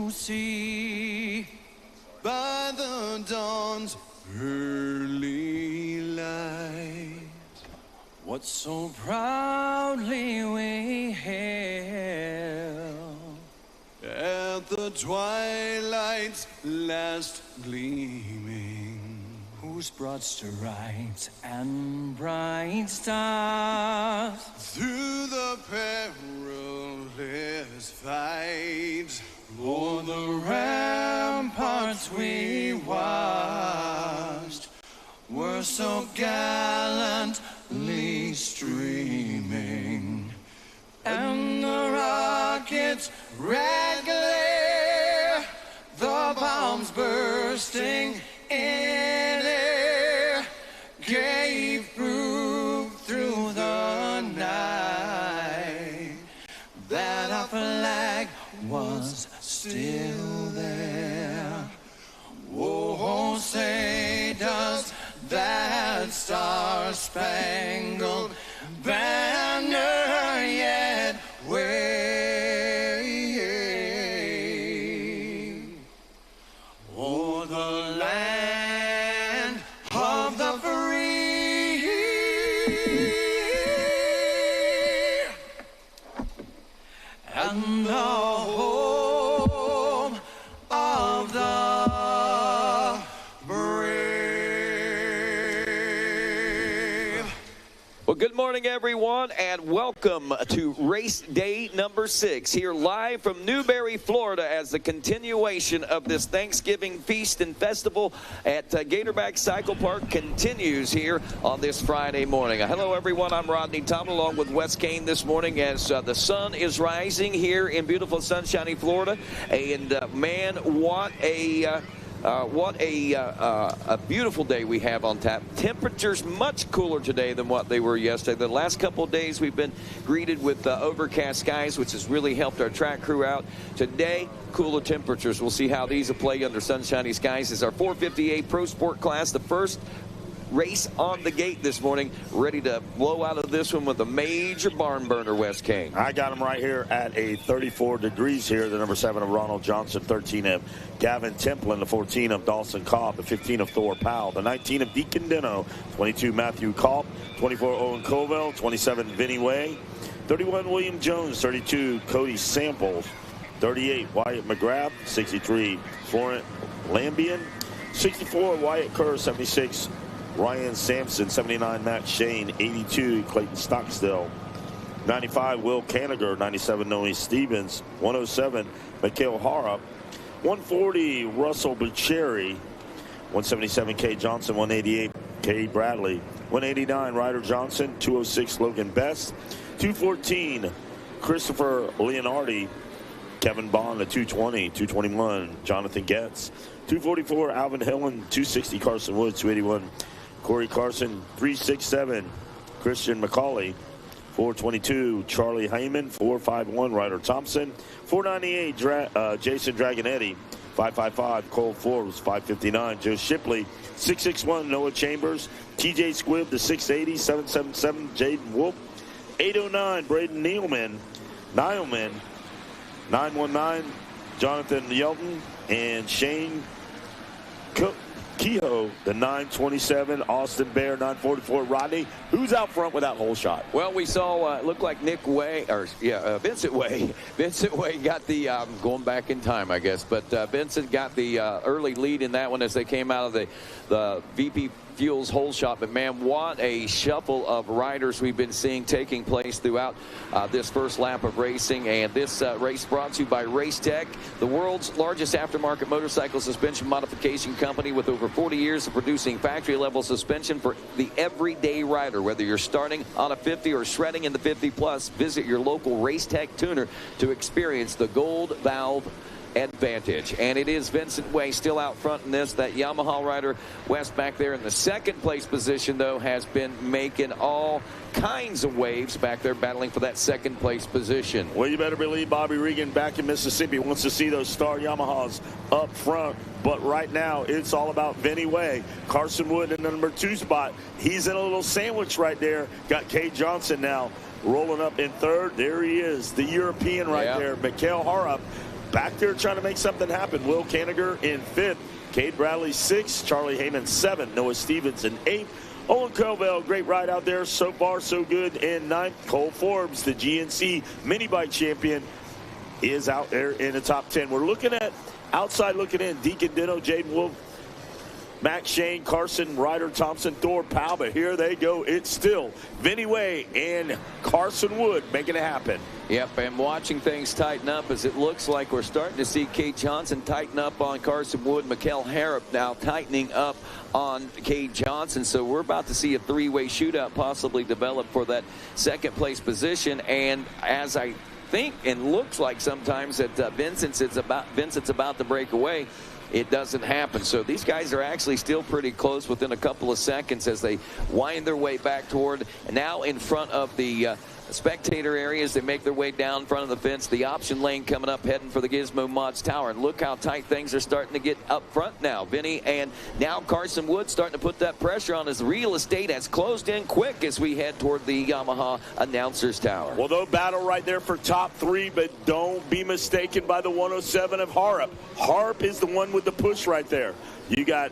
to see by the dawn's early light what so proudly we hailed at the twilight's last gleaming, whose broad strides and bright stars through the perilous fight o'er the ramparts we watched were so gallantly streaming, and the rockets' red glare, the bombs bursting in air, gave proof through the night that our flag was still there. Oh, say does that star-spangled banner yet wave o'er the land of the free and the home of the brave. Well, good morning, everyone, and welcome to race day number 6 here live from Newberry, Florida, as the continuation of this Thanksgiving feast and festival at Gatorback Cycle Park continues here on this Friday morning. Hello, everyone. I'm Rodney Tom, along with Wes Kane this morning as the sun is rising here in beautiful, sunshiny Florida. And, man, what a beautiful day we have on tap. Temperatures much cooler today than what they were yesterday. The last couple of days we've been greeted with overcast skies, which has really helped our track crew out. Today, cooler temperatures. We'll see how these will play under sunshiny skies. It's our 458 Pro Sport class, the first race on the gate this morning, ready to blow out of this one with a major barn burner, Wes King. I got him right here at a 34 degrees here. The number 7 of Ronald Johnson, 13 of Gavin Templin, the 14 of Dawson Cobb, the 15 of Thor Powell, the 19 of Deacon Dino, 22 Matthew Culp, 24 Owen Covell, 27 Vinnie Way, 31 William Jones, 32 Cody Samples, 38 Wyatt McGrath, 63 Florent Lambian, 64 Wyatt Kerr, 76 Ryan Sampson, 79 Matt Shane, 82 Clayton Stockstill, 95 Will Caniger, 97 Noe Stevens, 107 Mikhail Harrop, 140 Russell Bucheri, 177 Kay Johnson, 188 Kay Bradley, 189 Ryder Johnson, 206 Logan Best, 214 Christopher Leonardi, Kevin Bond at 220, 221 Jonathan Getz, 244 Alvin Hillen, 260 Carson Woods, 281 Corey Carson, 367 Christian McCauley, 422 Charlie Hyman, 451 Ryder Thompson, 498 Jason Dragonetti, 555 Cole Forbes, 559 Joe Shipley, 661 Noah Chambers, TJ Squibb, the 680, 777 Jaden Wolf, 809 Braden Nealman, 919 Jonathan Yelton, and Shane Kehoe, the 927, Austin Bear, 944, Rodney. Who's out front with that whole shot? Well, we saw, looked like Vincent Way. Vincent Way got the, going back in time, I guess, but Vincent got the early lead in that one as they came out of the VP Fuels whole shot. But man, what a shuffle of riders we've been seeing taking place throughout this first lap of racing. And this race brought to you by Race Tech, the world's largest aftermarket motorcycle suspension modification company with over 40 years of producing factory level suspension for the everyday rider. Whether you're starting on a 50 or shredding in the 50 plus, visit your local Race Tech tuner to experience the gold valve advantage. And it is Vincent Way still out front in this. That Yamaha rider West back there in the second place position, though, has been making all kinds of waves back there, battling for that second place position. Well, you better believe Bobby Regan back in Mississippi wants to see those star Yamahas up front. But right now, it's all about Vinnie Way. Carson Wood in the number 2 spot. He's in a little sandwich right there. Got Kay Johnson now rolling up in third. There he is, the European right there. Mikhail Harrop back there trying to make something happen. Will Kanigher in 5th. Cade Bradley 6th. Charlie Heyman 7th. Noah Stevens in 8th. Owen Covell, great ride out there. So far, so good in 9th. Cole Forbes, the GNC mini bike champion, is out there in the top 10. We're looking at outside looking in. Deacon Dino, Jaden Wolf, Max Shane, Carson, Ryder Thompson, Thor Powell. But here they go. It's still Vinny Way and Carson Wood making it happen. Yep, and watching things tighten up as it looks like we're starting to see Cade Johnson tighten up on Carson Wood. Mikkel Harrop now tightening up on Cade Johnson. So we're about to see a three-way shootout possibly develop for that second place position. And as I think and looks like sometimes that Vincent's about to break away, it doesn't happen. So these guys are actually still pretty close within a couple of seconds as they wind their way back toward, now in front of the spectator areas. They make their way down in front of the fence. The option lane coming up, heading for the Gizmo Mods Tower. And look how tight things are starting to get up front now. Vinny and now Carson Wood starting to put that pressure on as real estate has closed in quick as we head toward the Yamaha Announcers Tower. Well, they'll battle right there for top 3, but don't be mistaken by the 107 of Harrop. Harrop is the one with the push right there. You got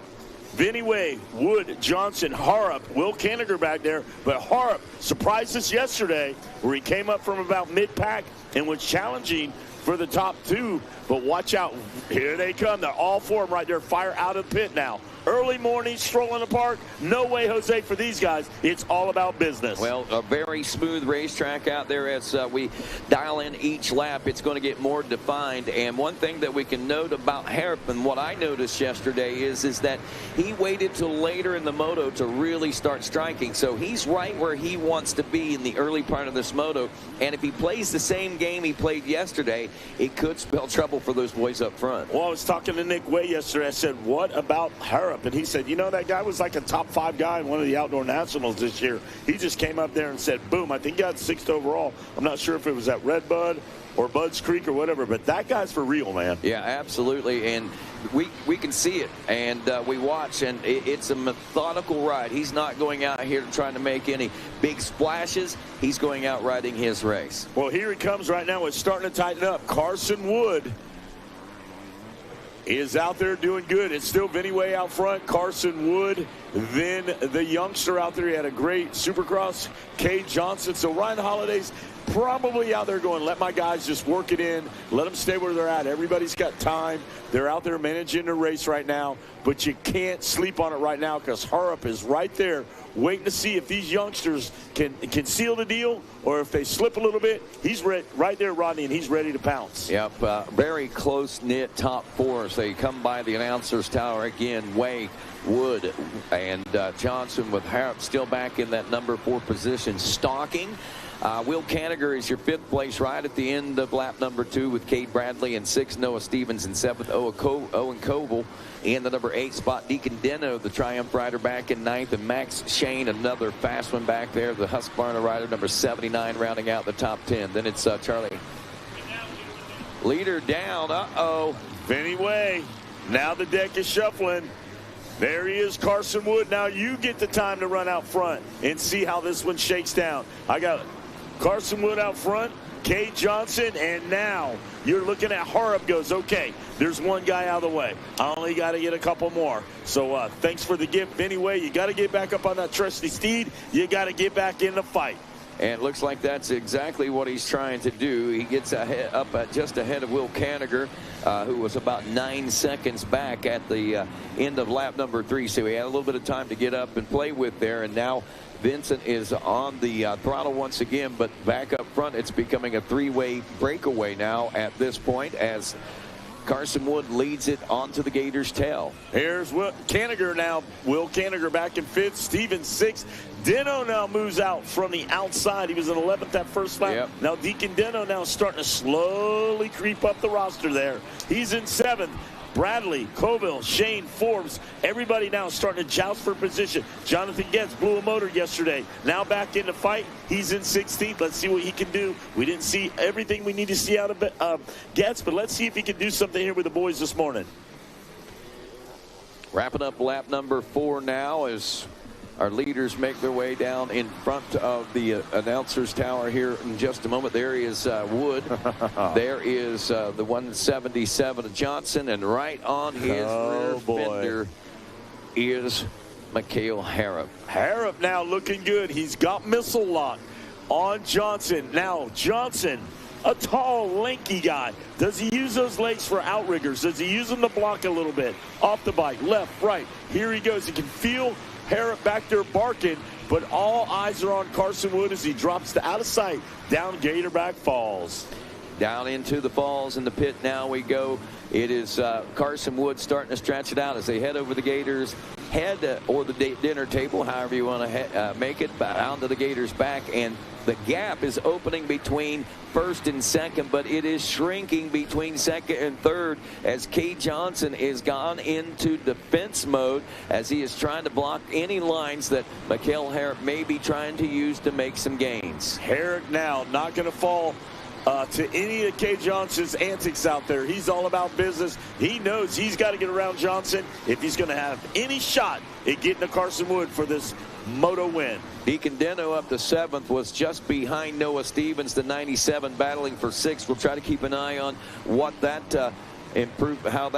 Vinny Way, Wood, Johnson, Harrop, Will Kanigher back there. But Harrop surprised us yesterday where he came up from about mid-pack and was challenging for the top 2. But watch out. Here they come. They're all 4 of them right there. Fire out of the pit now. Early morning stroll in the park. No way, Jose, for these guys. It's all about business. Well, a very smooth racetrack out there as we dial in each lap. It's going to get more defined. And one thing that we can note about Harrop, and what I noticed yesterday is that he waited till later in the moto to really start striking. So he's right where he wants to be in the early part of this moto. And if he plays the same game he played yesterday, it could spell trouble for those boys up front. Well, I was talking to Nick Way yesterday. I said, what about Harrop? And he said, you know, that guy was like a top 5 guy in one of the outdoor nationals this year. He just came up there and said, boom, I think he got 6th overall. I'm not sure if it was at Red Bud or Bud's Creek or whatever, but that guy's for real, man. Yeah, absolutely. And we can see it, and we watch, and it's a methodical ride. He's not going out here trying to make any big splashes. He's going out riding his race. Well, here he comes right now. It's starting to tighten up. Carson Wood is out there doing good. It's still Vinny Way out front, Carson Wood, then the youngster out there. He had a great Supercross, Cade Johnson. So Ryan Holiday's probably out there going, let my guys just work it in, let them stay where they're at. Everybody's got time. They're out there managing the race right now, but you can't sleep on it right now because Harrop is right there waiting to see if these youngsters can seal the deal, or if they slip a little bit. He's right there, Rodney, and he's ready to pounce. Yep, very close-knit top 4 as they come by the Announcers Tower again. Way, Wood, and Johnson with Harrop still back in that number 4 position, stalking. Will Kanigher is your 5th place ride at the end of lap number 2 with Cade Bradley in 6th, Noah Stevens in 7th, Owen Koval in the number 8 spot. Deacon Deno, the Triumph rider, back in 9th, and Max Shane, another fast one back there, the Husqvarna rider, number 79, rounding out the top 10. Then it's Charlie. Leader down. Uh-oh. Vinny Way. Now the deck is shuffling. There he is, Carson Wood. Now you get the time to run out front and see how this one shakes down. I got Carson Wood out front, Cade Johnson, and now you're looking at Harrop goes, okay, there's one guy out of the way. I only got to get a couple more. So thanks for the gift. Anyway, you got to get back up on that trusty steed. You got to get back in the fight. And it looks like that's exactly what he's trying to do. He gets just ahead of Will Kanigher, who was about 9 seconds back at the end of lap number 3. So he had a little bit of time to get up and play with there. And now Vincent is on the throttle once again, but back up front, it's becoming a 3-way breakaway now at this point as Carson Wood leads it onto the Gators' tail. Here's Will Kanigher now. Will Kanigher back in 5th. Stevens 6th. Deno now moves out from the outside. He was in 11th that first lap. Yep. Now Deacon Deno now starting to slowly creep up the roster there. He's in 7th. Bradley, Coville, Shane, Forbes, everybody now starting to joust for position. Jonathan Getz blew a motor yesterday. Now back in the fight. He's in 16th. Let's see what he can do. We didn't see everything we need to see out of Getz, but let's see if he can do something here with the boys this morning. Wrapping up lap number 4 now as our leaders make their way down in front of the announcer's tower here in just a moment. There is Wood. There is the 177 of Johnson, and right on his rear fender is Mikhail Harrop. Harrop now looking good. He's got missile lock on Johnson. Now Johnson, a tall, lanky guy. Does he use those legs for outriggers? Does he use them to block a little bit? Off the bike, left, right. Here he goes. He can feel Harrop back there barking, but all eyes are on Carson Wood as he drops to out of sight down Gatorback Falls. Down into the falls in the pit now we go. It is Carson Wood starting to stretch it out as they head over the Gators head or the dinner table, however you want to make it, down to the Gators back, and the gap is opening between first and second, but it is shrinking between second and third as Cade Johnson is gone into defense mode as he is trying to block any lines that Mikhail Harrop may be trying to use to make some gains. Harrop now not going to fall to any of Cade Johnson's antics out there. He's all about business. He knows he's got to get around Johnson if he's going to have any shot at getting to Carson Wood for this moto win. Deacon Deno up to 7th, was just behind Noah Stevens, the 97, battling for 6th. We'll try to keep an eye on what that how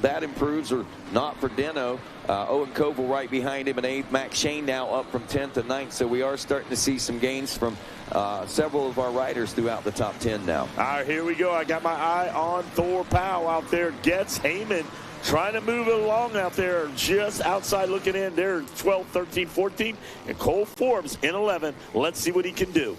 that improves or not for Deno. Owen Koval right behind him in 8th. Max Shane now up from 10th to 9th. So we are starting to see some gains from several of our riders throughout the top 10 now. All right, here we go. I got my eye on Thor Powell out there. Getz Heyman trying to move it along out there, just outside looking in. They're 12, 13, 14, and Cole Forbes in 11. Let's see what he can do.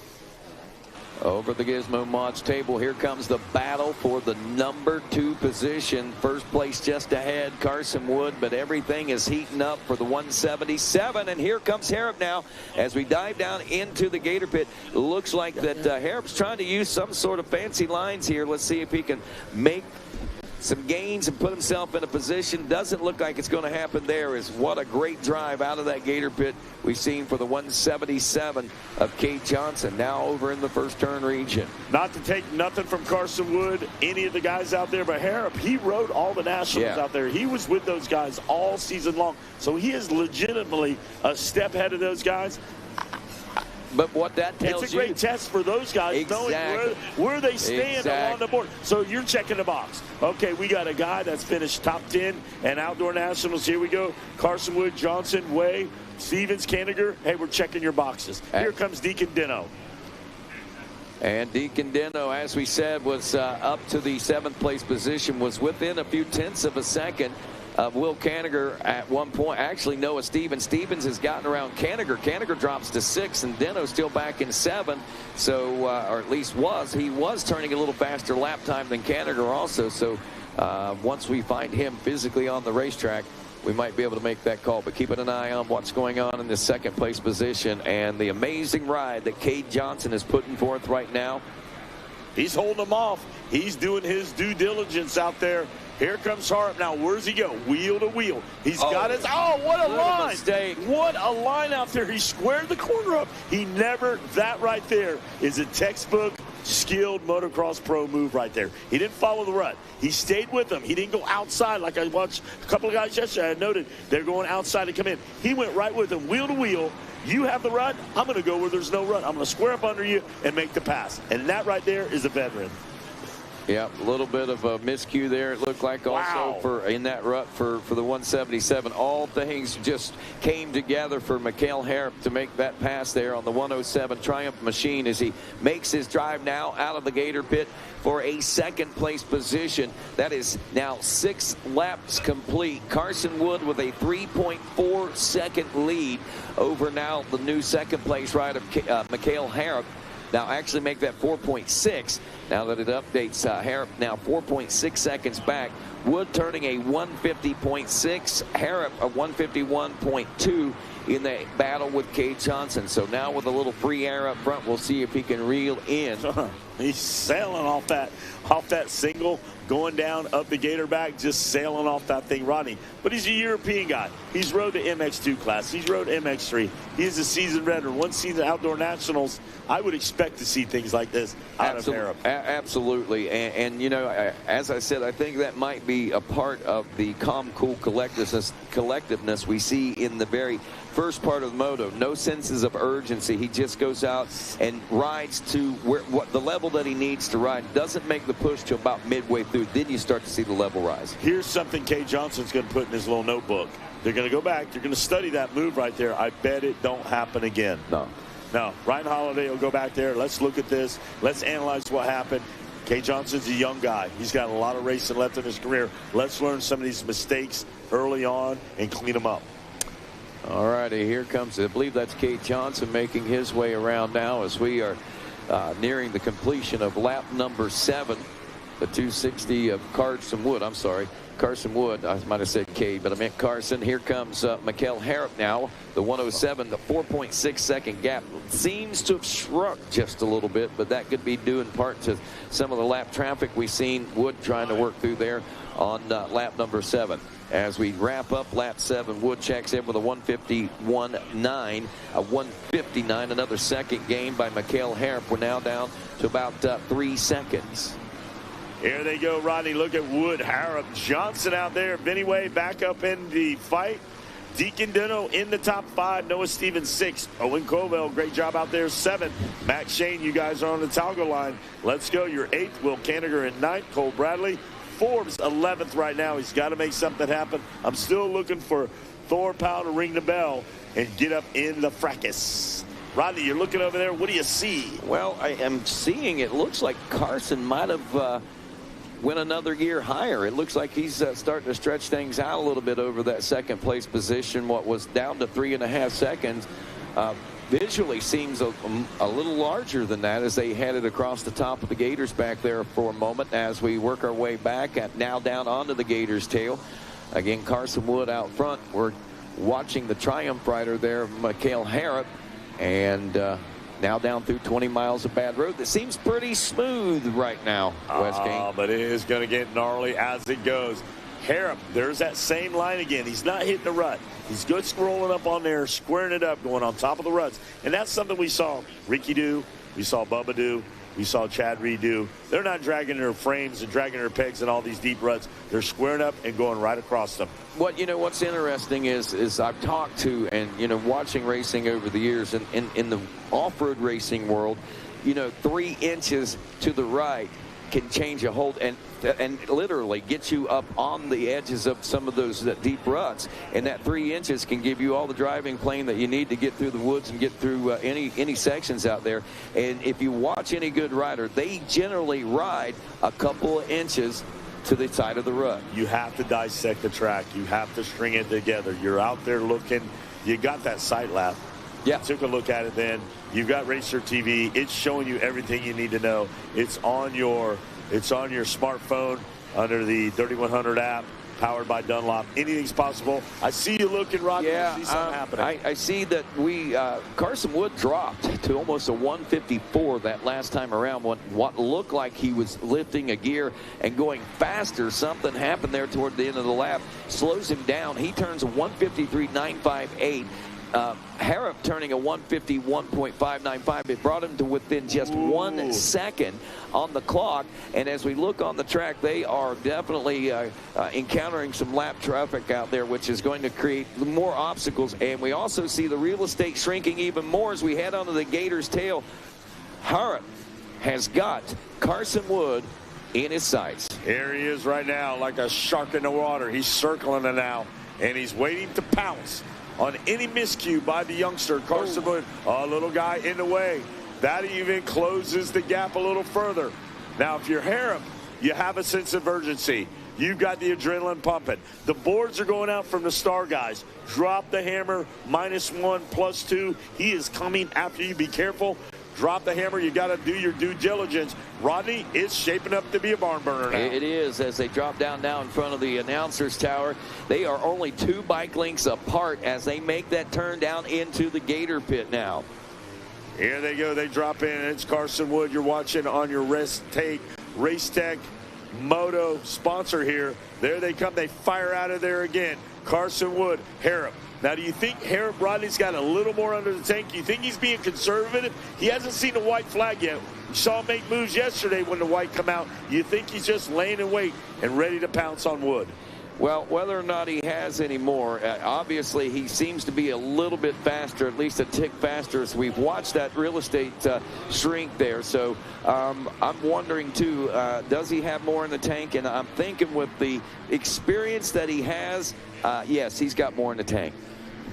Over the Gizmo Mods table, here comes the battle for the number 2 position. First place just ahead, Carson Wood, but everything is heating up for the 177. And here comes Harrop now as we dive down into the Gator pit. Looks like that Harrop's trying to use some sort of fancy lines here. Let's see if he can make some gains and put himself in a position. Doesn't look like it's going to happen there. Is what a great drive out of that Gator pit we've seen for the 177 of Cade Johnson, now over in the first turn region. Not to take nothing from Carson Wood, any of the guys out there, but Harrop, he rode all the Nationals out there. He was with those guys all season long, so he is legitimately a step ahead of those guys. But what that tells it's a great test for those guys, knowing where they stand along the board. So you're checking the box. Okay, we got a guy that's finished top 10 and Outdoor Nationals. Here we go. Carson Wood, Johnson, Way, Stevens, Kanigher. Hey, we're checking your boxes. Here comes Deacon Deno. And Deacon Deno, as we said, was up to the 7th place position, was within a few tenths of a second of Will Kanigher at one point. Actually, Noah Stevens. Stevens has gotten around Kanigher. Kanigher drops to 6th, and Deno still back in 7th. So, or at least he was turning a little faster lap time than Kanigher also. So, once we find him physically on the racetrack, we might be able to make that call. But keeping an eye on what's going on in the 2nd place position and the amazing ride that Cade Johnson is putting forth right now. He's holding them off. He's doing his due diligence out there. Here comes Harrop now. Where's he go? Wheel to wheel. He's got his. Oh, what a line! Mistake. What a line out there. He squared the corner up. He never. That right there is a textbook skilled motocross pro move right there. He didn't follow the rut. He stayed with them. He didn't go outside like I watched a couple of guys yesterday. I noted they're going outside to come in. He went right with them, wheel to wheel. You have the rut. I'm going to go where there's no rut. I'm going to square up under you and make the pass. And that right there is a veteran. Yeah, a little bit of a miscue there. It looked like also for in that rut for the 177. All things just came together for Mikhail Harrop to make that pass there on the 107 Triumph machine as he makes his drive now out of the Gator pit for a 2nd place position. That is now 6 laps complete. Carson Wood with a 3.4 second lead over now the new 2nd place ride of Mikhail Harrop. Now actually make that 4.6 now that it updates. Harrop now 4.6 seconds back. Wood turning a 150.6, Harrop a 151.2 in the battle with Cade Johnson. So now with a little free air up front, we'll see if he can reel in. He's sailing off that single, going down up the Gator back, just sailing off that thing, Rodney. But he's a European guy. He's rode the MX2 class. He's rode MX3. He's a seasoned veteran. One season Outdoor Nationals. I would expect to see things like this out of Harrop. Absolutely. And you know, as I said, I think that might be a part of the calm, cool collectiveness we see in the very first part of the moto. No senses of urgency. He just goes out and rides to the level that he needs to ride. Doesn't make the push to about midway through. Then you start to see the level rise. Here's something Kay Johnson's going to put in his little notebook. They're going to go back. They're going to study that move right there. I bet it don't happen again. No. No. Ryan Holiday will go back there. Let's look at this. Let's analyze what happened. Kay Johnson's a young guy. He's got a lot of racing left in his career. Let's learn some of these mistakes early on and clean them up. All righty, here comes, I believe that's Kay Johnson making his way around now as we are nearing the completion of lap number 7. The 260 of Carson Wood. I'm sorry, Carson Wood. I might have said Kay, but I meant Carson. Here comes Mikael Harrop now. The 107, the 4.6 second gap seems to have shrunk just a little bit, but that could be due in part to some of the lap traffic we've seen Wood trying to work through there on lap number 7. As we wrap up lap 7, Wood checks in with a 151.9, a 159, another second gain by Mikael Harrop. We're now down to about 3 seconds. Here they go, Rodney. Look at Wood, Harrop, Johnson out there. Vinny Way back up in the fight. Deacon Dino in the top 5. Noah Stevens 6. Owen Covell, great job out there 7. Max Shane, you guys are on the Talgo line. Let's go. You're 8th. Will Canniger in 9th. Cole Bradley. Forbes 11th right now. He's got to make something happen. I'm still looking for Thor Powell to ring the bell and get up in the fracas. Rodney, you're looking over there. What do you see? Well, I am seeing it looks like Carson might have went another gear higher. It looks like he's starting to stretch things out a little bit over that second place position. What was down to 3.5 seconds visually seems a little larger than that as they headed across the top of the Gators back there for a moment as we work our way back at now down onto the Gators tail. Again, Carson Wood out front. We're watching the Triumph rider there, Mikael Harrop, and now down through 20 miles of bad road that seems pretty smooth right now, Westgate. But it is going to get gnarly as it goes. Harrop, there's that same line again. He's not hitting the rut. He's good scrolling up on there, squaring it up, going on top of the ruts. And that's something we saw Ricky do, we saw Bubba do, we saw Chad Reed do. They're not dragging their frames and dragging their pegs in all these deep ruts. They're squaring up and going right across them. What's interesting is I've talked to and, watching racing over the years in the off-road racing world, 3 inches to the right can change a whole and literally get you up on the edges of some of those deep ruts, and that 3 inches can give you all the driving plane that you need to get through the woods and get through any sections out there. And if you watch any good rider, they generally ride a couple of inches to the side of the rut. You have to dissect the track. You have to string it together. You're out there looking. You got that sight lap. Yeah. Took a look at it then. You've got Racer TV. It's showing you everything you need to know. It's on your smartphone under the 3100 app, powered by Dunlop. Anything's possible. I see you looking, Rodney. Yeah, I see something happening. I see that Carson Wood dropped to almost a 154 that last time around. What looked like he was lifting a gear and going faster. Something happened there toward the end of the lap. Slows him down. He turns a 153.958. Harrop turning a 151.595. It brought him to within just 1 second on the clock. And as we look on the track, they are definitely encountering some lap traffic out there, which is going to create more obstacles. And we also see the real estate shrinking even more as we head onto the Gators tail. Harrop has got Carson Wood in his sights. Here he is right now, like a shark in the water. He's circling it now, and he's waiting to pounce on any miscue by the youngster, Carson Wood. A little guy in the way. That even closes the gap a little further. Now, if you're Harrop, you have a sense of urgency. You've got the adrenaline pumping. The boards are going out from the star guys. Drop the hammer, -1, +2. He is coming after you. Be careful. Drop the hammer. You got to do your due diligence. Rodney, it's shaping up to be a barn burner now. It is, as they drop down now in front of the announcer's tower. They are only 2 bike lengths apart as they make that turn down into the Gator pit now. Here they go. They drop in. It's Carson Wood. You're watching on your Race Tech Moto sponsor here. There they come. They fire out of there again. Carson Wood, Harrop. Now, do you think Harrop Rodney's got a little more under the tank? Do you think he's being conservative? He hasn't seen the white flag yet. You saw him make moves yesterday when the white come out. You think he's just laying in wait and ready to pounce on Wood? Well, whether or not he has any more, obviously he seems to be a little bit faster, at least a tick faster, as we've watched that real estate shrink there. So I'm wondering, too, does he have more in the tank? And I'm thinking with the experience that he has, yes, he's got more in the tank.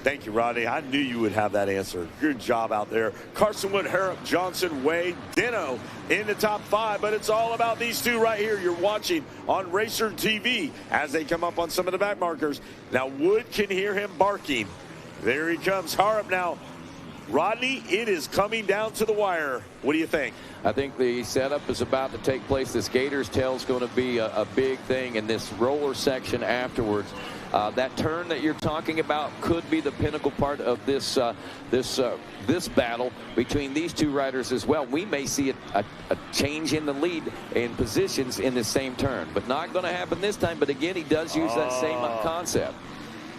Thank you, Rodney. I knew you would have that answer. Good job out there. Carson Wood, Harrop, Johnson, Wade, Dino in the top 5. But it's all about these two right here you're watching on Racer TV as they come up on some of the back markers. Now, Wood can hear him barking. There he comes. Harrop now. Rodney, it is coming down to the wire. What do you think? I think the setup is about to take place. This Gator's Tail is going to be a big thing in this roller section afterwards. That turn that you're talking about could be the pinnacle part of this battle between these two riders as well. We may see a change in the lead in positions in the same turn, but not going to happen this time. But again, he does use that same concept.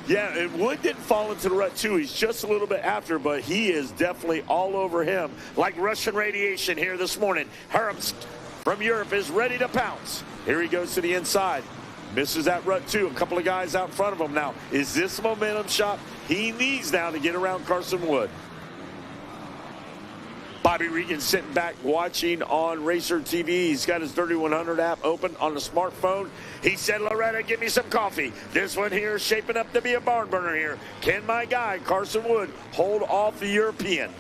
Yeah, and Wood didn't fall into the rut, too. He's just a little bit after, but he is definitely all over him. Like Russian radiation here this morning. Harrop from Europe is ready to pounce. Here he goes to the inside. Misses that rut, too. A couple of guys out in front of him now. Is this a momentum shot he needs now to get around Carson Wood? Bobby Regan sitting back watching on Racer TV. He's got his 3100 app open on the smartphone. He said, Loretta, give me some coffee. This one here is shaping up to be a barn burner here. Can my guy, Carson Wood, hold off the European?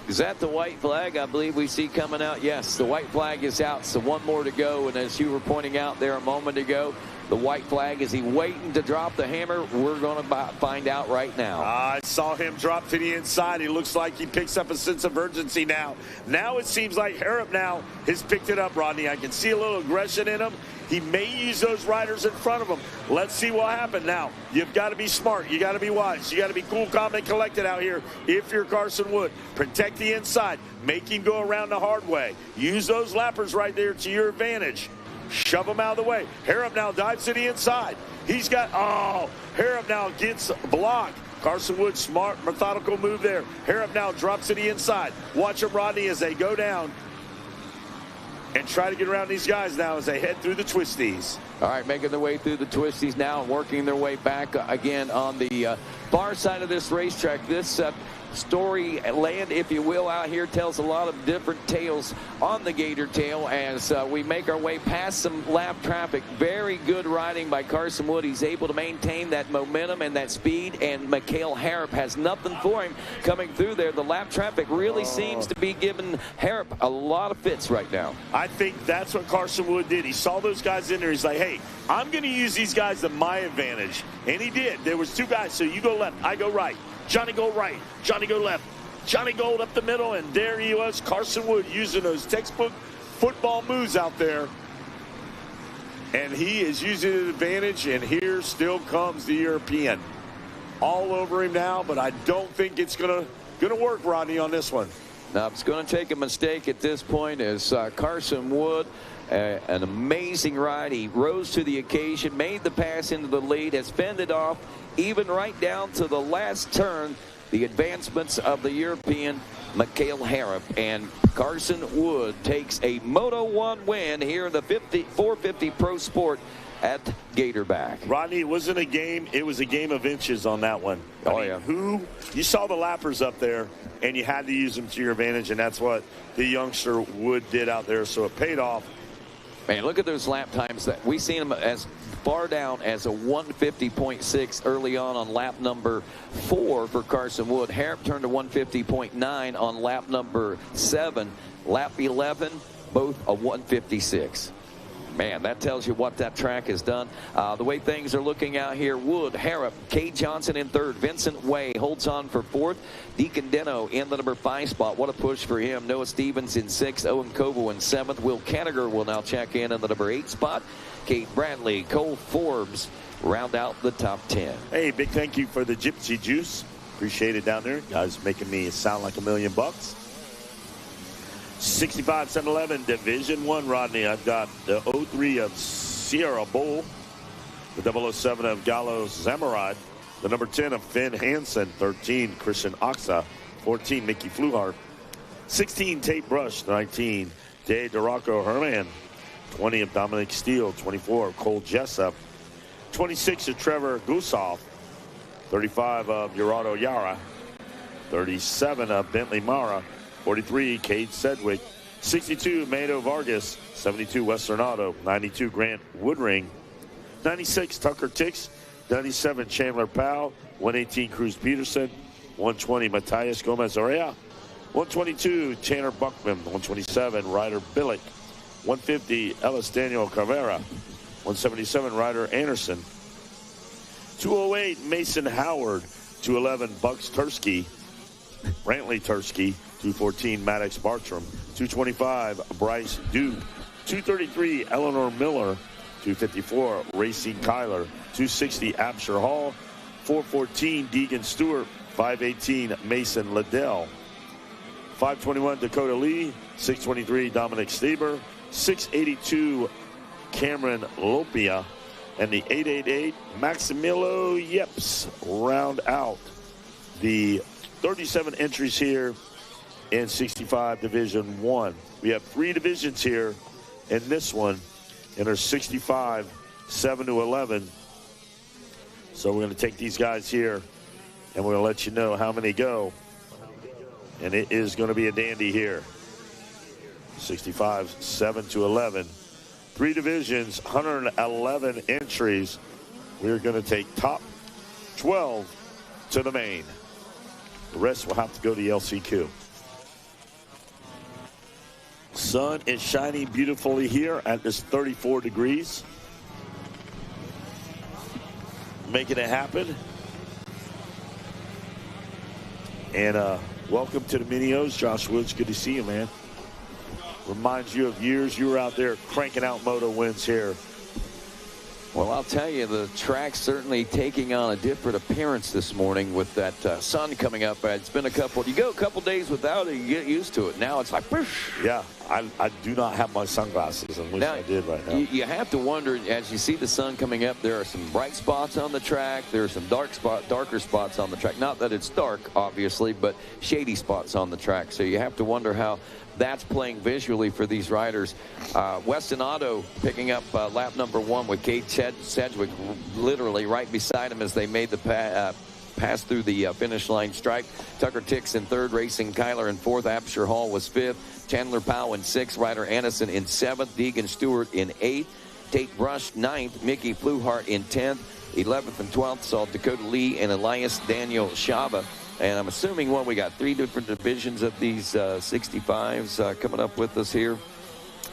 Is that the white flag I believe we see coming out? Yes, the white flag is out, so one more to go. And as you were pointing out there a moment ago, the white flag, is he waiting to drop the hammer? We're going to find out right now. I saw him drop to the inside. He looks like he picks up a sense of urgency now. Now it seems like Harrop now has picked it up, Rodney. I can see a little aggression in him. He may use those riders in front of him. Let's see what happens now. You've got to be smart. You got to be wise. You got to be cool, calm, and collected out here if you're Carson Wood. Protect the inside. Make him go around the hard way. Use those lappers right there to your advantage. Shove him out of the way. Harrop now dives to the inside. He's got, Harrop now gets blocked. Carson Wood, smart, methodical move there. Harrop now drops to the inside. Watch him, Rodney, as they go down and try to get around these guys now as they head through the twisties. All right, making their way through the twisties now and working their way back again on the far side of this racetrack. This story land, if you will, out here tells a lot of different tales on the Gator Tail as we make our way past some lap traffic. Very good riding by Carson Wood. He's able to maintain that momentum and that speed, and Mikhail Harrop has nothing for him coming through there. The lap traffic really seems to be giving Harrop a lot of fits right now. I think that's what Carson Wood did. He saw those guys in there. He's like, hey, I'm going to use these guys to my advantage. And he did. There was two guys, so you go left, I go right. Johnny go right, Johnny go left. Johnny Gold up the middle, and there he was, Carson Wood, using those textbook football moves out there. And he is using an advantage, and here still comes the European. All over him now, but I don't think it's gonna work, Rodney, on this one. Now, it's going to take a mistake at this point as Carson Wood, an amazing ride. He rose to the occasion, made the pass into the lead, has fended off, even right down to the last turn, the advancements of the European Mikhail Harrop. And Carson Wood takes a Moto 1 win here in the 450 Pro Sport at Gatorback. Rodney, it wasn't a game. It was a game of inches on that one. Yeah. You saw the lappers up there, and you had to use them to your advantage, and that's what the youngster Wood did out there, so it paid off. Man, look at those lap times. That we seen them as far down as a 150.6 early on lap number 4 for Carson Wood. Harrop turned to 150.9 on lap number 7. Lap 11, both a 156. Man, that tells you what that track has done. The way things are looking out here, Wood, Harrop, Kay Johnson in 3rd. Vincent Way holds on for 4th. Deacon Deno in the number 5 spot. What a push for him. Noah Stevens in 6th. Owen Kovo in 7th. Will Kanigher will now check in the number 8 spot. Kate Bradley, Cole Forbes round out the top 10. Hey, big thank you for the Gypsy Juice. Appreciate it down there. Guys making me sound like $1 million. 65-711 Division 1, Rodney. I've got the 03 of Sierra Bowl, the 007 of Gallo Zamarad, the number 10 of Finn Hansen, 13 Christian Oxa, 14 Mickey Fluhar, 16 Tate Brush, 19 De Duraco Herman, 20 of Dominic Steele, 24 of Cole Jessup, 26 of Trevor Gusoff. 35 of Gerardo Yara. 37 of Bentley Mara. 43 Cade Sedgwick. 62 Mato Vargas. 72 Western Auto. 92 Grant Woodring. 96 Tucker Tix. 97 Chandler Powell. 118 Cruz Peterson. 120 Matthias Gomez Orea. 122 Tanner Buckman. 127 Ryder Billick. 150 Ellis Daniel Carrera. 177 Ryder Anderson. 208 Mason Howard. 211 Bucks Tursky. Brantley Tursky. 214 Maddox Bartram. 225 Bryce Duke. 233 Eleanor Miller. 254 Racing Kyler. 260 Absher Hall. 414 Deegan Stewart. 518 Mason Liddell. 521 Dakota Lee. 623 Dominic Stieber. 682 Cameron Lopia. And the 888 Maximilo Yeps round out the 37 entries here in 65 Division 1. We have 3 divisions here in this one, and there's 65, 7 to 11. So we're going to take these guys here, and we're going to let you know how many go. And it is going to be a dandy here. 65, 7 to 11. 3 divisions, 111 entries. We're going to take top 12 to the main. The rest will have to go to the LCQ. Sun is shining beautifully here at this 34 degrees. Making it happen. And welcome to the Mini O's, Josh Woods. Good to see you, man. Reminds you of years you were out there cranking out moto wins here. Well, I'll tell you, the track's certainly taking on a different appearance this morning with that sun coming up. It's been you go a couple days without it, you get used to it. Now it's like, whoosh. Yeah, I do not have my sunglasses. I wish I did right now. You have to wonder, as you see the sun coming up, there are some bright spots on the track. There are some darker spots on the track. Not that it's dark, obviously, but shady spots on the track. So you have to wonder how that's playing visually for these riders. Weston Auto picking up lap number 1 with Kate Sedgwick literally right beside him as they made the pass through the finish line stripe. Tucker Tix in 3rd, Racing Kyler in 4th, Absher Hall was 5th, Chandler Powell in 6th, Ryder Anderson in 7th, Deegan Stewart in 8th, Tate Brush 9th, Mickey Fluhart in 10th, 11th and 12th saw Dakota Lee and Elias Daniel Shaba. And I'm assuming, we got 3 different divisions of these 65s coming up with us here.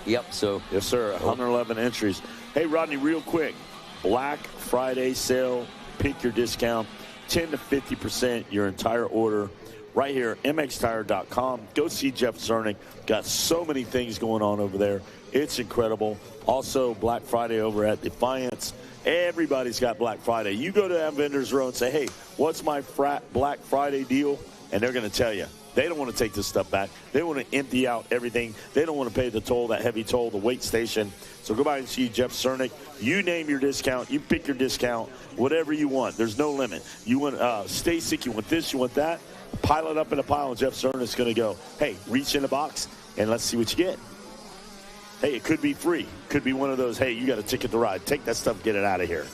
Yep, so. Yes, sir, 111 entries. Hey, Rodney, real quick. Black Friday sale, pick your discount, 10 to 50% your entire order. Right here, mxtire.com. Go see Jeff Zernick. Got so many things going on over there. It's incredible. Also, Black Friday over at Defiance. Everybody's got Black Friday. You go to that vendor's row and say, hey, what's my Black Friday deal? And they're going to tell you. They don't want to take this stuff back. They want to empty out everything. They don't want to pay the toll, that heavy toll, the weight station. So go by and see Jeff Zernick. You name your discount. You pick your discount, whatever you want. There's no limit. You want Stasic, you want this, you want that. Pile it up in a pile, and Jeff Zernick's going to go, hey, reach in the box, and let's see what you get. Hey, it could be free. Could be one of those, hey, you got a ticket to ride. Take that stuff, get it out of here.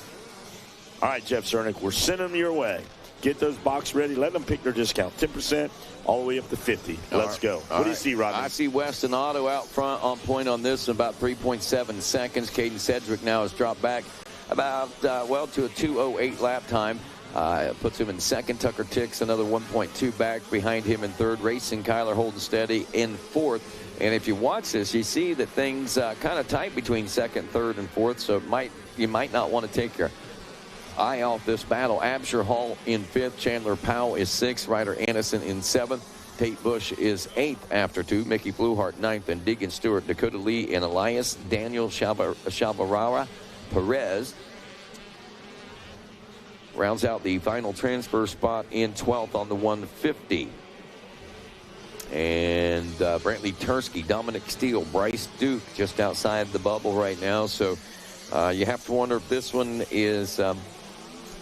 All right, Jeff Zernick, we're sending them your way. Get those box ready. Let them pick their discount. 10% all the way up to 50. Let's go. What do you see, Rodney? I see Weston Auto out front on point on this in about 3.7 seconds. Caden Sedgwick now has dropped back about, to a 2:08 lap time. Puts him in 2nd. Tucker Tix another 1.2 back behind him in 3rd. Racing Kyler holding steady in 4th. And if you watch this, you see that things kind of tight between 2nd, 3rd, and 4th. So you might not want to take your eye off this battle. Absher Hall in 5th. Chandler Powell is 6th. Ryder Anderson in 7th. Tate Bush is 8th after 2. Mickey Fluhart 9th. And Deegan Stewart, Dakota Lee, and Elias Daniel Shabarara Perez rounds out the final transfer spot in 12th on the 150. And Brantley Tursky, Dominic Steele, Bryce Duke just outside the bubble right now. So you have to wonder if this one is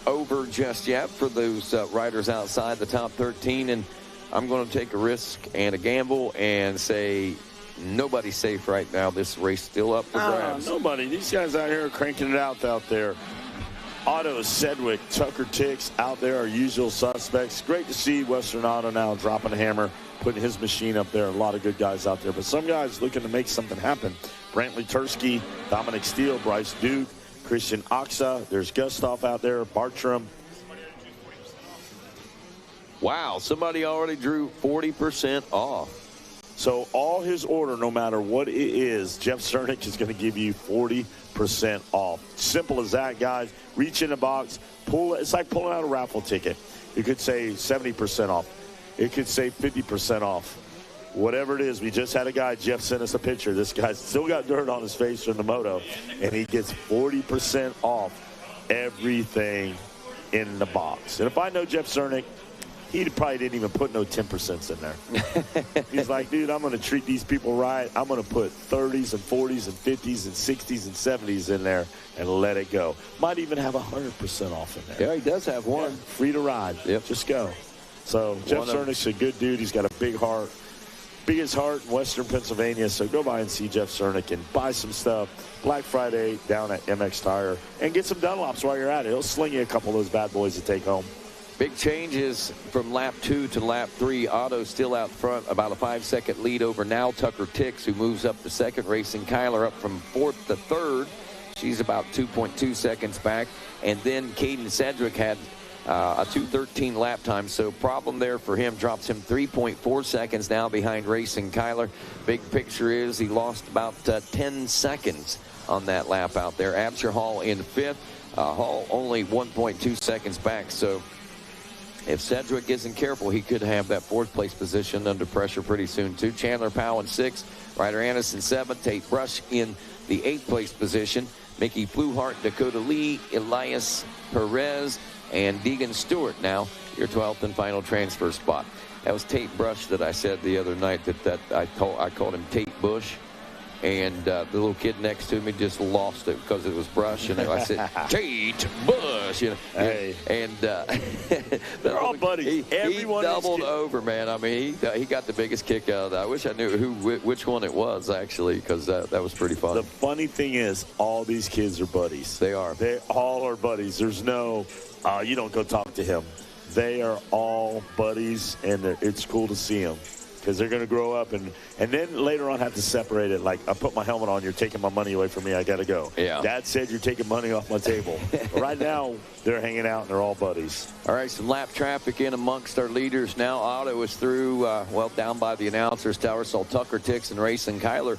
over just yet for those riders outside the top 13. And I'm going to take a risk and a gamble and say nobody's safe right now. This race still up for grabs. Nobody. These guys out here are cranking it out there. Otto, Sedgwick, Tucker Tix out there, our usual suspects. Great to see Western Auto now dropping a hammer, putting his machine up there. A lot of good guys out there, but some guys looking to make something happen. Brantley Tursky, Dominic Steele, Bryce Duke, Christian Oxa. There's Gustav out there, Bartram. Wow, somebody already drew 40% off. So all his order, no matter what it is, Jeff Cernick is going to give you 40% off. Simple as that, guys. Reach in the box, pull it. It's like pulling out a raffle ticket. You could say 70% off. It could say 50% off. Whatever it is, we just had a guy, Jeff sent us a picture. This guy's still got dirt on his face from the moto, and he gets 40% off everything in the box. And if I know Jeff Cernick, he probably didn't even put no 10% in there. He's like, dude, I'm going to treat these people right. I'm going to put 30s and 40s and 50s and 60s and 70s in there and let it go. Might even have 100% off in there. Yeah, he does have one. Yeah, free to ride. Yep. Just go. So Jeff Cernick's a good dude. He's got a big heart. Biggest heart in Western Pennsylvania. So go by and see Jeff Cernick and buy some stuff. Black Friday down at MX Tire. And get some Dunlops while you're at it. He'll sling you a couple of those bad boys to take home. Big changes from lap 2 to lap 3. Otto still out front, about a 5-second lead over now Tucker Tix, who moves up to second. Racing Kyler up from 4th to 3rd. She's about 2.2 seconds back. And then Caden Sedgwick had a 2:13 lap time, so problem there for him. Drops him 3.4 seconds now behind Racing Kyler. Big picture is he lost about 10 seconds on that lap out there. Absher Hall in 5th. Hall only 1.2 seconds back, so if Sedgwick isn't careful, he could have that 4th place position under pressure pretty soon, too. Chandler Powell in 6th. Ryder Anderson 7th. Tate Brush in the 8th place position. Mickey Fluhart, Dakota Lee, Elias Perez, and Deegan Stewart now your 12th and final transfer spot. That was Tate Brush that I said the other night that I called him Tate Bush. And the little kid next to me just lost it because it was Brush, and I said Tate Bush, you know. Hey. And they're all buddies. Everyone he doubled over, man. I mean, he got the biggest kick out of that. I wish I knew which one it was actually, because that was pretty fun. The funny thing is, all these kids are buddies. They are. They all are buddies. There's no, you don't go talk to him. They are all buddies, and it's cool to see them. Because they're going to grow up and then later on have to separate it. Like, I put my helmet on, you're taking my money away from me, I got to go. Yeah. Dad said you're taking money off my table. But right now, they're hanging out and they're all buddies. All right, some lap traffic in amongst our leaders now. Otto is through, down by the announcers tower. Saw Tucker Tix and Racing Kyler.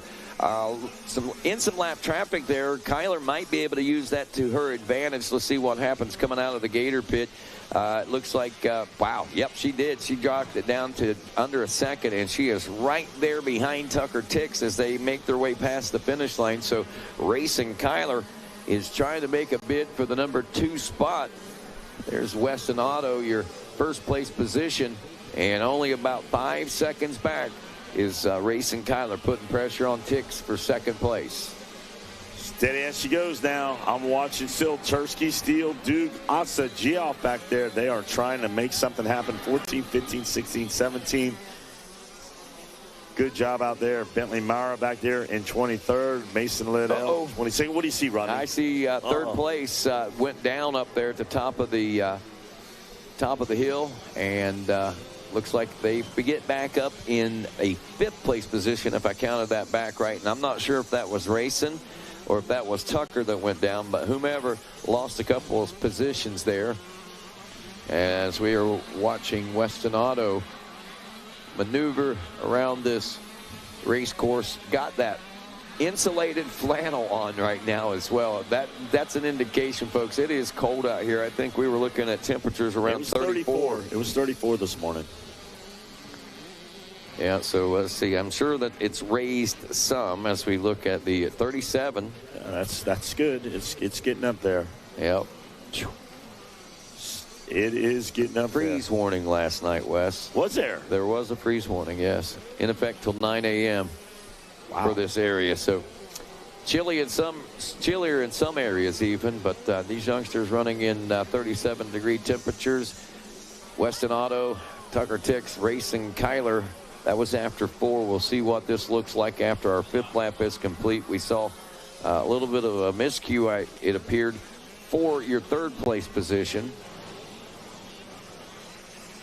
Some lap traffic there. Kyler might be able to use that to her advantage. Let's see what happens coming out of the Gator pit. It looks like, wow, yep, she did. She dropped it down to under a second, and she is right there behind Tucker Tix as they make their way past the finish line. So Racing Kyler is trying to make a bid for the number 2 spot. There's Weston Auto, your first place position, and only about 5 seconds back is Racing Kyler putting pressure on Tix for second place. Steady as she goes now. I'm watching still Tursky, Steele, Duke, Asa, Geoff back there. They are trying to make something happen. 14, 15, 16, 17. Good job out there. Bentley Mara back there in 23rd. Mason Liddell, 22nd. What do you see, Rodney? I see third place went down up there at the top of the hill, and looks like they get back up in a 5th place position if I counted that back right. And I'm not sure if that was racing or if that was Tucker that went down, but whomever lost a couple of positions there as we are watching Weston Auto maneuver around this race course. Got that insulated flannel on right now as well. That's an indication, folks. It is cold out here. I think we were looking at temperatures around 34. It was 34 this morning. Yeah, so let's see. I'm sure that it's raised some as we look at the 37. Yeah, that's good. It's getting up there. Yep. It is getting up there. Freeze warning last night, Wes. Was there? There was a freeze warning, yes. In effect till 9 a.m. for this area. So chillier in some areas even, but these youngsters running in 37-degree temperatures. Weston Auto, Tucker Tix, Racing Kyler. That was after 4. We'll see what this looks like after our 5th lap is complete. We saw a little bit of a miscue, it appeared, for your third place position.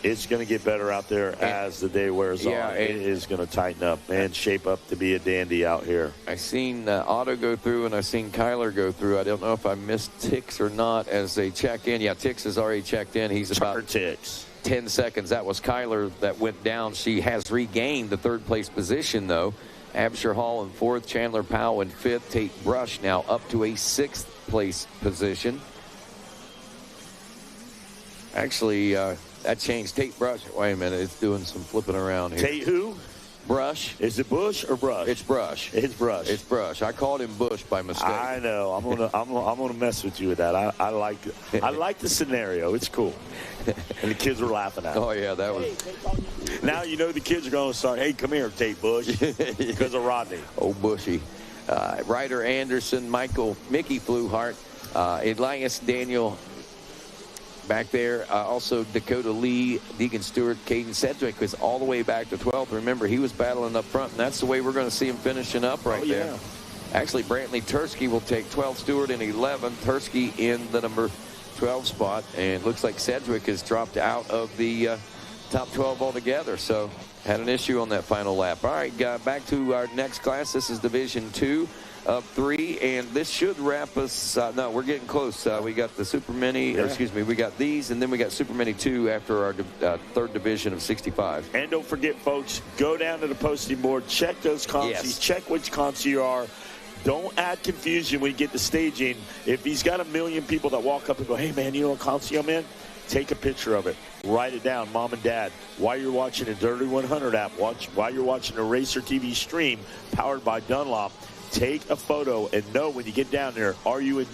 It's going to get better out there as the day wears on. It is going to tighten up and shape up to be a dandy out here. I've seen Otto go through, and I've seen Kyler go through. I don't know if I missed Tix or not as they check in. Yeah, Tix has already checked in. He's about Tix. 10 seconds. That was Kyler that went down. She has regained the third place position, though. Absher Hall in fourth, Chandler Powell in fifth, Tate Brush now up to a sixth place position. Actually, that changed. Tate Brush. Wait a minute, it's doing some flipping around here. Tate who? Brush. Is it Bush or Brush? It's Brush. It's Brush. It's Brush. I called him Bush by mistake. I know. I'm gonna mess with you with that. I like the scenario. It's cool. And the kids were laughing at it. Oh yeah, that was. Now you know the kids are going to start. Hey, come here, Tate Bush, because of Rodney. Oh, Bushy. Ryder Anderson, Mickey Fluhart, Elias Daniel. Back there, also Dakota Lee, Deegan Stewart, Caden Sedgwick was all the way back to 12th. Remember, he was battling up front, and that's the way we're going to see him finishing up right there. Actually, Brantley Tursky will take 12th, Stewart in 11th, Tursky in the number 12 spot, and it looks like Sedgwick has dropped out of the top 12 altogether, so had an issue on that final lap. All right, back to our next class. This is Division 2. Of 3, and this should wrap us. No, we're getting close. We got the Super Mini, excuse me, we got these, and then we got Super Mini 2 after our third division of 65. And don't forget, folks, go down to the posting board, check those consoles, check which console you are. Don't add confusion when you get the staging. If he's got a million people that walk up and go, hey, man, you know what console I'm in? Take a picture of it. Write it down, Mom and Dad. While you're watching a Dirty 100 app, while you're watching a Racer TV stream powered by Dunlop, take a photo and know when you get down there, are you in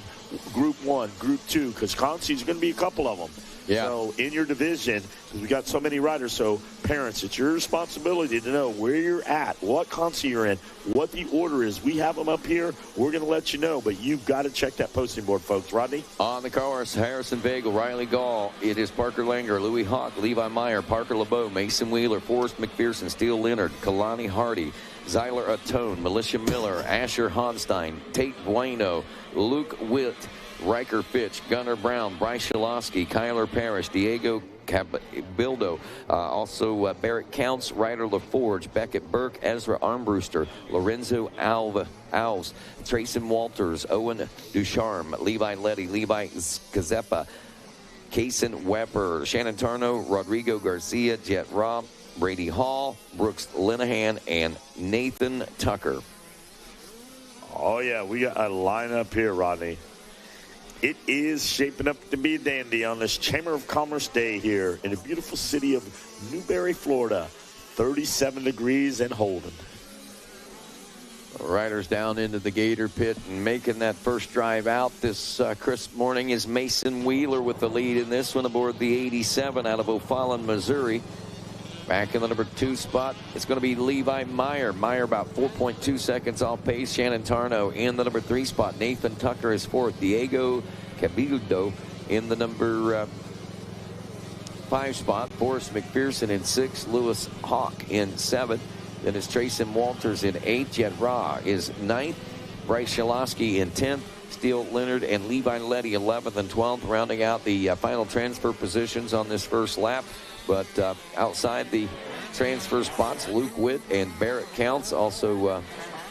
Group 1, Group 2? Because consoles are going to be a couple of them. Yeah. So in your division, because we got so many riders, so parents, it's your responsibility to know where you're at, what console you're in, what the order is. We have them up here. We're going to let you know, but you've got to check that posting board, folks. Rodney? On the cars, Harrison Vagel, Riley Gall. It is Parker Langer, Louis Hawk, Levi Meyer, Parker LeBeau, Mason Wheeler, Forrest McPherson, Steele Leonard, Kalani Hardy, Zyler Atone, Militia Miller, Asher Honstein, Tate Bueno, Luke Witt, Riker Fitch, Gunnar Brown, Bryce Shalosky, Kyler Parrish, Diego Bildo, also Barrett Counts, Ryder LaForge, Beckett Burke, Ezra Armbruster, Lorenzo Alves, Trayson Walters, Owen Ducharme, Levi Letty, Levi Gazepa, Kaysen Weber, Shannon Tarno, Rodrigo Garcia, Jet Robb, Brady Hall, Brooks Linehan, and Nathan Tucker. Oh, yeah, we got a lineup here, Rodney. It is shaping up to be a dandy on this Chamber of Commerce Day here in the beautiful city of Newberry, Florida. 37 degrees and holding. Riders down into the Gator pit and making that first drive out this crisp morning is Mason Wheeler with the lead in this one aboard the 87 out of O'Fallon, Missouri. Back in the number 2 spot, it's going to be Levi Meyer. Meyer about 4.2 seconds off pace. Shannon Tarno in the number 3 spot. Nathan Tucker is 4th. Diego Cabildo in the number 5 spot. Forrest McPherson in 6th. Lewis Hawk in 7th. Then it's Trayson Walters in 8th. Jet Ra is 9th. Bryce Shalosky in 10th. Steele Leonard and Levi Letty 11th and 12th, rounding out the final transfer positions on this first lap. But outside the transfer spots, Luke Witt and Barrett Counts. Also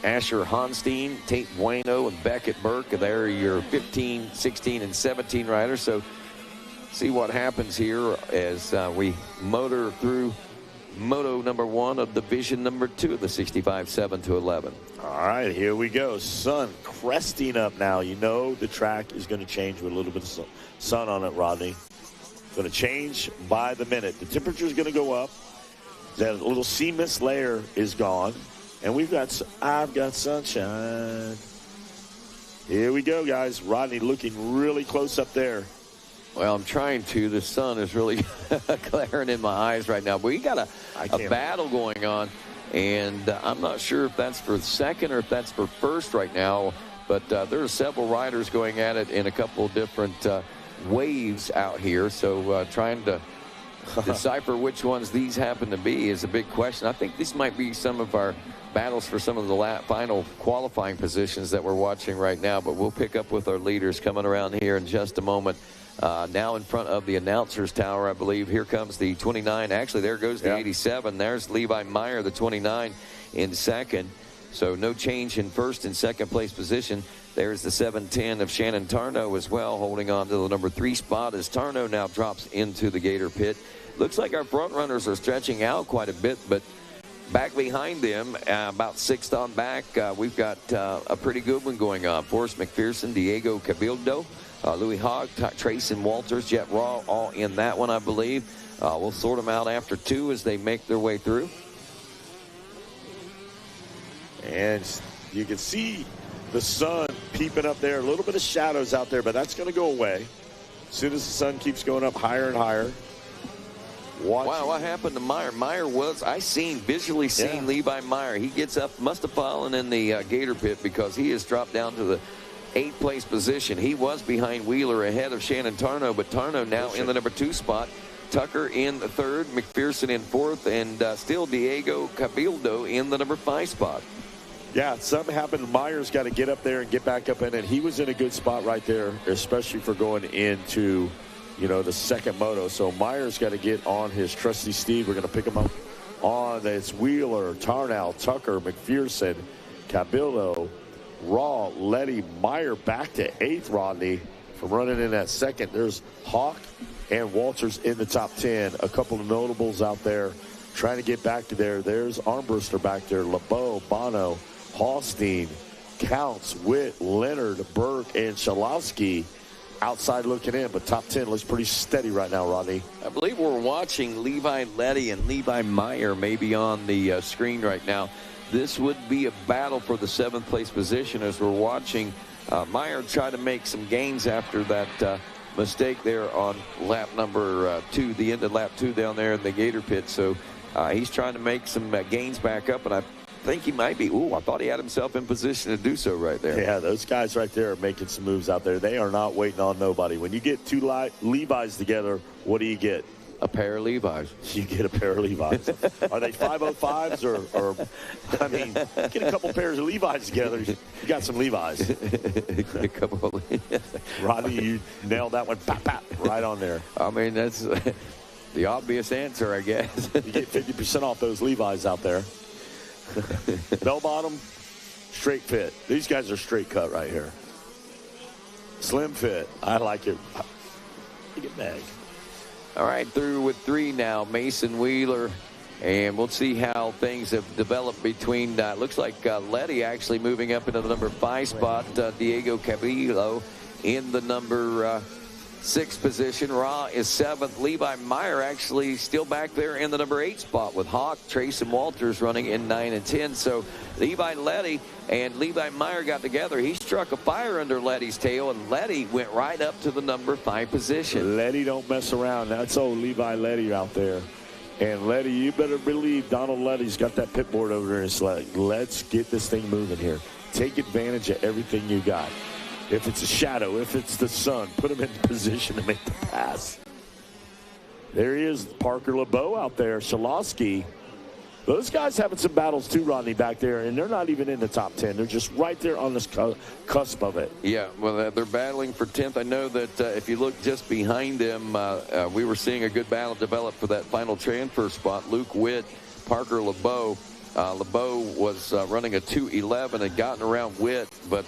Asher Honstein, Tate Bueno, and Beckett Burke. They're your 15, 16, and 17 riders. So see what happens here as we motor through moto number 1 of division number 2 of the 65, 7 to 11. All right, here we go. Sun cresting up now. You know the track is going to change with a little bit of sun on it, Rodney. Going to change by the minute. The temperature is going to go up. That little sea mist layer is gone. And I've got sunshine. Here we go, guys. Rodney looking really close up there. Well, I'm trying to. The sun is really glaring in my eyes right now. But we got a battle going on. And I'm not sure if that's for second or if that's for first right now. But there are several riders going at it in a couple of different waves out here, so trying to decipher which ones these happen to be is a big question. I think these might be some of our battles for some of the final qualifying positions that we're watching right now, but we'll pick up with our leaders coming around here in just a moment. Now in front of the announcer's tower, I believe. Here comes the 29. Actually, there goes the 87. There's Levi Meyer, the 29, in second. So no change in first and second place position. There's the 710 of Shannon Tarnow as well, holding on to the number 3 spot as Tarnow now drops into the Gator pit. Looks like our front runners are stretching out quite a bit, but back behind them, about 6th on back, we've got a pretty good one going on. Forrest McPherson, Diego Cabildo, Louis Hogg, Trayson Walters, Jet Raw, all in that one, I believe. We'll sort them out after 2 as they make their way through. And you can see the sun peeping up there. A little bit of shadows out there, but that's going to go away as soon as the sun keeps going up higher and higher. Wow, what happened to Meyer? Meyer visually seen Levi Meyer. He gets up, must have fallen in the Gator pit because he has dropped down to the 8th place position. He was behind Wheeler ahead of Shannon Tarnow, but Tarnow now in the number 2 spot. Tucker in the 3rd, McPherson in 4th, and still Diego Cabildo in the number 5 spot. Yeah, something happened. Meyer's got to get up there and get back up in it. He was in a good spot right there, especially for going into, the second moto. So Meyer's got to get on his trusty steed. We're going to pick him up on. It's Wheeler, Tarnow, Tucker, McPherson, Cabildo, Raw, Letty, Meyer back to 8th, Rodney, from running in that second. There's Hawk and Walters in the top 10. A couple of notables out there trying to get back to there. There's Armbruster back there, LeBeau, Bono, Hallstein, Counts, Witt, Leonard, Burke, and Shalowski outside looking in, but top 10 looks pretty steady right now, Rodney. I believe we're watching Levi Letty and Levi Meyer maybe on the screen right now. This would be a battle for the 7th place position as we're watching Meyer try to make some gains after that mistake there on lap number 2, the end of lap 2 down there in the Gator pit. So he's trying to make some gains back up, and I think he might be. I thought he had himself in position to do so right there. Yeah, those guys right there are making some moves out there. They are not waiting on nobody. When you get 2 Levi's together, what do you get? A pair of Levi's. You get a pair of Levi's. Are they 505s or I mean, get a couple pairs of Levi's together. You got some Levi's. A couple of Rodney, you nailed that one. Pop, pop, right on there. I mean, that's the obvious answer, I guess. You get 50% off those Levi's out there. Bell bottom, straight fit. These guys are straight cut right here. Slim fit. I like it. Look at Meg. All right, through with 3 now. Mason Wheeler, and we'll see how things have developed between, looks like Letty actually moving up into the number 5 spot. Diego Cabildo in the number 6 position. Raw is 7th. Levi Meyer actually still back there in the number 8 spot with Hawk, Trayson Walters running in 9 and 10. So Levi Letty and Levi Meyer got together. He struck a fire under Letty's tail, and Letty went right up to the number 5 position. Letty don't mess around. That's old Levi Letty out there. And Letty, you better believe Donald Letty's got that pit board over there and it's like, let's get this thing moving here. Take advantage of everything you got. If it's a shadow, if it's the sun, put him in position to make the pass. There he is, Parker LeBeau out there, Shalowski. Those guys having some battles too, Rodney, back there, and they're not even in the top 10. They're just right there on this cusp of it. Yeah, well, they're battling for 10th. I know that if you look just behind them, we were seeing a good battle develop for that final transfer spot. Luke Witt, Parker LeBeau. LeBeau was running a 2:11 and gotten around Witt, but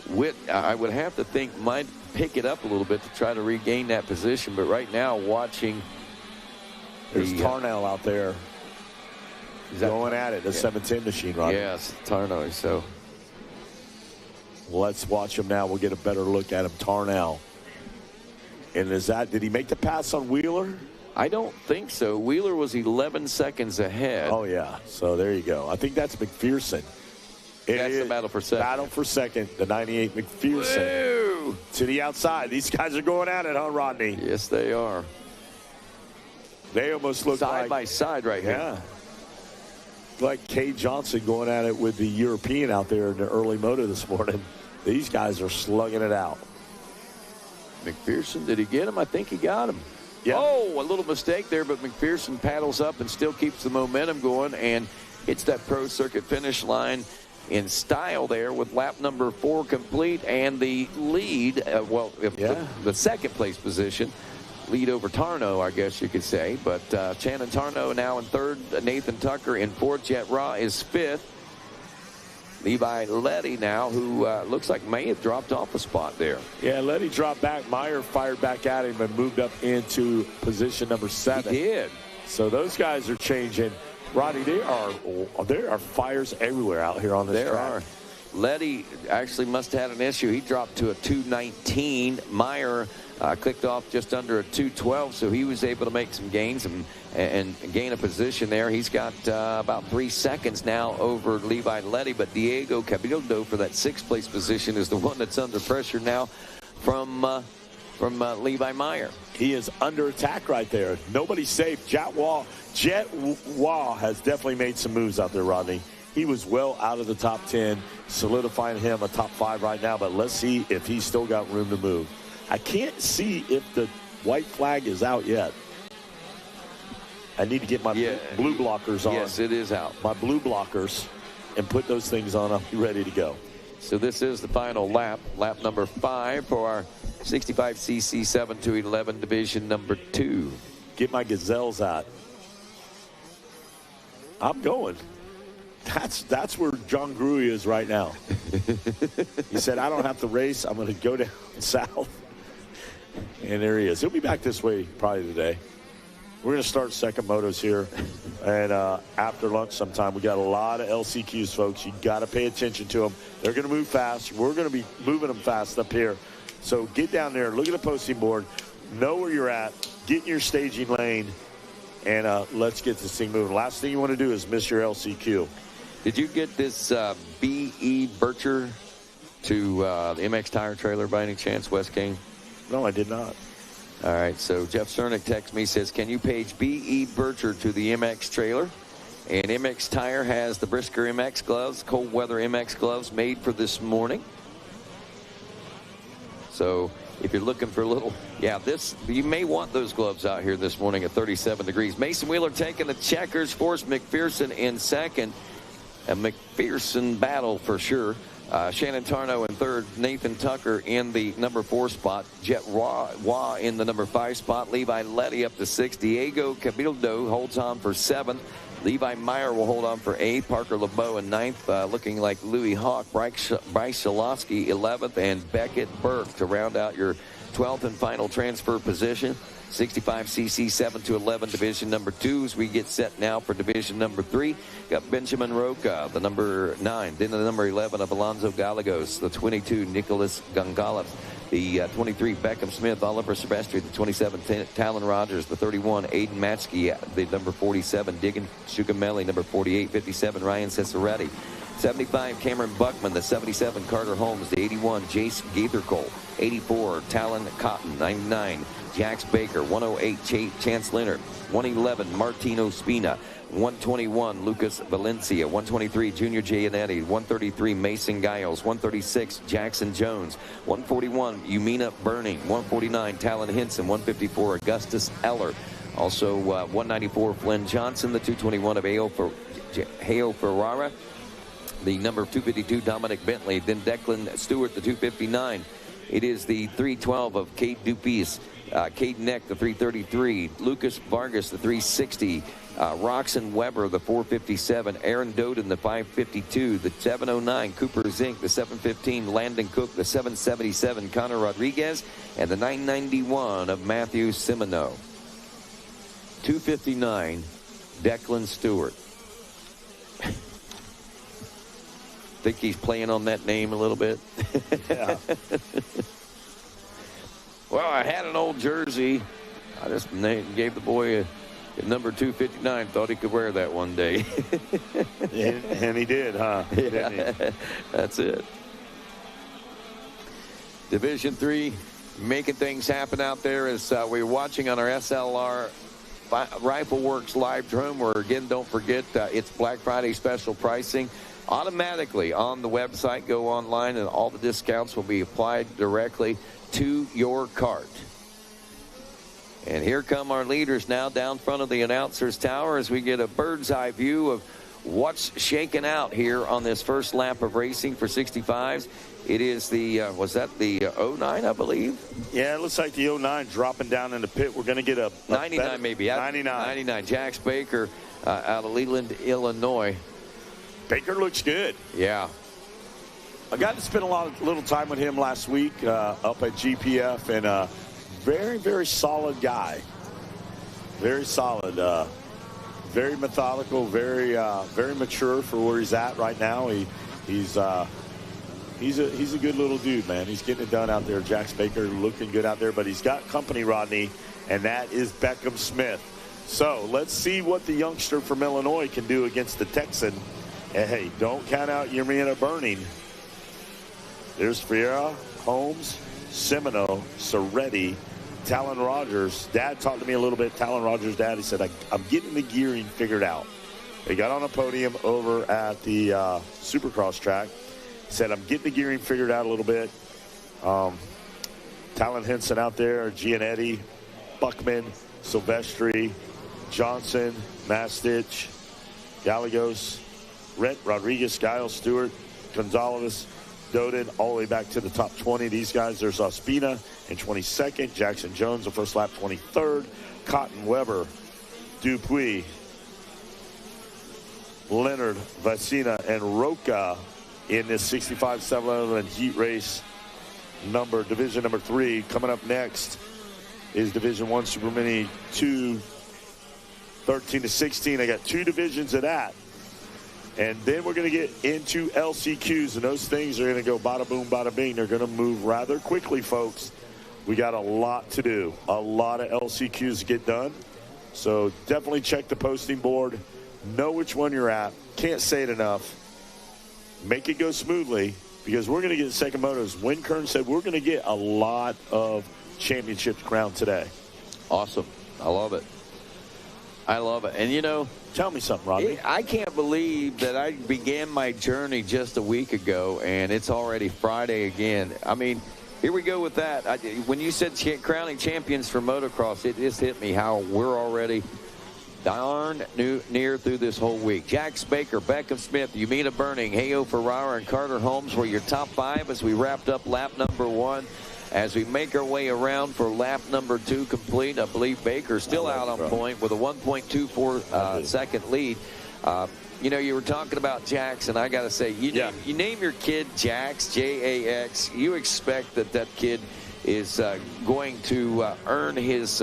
Witt, I would have to think, might pick it up a little bit to try to regain that position. But right now, watching. There's Tarnow out there. Going at it, the 710 machine, right? Yes, Tarnow. So let's watch him now. We'll get a better look at him. Tarnow. And did he make the pass on Wheeler? I don't think so. Wheeler was 11 seconds ahead. Oh, yeah. So there you go. I think that's McPherson. That's the battle for second. Battle for second, the 98 McPherson. Woo! To the outside. These guys are going at it, huh, Rodney? Yes, they are. They almost look side by side right here. Yeah. Like Kay Johnson going at it with the European out there in the early moto this morning. These guys are slugging it out. McPherson, did he get him? I think he got him. Yeah. Oh, a little mistake there, but McPherson paddles up and still keeps the momentum going and hits that pro circuit finish line in style there with lap number 4 complete and the lead, the second place position. Lead over Tarno, I guess you could say. But Shannon Tarno now in 3rd. Nathan Tucker in 4th. Jet Raw is 5th. Levi Letty now, who looks like may have dropped off a spot there. Yeah, Letty dropped back. Meyer fired back at him and moved up into position number 7. He did. So those guys are changing. Roddy, there are fires everywhere out here on this track. There are. Letty actually must have had an issue. He dropped to a 2:19. Meyer clicked off just under a 2:12, so he was able to make some gains and gain a position there. He's got about 3 seconds now over Levi Letty, but Diego Cabildo for that 6th place position is the one that's under pressure now from Levi Meyer. He is under attack right there. Nobody's safe. Jet Waugh has definitely made some moves out there, Rodney. He was well out of the top 10, solidifying him a top 5 right now, but let's see if he's still got room to move. I can't see if the white flag is out yet. I need to get my blue blockers on. Yes, it is out. My blue blockers, and put those things on. I'll be ready to go. So this is the final lap number 5 for our 65cc 7 to 11 division number 2. Get my gazelles out. I'm going. That's where John Gruy is right now. He said, I don't have to race. I'm going to go down south. And there he is. He'll be back this way probably today. We're going to start second motos here. And after lunch sometime, we got a lot of LCQs, folks. You got to pay attention to them. They're going to move fast. We're going to be moving them fast up here. So get down there, look at the posting board, know where you're at, get in your staging lane, and let's get this thing moving. Last thing you want to do is miss your LCQ. Did you get this B.E. Bircher to the MX Tire trailer by any chance, Wes King? No, I did not. All right, so Jeff Cernick texts me, says, can you page B.E. Bircher to the MX trailer? And MX Tire has the Brisker MX gloves, cold weather MX gloves made for this morning. So if you're looking for a little, you may want those gloves out here this morning at 37 degrees. Mason Wheeler taking the checkers, Forrest McPherson in second. A McPherson battle for sure. Shannon Tarno in 3rd. Nathan Tucker in the number 4 spot. Jet Waugh in the number 5 spot. Levi Letty up to 6th. Diego Cabildo holds on for 7th. Levi Meyer will hold on for 8th. Parker LeBeau in 9th, looking like Louis Hawk. Bryce Shalofsky 11th, and Beckett Burke to round out your 12th and final transfer position. 65cc 7 to 11 division number 2 as we get set now for division number 3. Got Benjamin Roca, the number 9, then the number 11 of Alonzo Gallegos, the 22 Nicholas Gonzalez, the 23 Beckham Smith, Oliver Silvestri, the 27 Talon Rogers, the 31 Aiden Matsky, the number 47 Diggin Shugamelli, number 48 57 Ryan Cesaretti, 75 Cameron Buckman, the 77 Carter Holmes, the 81 Jace Gaithercole, 84 Talon Cotton, 99 Jax Baker, 108 Chance Leonard, 111 Martino Spina, 121 Lucas Valencia, 123 Junior Giannetti, 133 Mason Giles, 136 Jackson Jones, 141 Umina Burning, 149 Talon Hinson, 154 Augustus Eller, also 194 Flynn Johnson, the 221 of Hale Ferrara, the number 252 Dominic Bentley, then Declan Stewart, the 259. It is the 312 of Cade Dupies, Cade Neck, the 333, Lucas Vargas, the 360, Roxon Weber, the 457, Aaron Doden, the 552, the 709, Cooper Zink, the 715, Landon Cook, the 777, Connor Rodriguez, and the 991 of Matthew Simino. 259, Declan Stewart. Think he's playing on that name a little bit. Yeah. Well, I had an old jersey. I just gave the boy a number 259. Thought he could wear that one day. And he did, huh? Yeah, that's it. Division 3, making things happen out there as we're watching on our SLR Rifle Works live drone, where, again, don't forget, it's Black Friday special pricing. Automatically on the website, go online, and all the discounts will be applied directly to your cart. And here come our leaders now down front of the announcer's tower as we get a bird's eye view of what's shaking out here on this first lap of racing for 65s. It is the, was that the 09, I believe? Yeah, it looks like the 09 dropping down in the pit. We're going to get a 99 better, maybe. 99. Jax Baker out of Leland, Illinois. Baker looks good. Yeah. I got to spend a little time with him last week up at GPF, and very, very solid guy. Very solid. Very methodical, very mature for where he's at right now. He's a good little dude, man. He's getting it done out there. Jax Baker looking good out there, but he's got company, Rodney, and that is Beckham Smith. So let's see what the youngster from Illinois can do against the Texan. And hey, don't count out Yamina Burning. There's Friera, Holmes, Semino, Soretti, Talon Rogers. Dad talked to me a little bit. Talon Rogers' dad, he said, I'm getting the gearing figured out. They got on a podium over at the Supercross track. He said, I'm getting the gearing figured out a little bit. Talon Henson out there, Gianetti, Buckman, Silvestri, Johnson, Mastich, Gallegos, Rent, Rodriguez, Giles, Stewart, Gonzalez, Doden, all the way back to the top 20. These guys, there's Ospina in 22nd, Jackson Jones, the first lap, 23rd, Cotton, Weber, Dupuis, Leonard, Vecina, and Roca in this 65-711 heat race division number 3. Coming up next is Division 1 Super Mini 2, 13 to 16. I got 2 divisions of that. And then we're going to get into LCQs, and those things are going to go bada boom, bada bing. They're going to move rather quickly, folks. We got a lot to do, a lot of LCQs to get done. So definitely check the posting board. Know which one you're at. Can't say it enough. Make it go smoothly, because we're going to get second motos. Win Kern said we're going to get a lot of championships crowned today. Awesome. I love it. I love it. And, you know, tell me something, Rodney. I can't believe that I began my journey just a week ago, and it's already Friday again. I mean, here we go with that. When you said crowning champions for motocross, it just hit me how we're already darn near through this whole week. Jax Baker, Beckham Smith, Yamina Burning, Heyo Ferrara, and Carter Holmes were your top 5 as we wrapped up lap number 1. As we make our way around for lap number 2 complete, I believe Baker's still out on point with a 1.24 second lead. You know, you were talking about Jax, and I got to say, you name your kid Jax, J-A-X, you expect that kid is going to earn his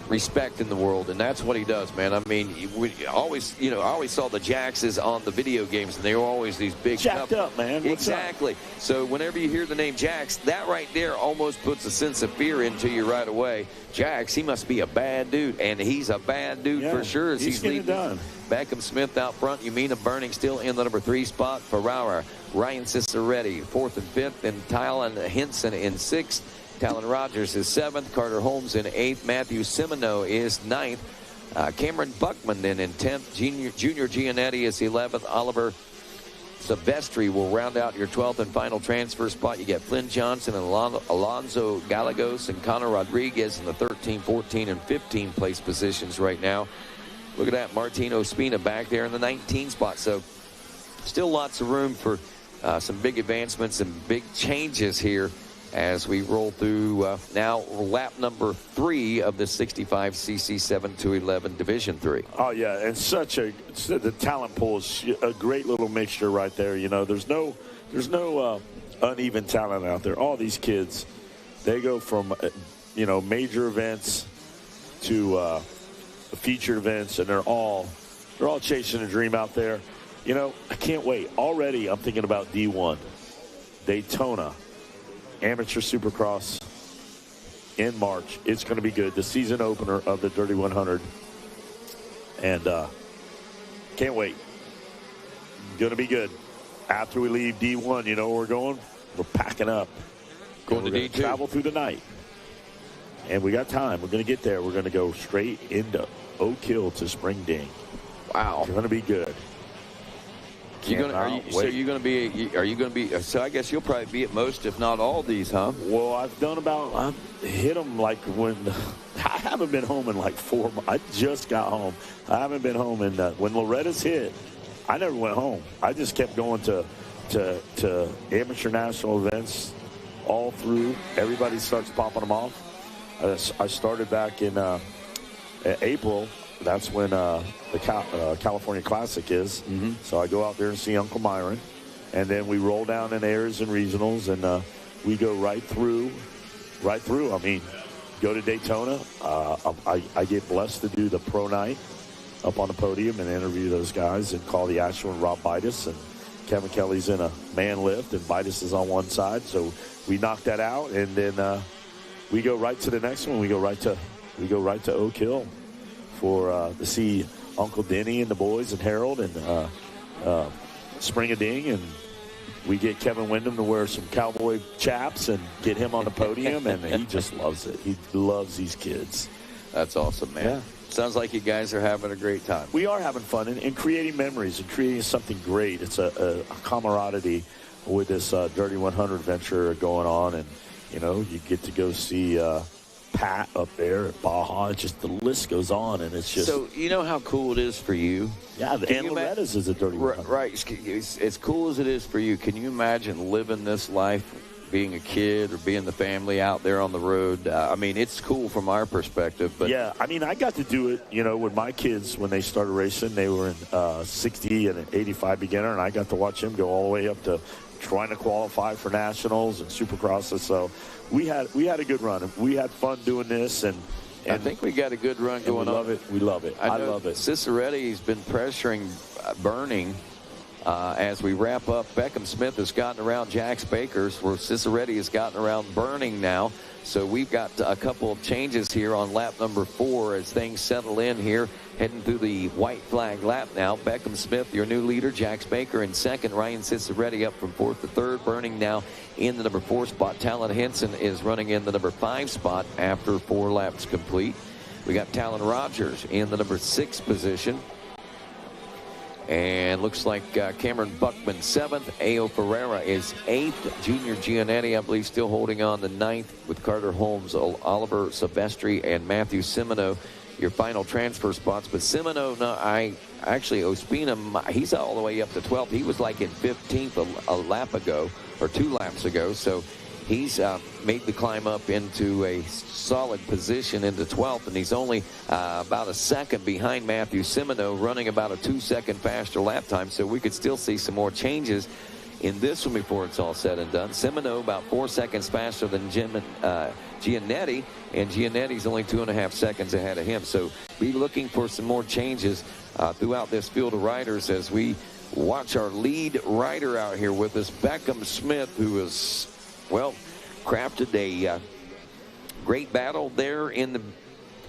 respect in the world, and that's what he does, man. I mean, I always saw the Jaxes on the video games, and they were always these big jacked up, man. What's exactly up? So whenever you hear the name Jax, that right there almost puts a sense of fear into you right away. Jax, he must be a bad dude, and he's a bad dude for sure. As he's getting it done. Beckham Smith out front, Yamina Burning still in the number 3 spot. Ferrara, Ryan Ciceretti 4th and 5th, and Tylen Henson in 6th. Talon Rogers is 7th. Carter Holmes in 8th. Matthew Semino is 9th. Cameron Buckman then in 10th. Junior Gianetti is 11th. Oliver Silvestri will round out your 12th and final transfer spot. You get Flynn Johnson and Alonzo Gallegos and Connor Rodriguez in the 13, 14, and 15 place positions right now. Look at that. Martin Ospina back there in the 19 spot. So still lots of room for some big advancements and big changes here as we roll through now lap number 3 of the 65cc 7-11 Division 3. Oh yeah, and the talent pool is a great little mixture right there. You know, there's no uneven talent out there. All these kids, they go from major events to featured events, and they're all chasing a dream out there. You know, I can't wait. Already, I'm thinking about D1, Daytona. Amateur Supercross in March. It's going to be good. The season opener of the Dirty 100. And can't wait. Going to be good. After we leave D1, you know where we're going? We're packing up. Going to D2. Travel through the night. And we got time. We're going to get there. We're going to go straight into Oak Hill to Spring Ding. Wow. It's going to be good. So I guess you'll probably be at most, if not all, these, huh? Well, I've hit them like when I haven't been home in like 4 months. I just got home. I haven't been home. And when Loretta's hit, I never went home. I just kept going to amateur national events all through. Everybody starts popping them off. I started back in April. That's when the California Classic is. Mm-hmm. So I go out there and see Uncle Myron. And then we roll down in airs and regionals, and we go right through. I mean, go to Daytona. I get blessed to do the pro night up on the podium and interview those guys and call the actual and Rob Bidas. And Kevin Kelly's in a man lift, and Bidas is on one side. So we knock that out, and then we go right to the next one. We go right to Oak Hill to see Uncle Denny and the boys and Harold and Spring a Ding, and we get Kevin Windham to wear some cowboy chaps and get him on the podium, and he just loves it. He loves these kids. That's awesome, man. Yeah. Sounds like you guys are having a great time. We are having fun and creating memories and creating something great. It's a camaraderie with this Dirty 100 venture going on, and you get to go see Pat up there at Baja. Just the list goes on, and it's just. So you know how cool it is for you. Yeah, and Loretta's is a Dirty 100. Right. As cool as it is for you, can you imagine living this life, being a kid or being the family out there on the road? I mean, it's cool from our perspective. But yeah, I mean, I got to do it, with my kids when they started racing. They were in 60 and an 85 beginner, and I got to watch them go all the way up to trying to qualify for nationals and supercrosses. So we had a good run. We had fun doing this, and I think we got a good run going on. We love it. I love it. Ciceretti's been pressuring Burning as we wrap up. Beckham Smith has gotten around Jax Baker's, where Ciceretti has gotten around Burning now. So we've got a couple of changes here on lap number 4 as things settle in here, heading through the white flag lap now. Beckham Smith, your new leader. Jax Baker in second. Ryan Ciceretti up from 4th to 3rd. Burning now in the number 4 spot. Talon Henson is running in the number 5 spot after 4 laps complete. We got Talon Rogers in the number 6 position. And looks like Cameron Buckman 7th. Ao Ferreira is 8th. Junior Giannetti, I believe, still holding on the 9th with Carter Holmes, Oliver Silvestri, and Matthew Simino. Your final transfer spots. But Simino, Ospina, he's all the way up to 12th. He was like in 15th a lap ago, or 2 laps ago. So he's made the climb up into a solid position into 12th, and he's only about a second behind Matthew Simino, running about a 2-second faster lap time. So we could still see some more changes in this one before it's all said and done. Simino about 4 seconds faster than Giannetti, and Giannetti's only 2.5 seconds ahead of him. So be looking for some more changes throughout this field of riders as we watch our lead rider out here with us, Beckham Smith, who is, crafted a great battle there in the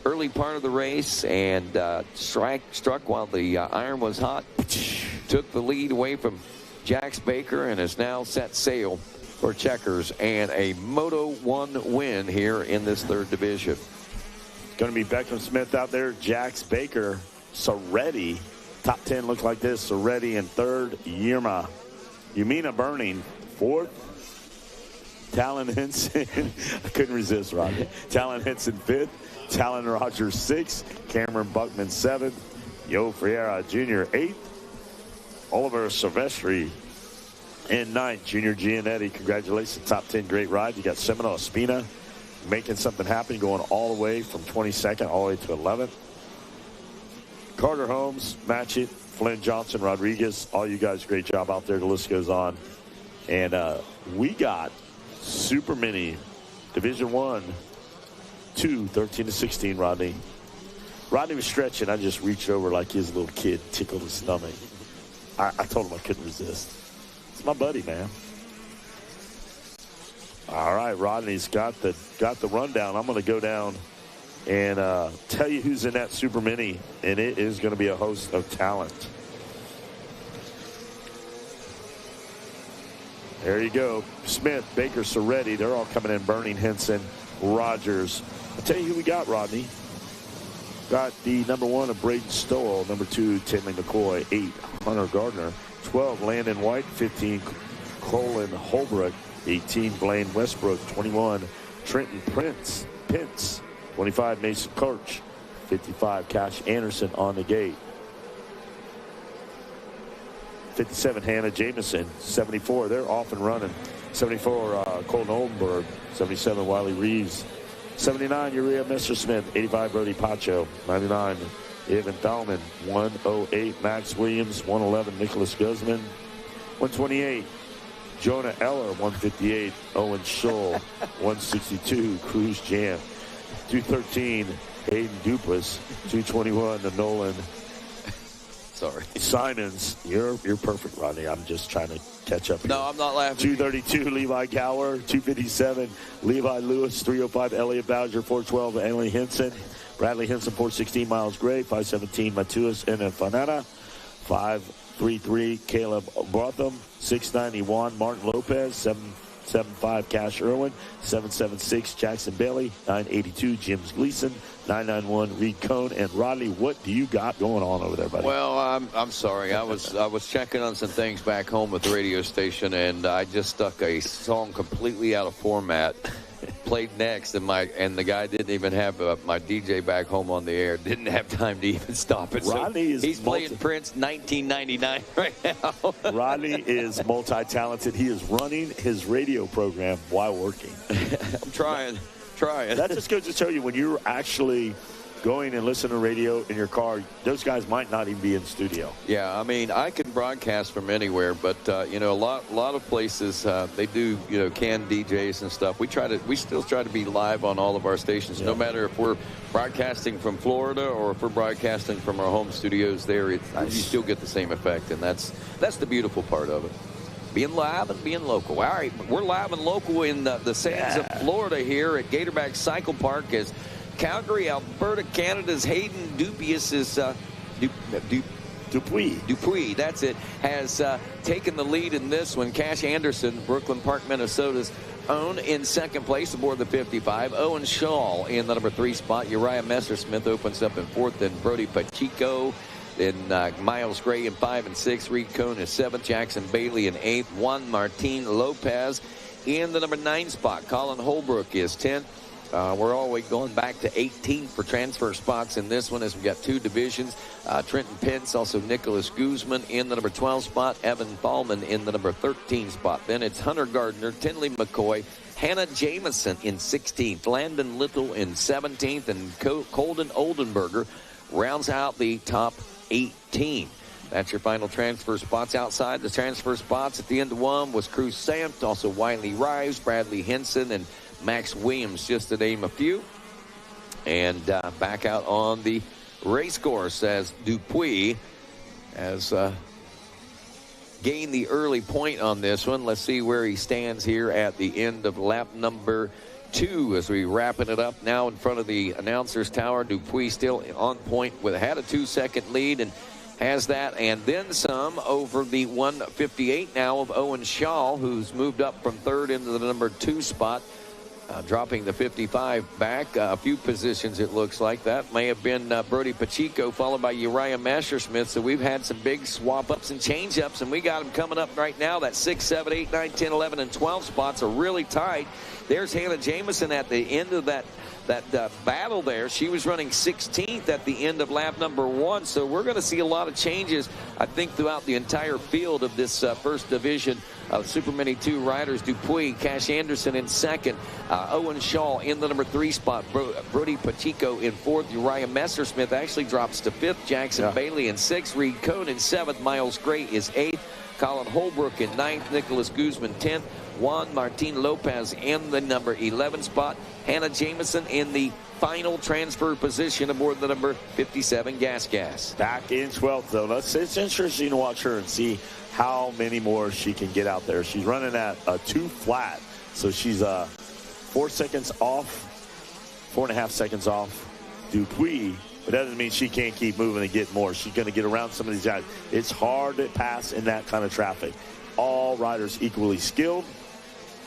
early part of the race, and struck while the iron was hot, took the lead away from Jax Baker, and has now set sail for Checkers and a Moto 1 win here in this 3rd division. Going to be Beckham Smith out there, Jax Baker, Ciceretti. Top 10 looks like this. Ciceretti in 3rd, Yumina Burning 4th. Talon Henson, I couldn't resist, Rodney. Talon Henson 5th. Talon Rogers 6th. Cameron Buckman 7th. Yo Ferreira Jr. 8th. Oliver Silvestri in 9th. Junior Giannetti, congratulations. Top 10, great ride. You got Simino Ospina making something happen, going all the way from 22nd all the way to 11th. Carter Holmes, Matchett, Flynn Johnson, Rodriguez, all you guys, great job out there. The list goes on. And we got Super Mini Division 1, 2, 13 to 16, Rodney. Rodney was stretching. I just reached over like his little kid, tickled his stomach. I told him I couldn't resist. It's my buddy, man. All right, Rodney's got the rundown. I'm going to go down and tell you who's in that Super Mini, and it is going to be a host of talent. There you go. Smith, Baker, Ciceretti, they're all coming in. Burning, Henson, Rogers. I'll tell you who we got, Rodney. Got the number 1 of Braden Stowell, number 2, Tinley McCoy, 8, Hunter Gardner, 12, Landon White, 15, Colin Holbrook, 18, Blaine Westbrook, 21, Trenton Pence, 25, Mason Kirch. 55, Cash Anderson on the gate. 57, Hannah Jameson. 74, they're off and running. 74, Colton Oldenburg. 77, Wiley Reeves. 79, Uriah Messersmith. 85, Brody Pacho. 99, Evan Thalman. 108, Max Williams. 111, Nicholas Guzman. 128, Jonah Eller. 158, Owen Scholl. 162, Cruz Jam. 213, Hayden Dupas. 221, the Nolan Simons. You're perfect, Rodney. I'm just trying to catch up here. No, I'm not laughing. 232, Levi Gower. 257, Levi Lewis. 305, Elliot Bowser. 412, Emily Henson. Bradley Henson. 416, Miles Gray. 517, Matuas Fanana. 533, Caleb Brotham. 690, Juan Martin Lopez. 775, Cash Irwin. 776, Jackson Bailey. 982, James Gleason. 991, Reed Cohn. And Rodney, what do you got going on over there, buddy? Well, I'm sorry. I was checking on some things back home at the radio station, and I just stuck a song completely out of format. Played next, and the guy didn't even have my DJ back home on the air. Didn't have time to even stop it. Rodney so he's playing Prince 1999 right now. Rodney is multi-talented. He is running his radio program while working. I'm trying. That just goes to show you, when you're actually going and listening to radio in your car, those guys might not even be in the studio. Yeah, I mean, I can broadcast from anywhere, but a lot of places they do canned DJs and stuff. We still try to be live on all of our stations, no matter if we're broadcasting from Florida or if we're broadcasting from our home studios. There, you still get the same effect, and that's the beautiful part of it. Being live and being local. All right, we're live and local in the sands of Florida here at Gatorback Cycle Park as Calgary, Alberta, Canada's Hayden Dupuis is Dupuis, that's it, has taken the lead in this one. Cash Anderson, Brooklyn Park, Minnesota's own, in second place aboard the 55. Owen Shaw in the number 3 spot. Uriah Messersmith opens up in 4th, and Brody Pacheco. Then Miles Gray in 5 and 6. Reed Cohn is 7th. Jackson Bailey in 8th. Juan Martin Lopez in the number 9 spot. Colin Holbrook is 10th. We're always going back to 18 for transfer spots in this one, as we've got 2 divisions. Trenton Pence, also Nicholas Guzman in the number 12 spot. Evan Thalman in the number 13 spot. Then it's Hunter Gardner, Tinley McCoy, Hannah Jameson in 16th. Landon Little in 17th. And Colton Oldenburger rounds out the top 18. That's your final transfer spots. Outside the transfer spots at the end of one was Cruz Samt, also Wiley Rives, Bradley Henson, and Max Williams, just to name a few. And back out on the race course as Dupuis has gained the early point on this one. Let's see where he stands here at the end of lap number 2 as we wrapping it up now in front of the announcer's tower. Dupuis still on point had a 2-second lead and has that and then some over the 158 now of Owen Shaw, who's moved up from 3rd into the number 2 spot, dropping the 55 back a few positions. It looks like that may have been Brody Pacheco, followed by Uriah Messersmith. So we've had some big swap ups and change ups, and we got them coming up right now. That 6, 7, 8, 9, 10, 11, and 12 spots are really tight. There's Hannah Jameson at the end of that battle there. She was running 16th at the end of lap number 1. So we're going to see a lot of changes, I think, throughout the entire field of this first division of Super Mini 2 riders. Dupuis, Cash Anderson in 2nd. Owen Shaw in the number 3 spot. Brody Pacheco in 4th. Uriah Messersmith actually drops to 5th. Jackson Bailey in 6th. Reed Cohn in 7th. Miles Gray is 8th. Colin Holbrook in 9th. Nicholas Guzman 10th. Juan Martin Lopez in the number 11 spot. Hannah Jameson in the final transfer position aboard the number 57 Gas. Back in 12th, though. It's interesting to watch her and see how many more she can get out there. She's running at a 2 flat, so she's 4 seconds off, 4.5 seconds off Dupuis. But that doesn't mean she can't keep moving and get more. She's going to get around some of these guys. It's hard to pass in that kind of traffic. All riders equally skilled.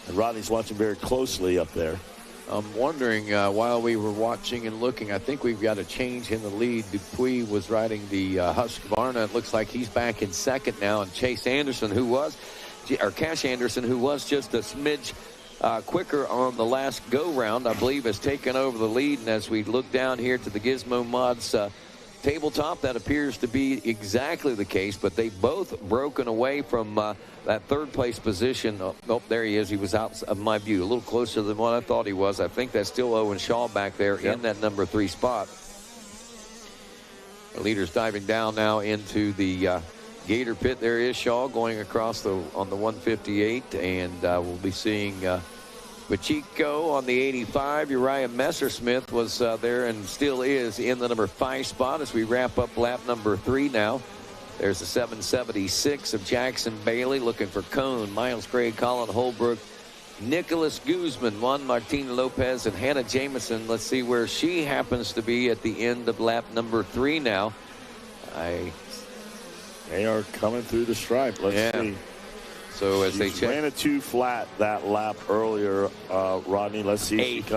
And Rodney's watching very closely up there. I'm wondering, while we were watching and looking, I think we've got a change in the lead. Dupuis was riding the Husqvarna. It looks like he's back in 2nd now. And Cash Anderson, who was just a smidge quicker on the last go-round, I believe, has taken over the lead. And as we look down here to the Gizmo Mods tabletop, that appears to be exactly the case. But they both broken away from that third-place position. Oh, there he is. He was out of my view, a little closer than what I thought he was. I think that's still Owen Shaw back there in that number 3 spot. The leader's diving down now into the Gator pit. There is Shaw going across on the 158, and we'll be seeing Pacheco on the 85. Uriah Messersmith was there and still is in the number 5 spot as we wrap up lap number 3 now. There's the 776 of Jackson Bailey looking for Cone, Miles Gray, Colin Holbrook, Nicholas Guzman, Juan Martin Lopez, and Hannah Jameson. Let's see where she happens to be at the end of lap number 3 now. They are coming through the stripe. Let's see. So as they check, ran a 2 flat that lap earlier, Rodney. Let's see. 8.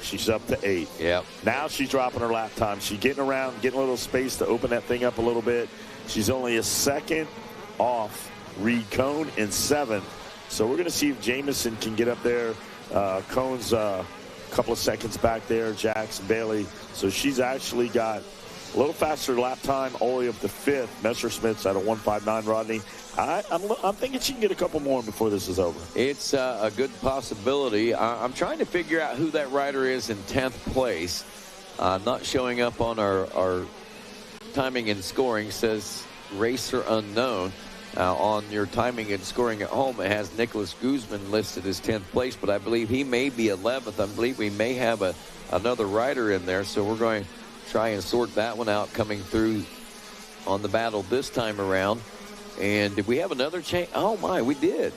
She's up to 8. Yep. Now she's dropping her lap time. She's getting around, getting a little space to open that thing up a little bit. She's only a second off Reed Cone in 7th. So we're going to see if Jameson can get up there. Cone's a couple of seconds back there. Jackson Bailey. So she's actually got a little faster lap time all the way up to 5th. Messersmith's at a 1:59, Rodney. I'm thinking she can get a couple more before this is over. It's a good possibility. I'm trying to figure out who that rider is in 10th place. Not showing up on our timing and scoring. Says racer unknown. On your timing and scoring at home, it has Nicholas Guzman listed as 10th place, but I believe he may be 11th. I believe we may have another rider in there, so we're going to try and sort that one out coming through on the battle this time around. And did we have another change? Oh, my, we did.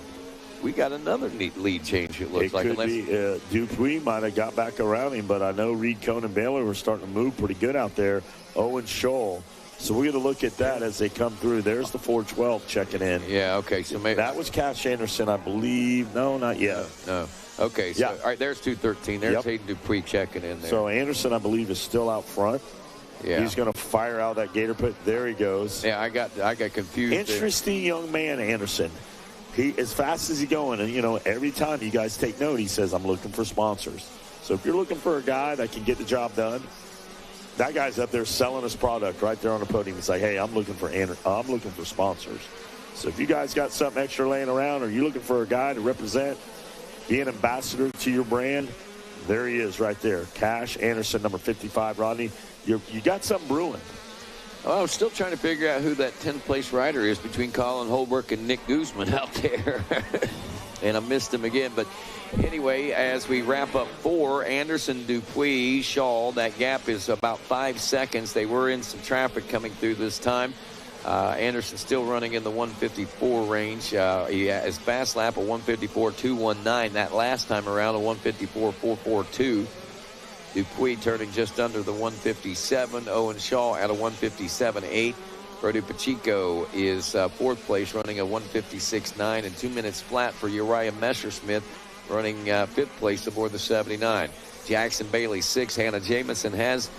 We got another neat lead change, it looks like. It could be. Dupuis might have got back around him, but I know Reed, Cone, and Baylor were starting to move pretty good out there. Owen Scholl. So we're going to look at that as they come through. There's the 412 checking in. Yeah, okay. So maybe that was Cash Anderson, I believe. No, not yet. No. Okay, so all right, there's 213. There's Hayden Dupuis checking in there. So Anderson, I believe, is still out front. Yeah. He's going to fire out that Gator pit. There he goes. Yeah, I got confused. Interesting young man, Anderson. He, as fast as he's going, and, you know, every time you guys take note, he says, I'm looking for sponsors. So if you're looking for a guy that can get the job done, that guy's up there selling his product right there on the podium. It's like, hey, I'm looking for sponsors. So if you guys got something extra laying around, or you're looking for a guy to represent, be an ambassador to your brand, there he is right there. Cash Anderson, number 55. Rodney, you got something brewing. Oh, I was still trying to figure out who that 10th place rider is between Colin Holbrook and Nick Guzman out there. And I missed him again. But anyway, as we wrap up 4, Anderson, Dupuis, Shaw, that gap is about 5 seconds. They were in some traffic coming through this time. Anderson still running in the 154 range. He has fast lap of 154.219. That last time around, a 154.442. Dupuis turning just under the 157. Owen Shaw at a 157.8. Freddie Pacheco is 4th place, running a 156.9, and 2 minutes flat for Uriah Messersmith, running 5th place aboard the 79. Jackson Bailey 6. Hannah Jameson has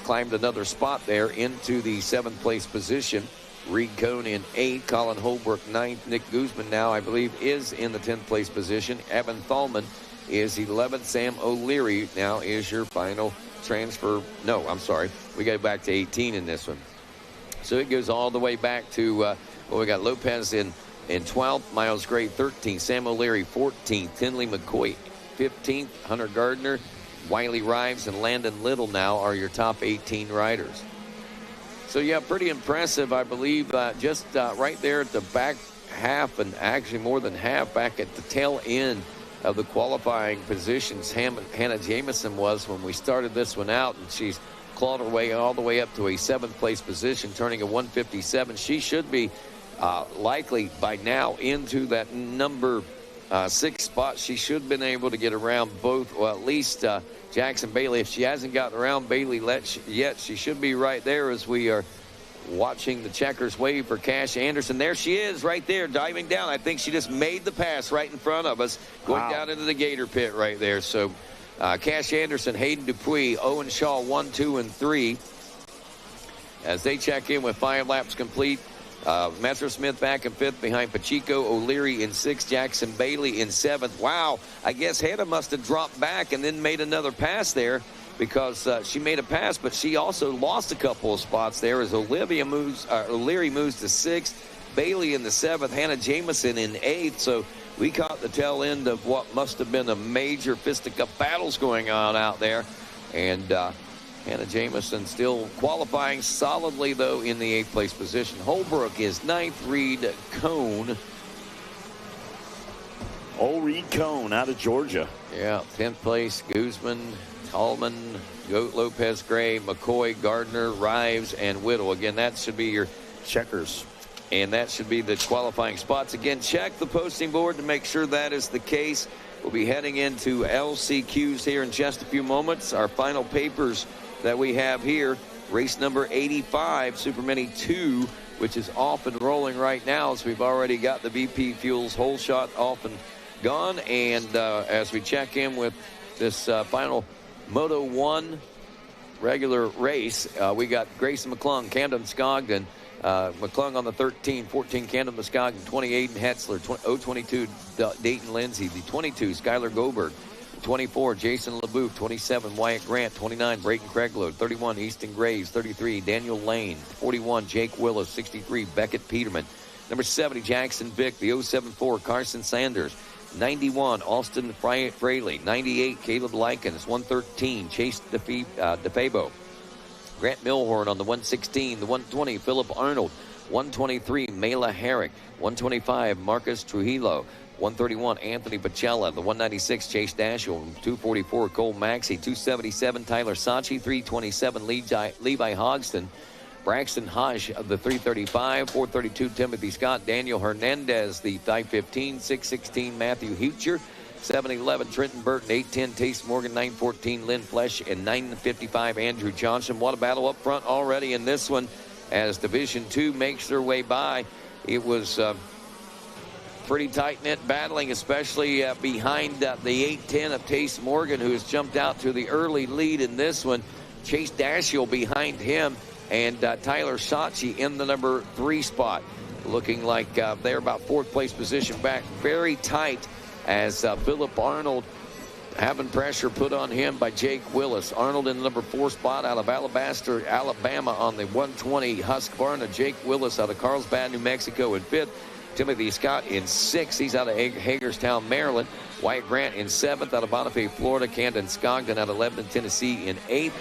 climbed another spot there into the 7th place position. Reed Cone in 8. Colin Holbrook 9th. Nick Guzman now, I believe, is in the 10th place position. Evan Thalman is 11th. Sam O'Leary now is your final transfer. No, I'm sorry. We go back to 18 in this one. So it goes all the way back to, we got Lopez in 12th, Miles Gray 13th, Sam O'Leary 14th, Tinley McCoy 15th, Hunter Gardner, Wiley Rives, and Landon Little now are your top 18 riders. So, yeah, pretty impressive, I believe, just right there at the back half, and actually more than half back at the tail end of the qualifying positions. Hannah Jameson was when we started this one out, and she's clawed her way all the way up to a 7th place position, turning a 157. She should be likely by now into that number 6 spot. She should have been able to get around both, well, at least Jackson Bailey. If she hasn't gotten around Bailey yet, she should be right there as we are watching the checkers wave for Cash Anderson. There she is right there diving down. I think she just made the pass right in front of us, going down into the Gator pit right there. So Cash Anderson, Hayden Dupuis, Owen Shaw 1, 2, and 3 as they check in with 5 laps complete. Messersmith back in 5th behind Pacheco. O'Leary in 6th. Jackson Bailey in 7th. Wow, I guess Hannah must have dropped back and then made another pass there, because she made a pass, but she also lost a couple of spots there as O'Leary moves to 6th. Bailey in the 7th. Hannah Jamison in 8th. So we caught the tail end of what must have been a major fisticuff battles going on out there. And Hannah Jamison still qualifying solidly, though, in the 8th place position. Holbrook is 9th. Reed Cone. Old Reed Cone out of Georgia. Yeah, 10th place. Guzman, Tallman, Goat, Lopez, Gray, McCoy, Gardner, Rives, and Whittle. Again, that should be your checkers. And that should be the qualifying spots. Again, check the posting board to make sure that is the case. We'll be heading into LCQs here in just a few moments. Our final papers that we have here, race number 85, Super Mini 2, which is off and rolling right now, as we've already got the VP Fuels whole shot off and gone. And as we check in with this final Moto 1 regular race, we got Grayson McClung, Camden Scogden, McClung on the 13, 14 Camden Muscogden, 28 Hetzler, 022 Dayton Lindsay, the 22 Skylar Goldberg, 24 Jason LeBouf, 27 Wyatt Grant, 29 Brayton Craiglow, 31 Easton Graves, 33 Daniel Lane, 41 Jake Willis, 63 Beckett Peterman, number 70 Jackson Vick, the 074 Carson Sanders, 91 Austin Fraley, 98 Caleb Likens, 113 Chase DeFabo, Grant Milhorn on the 116, the 120 Philip Arnold, 123 Mela Herrick, 125 Marcus Trujillo, 131 Anthony Pacella, the 196 Chase Dashel, 244 Cole Maxey, 277 Tyler Sachi, 327 Levi Hogston, Braxton Hodge of the 335, 432 Timothy Scott, Daniel Hernandez, the 515, 616 Matthew Hucher, 711 Trenton Burton, 810 Tace Morgan, 914 Lynn Flesh, and 955 Andrew Johnson. What a battle up front already in this one as Division 2 makes their way by. It was pretty tight-knit battling, especially behind the 810 of Tace Morgan, who has jumped out to the early lead in this one. Chase Dashiell behind him, and Tyler Sachi in the number 3 spot. Looking like they're about 4th place position back. Very tight as Philip Arnold having pressure put on him by Jake Willis. Arnold in the number 4 spot out of Alabaster, Alabama on the 120 Husqvarna. Jake Willis out of Carlsbad, New Mexico in 5th. Timothy Scott in 6th. He's out of Hagerstown, Maryland. Wyatt Grant in 7th out of Bonifay, Florida. Camden Scogden out of Lebanon, Tennessee in 8th.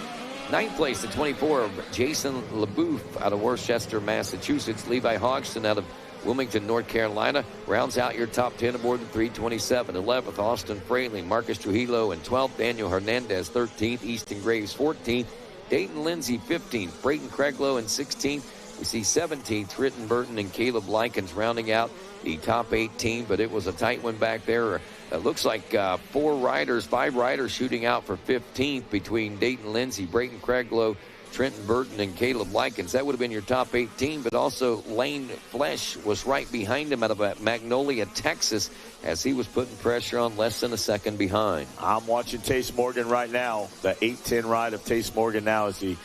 9th place at 24, Jason LeBouf out of Worcester, Massachusetts. Levi Hogston out of Wilmington, North Carolina. Rounds out your top 10 aboard the 327. 11th, Austin Fraley, Marcus Trujillo in 12th. Daniel Hernandez, 13th. Easton Graves, 14th. Dayton Lindsay, 15th. Brayton Craiglow in 16th. We see 17th, Trenton Burton and Caleb Likens rounding out the top 18, but it was a tight one back there. It looks like 5 riders shooting out for 15th between Dayton Lindsay, Brayton Craiglow, Trenton Burton, and Caleb Likens. That would have been your top 18, but also Lane Flesh was right behind him out of Magnolia, Texas, as he was putting pressure on less than a second behind. I'm watching Tace Morgan right now, the 810 ride of Tace Morgan now as he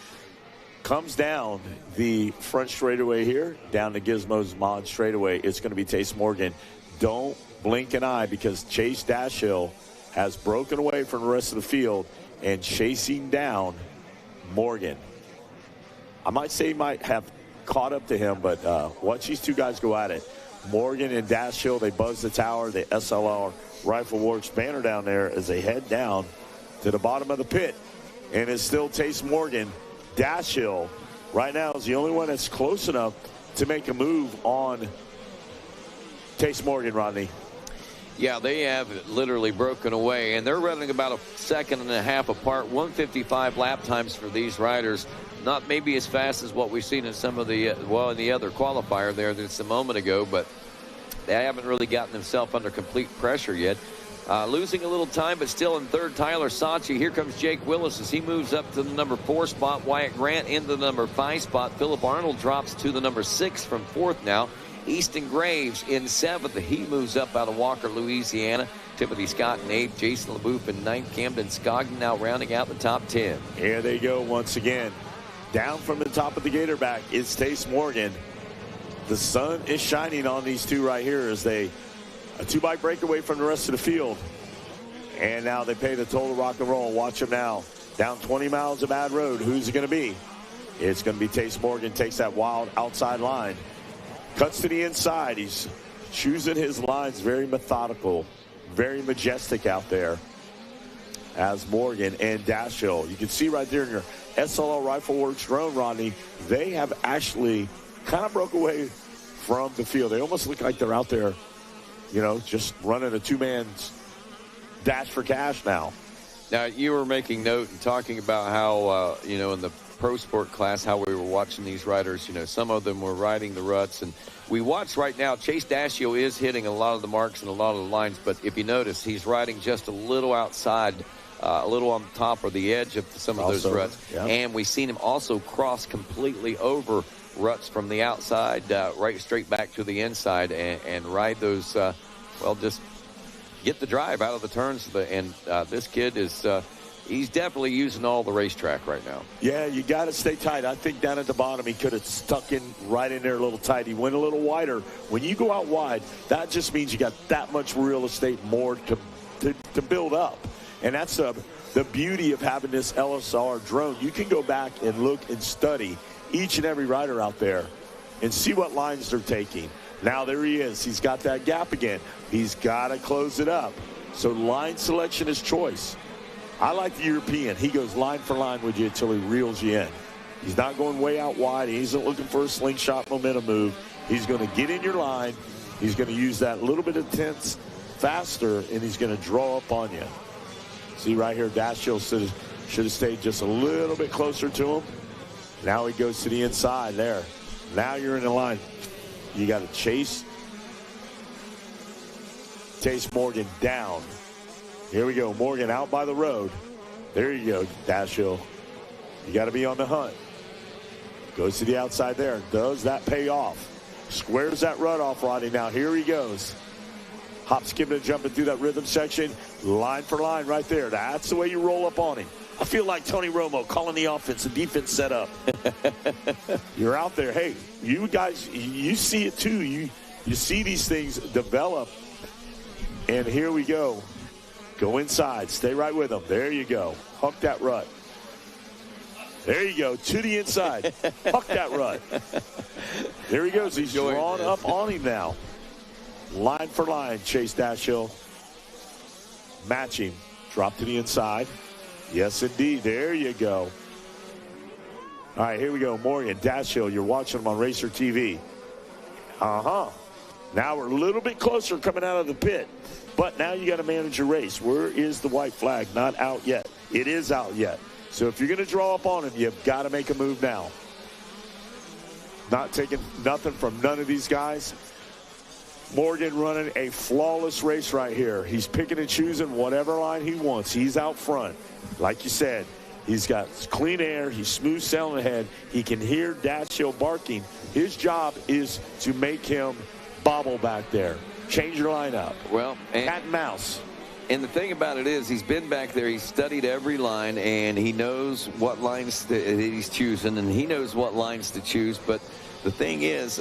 comes down the front straightaway here, down to Gizmo's Mod straightaway. It's going to be Tace Morgan. Don't blink an eye, because Chase Dashiell has broken away from the rest of the field and chasing down Morgan. I might say he might have caught up to him, but watch these two guys go at it. Morgan and Dashiell, they buzz the tower, the SLR Rifle Works banner down there as they head down to the bottom of the pit. And it's still Tace Morgan. Dashiell right now is the only one that's close enough to make a move on Tace Morgan, Rodney. Yeah, they have literally broken away, and they're running about a second and a half apart. 155 lap times for these riders. Not maybe as fast as what we've seen in some of the, in the other qualifier there just a moment ago, but they haven't really gotten themselves under complete pressure yet. Losing a little time, but still in 3rd, Tyler Sachi. Here comes Jake Willis as he moves up to the number 4 spot. Wyatt Grant into the number 5 spot. Philip Arnold drops to the number 6 from 4th now. Easton Graves in 7th. He moves up out of Walker, Louisiana. Timothy Scott in 8th. Jason LeBouf in 9th. Camden Scogden now rounding out the top 10. Here they go once again. Down from the top of the Gatorback is Tace Morgan. the sun is shining on these two right here as they a 2-bike breakaway from the rest of the field. And now they pay the toll to rock and roll. Watch them now. Down 20 miles of bad road. Who's it going to be? It's going to be Tace Morgan. Takes that wild outside line. Cuts to the inside. He's choosing his lines very methodical, very majestic out there. As Morgan and Dashiell. You can see right there in your SLL Rifle Works drone, Rodney, they have actually kind of broke away from the field. They almost look like they're out there, you know, just running a two-man's dash for cash now. Now, you were making note and talking about how, you know, in the pro sport class, how we were watching these riders. You know, some of them were riding the ruts. And we watch right now, Chase Dashiell is hitting a lot of the marks and a lot of the lines. But if you notice, he's riding just a little outside, a little on the top or the edge of some of those ruts. Yeah. And we've seen him also cross completely over ruts from the outside, right straight back to the inside and ride those, well, just get the drive out of the turns. And this kid is, he's definitely using all the racetrack right now. Yeah, you got to stay tight. I think down at the bottom, he could have stuck in right in there a little tight. He went a little wider. When you go out wide, that just means you got that much real estate more to build up. And that's the beauty of having this LSR drone. You can go back and look and study each and every rider out there and see what lines they're taking. Now there he is. He's got that gap again. He's got to close it up. So line selection is choice. I like the European. He goes line for line with you until he reels you in. He's not going way out wide. He isn't looking for a slingshot momentum move. He's going to get in your line. He's going to use that little bit of tense faster, and he's going to draw up on you. See right here, Dashiell should have stayed just a little bit closer to him. Now he goes to the inside there. Now you're in the line. You got to chase Tace Morgan down. Here we go. Morgan out by the road. There you go, Dashiell. You got to be on the hunt. Goes to the outside there. Does that pay off? Squares that rut off, Rodney. Now here he goes. Hop, skipping and jumping through that rhythm section. Line for line right there. That's the way you roll up on him. I feel like Tony Romo calling the offense and defense set up. You're out there. Hey, you guys, you see it too. You see these things develop. And here we go. Go inside. Stay right with them. There you go. Huck that rut. There you go. To the inside. Huck that rut. There he goes. He's drawn up on him now. Line for line, Chase Dashiell. Match him. Drop to the inside. Yes, indeed. There you go. All right, here we go. Morgan, Dashiell, you're watching him on Racer TV. Now we're a little bit closer coming out of the pit. But now you got to manage your race. Where is the white flag? Not out yet. It is out yet. So if you're going to draw up on him, you've got to make a move now. Not taking nothing from none of these guys. Morgan running a flawless race right here. He's picking and choosing whatever line he wants. He's out front. Like you said, he's got clean air. He's smooth sailing ahead. He can hear Dashiell barking. His job is to make him bobble back there. Change your lineup. Well, cat and mouse. And the thing about it is he's been back there. He's studied every line, and he knows what lines that he's choosing, and he knows what lines to choose. But the thing is,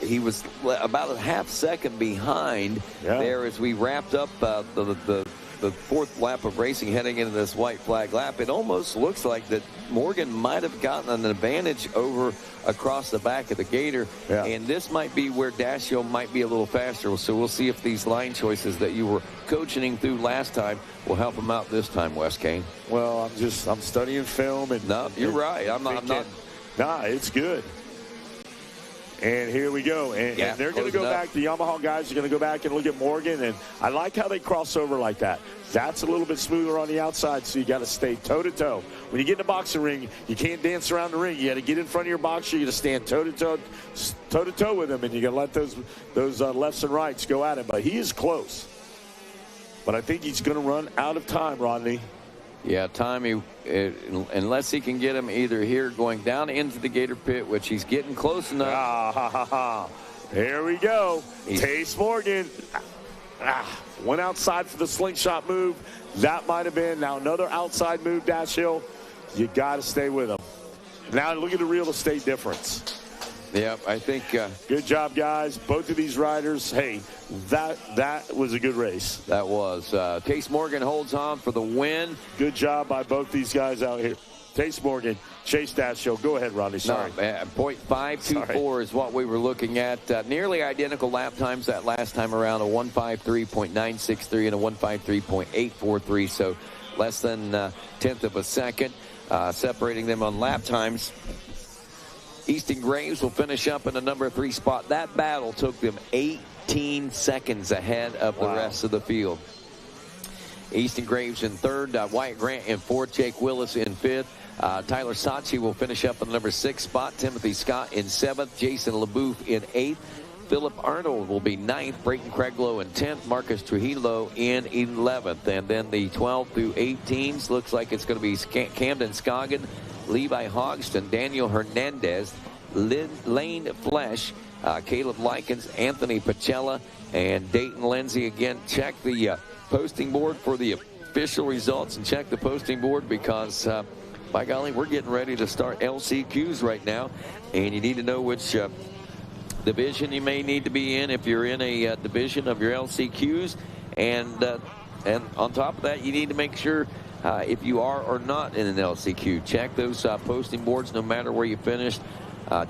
he was about a half second behind there as we wrapped up the fourth lap of racing heading into this white flag lap. It almost looks like that Morgan might have gotten an advantage over across the back of the Gator. Yeah. And this might be where Dashiell might be a little faster. So we'll see if these line choices that you were coaching through last time will help him out this time, Wes Kane. Well, I'm studying film. And no, you're right. I'm not. Nah, it's good. And here we go. And they're going to go back. The Yamaha guys are going to go back and look at Morgan. And I like how they cross over like that. That's a little bit smoother on the outside, so you got to stay toe-to-toe. When you get in the boxing ring, you can't dance around the ring. You got to get in front of your boxer. You got to stand toe-to-toe with him, and you got to let those lefts and rights go at him. But he is close. But I think he's going to run out of time, Rodney. Yeah, time, unless he can get him either here going down into the Gator pit, which he's getting close enough. Here we go. Tace Morgan. Went outside for the slingshot move. That might have been. Now another outside move, Dashiell. You got to stay with him. Now look at the real estate difference. Yep, I think. Good job, guys. Both of these riders. Hey, that was a good race. That was. Case Morgan holds on for the win. Good job by both these guys out here. Case Morgan, Chase Dash Show. Go ahead, Rodney. Sorry. No, 0.524 is what we were looking at. Nearly identical lap times that last time around, a 153.963 and a 153.843. So less than a tenth of a second separating them on lap times. Easton Graves will finish up in the number 3 spot. That battle took them 18 seconds ahead of the rest of the field. Easton Graves in third, Wyatt Grant in fourth, Jake Willis in fifth. Tyler Saatchi will finish up in the number 6 spot. Timothy Scott in 7th, Jason LaBouffe in 8th. Philip Arnold will be 9th, Brayton Craiglow in 10th, Marcus Trujillo in 11th. And then the 12 through 18s looks like it's going to be Camden Scoggin, Levi Hogston, Daniel Hernandez, Lane Flesh, Caleb Likens, Anthony Pacella, and Dayton Lindsay. Again, check the posting board for the official results and check the posting board because, by golly, we're getting ready to start LCQs right now. And you need to know which division you may need to be in if you're in a division of your LCQs. And on top of that, you need to make sure if you are or not in an LCQ. Check those posting boards no matter where you finished,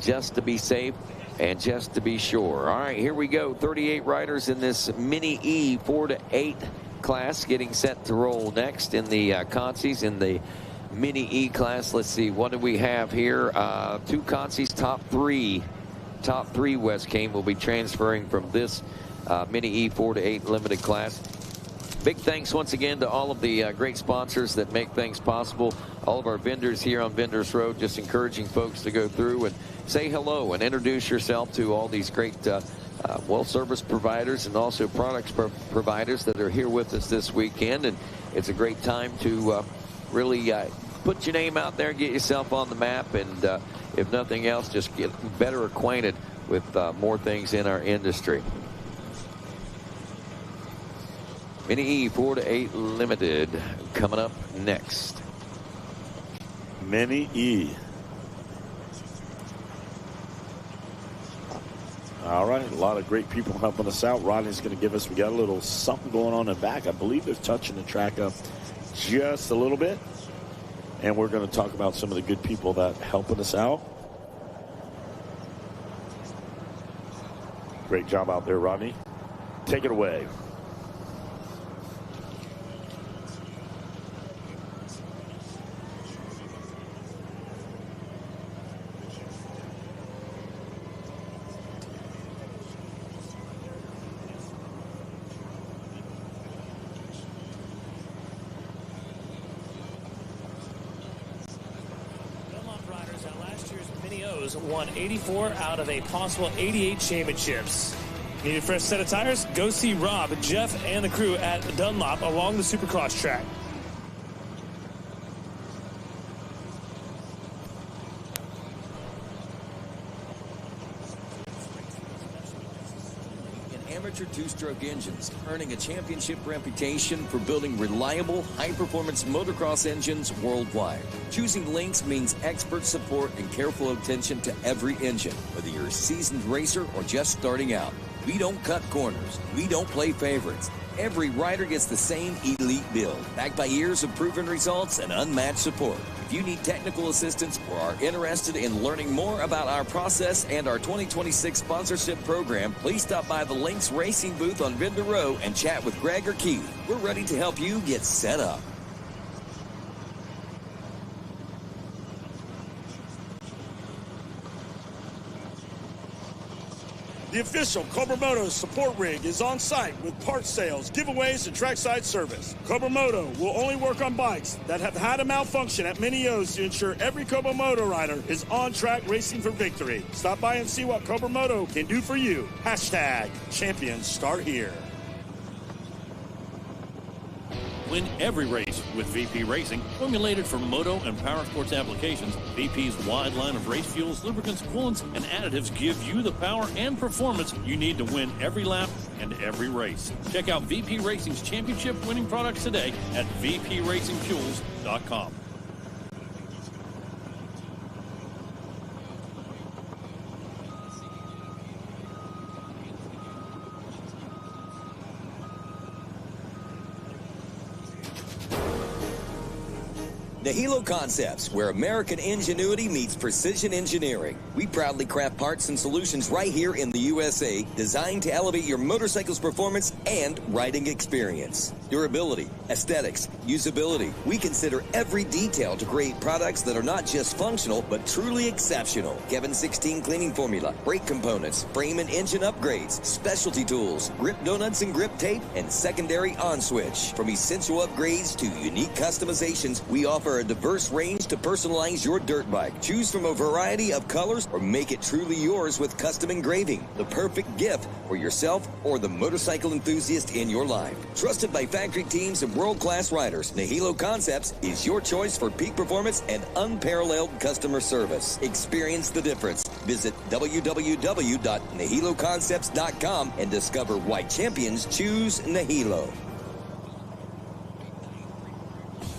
just to be safe and just to be sure. All right, here we go. 38 riders in this Mini E 4 to 8 class getting set to roll next in the Consies in the Mini E class. Let's see, what do we have here? 2 Consies, top three West Kane will be transferring from this Mini E 4 to 8 limited class. Big thanks once again to all of the great sponsors that make things possible. All of our vendors here on Vendors Road, just encouraging folks to go through and say hello and introduce yourself to all these great well service providers and also products providers that are here with us this weekend. And it's a great time to really put your name out there, get yourself on the map, and if nothing else, just get better acquainted with more things in our industry. Mini E 4 to 8 limited coming up next. Mini E. All right, a lot of great people helping us out. Rodney's going to give us, we got a little something going on in the back. I believe they're touching the track up just a little bit. And we're going to talk about some of the good people that helping us out. Great job out there, Rodney. Take it away. Won 84 out of a possible 88 championships. Need a fresh set of tires? Go see Rob, Jeff, and the crew at Dunlop along the Supercross track. Amateur two-stroke engines, earning a championship reputation for building reliable, high-performance motocross engines worldwide. Choosing Lynx means expert support and careful attention to every engine, whether you're a seasoned racer or just starting out. We don't cut corners. We don't play favorites. Every rider gets the same elite build, backed by years of proven results and unmatched support. If you need technical assistance or are interested in learning more about our process and our 2026 sponsorship program, please stop by the Lynx Racing booth on Vendor Row and chat with Greg or Keith. We're ready to help you get set up. The official Cobra Moto support rig is on site with parts sales, giveaways, and trackside service. Cobra Moto will only work on bikes that have had a malfunction at Mini O's to ensure every Cobra Moto rider is on track racing for victory. Stop by and see what Cobra Moto can do for you. Hashtag champions start here. Win every race with VP Racing. Formulated for moto and power sports applications, VP's wide line of race fuels, lubricants, coolants, and additives give you the power and performance you need to win every lap and every race. Check out VP Racing's championship winning products today at vpracingfuels.com. Nihilo Concepts, where American ingenuity meets precision engineering. We proudly craft parts and solutions right here in the USA, designed to elevate your motorcycle's performance and riding experience. Durability, aesthetics, usability. We consider every detail to create products that are not just functional, but truly exceptional. Kevin 16 cleaning formula, brake components, frame and engine upgrades, specialty tools, grip donuts and grip tape, and secondary on-switch. From essential upgrades to unique customizations, we offer a diverse range to personalize your dirt bike. Choose from a variety of colors or make it truly yours with custom engraving. The perfect gift for yourself or the motorcycle enthusiast in your life. Trusted by factory teams and world-class riders, Nihilo Concepts is your choice for peak performance and unparalleled customer service. Experience the difference. Visit www.nihiloconcepts.com and discover why champions choose Nihilo.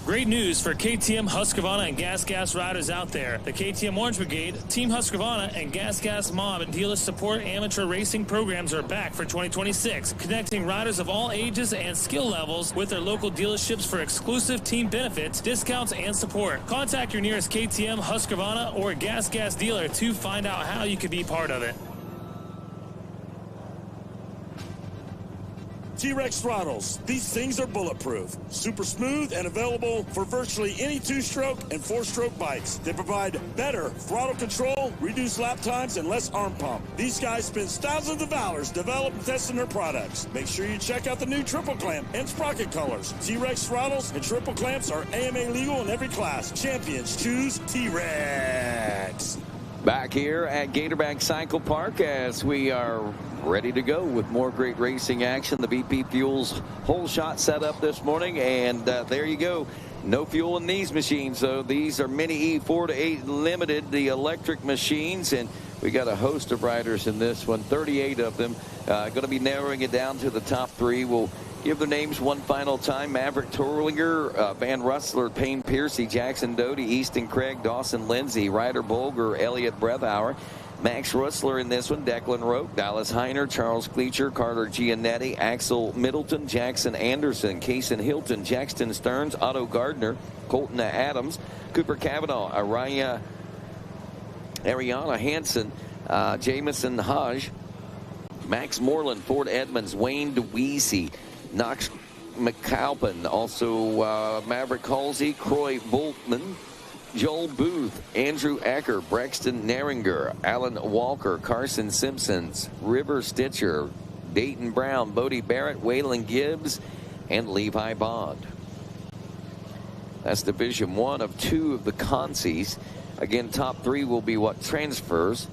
Great news for KTM, Husqvarna, and Gas riders out there. The KTM Orange Brigade, Team Husqvarna, and Gas Mob and Dealer Support amateur racing programs are back for 2026, connecting riders of all ages and skill levels with their local dealerships for exclusive team benefits, discounts, and support. Contact your nearest KTM, Husqvarna, or Gas dealer to find out how you can be part of it. T-Rex throttles. These things are bulletproof, super smooth, and available for virtually any 2-stroke and 4-stroke bikes. They provide better throttle control, reduced lap times, and less arm pump. These guys spend thousands of hours developing and testing their products. Make sure you check out the new triple clamp and sprocket colors. T-Rex throttles and triple clamps are AMA legal in every class. Champions choose T-Rex. Back here at Gatorback Cycle Park as we are ready to go with more great racing action. The VP Fuels whole shot set up this morning, and there you go. No fuel in these machines, so these are Mini E 4-8 limited, the electric machines, and we got a host of riders in this one, 38 of them. Going to be narrowing it down to the top 3. We'll give the names one final time. Maverick Torlinger, Van Rustler, Payne Piercy, Jackson Doty, Easton Craig, Dawson Lindsay, Ryder Bolger, Elliott Brethauer, Max Rustler in this one, Declan Roque, Dallas Heiner, Charles Cleacher, Carter Giannetti, Axel Middleton, Jackson Anderson, Kaysen Hilton, Jackson Stearns, Otto Gardner, Colton Adams, Cooper Cavanaugh, Ariana Hansen, Jamison Hodge, Max Moreland, Ford Edmonds, Wayne DeWeese, Knox McAlpin, also Maverick Halsey, Croy Boltman, Joel Booth, Andrew Ecker, Braxton Naringer, Alan Walker, Carson Simpsons, River Stitcher, Dayton Brown, Bodie Barrett, Waylon Gibbs, and Levi Bond. That's Division 1 of 2 of the Consies. Again, top 3 will be what transfers.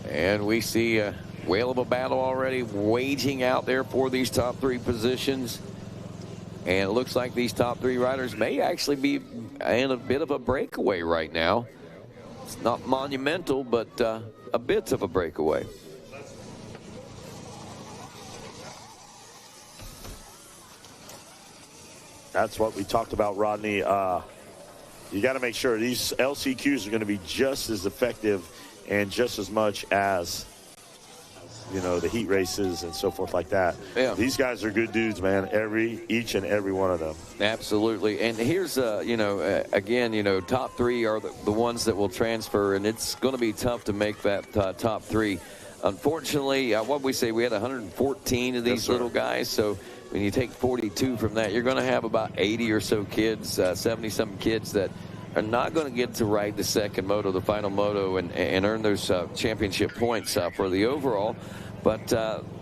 And we see a whale of a battle already waging out there for these top 3 positions. And it looks like these top 3 riders may actually be in a bit of a breakaway right now. It's not monumental, but a bit of a breakaway. That's what we talked about, Rodney. You got to make sure these LCQs are going to be just as effective and just as much as, you know, the heat races and so forth like that. Yeah. These guys are good dudes, man. Each and every one of them. Absolutely. And here's, again, top 3 are the ones that will transfer, and it's going to be tough to make that top 3. Unfortunately, what we say, we had 114 of these little guys, so when you take 42 from that, you're going to have about 80 or so kids, 70-something kids that are not going to get to ride the second moto, the final moto, and earn those championship points for the overall. But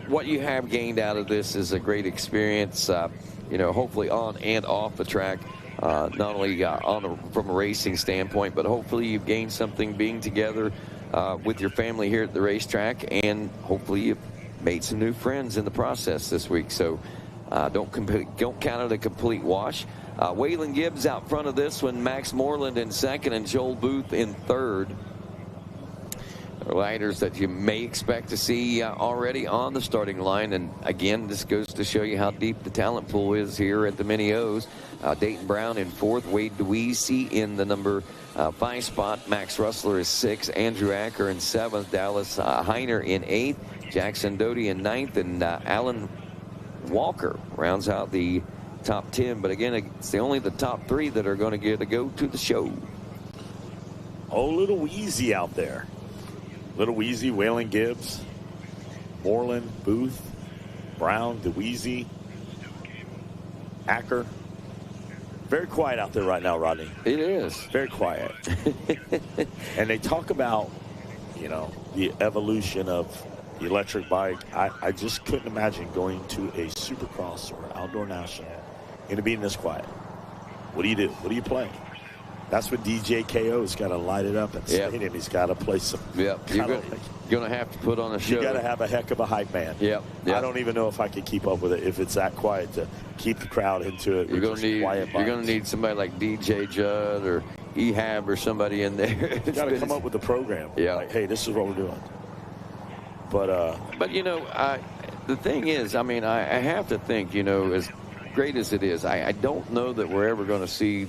what you have gained out of this is a great experience, hopefully on and off the track, not only from a racing standpoint, but hopefully you've gained something being together with your family here at the racetrack, and hopefully you've made some new friends in the process this week. So don't count it a complete wash. Waylon Gibbs out front of this one, Max Moreland in second, and Joel Booth in third. Riders that you may expect to see already on the starting line. And again, this goes to show you how deep the talent pool is here at the Mini O's. Dayton Brown in fourth, Wade DeWeese in the number 5 spot. Max Rustler is 6, Andrew Acker in 7th, Dallas Heiner in 8th, Jackson Doty in 9th, and Alan Walker rounds out the top 10. But again, it's only the top 3 that are going to get to go to the show. Oh, Little Wheezy out there. Little Wheezy, Waylon Gibbs, Moreland, Booth, Brown, DeWeezy, Acker. Very quiet out there right now, Rodney. It is. Very quiet. And they talk about, you know, the evolution of the electric bike. I just couldn't imagine going to a Supercross or outdoor national and it being this quiet. What do you do? What do you play? That's what DJ KO's got to light it up at the stadium. He's got to play some. Yep. You're going to have to put on a show. You got to have a heck of a hype man. Yep. I don't even know if I could keep up with it if it's that quiet to keep the crowd into it. You're going to need somebody like DJ Judd or Ehab or somebody in there. You got to come up with a program. Yeah. Like, hey, this is what we're doing. But you know, the thing is, I mean, I have to think, you know, as great as it is, I don't know that we're ever going to see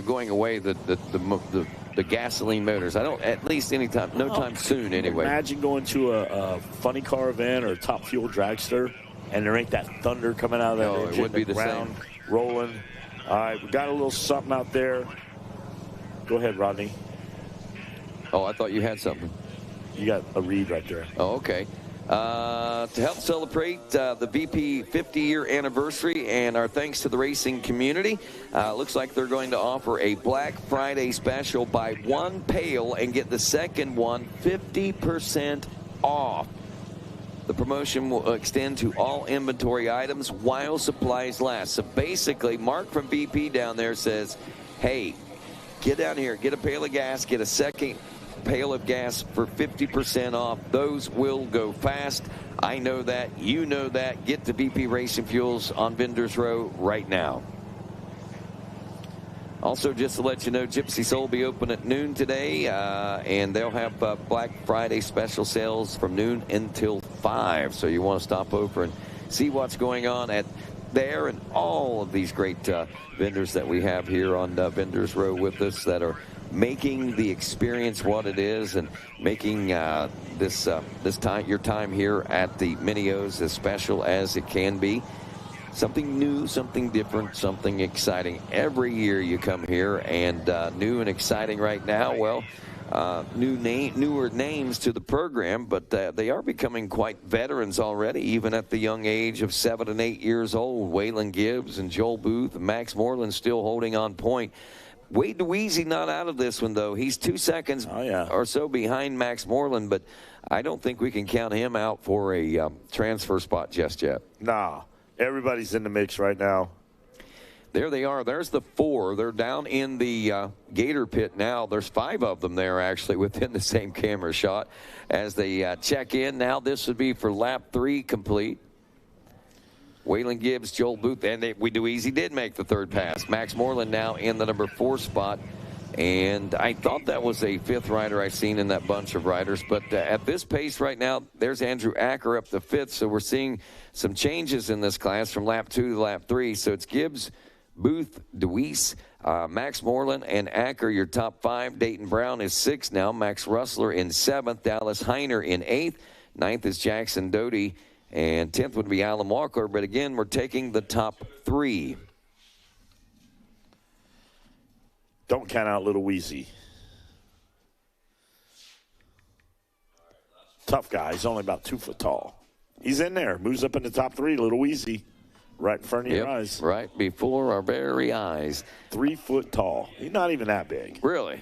going away the gasoline motors. I don't, at least anytime, no time soon anyway. Imagine going to a funny car event or a top fuel dragster and there ain't that thunder coming out of that engine. It would be the ground same. Rolling. All right, we got a little something out there. Go ahead, Rodney. Oh, I thought you had something. You got a read right there. Oh, okay. To help celebrate the VP 50-year anniversary and our thanks to the racing community, looks like they're going to offer a Black Friday special. Buy one pail and get the second one 50% off. The promotion will extend to all inventory items while supplies last. So basically, Mark from VP down there says, hey, get down here, get a pail of gas, get a second pail of gas for 50% off. Those will go fast. I know that. You know that. Get to VP Racing Fuels on Vendors Row right now. Also, just to let you know, Gypsy Soul will be open at noon today, and they'll have Black Friday special sales from noon until 5. So you want to stop over and see what's going on at there and all of these great vendors that we have here on Vendors Row with us that are making the experience what it is and making this time, your time here at the Mini O's as special as it can be. Something new, something different, something exciting. Every year you come here, and new and exciting right now, well, newer names to the program, but they are becoming quite veterans already, even at the young age of 7 and 8 years old. Waylon Gibbs and Joel Booth and Max Moreland still holding on point. Wade DeWeezy not out of this one, though. He's 2 seconds or so behind Max Moreland, but I don't think we can count him out for a transfer spot just yet. Nah, everybody's in the mix right now. There they are. There's the 4. They're down in the Gator pit now. There's 5 of them there, actually, within the same camera shot as they check in. Now this would be for lap 3 complete. Waylon Gibbs, Joel Booth, and DeWeezy did make the 3rd pass. Max Moreland now in the number 4 spot. And I thought that was a 5th rider I seen in that bunch of riders. But at this pace right now, there's Andrew Acker up to 5th. So we're seeing some changes in this class from lap 2 to lap 3. So it's Gibbs, Booth, DeWeese, Max Moreland, and Acker, your top 5. Dayton Brown is 6th now. Max Russler in 7th. Dallas Heiner in 8th. 9th is Jackson Doty. And 10th would be Alan Walker. But again, we're taking the top 3. Don't count out Little Wheezy. Tough guy. He's only about 2 foot tall. He's in there. Moves up in the top 3. Little Wheezy. Right in front of your eyes. Right before our very eyes. 3 foot tall. He's not even that big. Really?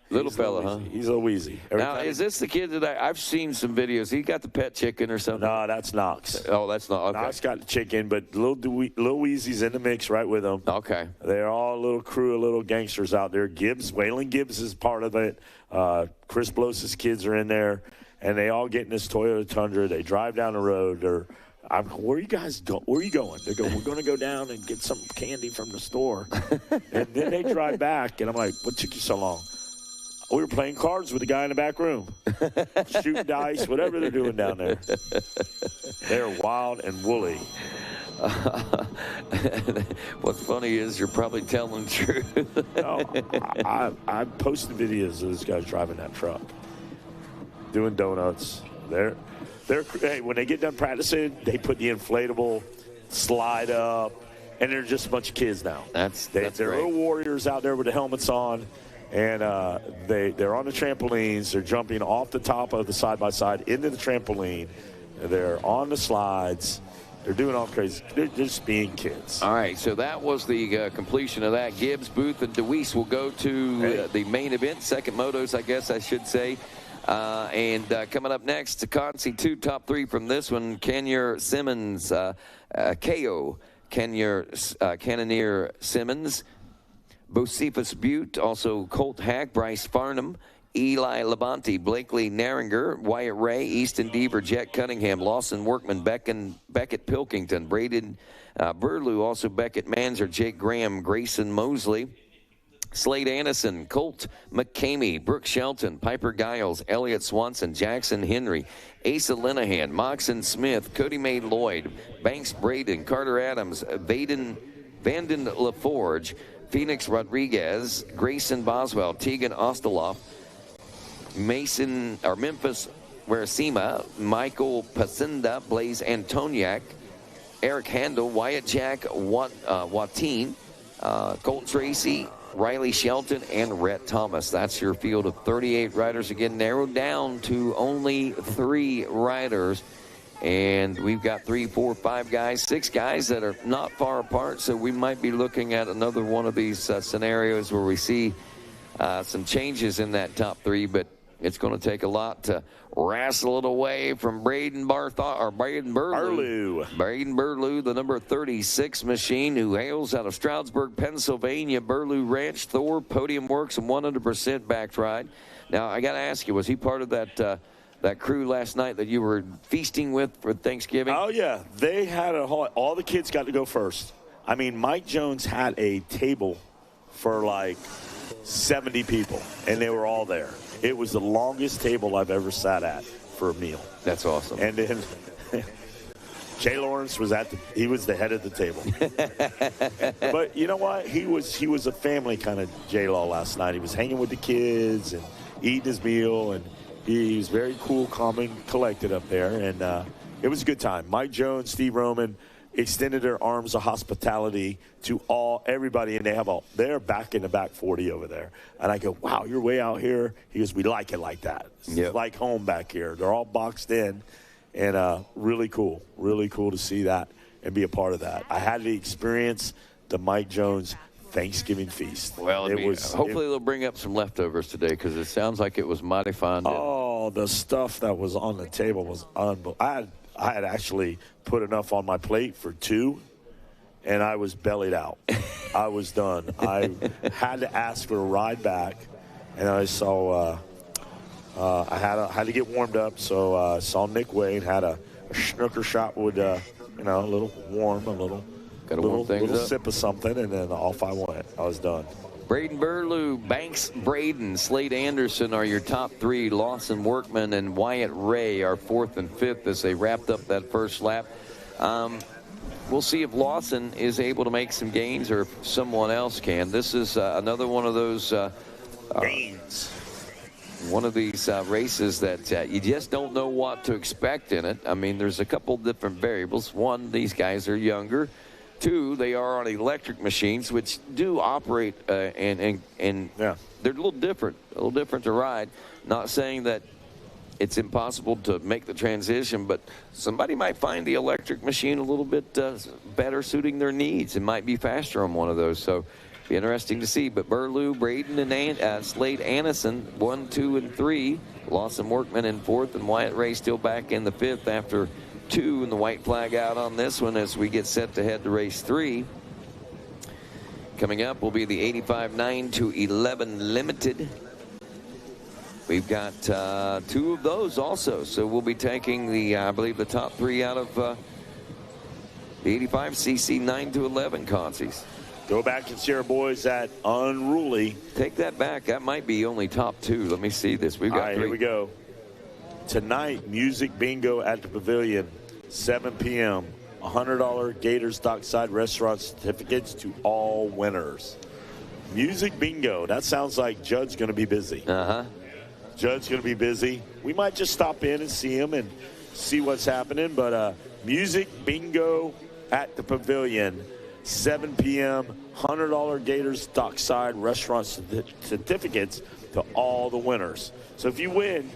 Little fella, huh? He's a wheezy. Now, is this the kid that I've seen some videos? He got the pet chicken or something? No, that's Knox. Oh, that's not. Okay. Knox got the chicken, but Lil Wheezy's in the mix right with him. Okay. They're all a little crew of little gangsters out there. Waylon Gibbs is part of it. Chris Blose's kids are in there, and they all get in this Toyota Tundra. They drive down the road. Where are you guys going? Where are you going? They go, we're going to go down and get some candy from the store. And then they drive back, and I'm like, what took you so long? We were playing cards with the guy in the back room, shooting dice, whatever they're doing down there. They're wild and woolly. What's funny is you're probably telling the truth. No, I posted videos of this guy driving that truck, doing donuts. Hey, when they get done practicing, they put the inflatable slide up, and they're just a bunch of kids now. They're little warriors out there with the helmets on, and they're on the trampolines. They're jumping off the top of the side-by-side into the trampoline. They're on the slides. They're doing all crazy. They're just being kids. All right, so that was the completion of that. Gibbs, Booth, and DeWeese will go to the main event, second motos, I guess I should say. And coming up next, the Consi 2 top 3 from this one, Kenyer Simmons, KO, Cannoneer Simmons, Bocephus Butte, also Colt Hack, Bryce Farnham, Eli Labonte, Blakely Naringer, Wyatt Ray, Easton Deaver, Jet Cunningham, Lawson Workman, Beckett Pilkington, Braden Burlew, also Beckett Manzer, Jake Graham, Grayson Mosley, Slade Anderson, Colt McCamey, Brooke Shelton, Piper Giles, Elliott Swanson, Jackson Henry, Asa Linehan, Moxon Smith, Cody May Lloyd, Banks Braden, Carter Adams, Vanden LaForge, Phoenix Rodriguez, Grayson Boswell, Tegan Ostaloff, Memphis Warasima, Michael Pacinda, Blaze Antoniak, Eric Handel, Wyatt Jack Watine, Colt Tracy, Riley Shelton, and Rhett Thomas. That's your field of 38 riders. Again, narrowed down to only 3 riders. And we've got 3, 4, 5 guys, 6 guys that are not far apart. So we might be looking at another one of these scenarios where we see some changes in that top 3. But it's going to take a lot to wrestle it away from Braden Burlew. Braden Burlew, the number 36 machine, who hails out of Stroudsburg, Pennsylvania. Burlew Ranch, Thor, Podium Works, and 100% backed ride. Now, I got to ask you, was he part of that crew last night that you were feasting with for Thanksgiving? Oh, yeah. They had all the kids got to go first. I mean, Mike Jones had a table for like 70 people, and they were all there. It was the longest table I've ever sat at for a meal. That's awesome. And then Jay Lawrence was he was the head of the table. But you know what? He was a family kind of J-Law last night. He was hanging with the kids and eating his meal, and he was very cool, calm, and collected up there. And it was a good time. Mike Jones, Steve Roman extended their arms of hospitality to everybody, and they're back in the back 40 over there. And I go, wow, you're way out here. He goes, we like it like that. It's like home back here. They're all boxed in, and really cool to see that and be a part of that. I had to experience the Mike Jones Thanksgiving feast. Well, hopefully they'll bring up some leftovers today, because it sounds like it was mighty fine. Oh, the stuff that was on the table was unbelievable. I had actually put enough on my plate for 2, and I was bellied out. I was done. I had to ask for a ride back, and I saw I had to get warmed up. So I saw Nick Wade had a snooker shot with a little warm, little sip of something, and then off I went. I was done. Braden Burlew, Banks Braden, Slade Anderson are your top 3. Lawson Workman and Wyatt Ray are 4th and 5th as they wrapped up that first lap. We'll see if Lawson is able to make some gains or if someone else can. This is another one of those gains. One of these races that you just don't know what to expect in it. I mean, there's a couple different variables. One, these guys are younger. 2, they are on electric machines, which do operate and they're a little different to ride. Not saying that it's impossible to make the transition, but somebody might find the electric machine a little bit better suiting their needs and might be faster on one of those. So be interesting to see. But Burlew, Braden, and Slade Anderson, 1, 2, and 3. Lawson Workman in 4th, and Wyatt Ray still back in the 5th after 2, and the white flag out on this one as we get set to head to race 3. Coming up will be the 85 9-11 Limited. We've got 2 of those also, so we'll be taking I believe the top 3 out of the 85cc 9-11 Consies. Go back and see our boys at Unruly. Take that back. That might be only top 2. Let me see this. We've got all right, 3. Here we go. Tonight, music bingo at the Pavilion, 7 p.m. $100 Gators Dockside Restaurant certificates to all winners. Music bingo. That sounds like Judd's going to be busy. Judd's going to be busy. We might just stop in and see him and see what's happening. But music bingo at the Pavilion, 7 p.m., $100 Gators Dockside restaurant certificates to all the winners. So if you win,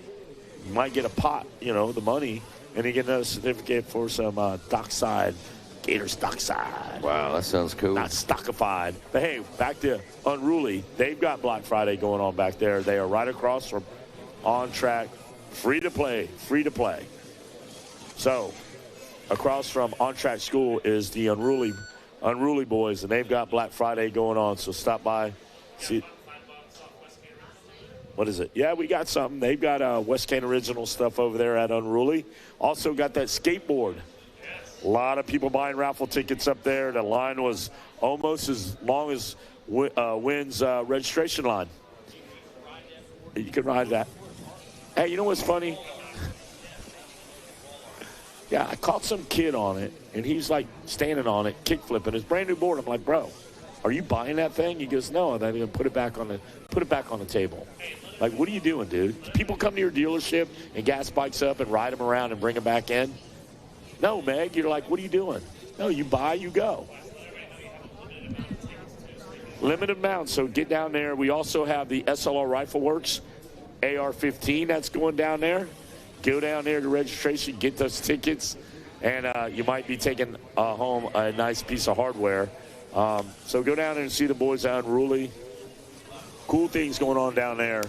you might get a pot, you know, the money, and you get another certificate for some Dockside, Gators Dockside. Wow, that sounds cool. Not stockified. But hey, back to Unruly. They've got Black Friday going on back there. They are right across from On Track, free to play. So across from On Track School is the Unruly boys, and they've got Black Friday going on. So stop by, see. What is it? Yeah, we got something. They've got West Kane Original stuff over there at Unruly. Also got that skateboard. A lot of people buying raffle tickets up there. The line was almost as long as Wynn's registration line. You can ride that. Hey, you know what's funny? Yeah, I caught some kid on it, and he's like standing on it, kick flipping. It's brand new board. I'm like, bro, are you buying that thing? He goes, no. And then he put it back on the table. Like, what are you doing, dude? People come to your dealership and gas bikes up and ride them around and bring them back in? No, Meg. You're like, what are you doing? No, you buy, you go. Limited amount, so get down there. We also have the SLR Rifle Works AR-15 that's going down there. Go down there to registration, get those tickets, and you might be taking home a nice piece of hardware. So go down there and see the boys out in Unruly. Cool things going on down there.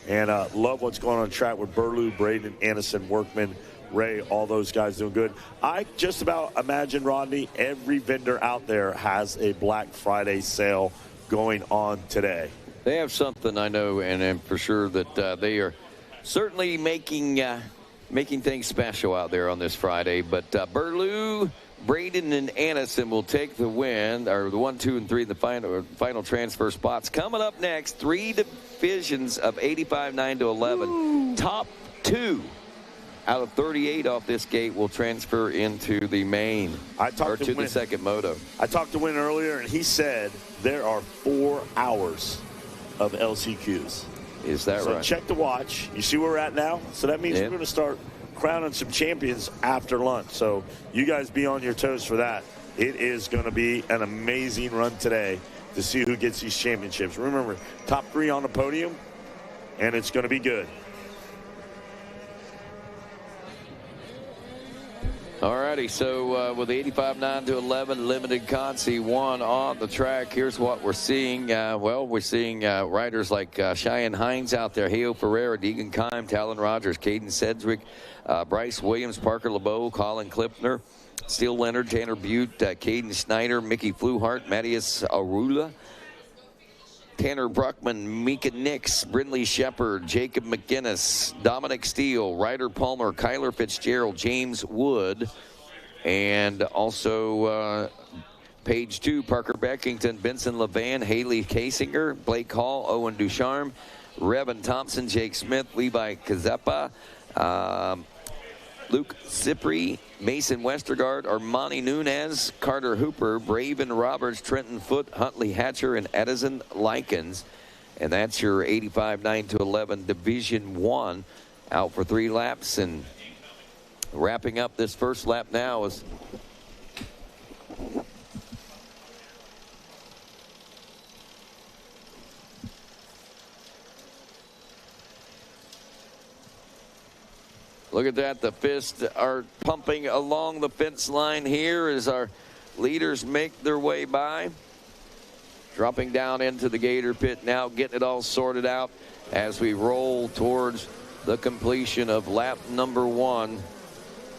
And love what's going on track with Burlew, Braden, Anderson, Workman, Ray, all those guys doing good. I just about imagine, Rodney, every vendor out there has a Black Friday sale going on today. They have something, I know, and for sure that they are certainly making things special out there on this Friday. But Burlew, Braden, and Anderson will take the win, or the 1, 2, and 3 in the final transfer spots. Coming up next, 3 divisions of 85-9 to 11. Ooh. Top 2 out of 38 off this gate will transfer into the main, or to the second moto. I talked to Wynn earlier, and he said there are 4 hours of LCQs. Is that so right? So check the watch. You see where we're at now? So that means we're going to start crowning some champions after lunch. So you guys be on your toes for that. It is going to be an amazing run today to see who gets these championships. Remember, top 3 on the podium, and it's going to be good. Alrighty, so with 85-9 to 11, limited Consi 1 on the track. Here's what we're seeing. We're seeing riders like Cheyenne Hines out there, Heo Ferreira, Deegan Kime, Talon Rogers, Caden Sedgwick, Bryce Williams, Parker LeBeau, Colin Klipner, Steele Leonard, Tanner Butte, Caden Snyder, Mickey Fluhart, Matthias Arula, Tanner Bruckman, Mika Nix, Brindley Shepard, Jacob McGinnis, Dominic Steele, Ryder Palmer, Kyler Fitzgerald, James Wood, and also page 2, Parker Beckington, Benson Levan, Haley Kasinger, Blake Hall, Owen Ducharme, Revan Thompson, Jake Smith, Levi Kazepa, Luke Cipri, Mason Westergaard, Armani Nunez, Carter Hooper, Braven Roberts, Trenton Foote, Huntley Hatcher, and Edison Likens. And that's your 85-9 to 11 Division 1 out for 3 laps. And wrapping up this first lap now is look at that. The fists are pumping along the fence line here as our leaders make their way by. Dropping down into the Gator pit now, getting it all sorted out as we roll towards the completion of lap number 1.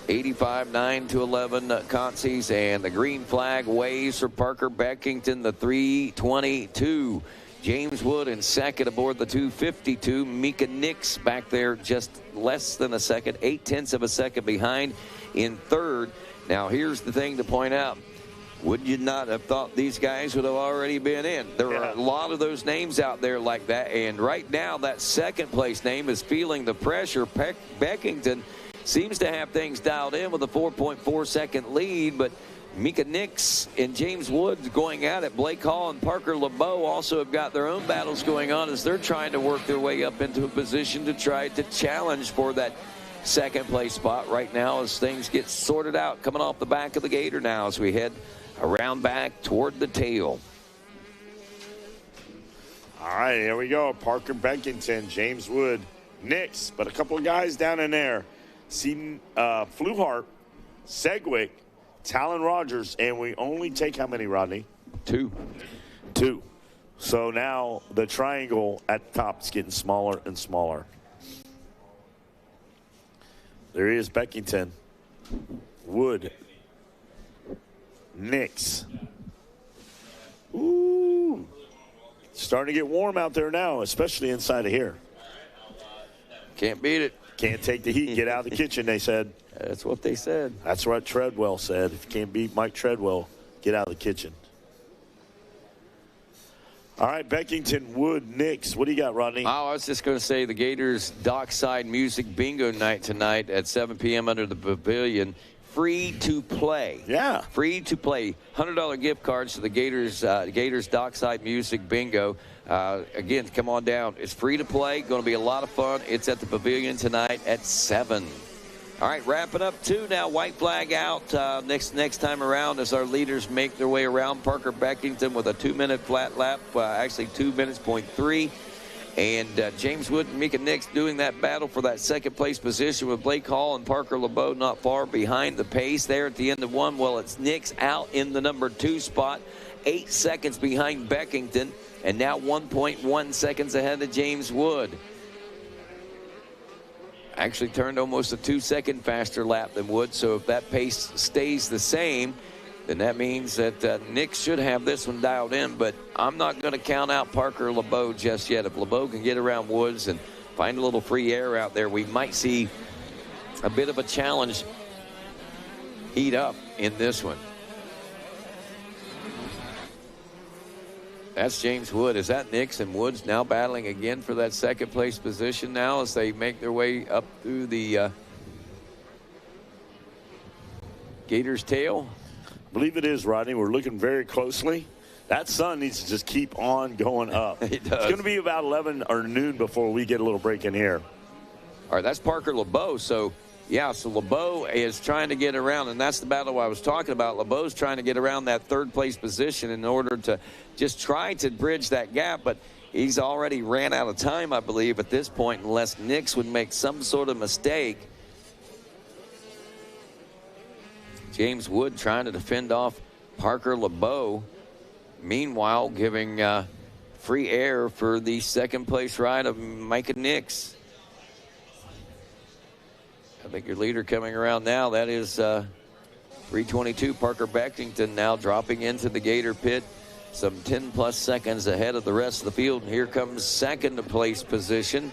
85-9 to 11 Consies, and the green flag waves for Parker Beckington, the 322. James Wood in second aboard the 252. Mika Nix back there just less than a second, 0.8 of a second behind in third. Now here's the thing to point out. Would you not have thought these guys would have already been in? There are a lot of those names out there like that, and right now that second place name is feeling the pressure. Beckington seems to have things dialed in with a 4.4 second lead, but Mika Nix and James Woods going at it. Blake Hall and Parker LeBeau also have got their own battles going on as they're trying to work their way up into a position to try to challenge for that second place spot right now as things get sorted out. Coming off the back of the Gator now as we head around back toward the tail. All right, here we go. Parker Beckington, James Wood, Nix, but a couple of guys down in there. Seaton, Fluhart, Segwick, Talon Rogers, and we only take how many, Rodney? Two. So now the triangle at the top is getting smaller and smaller. There he is, Beckington, Wood, Nix. Ooh. Starting to get warm out there now, especially inside of here. Can't beat it. Can't take the heat. Get out of the kitchen, they said. That's what they said. That's what Treadwell said. If you can't beat Mike Treadwell, get out of the kitchen. All right, Beckington, Wood, Nix. What do you got, Rodney? Oh, I was just going to say the Gators Dockside Music Bingo Night tonight at 7 p.m. under the pavilion. Free to play. Yeah. Free to play. $100 gift cards to the Gators Dockside Music Bingo. Again, come on down. It's free to play. Going to be a lot of fun. It's at the pavilion tonight at 7. All right, wrapping up two now. White flag out next time around as our leaders make their way around. Parker Beckington with a 2-minute flat lap, actually 2 minutes, .3. And James Wood and Mika Nix doing that battle for that second place position with Blake Hall and Parker LeBeau not far behind the pace there at the end of one. Well, it's Nix out in the number 2 spot, 8 seconds behind Beckington, and now 1.1 seconds ahead of James Wood. Actually turned almost a 2-second faster lap than Wood, so if that pace stays the same, then that means that Nix should have this one dialed in, but I'm not going to count out Parker LeBeau just yet. If LeBeau can get around Woods and find a little free air out there, we might see a bit of a challenge heat up in this one. That's James Wood. Is that Nix and Woods now battling again for that second place position now as they make their way up through the Gators' tail? I believe it is, Rodney. We're looking very closely. That sun needs to just keep on going up. It does. It's going to be about 11 or noon before we get a little break in here. All right, that's Parker LeBeau. So, yeah, so LeBeau is trying to get around, and that's the battle I was talking about. LeBeau's trying to get around that third-place position in order to just try to bridge that gap, but he's already ran out of time, I believe, at this point, unless Nix would make some sort of mistake. James Wood trying to defend off Parker LeBeau. Meanwhile, giving free air for the second-place ride of Micah Nix. I think your leader coming around now, that is 322 Parker Beckington now dropping into the Gator pit. Some 10-plus seconds ahead of the rest of the field. And here comes second-place position.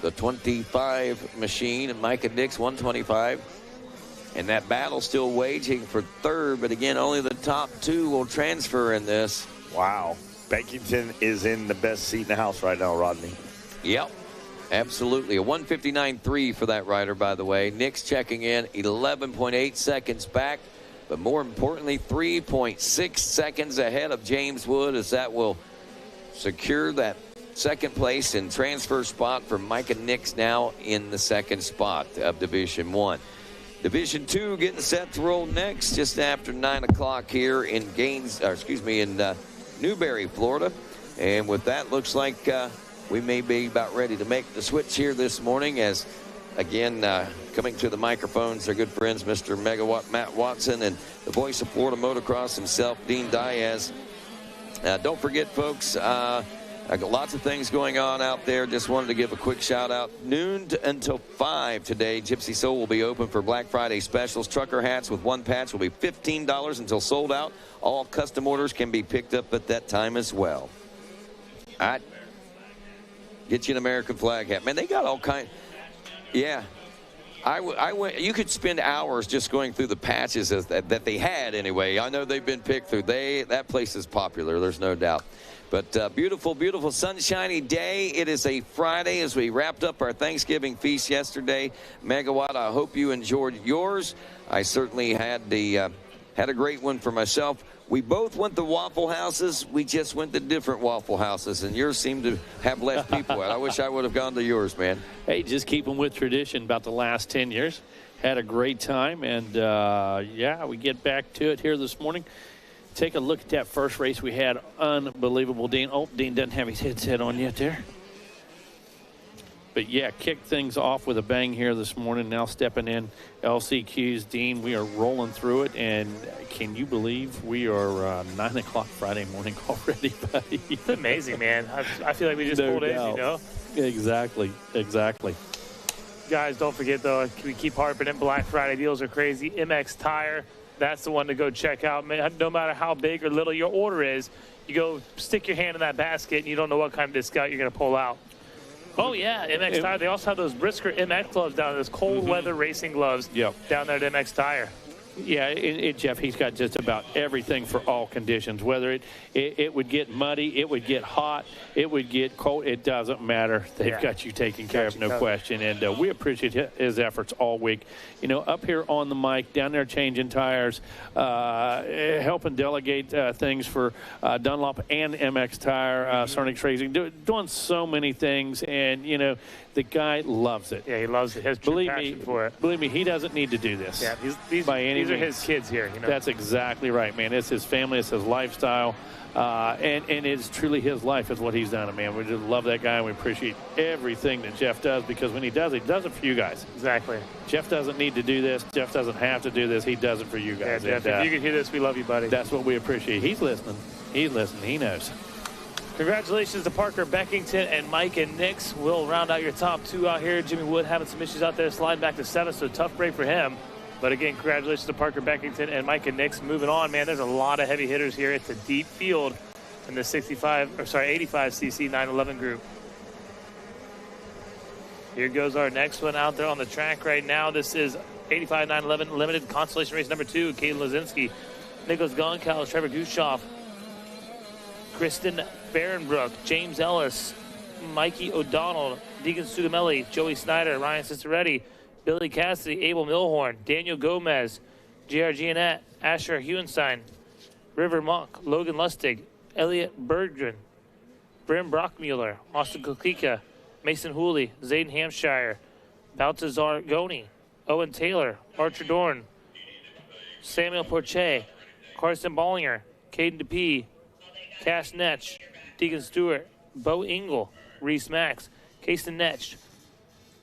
The 25 machine and Micah Nix, 125. And that battle still waging for third, but again, only the top two will transfer in this. Wow. Beckington is in the best seat in the house right now, Rodney. Yep, absolutely. A 159.3 for that rider, by the way. Nix checking in 11.8 seconds back, but more importantly, 3.6 seconds ahead of James Wood as that will secure that second place and transfer spot for Micah Nix now in the second spot of Division 1. Division 2 getting set to roll next just after 9 o'clock here in Newberry, Florida. And with that, looks like we may be about ready to make the switch here this morning as, again, coming to the microphones, our good friends, Mr. Megawatt Matt Watson and the voice of Florida Motocross himself, Dean Diaz. Don't forget, folks, I got lots of things going on out there. Just wanted to give a quick shout out. Noon until 5 today, Gypsy Soul will be open for Black Friday specials. Trucker hats with one patch will be $15 until sold out. All custom orders can be picked up at that time as well. All right. Get you an American flag hat. Man, they got all kinds. Yeah. I went. You could spend hours just going through the patches that they had anyway. I know they've been picked through. That place is popular. There's no doubt. But beautiful, beautiful sunshiny day. It is a Friday as we wrapped up our Thanksgiving feast yesterday. Megawatt, I hope you enjoyed yours. I certainly had the had a great one for myself. We both went to Waffle Houses. We just went to different Waffle Houses, and yours seemed to have less people at. I wish I would have gone to yours, man. Hey, just keeping with tradition about the last 10 years. Had a great time, and, yeah, we get back to it here this morning. Take a look at that first race we had. Unbelievable, Dean. Oh, Dean doesn't have his headset on yet there. But, yeah, kick things off with a bang here this morning. Now stepping in LCQs. Dean, we are rolling through it. And can you believe we are 9 o'clock Friday morning already, buddy? It's amazing, man. I feel like we just pulled in, you know? Exactly, exactly. Guys, don't forget, though, we keep harping in. Black Friday deals are crazy. MX Tire, that's the one to go check out. No matter how big or little your order is, you go stick your hand in that basket, and you don't know what kind of discount you're going to pull out. Oh, yeah, MX Tire. They also have those Brisker MX gloves down there, those cold weather racing gloves down there at MX Tire. Yeah, Jeff, he's got just about everything for all conditions. Whether it would get muddy, it would get hot, it would get cold, it doesn't matter. They've got you taken care of, no question. And we appreciate his efforts all week. You know, up here on the mic, down there changing tires, helping delegate things for Dunlop and MX Tire, Cernix Racing, doing so many things. And, you know, the guy loves it. Yeah, he loves it. He has true passion for it. Believe me, he doesn't need to do this. Yeah, these are his kids here. You know? That's exactly right, man. It's his family. It's his lifestyle. And it's truly his life is what he's done, man. We just love that guy, and we appreciate everything that Jeff does, because when he does it for you guys. Exactly. Jeff doesn't need to do this. Jeff doesn't have to do this. He does it for you guys. Yeah, Jeff, if you can hear this, we love you, buddy. That's what we appreciate. He's listening. He's listening. He knows. Congratulations to Parker Beckington and Mike and Nix. We'll round out your top two out here. Jimmy Wood having some issues out there, sliding back to 7th, so tough break for him. But again, congratulations to Parker Beckington and Mike and Nix. Moving on, man, there's a lot of heavy hitters here. It's a deep field in the 85cc 911 group. Here goes our next one out there on the track right now. This is 85 911 limited constellation race number 2. Caden Lazinski, Nicholas Goncal, Trevor Gushoff, Kristen Barrenbrook, James Ellis, Mikey O'Donnell, Deegan Sugamelli, Joey Snyder, Ryan Ciceretti, Billy Cassidy, Abel Milhorn, Daniel Gomez, J.R. Giannette, Asher Huenstein, River Monk, Logan Lustig, Elliot Berggren, Brim Brockmuller, Austin Kokika, Mason Hooley, Zayden Hampshire, Baltazar Goni, Owen Taylor, Archer Dorn, Samuel Porche, Carson Bollinger, Caden DePee, Cash Netch, Deegan Stewart, Bo Engel, Reese Max, Kason Netch,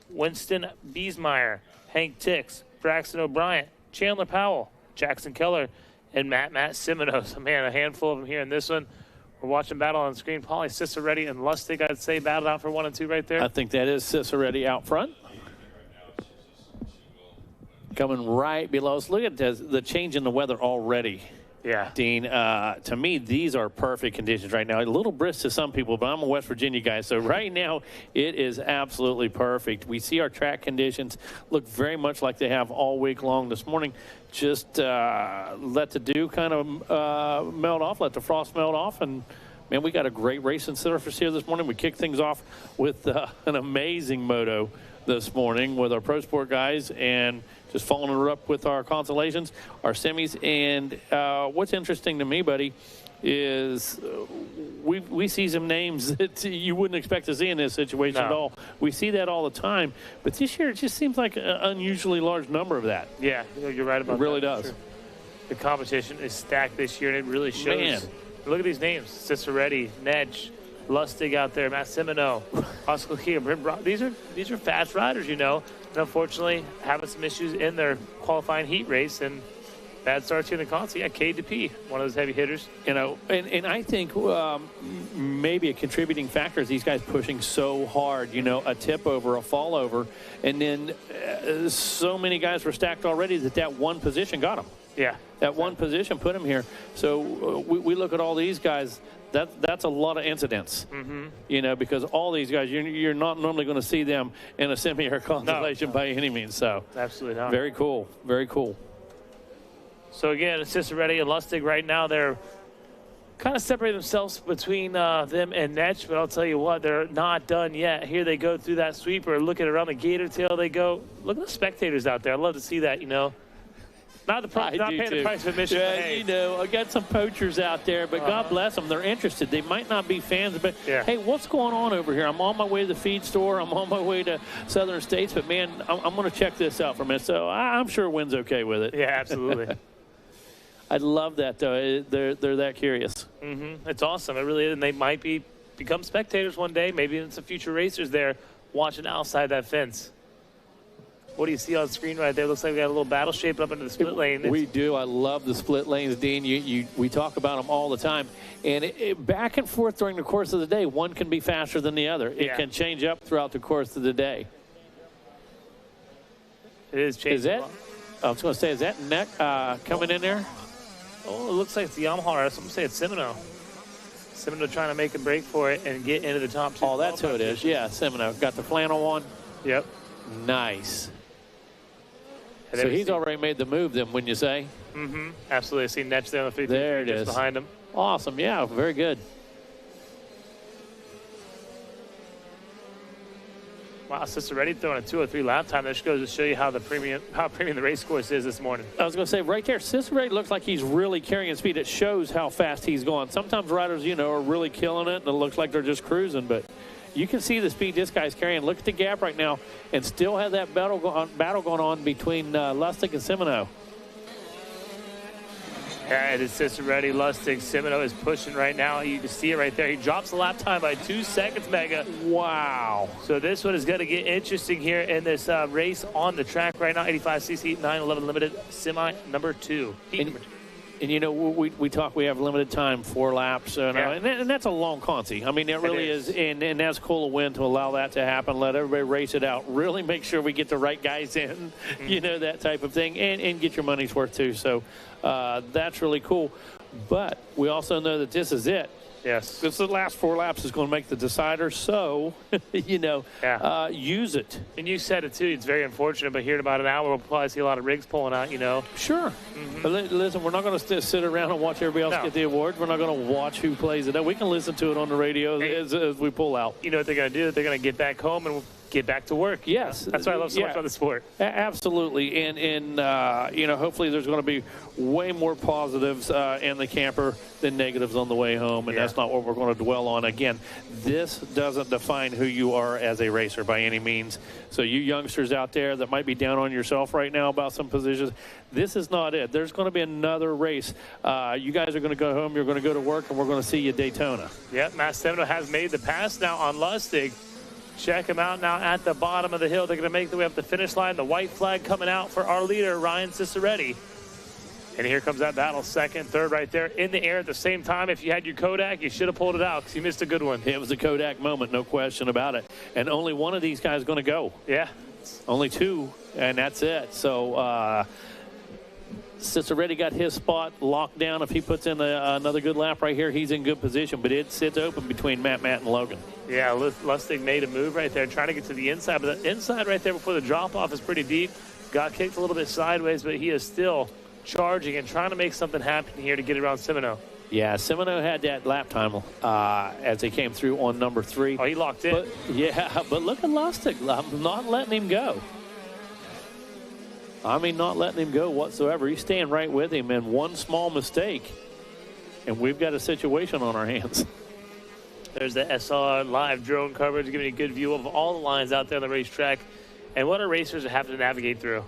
Winston Biesmeyer, Hank Tix, Braxton O'Brien, Chandler Powell, Jackson Keller, and Matt Simonos. Man, a handful of them here in this one. We're watching battle on screen. Paulie Ciceretti and Lustig, I'd say, battled out for 1 and 2 right there. I think that is Ciceretti out front. Coming right below us. Look at the change in the weather already. Yeah. Dean, to me, these are perfect conditions right now. A little brisk to some people, but I'm a West Virginia guy, so right now it is absolutely perfect. We see our track conditions look very much like they have all week long. This morning, just let the dew kind of melt off, let the frost melt off, and, man, we got a great race in surface here this morning. We kicked things off with an amazing moto this morning with our Pro Sport guys, and just following her up with our consolations, our semis. And what's interesting to me, buddy, is we see some names that you wouldn't expect to see in this situation at all. We see that all the time. But this year, it just seems like an unusually large number of that. Yeah, you're right about that. It really does. Sure. The competition is stacked this year, and it really shows. Man. Look at these names. Ciceretti, Nedge, Lustig out there, Matt Simoneau, Oscar Kia, these are fast riders, you know. And unfortunately, having some issues in their qualifying heat race, and bad starts here in the console. Yeah, KDP, one of those heavy hitters. You know, and I think maybe a contributing factor is these guys pushing so hard, you know, a tip over, a fall over, and then so many guys were stacked already that one position got them. Yeah. That one position put them here. So we look at all these guys. That's a lot of incidents, you know, because all these guys, you're not normally going to see them in a semi-air constellation by any means. So absolutely not. Very cool. Very cool. So again, Ciceretti and Lustig right now, they're kind of separating themselves between them and Netch, but I'll tell you what, they're not done yet. Here they go through that sweeper, looking around the gator tail they go. Look at the spectators out there. I love to see that, you know. Not paying the price of admission. Yeah, hey. you know, I got some poachers out there, but God bless them. They're interested. They might not be fans, but hey, what's going on over here? I'm on my way to the feed store. I'm on my way to Southern States, but man, I'm going to check this out for a minute. So I'm sure Wynn's okay with it. Yeah, absolutely. I love that, though. They're that curious. It's awesome. It really is. And they might become spectators one day. Maybe it's some future racers there watching outside that fence. What do you see on screen right there? Looks like we got a little battle shaping up into the split lane. We do. I love the split lanes, Dean. We talk about them all the time. And back and forth during the course of the day, one can be faster than the other. It can change up throughout the course of the day. It is changing. I was going to say, is that neck coming in there? Oh, it looks like it's the Yamaha. I'm going to say it's Semino. Semino trying to make a break for it and get into the top 2. Oh, that's who it is. Yeah, Semino. Got the flannel on. Yep. Nice. So he's already made the move then, wouldn't you say? Absolutely. I see Netch there on the 50. There it is. Behind him. Awesome. Yeah, very good. Wow, Ciceretti throwing a 2:03 lap time. That just goes to show you how premium the race course is this morning. I was going to say, right there, Ciceretti looks like he's really carrying speed. It shows how fast he's going. Sometimes riders, are really killing it, and it looks like they're just cruising, but you can see the speed this guy's carrying. Look at the gap right now, and still have that battle going on between Lustig and Semino. Yeah, it is Ciceretti, Lustig. Semino is pushing right now. You can see it right there. He drops the lap time by 2 seconds, Mega. Wow. So this one is going to get interesting here in this race on the track right now. 85cc 911 limited semi number 2. And we have limited time, 4 laps, and that's a long consi. I mean, it really is, and that's cool of Wynn to allow that to happen, let everybody race it out, really make sure we get the right guys in, that type of thing, and get your money's worth too. So that's really cool. But we also know that this is it. Yes. Because the last 4 laps is going to make the decider, so, use it. And you said it, too. It's very unfortunate, but here in about an hour, we'll probably see a lot of rigs pulling out, Sure. But listen, we're not going to sit around and watch everybody else get the awards. We're not going to watch who plays it. We can listen to it on the radio as we pull out. You know what they're going to do? They're going to get back home and get back to work. Yes. That's why I love so much about the sport. Absolutely. And hopefully there's going to be way more positives in the camper than negatives on the way home, and that's not what we're going to dwell on. Again, this doesn't define who you are as a racer by any means. So you youngsters out there that might be down on yourself right now about some positions, this is not it. There's going to be another race. You guys are going to go home, you're going to go to work, and we're going to see you at Daytona. Yep, Matt Semino has made the pass now on Lustig. Check him out now at the bottom of the hill. They're going to make the way up the finish line. The white flag coming out for our leader, Ryan Ciceretti. And here comes that battle, second, third right there in the air at the same time. If you had your Kodak, you should have pulled it out because you missed a good one. It was a Kodak moment, no question about it. And only one of these guys is going to go. Yeah. Only 2, and that's it. So Ciceretti got his spot locked down. If he puts in another good lap right here, he's in good position. But it sits open between Matt, and Logan. Yeah, Lustig made a move right there, trying to get to the inside. But the inside right there before the drop-off is pretty deep. Got kicked a little bit sideways, but he is still charging and trying to make something happen here to get around Semino. Yeah, Semino had that lap time as they came through on number 3. Oh, he locked in. But look at Lustig. I'm not letting him go. I mean, not letting him go whatsoever. He's staying right with him, and one small mistake, and we've got a situation on our hands. There's the SR live drone coverage, giving you a good view of all the lines out there on the racetrack and what our racers are having to navigate through.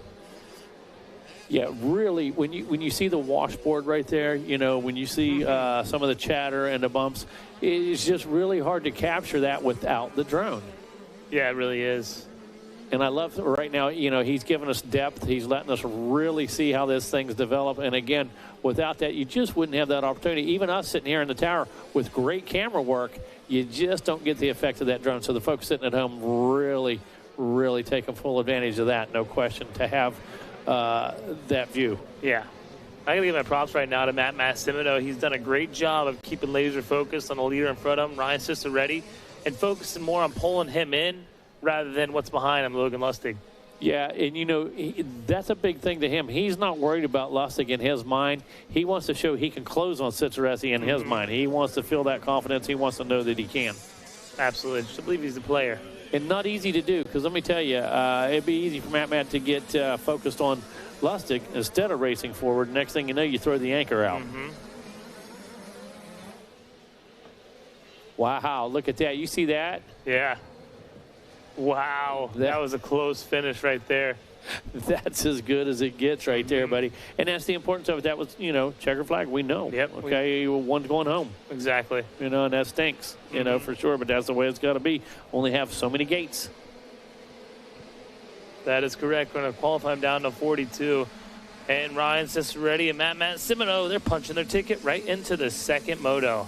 Yeah, really, when you see the washboard right there, when you see some of the chatter and the bumps, it's just really hard to capture that without the drone. Yeah, it really is. And I love right now, he's giving us depth. He's letting us really see how this thing's developed. And again, without that, you just wouldn't have that opportunity. Even us sitting here in the tower with great camera work, you just don't get the effect of that drone. So the folks sitting at home really, really taking full advantage of that, no question, to have that view. Yeah. I got to give my props right now to Matt Semino. He's done a great job of keeping laser focused on the leader in front of him, Ryan Ciceretti, and focusing more on pulling him in rather than what's behind him, Logan Lustig. Yeah, and that's a big thing to him. He's not worried about Lustig in his mind. He wants to show he can close on Ciceretti in his mind. He wants to feel that confidence. He wants to know that he can. Absolutely. Just believe he's the player. And not easy to do, because let me tell you, it'd be easy for Matt to get focused on Lustig, instead of racing forward, next thing you know, you throw the anchor out. Wow, look at that. You see that? Yeah. Wow, that was a close finish right there. That's as good as it gets right there, buddy. And that's the importance of it. That was, you know, checker flag. We know. Yep. Okay, one's going home. Exactly. You know, and that stinks, you know, for sure. But that's the way it's got to be. Only have so many gates. That is correct. Going to qualify him down to 42. And Ryan Ciceretti and Matt Simino, they're punching their ticket right into the second moto.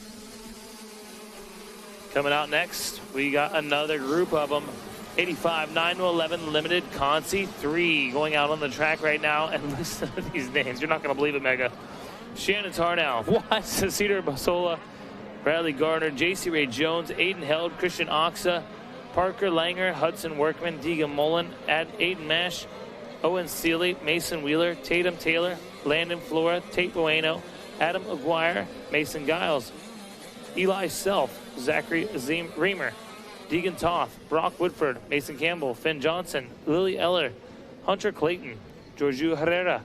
Coming out next, we got another group of them. 85, 9-11 limited Consi 3 going out on the track right now. And listen to these names. You're not going to believe it, Mega. Shannon Tarnow. What? Cedar Basola, Bradley Gardner, J.C. Ray Jones, Aiden Held, Christian Oxa, Parker Langer, Hudson Workman, Deegan Mullen, Aiden Mash, Owen Seeley, Mason Wheeler, Tatum Taylor, Landon Flora, Tate Bueno, Adam Aguirre, Mason Giles, Eli Self, Zachary Azim Reamer, Deegan Toth, Brock Woodford, Mason Campbell, Finn Johnson, Lily Eller, Hunter Clayton, Giorgio Herrera,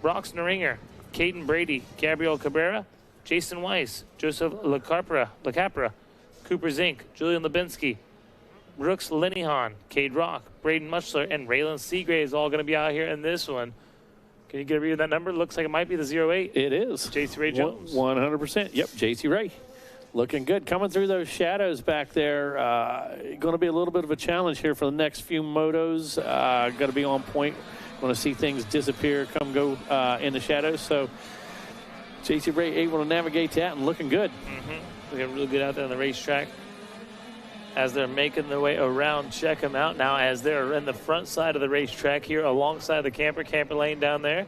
Brox Naringer, Caden Brady, Gabriel Cabrera, Jason Weiss, Joseph LaCapra, Cooper Zink, Julian Lubinsky, Brooks Linehan, Cade Rock, Braden Muchler, and Raylan Seagraves all going to be out here in this one. Can you get a read of that number? Looks like it might be the 08. It is. J.C. Ray Jones. 100%. Yep, J.C. Ray. Looking good. Coming through those shadows back there. Going to be a little bit of a challenge here for the next few motos. Got to be on point. Going to see things disappear, go in the shadows. So J.C. Ray able to navigate that and looking good. Looking really good out there on the racetrack. As they're making their way around, check them out now as they're in the front side of the racetrack here alongside the camper lane down there.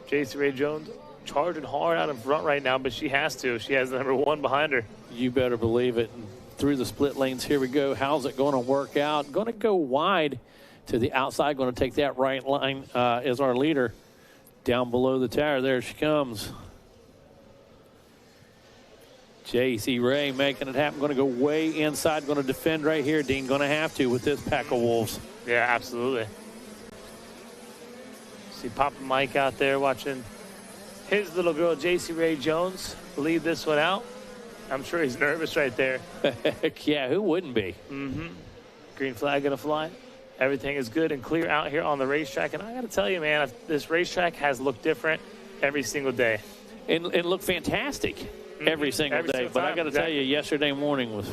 J.C. Ray Jones charging hard out in front right now, but she has to. She has the number 1 behind her. You better believe it. Through the split lanes, here we go. How's it going to work out? Going to go wide to the outside. Going to take that right line as our leader. Down below the tire, there she comes. J.C. Ray making it happen. Going to go way inside. Going to defend right here, Dean. Going to have to with this pack of wolves. Yeah, absolutely. See Papa Mike out there watching his little girl, J.C. Ray Jones, lead this one out. I'm sure he's nervous right there. Heck yeah, who wouldn't be? Green flag going to fly. Everything is good and clear out here on the racetrack. And I got to tell you, man, this racetrack has looked different every single day. And looked fantastic. Every single day. But I got to tell you, yesterday morning was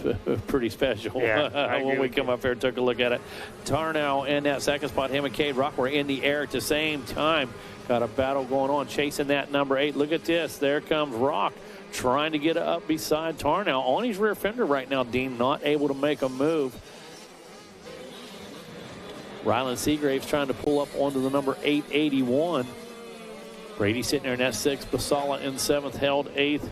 pretty special. Yeah, when we come up here and took a look at it. Tarnow in that second spot. Him and Cade Rock were in the air at the same time. Got a battle going on, chasing that number 8. Look at this. There comes Rock trying to get up beside Tarnow. On his rear fender right now, Dean, not able to make a move. Rylan Seagraves trying to pull up onto the number 881. Brady sitting there in that 6th. Basala in 7th, held 8th.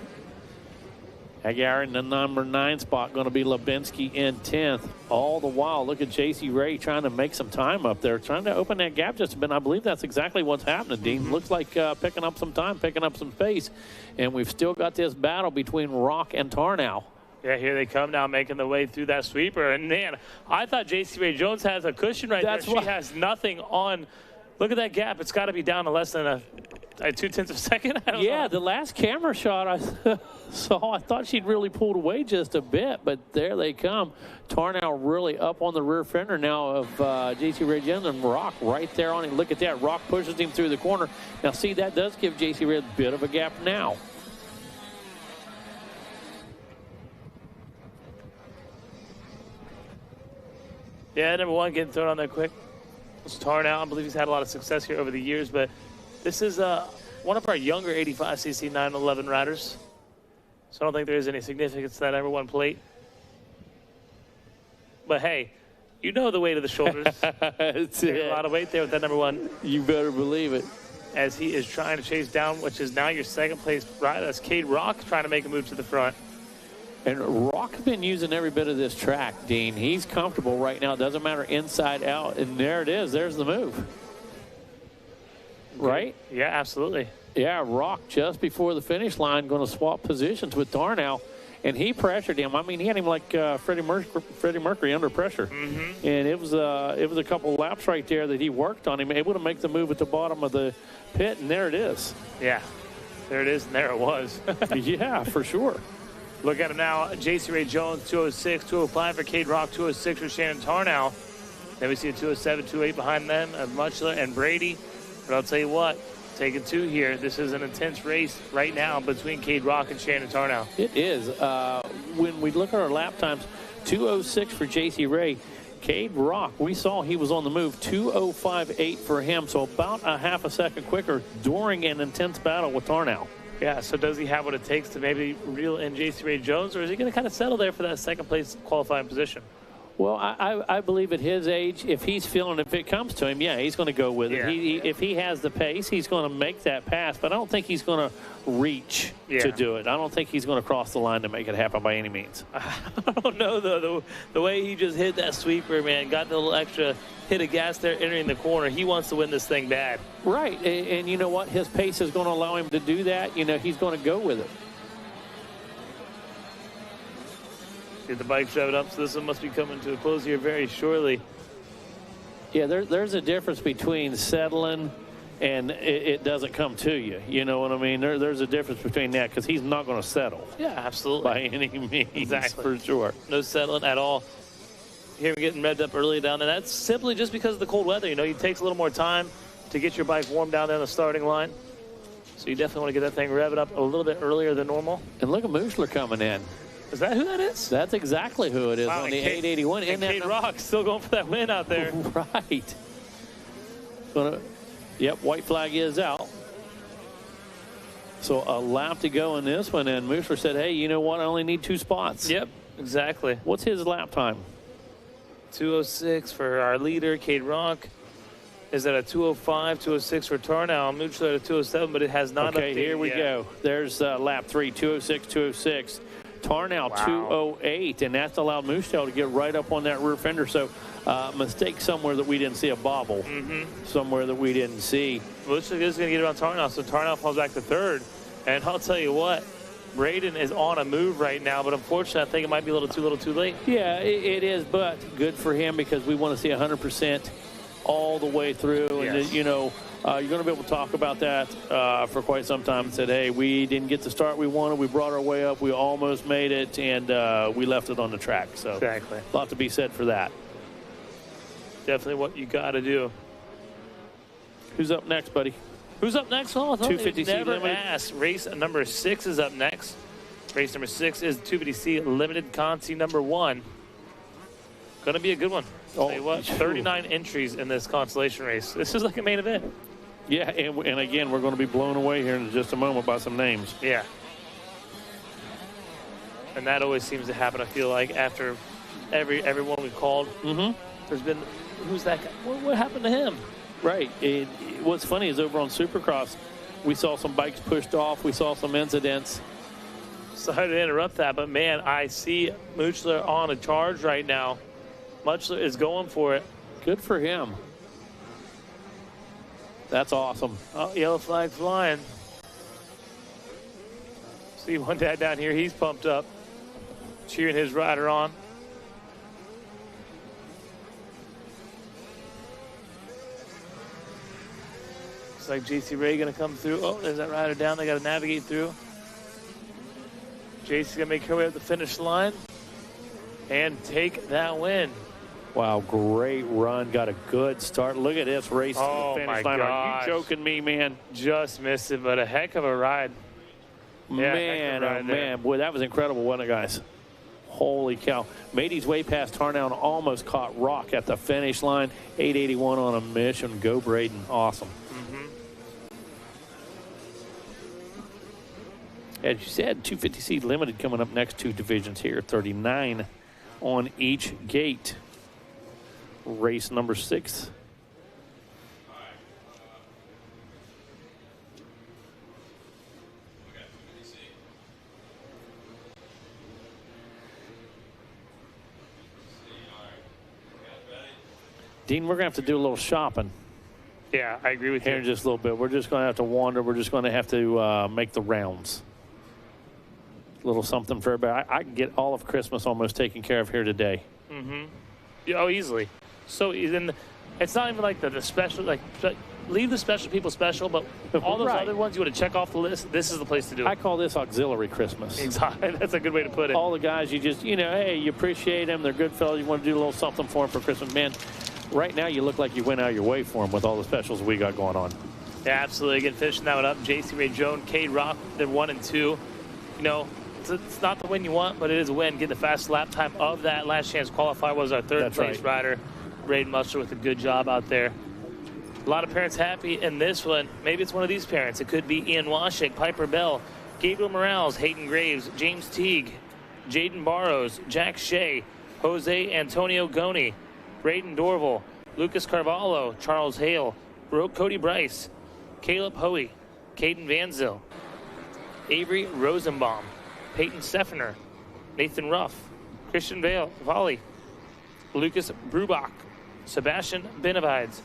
Aguirre in the number 9 spot, going to be Lubinsky in 10th. All the while, look at J.C. Ray trying to make some time up there, trying to open that gap just a bit. I believe that's exactly what's happening, Dean. Looks like picking up some time, picking up some space. And we've still got this battle between Rock and Tarnow. Yeah, here they come now, making their way through that sweeper. And, man, I thought J.C. Ray Jones has a cushion right there. She has nothing on. Look at that gap. It's got to be down to less than a 0.2 of a second. I don't know. The last camera shot I saw, I thought she'd really pulled away just a bit, but there they come. Tarnow really up on the rear fender now of J.C. Ray Jones, and Rock right there on him. Look at that. Rock pushes him through the corner. Now, see, that does give J.C. Ray a bit of a gap now. Yeah, number 1 getting thrown on there quick. It's Tarnow. I believe he's had a lot of success here over the years, but this is one of our younger 85cc 911 riders. So I don't think there is any significance to that number 1 plate. But hey, you know the weight of the shoulders. There's a lot of weight there with that number 1. You better believe it. As he is trying to chase down, which is now your 2nd place rider. That's Cade Rock trying to make a move to the front. And Rock's been using every bit of this track, Dean. He's comfortable right now. It doesn't matter inside, out. And there it is. There's the move. Right? Yeah, absolutely. Yeah, Rock just before the finish line going to swap positions with Tarnow. And he pressured him. I mean, he had him like Freddie Mercury under pressure. Mm-hmm. And it was a couple laps right there that he worked on him, able to make the move at the bottom of the pit, and there it is. Yeah, there it is, and there it was. Yeah, for sure. Look at him now. J.C. Ray Jones, 206, 205 for Cade Rock, 206 for Shannon Tarnow. Then we see a 207, 28 behind them, Mutchler and Brady. But I'll tell you what, taking 2 here. This is an intense race right now between Cade Rock and Shannon Tarnow. It is. When we look at our lap times, 206 for J.C. Ray. Cade Rock, we saw he was on the move, 205.8 for him, so about a half a second quicker during an intense battle with Tarnow. Yeah, so does he have what it takes to maybe reel in J.C. Ray Jones, or is he going to kind of settle there for that second place qualifying position? Well, I believe at his age, if he's feeling, if it comes to him, yeah, he's going to go with it. Yeah. If he has the pace, he's going to make that pass, but I don't think he's going to reach to do it. I don't think he's going to cross the line to make it happen by any means. I don't know, though. The way he just hit that sweeper, man, got the little extra hit of gas there entering the corner. He wants to win this thing bad. Right, and you know what? His pace is going to allow him to do that. You know, he's going to go with it. Get the bike driven up, so this one must be coming to a close here very shortly. Yeah, there's a difference between settling and it doesn't come to you. You know what I mean? There's a difference between that, because he's not going to settle. Yeah, absolutely. By any means, exactly. For sure. No settling at all. Here we're getting revved up early down there. That's simply just because of the cold weather. You know, it takes a little more time to get your bike warm down there on the starting line. So you definitely want to get that thing revved up a little bit earlier than normal. And look at Muschler coming in. Is that who that is? That's exactly who it is on the 881. And Cade Rock still going for that win out there. Right. Yep, white flag is out. So a lap to go in this one, and Muschler said, hey, you know what? I only need 2 spots. Yep, exactly. What's his lap time? 206 for our leader, Cade Rock. Is at a 205, 206 for Tarnow. Muschler at a 207, but it has not updated. Okay, here we go. There's lap 3, 206, 206. Tarnow, wow. 208, and that's allowed Muschel to get right up on that rear fender. So mistake somewhere that we didn't see, a bobble somewhere that we didn't see. Muschel is going to get it on Tarnow, so Tarnow falls back to 3rd. And I'll tell you what, Braden is on a move right now, but unfortunately, I think it might be a little too late. Yeah, it is, but good for him, because we want to see 100% all the way through. Yes. And, you know, you're going to be able to talk about that for quite some time. And said, hey, we didn't get the start we wanted. We brought our way up. We almost made it, and we left it on the track. So exactly. A lot to be said for that. Definitely what you got to do. Who's up next, buddy? Who's up next? Oh, 250C never Limited. asked. Race number 6 is up next. Race number 6 is 250C Limited Conti number 1. Going to be a good one. I'll tell you what, 39 entries in this constellation race. This is like a main event. Yeah, and again, we're going to be blown away here in just a moment by some names. Yeah. And that always seems to happen, I feel like, after everyone we've called. There's been, who's that guy? What happened to him? Right. What's funny is over on Supercross, we saw some bikes pushed off. We saw some incidents. Sorry to interrupt that, but, man, I see Muschler on a charge right now. Muschler is going for it. Good for him. That's awesome. Oh, yellow flag flying. See one dad down here. He's pumped up, cheering his rider on. Looks like JC Ray going to come through. Oh, there's that rider down. They got to navigate through. JC's going to make her way up the finish line and take that win. Wow, great run. Got a good start. Look at this race to the finish line. Gosh. Are you joking me, man? Just missed it, but a heck of a ride. Yeah, man, oh, man. Boy, that was incredible, wasn't it, guys? Holy cow. Made his way past Tarnow and almost caught Rock at the finish line. 881 on a mission. Go, Braden. Awesome. As you said, 250C Limited coming up next, 2 divisions here. 39 on each gate. Race number 6. Dean, we're going to have to do a little shopping. Yeah, I agree with you. Here in just a little bit. We're just going to have to wander. We're just going to have to make the rounds. little something for everybody. I can get all of Christmas almost taken care of here today. Yeah, oh, easily. So then it's not even like the special, like leave the special people special, but all those other ones you want to check off the list, this is the place to do it. I call this auxiliary Christmas. Exactly. That's a good way to put it. All the guys, you just, hey, you appreciate them. They're good fellas. You want to do a little something for them for Christmas. Man, right now you look like you went out of your way for them with all the specials we got going on. Yeah, absolutely. Again, finishing that one up, J.C. Ray Jones, Cade Rock, they're 1 and 2. It's not the win you want, but it is a win. Getting the fast lap time of that last chance qualifier was our third place rider, Braden Muster, with a good job out there. A lot of parents happy in this one. Maybe it's one of these parents. It could be Ian Washik, Piper Bell, Gabriel Morales, Hayden Graves, James Teague, Jaden Barrows, Jack Shea, Jose Antonio Goni, Braden Dorval, Lucas Carvalho, Charles Hale, Cody Bryce, Caleb Hoey, Caden Vanzil, Avery Rosenbaum, Peyton Steffner, Nathan Ruff, Christian Valli, Lucas Brubach, Sebastian Benavides,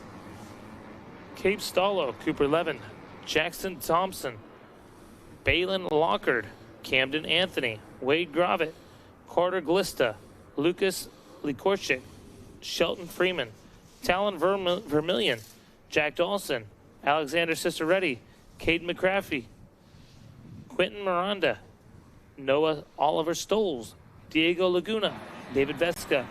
Cape Stallo, Cooper Levin, Jackson Thompson, Balin Lockard, Camden Anthony, Wade Gravitt, Carter Glista, Lucas Likorchik, Shelton Freeman, Talon Vermillion, Jack Dawson, Alexander Ciceretti, Caden McCrafty, Quentin Miranda, Noah Oliver Stoles, Diego Laguna, David Vesca,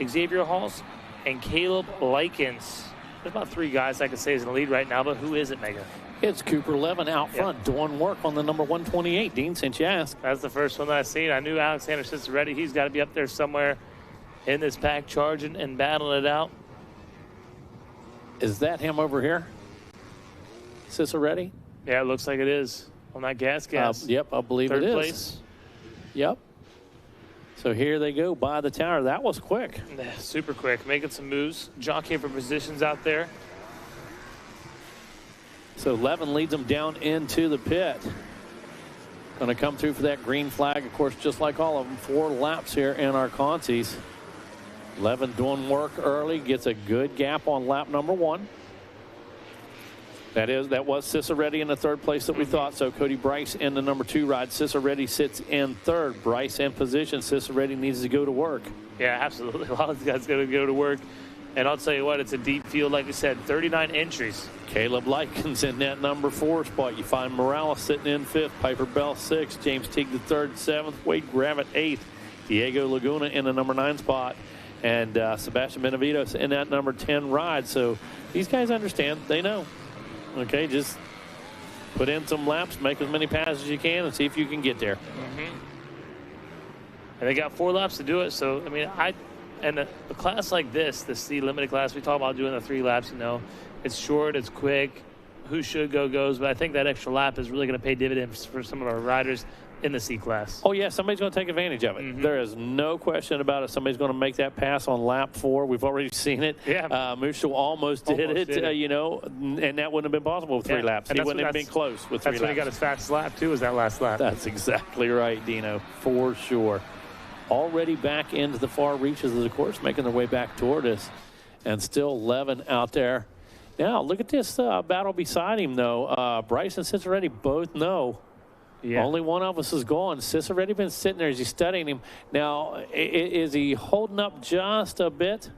Xavier Halls, and Caleb Likens. There's about 3 guys I could say is in the lead right now, but who is it, Mega? It's Cooper Levin out front doing work on the number 128, Dean, since you asked. That's the first one that I've seen. I knew Alexander Ciceretti. He's got to be up there somewhere in this pack, charging and battling it out. Is that him over here? Ciceretti? Yeah, it looks like it is on that gas. Yep, I believe Third it is. place. Yep. So here they go by the tower. That was quick. Super quick, making some moves. Jockeying for positions out there. So Levin leads them down into the pit. Going to come through for that green flag, of course, just like all of them. 4 laps here in our consies. Levin doing work early, gets a good gap on lap number 1. That was Ciceretti in the third place that we thought. So Cody Bryce in the number 2 ride. Ciceretti sits in third. Bryce in position. Ciceretti needs to go to work. Yeah, absolutely. A lot of these guys got to go to work. And I'll tell you what, it's a deep field, like we said, 39 entries. Caleb Likens in that number 4 spot. You find Morales sitting in 5th. Piper Bell 6th. James Teague the 3rd, 7th. Wade Gravitt 8th. Diego Laguna in the number 9 spot. And Sebastian Benavides in that number 10 ride. So these guys understand. They know. Okay, just put in some laps, make as many passes as you can, and see if you can get there. And they got 4 laps to do it. So, I mean, a class like this, the C limited class, we talk about doing the 3 laps, it's short, it's quick, who should go goes, but I think that extra lap is really going to pay dividends for some of our riders in the C class. Oh, yeah, somebody's going to take advantage of it. There is no question about it. Somebody's going to make that pass on lap 4. We've already seen it. Yeah. Mushel almost did it, and that wouldn't have been possible with 3 laps. He wouldn't have been close with 3 laps. That's when he got his fastest lap, too, was that last lap. That's exactly right, Dino, for sure. Already back into the far reaches of the course, making their way back toward us. And still Levin out there. Now, look at this battle beside him, though. Bryce and Ciceretti both know. Yeah. Only one of us is gone. Ciceretti been sitting there as he's studying him. Now, is he holding up just a bit?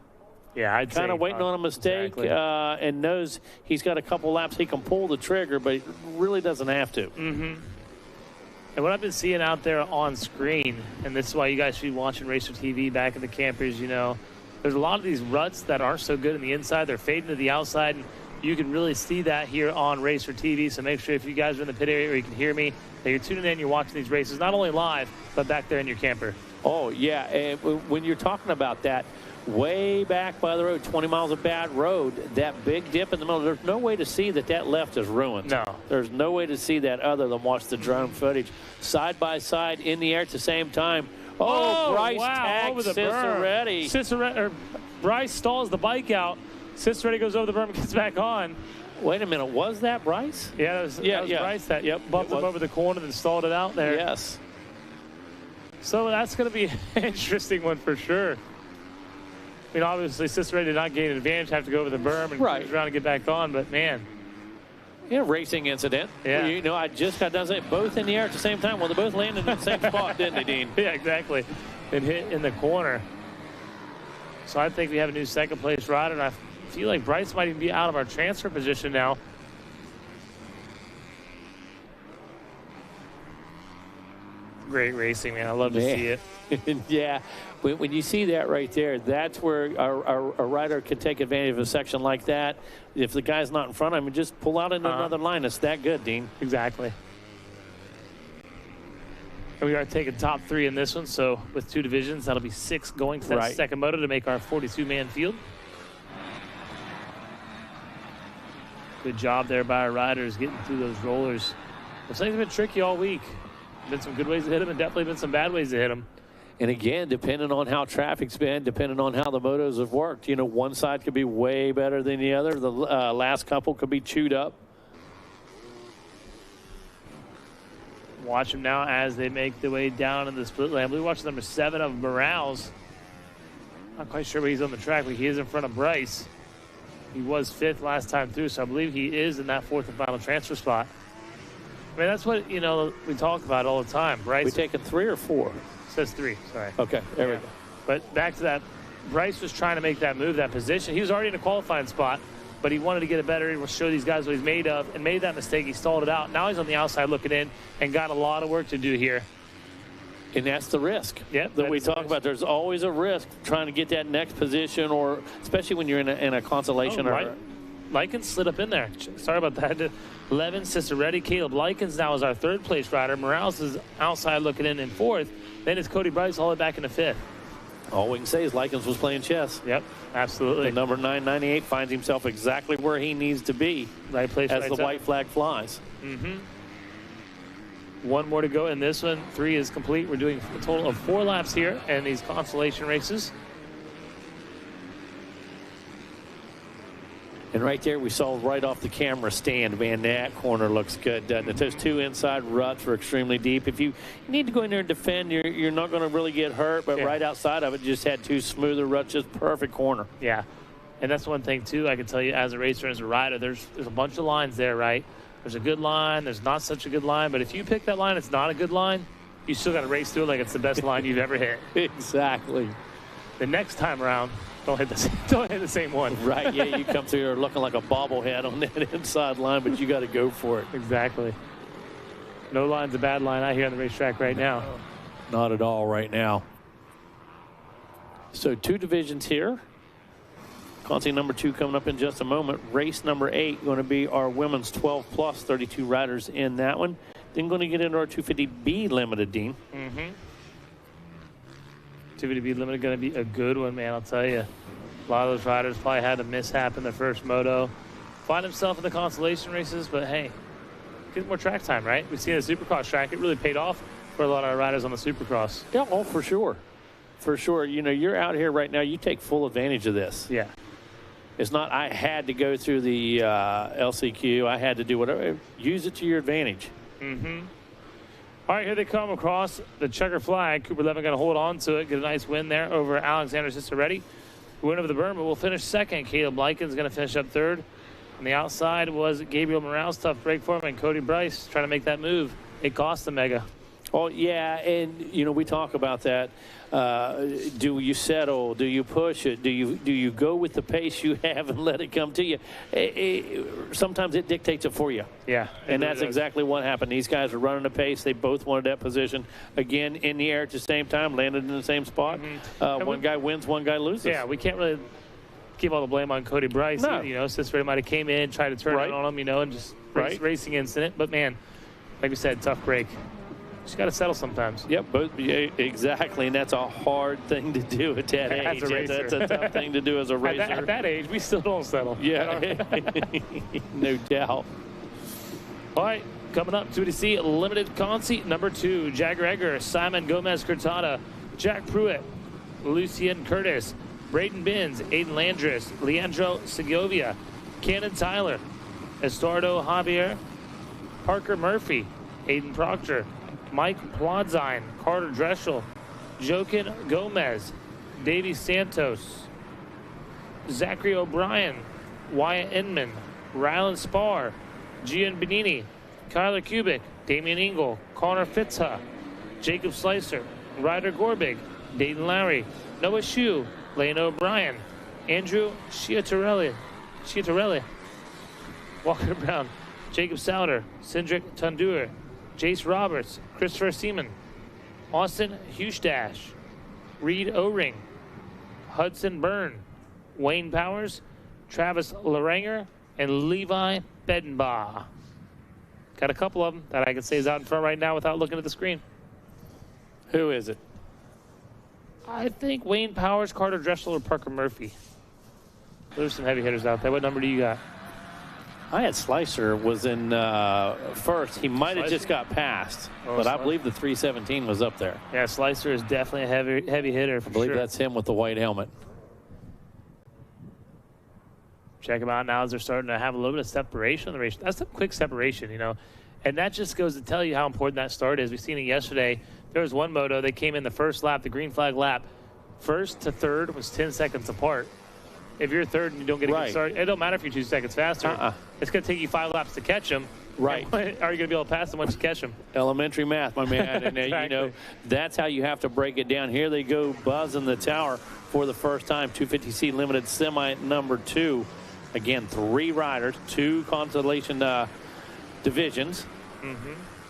Yeah, I'd kind of waiting on a mistake, exactly. And knows he's got a couple laps he can pull the trigger, but he really doesn't have to. And what I've been seeing out there on screen, and this is why you guys should be watching Racer TV back in the campers, there's a lot of these ruts that aren't so good on the inside. They're fading to the outside, and you can really see that here on Racer TV. So make sure if you guys are in the pit area or you can hear me, that you're tuning in, you're watching these races, not only live, but back there in your camper. Oh, yeah. And when you're talking about that, way back by the road, 20 miles of bad road, that big dip in the middle, there's no way to see that left is ruined. No. There's no way to see that other than watch the drone footage. Side by side in the air at the same time. Bryce tags Ciceretti. Bryce stalls the bike out. Ciceretti goes over the berm and gets back on. Wait a minute, was that Bryce? Yeah, that was Bryce that bumped him over the corner and stalled it out there. Yes. So that's going to be an interesting one for sure. I mean, obviously, Ciceretti did not gain an advantage, have to go over the berm and cruise around and get back on, but man. Yeah, racing incident. Yeah. You know, I just got done saying both in the air at the same time. Well, they both landed in the same spot, didn't they, Dean? Yeah, exactly. And hit in the corner. So I think we have a new second place rider, and I feel like Bryce might even be out of our transfer position now. Great racing, man. I love to see it. Yeah, when you see that right there, that's where a rider can take advantage of a section like that. If the guy's not in front of him, just pull out into another line. It's that good, Dean. Exactly. And we are taking top 3 in this one, so with 2 divisions, that'll be 6 going to that second moto to make our 42-man field. Good job there by our riders getting through those rollers. Those things have been tricky all week. Been some good ways to hit them and definitely been some bad ways to hit them. And again, depending on how traffic's been, depending on how the motos have worked, you know, one side could be way better than the other. The last couple could be chewed up. Watch them now as they make their way down in the split lane. We watch number 7 of Morales. Not quite sure where he's on the track, but he is in front of Bryce. He was 5th last time through, so I believe he is in that 4th and final transfer spot. I mean, that's what, you know, we talk about all the time. Bryce. We taking 3 or 4? Says 3, sorry. Okay, there we go. But back to that, Bryce was trying to make that move, that position. He was already in a qualifying spot, but he wanted to get it better and show these guys what he's made of, and made that mistake. He stalled it out. Now he's on the outside looking in and got a lot of work to do here. And that's the risk that we talk about. There's always a risk trying to get that next position, or especially when you're in a constellation. Likens slid up in there. Sorry about that. Levin, Ciceretti, Caleb Likens now is our 3rd place rider. Morales is outside looking in 4th. Then it's Cody Bryce all the way back into 5th. All we can say is Likens was playing chess. Yep, absolutely. The number 998 finds himself exactly where he needs to be. Right place, as right the time. white flag flies. Mm-hmm. 1 more to go in this one. 3 is complete. We're doing a total of 4 laps here in these constellation races. And right there, we saw right off the camera stand, man, that corner looks good, doesn't it? Those 2 inside ruts were extremely deep. If you need to go in there and defend, you're not going to really get hurt, but right outside of it, just had 2 smoother ruts, just perfect corner. Yeah, and that's one thing, too, I can tell you as a racer, as a rider, there's a bunch of lines there, right? There's a good line, there's not such a good line, but if you pick that line, it's not a good line, you still got to race through it like it's the best line you've ever hit. Exactly. The next time around, don't hit the same one. Right, yeah, you come through here looking like a bobblehead on that inside line, but you got to go for it. Exactly. No line's a bad line out here on the racetrack right now. Not at all right now. So 2 divisions here. Conti number 2 coming up in just a moment. Race number 8 going to be our women's 12 plus, 32 riders in that one. Then going to get into our 250B limited, Dean. Mm-hmm. 250B limited going to be a good one, man, I'll tell you. A lot of those riders probably had a mishap in their first moto. Find himself in the constellation races, but hey, get more track time, right? We've seen the Supercross track. It really paid off for a lot of our riders on the Supercross. Yeah, oh, for sure. For sure. You know, you're out here right now. You take full advantage of this. Yeah. It's not I had to go through the LCQ. I had to do whatever. Use it to your advantage. Mm-hmm. All right, here they come across the checker flag. Cooper Levin going to hold on to it, get a nice win there over Alexander Ciceretti. Win over the berm, but we'll finish second. Caleb Likens going to finish up 3rd. On the outside was Gabriel Morales. Tough break for him, and Cody Bryce trying to make that move. It cost the Mega. Oh, yeah, and, you know, we talk about that. Do you settle? Do you push it? Do you go with the pace you have and let it come to you? Sometimes it dictates it for you. Yeah. And that's exactly what happened. These guys are running a pace. They both wanted that position. Again, in the air at the same time, landed in the same spot. Mm-hmm. One guy wins, one guy loses. Yeah, we can't really keep all the blame on Cody Bryce. No. You know, Ciceretti might have came in, tried to turn it on him, you know, and just racing incident. But, man, like we said, tough break. Just got to settle sometimes. Yep, exactly, and that's a hard thing to do at that age. That's a tough thing to do as a racer. At that age, we still don't settle. Yeah, no doubt. All right, coming up, 2DC Limited Consi, number 2, Jagger Egger, Simon Gomez-Curtada, Jack Pruitt, Lucien Curtis, Braden Binns, Aiden Landris, Leandro Segovia, Cannon Tyler, Estardo Javier, Parker Murphy, Aiden Proctor, Mike Plodzine, Carter Dreschel, Joaquin Gomez, Davey Santos, Zachary O'Brien, Wyatt Inman, Rylan Spar, Gian Benini, Kyler Kubik, Damian Ingle, Connor Fitzha, Jacob Slicer, Ryder Gorbig, Dayton Lowry, Noah Shue, Lane O'Brien, Andrew Chiatarelli, Walker Brown, Jacob Souter, Cindric Tundur, Jace Roberts, Christopher Seaman, Austin Hustash, Reed O-Ring, Hudson Byrne, Wayne Powers, Travis Laranger, and Levi Bedenbaugh. Got a couple of them that I can say is out in front right now without looking at the screen. Who is it? I think Wayne Powers, Carter Dressel, or Parker Murphy. There's some heavy hitters out there. What number do you got? I had Slicer was in first. He might have just got passed, but I believe the 317 was up there. Yeah, Slicer is definitely a heavy hitter for I believe sure. that's him with the white helmet. Check them out now as they're starting to have a little bit of separation on the race. That's a quick separation, you know. And that just goes to tell you how important that start is. We've seen it yesterday. There was one moto. They came in the first lap, the green flag lap. First to third was 10 seconds apart. If you're third and you don't get a good start, it don't matter if you're 2 seconds faster. It's going to take you 5 laps to catch them. Right. Are you going to be able to pass them once you catch them? Elementary math, my man. And Exactly. you know, that's how you have to break it down. Here they go, buzzing the tower for the first time. 250C limited semi number 2. Again, 3 riders, 2 constellation divisions.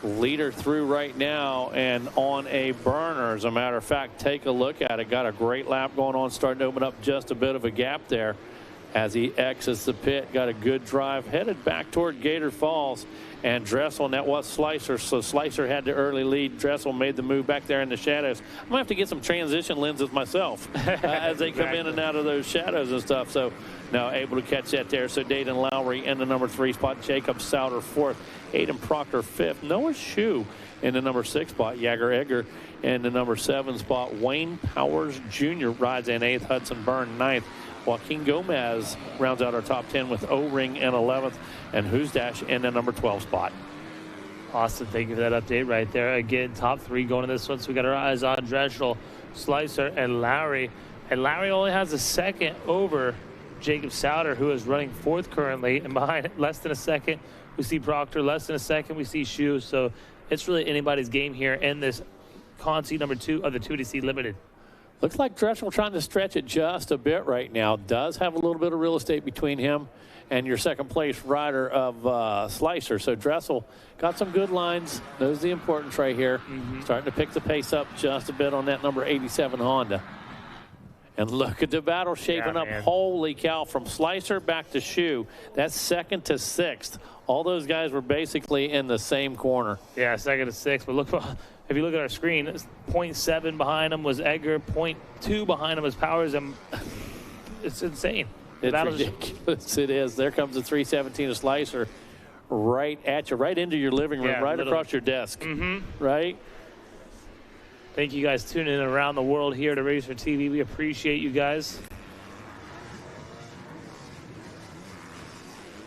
Leader through right now and on a burner. As a matter of fact, take a look at it. Got a great lap going on, starting to open up just a bit of a gap there as he exits the pit. Got a good drive, headed back toward Gator Falls. And Dressel, and that was Slicer. So Slicer had the early lead. Dressel made the move back there in the shadows. I'm going to have to get some transition lenses myself as they come in and out of those shadows and stuff. So now able to catch that there. So Dayton Lowry in the number 3 spot. Jacob Souter 4th. Hayden Proctor 5th. Noah Shue in the number 6 spot. Jagger Egger in the number 7 spot. Wayne Powers Jr. rides in 8th. Hudson Byrne 9th. Joaquin Gomez rounds out our top 10 with O-Ring in 11th. And Hustash in the number 12 spot. Austin, thank you for that update right there. Again, top 3 going to this one. So we got our eyes on Dressel, Slicer, and Lowry. And Lowry only has a second over Jacob Souter, who is running 4th currently. And behind less than a second, we see Proctor. Less than a second, we see Shue. So it's really anybody's game here in this Consi number 2 of the 2DC Limited. Looks like Dressel trying to stretch it just a bit right now. Does have a little bit of real estate between him and your second place rider of Slicer. So Dressel got some good lines. Knows the importance right here. Starting to pick the pace up just a bit on that number 87 Honda. And look at the battle shaping up. Man. Holy cow, from Slicer back to Shue. That's 2nd to 6th. All those guys were basically in the same corner. Yeah, 2nd to 6th. But look, if you look at our screen, 0.7 behind him was Egger, 0.2 behind him was Powers. And it's insane. It's ridiculous. It is. There comes the 317 of Slicer right at you, right into your living room, right across your desk. Right? Thank you guys tuning in around the world here to Racer TV. We appreciate you guys.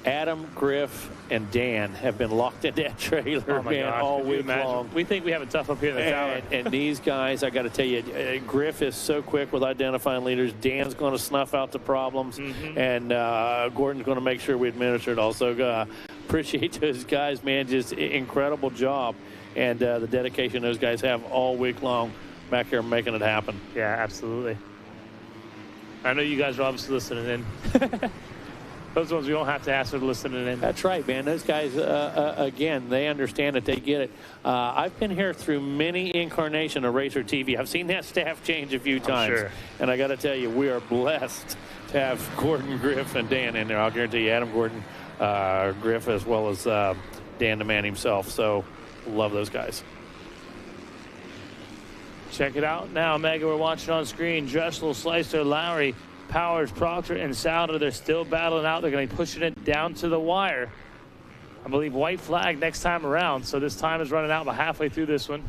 Adam, Griff, and Dan have been locked in that trailer, all week long. We think we have it tough up here in the tower. And these guys, I got to tell you, Griff is so quick with identifying leaders. Dan's going to snuff out the problems, and Gordon's going to make sure we administer it. Also, appreciate those guys, man. Just incredible job, and the dedication those guys have all week long back here making it happen. Yeah, absolutely. I know you guys are obviously listening in. Those ones we don't have to ask for listening in. That's right, man. Those guys, again, they understand it. They get it. I've been here through many incarnations of Racer TV. I've seen that staff change a few times. Sure. And I got to tell you, we are blessed to have Gordon, Griff, and Dan in there. I'll guarantee you, Adam, Gordon, Griff, as well as Dan the man himself. So, love those guys. Check it out now, Mega. We're watching on screen. Dressel, Slicer, Lowry, Powers, Proctor, and Souter. They're still battling out. They're going to be pushing it down to the wire. I believe white flag next time around. So this time is running out about halfway through this one.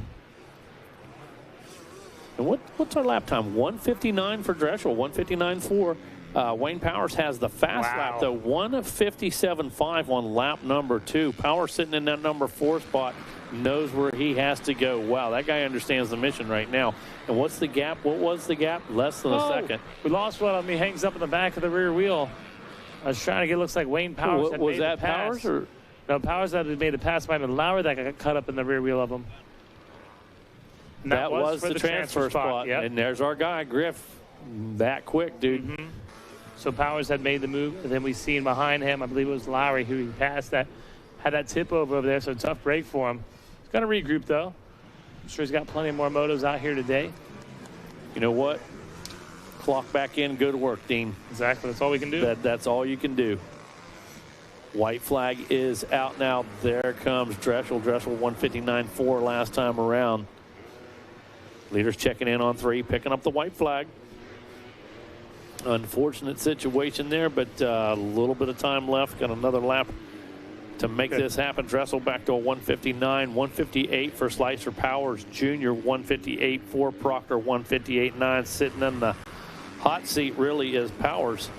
And what's our lap time? 1:59 for Dressel, 1:59.4. Wayne Powers has the fast lap, though. 1:57.5 on lap number 2. Powers sitting in that number 4 spot. Knows where he has to go. Wow, that guy understands the mission right now. And what's the gap? What was the gap? Less than a second. We lost one of them. He hangs up in the back of the rear wheel. I was trying to get, looks like Wayne Powers had was made that the pass. Powers? Or? No, Powers that had made a pass by Lowry that got cut up in the rear wheel of him. And that was for the transfer spot. Yep. And there's our guy, Griff. That quick, dude. Mm-hmm. So Powers had made the move, and then we seen behind him, I believe it was Lowry who he passed that, had that tip over there, so tough break for him. He's got to regroup, though. I'm sure he's got plenty more motos out here today. You know what? Clock back in, go to work, Dean. Exactly, that's all we can do. That's all you can do. White flag is out now. There comes Dressel. Dressel 159.4 last time around. Leaders checking in on 3, picking up the white flag. Unfortunate situation there, but a little bit of time left. Got another lap to make this happen. Dressel back to a 159, 158 for Slicer. Powers Jr. 158 for Proctor, 158.9. Sitting in the hot seat really is Powers.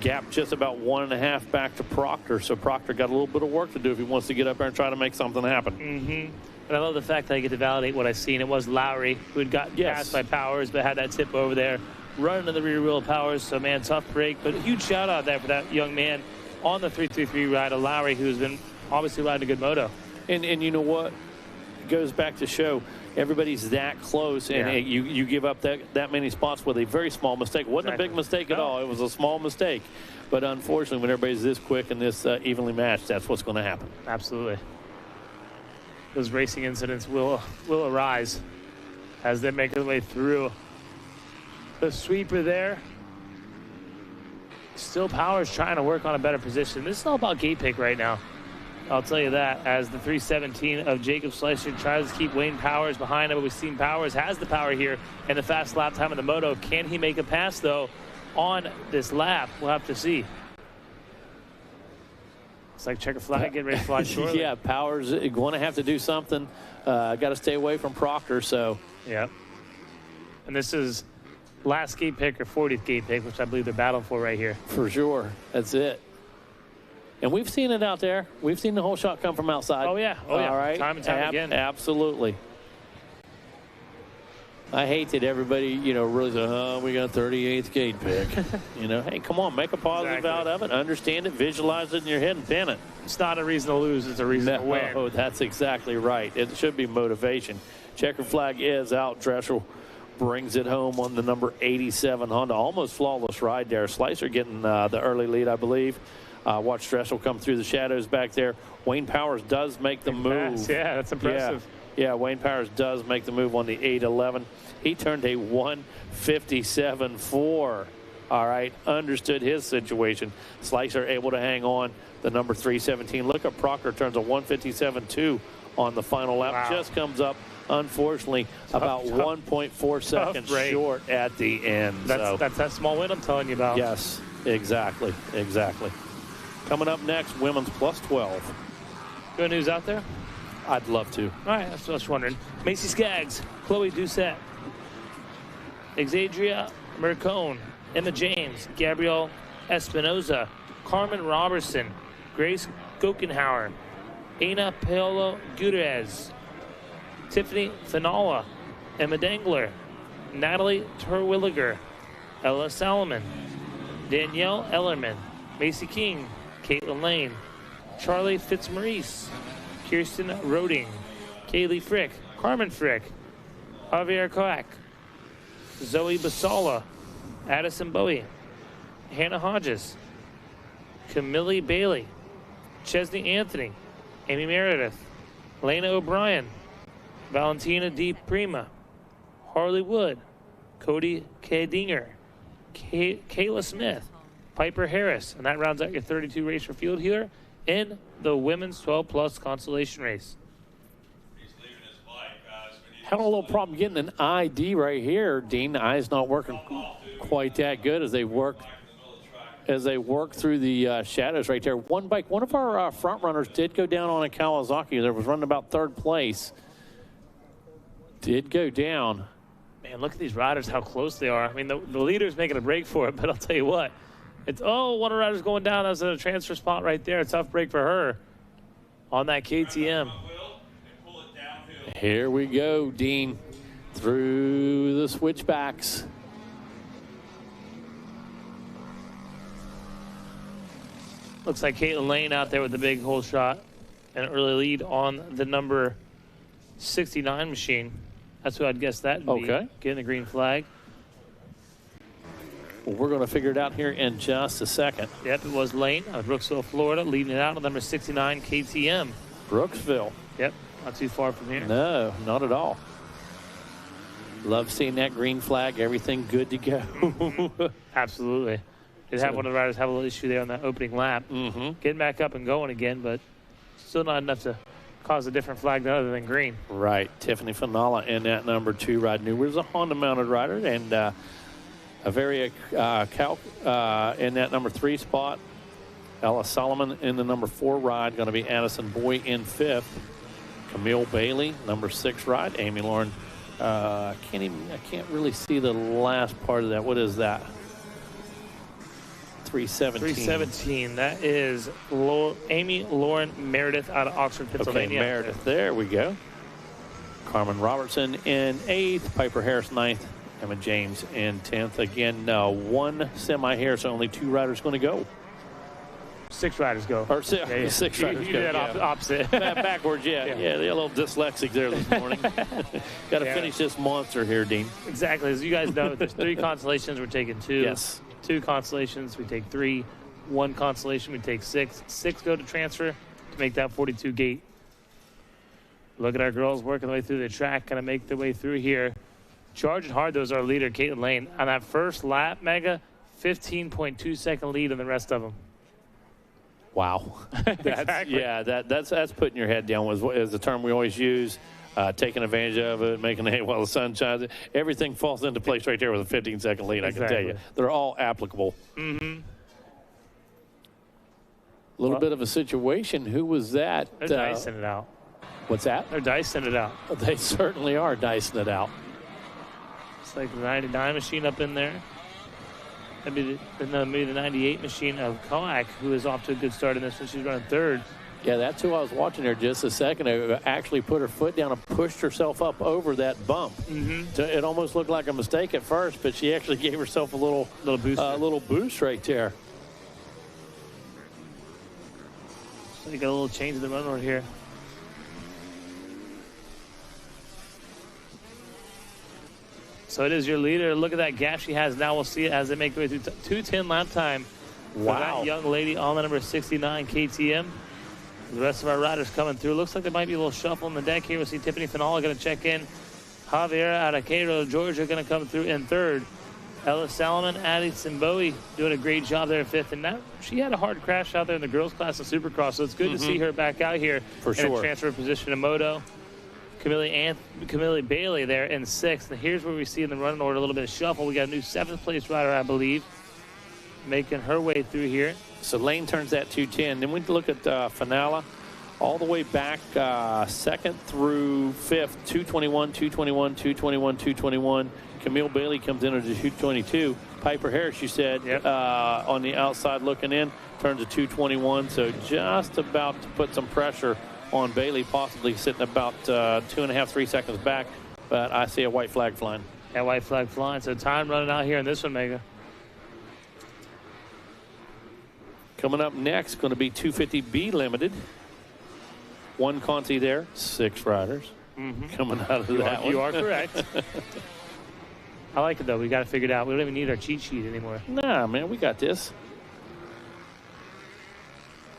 Gap just about 1.5 back to Proctor. So Proctor got a little bit of work to do if he wants to get up there and try to make something happen. Mm-hmm. But I love the fact that I get to validate what I've seen. It was Lowry who had gotten passed by Powers, but had that tip over there, running to the rear wheel of Powers. So, man, tough break. But a huge shout out there for that young man on the 333 ride of Lowry, who's been obviously riding a good moto. And you know what? It goes back to show everybody's that close, and you give up that many spots with a very small mistake. It wasn't a big mistake at all. It was a small mistake. But unfortunately, when everybody's this quick and this evenly matched, that's what's going to happen. Absolutely. Those racing incidents will arise as they make their way through. The sweeper there. Still Powers trying to work on a better position. This is all about gate pick right now. I'll tell you that, as the 317 of Jacob Slicer tries to keep Wayne Powers behind him. But we've seen Powers has the power here in the fast lap time of the moto. Can he make a pass, though, on this lap? We'll have to see. It's like checker flag, getting ready to fly shortly. Yeah, Powers going to have to do something. Got to stay away from Proctor, so. Yeah. And this is last gate pick or 40th gate pick, which I believe they're battling for right here. For sure. That's it. And we've seen it out there. We've seen the whole shot come from outside. Oh, yeah. Oh, yeah. All right. Time and time again. Absolutely. I hate that everybody, really says, oh, we got 38th gate pick. Hey, come on, make a positive out of it. Understand it, visualize it in your head, and pin it. It's not a reason to lose. It's a reason to win. Oh, that's exactly right. It should be motivation. Checker flag is out. Dressel brings it home on the number 87 Honda. Almost flawless ride there. Slicer getting the early lead, I believe. Watch Dressel come through the shadows back there. Wayne Powers does make the move. Yeah, that's impressive. Yeah, Wayne Powers does make the move on the 811. He turned a 157.4. All right, understood his situation. Slicer able to hang on the number 317. Look at Proctor turns a 157.2 on the final lap. Wow. Just comes up, unfortunately, about 1.4 seconds short at the end. That's that small win I'm telling you about. Yes, exactly. Coming up next, women's plus 12. Good news out there? I'd love to. All right, that's what I was wondering. Macy Skaggs, Chloe Doucette, Exadria Mercone, Emma James, Gabrielle Espinoza, Carmen Robertson, Grace Gokenhauer, Ana Paolo Gutierrez, Tiffany Finala, Emma Dangler, Natalie Terwilliger, Ella Salomon, Danielle Ellerman, Macy King, Caitlin Lane, Charlie Fitzmaurice, Kirsten Roding, Kaylee Frick, Carmen Frick, Javier Koak, Zoe Basala, Addison Bowie, Hannah Hodges, Camille Bailey, Chesney Anthony, Amy Meredith, Lena O'Brien, Valentina D. Prima, Harley Wood, Cody K. Dinger, Kayla Smith, Piper Harris, and that rounds out your 32 race for field here in the women's 12-plus constellation race. Having a little problem getting an ID right here, Dean. The eye's not working quite that good as they work through the shadows right there. One bike, one of our front runners did go down on a Kawasaki. There was running about third place. Did go down. Man, look at these riders, how close they are. I mean, the leader's making a break for it, but I'll tell you what. It's, one of the riders going down. That was a transfer spot right there. A tough break for her on that KTM. Here we go, Dean, through the switchbacks. Looks like Caitlin Lane out there with the big hole shot. an early lead on the number 69 machine. That's who I'd guess that would be. Getting the green flag. Well, we're going to figure it out here in just a second. Yep, it was Lane out of Brooksville, Florida, leading it out with number 69 KTM. Brooksville. Yep, not too far from here. No, not at all. Love seeing that green flag. Everything good to go. Absolutely. Did have one of the riders have a little issue there on that opening lap. Getting back up and going again, but still not enough to cause a different flag other than green. Right. Tiffany Fanala in that number 2 ride. Knew was a Honda-mounted rider, and a very Calc in that number 3 spot. Ella Solomon in the number 4 ride. Going to be Addison Boy in 5th. Camille Bailey, number 6 ride. Amy Lauren. I can't really see the last part of that. What is that? 317. 317. That is Amy Lauren Meredith out of Oxford, Pennsylvania. Okay, Meredith. There we go. Carmen Robertson in 8th. Piper Harris 9th. Emma James in 10th. Again, 1 semi here, so only 2 riders going to go. 6 riders go. Or 6 riders go. You did that opposite. Backwards, yeah. They're a little dyslexic there this morning. Got to finish this monster here, Dean. Exactly. As you guys know, there's 3 constellations. We're taking 2. Yes. 2 constellations. We take 3. 1 constellation. We take 6. 6 go to transfer to make that 42 gate. Look at our girls working their way through the track. Kind of make their way through here. Charging hard, those our leader, Caitlin Lane. On that first lap, Mega, 15.2 second lead on the rest of them. Wow. Exactly. That's putting your head down is the term we always use. Taking advantage of it, making hay while the sun shines. Everything falls into place right there with a 15-second lead, I can tell you. They're all applicable. A little bit of a situation. Who was that? They're dicing it out. What's that? They're dicing it out. They certainly are dicing it out. It's like the 99 machine up in there. Maybe the 98 machine of Koak, who is off to a good start in this one. She's running 3rd. Yeah, that's who I was watching there just a second ago. Actually put her foot down and pushed herself up over that bump. So it almost looked like a mistake at first, but she actually gave herself a little boost right there. So you got a little change in the run order here. So it is your leader. Look at that gap she has now. We'll see it as they make their way through 2:10 lap time. Wow. For that young lady on the number 69 KTM. The rest of our riders coming through. Looks like there might be a little shuffle in the deck here. We'll see Tiffany Fanala going to check in. Javier out of Cairo, Georgia, going to come through in 3rd. Ella Salomon, Addison Bowie doing a great job there in 5th. And that, she had a hard crash out there in the girls' class of Supercross, so it's good to see her back out here For in sure. a transfer position in Moto. Camille Bailey there in 6th. And here's where we see in the running order a little bit of shuffle. We got a new 7th place rider, I believe, making her way through here. So Lane turns that 210. Then we look at Fanala all the way back 2nd through 5th, 221, 221, 221, 221. Camille Bailey comes in at a 222. Piper Harris, you said, on the outside looking in, turns a 221. So just about to put some pressure on Bailey, possibly sitting about 2.5, 3 seconds back. But I see a white flag flying. That white flag flying. So time running out here in this one, Mega. Coming up next, going to be 250B Limited. 1 Conti there, 6 riders coming out of that one. You are correct. I like it, though. We got it figured out. We don't even need our cheat sheet anymore. Nah, man, we got this.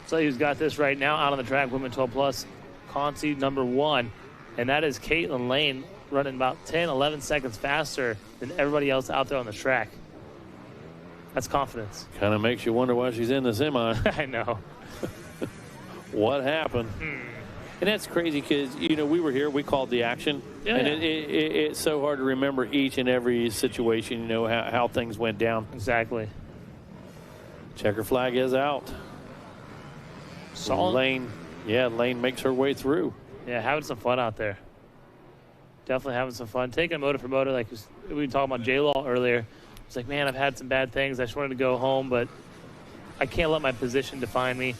So who's got this right now out on the track, Women 12 Plus, Conti number 1. And that is Caitlin Lane running about 10, 11 seconds faster than everybody else out there on the track. That's confidence. Kind of makes you wonder why she's in the semi. I know. What happened? And that's crazy because, you know, we were here. We called the action. Yeah. And it's so hard to remember each and every situation, you know, how things went down. Exactly. Checker flag is out. Lane makes her way through. Yeah, having some fun out there. Definitely having some fun. Taking a moto for moto, like we were talking about J-Law earlier. It's like, man, I've had some bad things. I just wanted to go home, but I can't let my position define me.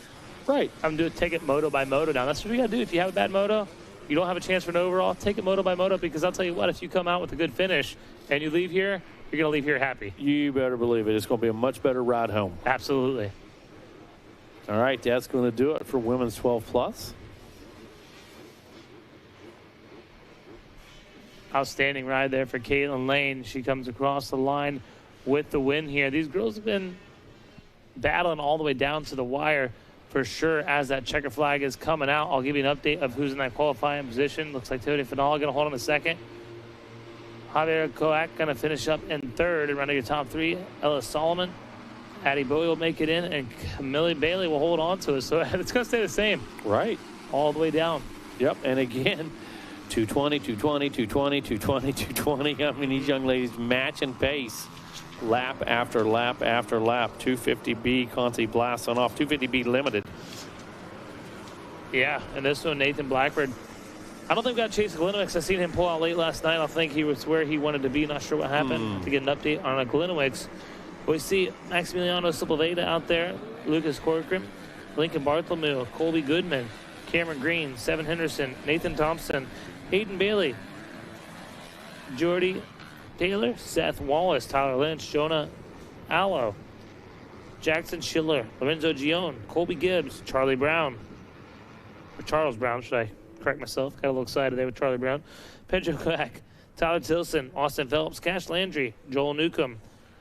Right. I'm going to take it moto by moto now. That's what we got to do. If you have a bad moto, you don't have a chance for an overall, take it moto by moto, because I'll tell you what, if you come out with a good finish and you leave here, you're going to leave here happy. You better believe it. It's going to be a much better ride home. Absolutely. All right, that's going to do it for Women's 12 Plus. Outstanding ride there for Caitlin Lane. She comes across the line with the win here. These girls have been battling all the way down to the wire for sure as that checker flag is coming out. I'll give you an update of who's in that qualifying position. Looks like Tiffany Finale going to hold on a second. Javier Coac going to finish up in third and running your top three. Ella Solomon, Addie Bowie will make it in, and Camille Bailey will hold on to it. So it's going to stay the same. Right. All the way down. Yep, and again, 220, 220, 220, 220, 220. I mean, these young ladies matching pace. Lap after lap after lap. 250B, Conti blasting off. 250B limited. Yeah, and this one, Nathan Blackford. I don't think we got Chase Glenowicz. I seen him pull out late last night. I think he was where he wanted to be. Not sure what happened. To get an update on Glenowicz. We see Maximiliano Sepulveda out there. Lucas Corcoran, Lincoln Bartholomew, Colby Goodman, Cameron Green, Seven Henderson, Nathan Thompson, Hayden Bailey, Jordy Taylor, Seth Wallace, Tyler Lynch, Jonah Allo, Jackson Schiller, Lorenzo Gion, Colby Gibbs, Charlie Brown, or Charles Brown, should I correct myself? Got a little excited there with Charlie Brown. Pedro Quack, Tyler Tilson, Austin Phelps, Cash Landry, Joel Newcomb,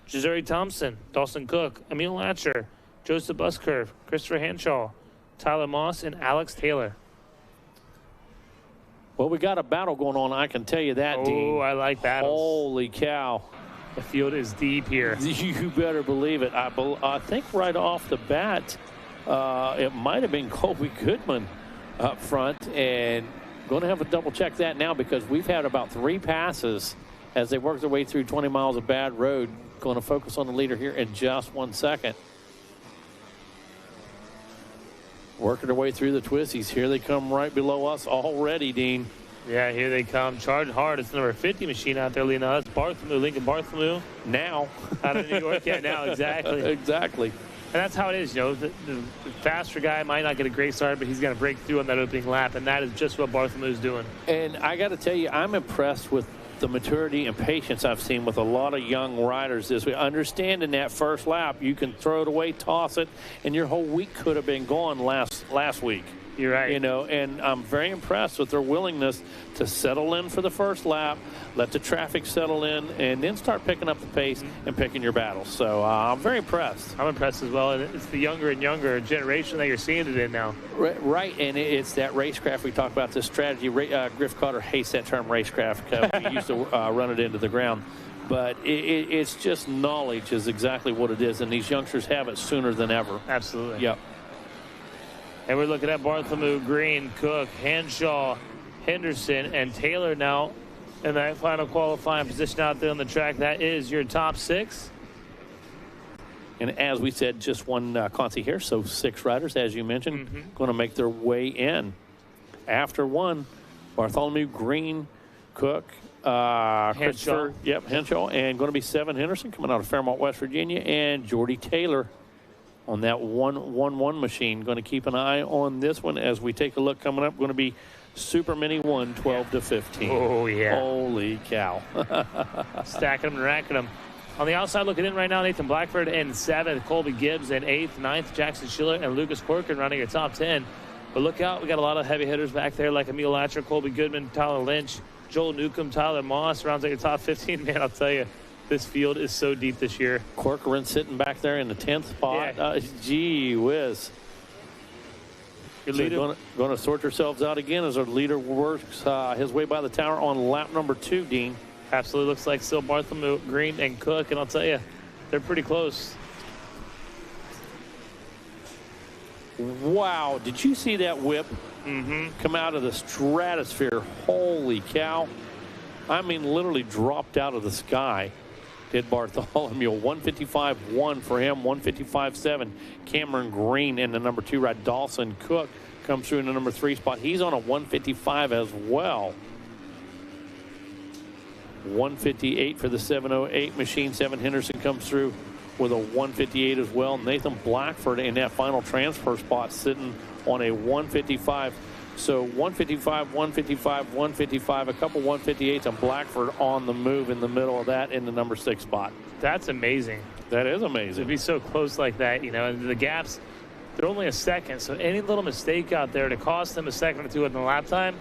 Jazuri Thompson, Dawson Cook, Emil Latcher, Joseph Buscurve, Christopher Hanshaw, Tyler Moss, and Alex Taylor. Well, we got a battle going on, I can tell you that, Dean. Oh, I like battles. Holy cow. The field is deep here. You better believe it. I think right off the bat, it might have been Colby Goodman up front. And going to have to double check that now because we've had about 3 passes as they work their way through 20 miles of bad road. Going to focus on the leader here in just 1 second. Working their way through the twisties. Here they come right below us already, Dean. Yeah, here they come. Charging hard. It's the number 50 machine out there leading us. Bartholomew, Lincoln Bartholomew. Now. Out of New York. Yeah, now, exactly. Exactly. And that's how it is, you know. The faster guy might not get a great start, but he's going to break through on that opening lap, and that is just what Bartholomew's doing. And I got to tell you, I'm impressed with the maturity and patience I've seen with a lot of young riders this week. Understanding that first lap, you can throw it away, toss it, and your whole week could have been gone last week. You're right. You know, and I'm very impressed with their willingness to settle in for the first lap, let the traffic settle in, and then start picking up the pace and picking your battles. So I'm very impressed. I'm impressed as well. And it's the younger and younger generation that you're seeing it in now. Right, and it's that racecraft we talk about, this strategy. Griff Carter hates that term racecraft because he used to run it into the ground. But it's just knowledge is exactly what it is, and these youngsters have it sooner than ever. Absolutely. Yep. And we're looking at Bartholomew, Green, Cook, Henshaw, Henderson, and Taylor now in that final qualifying position out there on the track. That is your top 6. And as we said, just one Conti here, so 6 riders, as you mentioned, going to make their way in. After one, Bartholomew, Green, Cook, Christopher, Henshaw, and going to be 7 Henderson coming out of Fairmont, West Virginia, and Jordy Taylor on that 1-1-1 machine. Going to keep an eye on this one as we take a look coming up. Going to be Super Mini 1, 12 to 15. Oh, yeah. Holy cow. Stacking them and racking them. On the outside looking in right now, Nathan Blackford in 7th, Colby Gibbs in 8th, 9th, Jackson Schiller, and Lucas Corcoran running your top 10. But look out, we got a lot of heavy hitters back there like Emil Latcher, Colby Goodman, Tyler Lynch, Joel Newcomb, Tyler Moss rounds out your top 15. Man, I'll tell you, this field is so deep this year. Corcoran sitting back there in the 10th spot. Yeah. Gee whiz. Going to sort yourselves out again as our leader works his way by the tower on lap number 2, Dean. Absolutely looks like still Bartholomew, Green, and Cook, and I'll tell you, they're pretty close. Wow, did you see that whip come out of the stratosphere? Holy cow. I mean, literally dropped out of the sky. Did Bartholomew. 155.1 for him, 155.7. Cameron Green in the number 2 ride. Dawson Cook comes through in the number 3 spot. He's on a 155 as well. 158 for the 708 machine. 7 Henderson comes through with a 158 as well. Nathan Blackford in that final transfer spot sitting on a 155. So 155, 155, 155, a couple 158s, and Blackford on the move in the middle of that in the number 6 spot. That's amazing. That is amazing. To be so close like that, you know, and the gaps, they're only a second. So any little mistake out there to cost them a second or two in the lap time,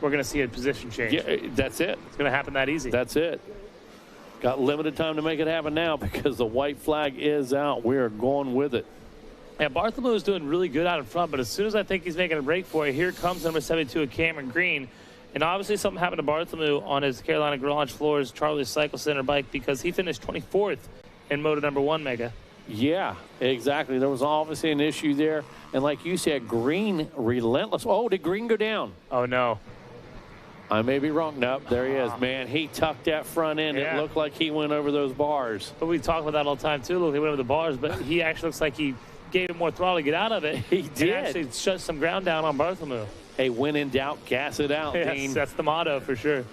we're going to see a position change. Yeah, that's it. It's going to happen that easy. That's it. Got limited time to make it happen now because the white flag is out. We are going with it. Yeah, Bartholomew is doing really good out in front, but as soon as I think he's making a break for it, here comes number 72 of Cameron Green. And obviously something happened to Bartholomew on his Carolina Garage Floors Charlie Cycle Center bike because he finished 24th in Moto number 1, Mega. Yeah, exactly. There was obviously an issue there. And like you said, Green, relentless. Oh, did Green go down? Oh, no. I may be wrong. Nope, there he is, man. He tucked that front end. Yeah. It looked like he went over those bars. But we talk about that all the time, too. Look, he went over the bars, but he actually looks like he gave him more throttle to get out of it. He did. And actually shut some ground down on Bartholomew. Hey, when in doubt, gas it out, Yes, Dean. that's the motto for sure.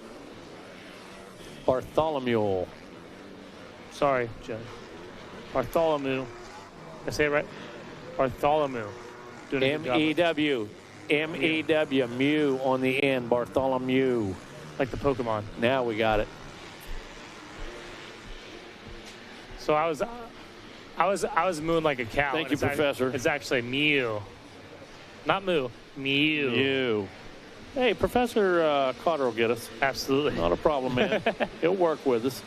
Bartholomew. Sorry, Joe. Bartholomew. Did I say it right? Bartholomew. Doing a good job. M-E-W. M-E-W. Mew on the end. Bartholomew. Like the Pokemon. Now we got it. So I was mooing like a cow. Thank and you, it's Professor. It's actually Mew. Not Moo. Mew. Mew. Hey, Professor Cotter will get us. Absolutely. Not a problem, man. He'll work with us.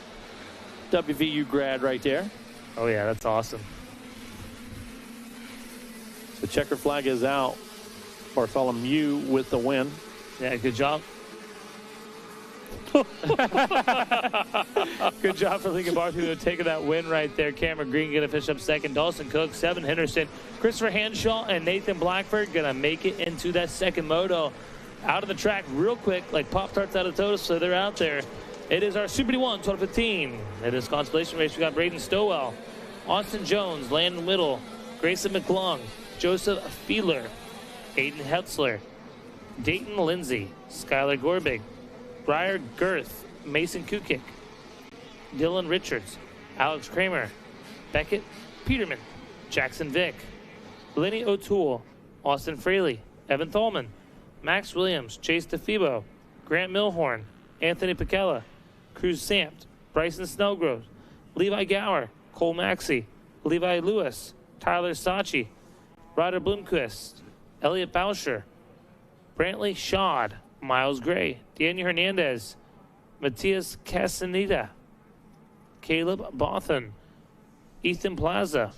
WVU grad right there. Oh, yeah, that's awesome. The checker flag is out. Bartholomew with the win. Yeah, good job. Good job for Lincoln Bartholomew taking that win right there. Cameron Green going to finish up second. Dawson Cook, Seven Henderson, Christopher Hanshaw, and Nathan Blackford going to make it into that second moto. Out of the track real quick, like Pop-Tarts out of Toto, so they're out there. It is our Super D1 2015. It is Constellation Race. We got Braden Stowell, Austin Jones, Landon Whittle, Grayson McClung, Joseph Fiedler, Aiden Hetzler, Dayton Lindsay, Skylar Gorbig, Briar Girth, Mason Kukik, Dylan Richards, Alex Kramer, Beckett Peterman, Jackson Vick, Lenny O'Toole, Austin Fraley, Evan Thalman, Max Williams, Chase DeFebo, Grant Milhorn, Anthony Picella, Cruz Samt, Bryson Snellgrove, Levi Gower, Cole Maxey, Levi Lewis, Tyler Sachi, Ryder Bloomquist, Elliot Bauscher, Brantley Shad, Miles Gray, Daniel Hernandez, Matias Castaneda, Caleb Bothan, Ethan Plaza,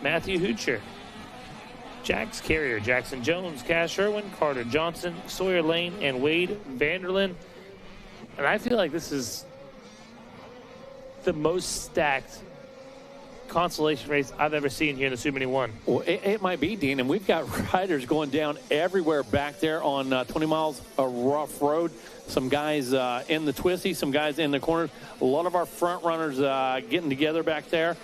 Matthew Hoocher, Jax Carrier, Jackson Jones, Cash Irwin, Carter Johnson, Sawyer Lane, and Wade Vanderlyn. And I feel like this is the most stacked consolation race I've ever seen here in the Super Mini 1. Well, it might be, Dean, and we've got riders going down everywhere back there on 20 miles of rough road. Some guys in the twisty, some guys in the corners. A lot of our front runners getting together back there.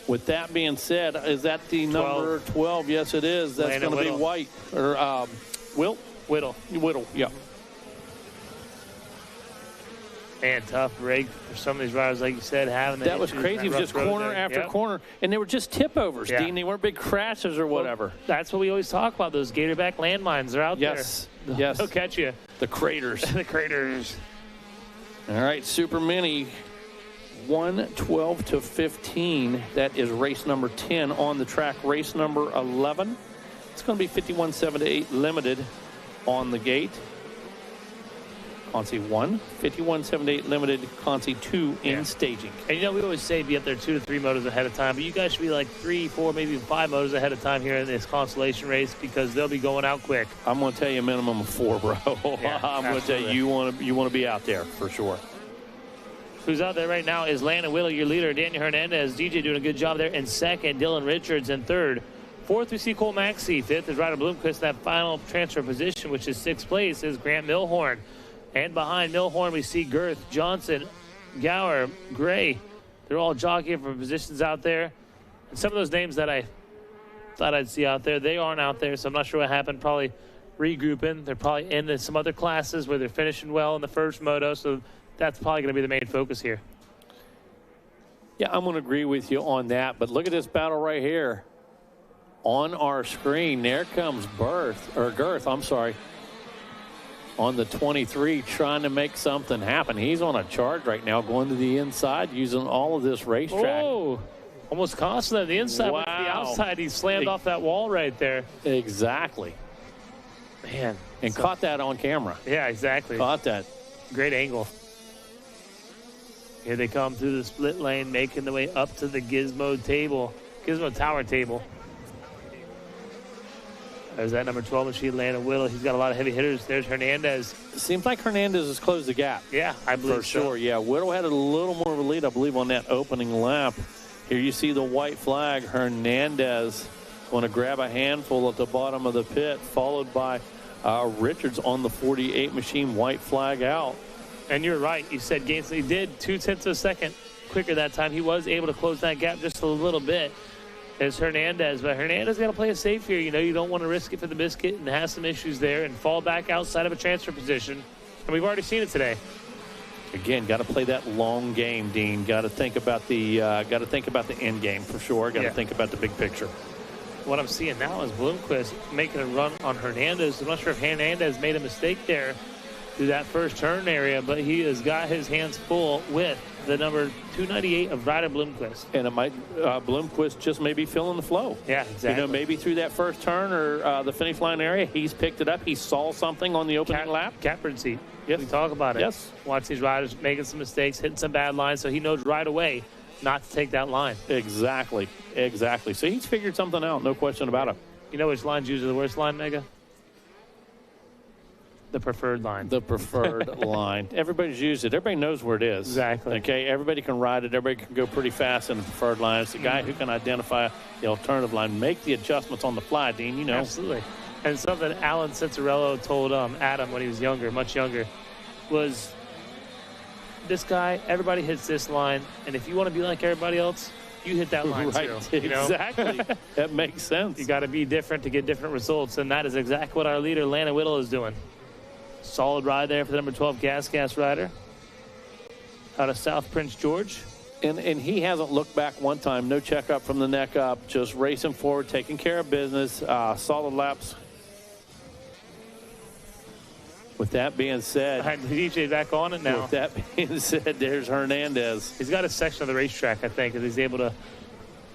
With that being said, is that the number 12? Yes, it is. That's going to be White. Or Whittle, yeah. Man, tough break for some of these riders, like you said, having that was crazy. It was just corner after corner, and they were just tip overs, Dean. They weren't big crashes or whatever. Well, that's what we always talk about. Those Gatorback landmines are out there. Yes. They'll catch you. The craters. The craters. All right, Super Mini 112 to 15. That is race number 10 on the track. Race number 11. It's going to be 51.78 limited on the gate. Consi 1, 51.78 limited, Consi 2 in staging. And you know, we always say be up there 2 to 3 motos ahead of time, but you guys should be like 3, 4, maybe even 5 motos ahead of time here in this consolation race because they'll be going out quick. I'm going to tell you a minimum of 4, bro. Yeah, I'm going to tell you want to be out there for sure. Who's out there right now is Landon Whittle, your leader. Daniel Hernandez, DJ doing a good job there in second. Dylan Richards in third. Fourth, we see Cole Maxey. Fifth is Ryder Bloomquist. That final transfer position, which is 6th place, is Grant Milhorn. And behind Milhorn, we see Girth, Johnson, Gower, Gray. They're all jockeying for positions out there. And some of those names that I thought I'd see out there, they aren't out there, so I'm not sure what happened. Probably regrouping. They're probably in some other classes where they're finishing well in the first moto, so that's probably going to be the main focus here. Yeah, I'm going to agree with you on that. But look at this battle right here. On our screen, there comes Girth, I'm sorry. On the 23, trying to make something happen. He's on a charge right now, going to the inside, using all of this racetrack. Oh, almost cost them the inside. Wow. But the outside, he slammed off that wall right there. Exactly. Man, and caught that on camera. Yeah, exactly. Caught that. Great angle. Here they come through the split lane, making the way up to the Gizmo Tower table. There's that number 12 machine, Landon Whittle. He's got a lot of heavy hitters. There's Hernandez. Seems like Hernandez has closed the gap. Yeah, I believe for sure. Yeah, Whittle had a little more of a lead, I believe, on that opening lap. Here you see the white flag. Hernandez going to grab a handful at the bottom of the pit, followed by Richards on the 48 machine, white flag out. And you're right. You said Gainsley did 0.2 of a second quicker that time. He was able to close that gap just a little bit. There's Hernandez, but Hernandez got to play it safe here. You know, you don't want to risk it for the biscuit and have some issues there and fall back outside of a transfer position. And we've already seen it today. Again, got to play that long game, Dean. Got to think about the end game for sure. Got to think about the big picture. What I'm seeing now is Bloomquist making a run on Hernandez. I'm not sure if Hernandez made a mistake there through that first turn area, but he has got his hands full with the number 298 of Ryder Bloomquist. And it might, Bloomquist just maybe feeling the flow. Yeah, exactly. You know, maybe through that first turn or the finish line area, he's picked it up. He saw something on the opening lap. Catbird seat. Yes. We talk about it. Yes. Watch these riders making some mistakes, hitting some bad lines, so he knows right away not to take that line. Exactly. So he's figured something out, no question about it. You know which line's usually the worst line, Mega? The preferred line. The preferred line. Everybody's used it. Everybody knows where it is. Exactly. Okay, everybody can ride it. Everybody can go pretty fast in the preferred line. It's the guy who can identify the alternative line, make the adjustments on the fly, Dean, you know. Absolutely. And something Alan Cincerello told Adam when he was younger, much younger, was this guy, everybody hits this line, and if you want to be like everybody else, you hit that line right, too. You know? Exactly. That makes sense. You got to be different to get different results, and that is exactly what our leader, Landon Whittle, is doing. Solid ride there for the number 12 Gas rider out of South Prince George. And he hasn't looked back one time. No checkup from the neck up. Just racing forward, taking care of business. Solid laps. With that being said. With that being said, there's Hernandez. He's got a section of the racetrack, I think, and he's able to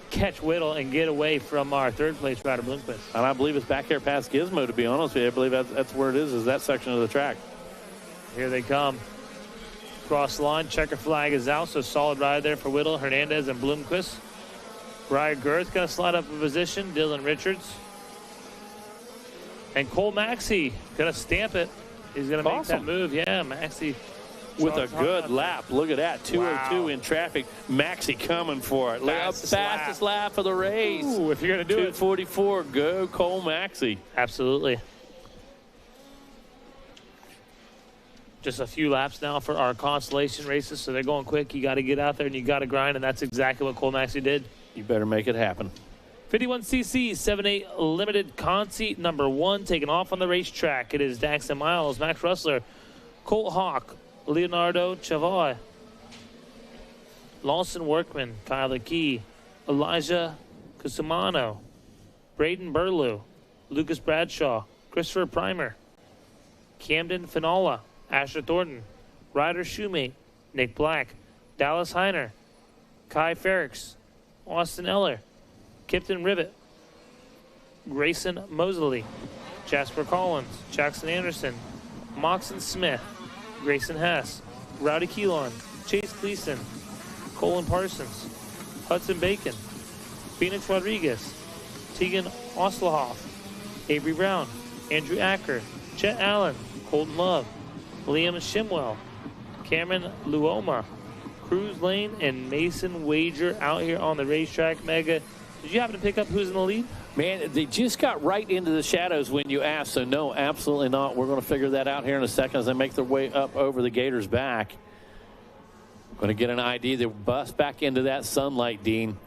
catch Whittle and get away from our third place rider, Bloomquist. And I believe it's back here past Gizmo, to be honest with you. I believe that's where it is that section of the track. Here they come. Cross line, checker flag is out, so solid ride there for Whittle, Hernandez, and Bloomquist. Briar Girth going to slide up a position, Dylan Richards. And Cole Maxey going to stamp it. He's going to make that move. Yeah, Maxey. With a good lap. Look at that. 202 in traffic. Maxey coming for it. Fastest lap of the race. Ooh, if you're going to do 244. Go Cole Maxey. Absolutely. Just a few laps now for our constellation races, so they're going quick. You got to get out there and you got to grind, and that's exactly what Cole Maxey did. You better make it happen. 51cc 7.8 limited conceit number 1 taking off on the racetrack. It is Daxton Miles, Max Russler, Colt Hawk, Leonardo Chavoi, Lawson Workman, Kyler Key, Elijah Cusumano, Braden Burlew, Lucas Bradshaw, Christopher Primer, Camden Finola, Asher Thornton, Ryder Shoemate, Nick Black, Dallas Heiner, Kai Ferricks, Austin Eller, Kipton Rivet, Grayson Mosley, Jasper Collins, Jackson Anderson, Moxon Smith, Grayson Hess, Rowdy Keelan, Chase Gleason, Colin Parsons, Hudson Bacon, Phoenix Rodriguez, Tegan Oslahoff, Avery Brown, Andrew Acker, Chet Allen, Colton Love, Liam Shimwell, Cameron Luoma, Cruz Lane, and Mason Wager out here on the racetrack. Mega, did you happen to pick up who's in the lead? Man, they just got right into the shadows when you asked, so no, absolutely not. We're going to figure that out here in a second as they make their way up over the Gators' back. Going to get an idea. They bust back into that sunlight, Dean.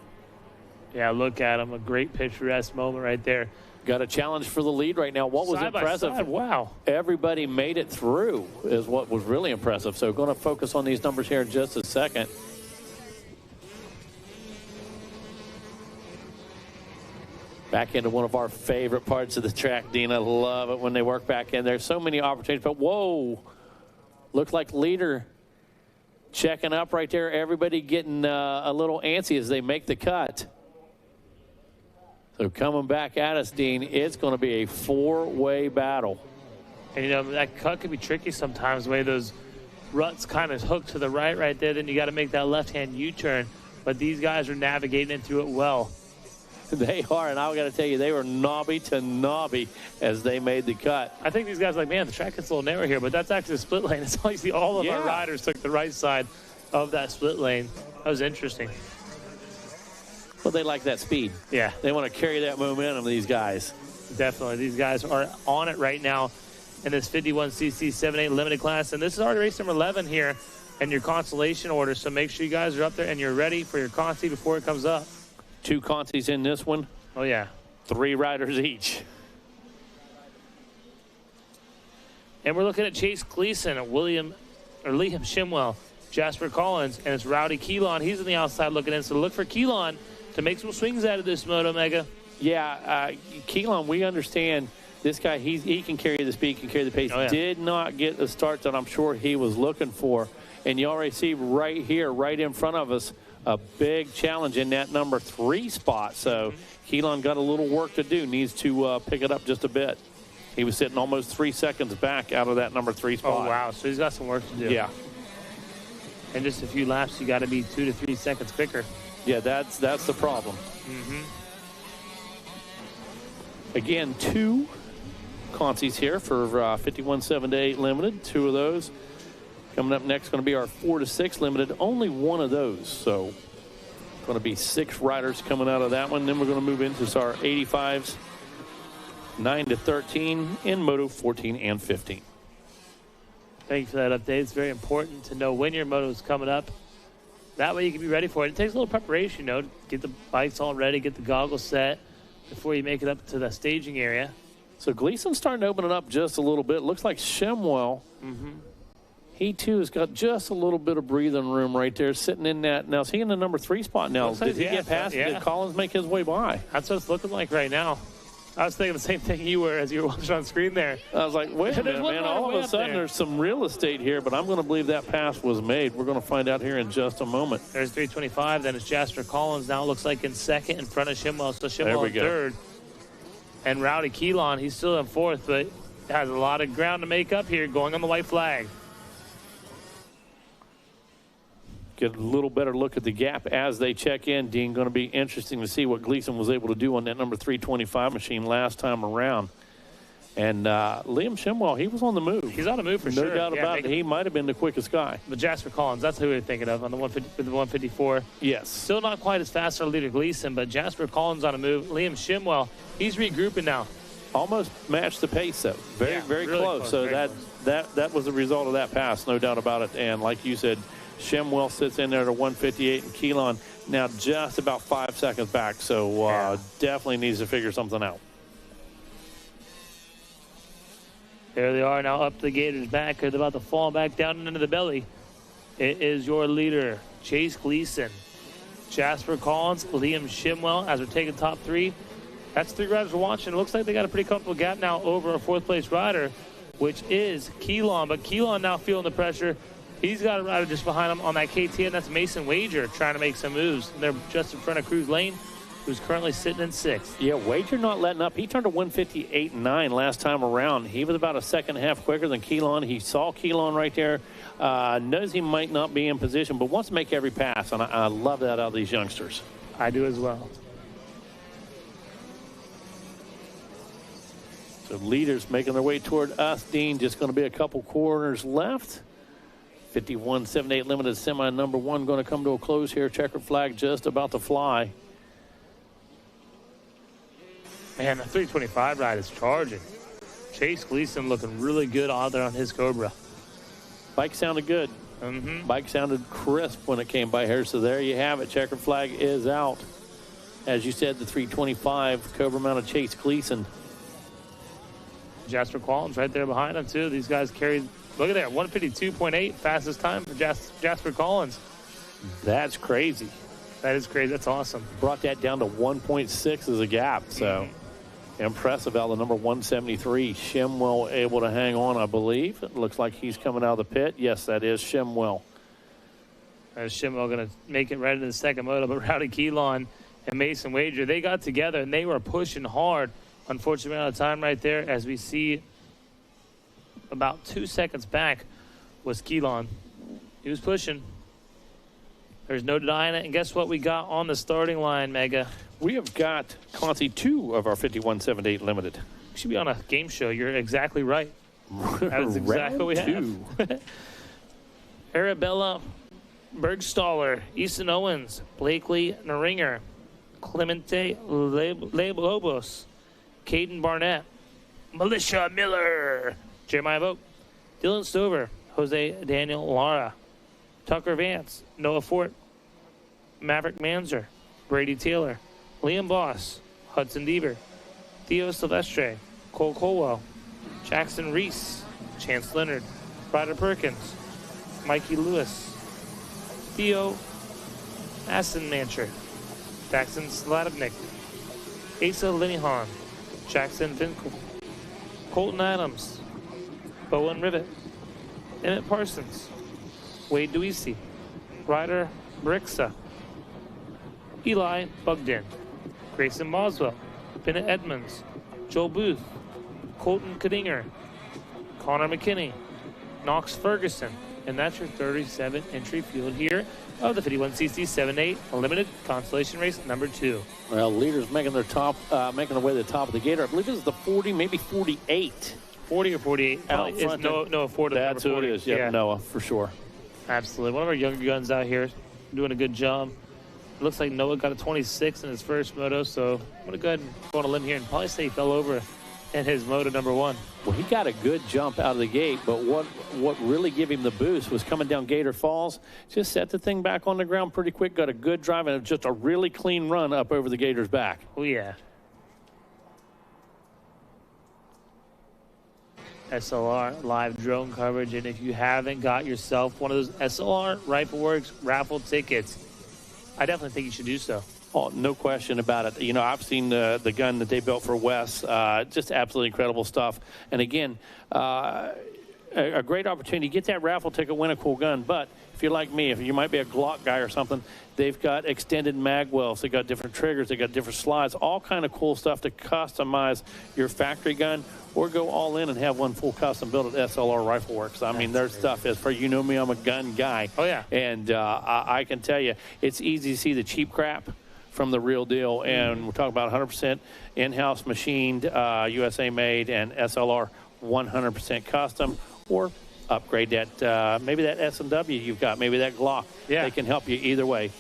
Yeah, look at them. A great picturesque moment right there. Got a challenge for the lead right now. What was side impressive? by side. Wow. Everybody made it through is what was really impressive. So going to focus on these numbers here in just a second. Back into one of our favorite parts of the track, Dean. I love it when they work back in. There's so many opportunities, but whoa. Looked like leader checking up right there. Everybody getting a little antsy as they make the cut. So coming back at us, Dean, it's going to be a four-way battle. And, you know, that cut can be tricky sometimes, the way those ruts kind of hook to the right there. Then you got to make that left-hand U-turn. But these guys are navigating it through it well. They are, and I got to tell you, they were knobby to knobby as they made the cut. I think these guys are like, man, the track gets a little narrow here, but that's actually a split lane. It's like all of our riders took the right side of that split lane. That was interesting. Well, they like that speed. Yeah. They want to carry that momentum, these guys. Definitely. These guys are on it right now in this 51cc 7.8 limited class. And this is already race number 11 here in your constellation order. So make sure you guys are up there and you're ready for your consi before it comes up. 2 consis in this one. Oh, yeah. 3 riders each. And we're looking at Chase Gleason, Liam Shimwell, Jasper Collins, and it's Rowdy Keelan. He's on the outside looking in. So look for Keelan to make some swings out of this moto, Mega. Yeah, Keelan, we understand this guy, he can carry the speed, can carry the pace. Oh, yeah. Did not get the start that I'm sure he was looking for. And you already see right here, right in front of us, a big challenge in that number 3 spot. So Keelan got a little work to do, needs to pick it up just a bit. He was sitting almost 3 seconds back out of that number 3 spot. Oh, wow. So he's got some work to do. Yeah. In just a few laps, you got to be 2 to 3 seconds quicker. Yeah, that's the problem. Again, 2 consis here for 51 7-8 limited. 2 of those. Coming up next, going to be our 4 to 6 limited. Only 1 of those. So, going to be 6 riders coming out of that one. Then we're going to move into our 85s, 9 to 13 in Moto 14 and 15. Thank you for that update. It's very important to know when your moto is coming up. That way you can be ready for it. It takes a little preparation, you know, to get the bikes all ready, get the goggles set before you make it up to the staging area. So Gleason's starting to open it up just a little bit. Looks like Shimwell, he too has got just a little bit of breathing room right there, sitting in that. Now, is he in the number 3 spot now? Looks like, Did he get past it? Yeah. Did Collins make his way by? That's what it's looking like right now. I was thinking the same thing you were as you were watching on screen there. I was like, wait a minute, one man. rider All way of a up sudden, there. there's some real estate here, but I'm going to believe that pass was made. We're going to find out here in just a moment. There's 325. Then it's Jasper Collins now. Looks like in second in front of Shimwell. So There Shimwell we in go. third. And Rowdy Keelan, he's still in fourth, but has a lot of ground to make up here going on the white flag. Get a little better look at the gap as they check in. Dean, going to be interesting to see what Gleason was able to do on that number 325 machine last time around. And Liam Shimwell, he was on the move. He's on the move for sure. No doubt about it. He might have been the quickest guy. But Jasper Collins, that's who we were thinking of on the 150, with the 154. Yes. Still not quite as fast as our leader Gleason, but Jasper Collins on a move. Liam Shimwell, he's regrouping now. Almost matched the pace, though. Very really close. So very that was the result of that pass, no doubt about it. And like you said, Shimwell sits in there at a 158, and Keelan now just about 5 seconds back. So definitely needs to figure something out. There they are now up the Gators' back. They're about to fall back down into the belly. It is your leader, Chase Gleason, Jasper Collins, Liam Shimwell as we're taking top 3. That's 3 riders we're watching. It looks like they got a pretty comfortable gap now over a 4th place rider, which is Keelan. But Keelan now feeling the pressure. He's got a rider just behind him on that KTM. That's Mason Wager trying to make some moves. And they're just in front of Cruz Lane, who's currently sitting in 6th. Yeah, Wager not letting up. He turned a 158.9 last time around. He was about a second and a half quicker than Keelan. He saw Keelan right there. Knows he might not be in position, but wants to make every pass. And I love that out of these youngsters. I do as well. So leaders making their way toward us. Dean, just going to be a couple corners left. 51 7-8 limited semi number 1 going to come to a close here. Checkered flag just about to fly. Man, the 325 ride is charging. Chase Gleason looking really good out there on his Cobra. Bike sounded good. Bike sounded crisp when it came by here. So there you have it. Checkered flag is out. As you said, the 325 Cobra mounted Chase Gleason. Jasper Collins right there behind him, too. These guys carried, look at that, 152.8, fastest time for Jasper Collins. That's crazy. That is crazy. That's awesome. Brought that down to 1.6 as a gap. So impressive out of the number 173. Shimwell able to hang on, I believe. It looks like he's coming out of the pit. Yes, that is Shimwell. Shimwell going to make it right into the second moto, but Rowdy Keelan and Mason Wager, they got together and they were pushing hard. Unfortunately, out of time right there as we see about 2 seconds back was Keelan. He was pushing. There's no denying it. And guess what we got on the starting line, Mega? We have got, Conti, 2 of our 5178 limited. We should be on a game show. You're exactly right. That is exactly what we have. Arabella Bergstaller, Easton Owens, Blakely Naringer, Clemente Lobos, Caden Barnett, Militia Miller, Jeremiah Vogt, Dylan Stover, Jose Daniel Lara, Tucker Vance, Noah Fort, Maverick Manzer, Brady Taylor, Liam Boss, Hudson Deaver, Theo Silvestre, Cole Colwell, Jackson Reese, Chance Leonard, Ryder Perkins, Mikey Lewis, Theo Assenmancher, Jackson Sladovnik, Asa Linihan, Jackson Finkel, Colton Adams, Bowen Rivet, Emmett Parsons, Wade Duisi, Ryder Brixa, Eli Bugden, Grayson Boswell, Bennett Edmonds, Joel Booth, Colton Kadinger, Connor McKinney, Knox Ferguson, and that's your 37 entry field here of the 51cc 7-8 Limited Constellation Race number 2. Well, leaders making their way to the top of the gate. I believe this is the 40, maybe 48. 40 or 48. Out front. Noah Ford. That's who it is. Yep, yeah, Noah, for sure. Absolutely. One of our younger guns out here doing a good job. It looks like Noah got a 26 in his first moto, so I'm going to go ahead and go on a limb here and probably say he fell over in his moto number 1. Well, he got a good jump out of the gate, but what really gave him the boost was coming down Gator Falls. Just set the thing back on the ground pretty quick, got a good drive, and just a really clean run up over the Gator's back. Oh, yeah. SLR live drone coverage, and if you haven't got yourself one of those SLR Rifleworks raffle tickets, I definitely think you should do so. Oh, no question about it. You know, I've seen the gun that they built for Wes. Just absolutely incredible stuff. And again, a great opportunity to get that raffle ticket, win a cool gun. But if you're like me, if you might be a Glock guy or something, they've got extended mag wells. They got different triggers. They got different slides. All kind of cool stuff to customize your factory gun, or go all in and have one full custom built at SLR Rifleworks. I mean, their stuff is for, you know me, I'm a gun guy. Oh, yeah. And I can tell you, it's easy to see the cheap crap from the real deal. And we're talking about 100% in-house machined, USA made, and SLR 100% custom, or upgrade that, maybe that S&W you've got, maybe that Glock. Yeah. They can help you either way.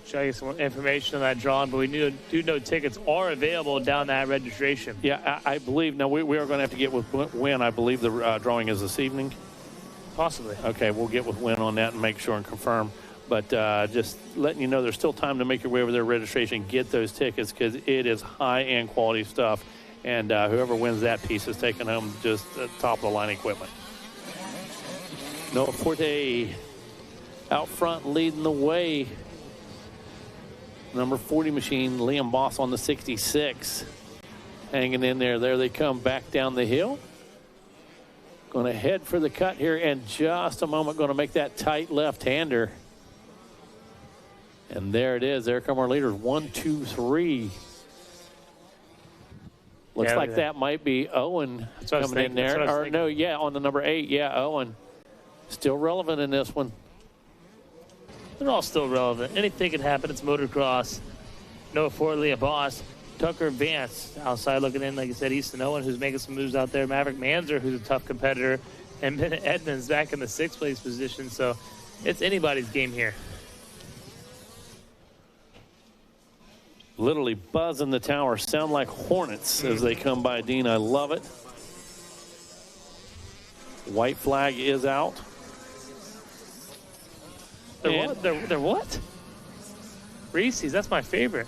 Show you some information on that drawing, but we do know tickets are available down that registration. Yeah, I believe. Now, we are going to have to get with Win. I believe the drawing is this evening. Possibly. Okay, we'll get with Win on that and make sure and confirm. But just letting you know, there's still time to make your way over their registration, get those tickets, because it is high-end quality stuff. And whoever wins that piece is taking home just top-of-the-line equipment. Noah Forte out front leading the way. Number 40 machine, Liam Boss on the 66. Hanging in there. There they come back down the hill. Going to head for the cut here in just a moment. Going to make that tight left-hander. And there it is. There come our leaders. 1, 2, 3. Looks like that might be Owen coming in there. Or no, yeah, on the number 8. Yeah, Owen. Still relevant in this one. They're all still relevant. Anything can happen. It's motocross. Noah Ford, Leah Boss, Tucker Vance outside looking in, like I said, Easton Owen, who's making some moves out there. Maverick Manzer, who's a tough competitor, and Bennett Edmonds back in the 6th place position. So it's anybody's game here. Literally buzzing the tower. Sound like hornets as they come by, Dean. I love it. White flag is out. They're what? Reese's, that's my favorite.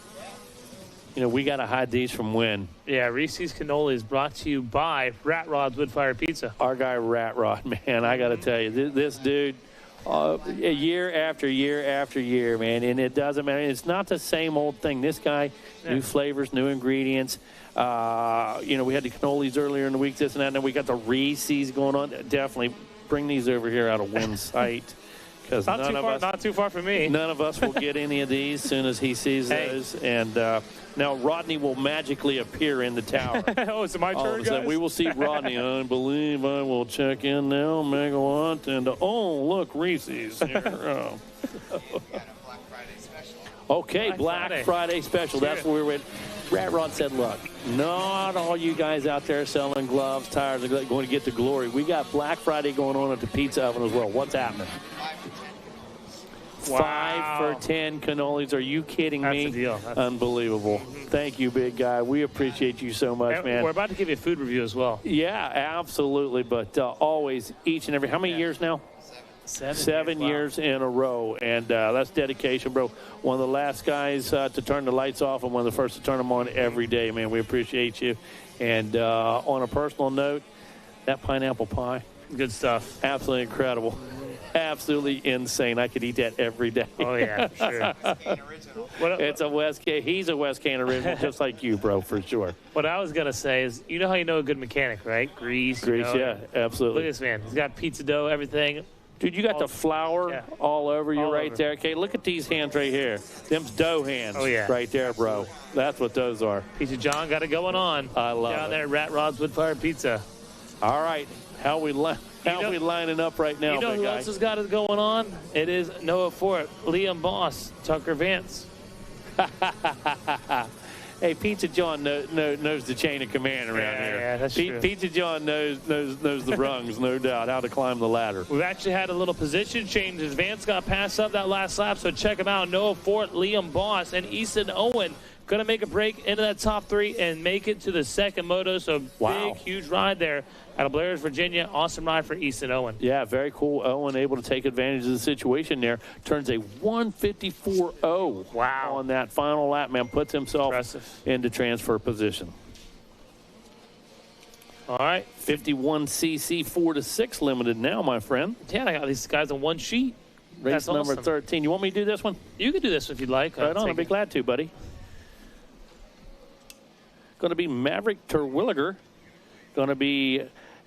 You know, we got to hide these from Win. Yeah, Reese's Cannoli is brought to you by Rat Rod's Woodfire Pizza. Our guy Rat Rod, man, I got to tell you, this dude, year after year after year, man, and it doesn't matter. It's not the same old thing. This guy, new flavors, new ingredients. You know, we had the cannolis earlier in the week, this and that, and then we got the Reese's going on. Definitely bring these over here out of Win's sight. because not too far from me. None of us will get any of these as soon as he sees those. And now Rodney will magically appear in the tower. Oh, is it my turn, guys? We will see Rodney. I believe I will check in now. Megawatt. And, oh, look, Reese's here. Oh. Okay, Black Friday special. That's where we went. Rat Rod said, look, not all you guys out there selling gloves, tires, are going to get the glory. We got Black Friday going on at the Pizza Oven as well. What's happening? Wow. 5 for 10 cannolis. Are you kidding me? That's a deal. Unbelievable. Thank you, big guy. We appreciate you so much, man. We're about to give you a food review as well. Yeah, absolutely. But always, each and every, how many years now? 7 years in a row, and that's dedication, bro. One of the last guys to turn the lights off and one of the first to turn them on every day, man. We appreciate you. And on a personal note, that pineapple pie. Good stuff. Absolutely incredible. Absolutely insane. I could eat that every day. Oh, yeah, for sure. It's a West Can. He's a West Can original, just like you, bro, for sure. What I was going to say is, you know how you know a good mechanic, right? Grease. Yeah, absolutely. Look at this man. He's got pizza dough, everything. Dude, you got the flour all over you all over. there. Okay, look at these hands right here. Them's dough hands right there, bro. That's what those are. Pizza John got it going on. I love it. Down there at Rat Rod's Wood Fire Pizza. All right. How we lining up right now, you know big who guy? else has got it going on? It is Noah Fort, Liam Boss, Tucker Vance. Hey, Pizza John knows the chain of command around here. Yeah, that's true. Pizza John knows the rungs, no doubt, how to climb the ladder. We've actually had a little position change as Vance got passed up that last lap, so check him out. Noah Fort, Liam Boss, and Easton Owen going to make a break into that top 3 and make it to the second moto. So big, huge ride there out of Blair's, Virginia. Awesome ride for Easton Owen. Yeah, very cool. Owen able to take advantage of the situation there. Turns a 154.0 on that final lap, man. Puts himself into transfer position. All right. 51cc 4 to 6 limited now, my friend. Yeah, I got these guys on one sheet. Race That's number awesome. 13. You want me to do this one? You can do this if you'd like. Right on. I'll be glad to, buddy. Going to be Maverick Terwilliger. Going to be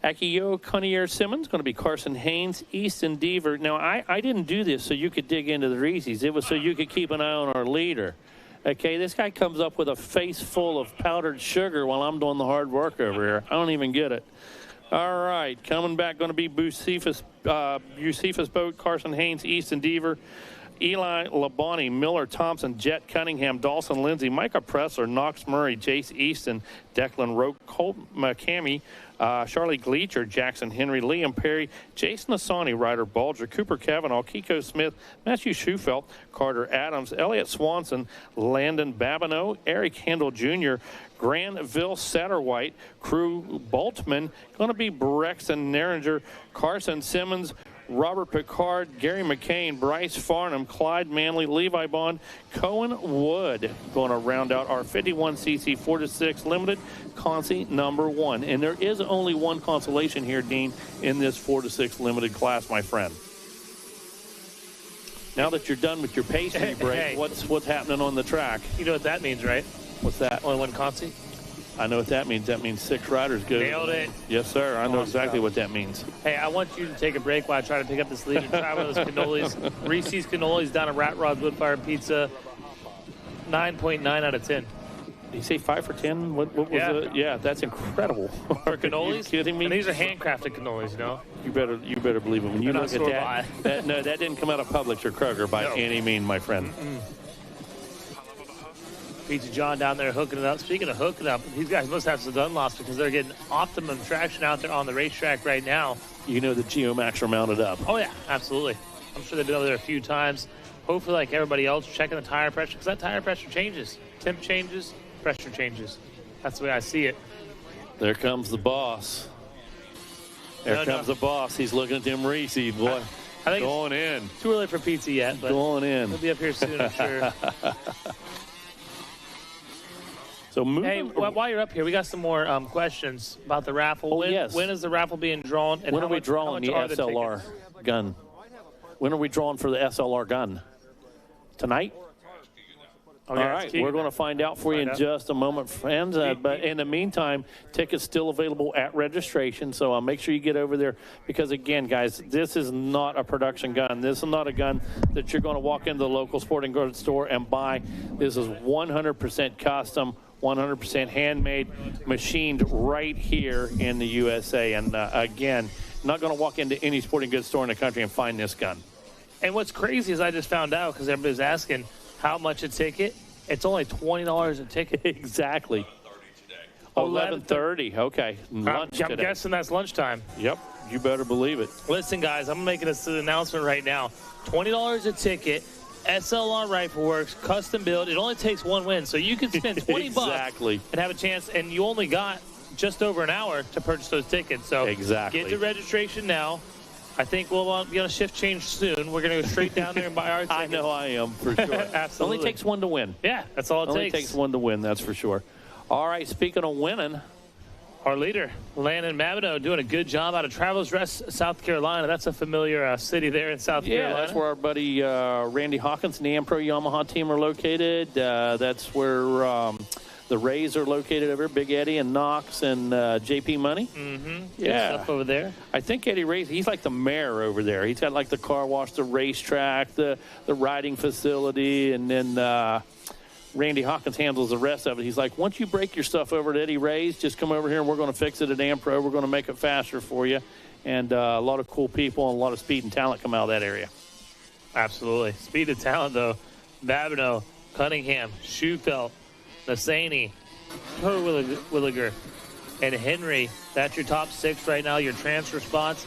Akio Connier Simmons. Going to be Carson Haynes, Easton Deaver. Now, I didn't do this so you could dig into the Reese's. It was so you could keep an eye on our leader. Okay, this guy comes up with a face full of powdered sugar while I'm doing the hard work over here. I don't even get it. All right, coming back going to be Bucephus Boat, Carson Haynes, Easton Deaver, Eli Labonte, Miller Thompson, Jet Cunningham, Dawson Lindsay, Micah Pressler, Knox Murray, Jace Easton, Declan Roque, Colt McCamey, Charlie Gleacher, Jackson Henry, Liam Perry, Jason Asani, Ryder Bulger, Cooper Cavanaugh, Kiko Smith, Matthew Schufelt, Carter Adams, Elliott Swanson, Landon Babineau, Eric Handel Jr., Granville Satterwhite, Crew Boltman, going to be Brexton Neringer, Carson Simmons, Robert Picard, Gary McCain, Bryce Farnham, Clyde Manley, Levi Bond, Cohen Wood going to round out our 51cc 4 to 6 limited Consi number 1. And there is only one consolation here, Dean, in this 4 to 6 limited class, my friend. Now that you're done with your pastry break, what's happening on the track? You know what that means, right? What's that? Only one Consi? I know what that means. That means 6 riders good. Nailed it. Yes, sir. I know exactly what that means. Hey, I want you to take a break while I try to pick up this lead and try one of those cannolis. Reese's cannolis down at Rat Rod's Wood Fire Pizza. 9.9 out of 10. Did you say 5 for 10? What was it? Yeah, that's incredible. For cannolis? Are you kidding me? And these are handcrafted cannolis, you know? You better believe it. When you look at that, no, that didn't come out of Publix or Kroger by any means, my friend. Pizza John down there hooking it up. Speaking of hooking up, these guys must have some gun loss because they're getting optimum traction out there on the racetrack right now. You know the Geomax are mounted up. Oh, yeah, absolutely. I'm sure they've been over there a few times. Hopefully, like everybody else, checking the tire pressure because that tire pressure changes. Temp changes, pressure changes. That's the way I see it. There comes the boss. There comes the boss. He's looking at them Reese, boy. I think going in. Too early for pizza yet, but going in. He'll be up here soon, I'm sure. So hey, while you're up here, we got some more questions about the raffle. When is the raffle being drawn? And when are we drawing the SLR gun? When are we drawing for the SLR gun? Tonight? All right, we're going to find out for you in just a moment, friends. But in the meantime, tickets still available at registration. So make sure you get over there because, again, guys, this is not a production gun. This is not a gun that you're going to walk into the local sporting goods store and buy. This is 100% custom, 100% handmade, machined right here in the USA. And, again, not going to walk into any sporting goods store in the country and find this gun. And what's crazy is I just found out because everybody's asking how much a ticket. It's only $20 a ticket. Exactly. 11:30. Okay. Lunch I'm guessing that's lunchtime. Yep. You better believe it. Listen, guys, I'm making this announcement right now. $20 a ticket. SLR Rifle Works, custom build. It only takes one win, so you can spend $20 exactly. and have a chance. And you only got just over an hour to purchase those tickets. So exactly. Get your registration now. I think we'll be on a shift change soon. We're going to go straight down there and buy our tickets. I know I am, for sure. Absolutely. Only takes one to win. Yeah, that's all it only takes one to win, that's for sure. All right, speaking of winning. Our leader, Landon Mabino, doing a good job out of Travelers Rest, South Carolina. That's a familiar city there in South Carolina. Yeah, that's where our buddy Randy Hawkins and the Ampro Yamaha team are located. That's where the Rays are located over, Big Eddie and Knox and JP Money. Mm-hmm. Yeah. Stuff over there. I think Eddie Rays, he's like the mayor over there. He's got like the car wash, the racetrack, the riding facility, and then Randy Hawkins handles the rest of it. He's like, once you break your stuff over at Eddie Rays, just come over here and we're going to fix it at Ampro. We're going to make it faster for you. And a lot of cool people and a lot of speed and talent come out of that area. Absolutely. Speed and talent, though. Babineau, Cunningham, Schufelt, Nassani, Williger, and Henry. That's your top six right now, your transfer spots.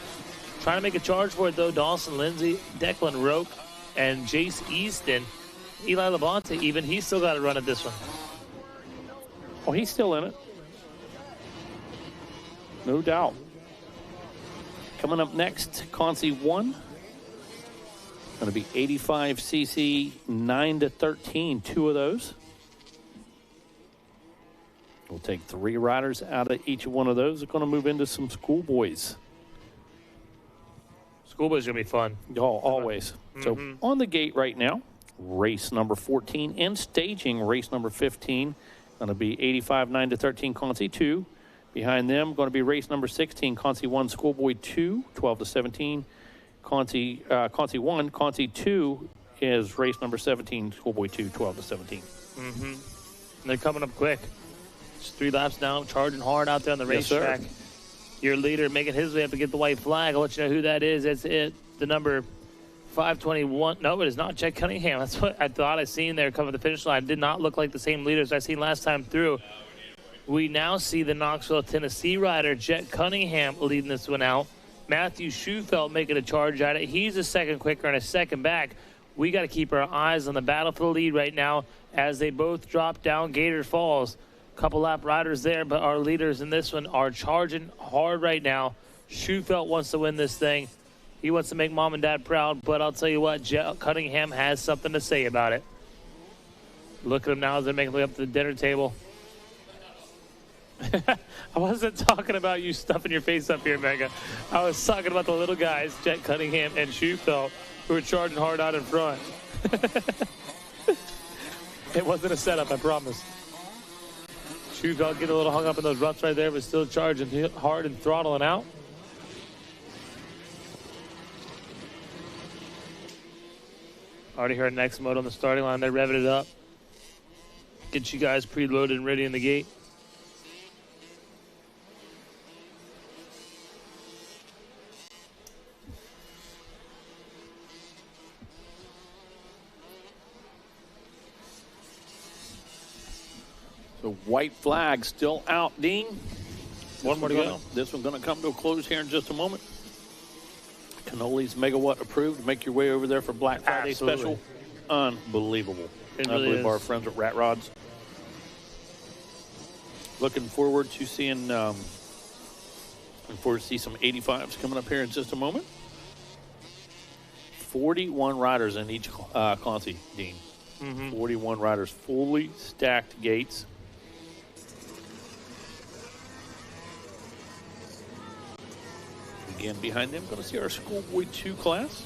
Trying to make a charge for it, though. Dawson Lindsay, Declan Roque, and Jace Easton. Eli Labonte, even, he's still got to run at this one. Oh, he's still in it. No doubt. Coming up next, Consi 1. Going to be 85cc, 9-13, two of those. We'll take 3 riders out of each one of those. We're going to move into some schoolboys. Schoolboys going to be fun. Oh, always. So on the gate right now, race number 14 and staging race number 15. Going to be 85 9-13 Consi 2. Behind them, going to be race number 16, Consi 1, Schoolboy 2, 12-17. Consi 1, Consi 2 is race number 17, Schoolboy 2, 12-17. And they're coming up quick. Just 3 laps now, charging hard out there on the racetrack. Your leader making his way up to get the white flag. I'll let you know who that is. It's the number 521. No, it is not Jack Cunningham. That's what I thought I seen there coming to the finish line. Did not look like the same leaders I seen last time through. We now see the Knoxville, Tennessee rider, Jet Cunningham, leading this one out. Matthew Schufelt making a charge at it. He's a second quicker and a second back. We got to keep our eyes on the battle for the lead right now as they both drop down Gator Falls. Couple lap riders there, but our leaders in this one are charging hard right now. Schufelt wants to win this thing. He wants to make mom and dad proud, but I'll tell you what, Jet Cunningham has something to say about it. Look at him now as they're making their way up to the dinner table. I wasn't talking about you stuffing your face up here, Mega. I was talking about the little guys, Jet Cunningham and Schufelt, who are charging hard out in front. It wasn't a setup, I promise. Schufelt getting a little hung up in those ruts right there, but still charging hard and throttling out. Already heard next mode on the starting line. They're revving it up. Get you guys preloaded and ready in the gate. The white flag still out, Dean. One more to go. This one's going to come to a close here in just a moment. Cannolis Megawatt approved. Make your way over there for Black Friday special. Unbelievable. It I really believe is. our friends at Rat Rods. Looking forward to seeing some 85s coming up here in just a moment. 41 riders in each Consi, Dean. 41 riders, fully stacked gates. Again, behind them, going to see our Schoolboy 2 class.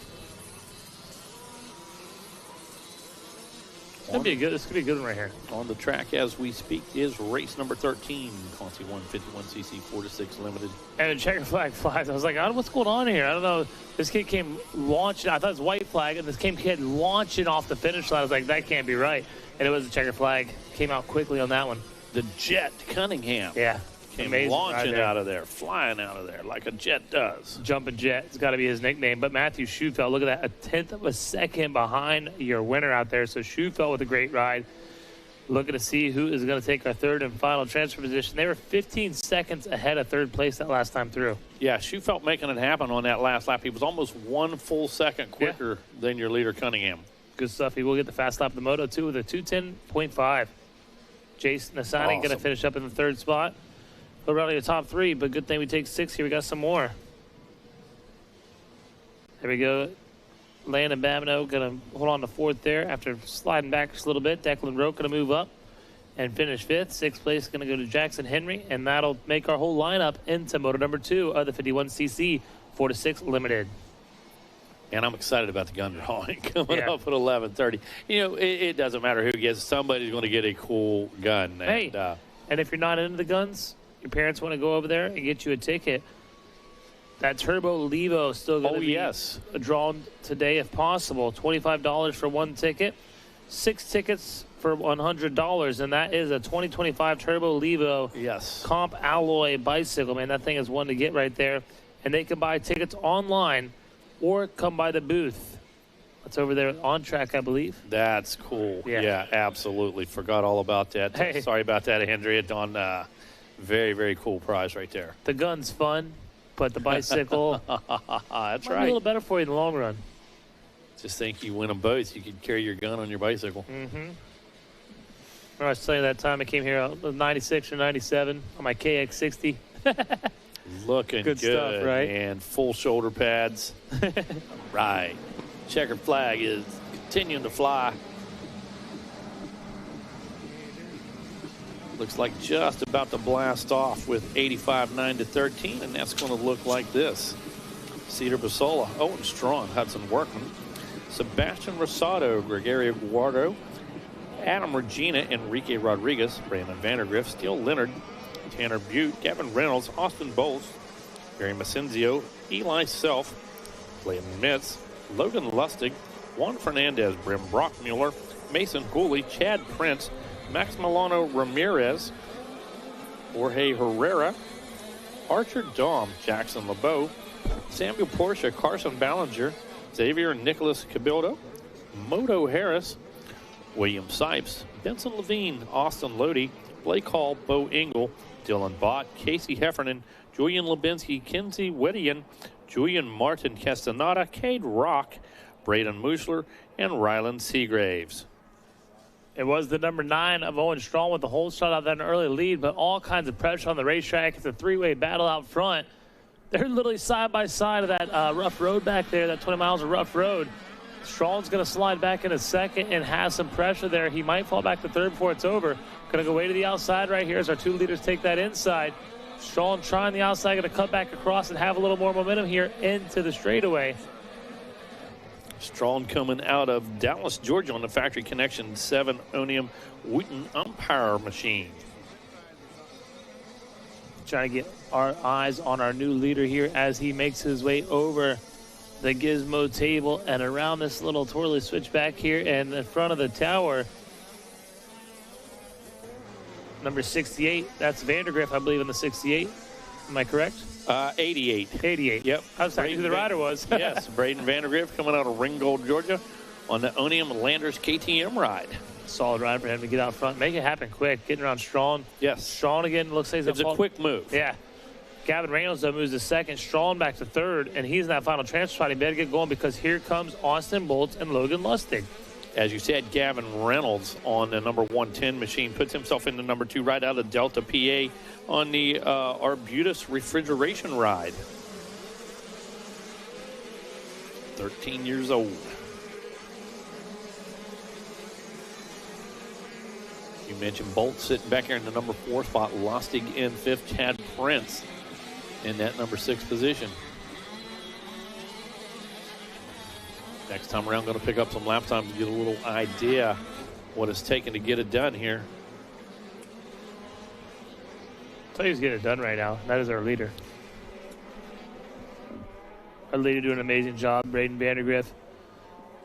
This could be a good one right here. On the track as we speak is race number 13, Conti 151cc 4-6 limited. And the checker flag flies. I was like, what's going on here? I don't know. This kid came launching. I thought it was white flag, and this kid launching off the finish line. I was like, that can't be right. And it was a checker flag. Came out quickly on that one. The Jet Cunningham. Yeah. Came Amazing launching right out of there, flying out of there like a jet does. Jumping Jet. It's got to be his nickname. But Matthew Schufelt, look at that. 1/10 of a second behind your winner out there. So Schufelt with a great ride. Looking to see who is going to take our third and final transfer position. They were 15 seconds ahead of third place that last time through. Yeah, Schufelt making it happen on that last lap. He was almost 1 full second quicker than your leader, Cunningham. Good stuff. He will get the fast lap of the Moto 2 with a 2:10.5. Jason Nassani going to finish up in the third spot. We're running the top 3, but good thing we take 6 here. We got some more. There we go. Landon Babineau going to hold on to 4th there after sliding back just a little bit. Declan Roque going to move up and finish 5th. 6th place going to go to Jackson Henry, and that'll make our whole lineup into motor number 2 of the 51cc 4-6 limited. And I'm excited about the gun drawing coming up at 11:30. You know, it doesn't matter who gets. Somebody's going to get a cool gun. Hey, and if you're not into the guns, your parents want to go over there and get you a ticket. That Turbo Levo is still going to be drawn today if possible. $25 for 1 ticket, 6 tickets for $100, and that is a 2025 Turbo Levo comp alloy bicycle. Man, that thing is one to get right there. And they can buy tickets online or come by the booth. That's over there on track, I believe. That's cool. Yeah, absolutely. Forgot all about that. Hey. Sorry about that, Andrea. Don, very, very cool prize right there. The gun's fun, but the bicycle that's might be right. a little better for you in the long run. Just think you win them both. You could carry your gun on your bicycle. Mm-hmm. I was telling you that time I came here, it was 96 or 97 on my KX60. Looking good stuff, right? And full shoulder pads. Right. Checkered flag is continuing to fly. Looks like just about to blast off with 85-9-13, and that's going to look like this. Cedar Basola, Owen Strong, Hudson Workman, Sebastian Rosado, Gregorio Guardo, Adam Regina, Enrique Rodriguez, Brandon Vandergriff, Steele Leonard, Tanner Butte, Gavin Reynolds, Austin Bowles, Gary Massenzio, Eli Self, Clayton Mitz, Logan Lustig, Juan Fernandez, Brim Brockmuller, Mason Hooley, Chad Prince, Max Milano Ramirez, Jorge Herrera, Archer Daum, Jackson LeBeau, Samuel Porsche, Carson Ballinger, Xavier Nicholas Cabildo, Moto Harris, William Sipes, Benson Levine, Austin Lodi, Blake Hall, Bo Engel, Dylan Bott, Casey Heffernan, Julian Lubinsky, Kinsey Wettian, Julian Martin Castaneda, Cade Rock, Braden Muschler, and Ryland Seagraves. It was the number 9 of Owen Strong with the whole shot out there in an early lead, but all kinds of pressure on the racetrack. It's a 3-way battle out front. They're literally side by side of that rough road back there, that 20 miles of rough road. Strong's going to slide back in a second and have some pressure there. He might fall back to third before it's over. Going to go way to the outside right here as our 2 leaders take that inside. Strong trying the outside, going to cut back across and have a little more momentum here into the straightaway. Strong coming out of Dallas, Georgia on the Factory Connection 7 Onium Wooten umpire machine. Trying to get our eyes on our new leader here as he makes his way over the gizmo table and around this little twirly switch back here and in front of the tower. Number 68, that's Vandergriff, I believe, in the 68. Am I correct? 88. 88. Yep. I was talking who the rider was. Yes, Braden Vandergriff coming out of Ringgold, Georgia on the Onium Landers KTM ride. Solid ride for him to get out front. Make it happen quick. Getting around Strong. Yes. Strong again looks like it's a quick move. Yeah. Gavin Reynolds, though, moves to second. Strong back to third, and he's in that final transfer spot. He better get going because here comes Austin Bolts and Logan Lustig. As you said, Gavin Reynolds on the number 110 machine puts himself into number 2 right out of Delta, PA on the Arbutus refrigeration ride. 13 years old. You mentioned Bolt sitting back here in the number 4 spot. Lustig in 5th. Chad Prince in that number 6 position. Next time around, going to pick up some lap time to get a little idea what it's taken to get it done here. I'll tell you who's getting it done right now. That is our leader. Our leader doing an amazing job, Braden Vandergriff.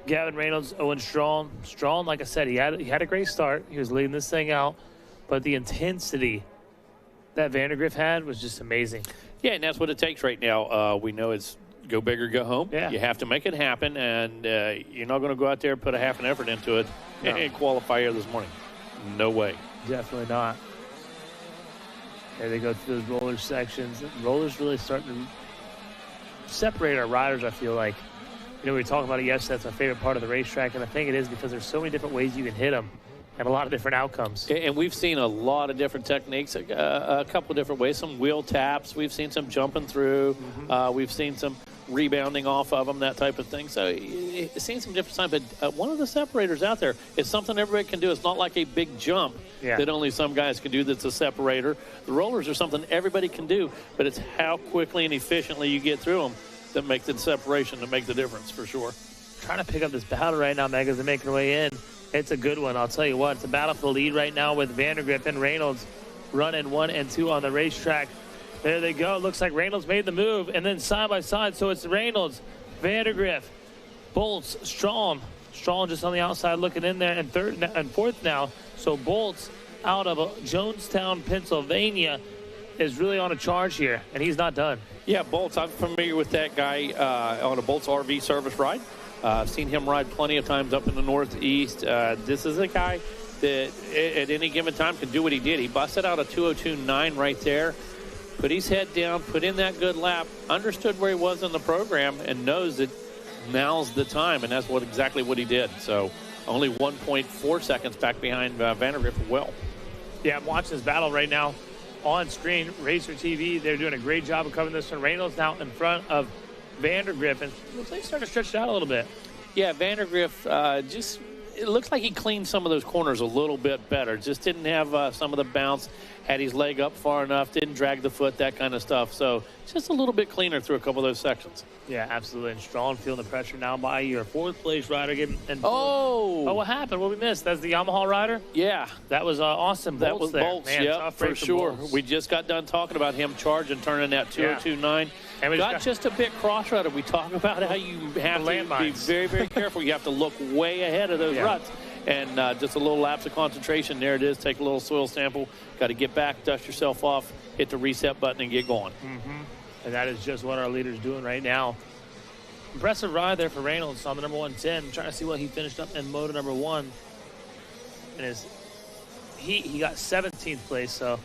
Gavin Reynolds, Owen Strong. Strong, like I said, he had a great start. He was leading this thing out, but the intensity that Vandergriff had was just amazing. Yeah, and that's what it takes right now. We know it's go big or go home. Yeah. You have to make it happen, and you're not going to go out there and put a half an effort into it and qualify here this morning. No way. Definitely not. There they go through those roller sections. Rollers really starting to separate our riders, I feel like. You know, we were talking about it yesterday. That's my favorite part of the racetrack, and I think it is because there's so many different ways you can hit them and a lot of different outcomes. And we've seen a lot of different techniques, a couple of different ways. Some wheel taps. We've seen some jumping through. We've seen some rebounding off of them, that type of thing. So it's seen some different times. But one of the separators out there is something everybody can do. It's not like a big jump that only some guys can do that's a separator. The rollers are something everybody can do, but it's how quickly and efficiently you get through them that make the separation, to make the difference for sure. Trying to pick up this battle right now, Megas. They're making their way in. It's a good one, I'll tell you what. It's a battle for the lead right now with Vandergriff and Reynolds running 1 and 2 on the racetrack. There they go. Looks like Reynolds made the move, and then side by side. So it's Reynolds, Vandergriff, Bolts, Strong. Strong just on the outside looking in there, and third and fourth now. So Bolts out of Jonestown, Pennsylvania, is really on a charge here, and he's not done. Yeah, Bolts, I'm familiar with that guy on a Bolts RV service ride. I've seen him ride plenty of times up in the Northeast. This is a guy that at any given time can do what he did. He busted out a 2:02.9 right there, put his head down, put in that good lap, understood where he was in the program, and knows that now's the time, and that's exactly what he did. So only 1.4 seconds back behind Vandergriff as well. Yeah, I'm watching this battle right now on screen. Racer TV, they're doing a great job of covering this one. Reynolds now in front of Vandergriff, and looks like he's starting to stretch it out a little bit. Yeah, Vandergriff it looks like he cleaned some of those corners a little bit better. Just didn't have some of the bounce, had his leg up far enough, didn't drag the foot, that kind of stuff. So just a little bit cleaner through a couple of those sections. Yeah, absolutely. And Strong feeling the pressure now by your fourth place rider. Oh, what happened? What we missed? That's the Yamaha rider? Yeah. That was Austin Bolts. That was there. Bolts, Man, yeah, for sure. Bolts. We just got done talking about him charging, turning that 2:02.9. And we got just a bit cross-rutted. We talk about how you have to be very, very careful. You have to look way ahead of those ruts. And just a little lapse of concentration. There it is. Take a little soil sample. Got to get back, dust yourself off, hit the reset button, and get going. And that is just what our leader's doing right now. Impressive ride there for Reynolds on the number 110. I'm trying to see what he finished up in moto number 1. And he got 17th place, so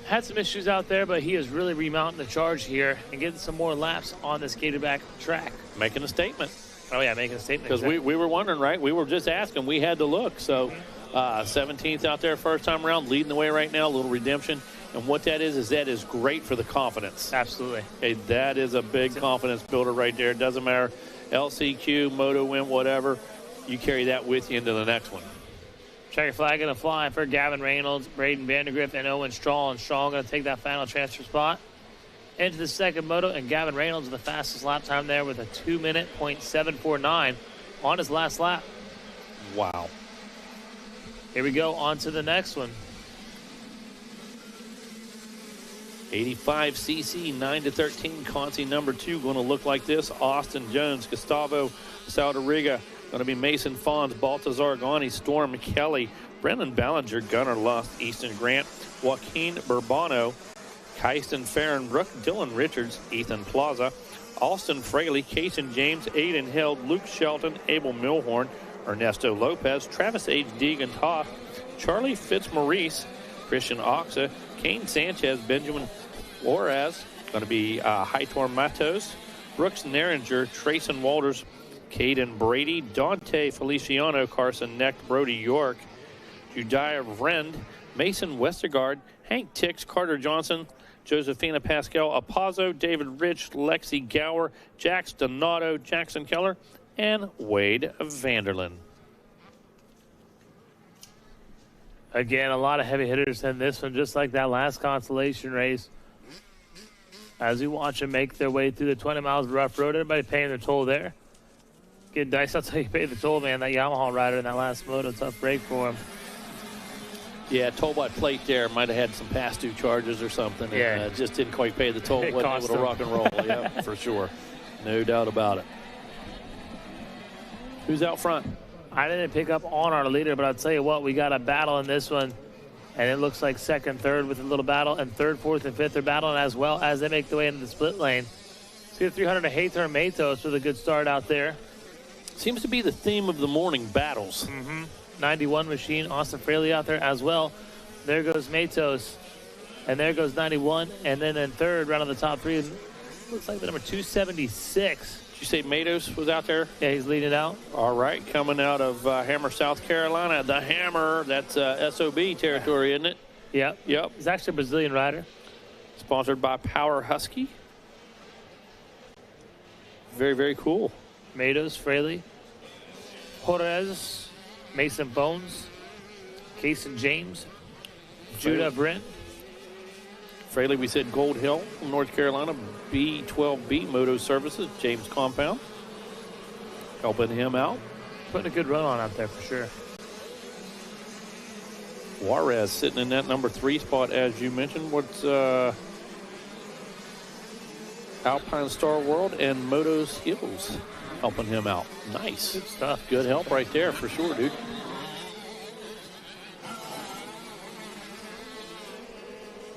had some issues out there, but he is really remounting the charge here and getting some more laps on this gated back track. Making a statement. Oh, yeah, making a statement. Because we were wondering, right? We were just asking. We had to look. So 17th out there first time around, leading the way right now, a little redemption. And what that is great for the confidence. Absolutely. Hey, that is a big confidence builder right there. It doesn't matter, LCQ, moto win, whatever. You carry that with you into the next one. Checker flag going to fly for Gavin Reynolds, Braden Vandergriff, and Owen Strong. Strong going to take that final transfer spot into the second moto, and Gavin Reynolds the fastest lap time there with a 2:07.49 on his last lap. Wow. Here we go on to the next one. 85cc 9-13 Conti number 2 going to look like this. Austin Jones, Gustavo Saudariga, going to be Mason Fons, Baltazar Gani, Storm Kelly, Brennan Ballinger, Gunnar Lust, Easton Grant, Joaquin Bourbano, Kysten Farrenbrook, Dylan Richards, Ethan Plaza, Austin Fraley, Kason James, Aiden Held, Luke Shelton, Abel Milhorn, Ernesto Lopez, Travis H. Deegan Toth, Charlie Fitzmaurice, Christian Oxa, Kane Sanchez, Benjamin Juarez, going to be Hightor Matos, Brooks Neringer, Trayson Walters, Caden Brady, Dante Feliciano, Carson Neck, Brody York, Judiah Vrend, Mason Westergaard, Hank Tix, Carter Johnson, Josephina Pascal Apazzo, David Rich, Lexi Gower, Jax Donato, Jackson Keller, and Wade Vanderlyn. Again, a lot of heavy hitters in this one, just like that last consolation race. As we watch them make their way through the 20 miles of rough road, everybody paying their toll there. Good dice. I'll tell you, paid the toll, man. That Yamaha rider in that last moto, tough break for him. Yeah, toll by plate there might have had some past due charges or something. Yeah. And, just didn't quite pay the toll. It Wasn't cost able to him. rock and roll. Yeah, for sure. No doubt about it. Who's out front? I didn't pick up on our leader, but I'll tell you what, we got a battle in this one. And it looks like second, third with a little battle, and third, fourth, and fifth are battling as well as they make their way into the split lane. See the 300 of Hathor Matos with a good start out there. Seems to be the theme of the morning battles. 91 machine, Austin Fraley out there as well. There goes Matos, and there goes 91. And then in third, round of the top three, looks like the number 276. Did you say Matos was out there? Yeah, he's leading out. All right, coming out of Hammer, South Carolina. The Hammer, that's SOB territory, isn't it? Yep. Yep. He's actually a Brazilian rider. Sponsored by Power Husky. Very, very cool. Matos, Fraley, Jorez, Mason Bones, Kason James, Judah Brent. Fraley, we said Gold Hill, North Carolina, B12B Moto Services, James Compound. Helping him out. Putting a good run on out there for sure. Juarez sitting in that number 3 spot, as you mentioned. What's Alpine Star World and Moto Skills helping him out. Nice. Good stuff. Good help right there for sure, dude.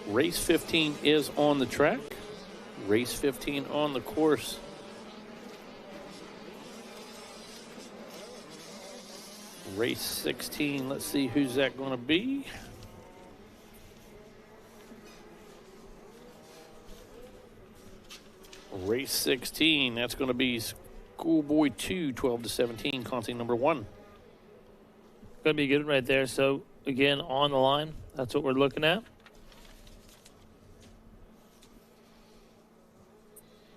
Race 15 is on the track. Race 15 on the course. Race 16, let's see who's that going to be. Race 16, that's going to be Schoolboy 2, 12 to 17, Conti number 1. Going to be good right there. So, again, on the line, that's what we're looking at.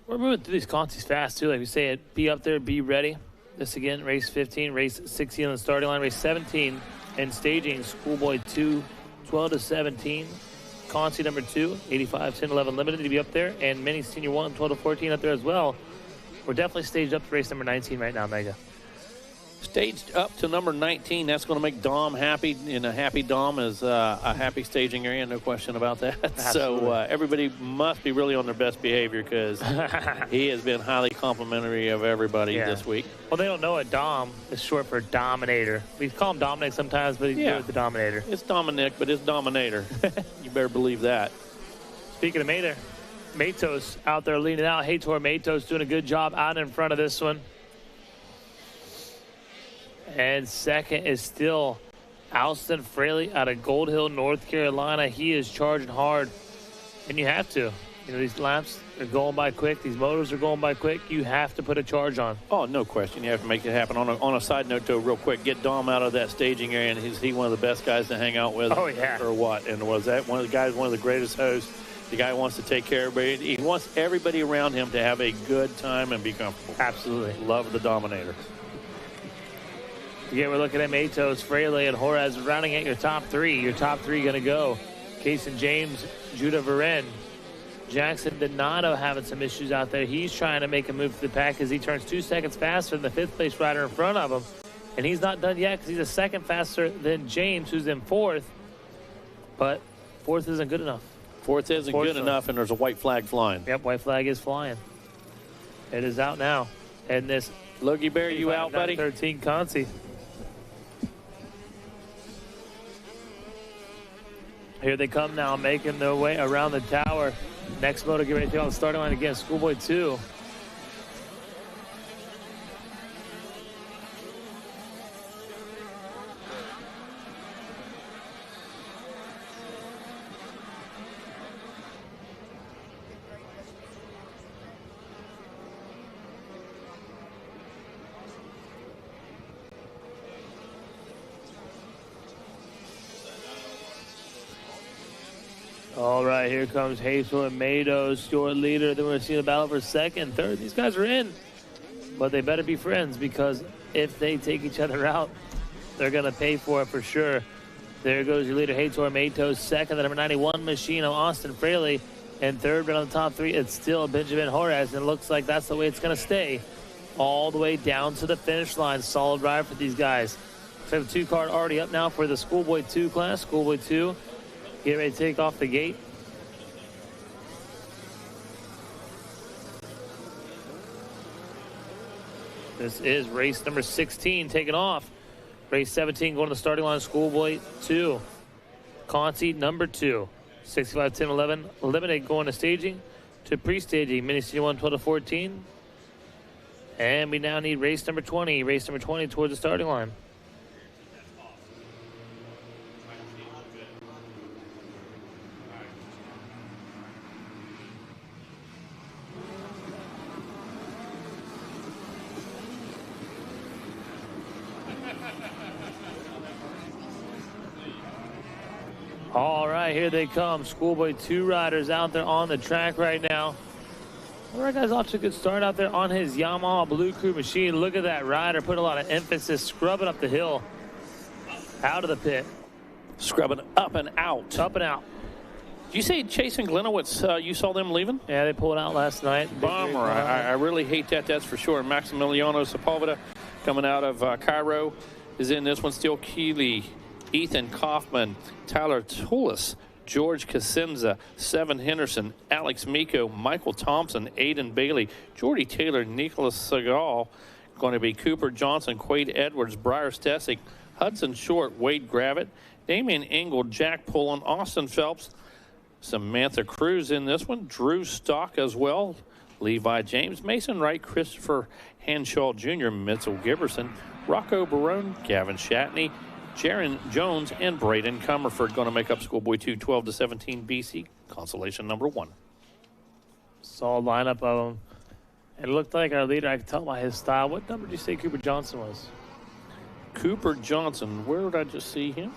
We're moving through these contests fast, too. Like we say, be up there, be ready. This again, race 15, race 16 on the starting line, race 17, and staging Schoolboy 2, 12 to 17. Conti number 2, 85, 10, 11 limited to be up there, and Mini Senior 1, 12 to 14 up there as well. We're definitely staged up to race number 19 right now, Mega. Staged up to number 19. That's going to make Dom happy. And a happy Dom is a happy staging area, no question about that. Absolutely. So everybody must be really on their best behavior because he has been highly complimentary of everybody this week. Well, they don't know it. Dom is short for Dominator. We call him Dominic sometimes, but he's the Dominator. It's Dominic, but it's Dominator. You better believe that. Speaking of Matos out there leading out. Hathor Matos doing a good job out in front of this one. And second is still Alston Fraley out of Gold Hill, North Carolina. He is charging hard, and you have to. You know, these laps are going by quick. These motors are going by quick. You have to put a charge on. Oh, no question. You have to make it happen. On a side note, though, real quick, get Dom out of that staging area, and is he one of the best guys to hang out with? Oh, yeah. Or what? And was that one of the guys, one of the greatest hosts? The guy wants to take care of everybody. He wants everybody around him to have a good time and be comfortable. Absolutely. Love the Dominator. Again, we're looking at Matos, Fraley, and Jorez rounding at your top 3. Your top 3 going to go Kason James, Judah Varen. Jackson Donato having some issues out there. He's trying to make a move to the pack as he turns 2 seconds faster than the 5th place rider in front of him. And he's not done yet because he's a second faster than James, who's in 4th. But 4th isn't good enough. 4th isn't good enough, and there's a white flag flying. Yep, white flag is flying. It is out now. And this Logie Bear, you out, buddy? 13 Conti. Here they come now, making their way around the tower. Next moto, get ready to go on the starting line again. Schoolboy 2. All right, here comes Hathor Matos, your leader. Then we're going to see the battle for second, third. These guys are in, but they better be friends because if they take each other out, they're going to pay for it for sure. There goes your leader, Hathor Matos. Second, the number 91 machine of Austin Fraley. And third, right on the top 3, it's still Benjamin Jorez. And it looks like that's the way it's going to stay. all the way down to the finish line. Solid ride for these guys. We have a 2 card already up now for the Schoolboy 2 class. Schoolboy 2, get ready to take off the gate. This is race number 16 taking off. Race 17 going to the starting line. Schoolboy 2. Conti number 2. 65, 10, 11. Eliminate going to staging to pre-staging. Mini C1, 12 to 14. And we now need race number 20. Race number 20 towards the starting line. All right, here they come. Schoolboy 2 riders out there on the track right now. All right, guys, off to a good start out there on his Yamaha Blue Crew machine. Look at that rider, put a lot of emphasis, scrubbing up the hill, out of the pit. Scrubbing up and out. Up and out. Did you say Chase and Glenowitz, you saw them leaving? Yeah, they pulled out last night. Bummer. I really hate that, that's for sure. Maximiliano Sepulveda coming out of Cairo is in this one. Still Keeley, Ethan Kaufman, Tyler Tullis, George Cosenza, Seven Henderson, Alex Miko, Michael Thompson, Aiden Bailey, Jordy Taylor, Nicholas Segal, going to be Cooper Johnson, Quade Edwards, Briar Stesick, Hudson Short, Wade Gravitt, Damian Engel, Jack Pullen, Austin Phelps, Samantha Cruz in this one, Drew Stock as well, Levi James, Mason Wright, Christopher Hanshaw Jr., Mitchell Giberson, Rocco Barone, Gavin Shatney, Jaron Jones, and Braden Comerford going to make up Schoolboy 2, 12 to 17 BC, consolation number 1. Solid lineup of them. It looked like our leader, I could tell by his style. What number did you say Cooper Johnson was? Cooper Johnson, where did I just see him?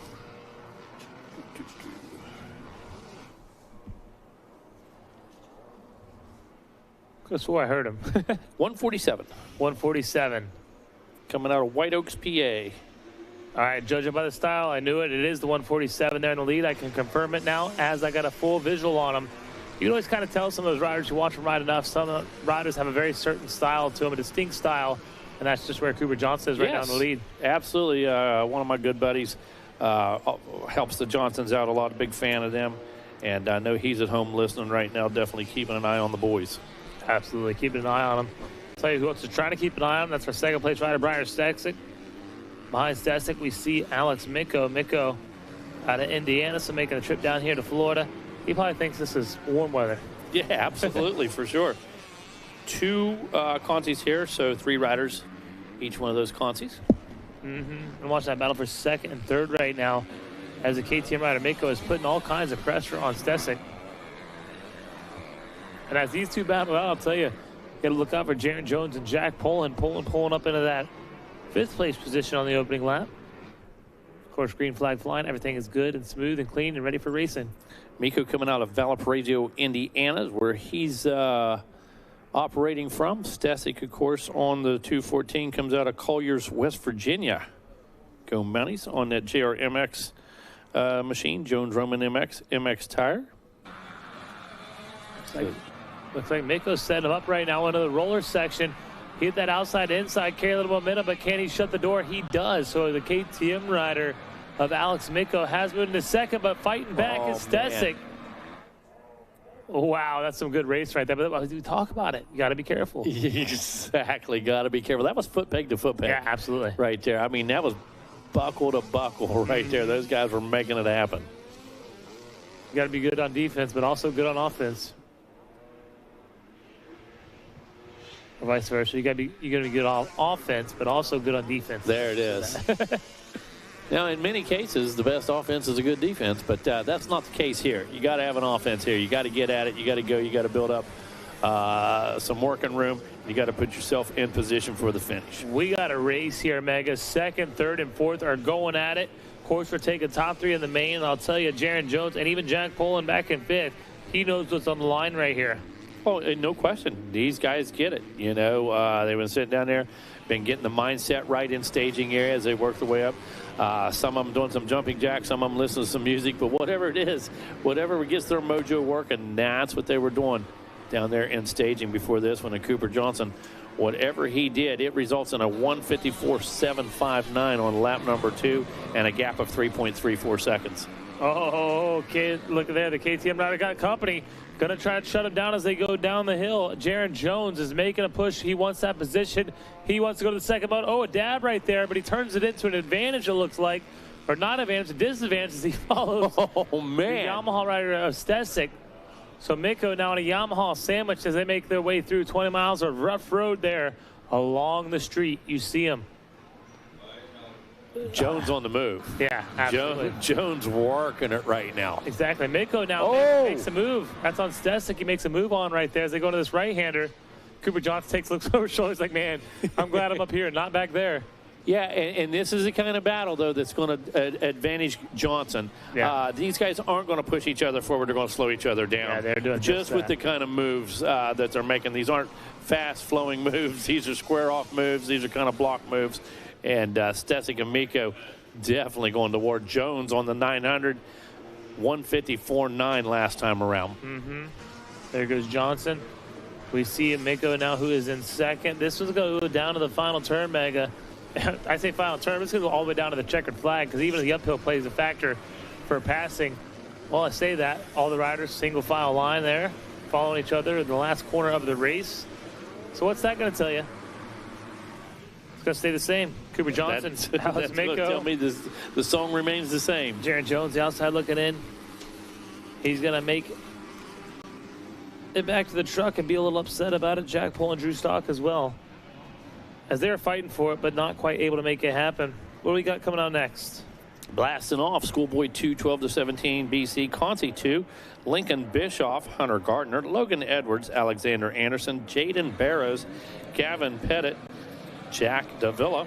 Could have swore I heard him. 147. 147. Coming out of White Oaks, PA. All right, judging by the style, I knew it. It is the 147 there in the lead. I can confirm it now as I got a full visual on him. You can always kind of tell some of those riders who watch them ride enough. Some riders have a very certain style to them, a distinct style, and that's just where Cooper Johnson is right now in the lead. Absolutely. One of my good buddies helps the Johnsons out a lot. Big fan of them, and I know he's at home listening right now, definitely keeping an eye on the boys. Absolutely, keeping an eye on them. Tell you who else is trying to keep an eye on them. That's our second place rider, Briar Stesick. Behind Stesick, we see Alex Miko. Miko out of Indiana, so making a trip down here to Florida. He probably thinks this is warm weather. Yeah, absolutely, for sure. 2 Contis here, so 3 riders, each one of those Contis. And watch that battle for second and third right now as the KTM rider Miko is putting all kinds of pressure on Stesick. And as these two battle out, I'll tell you, got to look out for Jaron Jones and Jack Pullen pulling up into that 5th place position on the opening lap. Of course, green flag flying. Everything is good and smooth and clean and ready for racing. Miko coming out of Valparaiso, Indiana, where he's operating from. Stesick, of course, on the 214, comes out of Colliers, West Virginia. Go Mounties on that JRMX machine. Jones Roman MX tire. Looks like Miko's setting him up right now into the roller section. He hit that outside to inside, carry a little momentum, but can he shut the door? He does. So the KTM rider of Alex Miko has moved into second, but fighting back is Stesick. Wow, that's some good race right there. But as we talk about it, you got to be careful. Exactly, got to be careful. That was foot peg to foot peg. Yeah, absolutely. Right there. I mean, that was buckle to buckle right there. Those guys were making it happen. You got to be good on defense, but also good on offense. Or vice versa. You're gonna be good on offense, but also good on defense. There it is. Now, in many cases, the best offense is a good defense, but that's not the case here. You got to have an offense here. You got to get at it. You got to go. You got to build up some working room. You got to put yourself in position for the finish. We got a race here, Mega. Second, third, and fourth are going at it. Of course, we're taking top 3 in the main. I'll tell you, Jaron Jones and even Jack Pullen back in 5th. He knows what's on the line right here. Oh, no question. These guys get it. You know, they've been sitting down there, been getting the mindset right in staging area as they work their way up. Some of them doing some jumping jacks, some of them listening to some music, but whatever it is, whatever gets their mojo working, that's what they were doing. down there in staging before this one. And Cooper Johnson, whatever he did, it results in a 154.759 on lap number 2 and a gap of 3.34 seconds. Oh, okay. Look at there. The KTM rider got company. Going to try to shut him down as they go down the hill. Jaron Jones is making a push. He wants that position. He wants to go to the second mode. Oh, a dab right there, but he turns it into an advantage, it looks like. Or not advantage, a disadvantage as he follows oh, man. the Yamaha rider of Stesic. So Miko now in a Yamaha sandwich as they make their way through 20 miles of rough road there along the street. You see him. Jones on the move. Yeah, absolutely. Jones working it right now. Exactly. Miko now makes a move. That's on Stesic. He makes a move on right there as they go to this right-hander. Cooper Johnson looks over his shoulder. He's like, man, I'm glad I'm up here, not back there. Yeah, and this is the kind of battle, though, that's going to advantage Johnson. Yeah. These guys aren't going to push each other forward. They're going to slow each other down. Yeah, they're doing just with the kind of moves that they're making. These aren't fast-flowing moves. These are square-off moves. These are kind of block moves. And Stesic and Miko definitely going toward Jones on the 900. 154.9 last time around. Mm-hmm. There goes Johnson. We see Miko now, who is in second. This was going to go down to the final turn, Mega. I say final turn, it's going to go all the way down to the checkered flag because even the uphill plays a factor for passing. Well, I say that. All the riders, single file line there, following each other in the last corner of the race. So what's that going to tell you? It's going to stay the same. Cooper Johnson, Alex Miko. Tell me the song remains the same. Jaron Jones, the outside looking in. He's going to make it back to the truck and be a little upset about it. Jack Pohl and Drew Stock as well, as they're fighting for it, but not quite able to make it happen. What do we got coming out next? Blasting off, Schoolboy 2, 12-17, BC, Conti 2, Lincoln Bischoff, Hunter Gardner, Logan Edwards, Alexander Anderson, Jaden Barrows, Gavin Pettit, Jack Davila,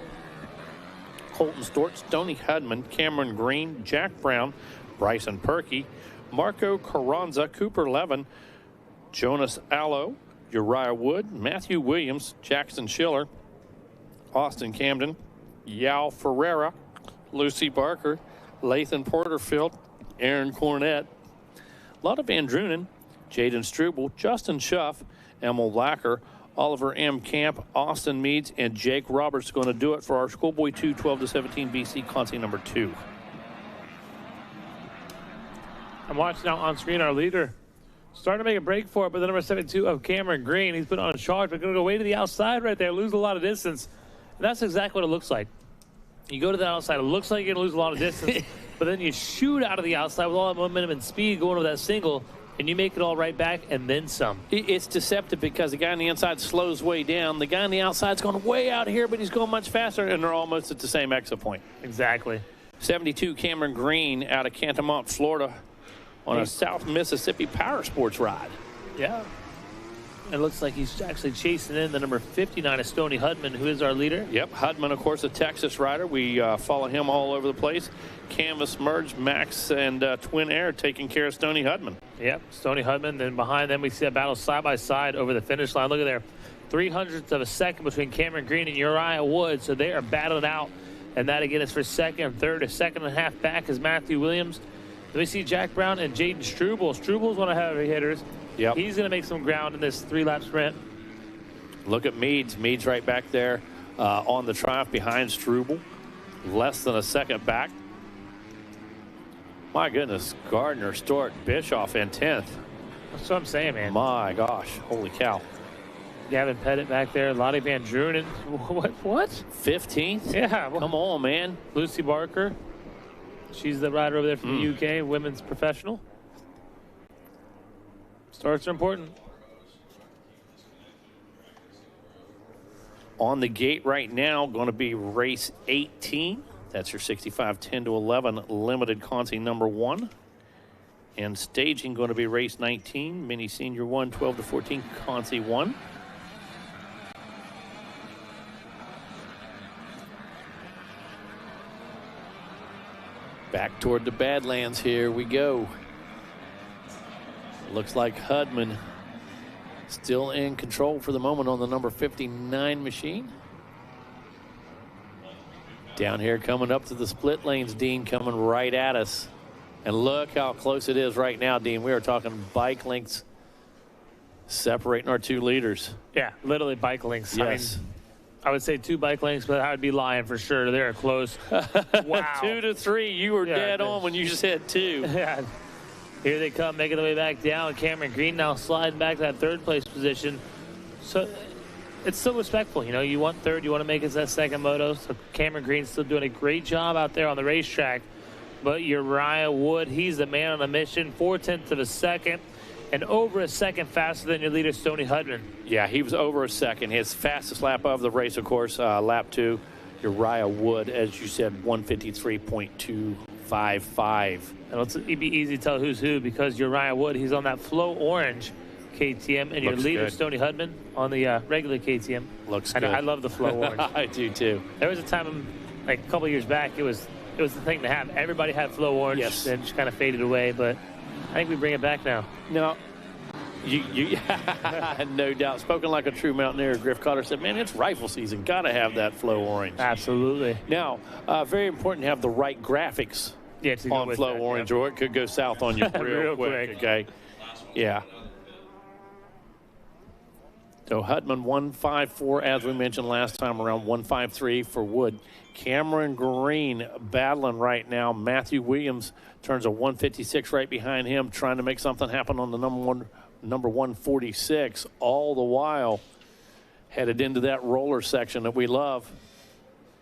Colton Storch, Tony Hudman, Cameron Green, Jack Brown, Bryson Perkey, Marco Carranza, Cooper Levin, Jonas Allo, Uriah Wood, Matthew Williams, Jackson Schiller, Austin Camden, Yao Ferreira, Lucy Barker, Lathan Porterfield, Aaron Cornett, Lotta Van Drunen, Jaden Struble, Justin Schuff, Emil Lacker, Oliver M. Camp, Austin Meads, and Jake Roberts going to do it for our Schoolboy 2, 12-17 BC Conti number 2. I'm watching now on screen our leader. Starting to make a break for it, but the number 72 of Cameron Green, he's put on a charge, but going to go way to the outside right there, lose a lot of distance. And that's exactly what it looks like. You go to the outside, it looks like you're going to lose a lot of distance, but then you shoot out of the outside with all that momentum and speed going over that single, and you make it all right back and then some. It's deceptive because the guy on the inside slows way down. The guy on the outside's going way out here, but he's going much faster, and they're almost at the same exit point. Exactly. 72 Cameron Green out of Cantamount, Florida, on a South Mississippi Power Sports ride. Yeah. It looks like he's actually chasing in the number 59 of Stoney Hudman, who is our leader. Yep, Hudman, of course, a Texas rider. We follow him all over the place. Canvas Merge, Max, and Twin Air taking care of Stoney Hudman. Yep, Stoney Hudman. Then behind them, we see a battle side by side over the finish line. Look at there. 300ths of a second between Cameron Green and Uriah Wood. So they are battling out. And that, again, is for second and third. A second and a half back is Matthew Williams. Then we see Jack Brown and Jaden Struble. Struble's one of the heavy hitters. Yep. He's going to make some ground in this 3-lap sprint. Look at Meads. Meads right back there on the Triumph behind Struble. Less than a second back. My goodness. Gardner, Stort, Bischoff in 10th. That's what I'm saying, man. My gosh. Holy cow. Gavin Pettit back there. Lotte Van Drunen. What? 15th? Yeah. Come on, man. Lucy Barker. She's the rider over there from the UK, women's professional. Starts are important. On the gate right now, going to be race 18. That's your 65 10-11 limited Conti number 1. And staging going to be race 19, mini senior 1, 12-14 Conti 1. Back toward the Badlands, here we go. Looks like Hudman still in control for the moment on the number 59 machine. Down here coming up to the split lanes, Dean, coming right at us. And look how close it is right now, Dean. We are talking bike lengths Separating our two leaders. Yeah, literally bike links. Yes. I would say 2 bike links, but I would be lying for sure. They're close. Wow. 2 to 3. You were dead on when you said 2. Yeah. Here they come, making their way back down. Cameron Green now sliding back to that 3rd place position. So it's still respectful. You know, you want 3rd, you want to make it that 2nd moto. So Cameron Green's still doing a great job out there on the racetrack. But Uriah Wood, he's the man on a mission. 4/10 of a second. And over a second faster than your leader, Stoney Hudman. Yeah, he was over a second. His fastest lap of the race, of course, lap 2. Uriah Wood, as you said, 153.255. And it'd be easy to tell who's who because Uriah Wood, he's on that Flow Orange KTM, and your leader, Stoney Hudman, on the regular KTM. Looks good. I love the Flow Orange. I do too. There was a time, like a couple years back, it was the thing to have. Everybody had Flow Orange, and just kind of faded away. But I think we bring it back now. No, you no doubt. Spoken like a true mountaineer, Griff Cotter said, "Man, it's rifle season. Got to have that Flow Orange." Absolutely. Now, very important to have the right graphics on Flow Orange, or it could go south on you real quick. Okay. Yeah. So Hudman 154, as we mentioned last time, around 153 for Wood. Cameron Green battling right now. Matthew Williams turns a 156 right behind him, trying to make something happen on the number 146. All the while headed into that roller section that we love.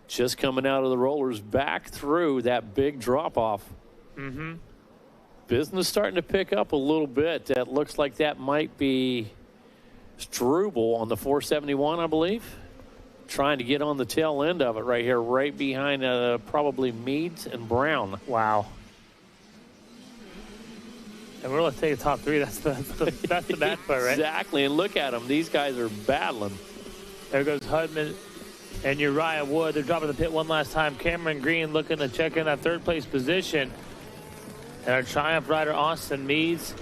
Just coming out of the rollers, back through that big drop-off. Mm-hmm. Business starting to pick up a little bit. That looks like that might be Struble on the 471, I believe. Trying to get on the tail end of it right here, right behind probably Meads and Brown. Wow. And we're going to take a top 3. That's the bad part, right? Exactly. And look at them. These guys are battling. There goes Hudman and Uriah Wood. They're dropping the pit one last time. Cameron Green looking to check in that 3rd place position. And our Triumph rider, Austin Meads,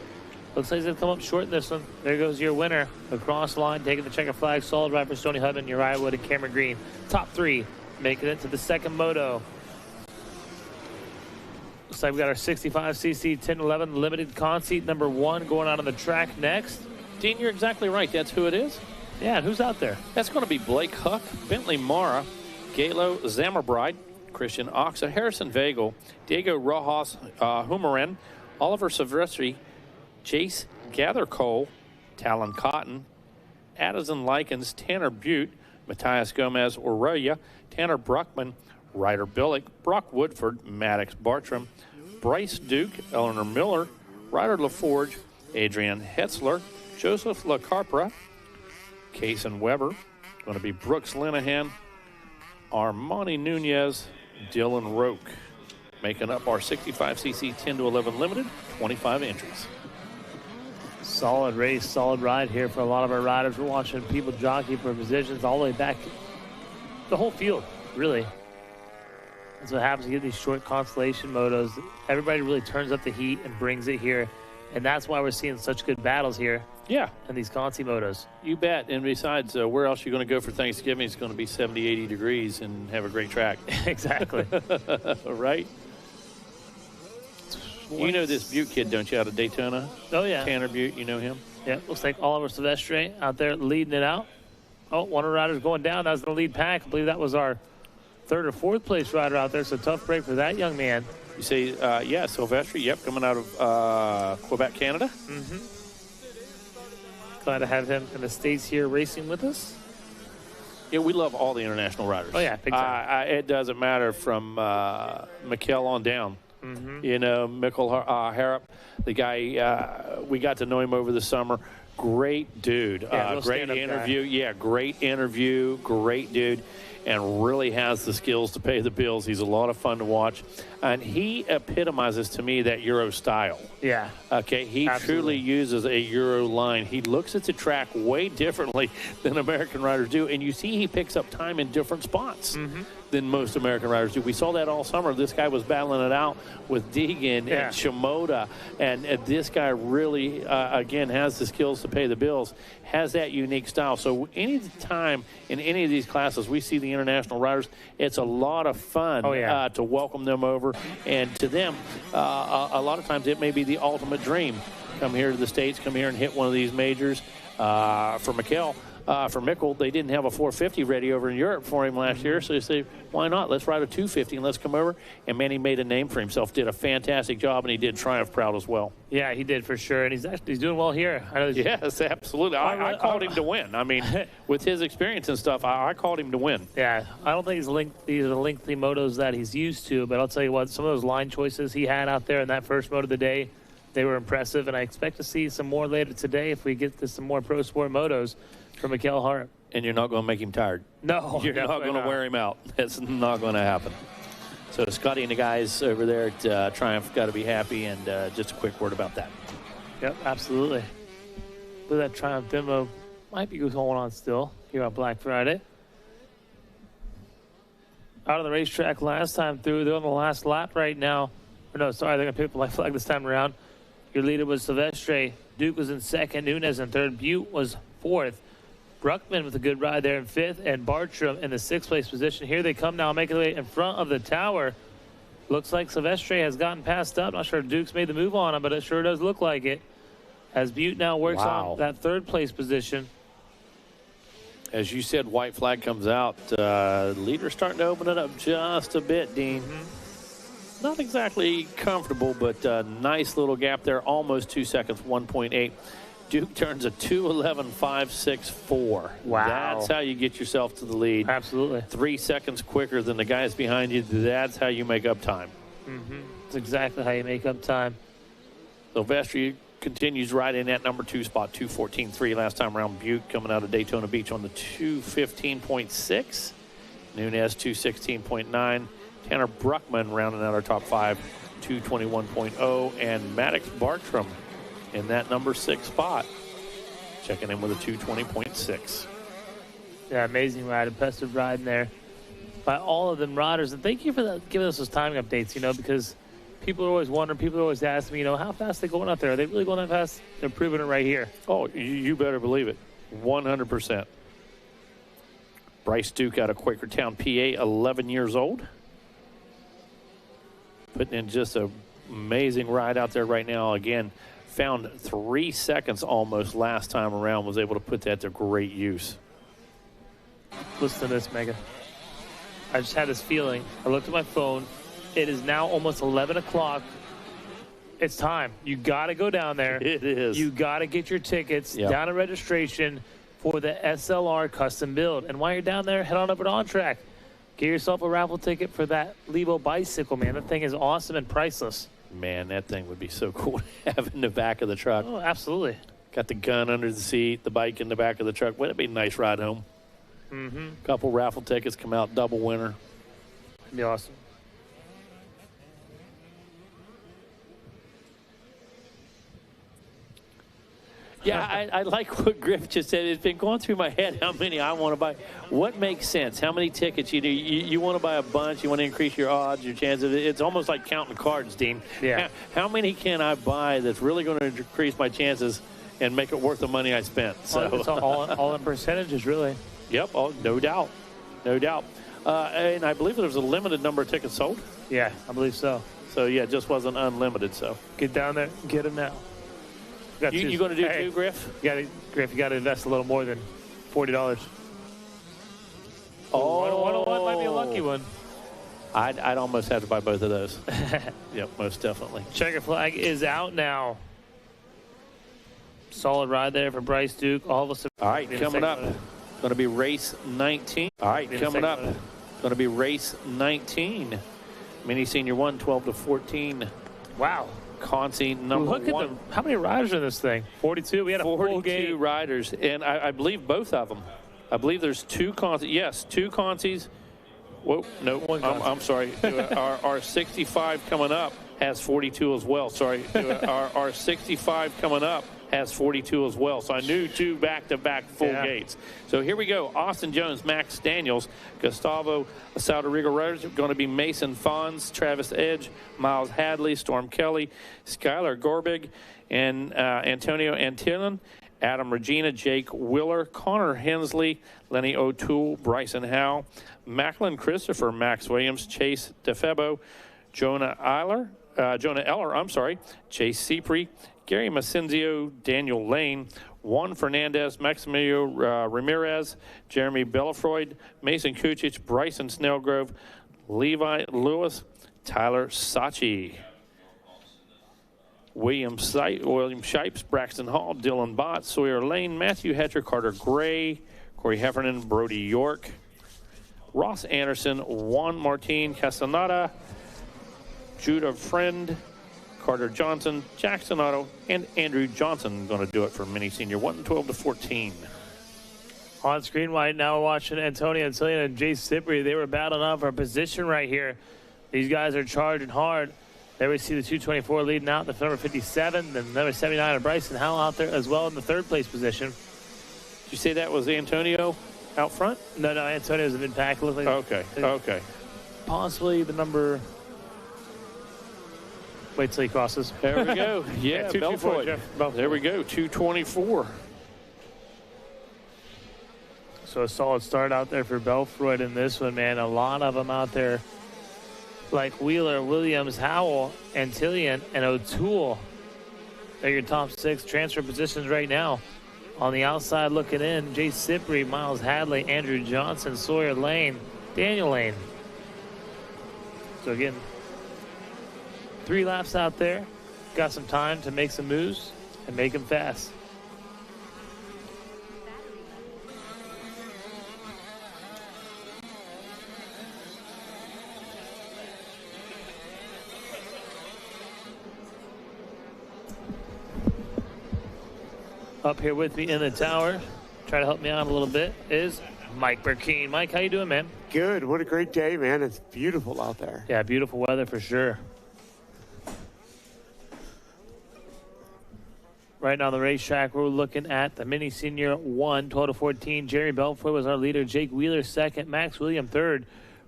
looks like he's going to come up short in this one. There goes your winner across the line, taking the checker flag. Solid ride for Stoney Hudman, Uriah Wood, and Cameron Green. Top 3 making it to the 2nd moto. Looks like we got our 65cc 1011 limited conceit number 1 going out on the track next. Dean, you're exactly right. That's who it is. Yeah, and who's out there? That's going to be Blake Huck, Bentley Mara, Galo Zammerbride, Christian Oxa, Harrison Vagel, Diego Rojas Humaren, Oliver Silvestri, Chase Gathercole, Talon Cotton, Addison Likens, Tanner Butte, Matthias Gomez Aurelia, Tanner Bruckman, Ryder Billick, Brock Woodford, Maddox Bartram, Bryce Duke, Eleanor Miller, Ryder LaForge, Adrian Hetzler, Joseph LaCarpra, Kaysen Weber, going to be Brooks Linehan, Armani Nunez, Dylan Roque, making up our 65cc 10 to 11 limited, 25 entries. Solid race, solid ride here for a lot of our riders. We're watching people jockey for positions all the way back. The whole field, really. That's what happens. You get these short constellation motos. Everybody really turns up the heat and brings it here. And that's why we're seeing such good battles here. Yeah. In these Conti motos. You bet. And besides, where else are you going to go for Thanksgiving? It's going to be 70, 80 degrees and have a great track. Exactly. Right? You know this Butte kid, don't you, out of Daytona? Oh, yeah. Tanner Butte, you know him? Yeah, looks like Oliver Silvestri out there leading it out. Oh, one of the riders going down. That was the lead pack. I believe that was our 3rd or 4th place rider out there, so tough break for that young man. You say, yeah, Silvestri, yep, coming out of Quebec, Canada. Mm-hmm. Glad to have him in the States here racing with us. Yeah, we love all the international riders. Oh, yeah, big time. It doesn't matter from Mikkel on down. Mm-hmm. You know, Mikkel Harrop, the guy, we got to know him over the summer. Great dude. Yeah, great interview. Guy. Yeah, great interview. Great dude. And really has the skills to pay the bills. He's a lot of fun to watch. And he epitomizes to me that Euro style. Yeah. Okay, he truly uses a Euro line. He looks at the track way differently than American riders do. And you see he picks up time in different spots than most American riders do. We saw that all summer. This guy was battling it out with Deegan and Shimoda. And this guy really, again, has the skills to pay the bills, has that unique style. So any time in any of these classes we see the international riders, it's a lot of fun to welcome them over. And to them, a lot of times it may be the ultimate dream. Come here to the States, come here and hit one of these majors. for Mikkel. For Mikkel, they didn't have a 450 ready over in Europe for him last year, so they say, why not? Let's ride a 250 and let's come over. And man, he made a name for himself, did a fantastic job, and he did Triumph proud as well. Yeah, he did for sure, and he's doing well here. I know yes, absolutely. I called him to win. I mean, with his experience and stuff, I called him to win. Yeah, I don't think these are the lengthy motos that he's used to, but I'll tell you what, some of those line choices he had out there in that first moto of the day, they were impressive, and I expect to see some more later today if we get to some more Pro Sport motos from Mikkel Hart. And you're not going to make him tired. No, you're not going to wear him out. That's not going to happen. So Scotty and the guys over there at Triumph got to be happy, and just a quick word about that. Yep, absolutely. But that Triumph demo might be going on still here on Black Friday. Out on the racetrack last time through, they're on the last lap right now. Or no, sorry, they're going to pick up the white flag this time around. Your leader was Silvestre. Duke was in second. Nunez in third. Butte was fourth. Bruckman with a good ride there in fifth, and Bartram in the sixth place position. Here they come now, making their way in front of the tower. Looks like Silvestre has gotten passed up. Not sure if Duke's made the move on him, but it sure does look like it. As Butte now works on that third place position. As you said, white flag comes out. Leader's starting to open it up just a bit, Dean. Not exactly comfortable, but nice little gap there. Almost 2 seconds, 1.8. Duke turns a 2:11.564. Wow. That's how you get yourself to the lead. Absolutely. 3 seconds quicker than the guys behind you. That's how you make up time. That's exactly how you make up time. Silvestre continues right in that number 2 spot, 2:14.3 last time around. Butte coming out of Daytona Beach on the 2:15.6. Nunez 2:16.9. Tanner Bruckman rounding out our top 5, 2:21.0. And Maddox Bartram in that number 6 spot, checking in with a 2:20.6. Yeah, amazing ride, impressive ride in there by all of them riders. And thank you for giving us those timing updates, because people are always wondering, people are always asking me, how fast are they going out there? Are they really going that fast? They're proving it right here. Oh, you better believe it, 100%. Bryce Duke out of Quakertown, PA, 11 years old. Putting in just an amazing ride out there right now. Again, found 3 seconds almost last time around, was able to put that to great use. Listen to this, Megan. I just had this feeling. I looked at my phone. It is now almost 11 o'clock. It's time. You got to go down there. It is. You got to get your tickets down at registration for the SLR custom build. And while you're down there, head on over to On Track. Get yourself a raffle ticket for that Levo bicycle, man. That thing is awesome and priceless. Man, that thing would be so cool to have in the back of the truck. Oh, absolutely. Got the gun under the seat, the bike in the back of the truck. Wouldn't it be a nice ride home? Couple raffle tickets come out, double winner. It'd be awesome. Yeah, I like what Griff just said. It's been going through my head how many I want to buy. What makes sense? How many tickets you do? You want to buy a bunch. You want to increase your odds, your chances. It's almost like counting cards, Dean. Yeah. How many can I buy that's really going to increase my chances and make it worth the money I spent? So it's all in percentages, really. Yep, no doubt. No doubt. And I believe there was a limited number of tickets sold. Yeah, I believe so. So, yeah, it just wasn't unlimited. So get down there, get them now. You going to do two, Griff? Griff, you got to invest a little more than $40. Oh, 101 might be a lucky one. I'd almost have to buy both of those. Yep, most definitely. Checker flag is out now. Solid ride there for Bryce Duke. All right, coming up, going to be race 19. All right, coming up, going to be race 19. Mini Senior 1, 12 to 14. Wow. Consi number look one. At them. How many riders are in this thing? 42. We had a 42 full game. riders, and I believe both of them. I believe there's two Consis. Yes, two Consis. Whoa, no, I'm sorry. Our 65 coming up has 42 as well. Sorry, our 65 coming up has 42 as well. So I knew two back-to-back full gates. So here we go. Austin Jones, Max Daniels, Gustavo Saudarigo Rose, going to be Mason Fons, Travis Edge, Miles Hadley, Storm Kelly, Skylar Gorbig, and Antonio Antillon, Adam Regina, Jake Willer, Connor Hensley, Lenny O'Toole, Bryson Howe, Macklin Christopher, Max Williams, Chase DeFebo, Jonah Eiler, Jonah Eller, I'm sorry, Chase Cipri, Gary Masenzio, Daniel Lane, Juan Fernandez, Maximilio Ramirez, Jeremy Belafroid, Mason Kucic, Bryson Snellgrove, Levi Lewis, Tyler Sachi, William Shipes, Braxton Hall, Dylan Bott, Sawyer Lane, Matthew Hetcher, Carter Gray, Corey Heffernan, Brody York, Ross Anderson, Juan Martin Castaneda, Judah Friend, Carter Johnson, Jackson Otto, and Andrew Johnson going to do it for Mini Senior 1, 12 to 14. On screen right now, we're watching Antonio Antillian and Jay Cipri. They were battling off our position right here. These guys are charging hard. There we see the 224 leading out, the number 57, then number 79 of Bryson Howell out there as well in the third place position. Did you say that was Antonio out front? No, Antonio's in mid-pack. Like Okay. Possibly the number... Wait till he crosses. There we go. Yeah, Belfroid. There we go, 224. So a solid start out there for Belfroid in this one, man. A lot of them out there like Wheeler, Williams, Howell, Antillian, and O'Toole. They're your top 6 transfer positions right now. On the outside looking in, Jay Cipri, Miles Hadley, Andrew Johnson, Sawyer Lane, Daniel Lane. So again, 3 laps out there. Got some time to make some moves and make them fast. Up here with me in the tower, try to help me out a little bit, is Mike Burkeen. Mike, how you doing, man? Good. What a great day, man. It's beautiful out there. Yeah, beautiful weather for sure. Right now on the racetrack, we're looking at the Mini Senior 1, 12 to 14. Jerry Belfoy was our leader. Jake Wheeler second. Max William third.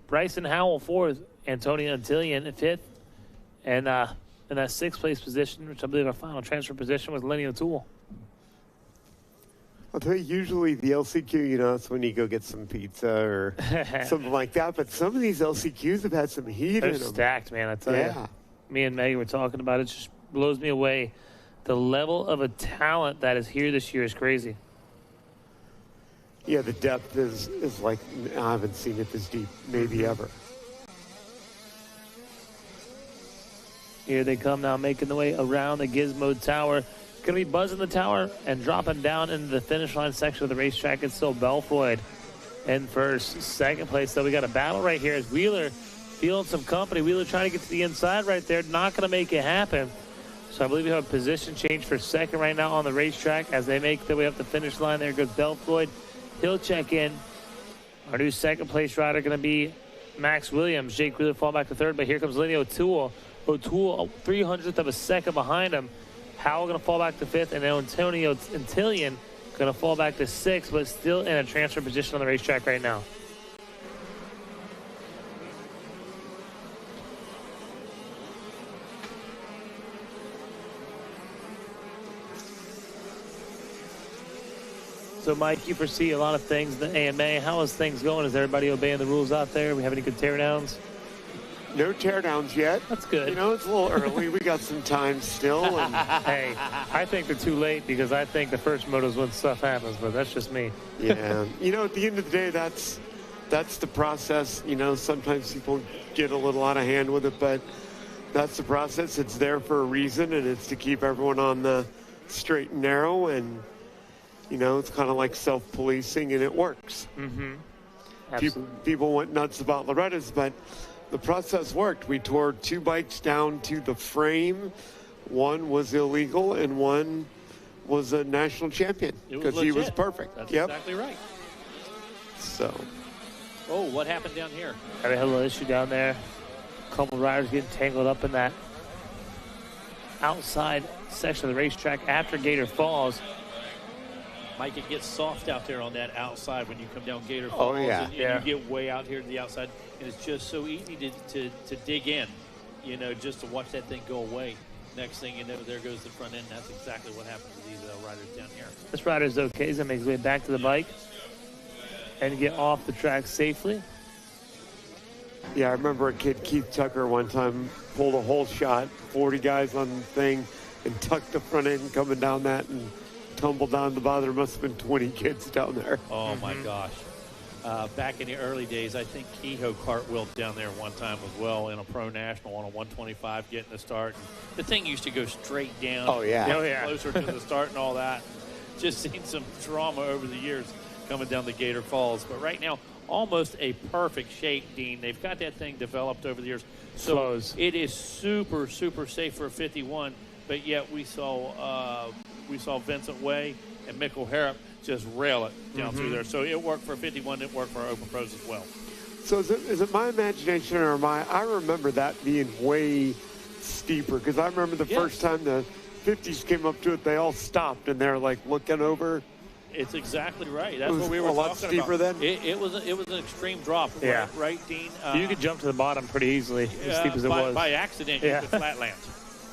Bryson Howell fourth. Antonio Antillian fifth. And in that 6th place position, which I believe our final transfer position, was Lenny O'Toole. I'll tell you, usually the LCQ, you know, it's when you go get some pizza or something like that. But some of these LCQs have had some heat in them. They're stacked, man, I tell you. Me and Maggie were talking about it. It just blows me away. The level of a talent that is here this year is crazy. Yeah, the depth is like, I haven't seen it this deep, maybe ever. Here they come now, making the way around the Gizmo Tower. Going to be buzzing the tower and dropping down into the finish line section of the racetrack. It's still Belfoy in first. 2nd place, though, we got a battle right here as Wheeler feeling some company. Wheeler trying to get to the inside right there. Not going to make it happen. So I believe we have a position change for 2nd right now on the racetrack as they make their way up the finish line. There goes Belfoy. He'll check in. Our new 2nd place rider going to be Max Williams. Jake Wheeler fall back to 3rd, but here comes Lenny O'Toole. O'Toole, 300th of a second behind him. Howell going to fall back to 5th, and then Antonio Antillian going to fall back to 6th, but still in a transfer position on the racetrack right now. So, Mike, you foresee a lot of things in the AMA. How is things going? Is everybody obeying the rules out there? We have any good teardowns? No teardowns yet. That's good. You know, it's a little early. We got some time still. And hey, I think they're too late because I think the first moto's when stuff happens, but that's just me. Yeah. You know, at the end of the day, that's the process. You know, sometimes people get a little out of hand with it, but that's the process. It's there for a reason, and it's to keep everyone on the straight and narrow. And, you know, it's kind of like self-policing, and it works. Mm-hmm. People went nuts about Loretta's, but the process worked. We tore 2 bikes down to the frame. One was illegal, and one was a national champion because he was perfect. That's exactly right. So. Oh, what happened down here? Had a little issue down there. A couple riders getting tangled up in that outside section of the racetrack after Gator Falls. Mike, it gets soft out there on that outside when you come down Gator Falls. Oh, yeah. And you get way out here to the outside, and it's just so easy to dig in, you know, just to watch that thing go away. Next thing you know, there goes the front end. That's exactly what happened to these riders down here. This rider's okay. He's going to make his way back to the bike and get off the track safely. Yeah, I remember a kid, Keith Tucker, one time pulled a whole shot, 40 guys on the thing, and tucked the front end coming down that and tumbled down the bottom. There must have been 20 kids down there. Oh, my gosh. Back in the early days, I think Kehoe cartwheeled down there one time as well in a pro national on a 125 getting the start. And the thing used to go straight down. Oh, yeah. Closer to the start and all that. Just seen some drama over the years coming down the Gator Falls. But right now, almost a perfect shape, Dean. They've got that thing developed over the years. So Slows. it is super, super safe for a 51. But yet we saw Vincent Way and Mick Harrop just rail it down through there. So it worked for 51. It worked for our Open Pros as well. So is it my imagination or I remember that being way steeper, because I remember the first time the 50s came up to it, they all stopped and they're like looking over. It's exactly right. That's what we were a lot talking steeper about. then. It was an extreme drop. Yeah. Right, Dean? You could jump to the bottom pretty easily, as steep as it was. By accident, you could flatland.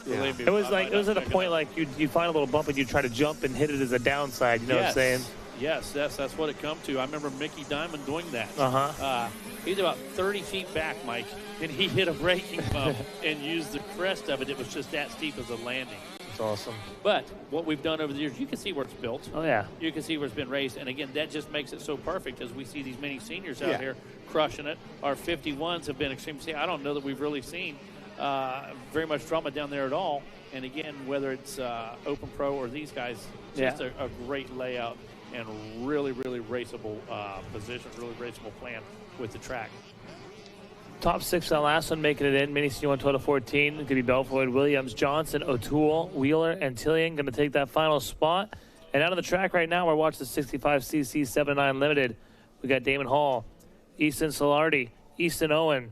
Yeah. It was at a point like you find a little bump and you try to jump and hit it as a downside. You know what I'm saying? Yes, that's what it come to. I remember Mickey Diamond doing that. He's about 30 feet back, Mike, and he hit a braking bump and used the crest of it. It was just that steep as a landing. It's awesome. But what we've done over the years, you can see where it's built. Oh, yeah. You can see where it's been raised. And, again, that just makes it so perfect as we see these many seniors out here crushing it. Our 51s have been extreme. See, I don't know that we've really seen very much drama down there at all. And, again, whether it's Open Pro or these guys, just a great layout and really, really raceable position, really raceable plan with the track. Top 6 for that last one making it in. Mini C1 total 14. It could be Belfoyd, Williams, Johnson, O'Toole, Wheeler, and Tillian going to take that final spot. And out of the track right now, we're watching the 65cc 79 Limited. We got Damon Hall, Easton Solardi, Easton Owen,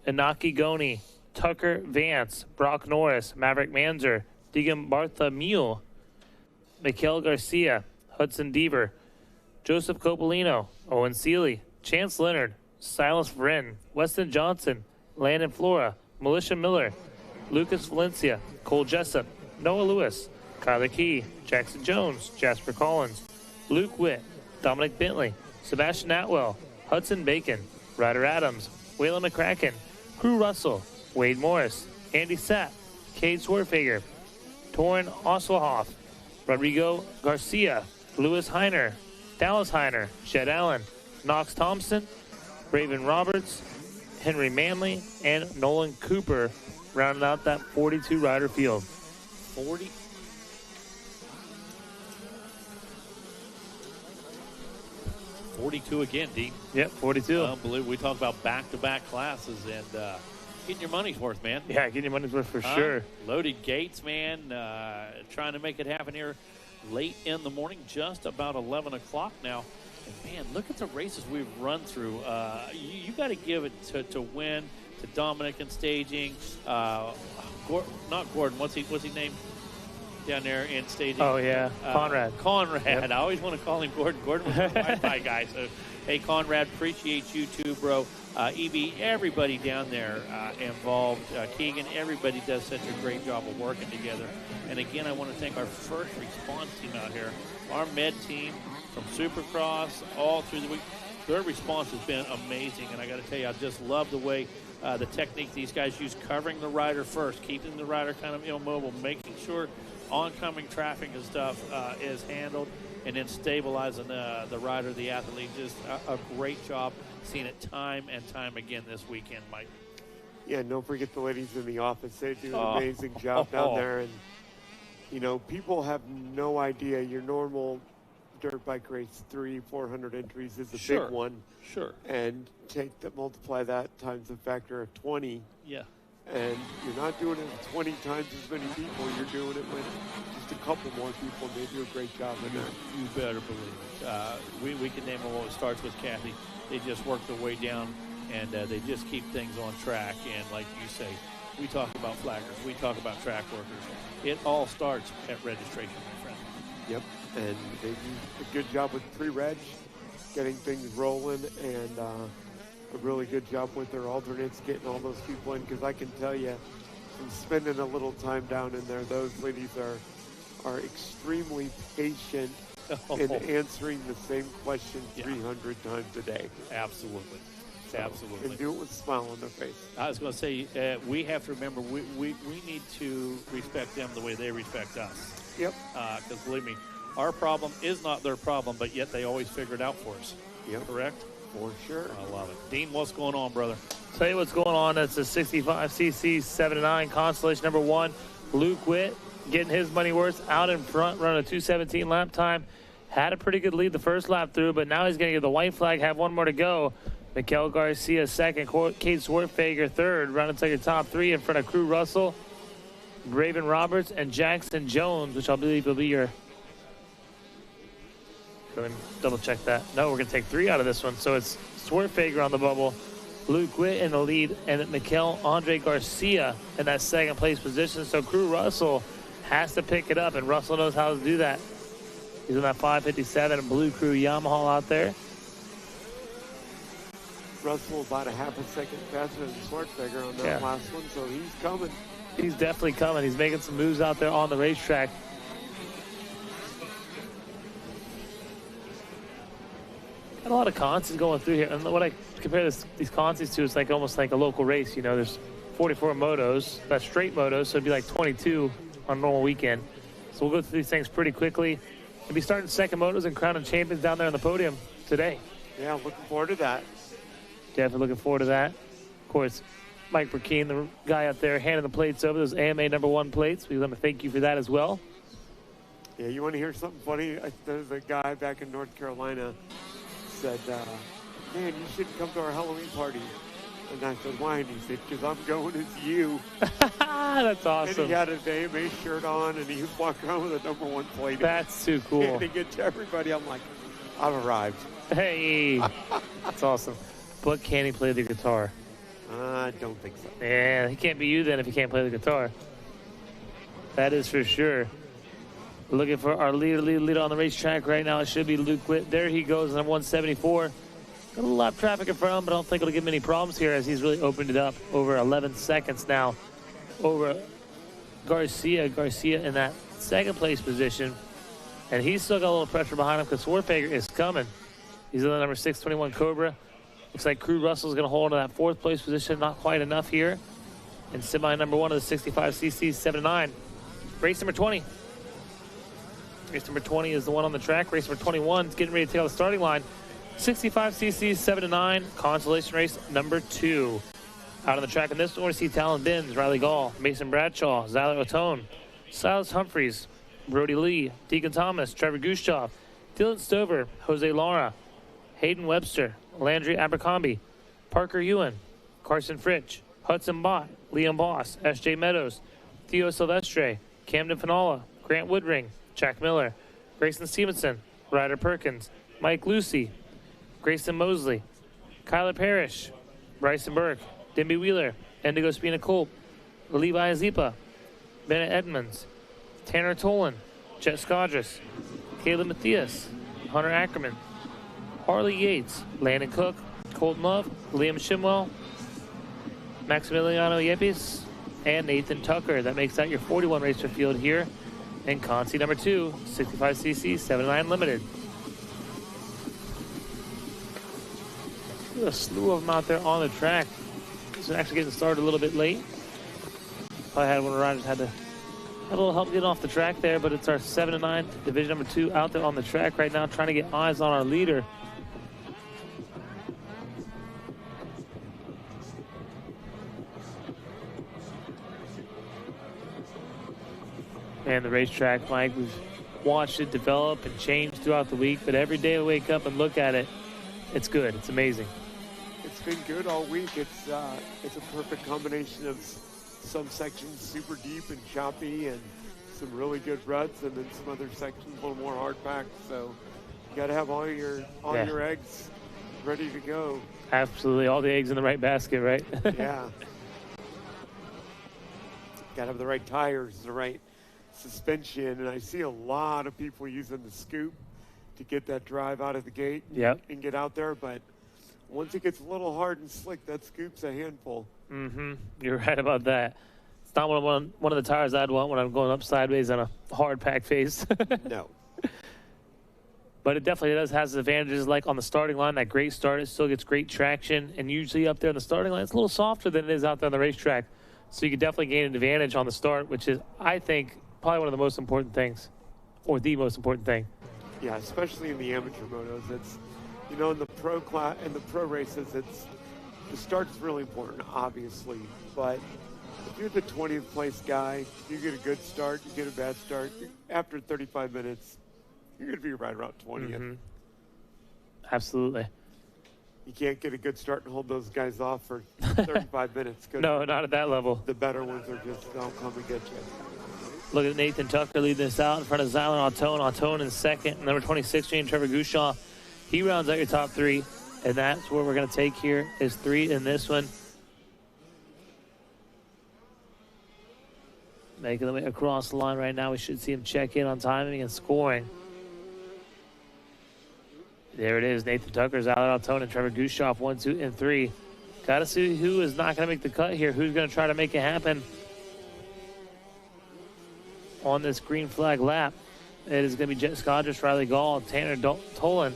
Inaki Goni, Tucker Vance, Brock Norris, Maverick Manzer, Deegan Bartholomew, Mikhail Garcia, Hudson Deaver, Joseph Copolino, Owen Seeley, Chance Leonard, Silas Vryn, Weston Johnson, Landon Flora, Militia Miller, Lucas Valencia, Cole Jessup, Noah Lewis, Kyler Key, Jackson Jones, Jasper Collins, Luke Witt, Dominic Bentley, Sebastian Atwell, Hudson Bacon, Ryder Adams, Waylon McCracken, Crew Russell, Wade Morris, Andy Sapp, Cade Swerfager, Torin Oswalhoff, Rodrigo Garcia, Lewis Heiner, Dallas Heiner, Jed Allen, Knox Thompson, Raven Roberts, Henry Manley, and Nolan Cooper rounding out that 42 rider field. 42 again, Dean. Yep, 42. Unbelievable. We talk about back-to-back classes and getting your money's worth, man. Yeah, getting your money's worth for sure. Loaded gates, man. Trying to make it happen here late in the morning, just about 11 o'clock now. And, man, look at the races we've run through. You got to give it to Win, to Dominic in staging. Not Gordon. What's he named down there in staging? Oh, yeah. Conrad. Yep. I always want to call him Gordon. Gordon was a Wi-Fi guy. So, hey, Conrad, appreciate you too, bro. EB, everybody down there involved. Keegan, everybody does such a great job of working together. And, again, I want to thank our first response team out here, our med team, from Supercross all through the week. Their response has been amazing, and I got to tell you, I just love the way the technique these guys use, covering the rider first, keeping the rider kind of immobile, making sure oncoming traffic and stuff is handled, and then stabilizing the rider, the athlete. Just a great job. Seen it time and time again this weekend, Mike. Yeah, don't forget the ladies in the office. They do an amazing job down there, and you know, people have no idea your normal dirt bike race 300-400 entries is a big one. Sure. And multiply that times a factor of 20. Yeah. And you're not doing it with 20 times as many people. You're doing it with just a couple more people. They do a great job in that. You better believe it. We can name them all. It starts with Kathy. They just work their way down, and they just keep things on track. And like you say, we talk about flaggers. We talk about track workers. It all starts at registration, my friend. Yep. And they do a good job with pre-reg, getting things rolling, and a really good job with their alternates, getting all those people in, because I can tell you, from spending a little time down in there, those ladies are extremely patient in answering the same question 300 times a day. Absolutely. Absolutely. And do it with a smile on their face. I was going to say, we have to remember we need to respect them the way they respect us. Yep. Because believe me, our problem is not their problem, but yet they always figure it out for us. Yep. Correct? For sure. I love it. Dean, what's going on, brother? Tell you what's going on. It's a 65cc 7-9 Constellation number 1. Luke Witt getting his money worth out in front, running a 2:17 lap time. Had a pretty good lead the first lap through, but now he's going to get the white flag, have one more to go. Mikel Garcia second, Kate Swartfager third, running to your top 3 in front of Crew Russell, Raven Roberts, and Jackson Jones, which I believe will be your... Let me double check that. No, we're going to take 3 out of this one. So it's Swartfager on the bubble, Luke Witt in the lead, and Mikel Andre Garcia in that second place position. So Crew Russell has to pick it up, and Russell knows how to do that. He's on that 557 Blue Crew Yamaha out there. Russell about a half a second faster than Swartfager on that last one, so he's coming. He's definitely coming. He's making some moves out there on the racetrack. Got a lot of consies going through here. And what I compare these consies to is like almost like a local race. You know, there's 44 motos. That's straight motos, so it'd be like 22 on a normal weekend. So we'll go through these things pretty quickly. We'll be starting second motos and crowning champions down there on the podium today. Yeah, looking forward to that. Definitely looking forward to that. Of course, Mike Burkeen, the guy out there handing the plates over, those AMA number 1 plates. We want to thank you for that as well. Yeah, you want to hear something funny? There's a guy back in North Carolina said, man, you should come to our Halloween party. And I said, why? And he said, because I'm going as you. That's awesome. And he had his AMA shirt on, and he was walking around with a number 1 plate. That's too cool. Handing it to everybody. I'm like, I've arrived. Hey, that's awesome. But can he play the guitar? I don't think so. Yeah, he can't be you then if he can't play the guitar. That is for sure. We're looking for our leader on the racetrack right now. It should be Luke Witt. There he goes, number 174. Got a little lap traffic in front of him, but I don't think it'll give him any problems here as he's really opened it up over 11 seconds now over Garcia. Garcia in that second place position. And he's still got a little pressure behind him because Swartfager is coming. He's in the number 621 Cobra. Looks like Crew Russell's going to hold on to that 4th place position. Not quite enough here. And semi number 1 of the 65cc 7-9. Race number 20. Race number 20 is the one on the track. Race number 21 is getting ready to take out the starting line. 65cc 7-9 consolation race number 2. Out on the track in this one, we see Talon Binns, Riley Gall, Mason Bradshaw, Zyler Otone, Silas Humphreys, Brody Lee, Deacon Thomas, Trevor Gustav, Dylan Stover, Jose Lara, Hayden Webster, Landry Abercrombie, Parker Ewan, Carson Fritch, Hudson Bott, Liam Boss, S.J. Meadows, Theo Silvestre, Camden Finola, Grant Woodring, Jack Miller, Grayson Stevenson, Ryder Perkins, Mike Lucy, Grayson Mosley, Kyler Parrish, Bryson Burke, Dimby Wheeler, Indigo Spina Colt, Levi Azipa, Bennett Edmonds, Tanner Tolan, Jet Skadris, Caleb Matthias, Hunter Ackerman, Harley Yates, Landon Cook, Colton Love, Liam Shimwell, Maximiliano Yepes, and Nathan Tucker. That makes that your 41 racer field here in Consi number 2, 65cc 7-9 Limited. There's a slew of them out there on the track. This is actually getting started a little bit late. Probably had one of the riders had a little help getting off the track there, but it's our 7-9 division number 2 out there on the track right now, trying to get eyes on our leader. And the racetrack, Mike, we've watched it develop and change throughout the week, but every day I wake up and look at it, it's good. It's amazing. It's been good all week. It's a perfect combination of some sections super deep and choppy and some really good ruts, and then some other sections a little more hard packed. So you got to have all your eggs ready to go. Absolutely, all the eggs in the right basket, right? Yeah. Got to have the right tires, the right suspension, and I see a lot of people using the scoop to get that drive out of the gate and get out there, but once it gets a little hard and slick, that scoop's a handful. Mm-hmm. You're right about that. It's not one of the tires I'd want when I'm going up sideways on a hard pack face. No. But it definitely has advantages, like on the starting line, that great start. It still gets great traction. And usually up there on the starting line, it's a little softer than it is out there on the racetrack. So you can definitely gain an advantage on the start, which is, I think, probably one of the most important things, or the most important thing. Yeah, especially in the amateur motos. It's, you know, in the pro class, in the pro races, the start's really important, obviously. But if you're the 20th place guy, you get a good start, you get a bad start. After 35 minutes, you're going to be right around 20th. Mm-hmm. Absolutely. You can't get a good start and hold those guys off for 35 minutes. No, not at that level. The better ones are just, they'll come and get you. Look at Nathan Tucker leading this out in front of Zyler Autone. Autone in second. Number 26, Trevor Gushoff. He rounds out your top three. And that's what we're going to take here is 3 in this one. Making the way across the line right now. We should see him check in on timing and scoring. There it is. Nathan Tucker, Zyler Autone, and Trevor Gushoff, 1, 2, and 3. Got to see who is not going to make the cut here. Who's going to try to make it happen on this green flag lap. It is going to be Jet Scodgers, Riley Gall, Tanner Tolan,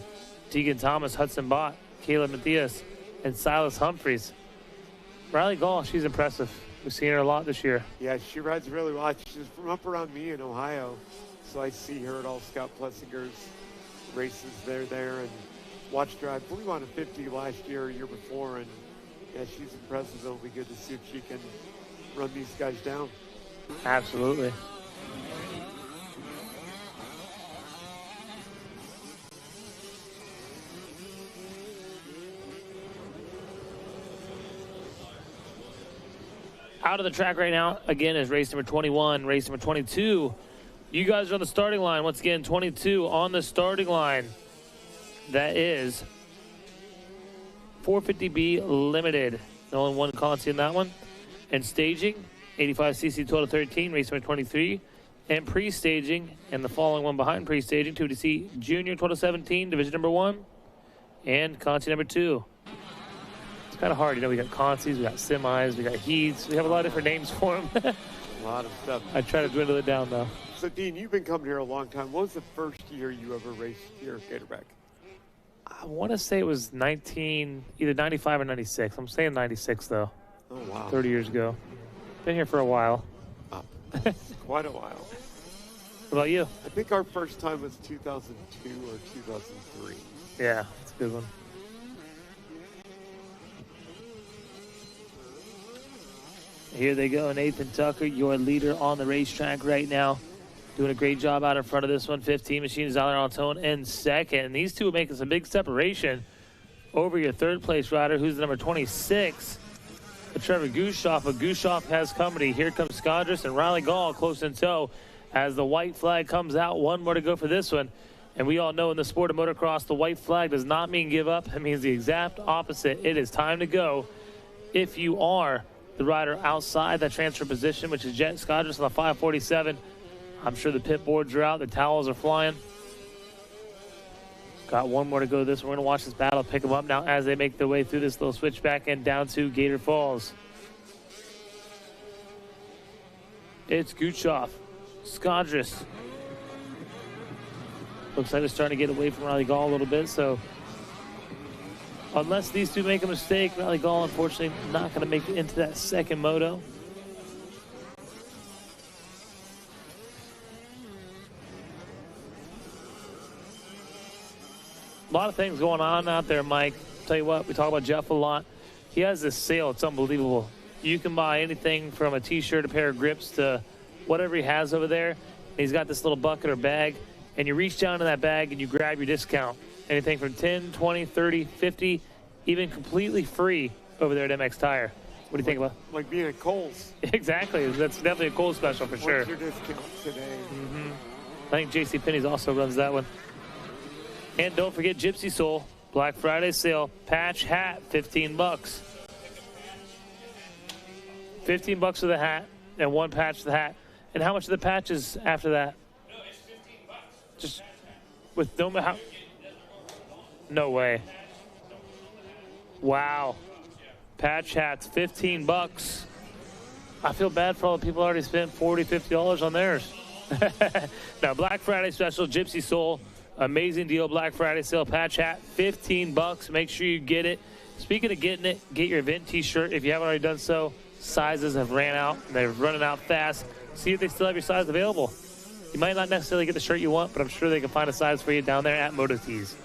Tegan Thomas, Hudson Bott, Caleb Matthias, and Silas Humphreys. Riley Gall, she's impressive. We've seen her a lot this year. Yeah, she rides really well. She's from up around me in Ohio, so I see her at all Scott Plessinger's races there and watched her, I believe, on a 50 last year or year before, and yeah, she's impressive. It'll be good to see if she can run these guys down. Absolutely. Out of the track right now, again, is race number 21, race number 22. You guys are on the starting line. Once again, 22 on the starting line. That is 450B Limited. Only one Conti in that one. And staging, 85cc 12 to 13, race number 23. And pre-staging, and the following one behind pre-staging, 2DC Junior 12 to 17, division number 1. And Conti number 2. It's kind of hard. You know, we got Contis, we got semis, we got heats. We have a lot of different names for them. A lot of stuff. I try to dwindle it down, though. So, Dean, you've been coming here a long time. What was the first year you ever raced here at Gatorback? I want to say it was either 95 or 96. I'm saying 96, though. Oh, wow. 30 years ago. Been here for a while. Oh, quite a while. What about you? I think our first time was 2002 or 2003. Yeah, that's a good one. Here they go, Nathan Tucker, your leader on the racetrack right now. Doing a great job out in front of this one. 15 Machine, Zyler Autone in second. And these two are making some big separation over your third place rider, who's the number 26, Trevor Gushoff. But Gushoff has company. Here comes Scodris and Riley Gall close in tow as the white flag comes out. One more to go for this one. And we all know in the sport of motocross, the white flag does not mean give up. It means the exact opposite. It is time to go if you are the rider outside that transfer position, which is Jet Scodris on the 547. I'm sure the pit boards are out. The towels are flying. Got one more to go this. We're going to watch this battle pick them up now as they make their way through this little switchback and down to Gator Falls. It's Gushoff, Scodris. Looks like they're starting to get away from Riley Gall a little bit, so unless these two make a mistake, Riley Gall, unfortunately, not going to make it into that second moto. A lot of things going on out there, Mike. Tell you what, we talk about Jeff a lot. He has this sale. It's unbelievable. You can buy anything from a T-shirt, a pair of grips, to whatever he has over there. And he's got this little bucket or bag, and you reach down in that bag and you grab your discount. Anything from 10, 20, 30, 50, even completely free over there at MX Tire. What do you think about? Like being at Kohl's. Exactly. That's definitely a Kohl's special for sure. What's your discount today? I think JCPenney's also runs that one. And don't forget Gypsy Soul, Black Friday sale, patch hat, $15. $15 for the hat and one patch for the hat. And how much are the patches after that? No, it's $15. Just with no how? No way. Wow. Patch hats, $15. I feel bad for all the people who already spent $40, $50 on theirs. Now, Black Friday special, Gypsy Soul. Amazing deal, Black Friday sale patch hat, $15. Make sure you get it. Speaking of getting it, get your event t-shirt if you haven't already done so. Sizes have ran out. They're running out fast. See if they still have your size available. You might not necessarily get the shirt you want, but I'm sure they can find a size for you down there at Moto Tees.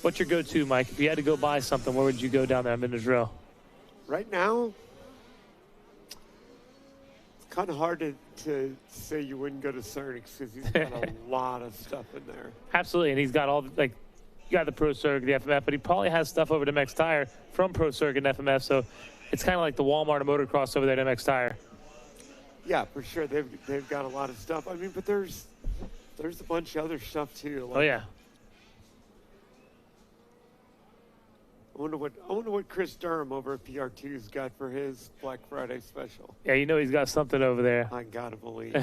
What's your go-to, Mike? If you had to go buy something, where would you go down there on Vendors Row? Right now, it's kind of hard to say you wouldn't go to Cernix because he's got a lot of stuff in there. Absolutely, and he's got all, like, you got the Pro Circuit, the FMF, but he probably has stuff over at MX Tire from Pro Circuit and FMF, so it's kind of like the Walmart of motocross over there at MX Tire. Yeah, for sure. They've got a lot of stuff. I mean, but there's a bunch of other stuff too. Like, Oh yeah. I wonder what Chris Durham over at PR2's got for his Black Friday special. Yeah, you know he's got something over there. I gotta believe.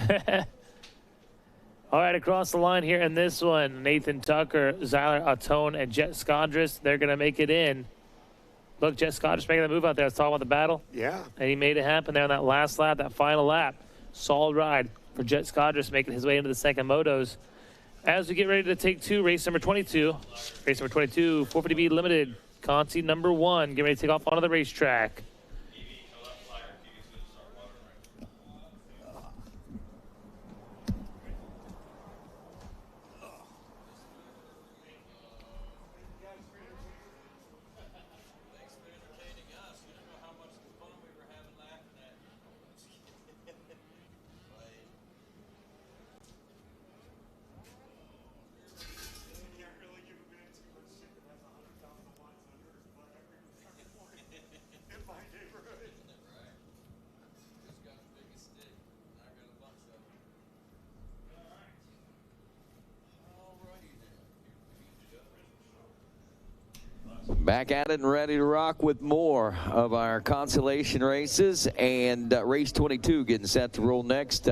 All right, across the line here in this one, Nathan Tucker, Zyler Atone, and Jet Skondris, they're going to make it in. Look, Jet Skondris making the move out there. Let's talk about the battle. Yeah. And he made it happen there on that last lap, that final lap. Solid ride for Jet Skondris making his way into the second motos. As we get ready to take two, race number 22. Race number 22, 450B Limited, Conti number 1. Get ready to take off onto the racetrack. Back at it and ready to rock with more of our consolation races, and race 22 getting set to roll next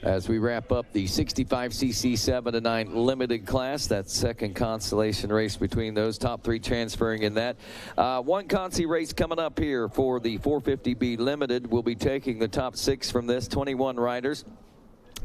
as we wrap up the 65cc 7 to 9 limited class. That second consolation race between those top three transferring in that. One consi race coming up here for the 450B limited. We'll be taking the top 6 from this, 21 riders.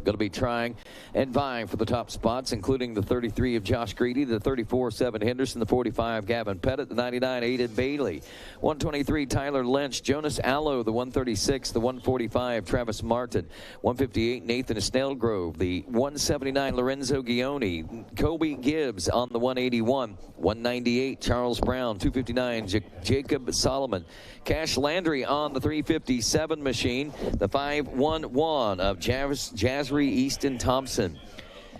Going to be trying and vying for the top spots, including the 33 of Josh Greedy, the 34 7 Henderson, the 45 Gavin Pettit, the 99 Aiden Bailey, 123 Tyler Lynch, Jonas Allo, the 136, the 145 Travis Martin, 158 Nathan Snellgrove, the 179 Lorenzo Gioni, Kobe Gibbs on the 181, 198 Charles Brown, 259 Jacob Solomon, Cash Landry on the 357 machine, the 511 of Jasry Easton Thompson.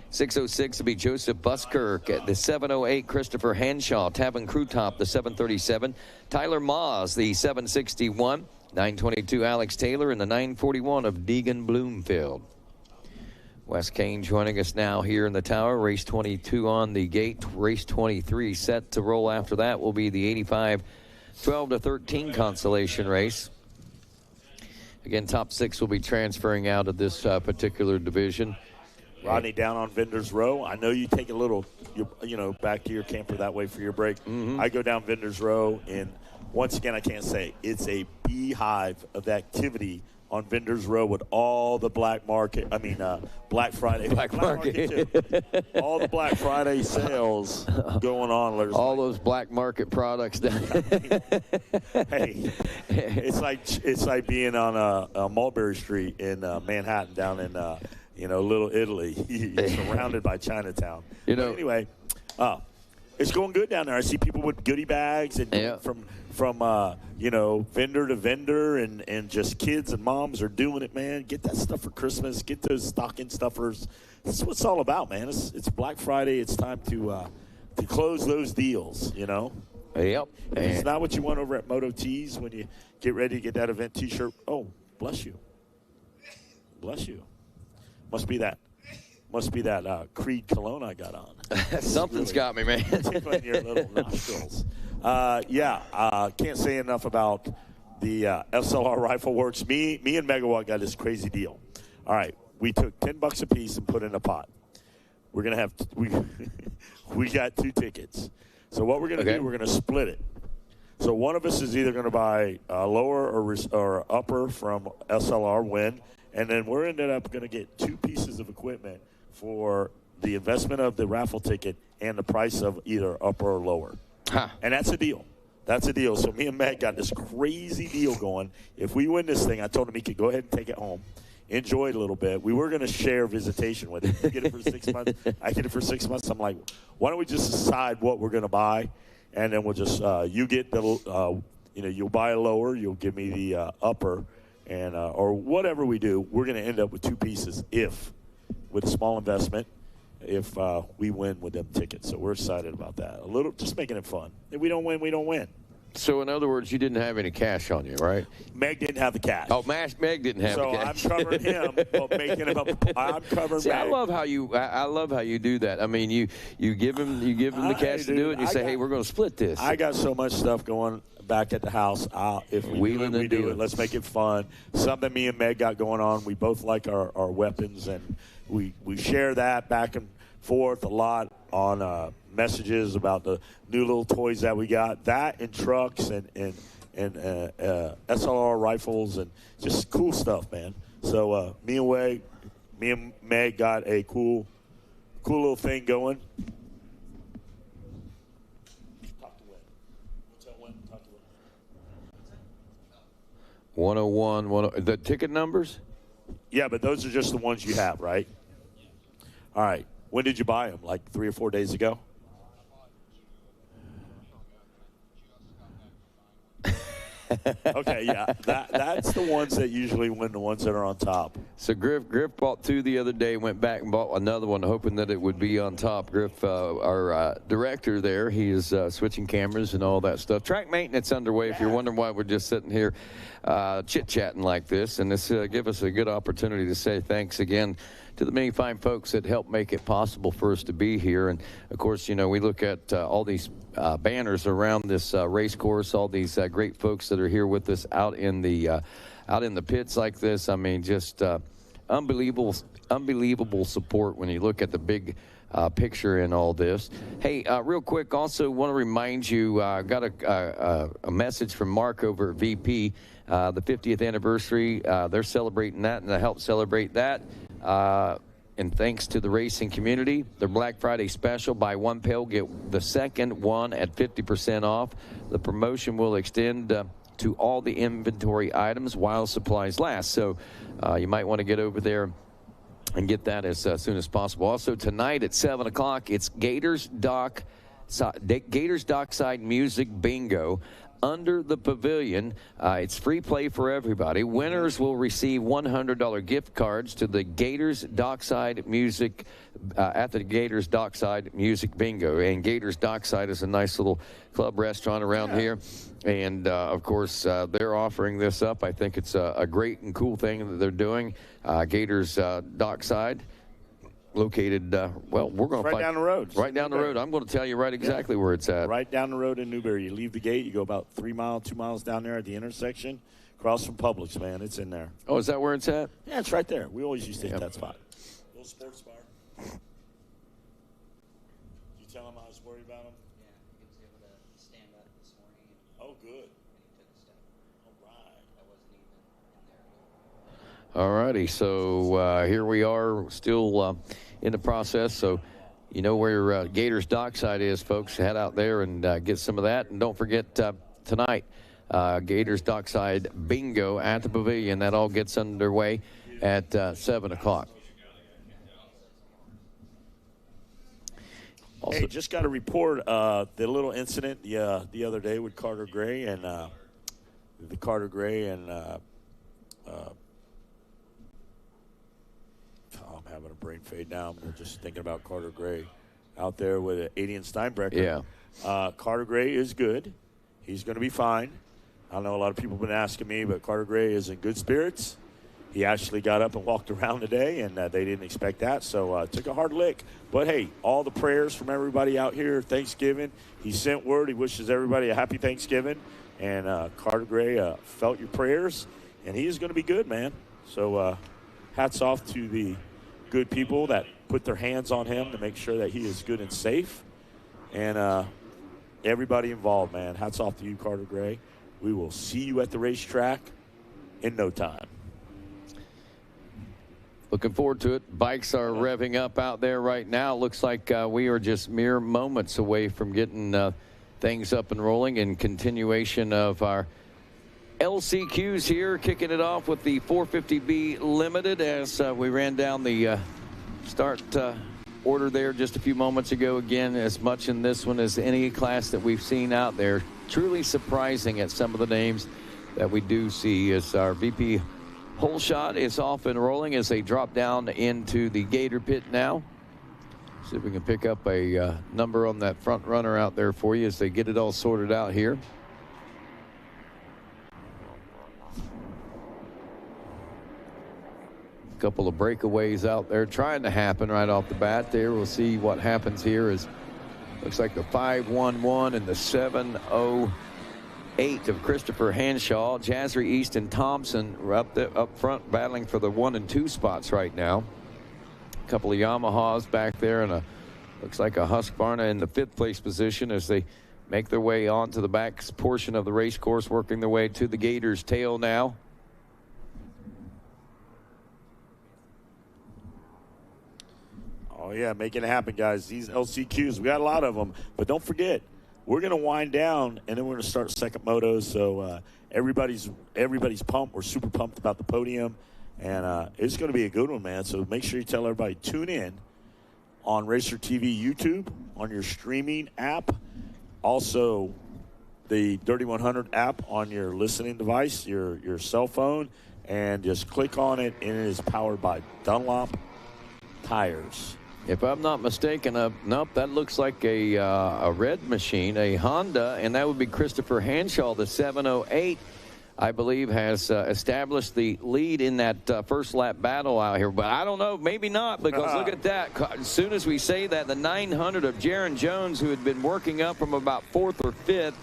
606 will be Joseph Buskirk. The 708 Christopher Henshaw. Tavin Crewtop, the 737. Tyler Moss, the 761. 922 Alex Taylor, and the 941 of Deegan Bloomfield. Wes Kane joining us now here in the tower. Race 22 on the gate. Race 23 set to roll after that will be the 85 12 to 13 consolation race. Again, top 6 will be transferring out of this particular division. Rodney, down on Vendors Row. I know you take a little, back to your camper that way for your break. Mm-hmm. I go down Vendors Row, and once again, I can't say it's a beehive of activity on Vendors Row with all the Black Friday. Black Market. Too. All the Black Friday sales going on. All those black market products. Hey, it's like being on a Mulberry Street in Manhattan, down in Little Italy. You're surrounded by Chinatown. Anyway, it's going good down there. I see people with goodie bags and from vendor to vendor, and just kids and moms are doing it, man. Get that stuff for Christmas. Get those stocking stuffers. That's what it's all about, man. It's Black Friday. It's time to close those deals, Yep. It's not what you want over at Moto Tees when you get ready to get that event T-shirt. Oh, bless you. Bless you. Must be that Creed cologne I got on. Something's got me, man. Tickling your little nostrils. Can't say enough about the SLR Rifle Works. Me and Megawatt got this crazy deal. All right, we took $10 a piece and put in a pot. We're gonna have we got 2 tickets. So what we're gonna do? We're gonna split it. So one of us is either gonna buy lower or upper from SLR win, and then we're ended up gonna get 2 pieces of equipment for the investment of the raffle ticket and the price of either upper or lower. Huh. And that's a deal. That's a deal. So me and Meg got this crazy deal going. If we win this thing, I told him he could go ahead and take it home, enjoy it a little bit. We were going to share visitation with it. You get it for 6 months. I get it for 6 months. I'm like, why don't we just decide what we're going to buy, and then we'll just you get the you'll buy a lower, you'll give me the upper, and or whatever we do, we're going to end up with 2 pieces with a small investment. If we win with them tickets. So we're excited about that. A little, just making it fun. If we don't win, we don't win. So, in other words, you didn't have any cash on you, right? Meg didn't have the cash. Oh, Meg didn't have the cash. So I'm covering him, but making him up. I'm covering See, Meg. I love how you do that. I mean, you give him the cash to do it, and you say, hey, we're going to split this. I got so much stuff going back at the house. If we do it. Let's make it fun. Something me and Meg got going on. We both like our weapons, and we share that back and forth a lot on messages about the new little toys that we got. That and trucks and SLR rifles and just cool stuff, man. So me and Meg got a cool little thing going. 101, the ticket numbers? Yeah, but those are just the ones you have, right? All right. When did you buy them? Like 3 or 4 days ago? Okay, yeah. That's the ones that usually win, the ones that are on top. So Griff bought 2 the other day, went back and bought another one, hoping that it would be on top. Griff, our director there, he is switching cameras and all that stuff. Track maintenance underway, if you're wondering why we're just sitting here chit-chatting like this. And this give us a good opportunity to say thanks again to the many fine folks that helped make it possible for us to be here. And, of course, we look at all these banners around this race course, all these great folks that are here with us out in the pits like this. I mean, just unbelievable support when you look at the big picture in all this. Hey, real quick, also want to remind you, got a message from Mark over at VP, the 50th anniversary. They're celebrating that, and to help celebrate that, and thanks to the racing community, their Black Friday special, buy one pail, get the second one at 50% off. The promotion will extend to all the inventory items while supplies last. So you might want to get over there and get that as soon as possible. Also tonight at 7 o'clock, it's Gators Dockside Music Bingo under the pavilion. It's free play for everybody. Winners will receive $100 gift cards to the Gators Dockside Music at the Gators Dockside Music Bingo. And Gators Dockside is a nice little club restaurant around here. And, of course, they're offering this up. I think it's a great and cool thing that they're doing. Gators Dockside. Located, we're going to right down the road. Right down the road. I'm going to tell you right exactly where it's at. Right down the road in Newberry. You leave the gate, you go about 2 miles down there at the intersection, across from Publix, man. It's in there. Oh, is that where it's at? Yeah, it's right there. We always used to hit that spot. Little sports bar. You tell him I was worried about him? Yeah, he was able to stand up this morning. Oh, good. And he took a step. All right. I wasn't even in there. All righty. So here we are still in the process. So you know where Gators Dockside is, folks. Head out there and get some of that. And don't forget tonight, Gators Dockside Bingo at the Pavilion. That all gets underway at 7 o'clock. Also, hey, just got a report the little incident the other day with Carter Gray and I'm having a brain fade now. I'm just thinking about Carter Gray out there with Adrian Steinbrecher. Yeah. Carter Gray is good. He's going to be fine. I know a lot of people have been asking me, but Carter Gray is in good spirits. He actually got up and walked around today, and they didn't expect that, so took a hard lick. But, hey, all the prayers from everybody out here, Thanksgiving. He sent word. He wishes everybody a happy Thanksgiving. And Carter Gray felt your prayers, and he is going to be good, man. So hats off to the good people that put their hands on him to make sure that he is good and safe. And everybody involved, man. Hats off to you, Carter Gray. We will see you at the racetrack in no time. Looking forward to it. Bikes are revving up out there right now. Looks like we are just mere moments away from getting things up and rolling in continuation of our LCQs here, kicking it off with the 450B Limited as we ran down the start order there just a few moments ago. Again, as much in this one as any class that we've seen out there. Truly surprising at some of the names that we do see as our VP Hole Shot is off and rolling as they drop down into the Gator pit now. See if we can pick up a number on that front runner out there for you as they get it all sorted out here. A couple of breakaways out there trying to happen right off the bat there. We'll see what happens here as looks like the 511 and the 708 of Christopher Hanshaw. Jasry Easton Thompson are up front battling for the 1 and 2 spots right now. A couple of Yamahas back there and looks like a Husqvarna in the 5th place position as they make their way onto the back portion of the race course, working their way to the Gators tail now. Oh, yeah, making it happen, guys. These LCQs, we got a lot of them. But don't forget, we're going to wind down, and then we're going to start second motos. So everybody's pumped. We're super pumped about the podium. And it's going to be a good one, man. So make sure you tell everybody, tune in on Racer TV YouTube, on your streaming app. Also, the Dirty 100 app on your listening device, your cell phone. And just click on it, and it is powered by Dunlop tires. If I'm not mistaken, nope, that looks like a red machine, a Honda, and that would be Christopher Hanshaw, the 708, I believe, has established the lead in that first lap battle out here. But I don't know, maybe not, because look at that. As soon as we say that, the 900 of Jaron Jones, who had been working up from about 4th or 5th,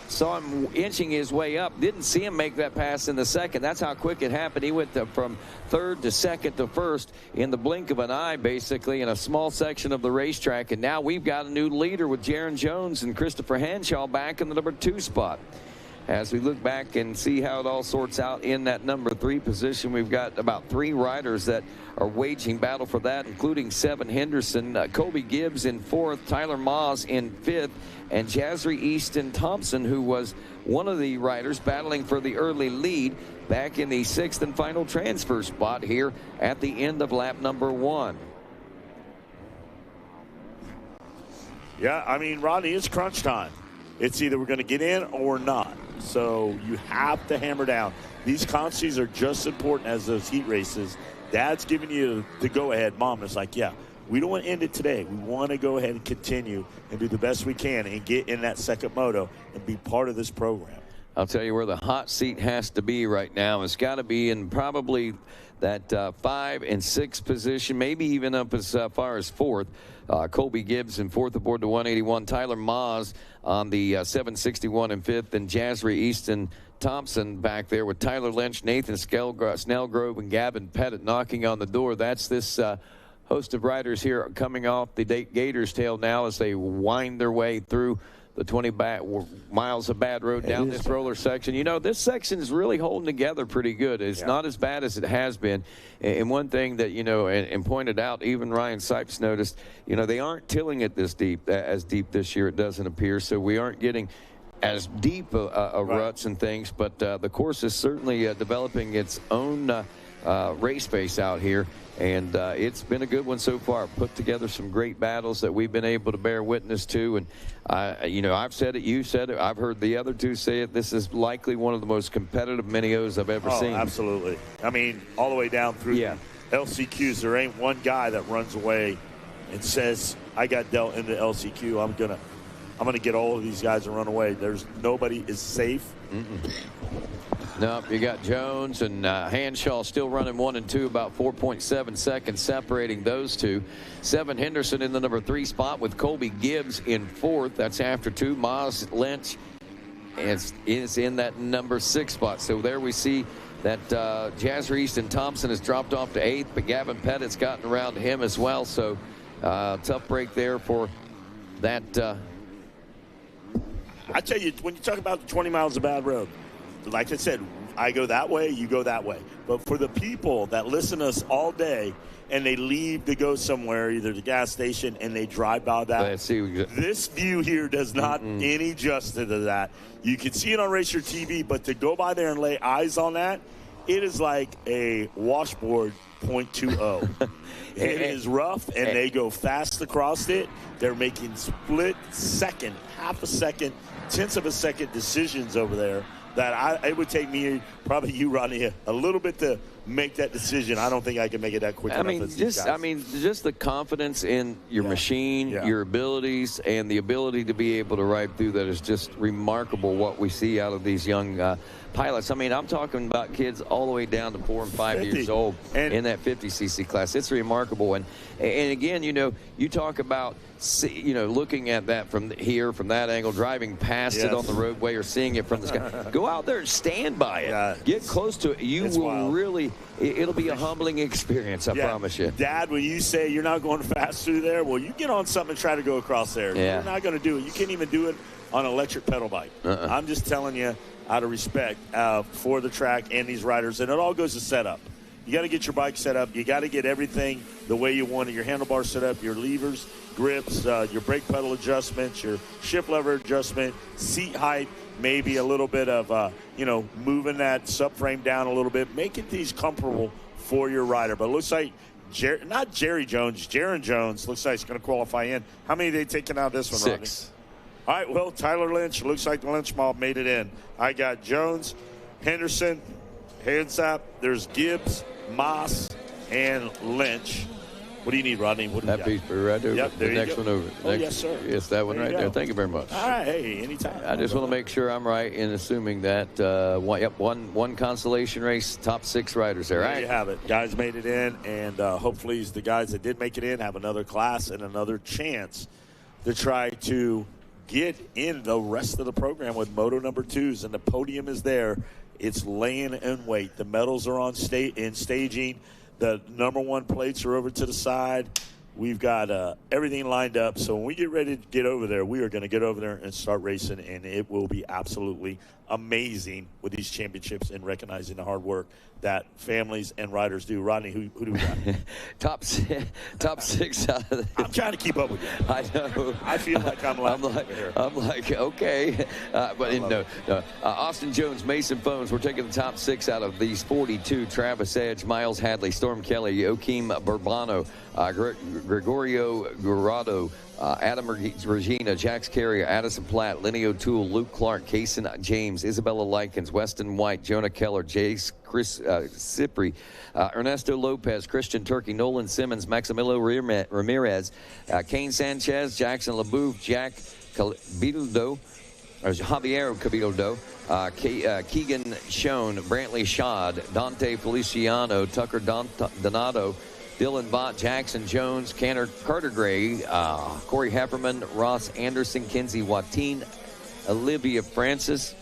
saw him inching his way up. Didn't see him make that pass in the second. That's how quick it happened. He went from 3rd to 2nd to 1st in the blink of an eye, basically, in a small section of the racetrack. And now we've got a new leader with Jaron Jones and Christopher Hanshaw back in the number 2 spot. As we look back and see how it all sorts out in that number 3 position, we've got about 3 riders that are waging battle for that, including Sevin Henderson, Colby Gibbs in 4th, Tyler Maas in 5th, and Jasry Easton Thompson, who was one of the riders battling for the early lead back in the 6th and final transfer spot here at the end of lap number 1. Yeah, I mean, Rodney, it's crunch time. It's either we're going to get in or we're not. So you have to hammer down. These consies are just as important as those heat races. Dad's giving you the go-ahead. Mom is like, yeah, we don't want to end it today. We want to go ahead and continue and do the best we can and get in that second moto and be part of this program. I'll tell you where the hot seat has to be right now. It's got to be in probably that 5 and 6 position, maybe even up as far as 4th. Colby Gibbs in 4th aboard the 181. Tyler Maas on the 761 and 5th. And Jasry Easton Thompson back there with Tyler Lynch, Nathan Snellgrove, and Gavin Pettit knocking on the door. That's this host of riders here coming off the Gators tail now as they wind their way through the 20 miles of bad road down this roller section. You know, this section is really holding together pretty good. It's not as bad as it has been. And one thing that, you know, and pointed out, even Ryan Sipes noticed, you know, they aren't tilling it as deep this year, it doesn't appear. So we aren't getting as deep ruts and things. But the course is certainly developing its own race pace out here. And it's been a good one so far. Put together some great battles that we've been able to bear witness to. And, you know, I've said it, you said it, I've heard the other two say it. This is likely one of the most competitive Mini O's I've ever seen. Absolutely. I mean, all the way down through LCQs, there ain't one guy that runs away and says, I got dealt into LCQ. I'm gonna get all of these guys and run away. Nobody is safe. Nope, you got Jones and Hanshaw still running 1 and 2, about 4.7 seconds separating those two. Sevin Henderson in the number 3 spot with Colby Gibbs in 4th. That's after 2. Maas Lynch is in that number 6 spot. So there we see that Jasry Easton Thompson has dropped off to 8th, but Gavin Pettit's gotten around to him as well. So tough break there for that. I tell you, when you talk about the 20 miles of bad road, like I said, I go that way, you go that way. But for the people that listen to us all day and they leave to go somewhere, either the gas station, and they drive by that, this view here does not any justice to that. You can see it on Racer TV, but to go by there and lay eyes on that, it is like a washboard 0.20. It is rough, and they go fast across it. They're making split second, half a second, tenths of a second decisions over there that it would take me, probably you, Rodney, a little bit to make that decision. I don't think I can make it that quick enough. Just the confidence in your machine, your abilities, and the ability to be able to ride through that is just remarkable what we see out of these young pilots. I mean, I'm talking about kids all the way down to 4 and 5 years old in that 50cc class. It's remarkable. And again, you talk about, looking at that from here, from that angle, driving past it on the roadway or seeing it from the sky. Go out there and stand by it. Get close to it. It'll be a humbling experience, I promise you. Dad, when you say you're not going fast through there, well, you get on something and try to go across there. You're not going to do it. You can't even do it on an electric pedal bike. I'm just telling you, out of respect for the track and these riders, and it all goes to setup. You got to get your bike set up. You got to get everything the way you want it. Your handlebars set up, your levers, grips, your brake pedal adjustments, your shift lever adjustment, seat height, maybe a little bit of, moving that subframe down a little bit, making these comfortable for your rider. But it looks like, not Jerry Jones, Jaron Jones looks like he's going to qualify in. How many are they taking out this one, Rodney? 6. All right, well, Tyler Lynch, looks like the Lynch mob made it in. I got Jones, Henderson, heads up. There's Gibbs, Moss, and Lynch. What do you need, Rodney? What do you got? Piece right over. Yep, there the you next go. one over. Oh, yes, sir. Yes, that one right there. Thank you very much. All right, hey, anytime. I just want to make sure I'm right in assuming that one constellation race, top 6 riders there. There you have it. Guys made it in, and hopefully the guys that did make it in have another class and another chance to try to get in the rest of the program with Moto number 2s, and the podium is there. It's laying in wait. The medals are on staging. The number 1 plates are over to the side. We've got everything lined up. So when we get ready to get over there, we are going to get over there and start racing, and it will be absolutely amazing with these championships and recognizing the hard work that families and riders do. Rodney, who do we got? top 6 out of the... I'm trying to keep up with you. I know. I feel like I'm like, okay. Austin Jones, Mason Phones. We're taking the top 6 out of these 42. Travis Edge, Miles Hadley, Storm Kelly, Joaquim Burbano, Gregorio Gurado, Adam Regina, Jax Carrier, Addison Platt, Lenny O'Toole, Luke Clark, Kaysen James, Isabella Likens, Weston White, Jonah Keller, Jace Chris Cipri, Ernesto Lopez, Christian Turkey, Nolan Simmons, Maximilo Ramirez, Kane Sanchez, Jackson LaBouffe, Jack Cabildo, Javier Cabildo, Keegan Schoen, Brantley Schad, Dante Feliciano, Tucker Donato, Dylan Bott, Jackson Jones, Carter Gray, Corey Hefferman, Ross Anderson, Kenzie Watine, Olivia Francis.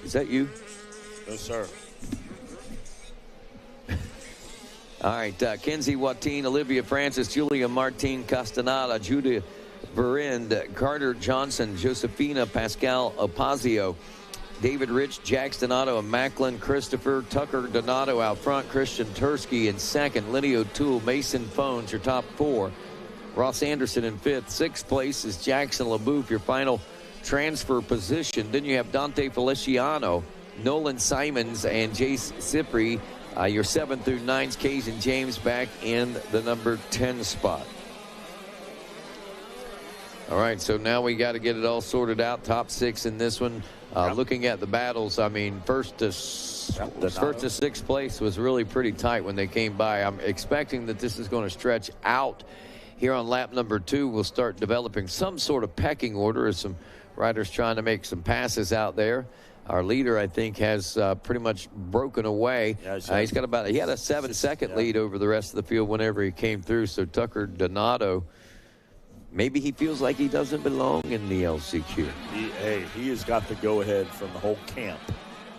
Is that you? No, sir. All right, Kenzie Watine, Olivia Francis, Julia Martin Castaneda, Judah Verind, Carter Johnson, Josefina Pascal Opazio, David Rich, Jax Donato, and Macklin Christopher, Tucker Donato out front, Christian Tursky in second, Lenny O'Toole, Mason Phones, your top 4. Ross Anderson in 5th. 6th place is Jackson LaBouffe, your final transfer position. Then you have Dante Feliciano, Nolan Simons, and Jace Cipri, your 7th through 9th. Kays and James back in the number 10 spot. All right, so now we got to get it all sorted out. Top 6 in this one. Looking at the battles, I mean, first to 6th place was really pretty tight when they came by. I'm expecting that this is going to stretch out here on lap number 2. We'll start developing some sort of pecking order as some riders trying to make some passes out there. Our leader, I think, has pretty much broken away. He had a 7-second lead over the rest of the field whenever he came through. So Tucker Donato, maybe he feels like he doesn't belong in the LCQ. He has got the go-ahead from the whole camp.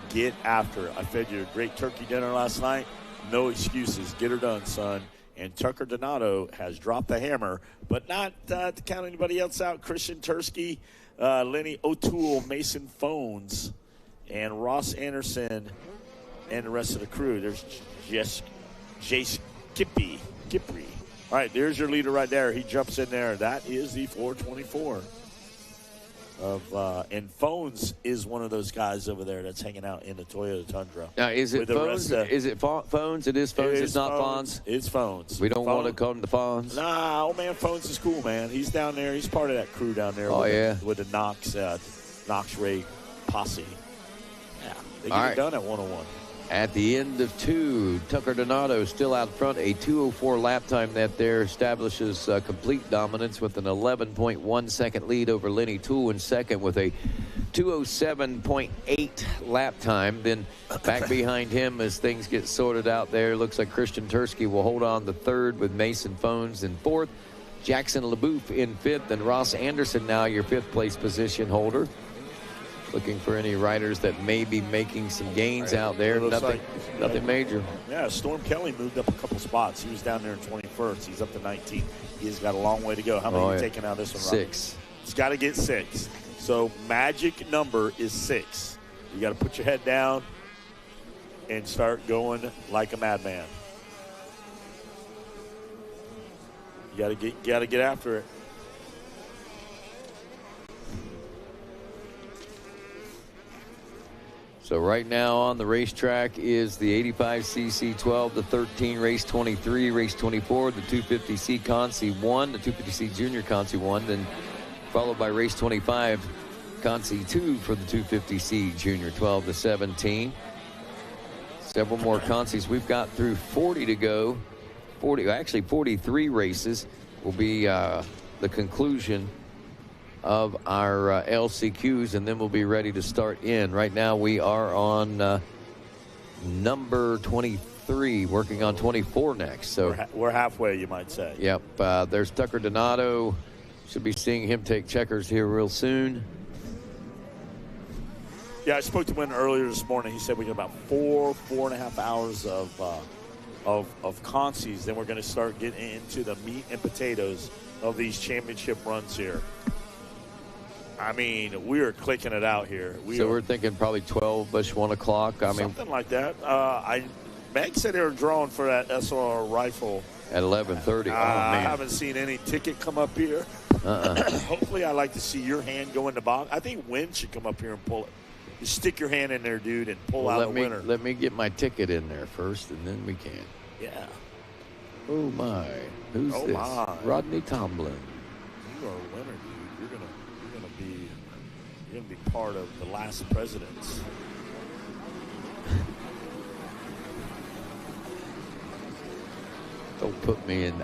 Get after it. I fed you a great turkey dinner last night. No excuses. Get her done, son. And Tucker Donato has dropped the hammer, but not to count anybody else out. Christian Tursky, Lenny O'Toole, Mason Phones and Ross Anderson and the rest of the crew. There's Jace Kippy. All right, there's your leader right there. He jumps in there. That is the 424 of and Phones is one of those guys over there that's hanging out in the Toyota Tundra. Now, is it Phones? Is it Phones? It is Phones. It's not Fonz. It's Phones. We don't want to call him the Fonz. Nah, old man Phones is cool, man. He's down there. He's part of that crew down there. With the Knox Ray posse. Yeah, they get it done at 101. At the end of 2, Tucker Donato still out front. A 2:04 lap time that there establishes complete dominance with an 11.1 second lead over Lenny Toole in second with a 2:07.8 lap time. Then back behind him as things get sorted out there, looks like Christian Tursky will hold on to third with Mason Phones in fourth. Jackson LaBouffe in fifth, and Ross Anderson now your fifth place position holder. Looking for any riders that may be making some gains out there. Nothing major. Yeah, Storm Kelly moved up a couple spots. He was down there in 21st. He's up to 19. He's got a long way to go. How many are you taking out this one, Robbie? 6. He's got to get 6. So magic number is 6. You got to put your head down and start going like a madman. You got to get after it. So right now on the racetrack is the 85cc 12, the 13, race 23, race 24, the 250C Consi 1, the 250C Junior Consi 1, then followed by race 25, Consi 2 for the 250C Junior 12 to 17. Several more Consis. We've got through 40 to go. 43 races will be the conclusion of our LCQs, and then we'll be ready to start in. Right now we are on number 23, working on 24 next. So we're halfway, you might say. Yep. There's Tucker Donato. Should be seeing him take checkers here real soon. Yeah, I spoke to him earlier this morning. He said we got about 4.5 hours of consies. Then we're going to start getting into the meat and potatoes of these championship runs here. I mean, we are clicking it out here. We're thinking probably 12-ish, 1 o'clock. Something like that. Meg said they were drawing for that SLR rifle at 11:30. Man. I haven't seen any ticket come up here. Hopefully, I like to see your hand go in the box. I think Wynn should come up here and pull it. You stick your hand in there, dude, and pull out a winner. Let me get my ticket in there first, and then we can. Yeah. Oh, my. Who's this? My. Rodney Tomlin. You are a winner, dude. You're gonna be part of the last presidents. Don't put me in.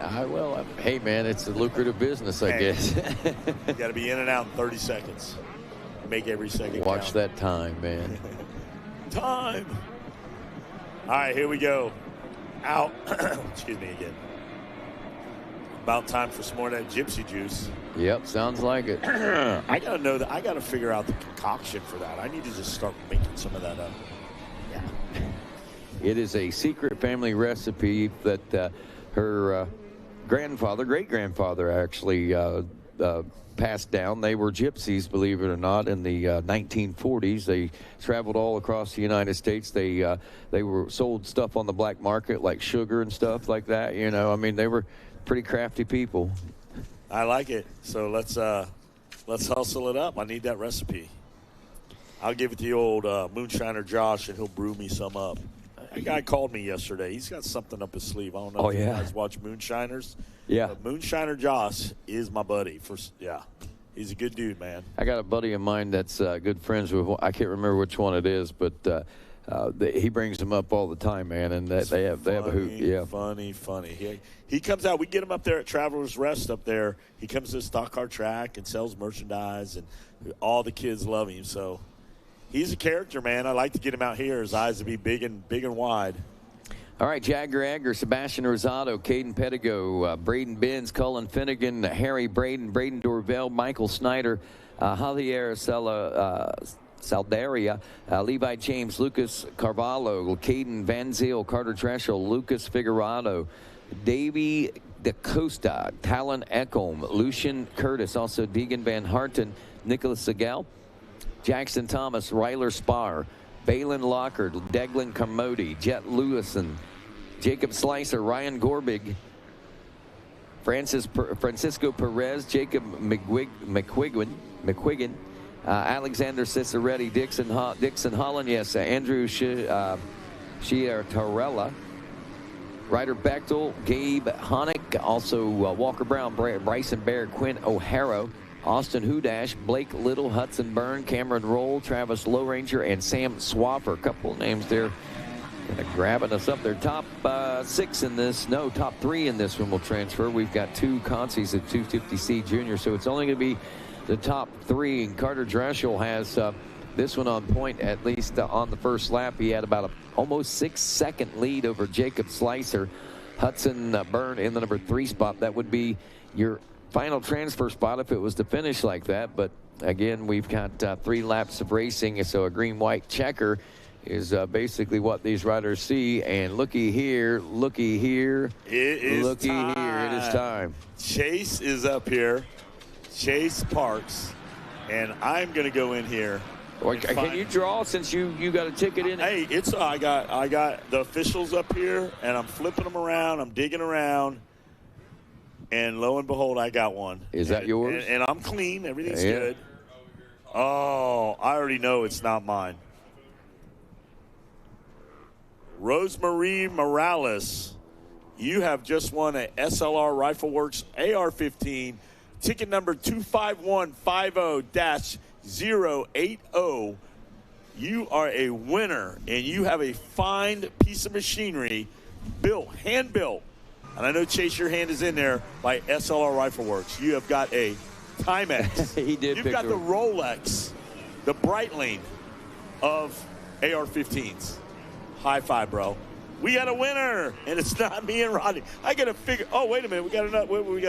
Hey, man, it's a lucrative business, I guess. You got to be in and out in 30 seconds. Make every second Watch count. that time, man. Time. All right, here we go. Out. Excuse me again. About time for some more of that gypsy juice. Yep, sounds like it. I gotta know that. I gotta figure out the concoction for that. I need to just start making some of that up. Yeah. It is a secret family recipe that her great-grandfather actually passed down. They were gypsies, believe it or not, in the 1940s. They traveled all across the United States. They were sold stuff on the black market like sugar and stuff like that. You know, I mean, they were pretty crafty people. I like it. So let's hustle it up. I need that recipe. I'll give it to the old moonshiner Josh, and he'll brew me some up. A guy called me yesterday. He's got something up his sleeve. I don't know if you guys watch Moonshiners. Yeah. But Moonshiner Josh is my buddy. He's a good dude, man. I got a buddy of mine that's good friends with, I can't remember which one it is, but he brings them up all the time, man, and they have a hoot. Yeah. Funny. He comes out. We get him up there at Travelers Rest up there. He comes to the stock car track and sells merchandise, and all the kids love him. So he's a character, man. I like to get him out here. His eyes to be big and wide. All right, Jagger Agger, Sebastian Rosado, Caden Pedigo, Braden Benz, Cullen Finnegan, Harry Braden, Braden Dorvell, Michael Snyder, Javier Saldaria, Levi James, Lucas Carvalho, Caden Van Zyl, Carter Treschel, Lucas Figueroa, Davey DeCosta, Talon Ekholm, Lucian Curtis, also Deegan Van Harten, Nicholas Segal, Jackson Thomas, Ryler Spar, Balin Lockard, Declan Carmody, Jet Lewison, Jacob Slicer, Ryan Gorbig, Francisco Perez, Jacob McQuiggan, Alexander Ciceretti, Dixon Holland, yes, Andrew Chiartarella, Ryder Bechtel, Gabe Honick, also Walker Brown, Bryson Baird, Quinn O'Hara, Austin Hudash, Blake Little, Hudson Byrne, Cameron Roll, Travis Lowranger, and Sam Swaffer. A couple of names there kind of grabbing us up there. Top top 3 in this one will transfer. We've got 2 Concies at 250C Junior, so it's only going to be the top 3. And Carter Dreschel has this one on point, at least on the first lap. He had about almost 6-second lead over Jacob Slicer. Hudson Byrne in the number 3 spot. That would be your final transfer spot if it was to finish like that. But again, we've got 3 laps of racing, so a green-white checker is basically what these riders see. And looky here. It is time. Chase is up here. Chase Parks. And I'm going to go in here. Can you draw since you got a ticket in? Hey, I got the officials up here, and I'm flipping them around. I'm digging around. And lo and behold, I got one. Is that yours? And I'm clean. Everything's good. Oh, I already know it's not mine. Rosemarie Morales, you have just won a SLR Rifleworks AR-15, ticket number 25150-080. You are a winner, and you have a fine piece of machinery hand-built. And I know, Chase, your hand is in there by SLR Rifleworks. You have got a Timex. He did. You've got the Rolex, the Breitling of AR-15s. High five, bro. We got a winner, and it's not me and Rodney. I got to figure. Oh, wait a minute. We got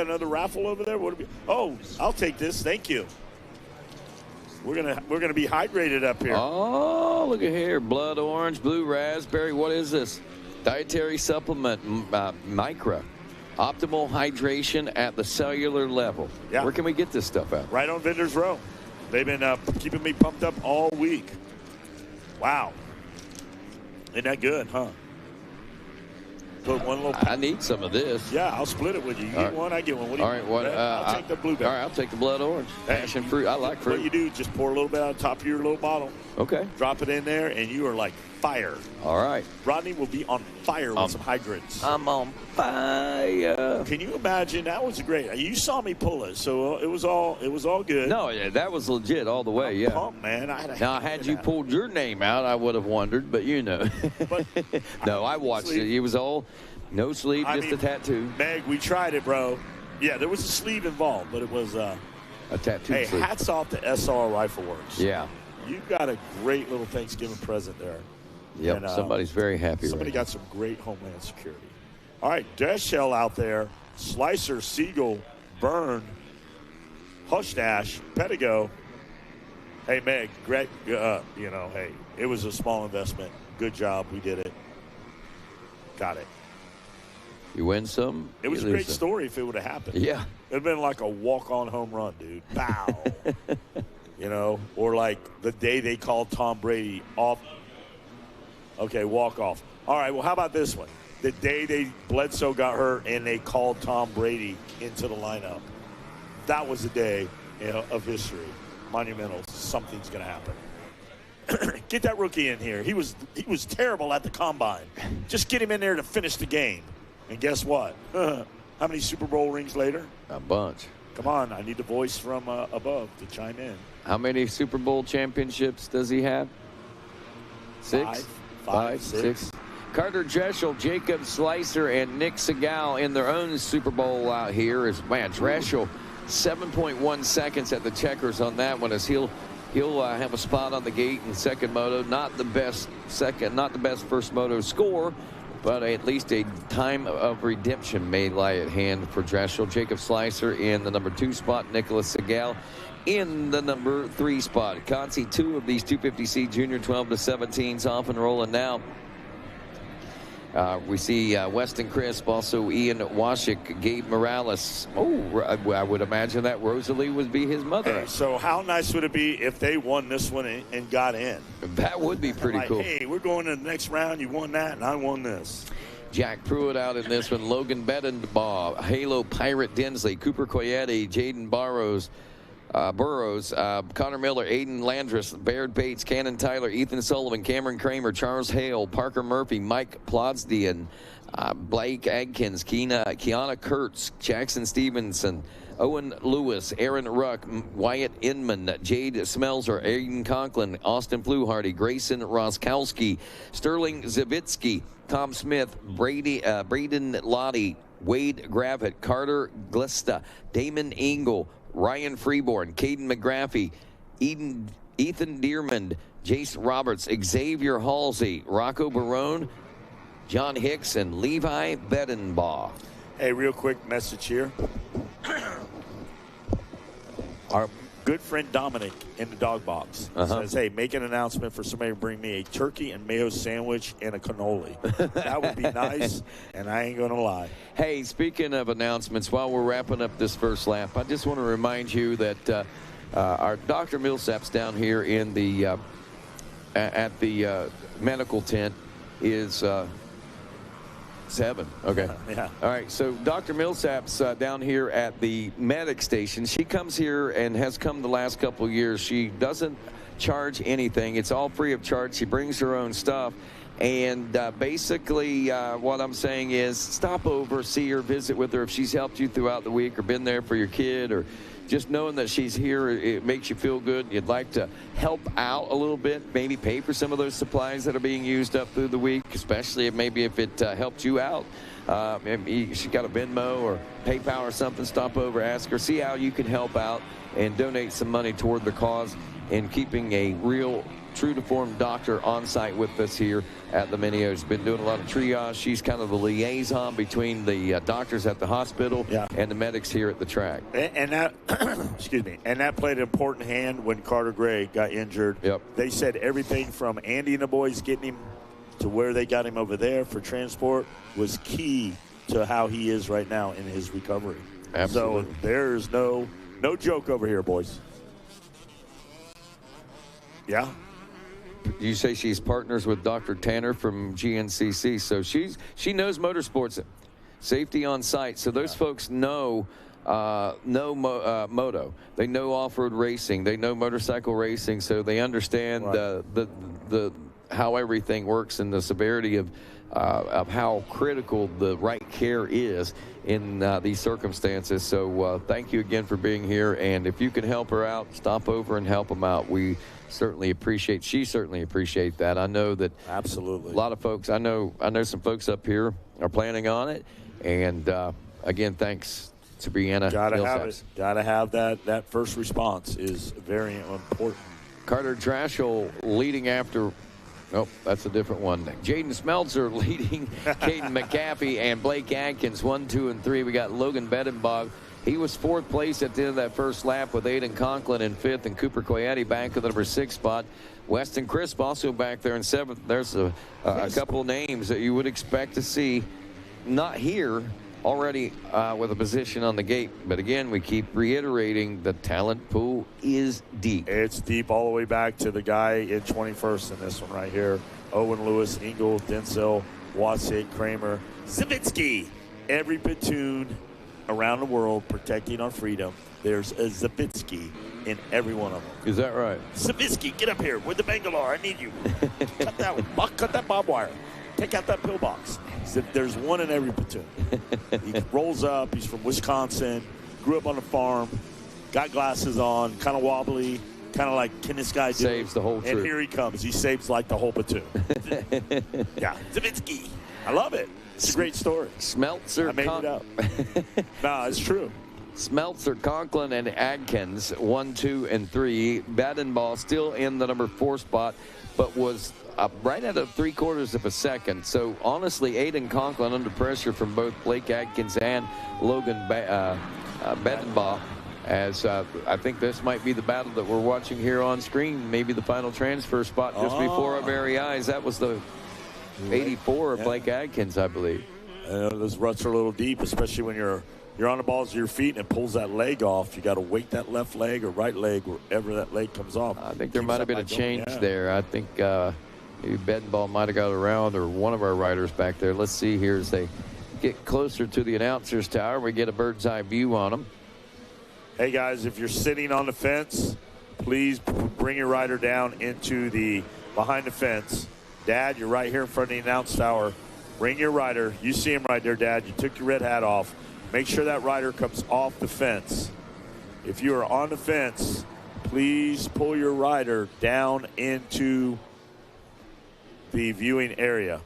another raffle over there. Oh, I'll take this. Thank you. We're gonna be hydrated up here. Oh, look at here. Blood orange, blue raspberry. What is this? Dietary supplement, Micra. Optimal hydration at the cellular level. Yeah. Where can we get this stuff at? Right on Vendors Row. They've been keeping me pumped up all week. Wow. Isn't that good, huh? Put one little. I need some of this. Yeah, I'll split it with you. You get one, I get one. What do you want? I'll take the blueberry. All right, I'll take the blood orange. Passion fruit. I like fruit. What you do, just pour a little bit on top of your little bottle. Okay. Drop it in there, and you are like fire. All right. Rodney will be on fire with some hydrants. I'm on fire. Can you imagine? That was great. You saw me pull it, so it was all good. No, yeah, that was legit all the way. I'm pumped, man. Had you pulled your name out, I would have wondered, but you know. But, no, I watched it. It was all no sleeve, just a tattoo. Meg, we tried it, bro. Yeah, there was a sleeve involved, but it was a tattoo. Hey, sleeve. hats off to SR Rifleworks. Yeah. You've got a great little Thanksgiving present there. Yep, and, somebody's very happy. Somebody got some great Homeland Security. All right, Dreschel out there. Slicer, Siegel, Byrne, Hushdash, Pedigo. Hey, Meg, great. Hey, it was a small investment. Good job. We did it. Got it. You win some. It was a great story if it would have happened. Yeah. It would have been like a walk-on home run, dude. Pow. Or like the day they called Tom Brady off. Okay, walk off. All right, well, how about this one? The day Bledsoe got hurt and they called Tom Brady into the lineup. That was a day of history. Monumental. Something's going to happen. Get that rookie in here. He was terrible at the combine. Just get him in there to finish the game. And guess what? How many Super Bowl rings later? A bunch. Come on, I need the voice from above to chime in. How many Super Bowl championships does he have? 6? 5, 6. Carter Dreschel, Jacob Slicer, and Nick Segal in their own Super Bowl out here. Dreschel 7.1 seconds at the checkers on that one, as he'll have a spot on the gate in second moto. Not the best first moto score, but at least a time of redemption may lie at hand for Dreschel. Jacob Slicer in the number 2 spot. Nicholas Segal in the number 3 spot. Consi, 2 of these 250C Junior 12 to 17s off and rolling now. We see Weston Crisp, also Ian Washik, Gabe Morales. Oh, I would imagine that Rosalie would be his mother. Hey, so how nice would it be if they won this one and got in? That would be pretty cool. Hey, we're going to the next round. You won that, and I won this. Jack Pruitt out in this one. Logan Bedenbaugh, Halo Pirate Dinsley, Cooper Coyetti, Jaden Burrows, Connor Miller, Aiden Landris, Baird Bates, Cannon Tyler, Ethan Sullivan, Cameron Kramer, Charles Hale, Parker Murphy, Mike Plodsdian, Blake Adkins, Kiana Kurtz, Jackson Stevenson, Owen Lewis, Aaron Ruck, Wyatt Inman, Jade Smelzer, Aiden Conklin, Austin Fluharty, Grayson Roskowski, Sterling Zavitsky, Tom Smith, Braden Lottie, Wade Gravitt, Carter Glista, Damon Engel, Ryan Freeborn, Caden McGraffey, Ethan Dearmond, Jace Roberts, Xavier Halsey, Rocco Barone, John Hicks, and Levi Bedenbaugh. Hey, real quick message here. Our good friend Dominic in the dog box says, hey, make an announcement for somebody to bring me a turkey and mayo sandwich and a cannoli. That would be nice, and I ain't going to lie. Hey, speaking of announcements, while we're wrapping up this first lap, I just want to remind you that our Dr. Millsap's down here in the at the medical tent is 7. Okay. Yeah. All right. So Dr. Millsap's down here at the medic station. She comes here and has come the last couple of years. She doesn't charge anything. It's all free of charge. She brings her own stuff. And basically what I'm saying is stop over, see her, visit with her. If she's helped you throughout the week or been there for your kid, or just knowing that she's here, it makes you feel good. You'd like to help out a little bit, maybe pay for some of those supplies that are being used up through the week, especially if it helped you out. She's got a Venmo or PayPal or something. Stop over, ask her, see how you can help out and donate some money toward the cause in keeping a real true-to-form doctor on site with us here at the Mini O. She's been doing a lot of triage. She's kind of the liaison between the doctors at the hospital and the medics here at the track. And that, excuse me, and that played an important hand when Carter Gray got injured. Yep. They said everything from Andy and the boys getting him to where they got him over there for transport was key to how he is right now in his recovery. Absolutely. So there's no joke over here, boys. Yeah. You say she's partners with Dr. Tanner from GNCC, so she knows motorsports, safety on site. So those folks know moto. They know off-road racing. They know motorcycle racing, so they understand the how everything works and the severity of how critical the right care is in these circumstances. So thank you again for being here, and if you can help her out, stop over and help them out. We certainly appreciate, she certainly appreciate that. I know that absolutely a lot of folks, I know some folks up here are planning on it, and again, thanks to Brianna. Gotta have that first response is very important. Carter Drashel leading after. Nope, that's a different one. Jaden Smeltzer leading Caden McAfee and Blake Adkins 1, 2, and 3. We got Logan Bedenbaugh. He was 4th place at the end of that first lap with Aiden Conklin in 5th and Cooper Coyetti back in the number 6 spot. Weston Crisp also back there in 7th. There's a couple of names that you would expect to see not here already with a position on the gate. But again, we keep reiterating the talent pool is deep. It's deep all the way back to the guy in 21st in this one right here. Owen Lewis, Engel, Denzel, Wasik, Kramer, Zavitsky. Every platoon around the world protecting our freedom, there's a Zavitsky in every one of them. Is that right? Zavitsky, get up here with the Bangalore. I need you. Cut that barbed wire. Take out that pillbox. There's one in every platoon. He rolls up. He's from Wisconsin. Grew up on a farm. Got glasses on. Kind of wobbly. Kind of like, can this guy do Saves the whole troop. And here he comes. He saves like the whole platoon. Yeah, Zavitsky. I love it. It's a great story. Smeltzer. I made it up. No, it's true. Smeltzer, Conklin, and Adkins 1, 2, and 3. Bedenbaugh still in the number 4 spot, but was right at a 3/4 of a second. So honestly, Aiden Conklin under pressure from both Blake Adkins and Logan Bedenbaugh, as I think this might be the battle that we're watching here on screen. Maybe the final transfer spot just before our very eyes. That was the 84 of Blake Adkins, I believe. Those ruts are a little deep, especially when you're on the balls of your feet and it pulls that leg off. You got to weight that left leg or right leg wherever that leg comes off. I think there might have been a change there. I think maybe Bedenbaugh might have got around, or one of our riders back there. Let's see here as they get closer to the announcer's tower. We get a bird's eye view on them. Hey, guys, if you're sitting on the fence, please bring your rider down into the behind the fence. Dad, you're right here in front of the announce tower. Bring your rider. You see him right there, Dad. You took your red hat off. Make sure that rider comes off the fence. If you are on the fence, please pull your rider down into the viewing area.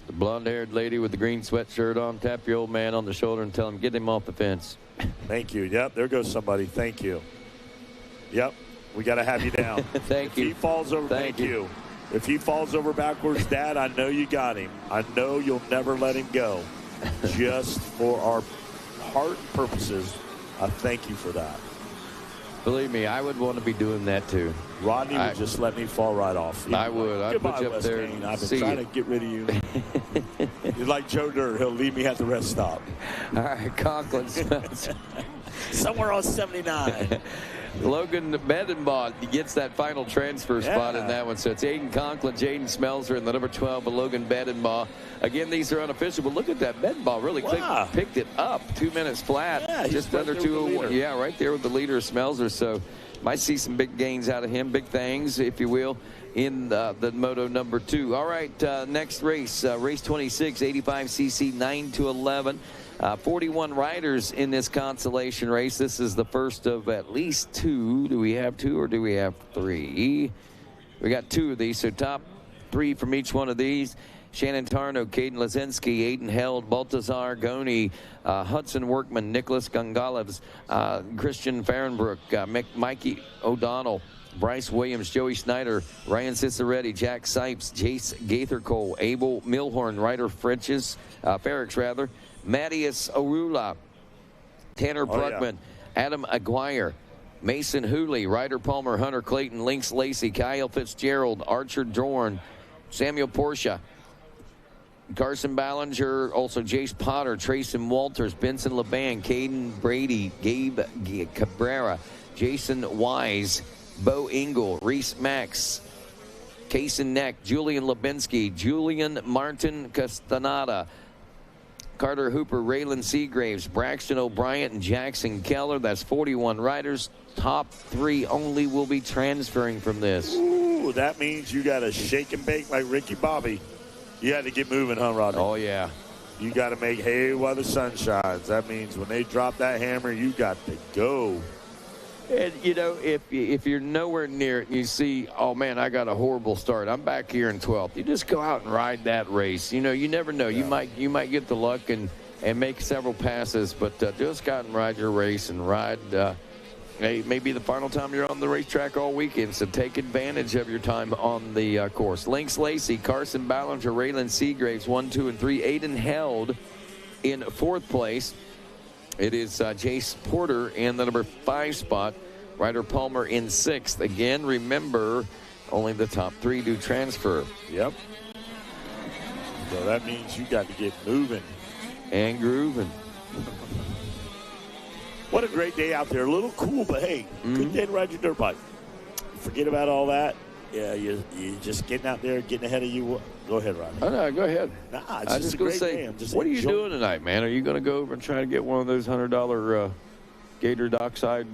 The blonde-haired lady with the green sweatshirt on, tap your old man on the shoulder and tell him, get him off the fence. Thank you. Yep, there goes somebody. Thank you. Yep, we got to have you down. Thank you. If he falls over, thank you. If he falls over backwards, Dad, I know you got him. I know you'll never let him go. Just for our heart purposes, I thank you for that. Believe me, I would want to be doing that too. Rodney would just let me fall right off. I would. I'd put you up there. I've been trying to get rid of you. You're like Joe Dirt. He'll leave me at the rest stop. All right, Conklin smells. Somewhere on 79. Logan Bedenbaugh gets that final transfer spot in that one. So it's Aiden Conklin, Jaden Smelser, and the number 12, Logan Bedenbaugh. Again, these are unofficial, but look at that. Bedenbaugh really picked it up. 2 minutes flat. Just under 2:01. Yeah, right there with the leader, Smelser. So might see some big gains out of him, big things, if you will, in the Moto number 2. All right, next race, race 26, 85cc, 9 to 11. 41 riders in this consolation race. This is the first of at least 2. Do we have 2 or do we have 3? We got 2 of these, so top 3 from each one of these. Shannon Tarno, Caden Lazinski, Aiden Held, Baltazar Goni, Hudson Workman, Nicholas Gongalves, Christian Fahrenbrook, Mikey O'Donnell, Bryce Williams, Joey Snyder, Ryan Ciceretti, Jack Sipes, Jace Gaithercole, Abel Milhorn, Ryder Ferrix, Mattias Orula, Tanner Bruckman, Adam Aguirre, Mason Hooley, Ryder Palmer, Hunter Clayton, Lynx Lacey, Kyle Fitzgerald, Archer Dorn, Samuel Portia, Carson Ballinger, also Jace Potter, Trayson Walters, Benson LeBan, Caden Brady, Gabe Cabrera, Jason Wise, Bo Engel, Reese Max, Kaysen Neck, Julian Lubinsky, Julian Martin Castaneda, Carter Hooper, Raylan Seagraves, Braxton O'Brien, and Jackson Keller. That's 41 riders. Top 3 only will be transferring from this. Ooh, that means you got to shake and bake like Ricky Bobby. You had to get moving, huh, Rodney? Oh, yeah. You got to make hay while the sun shines. That means when they drop that hammer, you got to go. And, you know, if you're nowhere near it and you see, oh, man, I got a horrible start. I'm back here in 12th. You just go out and ride that race. You know, you never know. Yeah. You might get the luck and make several passes, but just go out and ride your race and ride. Hey, maybe the final time you're on the racetrack all weekend, so take advantage of your time on the course. Lynx Lacey, Carson Ballinger, Raylan Seagraves, 1, 2, and 3. Aiden Held in 4th place. It is Jace Porter in the number 5 spot. Ryder Palmer in 6th. Again, remember, only the top 3 do transfer. Yep. So that means you got to get moving. And grooving. What a great day out there. A little cool, but hey, good day to ride your dirt bike. Forget about all that. Yeah, you're just getting out there, getting ahead of you. Go ahead, Rodney. Oh, no, go ahead. Nah, it's just a great day. What are you doing tonight, man? Are you going to go over and try to get one of those $100 Gator Dockside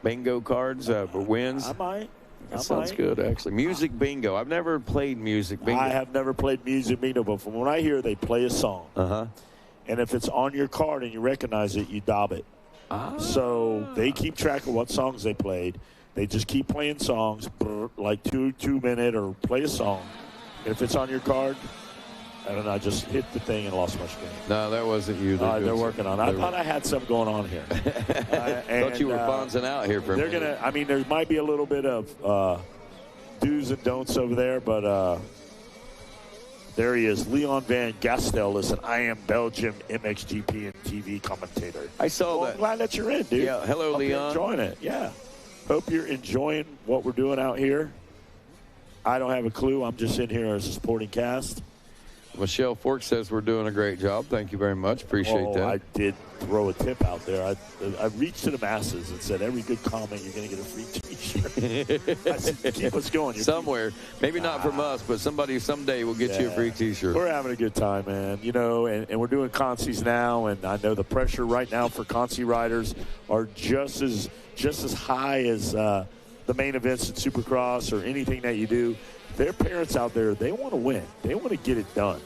bingo cards for wins? I might. That sounds good, actually. Music bingo. I've never played music bingo. I have never played music bingo, but from what I hear, they play a song. Uh-huh. And if it's on your card and you recognize it, you dob it. So they keep track of what songs they played. They just keep playing songs, like two-minute or play a song. And if it's on your card, I don't know, I just hit the thing and lost my screen. No, that wasn't you. They're working on it. I thought I had something going on here. Thought you were bonzing out here for a minute. They're going to, I mean, there might be a little bit of do's and don'ts over there, but there he is, Leon Van Gastel. Listen, I am Belgium MXGP and TV commentator. I saw that. I'm glad that you're in, dude. Yeah, hello, Hope Leon. You're enjoying it, yeah. Hope you're enjoying what we're doing out here. I don't have a clue. I'm just in here as a supporting cast. Michelle Fork says we're doing a great job. Thank you very much. Appreciate that. I did throw a tip out there. I reached to the masses and said, every good comment, you're going to get a free T-shirt. I said, keep us going. Somewhere. Maybe not from us, but somebody someday will get you a free T-shirt. We're having a good time, man. You know, and we're doing consies now, and I know the pressure right now for consi riders are just as high as the main events in Supercross or anything that you do. Their parents out there, they want to win. They want to get it done.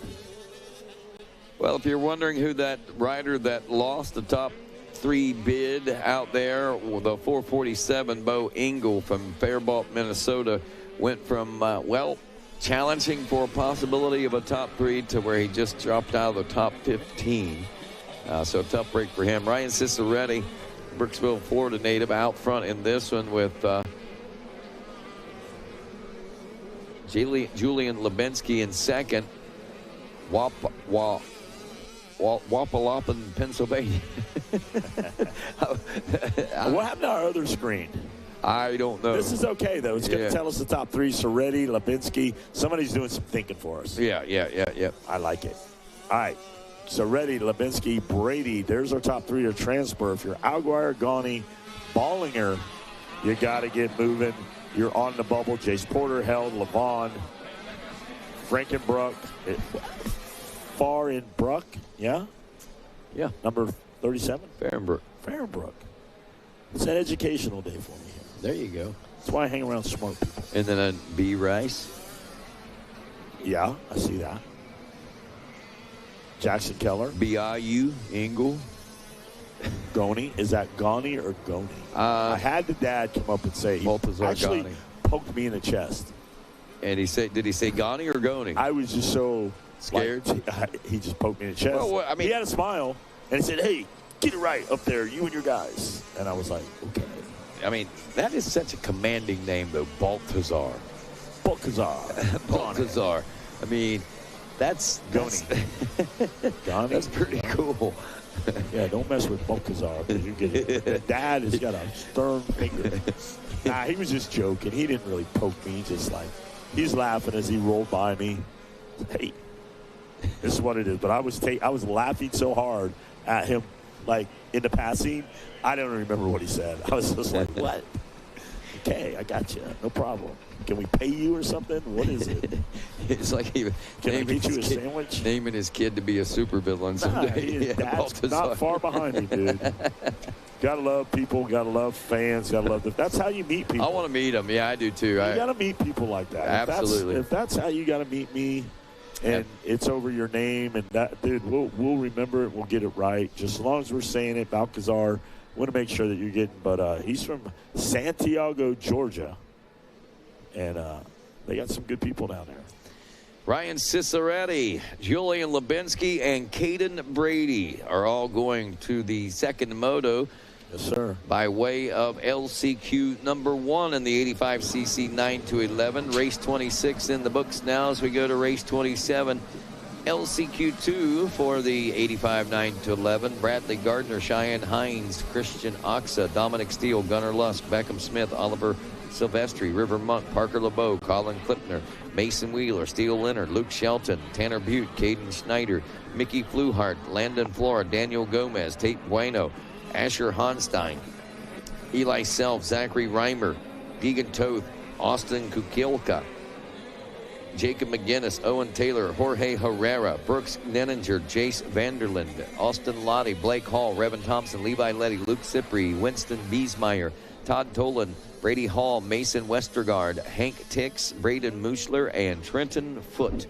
Well, if you're wondering who that rider that lost the top 3 bid out there, the 447 Bo Engel from Faribault, Minnesota, went from, challenging for a possibility of a top 3 to where he just dropped out of the top 15. So a tough break for him. Ryan Ciceretti, Brooksville, Florida native, out front in this one with Julian Lubinsky in second. Wapalopin, Pennsylvania. What happened to our other screen? I don't know. This is okay, though. It's going to tell us the top 3. Soretti, Lubinsky. Somebody's doing some thinking for us. Yeah. I like it. All right. Soretti, Lubinsky, Brady. There's our top 3 to transfer. If you're Alguire, Gawney, Ballinger, you got to get moving. You're on the bubble. Jace Porter, Held, Levon, Frankenbrook, Far in Bruck, yeah? Yeah. Number 37? Fahrenbrook. It's an educational day for me here. There you go. That's why I hang around smart people. And then a B. Rice. Yeah, I see that. Jackson Keller. BIU, Engel. Gawney. Is that Gawney or Gawney? I had the dad come up and say he actually poked me in the chest. And did he say Gawney or Gawney? I was just so scared. He just poked me in the chest. Well, I mean, he had a smile and he said, "Hey, get it right up there, you and your guys." And I was like, "Okay." I mean, that is such a commanding name, though. Baltazar. Baltazar. I mean, that's Gawney. That's pretty cool. Yeah, don't mess with Baltazar because you get it. The dad has got a stern finger. Nah, he was just joking. He didn't really poke me. He's laughing as he rolled by me. Hey, this is what it is. But I was laughing so hard at him, like in the passing. I don't remember what he said. I was just like, what? Okay, I got you. No problem. Can we pay you or something? What is it? It's like Can I get you a sandwich? Naming his kid to be a supervillain someday. That's not far behind me, dude. Gotta love people. Gotta love fans. Gotta love that's how you meet people. I want to meet them. Yeah, I do too. You gotta meet people like that. Absolutely. If that's how you gotta meet me, and it's over your name, and that, dude, we'll remember it. We'll get it right. Just as long as we're saying it, Balcazar. Want to make sure that you're getting. But he's from Santiago, Georgia. And they got some good people down there. Ryan Ciceretti, Julian Lubinsky, and Caden Brady are all going to the second moto. Yes, sir. By way of LCQ number 1 in the 85cc 9 to 11. Race 26 in the books now as we go to race 27. LCQ 2 for the 85 9 to 11. Bradley Gardner, Cheyenne Hines, Christian Oxa, Dominic Steele, Gunnar Lusk, Beckham Smith, Oliver Silvestri, River Monk, Parker LeBeau, Colin Klipner, Mason Wheeler, Steele Leonard, Luke Shelton, Tanner Butte, Caden Schneider, Mickey Fluhart, Landon Flora, Daniel Gomez, Tate Bueno, Asher Honstein, Eli Self, Zachary Reimer, Deegan Toth, Austin Kukilka, Jacob McGinnis, Owen Taylor, Jorge Herrera, Brooks Nenninger, Jace Vanderland, Austin Lottie, Blake Hall, Revan Thompson, Levi Letty, Luke Cipri, Winston Biesmeyer, Todd Tolan, Brady Hall, Mason Westergaard, Hank Tix, Braden Muschler, and Trenton Foote.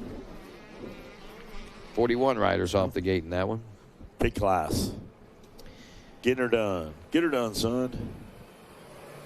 41 riders off the gate in that one. Big class. Getting her done. Get her done, son.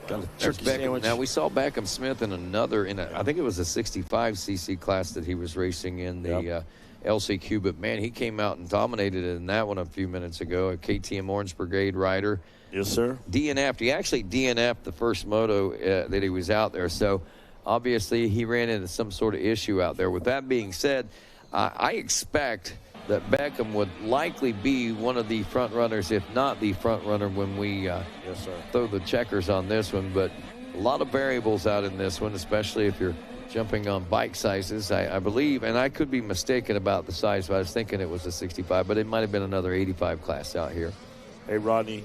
Got a turkey sandwich. Now, we saw Beckham Smith in I think it was a 65cc class that he was racing in the LCQ. But, man, he came out and dominated in that one a few minutes ago. A KTM Orange Brigade rider. Yes, sir. DNF'd. He actually DNF'd the first moto that he was out there. So, obviously, he ran into some sort of issue out there. With that being said, I expect that Beckham would likely be one of the front runners, if not the front runner, when we throw the checkers on this one. But a lot of variables out in this one, especially if you're jumping on bike sizes, I believe, and I could be mistaken about the size, but I was thinking it was a 65, but it might have been another 85 class out here. Hey, Rodney.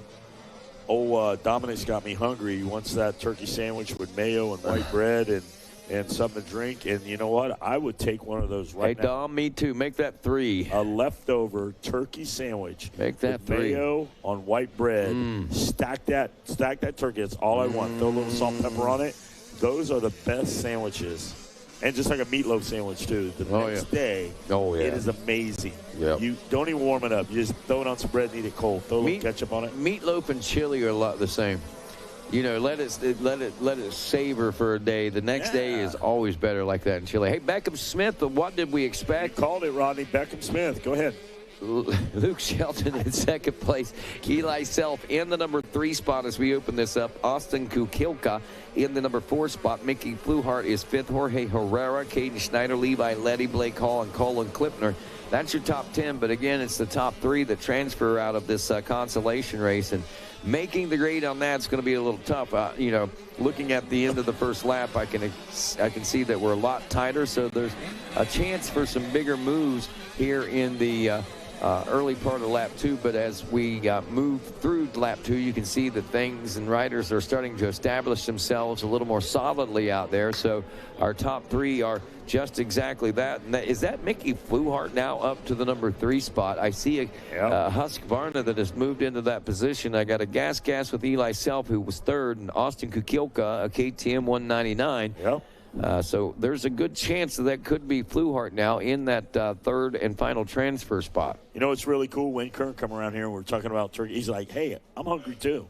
Dominic's got me hungry. He wants that turkey sandwich with mayo and white bread and something to drink. And you know what? I would take one of those right now. Hey, Dom, me too. Make that 3. A leftover turkey sandwich. Make that with 3. Mayo on white bread. Stack that turkey. That's all I want. Throw a little salt and pepper on it. Those are the best sandwiches. And just like a meatloaf sandwich, too. The next day, it is amazing. Yep. You don't even warm it up. You just throw it on some bread and eat it cold. Throw a little ketchup on it. Meatloaf and chili are a lot the same. You know, let it savor for a day. The next day is always better like that in chili. Hey, Beckham Smith, what did we expect? You called it, Rodney. Beckham Smith. Go ahead. Luke Shelton in second place. Eli Self in the number 3 spot as we open this up. Austin Kukilka in the number 4 spot. Mickey Fluhart is 5th. Jorge Herrera, Caden Schneider, Levi Letty, Blake Hall, and Colin Klipner. That's your top 10, but again, it's the top 3 that transfer out of this consolation race. And making the grade on that's going to be a little tough. You know, looking at the end of the first lap, I can see that we're a lot tighter. So there's a chance for some bigger moves here in the early part of lap 2, but as we move through lap 2, you can see that things and riders are starting to establish themselves a little more solidly out there. So our top 3 are just exactly that. And is that Mickey Fluhart now up to the number 3 spot? I see a Husqvarna that has moved into that position. I got a gas with Eli Self, who was 3rd, and Austin Kukilka, a KTM 199. Yep. So there's a good chance that could be Fluhart now in that 3rd and final transfer spot. You know, it's really cool. Wayne Kern come around here and we're talking about turkey. He's like, "Hey, I'm hungry too."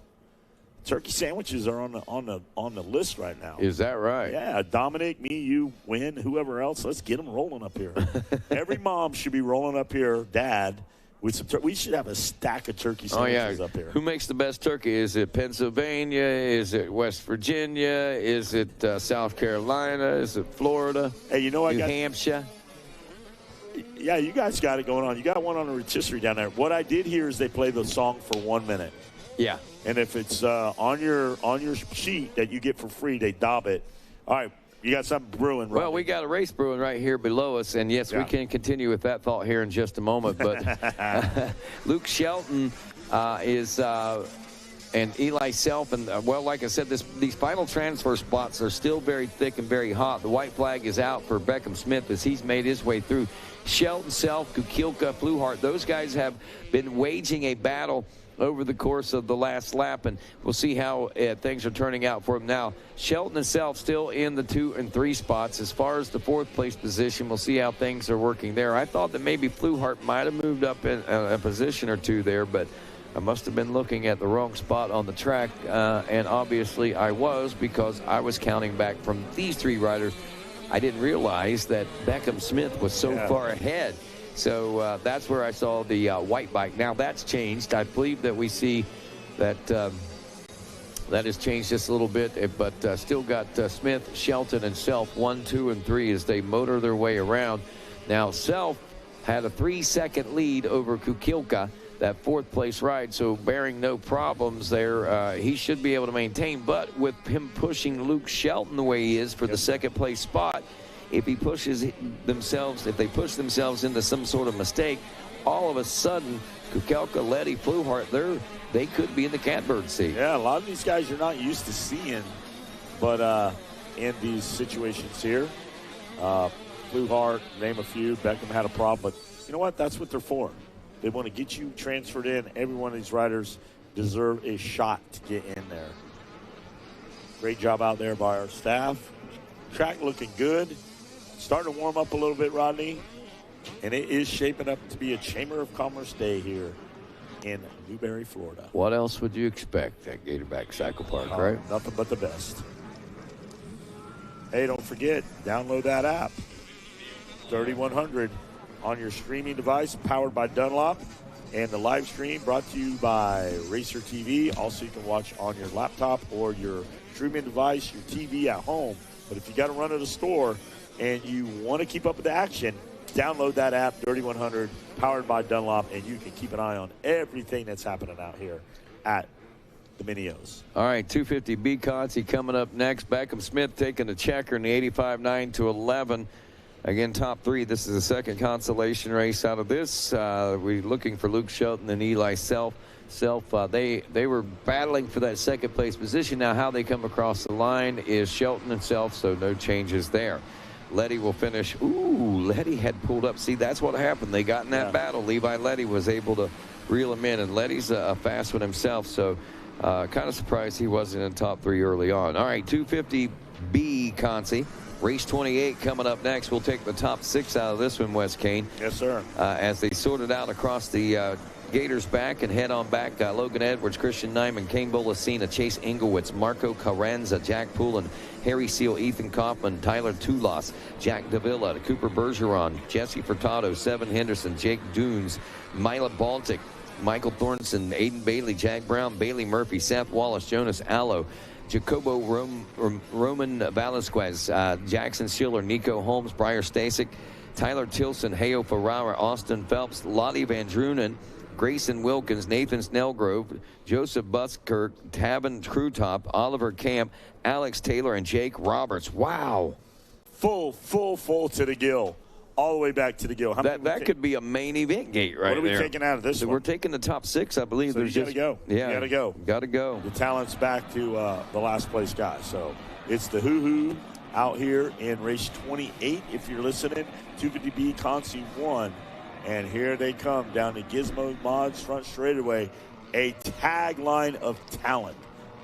Turkey sandwiches are on the list right now. Is that right? Yeah, Dominic, me, you, Wynn, whoever else. Let's get them rolling up here. Every mom should be rolling up here, Dad. With some we should have a stack of turkey sandwiches up here. Who makes the best turkey? Is it Pennsylvania? Is it West Virginia? Is it South Carolina? Is it Florida? Hey, you know New Hampshire? Yeah, you guys got it going on. You got one on a rotisserie down there. What I did here is they play the song for 1 minute. Yeah. And if it's on your sheet that you get for free, they dob it. All right. You got something brewing, right? Well, we got a race brewing right here below us, and yes, we can continue with that thought here in just a moment. But Luke Shelton and Eli Self, and well, like I said, these final transfer spots are still very thick and very hot. The white flag is out for Beckham Smith as he's made his way through. Shelton, Self, Kukilka, Fluhart, those guys have been waging a battle over the course of the last lap, and we'll see how things are turning out for him now. Shelton and Self still in the 2 and 3 spots. As far as the 4th place position, we'll see how things are working there. I thought that maybe Fluhart might have moved up in a position or 2 there, but I must have been looking at the wrong spot on the track, and obviously I was, because I was counting back from these 3 riders. I didn't realize that Beckham Smith was so far ahead. So that's where I saw the white bike. Now that's changed. I believe that we see that that has changed just a little bit, but still got Smith, Shelton, and Self 1, 2, and 3 as they motor their way around. Now Self had a 3-second lead over Kukilka, that 4th place ride, so bearing no problems there, he should be able to maintain. But with him pushing Luke Shelton the way he is for the 2nd place spot, if they push themselves into some sort of mistake, all of a sudden, Kukilka, Letty, Fluhart, they could be in the catbird seat. Yeah, a lot of these guys you're not used to seeing, but in these situations here, Fluhart, name a few. Beckham had a problem, but you know what? That's what they're for. They want to get you transferred in. Every one of these riders deserve a shot to get in there. Great job out there by our staff. Track looking good. Starting to warm up a little bit, Rodney. And it is shaping up to be a Chamber of Commerce day here in Newberry, Florida. What else would you expect at Gatorback Cycle Park, right? Nothing but the best. Hey, don't forget, download that app. 3100 on your streaming device, powered by Dunlop. And the live stream brought to you by Racer TV. Also, you can watch on your laptop or your streaming device, your TV at home. But if you got to run to the store and you want to keep up with the action, download that app, 3100, powered by Dunlop, and you can keep an eye on everything that's happening out here at the Mini O's. All right, 250B Conti coming up next. Beckham Smith taking the checker in the 85-9 to 11. Again, top three. This is the second consolation race out of this. We're looking for Luke Shelton and Eli Self. They were battling for that second place position. Now, how they come across the line is Shelton and Self, so no changes there. Letty will finish. Ooh, Letty had pulled up. See, that's what happened. They got in that battle. Levi Letty was able to reel him in, and Letty's a fast one himself, so kind of surprised he wasn't in top three early on. All right, 250B Conti. Race 28 coming up next. We'll take the top six out of this one, Wes Kane. Yes, sir. As they sort it out across the Gators back and head on back. Logan Edwards, Christian Nyman, Kane Bolasina, Chase Engelwitz, Marco Carranza, Jack Poulin, Harry Seal, Ethan Kaufman, Tyler Tulas, Jack Davila, Cooper Bergeron, Jesse Furtado, Seven Henderson, Jake Dunes, Mila Baltic, Michael Thornton, Aiden Bailey, Jack Brown, Bailey Murphy, Seth Wallace, Jonas Allo, Jacobo Roman Velasquez, Jackson Schiller, Nico Holmes, Briar Stasek, Tyler Tilson, Heo Ferrara, Austin Phelps, Lottie Van Drunen, Grayson Wilkins, Nathan Snellgrove, Joseph Buskirk, Tavin Crewtop, Oliver Camp, Alex Taylor, and Jake Roberts. Wow. Full to the gill. All the way back to the gill. That could be a main event gate right there. What are we taking out of this one? We're taking the top six, I believe. So you got to go. Yeah. You got to go. Got to go. The talent's back to the last place guy. So it's the Hoo-Hoo out here in race 28. If you're listening, 250B Consi 1. And here they come down to Gizmo Mods front straightaway. A tagline of talent.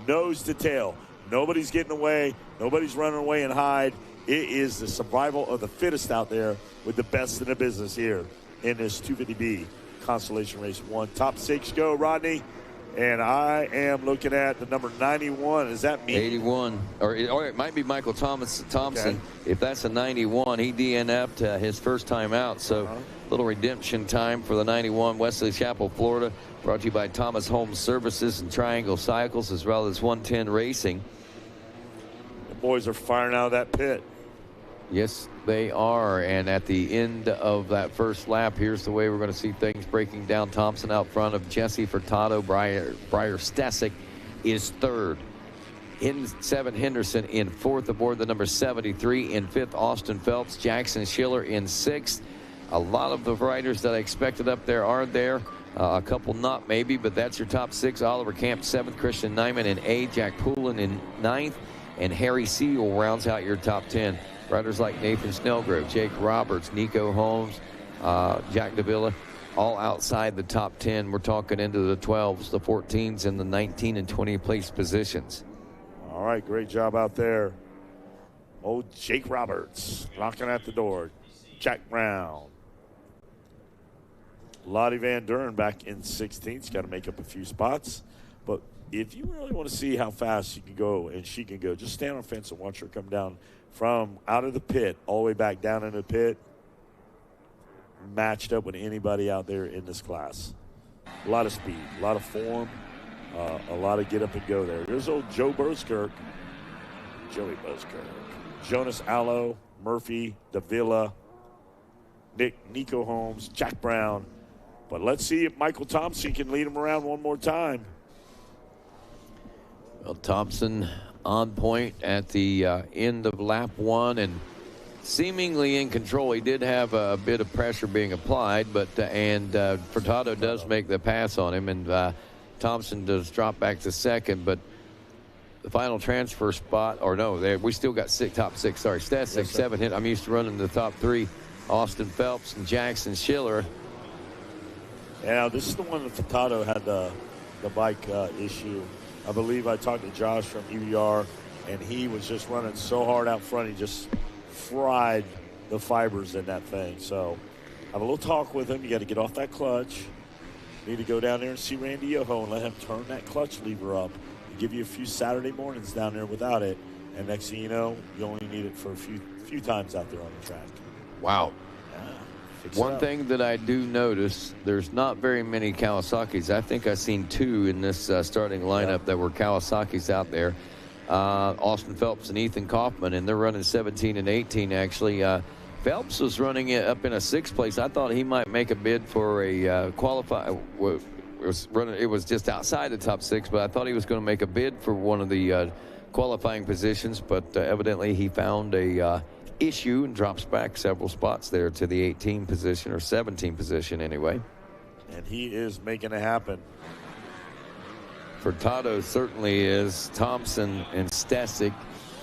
Nose to tail. Nobody's getting away. Nobody's running away and hide. It is the survival of the fittest out there with the best in the business here in this 250B Constellation Race 1. Top six go, Rodney. And I am looking at the number 91. Is that me? 81. Or it might be Michael Thompson. Okay. If that's a 91, he DNF'd his first time out. So little redemption time for the 91. Wesley Chapel, Florida. Brought to you by Thomas Holmes Services and Triangle Cycles, as well as 110 Racing. The boys are firing out of that pit. Yes, they are. And at the end of that first lap, here's the way we're going to see things breaking down. Thompson out front of Jesse Furtado. Briar Stesic is third. In Seven Henderson in fourth aboard the number 73. In fifth, Austin Phelps. Jackson Schiller in sixth. A lot of the riders that I expected up there are there. A couple not maybe, but that's your top six. Oliver Camp seventh. Christian Nyman in eighth. Jack Poulin in ninth. And Harry Seal rounds out your top 10. Riders like Nathan Snellgrove, Jake Roberts, Nico Holmes, Jack Davila, all outside the top 10. We're talking into the 12s, the 14s, and the 19 and 20 place positions. All right, great job out there. Old Jake Roberts knocking at the door. Jack Brown. Lottie Van Duren back in 16th. Got to make up a few spots. But if you really want to see how fast she can go and she can go, just stand on the fence and watch her come down from out of the pit all the way back down into the pit, matched up with anybody out there in this class. A lot of speed, a lot of form, a lot of get up and go there. There's old Joey Buskirk, Jonas Allo, Murphy, Davila, Nico Holmes, Jack Brown. But let's see if Michael Thompson can lead him around one more time. Well, Thompson on point at the end of lap one and seemingly in control. He did have a bit of pressure being applied, but Furtado does make the pass on him, and Thompson does drop back to second. But the final transfer spot, or no, we still got top six. Sorry, stats Yes, 7 hit. I'm used to running the top three. Austin Phelps and Jackson Schiller. Yeah, this is the one that Furtado had the bike issue. I believe I talked to Josh from EBR, and he was just running so hard out front, he just fried the fibers in that thing. So have a little talk with him. You got to get off that clutch. You need to go down there and see Randy Yoho and let him turn that clutch lever up. He'll give you a few Saturday mornings down there without it, and next thing you know, you only need it for a few times out there on the track. Wow. Yeah, one thing that I do notice, there's not very many Kawasaki's. I think I've seen two in this starting lineup that were Kawasaki's out there. Austin Phelps and Ethan Kaufman, and they're running 17 and 18 actually. Phelps was running it up in a sixth place. I thought he might make a bid for a It was just outside the top 6, but I thought he was going to make a bid for one of the qualifying positions, but evidently he found a issue and drops back several spots there to the 18 position, or 17 position anyway. And he is making it happen. Furtado certainly is. Thompson and Stesic,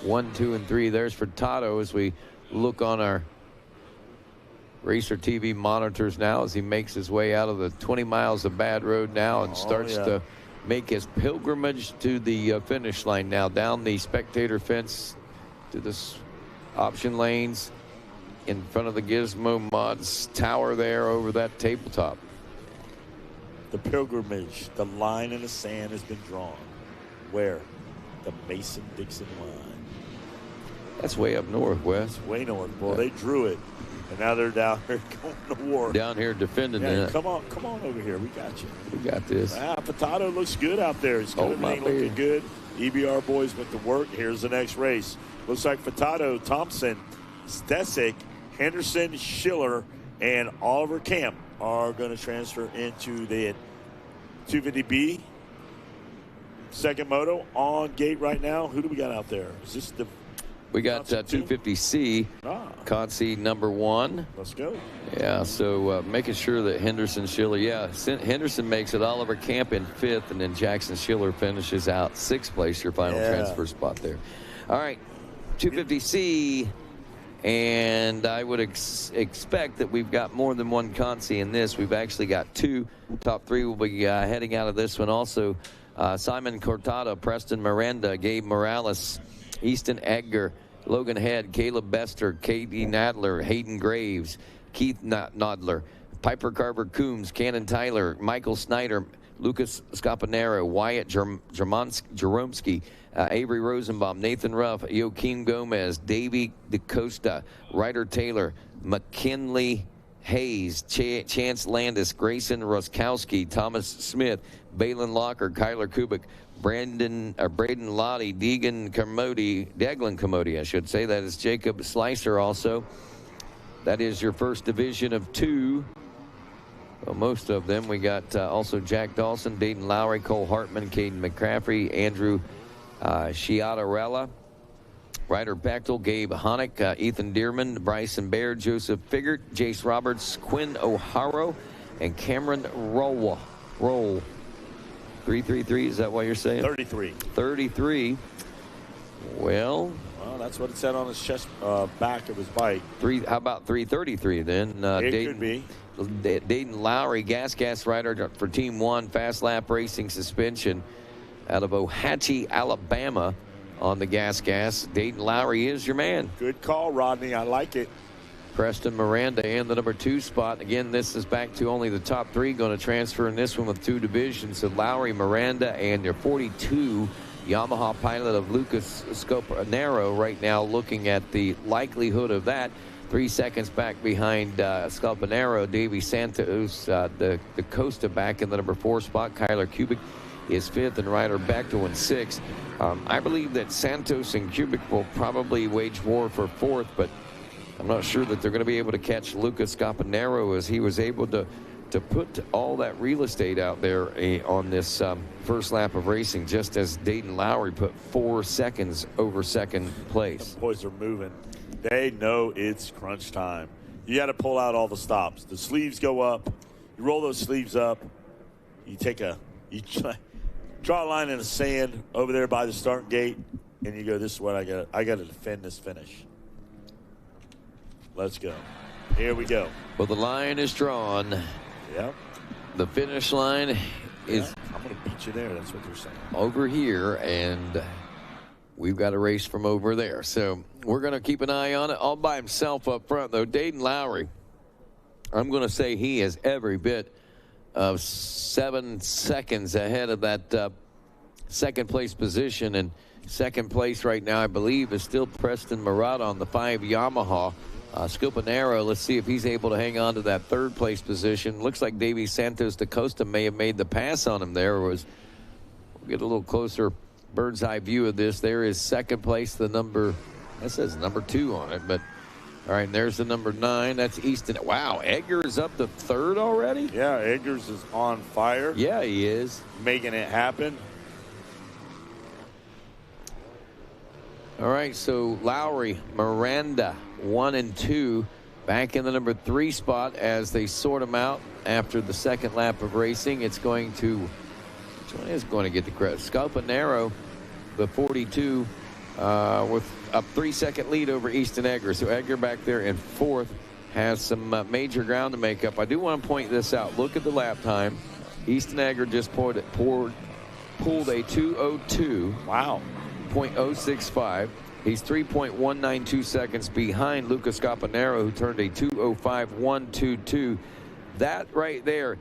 1, 2, and 3. There's Furtado as we look on our Racer TV monitors now as he makes his way out of the 20 miles of bad road now and starts to make his pilgrimage to the finish line now, down the spectator fence to the option lanes in front of the Gizmo Mods tower there over that tabletop. The pilgrimage, the line in the sand has been drawn. Where? The Mason-Dixon line. That's way up north, Wes. It's way north. Well, they drew it, and now they're down here going to war. Down here defending that. Come on over here. We got you. We got this. Furtado looks good out there. He's looking good. EBR boys went to work. Here's the next race. Looks like Furtado, Thompson, Stesic, Henderson, Schiller, and Oliver Camp are going to transfer into the 250B. Second moto on gate right now. Who do we got out there? Is this the... We got 250C, Consi number 1. Let's go. Yeah, so making sure that Henderson, Schiller, Henderson makes it. Oliver Camp in 5th, and then Jackson Schiller finishes out 6th place, your final transfer spot there. All right, 250C, and I would expect that we've got more than one Consi in this. We've actually got 2. Top 3 will be heading out of this one also. Simon Cortada, Preston Miranda, Gabe Morales, Easton Edgar, Logan Head, Caleb Bester, Katie Nadler, Hayden Graves, Keith Nodler, Piper Carver Coombs, Cannon Tyler, Michael Snyder, Lucas Scapanero, Wyatt Jaromski, Avery Rosenbaum, Nathan Ruff, Joaquin Gomez, Davey DeCosta, Ryder Taylor, McKinley Hayes, Chance Landis, Grayson Roskowski, Thomas Smith, Balin Locker, Kyler Kubik, Braden Lottie, Declan Commodi, I should say. That is Jacob Slicer also. That is your first division of 2. Well, most of them. We got also Jack Dawson, Dayton Lowry, Cole Hartman, Caden McCaffrey, Andrew Chiatarella, Ryder Bechtel, Gabe Honick, Ethan Dearman, Bryson Baird, Joseph Figert, Jace Roberts, Quinn O'Haro, and Cameron Roll. 333, is that what you're saying? 33. Well, that's what it said on his chest, back of his bike. How about 333 then? It could be. Dayton Lowry, gas rider for Team 1, Fast Lap Racing suspension out of Ohatchee, Alabama on the gas. Dayton Lowry is your man. Good call, Rodney. I like it. Preston Miranda in the number 2 spot. Again, this is back to only the top 3 going to transfer in this one with 2 divisions. So Lowry, Miranda, and your 42 Yamaha pilot of Lucas Scapanero right now looking at the likelihood of that. 3 seconds back behind Scapanero, Davey Santos, the Costa back in the number 4 spot. Kyler Kubik is 5th, and Ryder Bechtel in 6th. I believe that Santos and Kubik will probably wage war for 4th, but I'm not sure that they're going to be able to catch Lucas Scapanero as he was able to put all that real estate out there on this first lap of racing, just as Dayton Lowry put 4 seconds over second place. The boys are moving. They know it's crunch time. You got to pull out all the stops. The sleeves go up. You roll those sleeves up. You draw a line in the sand over there by the start gate, and you go, this is what I got to defend this finish. Let's go. Here we go. Well, the line is drawn. Yep. The finish line is... I'm going to beat you there. That's what they're saying. Over here, and we've got a race from over there. So we're going to keep an eye on it. All by himself up front, though. Dayton Lowry, I'm going to say he is every bit of 7 seconds ahead of that second place position. And second place right now, I believe, is still Preston Murata on the 5 Yamaha. Scapanero, let's see if he's able to hang on to that 3rd place position. Looks like Davey Santos da Costa may have made the pass on him there. We'll get a little closer bird's eye view of this. There is second place, that says number 2 on it, but All right, and there's the number 9. That's Easton. Wow, Edgar is up to 3rd already? Yeah, Eggers is on fire. Yeah, he is. Making it happen. All right, so Lowry, Miranda, 1 and 2, back in the number 3 spot as they sort them out after the second lap of racing. It's going to, which one is going to get the credit? Scarpanaro, the 42, with a 3-second lead over Easton Egger. So Egger back there in 4th has some major ground to make up. I do want to point this out. Look at the lap time. Easton Egger just pulled a 2:02. Wow. 0.065. He's 3.192 seconds behind Lucas Scarpanaro, who turned a 2:05.122. That right there,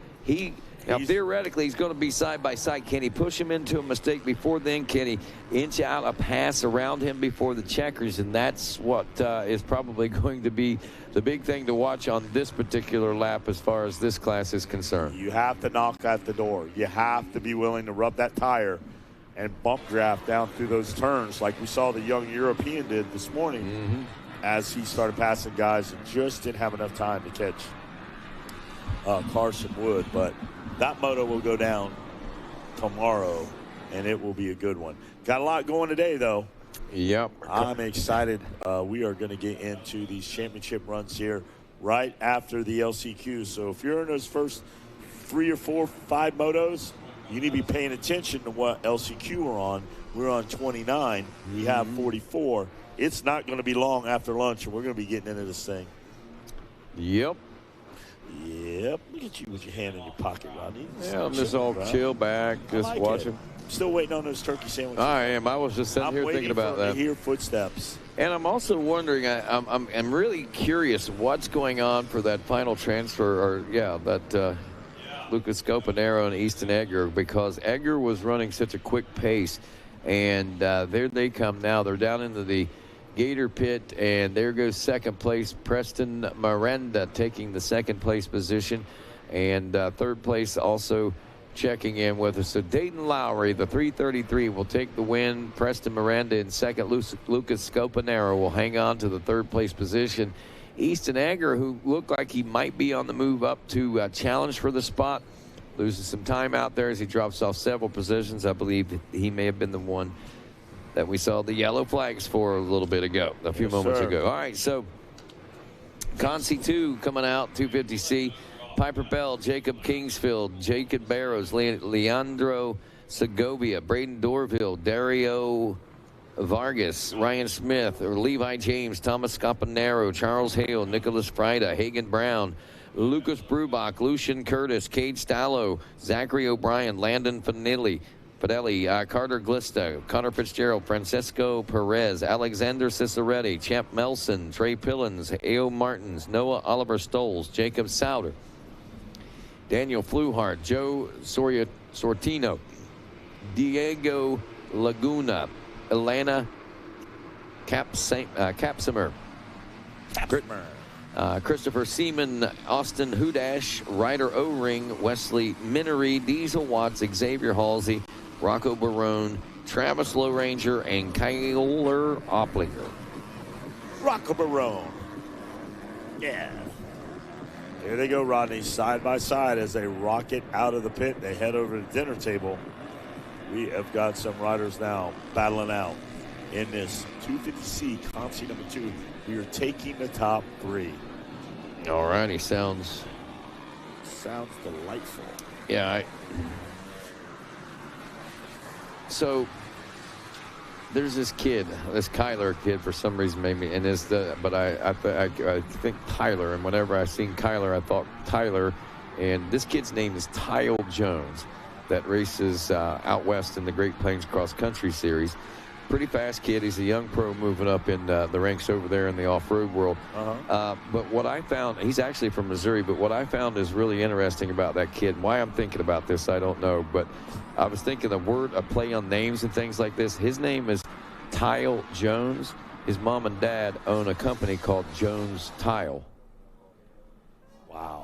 now theoretically he's going to be side by side. Can he push him into a mistake before then? Can he inch out a pass around him before the checkers? And that's what is probably going to be the big thing to watch on this particular lap as far as this class is concerned. You have to knock at the door. You have to be willing to rub that tire and bump draft down through those turns like we saw the young European did this morning as he started passing guys and just didn't have enough time to catch Carson Wood. But that moto will go down tomorrow, and it will be a good one. Got a lot going today, though. Yep. I'm excited. We are going to get into these championship runs here right after the LCQ. So if you're in those first 3 or 4, 5 motos, you need to be paying attention to what LCQ we're on. We're on 29. We have 44. It's not going to be long after lunch, and we're going to be getting into this thing. Yep. Yep. Look at you with your hand in your pocket, Rodney. Yeah, I'm just all chill back, just watching. Still waiting on those turkey sandwiches. I am. I was just sitting here thinking about that. I'm waiting to hear footsteps. And I'm also wondering, I'm really curious what's going on for that final transfer, that Lucas Scarpanaro and Easton Egger, because Egger was running such a quick pace, and there they come now. They're down into the Gator pit, and there goes second place Preston Miranda taking the second place position, and third place also checking in with us. So Dayton Lowry, the 333, will take the win. Preston Miranda in second. Lucas Scarpanaro will hang on to the third place position. Easton Egger, who looked like he might be on the move up to challenge for the spot, loses some time out there as he drops off several positions. I believe he may have been the one that we saw the yellow flags for a little bit ago, a few moments ago. All right, so Consi 2 coming out, 250C. Piper Bell, Jacob Kingsfield, Jacob Barrows, Leandro Segovia, Braden Dorville, Dario Vargas, Ryan Smith, or Levi James, Thomas Scarpanaro, Charles Hale, Nicholas Frida, Hagen Brown, Lucas Brubach, Lucian Curtis, Cade Stallo, Zachary O'Brien, Landon Fidelli, Carter Glista, Connor Fitzgerald, Francesco Perez, Alexander Ciceretti, Champ Melson, Trey Pillins, A.O. Martins, Noah Oliver Stoles, Jacob Souter, Daniel Fluhart, Joe Sortino, Diego Laguna, Elena Capsimer, Christopher Seaman, Austin Hudash, Ryder O-Ring, Wesley Minery, Diesel Watts, Xavier Halsey, Rocco Barone, Travis Low Ranger, and Kyler Opplinger. Rocco Barone. Yeah. There they go, Rodney, side by side as they rocket out of the pit. They head over to the dinner table. We have got some riders now battling out in this 250C Consi number 2. We are taking the top 3. All righty, sounds delightful. Yeah. So there's this kid, this Kyler kid, for some reason made me, and I think Tyler, and whenever I seen Kyler, I thought Tyler, and this kid's name is Tyle Jones, that races out west in the Great Plains Cross Country Series. Pretty fast kid. He's a young pro moving up in the ranks over there in the off-road world. But what I found, he's actually from Missouri, but what I found is really interesting about that kid, why I'm thinking about this, I don't know, but I was thinking a play on names and things like this. His name is Tyle Jones. His mom and dad own a company called Jones Tile. Wow.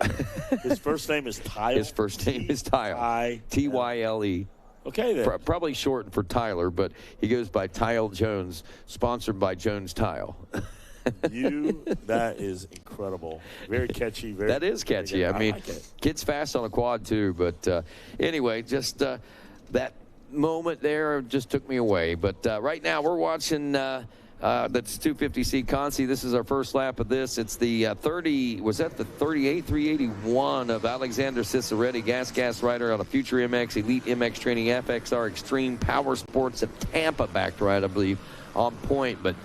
His first name is Tyle? His first name is Tyle. Tyle. Okay, then. Probably short for Tyler, but he goes by Tyle Jones, sponsored by Jones Tile. That is incredible. Very catchy. That is catchy. I mean, like it. kid's fast on a quad too. But anyway, just that moment there just took me away. But right now we're watching that's 250C Consi. This is our first lap of this. It's the 38, 381 of Alexander Ciceretti, gas rider out of Future MX, Elite MX Training, FXR Extreme Power Sports of Tampa, backed right, I believe, on point. But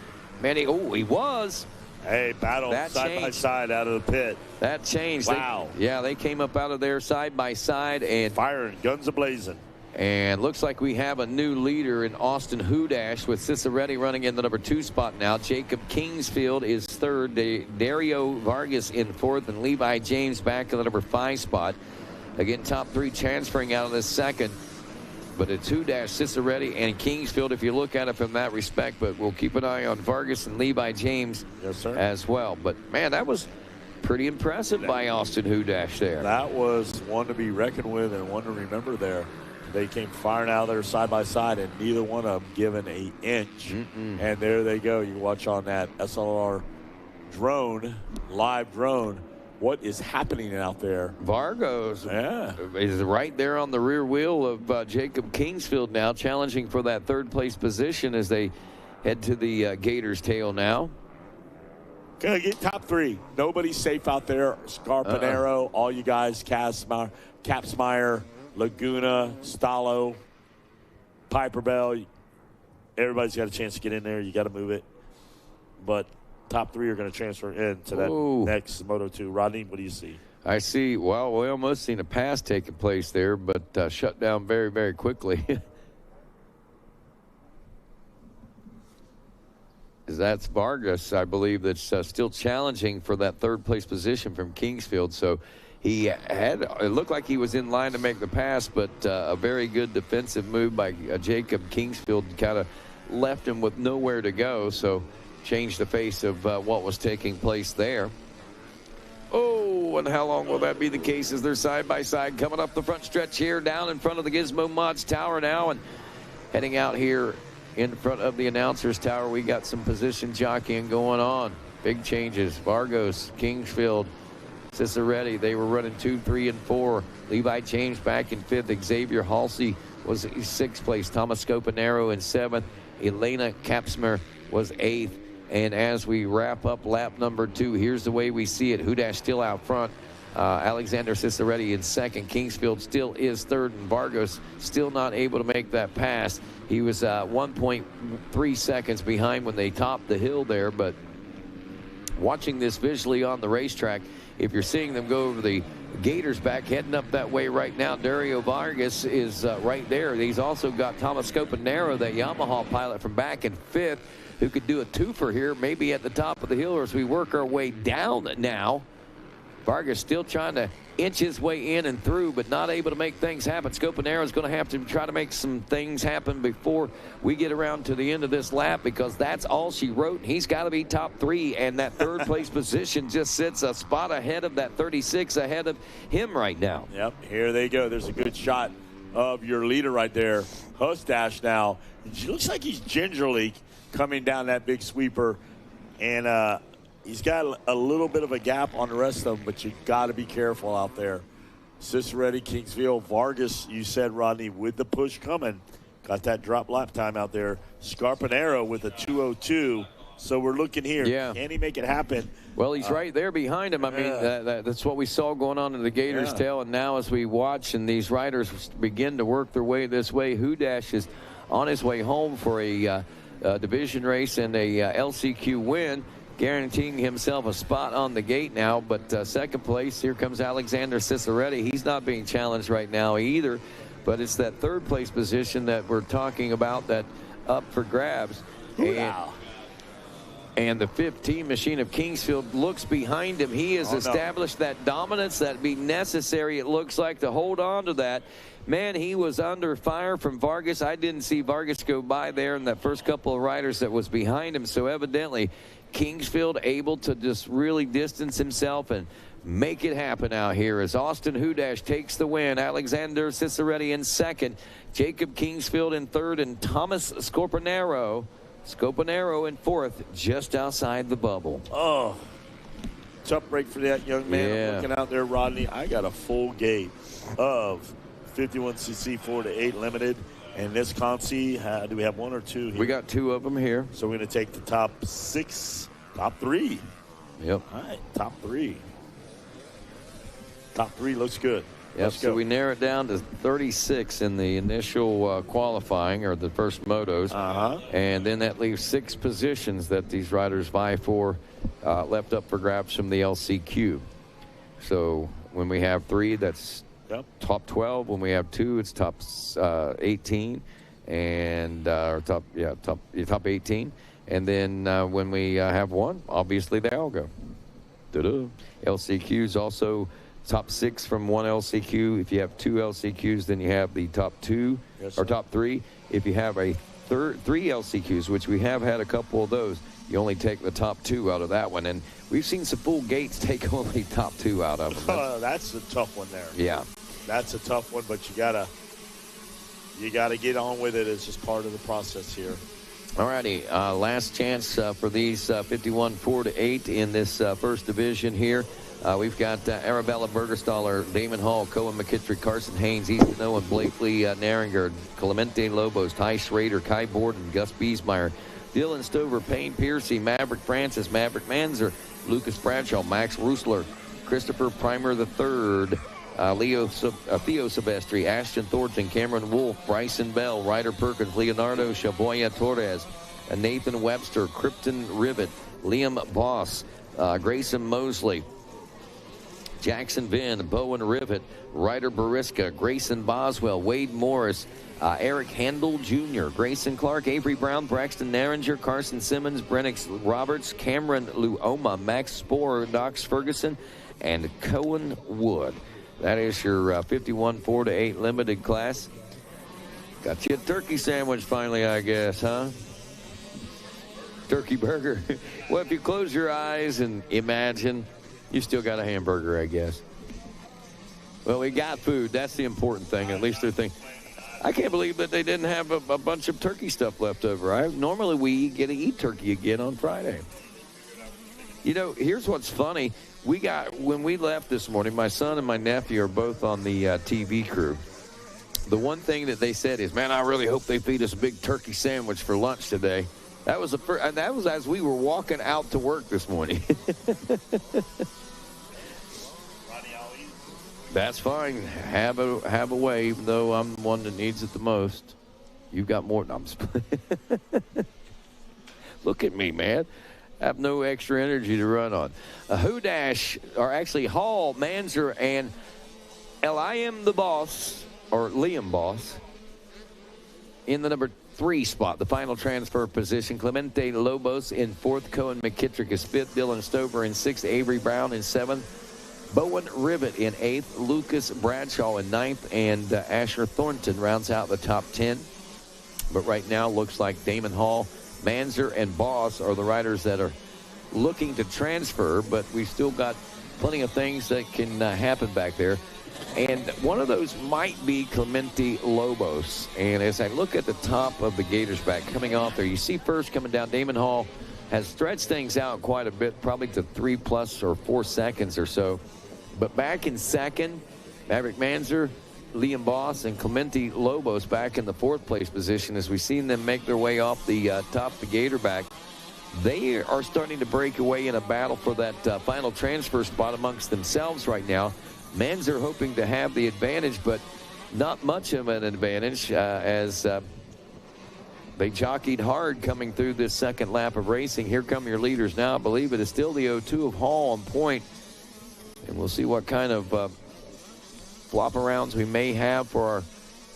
man, he was. Hey, battle side by side out of the pit. That changed. Wow. They came up out of there side by side and firing, guns a-blazing. And looks like we have a new leader in Austin Hudash with Ciceretti running in the number 2 spot now. Jacob Kingsfield is third. Dario Vargas in fourth, and Levi James back in the number 5 spot. Again, top 3 transferring out of this second. But it's Hudash, Ciceretti, and Kingsfield if you look at it from that respect. But we'll keep an eye on Vargas and Levi James as well. But, man, that was pretty impressive by Austin Hudash there. That was one to be reckoned with and one to remember there. They came firing out there side by side, and neither one of them given an inch. And there they go. You watch on that SLR drone, live drone, what is happening out there. Vargas is right there on the rear wheel of Jacob Kingsfield now, challenging for that 3rd place position as they head to the Gators tail now. Gonna get top 3. Nobody's safe out there. Scarpanero, all you guys, Capsmeyer, Laguna, Stallo, Piper Bell. Everybody's got a chance to get in there. You got to move it. But top 3 are going to transfer into that next Moto 2. Rodney, what do you see? I see. Well, we almost seen a pass taking place there, but shut down very, very quickly. That's Vargas, I believe, that's still challenging for that 3rd place position from Kingsfield. So he it looked like he was in line to make the pass, but a very good defensive move by Jacob Kingsfield kind of left him with nowhere to go. So changed the face of what was taking place there. Oh, and how long will that be the case as they're side by side coming up the front stretch here, down in front of the Gizmo Mods Tower now, and heading out here in front of the announcer's tower. We got some position jockeying going on. Big changes. Vargas, Kingsfield, Ciceretti, they were running 2, 3, and 4. Levi James back in 5th. Xavier Halsey was 6th place. Thomas Scopanero in 7th. Elena Kapsmer was 8th. And as we wrap up lap number 2, here's the way we see it. Hudash still out front. Alexander Ciceretti in 2nd. Kingsfield still is 3rd. And Vargas still not able to make that pass. He was 1.3 seconds behind when they topped the hill there. But watching this visually on the racetrack, if you're seeing them go over the Gators back, heading up that way right now, Dario Vargas is right there. He's also got Thomas Scopanero, that Yamaha pilot, from back in 5th, who could do a twofer here, maybe at the top of the hill, or as we work our way down now. Vargas still trying to inch his way in and through, but not able to make things happen. Scopanero is going to have to try to make some things happen before we get around to the end of this lap, because that's all she wrote. He's got to be top 3, and that 3rd place position just sits a spot ahead of that 36 ahead of him right now. Yep, here they go. There's a good shot of your leader right there, Hudash now. He looks like he's gingerly coming down that big sweeper, and he's got a little bit of a gap on the rest of them, but you got to be careful out there. Ciceretti, Kingsfield, Vargas, you said, Rodney, with the push coming. Got that drop lap time out there. Scarpanero with a 2:02. So we're looking here. Yeah. Can he make it happen? Well, he's right there behind him. I mean, that's what we saw going on in the Gators tail. And now as we watch and these riders begin to work their way this way, Hudash is on his way home for a division race and a LCQ win, guaranteeing himself a spot on the gate now. But 2nd place, here comes Alexander Ciceretti. He's not being challenged right now either, but it's that 3rd place position that we're talking about that up for grabs. And the 15 machine of Kingsfield looks behind him. He has established that dominance that'd be necessary, it looks like, to hold on to that. Man, he was under fire from Vargas. I didn't see Vargas go by there in that first couple of riders that was behind him. So evidently, Kingsfield able to just really distance himself and make it happen out here as Austin Hudash takes the win. Alexander Ciceretti in 2nd. Jacob Kingsfield in 3rd. And Thomas Scorpanero Scopanero in fourth, just outside the bubble. Oh, tough break for that young man. Yeah. I'm looking out there, Rodney. I got a full gate of 51cc 4-8 limited. And this Consi, do we have one or two here? We got two of them here. So we're going to take the top three. Yep. All right, top three. Top three looks good. Yep, so we narrow it down to 36 in the initial qualifying, or the first motos. And then that leaves 6 positions that these riders vie for, left up for grabs from the LCQ. So when we have 3, that's top 12. When we have 2, it's top 18. And top 18. And then when we have 1, obviously they all go. LCQs also top 6 from 1 LCQ. If you have 2 LCQs, then you have the top 2 or top 3. If you have a 3 LCQs, which we have had a couple of those, you only take the top 2 out of that one. And we've seen some full gates take only top 2 out of them. That's a tough one there. Yeah. That's a tough one, but you gotta get on with it. It's just part of the process here. All righty, last chance for these 51 4-8 in this first division here. We've got Arabella Bergerstaller, Damon Hall, Cohen McKittrick, Carson Haynes, Easton Owen, Blakely Narringer, Clemente Lobos, Ty Schrader, Kai Borden, Gus Biesmeyer, Dylan Stover, Payne Piercy, Maverick Francis, Maverick Manzer, Lucas Bradshaw, Max Rusler, Christopher Primer III, Theo Silvestri, Ashton Thornton, Cameron Wolf, Bryson Bell, Ryder Perkins, Leonardo Chaboya Torres, Nathan Webster, Krypton Rivet, Liam Boss, Grayson Mosley, Jackson Vinn, Bowen Rivet, Ryder Bariska, Grayson Boswell, Wade Morris, Eric Handel Jr., Grayson Clark, Avery Brown, Braxton Narringer, Carson Simmons, Brennix Roberts, Cameron Luoma, Max Sporer, Knox Ferguson, and Cohen Wood. That is your 51 4-8 limited class. Got you a turkey sandwich finally, I guess, huh? Turkey burger. Well, if you close your eyes and imagine, you still got a hamburger, I guess. Well, we got food. That's the important thing. At least they're thinking. I can't believe that they didn't have a bunch of turkey stuff left over. Normally we get to eat turkey again on Friday. You know, here's what's funny. When we left this morning, my son and my nephew are both on the TV crew. The one thing that they said is, man, I really hope they feed us a big turkey sandwich for lunch today. That was as we were walking out to work this morning. That's fine. Have a way, even though I'm the one that needs it the most. You've got more. No, look at me, man. I have no extra energy to run on. Hudash, or actually Hall, Manzer, and Liam the Boss, or Liam Boss, in the number 3 spot, the final transfer position. Clemente Lobos in 4th. Cohen McKittrick is 5th. Dylan Stover in 6th. Avery Brown in 7th. Bowen Rivet in 8th. Lucas Bradshaw in 9th. And Asher Thornton rounds out the top 10. But right now, looks like Damon Hall, Manzer, and Boss are the riders that are looking to transfer, but we've still got plenty of things that can happen back there. And one of those might be Clemente Lobos. And as I look at the top of the Gators back coming off there, you see first coming down, Damon Hall has stretched things out quite a bit, probably to 3+ or 4 seconds or so. But back in second, Maverick Manzer, Liam Boss, and Clemente Lobos back in the 4th place position as we've seen them make their way off the top of the Gator back. They are starting to break away in a battle for that final transfer spot amongst themselves right now. Manzer hoping to have the advantage, but not much of an advantage as they jockeyed hard coming through this second lap of racing. Here come your leaders now. I believe it is still the 02 of Hall on point. And we'll see what kind of flop arounds we may have for our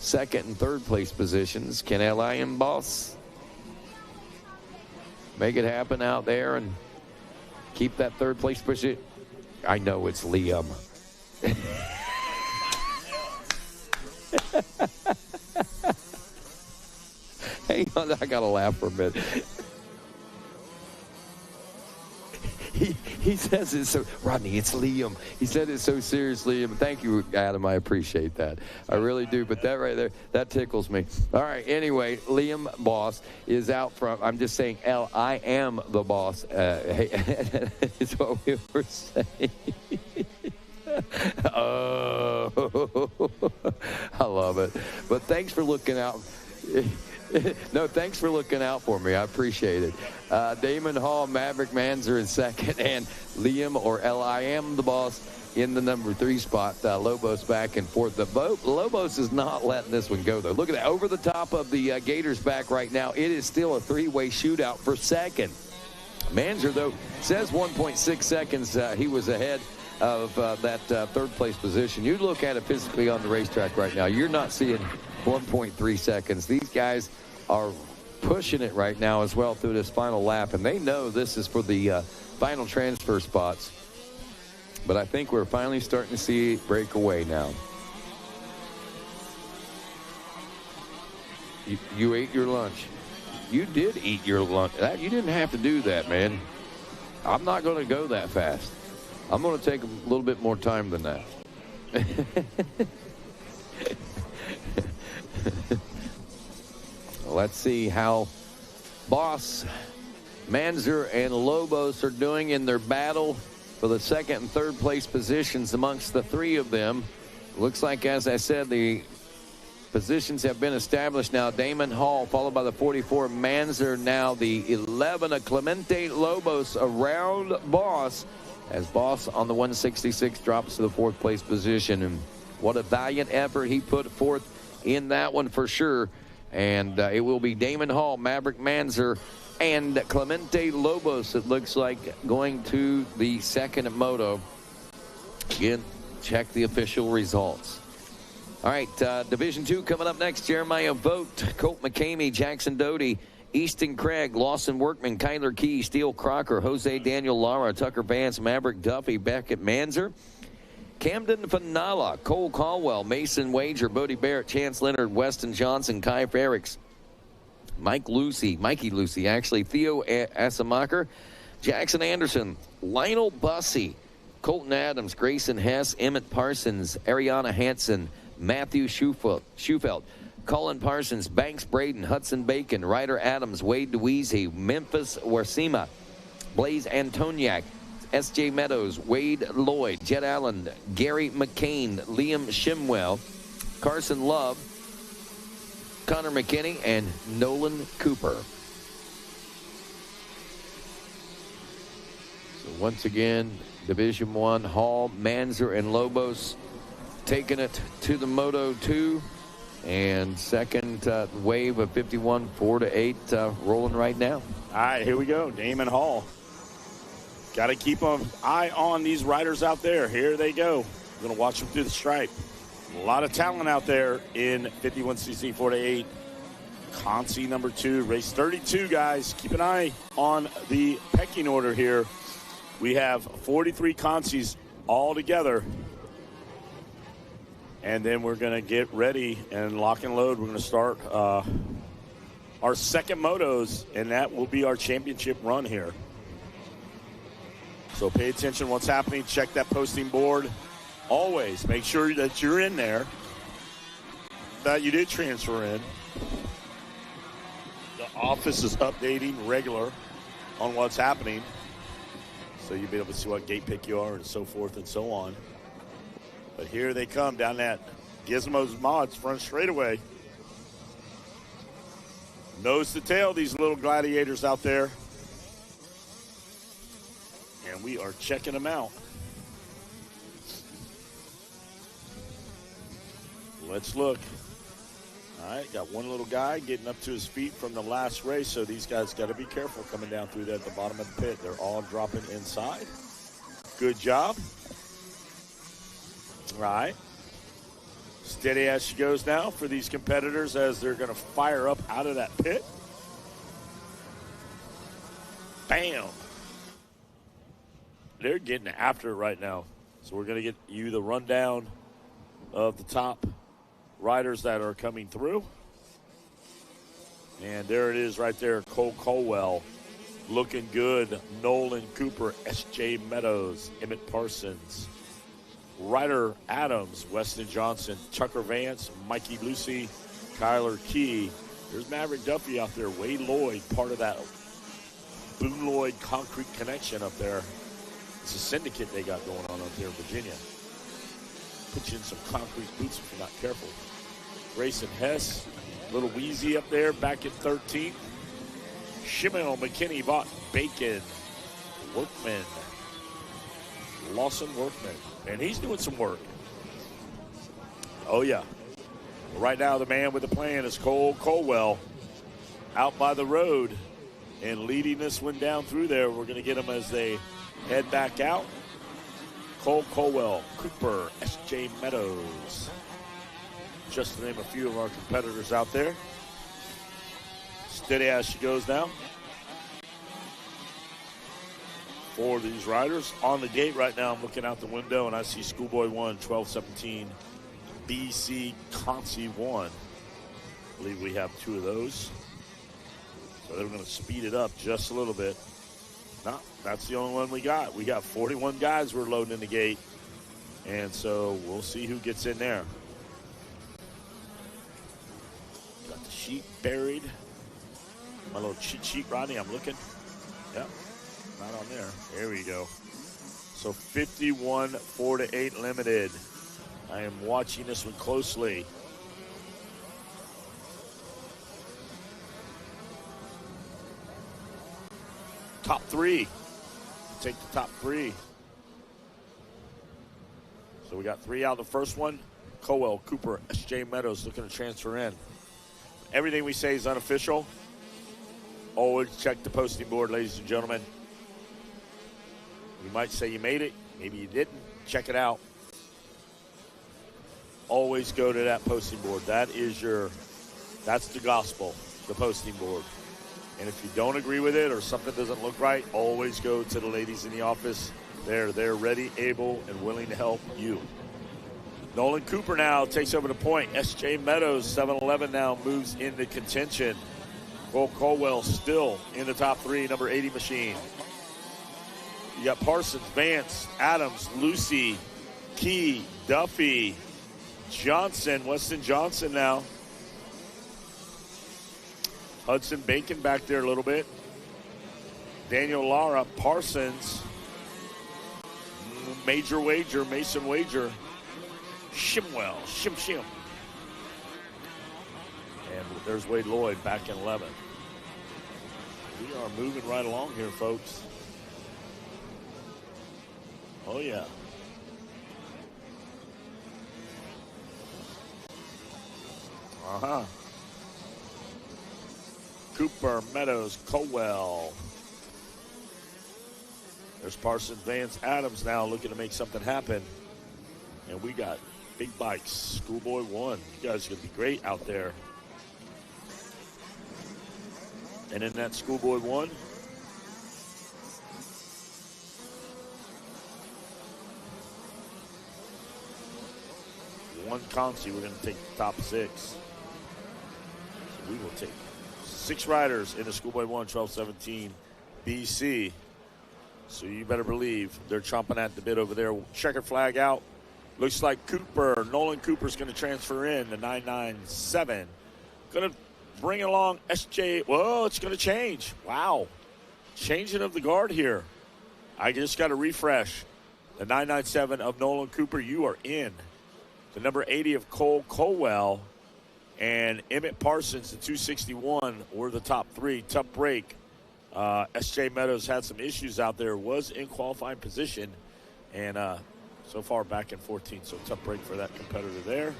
2nd and 3rd place positions. Can Liam Boss make it happen out there and keep that 3rd place position? I know it's Liam. Hang on, I gotta laugh for a minute. He says it so, Rodney, it's Liam. He said it so seriously. And thank you, Adam. I appreciate that. I really do. But that right there, that tickles me. All right. Anyway, Liam Boss is out front. I'm just saying, I am the boss. Is what we were saying. Oh, I love it. But thanks for looking out. No, thanks for looking out for me. I appreciate it. Damon Hall, Maverick Manzer in second, and Liam, or L-I-am the boss, in the number 3 spot. Lobos back and forth. Lobos is not letting this one go, though. Look at that. Over the top of the Gators back right now. It is still a 3-way shootout for second. Manzer, though, says 1.6 seconds he was ahead of that third-place position. You look at it physically on the racetrack right now, you're not seeing 1.3 seconds. These guys are pushing it right now as well through this final lap, and they know this is for the final transfer spots. But I think we're finally starting to see it break away now. You ate your lunch. You did eat your lunch. You didn't have to do that, man. I'm not going to go that fast. I'm going to take a little bit more time than that. Let's see how Boss, Manzer, and Lobos are doing in their battle for the second and third place positions amongst the 3 of them. Looks like, as I said, the positions have been established now. Damon Hall, followed by the 44, Manzer, now the 11 of Clemente Lobos around Boss, as Boss on the 166 drops to the 4th place position. And what a valiant effort he put forth in that one for sure. And it will be Damon Hall, Maverick Manzer, and Clemente Lobos, it looks like, going to the second moto. Again, check the official results. All right, Division 2 coming up next. Jeremiah Vogt, Colt McCamey, Jackson Doty, Easton Craig, Lawson Workman, Kyler Key, Steele Crocker, Jose Daniel Lara, Tucker Vance, Maverick Duffy, Beckett Manzer, Camden Fanala, Cole Caldwell, Mason Wager, Bodie Barrett, Chance Leonard, Weston Johnson, Kai Ferricks, Mikey Lucy, actually, Theo Asamacher, Jackson Anderson, Lionel Bussey, Colton Adams, Grayson Hess, Emmett Parsons, Ariana Hansen, Matthew Schufelt, Colin Parsons, Banks Braden, Hudson Bacon, Ryder Adams, Wade DeWeezy, Memphis Warsima, Blaze Antoniak, S.J. Meadows, Wade Lloyd, Jed Allen, Gary McCain, Liam Shimwell, Carson Love, Connor McKinney, and Nolan Cooper. So once again, Division 1, Hall, Manzer, and Lobos taking it to the Moto 2. And second wave of 51, 4-8 rolling right now. All right, here we go. Damon Hall. Got to keep an eye on these riders out there. Here they go. We're going to watch them through the stripe. A lot of talent out there in 51cc 4-8. Consi number 2, race 32, guys. Keep an eye on the pecking order here. We have 43 Consis all together. And then we're going to get ready and lock and load. We're going to start our second motos, and that will be our championship run here. So pay attention to what's happening. Check that posting board. Always make sure that you're in there, that you did transfer in. The office is updating regular on what's happening, so you'll be able to see what gate pick you are and so forth and so on. But here they come down that Gizmo's Mods front straightaway. Nose to tail, these little gladiators out there. And we are checking them out. Let's look. All right, got one little guy getting up to his feet from the last race, so these guys got to be careful coming down through there at the bottom of the pit. They're all dropping inside. Good job. All right. Steady as she goes now for these competitors as they're going to fire up out of that pit. Bam. They're getting after it right now. So we're going to get you the rundown of the top riders that are coming through. And there it is right there, Cole Colwell looking good. Nolan Cooper, S.J. Meadows, Emmett Parsons, Ryder Adams, Weston Johnson, Tucker Vance, Mikey Lucy, Kyler Key. There's Maverick Duffy out there. Wade Lloyd, part of that Boone Lloyd concrete connection up there. It's a syndicate they got going on up there in Virginia. Put you in some concrete boots if you're not careful. Grayson Hess, little Wheezy up there, back at 13th. Shimon McKinney, Vaught, Bacon, Workman, Lawson Workman. And he's doing some work. Oh, yeah. Right now, the man with the plan is Cole Colwell out by the road and leading this one down through there. We're going to get them as they head back out. Cole Colwell, Cooper, S.J. Meadows. Just to name a few of our competitors out there. Steady as she goes now. For these riders on the gate right now, I'm looking out the window and I see Schoolboy 1, 1217, BC Concy 1. I believe we have 2 of those. So they're going to speed it up just a little bit. No, that's the only one we got. We got 41 guys we're loading in the gate. And so we'll see who gets in there. Got the sheet buried. My little cheat sheet, Rodney, I'm looking. Yep, not on there. There we go. So 51 4-8 limited. I am watching this one closely. Top 3. Take the top 3. So we got 3 out of the first one. Colwell, Cooper, S.J. Meadows looking to transfer in. Everything we say is unofficial. Always check the posting board, ladies and gentlemen. You might say you made it. Maybe you didn't. Check it out. Always go to that posting board. That's the gospel, the posting board. And if you don't agree with it or something doesn't look right, always go to the ladies in the office. They're ready, able, and willing to help you. Nolan Cooper now takes over the point. S.J. Meadows, 7-11 now, moves into contention. Cole Colwell still in the top 3, number 80 machine. You got Parsons, Vance, Adams, Lucy, Key, Duffy, Johnson, Weston Johnson now. Hudson Bacon back there a little bit. Daniel Lara, Parsons, Major Wager, Mason Wager, Shimwell, Shim. And there's Wade Lloyd back in 11. We are moving right along here, folks. Oh, yeah. Uh-huh. Cooper, Meadows, Colwell. There's Parsons, Vance, Adams now looking to make something happen. And we got big bikes. Schoolboy 1. You guys are going to be great out there. And in that Schoolboy 1, one Concy, we're going to take the top 6. So we will take 6 riders in the Schoolboy 1, 1217 BC. So you better believe they're chomping at the bit over there. Checker flag out. Looks like Cooper, Nolan Cooper's going to transfer in the 997. Going to bring along SJ. Whoa, it's going to change. Wow. Changing of the guard here. I just got to refresh. The 997 of Nolan Cooper, you are in. The number 80 of Cole Colwell and Emmett Parsons, the 261, were the top 3. Tough break. S.J. Meadows had some issues out there, was in qualifying position, and so far back in 14. So tough break for that competitor there.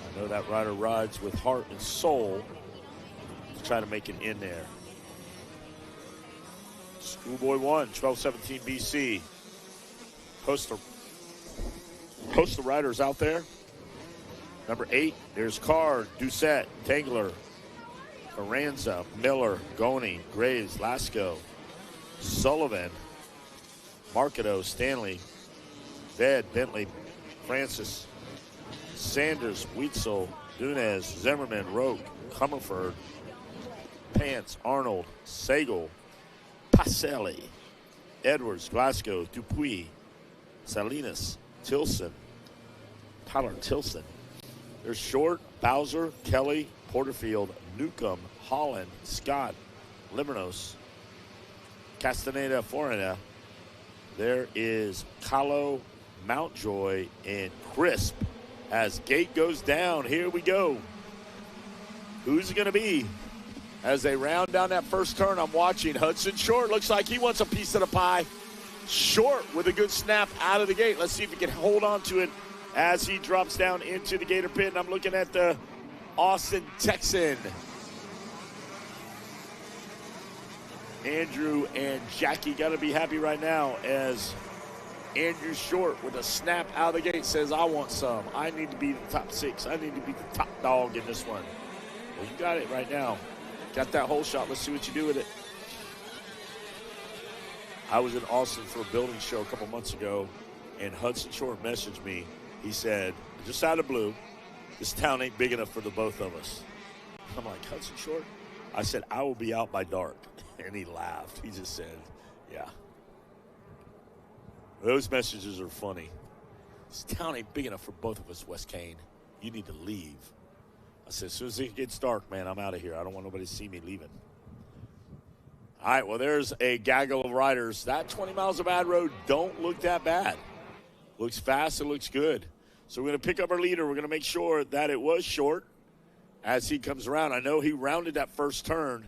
I know that rider rides with heart and soul to try to make it in there. Schoolboy 1, 1217 BC. Host the riders out there. Number 8, there's Carr, Doucette, Tangler, Carranza, Miller, Goney, Graves, Lasco, Sullivan, Marketo, Stanley, Ved, Bentley, Francis, Sanders, Weitzel, Dunez, Zimmerman, Roque, Comerford, Pants, Arnold, Sagal, Pacelli, Edwards, Glasgow, Dupuis, Salinas, Tilson, Tyler Tilson. There's Short, Bowser, Kelly, Porterfield, Newcomb, Holland, Scott, Limernos, Castaneda, Florida. There is Kahlo, Mountjoy, and Crisp. As gate goes down, here we go. Who's it going to be? As they round down that first turn, I'm watching Hudson Short. Looks like he wants a piece of the pie. Short with a good snap out of the gate. Let's see if he can hold on to it as he drops down into the Gator pit. And I'm looking at the Austin Texan. Andrew and Jackie got to be happy right now as Andrew Short with a snap out of the gate says, I want some. I need to be the top 6. I need to be the top dog in this one. Well, you got it right now. Got that hole shot. Let's see what you do with it. I was in Austin for a building show a couple months ago, and Hudson Short messaged me. He said, just out of blue, this town ain't big enough for the both of us. I'm like, Hudson Short? I said, I will be out by dark. And he laughed. He just said, yeah. Those messages are funny. This town ain't big enough for both of us, Wes Kane. You need to leave. I said, as soon as it gets dark, man, I'm out of here. I don't want nobody to see me leaving. All right, well, there's a gaggle of riders. That 20 miles of bad road don't look that bad. Looks fast. It looks good. So we're going to pick up our leader. We're going to make sure that it was Short as he comes around. I know he rounded that first turn.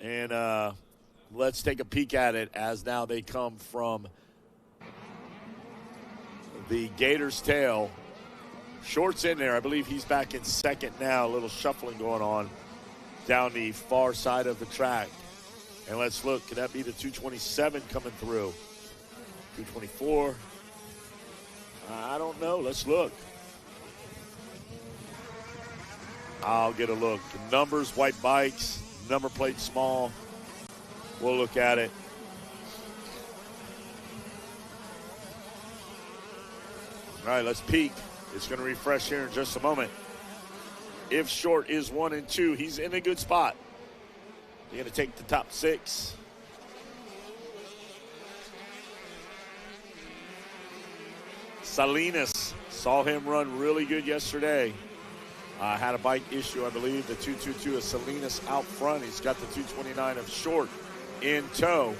And let's take a peek at it as now they come from the Gator's tail. Short's in there. I believe he's back in second now. A little shuffling going on down the far side of the track. And let's look. Could that be the 227 coming through? 224. I don't know. Let's look. I'll get a look. The numbers, white bikes, number plate small. We'll look at it. All right, let's peek. It's going to refresh here in just a moment. If Short is 1 and 2, he's in a good spot. They're going to take the top 6. Salinas, saw him run really good yesterday. Had a bike issue, I believe. The 222 of Salinas out front. He's got the 229 of Short in tow.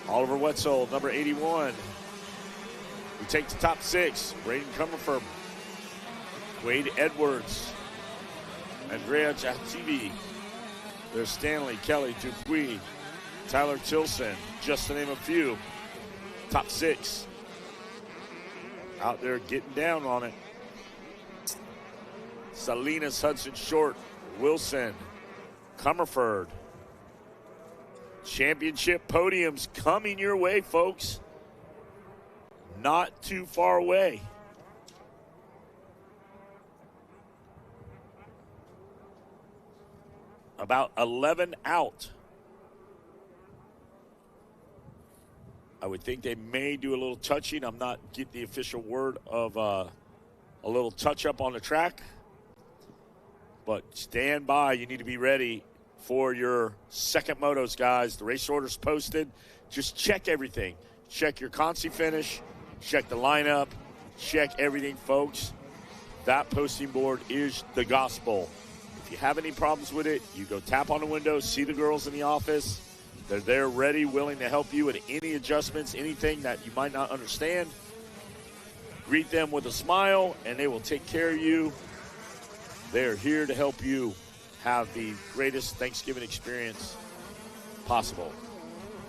Oliver Wetzel, number 81. We take the top 6. Braden Comerford, Wade Edwards, Andrea Jativi. There's Stanley, Kelly, Dupuis, Tyler Tilson, just to name a few. Top 6. Out there getting down on it. Salinas, Hudson Short, Wilson, Comerford. Championship podiums coming your way, folks. Not too far away. About 11 out. I would think they may do a little touching. I'm not getting the official word of a little touch-up on the track. But stand by. You need to be ready for your second motos, guys. The race order's posted. Just check everything. Check your consi finish. Check the lineup. Check everything, folks. That posting board is the gospel. If you have any problems with it, you go tap on the window, see the girls in the office. They're there ready, willing to help you with any adjustments, anything that you might not understand. Greet them with a smile, and they will take care of you. They're here to help you have the greatest Thanksgiving experience possible.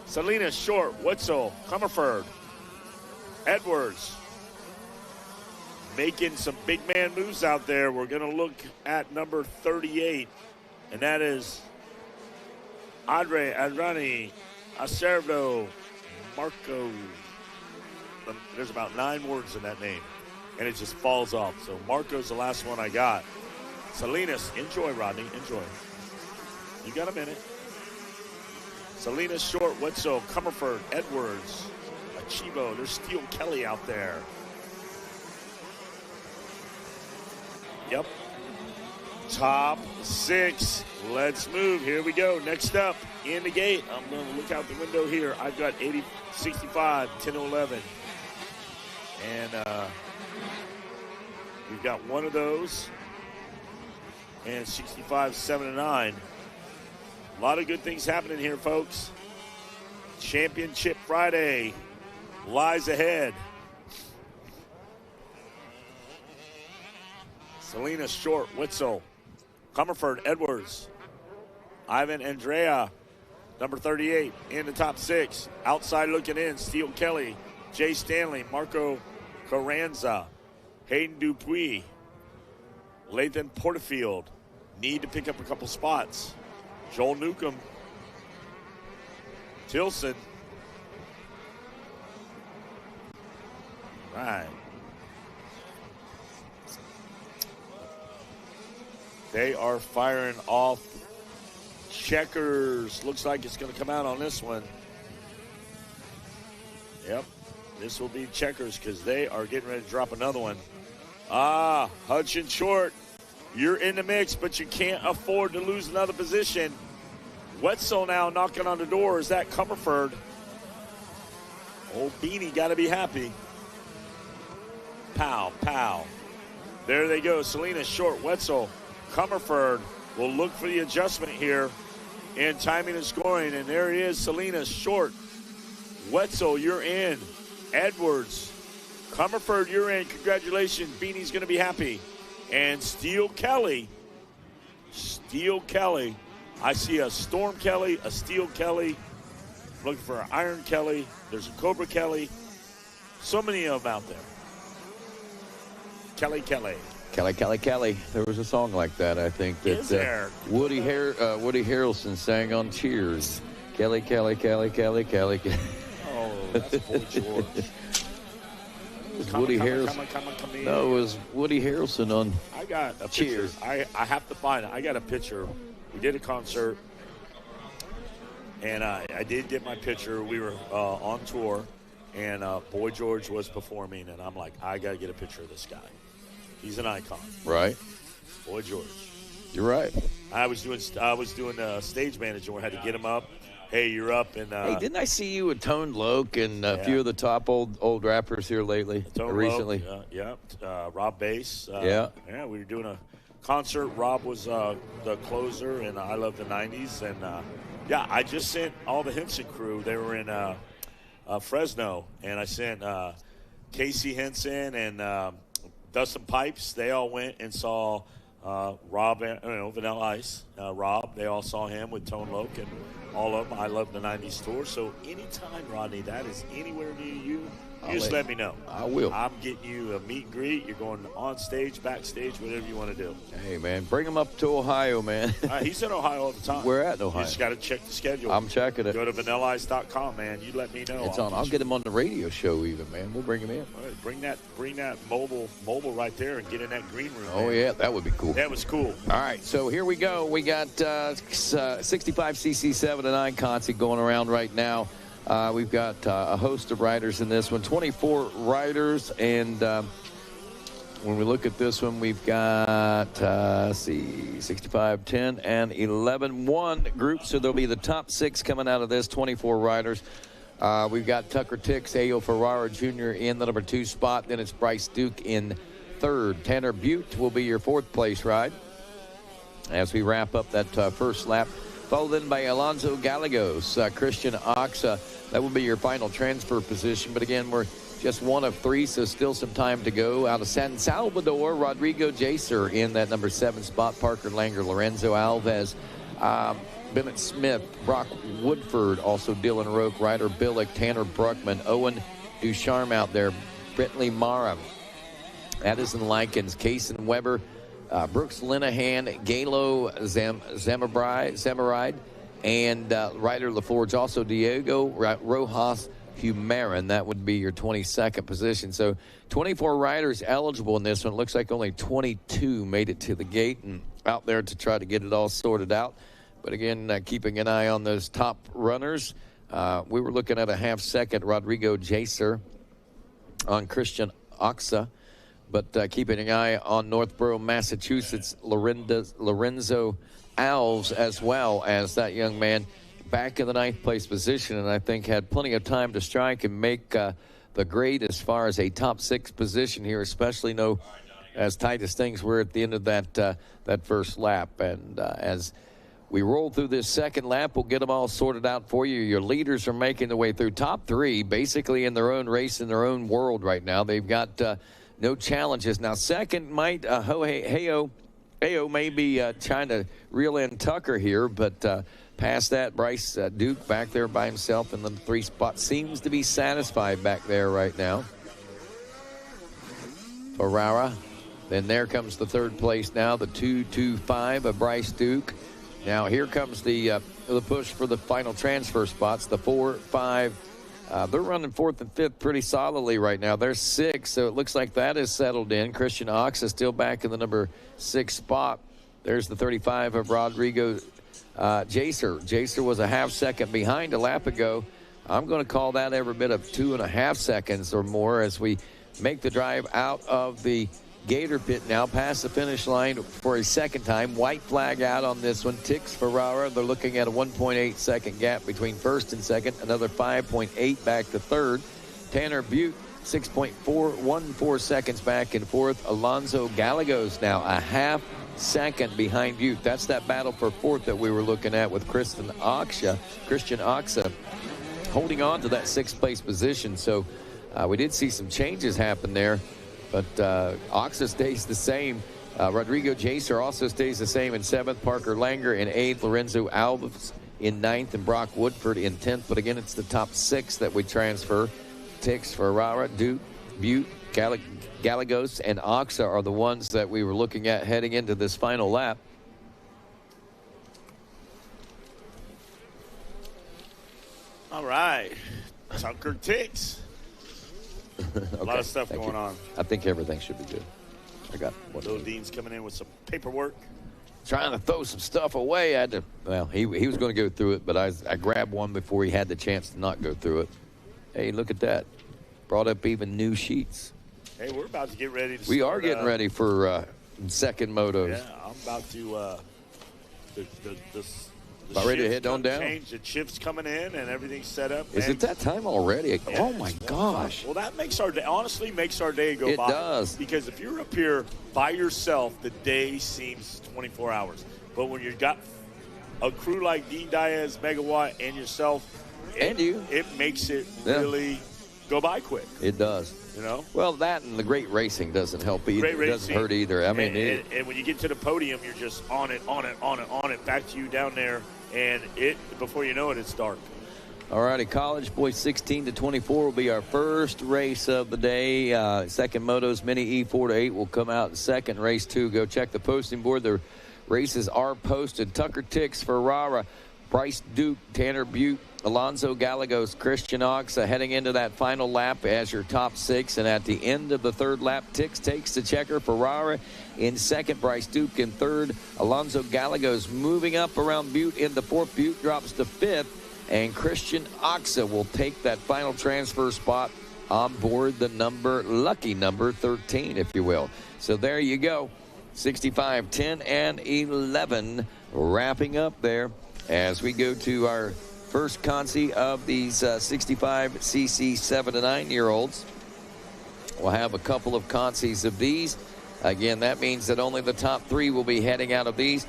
Salinas, Short, Wetzel, Comerford, Edwards. Making some big man moves out there. We're going to look at number 38, and that is Andre Adrani Acervo Marco. There's about 9 words in that name, and it just falls off. So Marco's the last one I got. Salinas, enjoy, Rodney, enjoy. You got a minute. Salinas, Short, Wetzel, Comerford, Edwards, Achivo. There's Steele Kelly out there. Yep. Top 6. Let's move. Here we go. Next up, in the gate. I'm going to look out the window here. I've got 80, 65, 10, 11. And we've got one of those. And 65, 7, and 9. A lot of good things happening here, folks. Championship Friday lies ahead. Selena Short, Witzel, Comerford, Edwards, Ivan Andrea, number 38, in the top 6. Outside looking in, Steele Kelly, Jay Stanley, Marco Carranza, Hayden Dupuis, Lathan Porterfield. Need to pick up a couple spots. Joel Newcomb, Tilson. Right. They are firing off. Checkers. Looks like it's going to come out on this one. Yep. This will be Checkers because they are getting ready to drop another one. Hudson Short. You're in the mix, but you can't afford to lose another position. Wetzel now knocking on the door. Is that Comerford? Old Beanie got to be happy. Pow, pow. There they go. Selena Short, Wetzel. Comerford will look for the adjustment here in timing and scoring. And there he is, Selena Short. Wetzel, you're in. Edwards. Comerford, you're in. Congratulations. Beanie's going to be happy. And Steele Kelly. Steele Kelly. I see a Storm Kelly, a Steel Kelly. Looking for an Iron Kelly. There's a Cobra Kelly. So many of them out there. Kelly. Kelly. There was a song like that, I think, that Woody Harrelson sang on Cheers. Kelly. Oh, that's Boy George. Woody Harrelson. No, it was Woody Harrelson on I got a Cheers. Picture. I have to find it. I got a picture. We did a concert, and I did get my picture. We were on tour, and Boy George was performing, and I'm like, I got to get a picture of this guy. He's an icon. Right. Boy George. You're right. I was doing stage manager. We had to get him up. Hey, you're up. And hey, didn't I see you with Tone Loc and a few of the top old rappers here lately? Recently. Rob Bass. Yeah, we were doing a concert. Rob was the closer, and I love the 90s. And I just sent all the Henson crew. They were in Fresno, and I sent Casey Henson and Dustin Pipes. They all went and saw Rob, Vanilla Ice. Rob, they all saw him with Tone Loc and all of them. I love the 90s tour. So anytime, Rodney, that is anywhere near you, just let me know. I will. I'm getting you a meet and greet. You're going on stage, backstage, whatever you want to do. Hey, man, bring him up to Ohio, man. He's in Ohio all the time. We're at Ohio. You just got to check the schedule. I'm checking it. Go to vanillaice.com, man. You let me know. It's on. I'll get him on the radio show even, man. We'll bring him in. All right, bring that mobile right there and get in that green room. Oh, man. yeah, that would be cool. That was cool. All right, so here we go. We got 65cc 7 and 9 concert going around right now. We've got a host of riders in this one, 24 riders, and when we look at this one, we've got 65, 10, and 11, one group, so there'll be the top 6 coming out of this, 24 riders. We've got Tucker Tix, Ayo Ferrara Jr. in the number 2 spot, then it's Bryce Duke in 3rd. Tanner Butte will be your 4th place ride as we wrap up that first lap. Followed in by Alonso Gallegos, Christian Oxa. That will be your final transfer position. But again, we're just one of 3, so still some time to go. Out of San Salvador, Rodrigo Jaser in that number 7 spot. Parker Langer, Lorenzo Alves, Bennett Smith, Brock Woodford, also Dylan Roque, Ryder Billick, Tanner Bruckman, Owen Ducharme out there, Brentley Mara, Addison Likens, Kaysen Weber, Brooks Linehan, Galo Zamaride, and Ryder LaForge. Also Diego Rojas Humaran. That would be your 22nd position. So 24 riders eligible in this one. Looks like only 22 made it to the gate and out there to try to get it all sorted out. But again, keeping an eye on those top runners. We were looking at a half second. Rodrigo Jaser on Christian Oxa. But keeping an eye on Northborough, Massachusetts, Lorenzo Alves, as well as that young man back in the 9th place position, and I think had plenty of time to strike and make the grade as far as a top 6 position here, especially as tight as things were at the end of that first lap. And as we roll through this second lap, we'll get them all sorted out for you. Your leaders are making their way through. Top 3 basically in their own race, in their own world right now. They've got no challenges. Now, second might Heyo may be trying to reel in Tucker here, but past that, Bryce Duke back there by himself in the 3 spot seems to be satisfied back there right now. Ferrara. Then there comes the 3rd place now, the 2-2-5 of Bryce Duke. Now here comes the push for the final transfer spots, the 4, 5. They're running 4th and 5th pretty solidly right now. They're 6, so it looks like that is settled in. Christian Ox is still back in the number 6 spot. There's the 35 of Rodrigo Jacer. Jacer was a half second behind a lap ago. I'm going to call that every bit of 2.5 seconds or more as we make the drive out of the Gator pit now, past the finish line for a second time. White flag out on this one. Tix Ferrara, they're looking at a 1.8 second gap between first and second, another 5.8 back to third. Tanner Butte, 6.414 seconds back in fourth. Alonzo Gallegos now a half second behind Butte. That's that battle for fourth that we were looking at with Christian Oxa holding on to that 6th place position. So we did see some changes happen there. But Oxa stays the same. Rodrigo Jacer also stays the same in 7th. Parker Langer in 8th. Lorenzo Alves in 9th. And Brock Woodford in 10th. But again, it's the top 6 that we transfer. Tix, Ferrara, Duke, Butte, Gallegos, and Oxa are the ones that we were looking at heading into this final lap. All right. Tucker Tix. Okay, a lot of stuff going on. I think everything should be good. I got one. Bill Dean's coming in with some paperwork. Trying to throw some stuff away. He was going to go through it, but I grabbed one before he had the chance to not go through it. Hey, look at that. Brought up even new sheets. Hey, we're about to get ready to We are getting ready for second motos. Yeah, I'm about to about ready to head on down? Change. The chips coming in and everything's set up. Is it that time already? Yeah, oh, my gosh. Well, that makes our day, honestly, makes our day go by. It does. Because if you're up here by yourself, the day seems 24 hours. But when you've got a crew like Dean Diaz, Megawatt, and yourself, it makes it really go by quick. It does. You know? Well, that and the great racing doesn't help either. It doesn't hurt either. I mean, and when you get to the podium, you're just on it, back to you down there. And before you know it, it's dark. All righty, College Boys 16 to 24 will be our first race of the day. Second Motos Mini E4 to 8 will come out in second. Race 2, go check the posting board. The races are posted. Tucker Tix, Ferrara, Bryce Duke, Tanner Butte, Alonzo Gallegos, Christian Oxa heading into that final lap as your top 6. And at the end of the third lap, Tix takes the checker. Ferrara in second, Bryce Duke in third. Alonzo Gallegos moving up around Butte in the fourth. Butte drops to 5th. And Christian Oxa will take that final transfer spot on board the lucky number 13, if you will. So there you go. 65, 10, and 11 wrapping up there as we go to our first consi of these 65cc 7 to 9-year-olds. We'll have a couple of consis of these. Again, that means that only the top 3 will be heading out of these.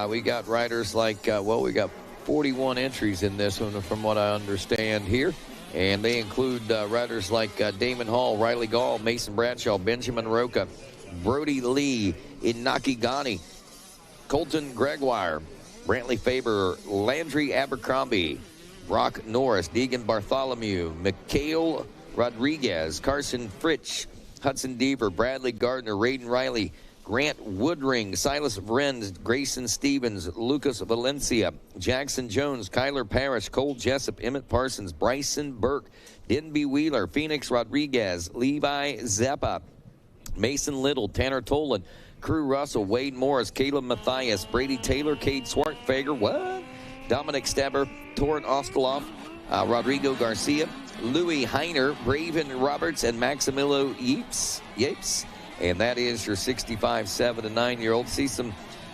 We got riders like, we got 41 entries in this one from what I understand here. And they include riders like Damon Hall, Riley Gall, Mason Bradshaw, Benjamin Roca, Brody Lee, Inaki Ghani, Colton Gregoire, Brantley Faber, Landry Abercrombie, Brock Norris, Deegan Bartholomew, Mikhail Rodriguez, Carson Fritsch, Hudson Deaver, Bradley Gardner, Raiden Riley, Grant Woodring, Silas Vrenz, Grayson Stevens, Lucas Valencia, Jackson Jones, Kyler Parrish, Cole Jessup, Emmett Parsons, Bryson Burke, Denby Wheeler, Phoenix Rodriguez, Levi Zappa, Mason Little, Tanner Tolan, Crew Russell, Wade Morris, Caleb Mathias, Brady Taylor, Cade Swartfager, Dominic Stabber, Torrent Oskaloff, Rodrigo Garcia, Louis Heiner, Braven Roberts, and Maximilo Yapes. and that is your 65, 7, and 9-year-old. See some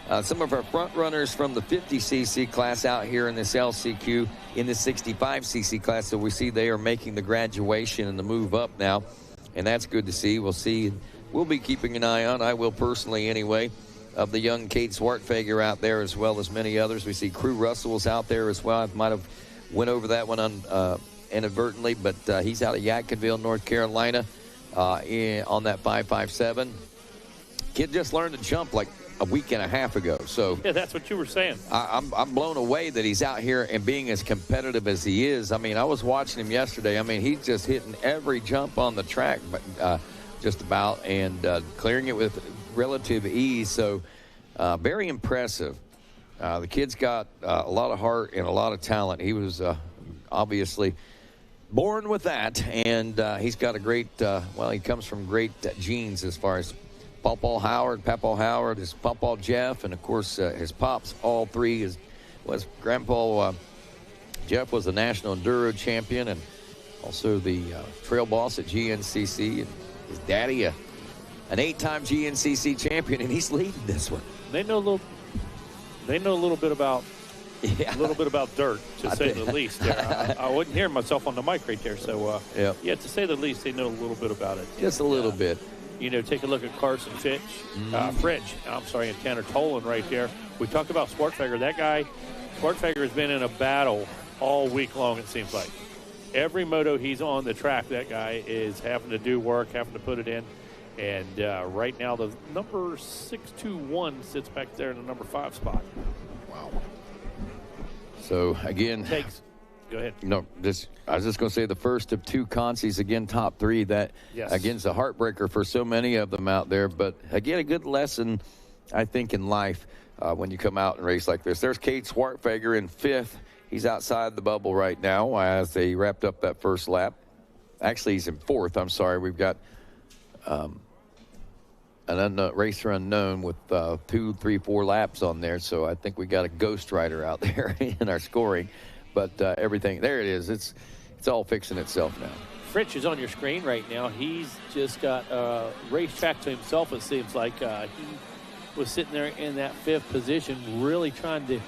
of our front runners from the 50cc class out here in this LCQ in the 65cc class. So we see they are making the graduation and the move up now, and that's good to see. We'll see. We'll be keeping an eye on, I will personally anyway, of the young Kate Swartfager out there as well as many others. We see Crew Russell's out there as well. I might have went over that one inadvertently, but he's out of Yadkinville, North Carolina on that 5.57. Kid just learned to jump like a week and a half ago. So yeah, that's what you were saying. I'm blown away that he's out here and being as competitive as he is. I mean, I was watching him yesterday. I mean, he's just hitting every jump on the track, just about, and clearing it with relative ease. So very impressive. The kid's got a lot of heart and a lot of talent. He was obviously born with that, and he's got a great, he comes from great genes as far as Pawpaw Howard, his Pawpaw Jeff, and of course his pops, all three. Grandpa Jeff was a national enduro champion and also the trail boss at GNCC, and his daddy an 8-time GNCC champion, and he's leading this one. They know a little bit about dirt, to say the least. There, I wasn't hearing myself on the mic right there, so yeah, to say the least, they know a little bit about it. Just a little bit. You know, take a look at Carson Fritsch, and Tanner Tolan right there. We talked about Swartfager. That guy, Swartfager, has been in a battle all week long, it seems like. Every moto he's on the track, that guy is having to do work, having to put it in. And right now, the number 621 sits back there in the number 5 spot. Wow. So, again. Go ahead. No, I was just going to say the first of 2 consies, again, top 3. That, again, is a heartbreaker for so many of them out there. But, again, a good lesson, I think, in life when you come out and race like this. There's Kate Swartfager in 5th. He's outside the bubble right now as they wrapped up that first lap. Actually, he's in 4th. I'm sorry. We've got an racer unknown with 2, 3, 4 laps on there. So I think we got a ghost rider out there in our scoring. But everything, there it is. It's all fixing itself now. Fritsch is on your screen right now. He's just got a racetrack to himself, it seems like. He was sitting there in that 5th position, really trying to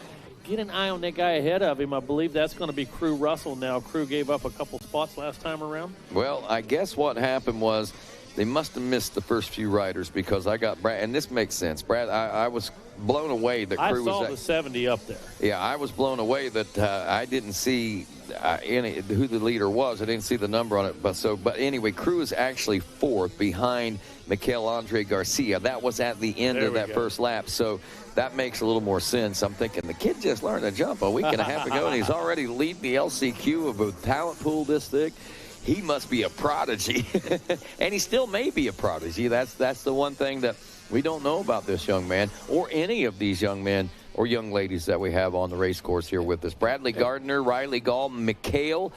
get an eye on that guy ahead of him. I believe that's going to be Crew Russell now. Crew gave up a couple spots last time around. Well, I guess what happened was they must have missed the first few riders, because I got Brad, and this makes sense. Brad, I was blown away that Crew was. I saw the 70 up there. Yeah, I was blown away that I didn't see who the leader was. I didn't see the number on it. But anyway, Crew is actually 4th behind Mikael Andre Garcia. That was at the end of that first lap. So that makes a little more sense. I'm thinking the kid just learned to jump a week and a half ago, and he's already leading the LCQ of a talent pool this thick. He must be a prodigy, and he still may be a prodigy. That's the one thing that we don't know about this young man, or any of these young men or young ladies that we have on the race course here with us. Bradley Gardner, Riley Gall, Mikael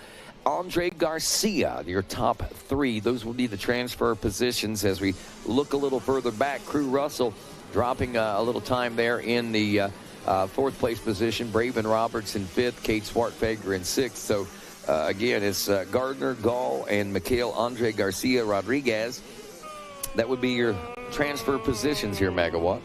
Andre Garcia, your top 3. Those will be the transfer positions as we look a little further back. Crew Russell dropping a little time there in the 4th place position. Braven Roberts in 5th, Kate Swartfager in 6th. So again, it's Gardner, Gall, and Mikael Andre Garcia Rodriguez. That would be your transfer positions here, Megawatt.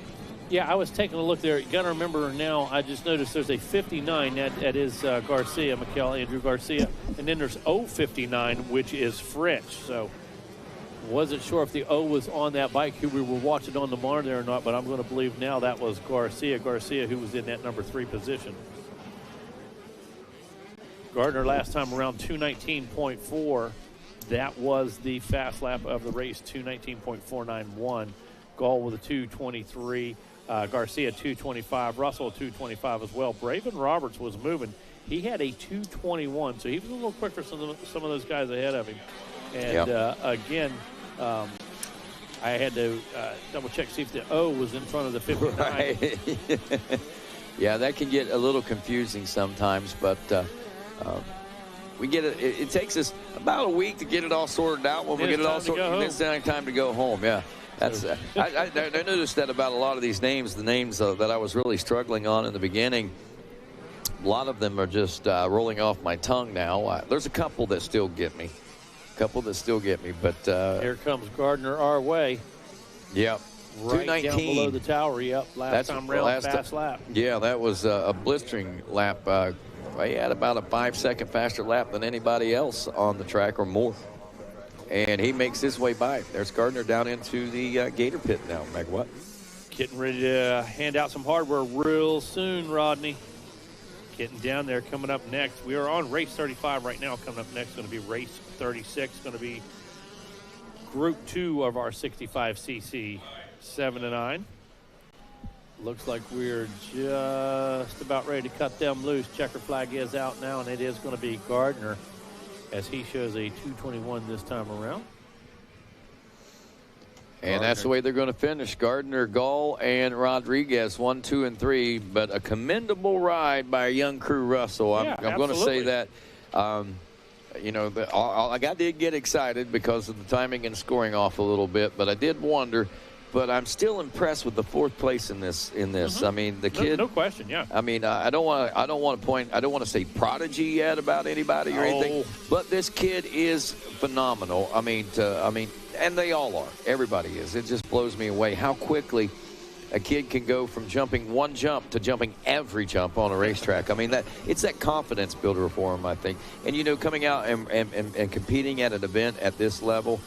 Yeah, I was taking a look there. You got to remember now, I just noticed there's a 59. That is Garcia, Mikael Andrew Garcia. And then there's 059, which is Fritsch. So wasn't sure if the O was on that bike who we were watching on the monitor or not, but I'm going to believe now that was Garcia, who was in that number 3 position. Gardner last time around 219.4. That was the fast lap of the race, 219.491. Gall with a 223. Garcia 225. Russell 225 as well. Braven Roberts was moving. He had a 221, so he was a little quicker than some of those guys ahead of him. And again, I had to double check, see if the O was in front of the 59. Right. Yeah, that can get a little confusing sometimes, but we get it. It takes us about a week to get it all sorted out. When we get it all sorted, it's time to go home. Yeah, that's. I noticed that about a lot of these names. The names that I was really struggling on in the beginning. A lot of them are just rolling off my tongue now. There's a couple that still get me. But here comes Gardner our way. Yep. Right down below the tower. Yep. Last time round, fast lap. Yeah, that was a blistering lap. He had about a 5-second faster lap than anybody else on the track or more. And he makes his way by. There's Gardner down into the Gator pit now, Megawat. Getting ready to hand out some hardware real soon, Rodney. Getting down there. Coming up next, we are on race 35 right now. Coming up next, going to be race 36. Going to be Group 2 of our 65cc 7 to 9. Looks like we're just about ready to cut them loose. Checker flag is out now, and it is going to be Gardner as he shows a 2:21 this time around. And that's the way they're going to finish. Gardner, Gall, and Rodriguez, 1, 2, and 3. But a commendable ride by a young crew, Russell. I'm going to say that. You know, I did get excited because of the timing and scoring off a little bit, but I did wonder. But I'm still impressed with the 4th place in this. I mean, the kid. No question. Yeah. I mean, I don't want to say prodigy yet about anybody or anything. But this kid is phenomenal. I mean, and they all are. Everybody is. It just blows me away how quickly a kid can go from jumping one jump to jumping every jump on a racetrack. I mean, it's that confidence builder for him, I think. And, you know, coming out and competing at an event at this level,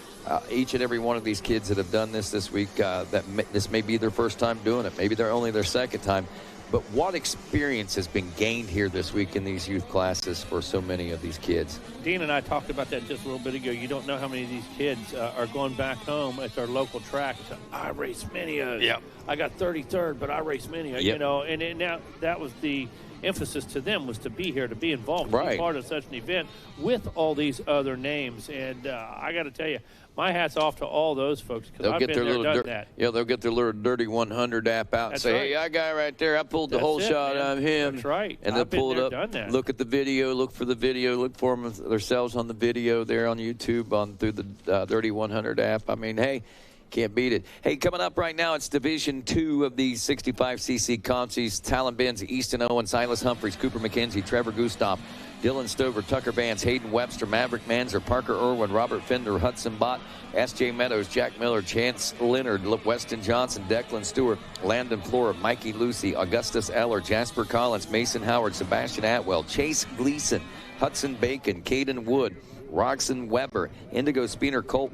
each and every one of these kids that have done this week, this may be their first time doing it. Maybe they're only their second time. But what experience has been gained here this week in these youth classes for so many of these kids? Dean and I talked about that just a little bit ago. You don't know how many of these kids are going back home at their local track and saying, I race many of. Yep. I got 33rd, but I race many of. Yep. You know, and now that was the emphasis to them, was to be here, to be involved, to be part of such an event with all these other names. And I got to tell you, my hat's off to all those folks, because I've been there, done that. Yeah, they'll get their little Dirty 100 app out and say, hey, that guy right there, I pulled the whole shot on him. That's right. And they'll pull it up, look at the video, look for the video, look for them themselves on the video there on YouTube through the Dirty 100 app. I mean, hey, can't beat it. Hey, coming up right now, it's Division 2 of the 65cc consies. Talon Benz, Easton Owen, Silas Humphreys, Cooper McKenzie, Trevor Gustav, Dylan Stover, Tucker Vance, Hayden Webster, Maverick Manzer, Parker Irwin, Robert Fender, Hudson Bott, S.J. Meadows, Jack Miller, Chance Leonard, Weston Johnson, Declan Stewart, Landon Flora, Mikey Lucy, Augustus Eller, Jasper Collins, Mason Howard, Sebastian Atwell, Chase Gleason, Hudson Bacon, Caden Wood, Roxon Weber, Indigo Spina Colt,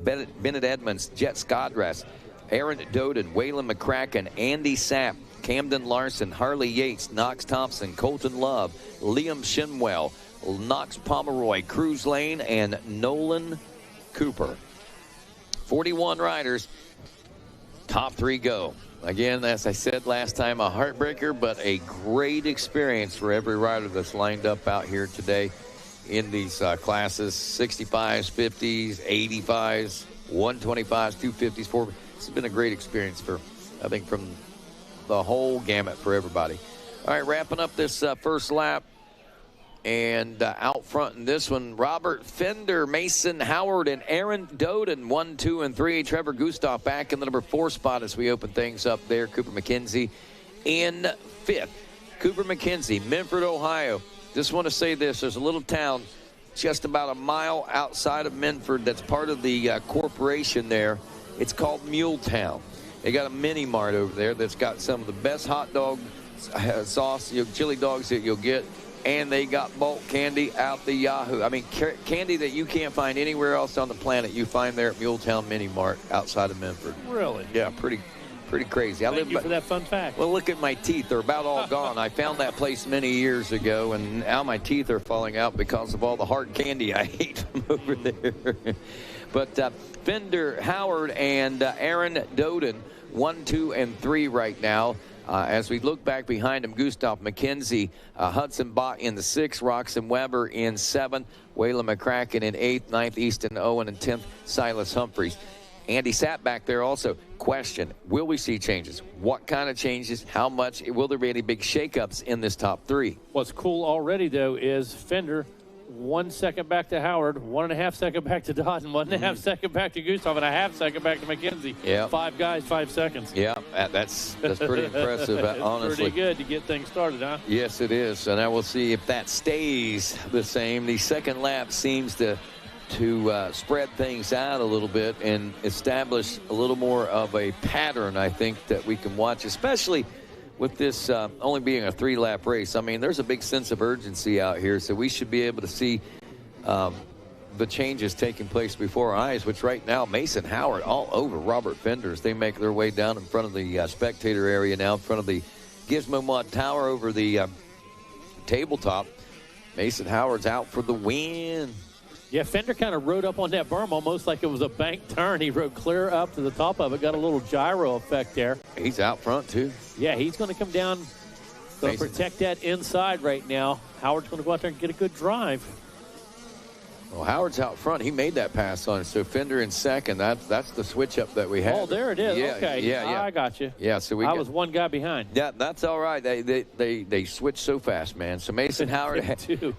Bennett Edmonds, Jet Scodras, Aaron Doden, Waylon McCracken, Andy Sapp, Camden Larson, Harley Yates, Knox Thompson, Colton Love, Liam Shinwell, Knox Pomeroy, Cruz Lane, and Nolan Cooper. 41 riders. Top 3 go. Again, as I said last time, a heartbreaker, but a great experience for every rider that's lined up out here today in these classes. 65s, 50s, 85s, 125s, 250s, 4. This has been a great experience for, I think, from the whole gamut for everybody. All right, wrapping up this first lap. And out front in this one, Robert Fender, Mason Howard, and Aaron Doden, 1, 2, and 3. Trevor Gustav back in the number 4 spot as we open things up there. Cooper McKenzie in 5th. Cooper McKenzie, Minford, Ohio. Just want to say this. There's a little town just about a mile outside of Minford that's part of the corporation there. It's called Muletown. They got a mini mart over there that's got some of the best hot dog sauce, chili dogs that you'll get. And they got bulk candy out the Yahoo. I mean, candy that you can't find anywhere else on the planet, you find there at Muletown Mini Mart outside of Minford. Really? Yeah, pretty crazy. Thank you for that fun fact. Well, look at my teeth. They're about all gone. I found that place many years ago, and now my teeth are falling out because of all the hard candy I ate from over there. But Fender, Howard, and Aaron Doden, 1, 2, and 3 right now. As we look back behind him, Gustav McKenzie, Hudson Bott in the 6th, Roxon Weber in 7th, Waylon McCracken in 8th, 9th, Easton Owen in 10th, Silas Humphreys. Andy sat back there also. Question, will we see changes? What kind of changes? How much? Will there be any big shakeups in this top 3? What's cool already, though, is Fender 1 second back to Howard, 1.5 second back to Dodden, 1.5 second back to Gustav, and a half second back to McKenzie. Yeah. 5 guys, 5 seconds. Yeah, that's pretty impressive, honestly. Pretty good to get things started, huh? Yes, it is. And I will see if that stays the same. The second lap seems to to spread things out a little bit and establish a little more of a pattern, I think, that we can watch, especially with this only being a 3-lap race. I mean, there's a big sense of urgency out here, so we should be able to see the changes taking place before our eyes, which right now, Mason Howard all over Robert Fender as they make their way down in front of the spectator area now, in front of the Gizmo Mod Tower over the tabletop. Mason Howard's out for the win. Yeah, Fender kind of rode up on that berm almost like it was a bank turn. He rode clear up to the top of it, got a little gyro effect there. He's out front, too. Yeah, he's going to come down, going to protect that inside right now. Howard's going to go out there and get a good drive. Well, Howard's out front. He made that pass on it. So Fender in second. That's the switch up that we had. Oh, there it is. Yeah, okay. Yeah. I got you. Yeah, so I was one guy behind. Yeah, that's all right. They switched so fast, man. So Mason Howard.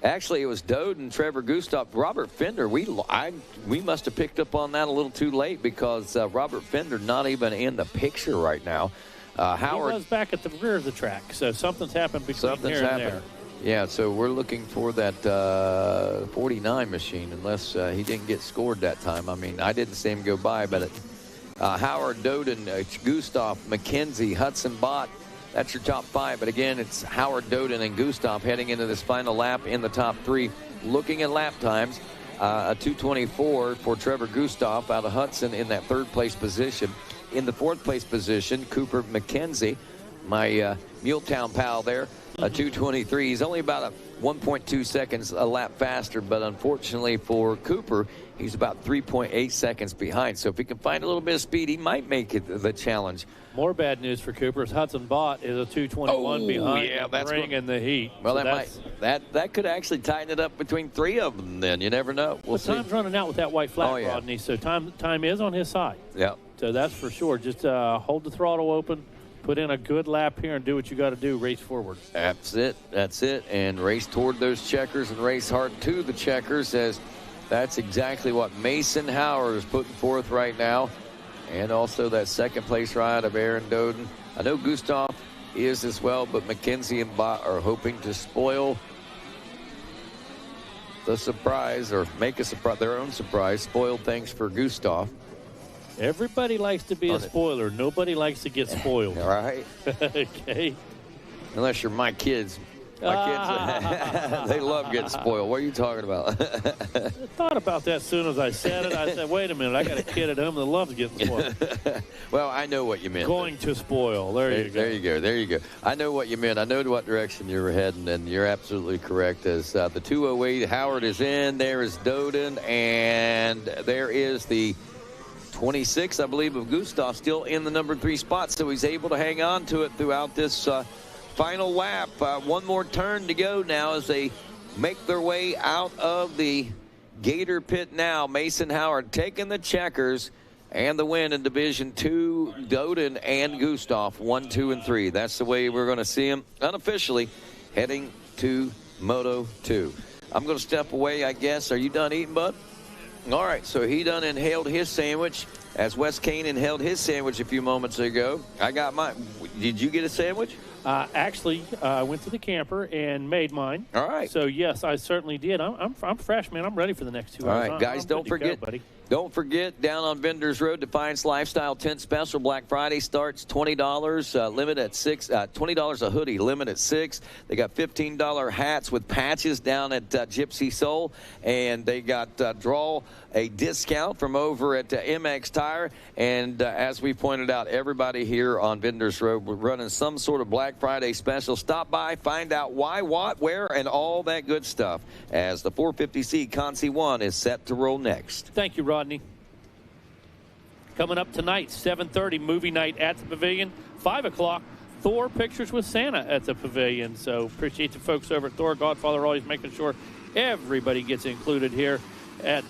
Actually, it was Doden, Trevor Gustav, Robert Fender. We must have picked up on that a little too late because Robert Fender not even in the picture right now. Howard he was back at the rear of the track, so something's happened between here and there. Yeah, so we're looking for that 49 machine, unless he didn't get scored that time. I mean, I didn't see him go by, but Howard, Doden, Gustav, McKenzie, Hudson Bott, that's your top 5. But again, it's Howard, Doden, and Gustav heading into this final lap in the top 3. Looking at lap times, a 2:24 for Trevor Gustav out of Hudson in that 3rd place position. In the 4th place position, Cooper McKenzie, my Muletown pal there, a 2:23. He's only about a 1.2 seconds a lap faster, but unfortunately for Cooper, he's about 3.8 seconds behind. So if he can find a little bit of speed, he might make it the challenge. More bad news for Cooper. Hudson Bott is a 2:21 behind the ring in the heat. Well, so that could actually tighten it up between 3 of them. Then you never know. We'll see. Time's running out with that white flag, Rodney. So time is on his side. Yeah. So that's for sure. Just hold the throttle open. Put in a good lap here and do what you got to do. Race forward. That's it. And race toward those checkers and race hard to the checkers, as that's exactly what Mason Howard is putting forth right now. And also that 2nd place ride of Aaron Doden. I know Gustav is as well, but McKenzie and Bott are hoping to spoil the surprise, or make their own surprise, spoil things for Gustav. Everybody likes to be a spoiler. Nobody likes to get spoiled. All right. Okay. Unless you're my kids. My kids, they love getting spoiled. What are you talking about? I thought about that as soon as I said it. I said, wait a minute, I got a kid at home that loves getting spoiled. Well, I know what you meant. Going to spoil. There you go. I know what you meant. I know what direction you were heading, and you're absolutely correct. As the 208, Howard is in. There is Doden, and there is the 26, I believe, of Gustav still in the number 3 spot, so he's able to hang on to it throughout this final lap. One more turn to go now as they make their way out of the Gator pit now. Mason Howard taking the checkers and the win in Division 2. Doden and Gustav 1, 2, and 3. That's the way we're going to see him unofficially heading to Moto 2. I'm going to step away, I guess. Are you done eating, bud? All right, so he done inhaled his sandwich as Wes Kane inhaled his sandwich a few moments ago. I got mine. Did you get a sandwich? Actually, I went to the camper and made mine. All right. So, yes, I certainly did. I'm fresh, man. I'm ready for the next 2 hours. All right, guys, don't forget, buddy. Don't forget, down on Vendors Road, Defiance Lifestyle Tent Special. Black Friday starts $20, limit at $6. $20 a hoodie, limit at $6. They got $15 hats with patches down at Gypsy Soul, and they got draw a discount from over at MX Tire. And as we pointed out, everybody here on Vendors Road, we're running some sort of Black Friday special. Stop by, find out why, what, where, and all that good stuff as the 450C Consi 1 is set to roll next. Thank you, Rodney. Coming up tonight, 7:30, movie night at the Pavilion. 5 o'clock, Thor Pictures with Santa at the Pavilion. So appreciate the folks over at Thor Godfather always making sure everybody gets included here at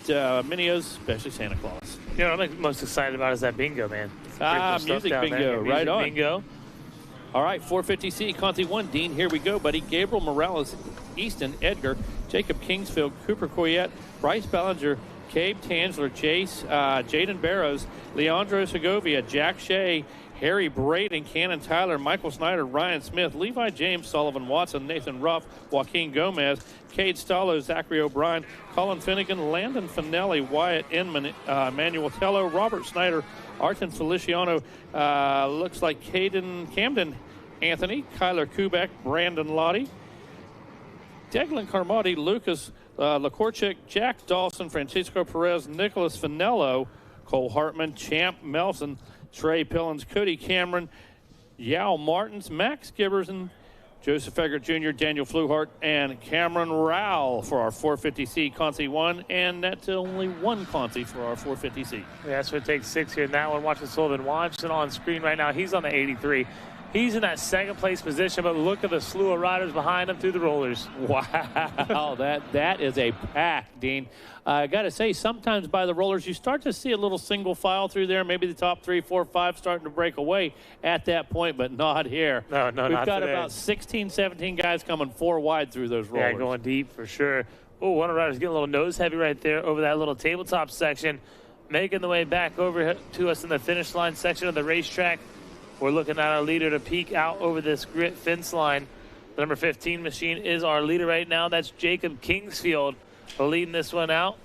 Mini O's, especially Santa Claus. You know what I'm most excited about is that bingo, man. Music bingo, right on. Bingo. All right, 450C, Conti 1, Dean, here we go, buddy. Gabriel Morales, Easton Edgar, Jacob Kingsfield, Cooper Coyette, Bryce Bellinger, Cabe Tansler, Chase, Jaden Barrows, Leandro Segovia, Jack Shea, Harry Braden, Cannon Tyler, Michael Snyder, Ryan Smith, Levi James, Sullivan Watson, Nathan Ruff, Joaquin Gomez, Cade Stallo, Zachary O'Brien, Colin Finnegan, Landon Finelli, Wyatt Inman, Manuel Tello, Robert Snyder, Arten Feliciano, looks like Camden Anthony, Kyler Kubek, Brandon Lottie, Declan Carmody, Lucas Lakorchik, Jack Dawson, Francisco Perez, Nicholas Finello, Cole Hartman, Champ Melson, Trey Pillins, Cody Cameron, Yao Martins, Max Giberson, Joseph Eggert Jr., Daniel Fluhart, and Cameron Rowell for our 450C Consi 1, and that's only one Consi for our 450C. Yeah, so it takes 6 here in that one. Watching Sullivan Watson on screen right now. He's on the 83. He's in that second place position, but look at the slew of riders behind him through the rollers. Wow, that is a pack, Dean. I got to say, sometimes by the rollers, you start to see a little single file through there. Maybe the top 3, 4, 5 starting to break away at that point, but not here. No, We've not got today. about 16, 17 guys coming 4 wide through those rollers. Yeah, going deep for sure. Oh, one of the riders getting a little nose heavy right there over that little tabletop section, making the way back over to us in the finish line section of the racetrack. We're looking at our leader to peek out over this grit fence line. The number 15 machine is our leader right now. That's Jacob Kingsfield leading this one out.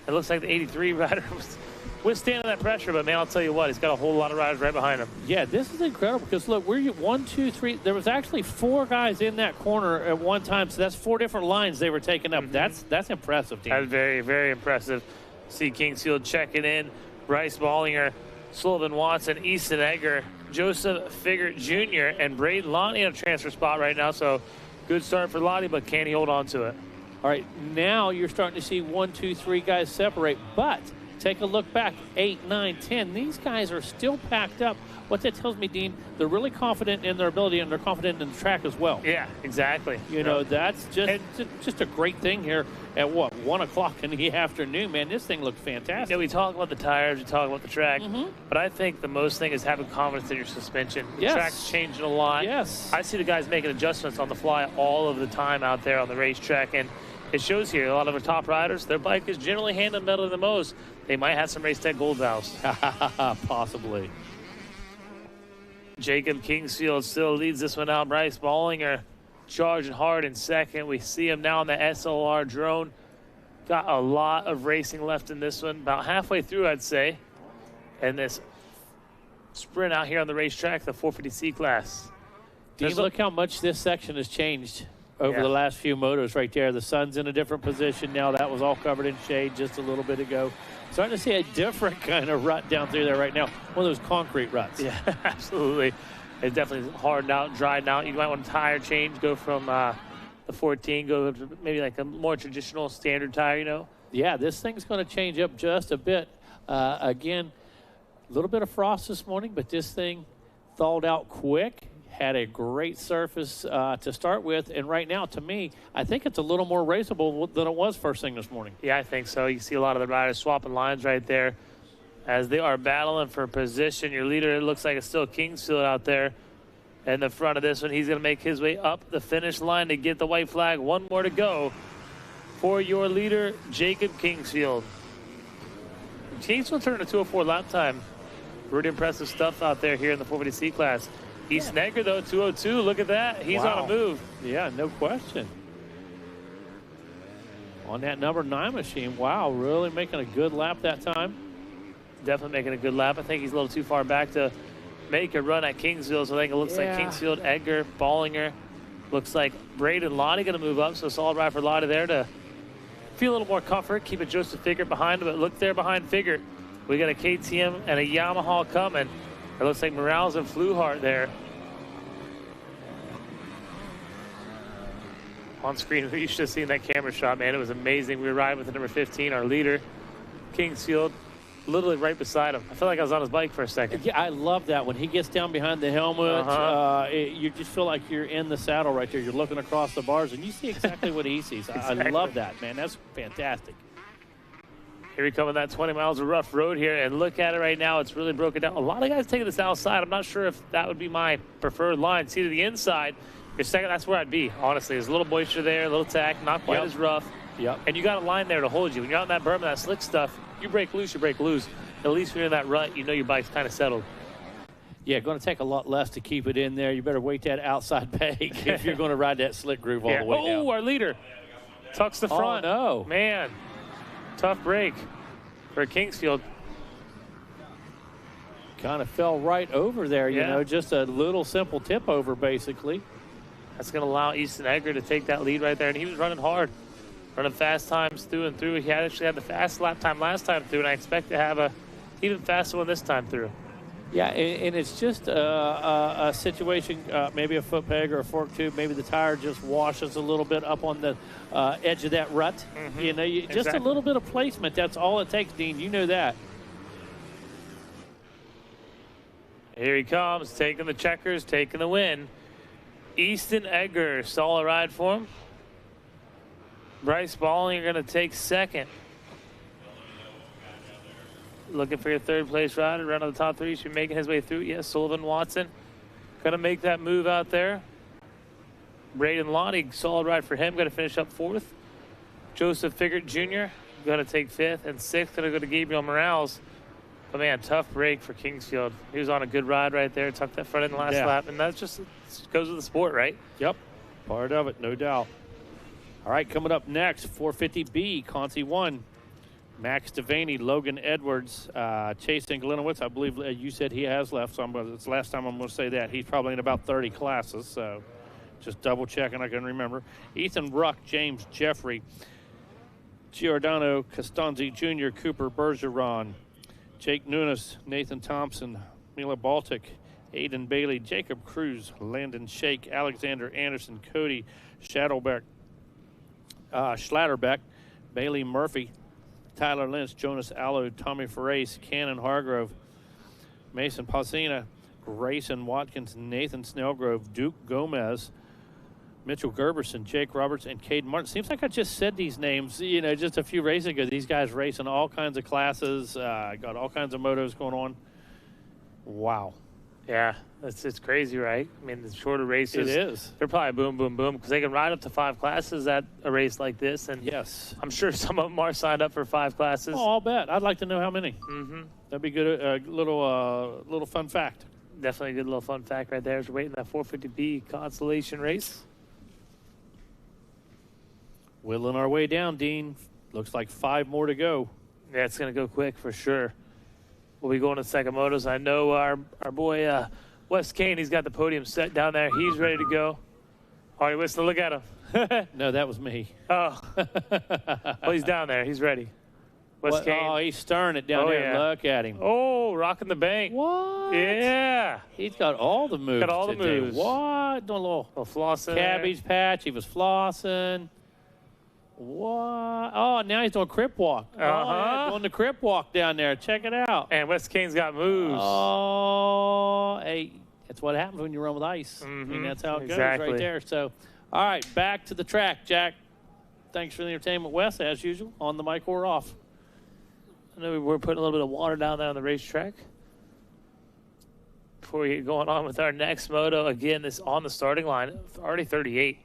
It looks like the 83 rider was withstanding that pressure, but man, I'll tell you what, he's got a whole lot of riders right behind him. Yeah, this is incredible because look, we're 1, 2, 3. There was actually 4 guys in that corner at one time, so that's 4 different lines they were taking up. That's impressive, team. That's very, very impressive. See Kingsfield checking in, Bryce Ballinger, Sullivan Watson, Easton Egger, Joseph Figert Jr., and Braden Lottie in a transfer spot right now. So good start for Lottie, but can he hold on to it? All right, now you're starting to see 1, 2, 3 guys separate, but take a look back, 8, 9, 10. These guys are still packed up. What that tells me, Dean, they're really confident in their ability and they're confident in the track as well. Yeah, exactly. You know, that's just a great thing here at 1 o'clock in the afternoon, man. This thing looks fantastic. Yeah, we talk about the tires, we talk about the track, but I think the most thing is having confidence in your suspension. The track's changing a lot. Yes. I see the guys making adjustments on the fly all of the time out there on the racetrack, and it shows here. A lot of our top riders, their bike is generally handling better than most. They might have some Race Tech Gold valves. Possibly. Jacob Kingsfield still leads this one out. Bryce Ballinger charging hard in second. We see him now on the SLR drone. Got a lot of racing left in this one. About halfway through, I'd say. And this sprint out here on the racetrack, the 450C class. Dean, look how much this section has changed over the last few motos right there. The sun's in a different position now. That was all covered in shade just a little bit ago. Starting to see a different kind of rut down through there right now. One of those concrete ruts. Yeah, absolutely. It's definitely hardened out, dried out. You might want a tire change, go from the 14, go to maybe like a more traditional standard tire, you know? Yeah, this thing's going to change up just a bit. Again, a little bit of frost this morning, but this thing thawed out quick. Had a great surface to start with, and right now, to me, I think it's a little more raceable than it was first thing this morning. Yeah, I think so. You see a lot of the riders swapping lines right there as they are battling for position. Your leader, it looks like it's still Kingsfield out there in the front of this one. He's going to make his way up the finish line to get the white flag. One more to go for your leader, Jacob Kingsfield. Kingsfield turned a 2:04 lap time. Pretty impressive stuff out there here in the 450C class. Easton Egger, though, 2:02. Look at that. He's on a move. Yeah, no question. On that number 9 machine, wow, really making a good lap that time. Definitely making a good lap. I think he's a little too far back to make a run at Kingsfield, so I think it looks like Kingsfield, Egger, Ballinger. Looks like Braden Lottie going to move up, so solid ride for Lottie there to feel a little more comfort, keep it Joseph Figert behind him, but look there behind Figert. We got a KTM and a Yamaha coming. It looks like Morales and Fluhart there. On screen, you should have seen that camera shot, man. It was amazing. We were riding with the number 15, our leader, Kingsfield, literally right beside him. I felt like I was on his bike for a second. Yeah, I love that. When he gets down behind the helmet, you just feel like you're in the saddle right there. You're looking across the bars, and you see exactly what he sees. Exactly. I love that, man. That's fantastic. Here we come on that 20 miles of rough road here, and look at it right now. It's really broken down. A lot of guys taking the south side. I'm not sure if that would be my preferred line. See to the inside. Your second, that's where I'd be, honestly. There's a little moisture there, a little tack, not quite as rough. And you got a line there to hold you. When you're out in that berm and that slick stuff, you break loose, you break loose. At least when you're in that rut, you know your bike's kind of settled. Yeah, going to take a lot less to keep it in there. You better weight that outside peg if you're going to ride that slick groove all the way down. Oh, our leader tucks the front. Oh, no. Man, tough break for Kingsfield. Kind of fell right over there, you know, just a little simple tip over, basically. That's going to allow Easton Edgar to take that lead right there, and he was running hard, running fast times through and through. He actually had the fast lap time last time through, and I expect to have a even faster one this time through. Yeah, and it's just a situation, maybe a foot peg or a fork tube. Maybe the tire just washes a little bit up on the edge of that rut. Mm-hmm. You know, just a little bit of placement. That's all it takes, Dean. You know that. Here he comes, taking the checkers, taking the win. Easton Edgar, solid ride for him. Bryce Balling are going to take second. Looking for your third place rider, around the top three. Should be making his way through. Yes, Sullivan Watson going to make that move out there. Braden Lottie, solid ride for him. Going to finish up fourth. Joseph Figert Jr. going to take fifth. And sixth going to go to Gabriel Morales. But, man, tough break for Kingsfield. He was on a good ride right there. Tucked that front in the last lap. And that's just goes with the sport, right? Yep. Part of it, no doubt. All right, coming up next, 450B, Conti 1. Max Devaney, Logan Edwards, Chase Glenowitz. I believe you said he has left, so it's the last time I'm going to say that. He's probably in about 30 classes, so just double checking. I can remember. Ethan Ruck, James Jeffrey, Giordano Costanzi Jr., Cooper Bergeron, Jake Nunes, Nathan Thompson, Mila Baltic, Aiden Bailey, Jacob Cruz, Landon Shake, Alexander Anderson, Cody Shadowbeck, Schlatterbeck, Bailey Murphy, Tyler Lynch, Jonas Allo, Tommy Ferrace, Cannon Hargrove, Mason Pasina, Grayson Watkins, Nathan Snellgrove, Duke Gomez, Mitchell Gerberson, Jake Roberts, and Cade Martin. Seems like I just said these names, you know, just a few races ago. These guys racing all kinds of classes, got all kinds of motos going on. Wow. Yeah, it's crazy, right? I mean, the shorter races. It is. They're probably boom, boom, boom, because they can ride up to 5 classes at a race like this. And yes, I'm sure some of them are signed up for 5 classes. Oh, I'll bet. I'd like to know how many. Mm-hmm. That'd be good. A little fun fact. Definitely a good little fun fact right there as we're waiting that 450B constellation race. Whittling our way down, Dean. Looks like 5 more to go. Yeah, it's going to go quick for sure. We'll be going to second motos. I know our boy Wes Kane, he's got the podium set down there. He's ready to go. All right, Whistler, look at him. No, that was me. Oh. Well, he's down there. He's ready. Wes Kane. Oh, he's stirring it down there. Yeah. Look at him. Oh, rocking the bank. What? Yeah. He's got all the moves. Got all the today. moves. What? Doing a little flossing. Cabbage patch. He was flossing. What? Oh, now he's doing crip walk. Uh-huh. Oh, yeah, doing the crip walk down there. Check it out. And Wes Kane's got moves. Oh, hey, that's what happens when you run with ice. Mm-hmm. I mean, that's how it goes Exactly. right there. So, all right, back to the track, Jack. Thanks for the entertainment, Wes, as usual, on the mic or off. I know we're putting a little bit of water down there on the racetrack. Before we get going on with our next moto, again, this on the starting line, already 38.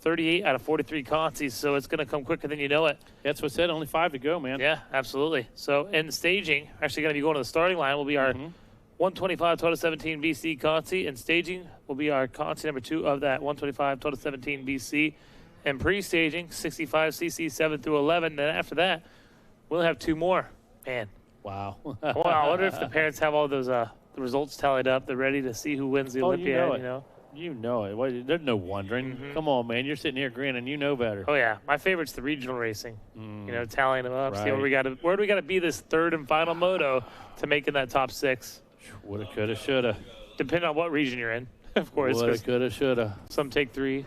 38 out of 43 contests, so it's going to come quicker than you know it. That's what said, only 5 to go, man. Yeah, absolutely. So in staging, actually going to be going to the starting line will be our 125 Total 17 BC Conti, and staging will be our Conti number 2 of that 125 Total 17 BC. And pre-staging, 65cc 7 through 11. Then after that, we'll have 2 more. Man. Wow. Well, I wonder if the parents have all those the results tallied up. They're ready to see who wins the Olympiad, you know? You know it. There's no wondering. Come on, man. You're sitting here grinning. You know better. Oh, yeah. My favorite's the regional racing. You know, tallying them up. Right. See where do we got to be this third and final moto to make in that top 6. Woulda, coulda, shoulda. Depending on what region you're in, of course. Woulda, coulda, shoulda. Some take 3.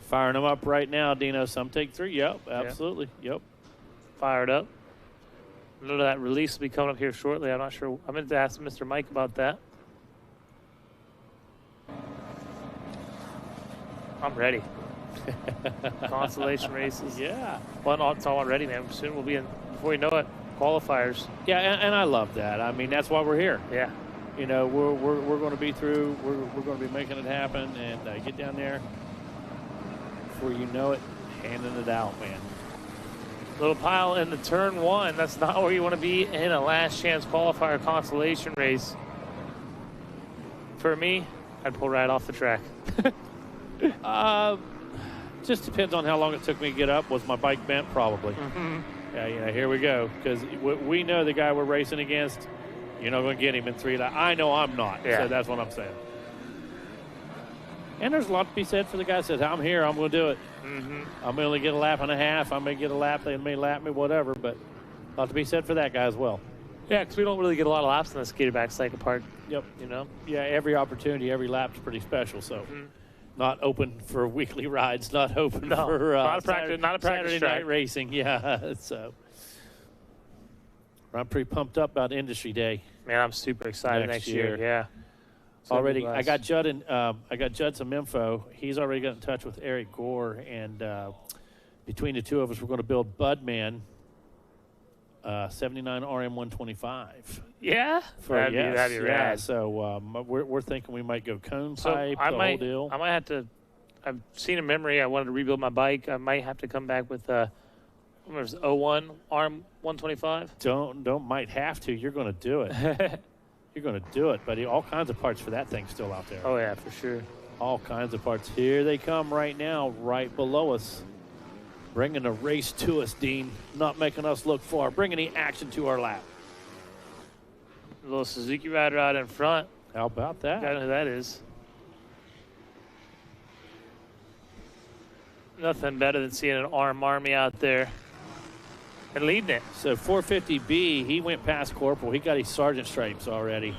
Firing them up right now, Dino. Some take 3. Yep, absolutely. Yep. Fired up. I know that release will be coming up here shortly. I'm not sure. I meant to ask Mr. Mike about that. I'm ready. Constellation races. Yeah. Well, it's all ready, man. Soon we'll be in, before you know it, qualifiers. Yeah, and I love that. I mean, that's why we're here. Yeah. You know, we're going to be through. We're going to be making it happen, and get down there before you know it, handing it out, man. Little pile in the turn 1. That's not where you want to be in a last chance qualifier constellation race. for me, I'd pull right off the track. Just depends on how long it took me to get up. Was my bike bent? Probably. Yeah, here we go. Because we know the guy we're racing against, you're not going to get him in 3 laps. I know I'm not. Yeah. So that's what I'm saying. And there's a lot to be said for the guy that says, I'm here, I'm going to do it. I'm going to get a lap and a half. I may get a lap, they may lap me, whatever. But a lot to be said for that guy as well. Yeah, because we don't really get a lot of laps in the skater back cycle part. Yep. You know? Yeah, every opportunity, every lap's pretty special. So not open for weekly rides, not open for not a practice Saturday track. night racing. Yeah, so I'm pretty pumped up about Industry Day. Man, I'm super excited next year. Yeah. Already, I got Judd some info. He's already got in touch with Eric Gore, and between the two of us, we're going to build Budman 79 RM 125. Yeah, that'd be rad. Yeah, so we're thinking we might go cone pipe, whole deal. I might have to. I've seen a memory. I wanted to rebuild my bike. I might have to come back with I remember it was 01 RM 125. Don't might have to. You're going to do it. You're going to do it, buddy. All kinds of parts for that thing still out there. Oh yeah, for sure. All kinds of parts. Here they come right now, right below us. Bringing the race to us, Dean. Not making us look far. Bringing the action to our lap. A little Suzuki rider out in front. How about that? I know who that is. Nothing better than seeing an RM Army out there and leading it. So 450B, he went past Corporal. He got his sergeant stripes already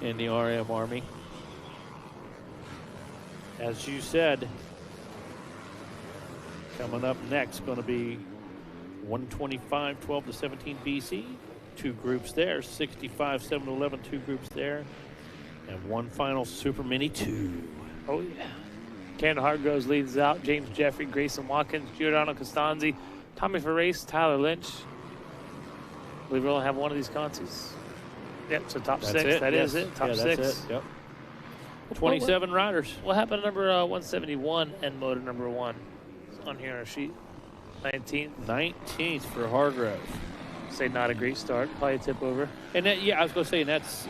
in the RM Army. As you said, coming up next going to be 125, 12 to 17 BC. 2 groups there. 65, 7 to 11, 2 groups there. And one final Super Mini 2. Oh, yeah. Cannon Hargroves leads out. James Jeffrey, Grayson Watkins, Giordano Costanzi, Tommy Ferrace, Tyler Lynch. I believe we only have one of these consies. Yep, so top That's 6. it. That Yes. is it. Top Yeah, 6. that's it. Yep. 27 riders. What happened to number 171 and motor number 1? It's on here on our sheet. 19th. 19th for Hargrove. Say not a great start. Probably a tip over. And that, yeah, I was going to say, and that's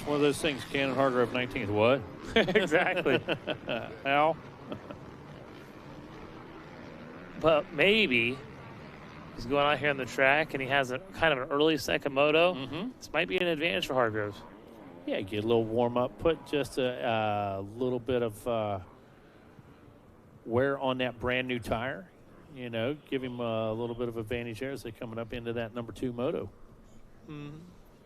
one of those things. Cannon Hargrove 19th. What? Exactly. How? But maybe he's going out here on the track and he has a kind of an early second moto. This might be an advantage for Hargroves. Yeah, get a little warm up. Put just a little bit of wear on that brand new tire. You know, give him a little bit of advantage there as they're coming up into that number 2 moto. You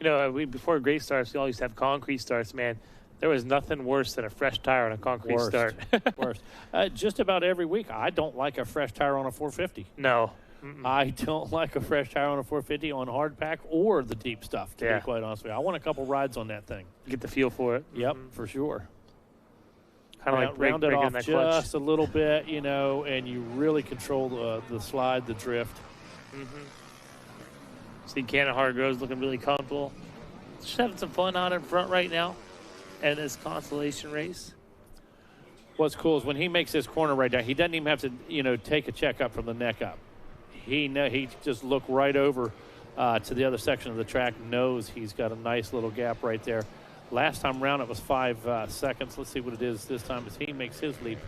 know, before great starts, we all used to have concrete starts, man. There was nothing worse than a fresh tire on a concrete start. Worst. Just about every week, I don't like a fresh tire on a 450. No. I don't like a fresh tire on a 450 on hard pack or the deep stuff, to be quite honest with you. I want a couple rides on that thing. Get the feel for it. Yep, for sure. Kind of like round it off that just clutch. a little bit, you know, and you really control the slide, the drift. See Cannon Hargroves looking really comfortable. Just having some fun out in front right now in this constellation race. What's cool is when he makes this corner right down, he doesn't even have to, you know, take a check up from the neck up. He just look right over to the other section of the track, knows he's got a nice little gap right there. Last time around it was 5 seconds. Let's see what it is this time as he makes his leap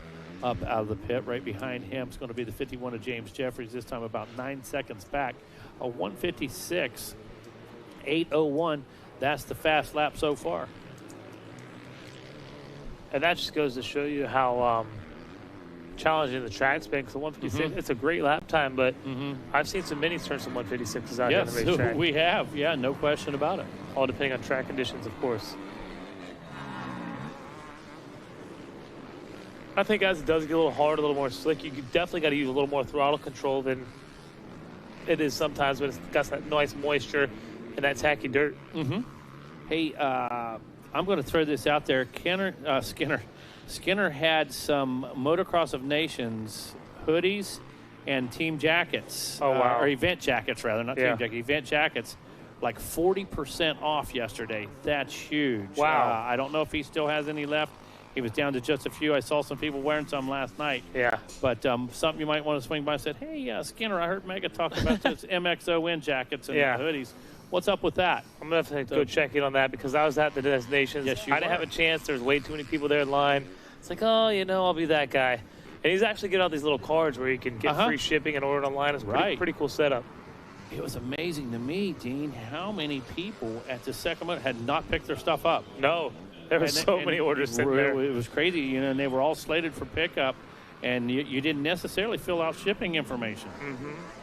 up out of the pit. Right behind him is going to be the 51 of James Jeffries, this time about 9 seconds back. A 156, 8:01. That's the fast lap so far. And that just goes to show you how challenging the track's been. Because the 156, it's a great lap time, but I've seen some minis turn some 156s out here on the racetrack. We have. Yeah, no question about it. All depending on track conditions, of course. I think as it does get a little hard, a little more slick, you definitely got to use a little more throttle control than it is sometimes when it's got that nice moisture and that tacky dirt. Hey, I'm going to throw this out there. Skinner had some Motocross of Nations hoodies and team jackets. Oh, wow. Or event jackets, rather, not team jackets. Event jackets, like 40% off yesterday. That's huge. Wow. I don't know if he still has any left. He was down to just a few. I saw some people wearing some last night. Yeah. But something you might want to swing by and said, hey, Skinner, I heard Mega talk about those MXON jackets and hoodies. What's up with that? I'm going to have to go check in on that because I was at the destinations. Yes, I didn't have a chance. There was way too many people there in line. It's like, oh, I'll be that guy. And he's actually getting out these little cards where you can get free shipping and order online. It's pretty cool setup. It was amazing to me, Dean, how many people at the second month had not picked their stuff up. No, there were so many orders sitting there. It was crazy, and they were all slated for pickup, and you didn't necessarily fill out shipping information.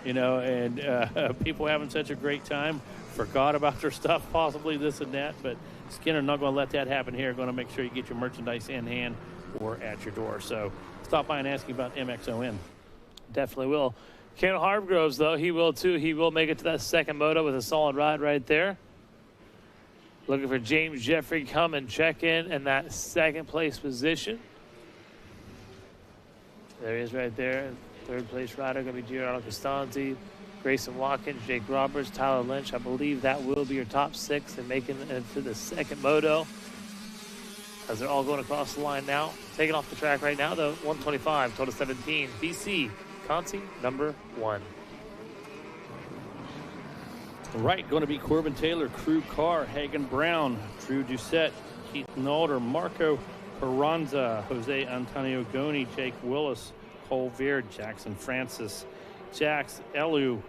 And people having such a great time, forgot about their stuff, possibly this and that, but Skinner not going to let that happen here. Going to make sure you get your merchandise in hand or at your door. So stop by and ask you about MXON. Definitely will. Ken Hargroves, though, he will too. He will make it to that second moto with a solid ride right there. Looking for James Jeffrey come and check in that second place position. There he is right there. Third place rider going to be Giordano Costanzi, Grayson Watkins, Jake Roberts, Tyler Lynch. I believe that will be your top 6 and making it to the second moto. As they're all going across the line now. Taking off the track right now, though, 125, total 17. BC, Conti, number 1. Right, going to be Corbin Taylor, Crew Carr, Hagen Brown, Drew Doucette, Keith Nalder, Marco Carranza, Jose Antonio Goni, Jake Willis, Cole Veard, Jackson Francis, Jax Elu,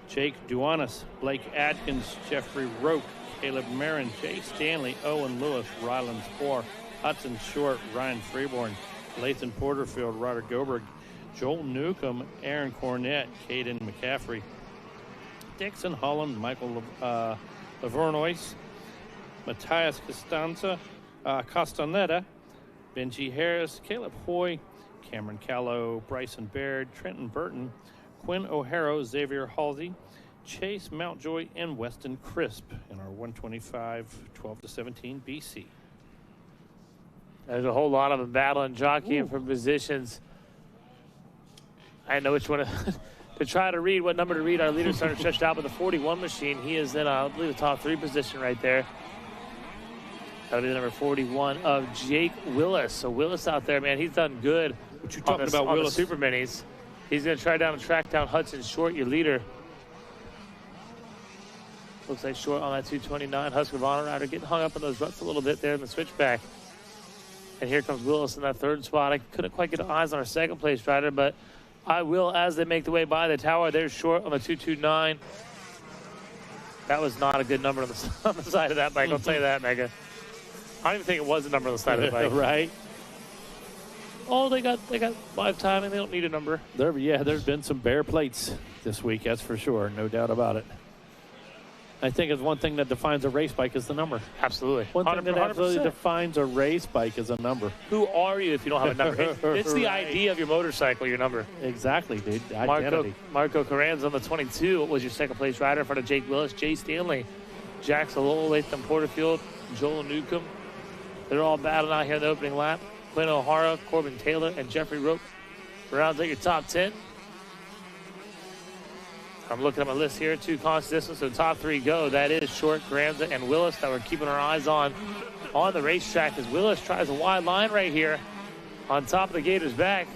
Jake Duanis, Blake Adkins, Jeffrey Roque, Caleb Marin, Jay Stanley, Owen Lewis, Ryland Spohr, Hudson Short, Ryan Freeborn, Lathan Porterfield, Ryder Goberg, Joel Newcomb, Aaron Cornett, Caden McCaffrey, Dixon Holland, Michael Lavernois, Matthias Castaneda, Benji Harris, Caleb Hoy, Cameron Callow, Bryson Baird, Trenton Burton, Quinn O'Hara, Xavier Halsey, Chase Mountjoy, and Weston Crisp in our 125 12-17 BC. There's a whole lot of them battling, jockeying for positions. I know which one to try to read, what number to read. Our leader started stretched out with the 41 machine. He is in, I believe, the top 3 position right there. That'll be the number 41 of Jake Willis. So Willis out there, man, he's done good. What you talking about, Willis? The Super Minis. He's going to try down and track down Hudson Short, your leader. Looks like Short on that 229. Husqvarna rider getting hung up in those ruts a little bit there in the switchback. And here comes Willis in that third spot. I couldn't quite get eyes on our second place rider, but I will as they make the way by the tower. There's Short on the 229. That was not a good number on the side of that bike. I'll tell you that, Mega. I don't even think it was a number on the side of the bike. Right. Oh, they got live timing. They don't need a number. There's been some bare plates this week, that's for sure. No doubt about it. I think it's one thing that defines a race bike is the number. Absolutely. One thing that absolutely defines a race bike is a number. Who are you if you don't have a number? It's the idea of your motorcycle, your number. Exactly, dude. Identity. Marco Carranza on the 22 was your second place rider in front of Jake Willis, Jay Stanley, Jax Alolo, Lathan Porterfield, Joel Newcomb. They're all battling out here in the opening lap. Quinn O'Hara, Corbin Taylor, and Jeffrey Roque rounds out your top 10. I'm looking at my list here. 2 constant distance, so top 3 go. That is Short, Carranza, and Willis that we're keeping our eyes on the racetrack as Willis tries a wide line right here on top of the Gators' back.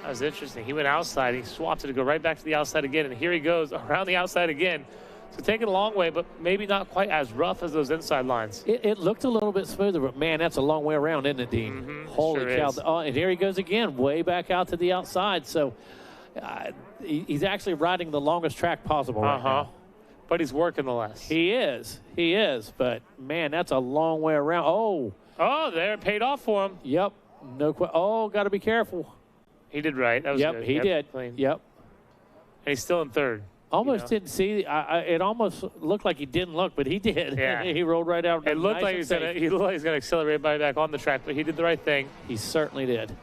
That was interesting. He went outside. He swapped it to go right back to the outside again, and here he goes around the outside again. So taking a long way, but maybe not quite as rough as those inside lines. It looked a little bit smoother, but man, that's a long way around, isn't it, Dean? Mm-hmm. Holy sure cow. Is. Oh, and here he goes again, way back out to the outside. So he's actually riding the longest track possible right now. But he's working the less. He is. But, man, that's a long way around. Oh, there, it paid off for him. Yep. Got to be careful. He did right. That was good. He did. Clean. Yep. And he's still in third. Almost didn't see. It almost looked like he didn't look, but he did. Yeah. He rolled right out. It looked like he looked like he's going to accelerate back on the track, but he did the right thing. He certainly did.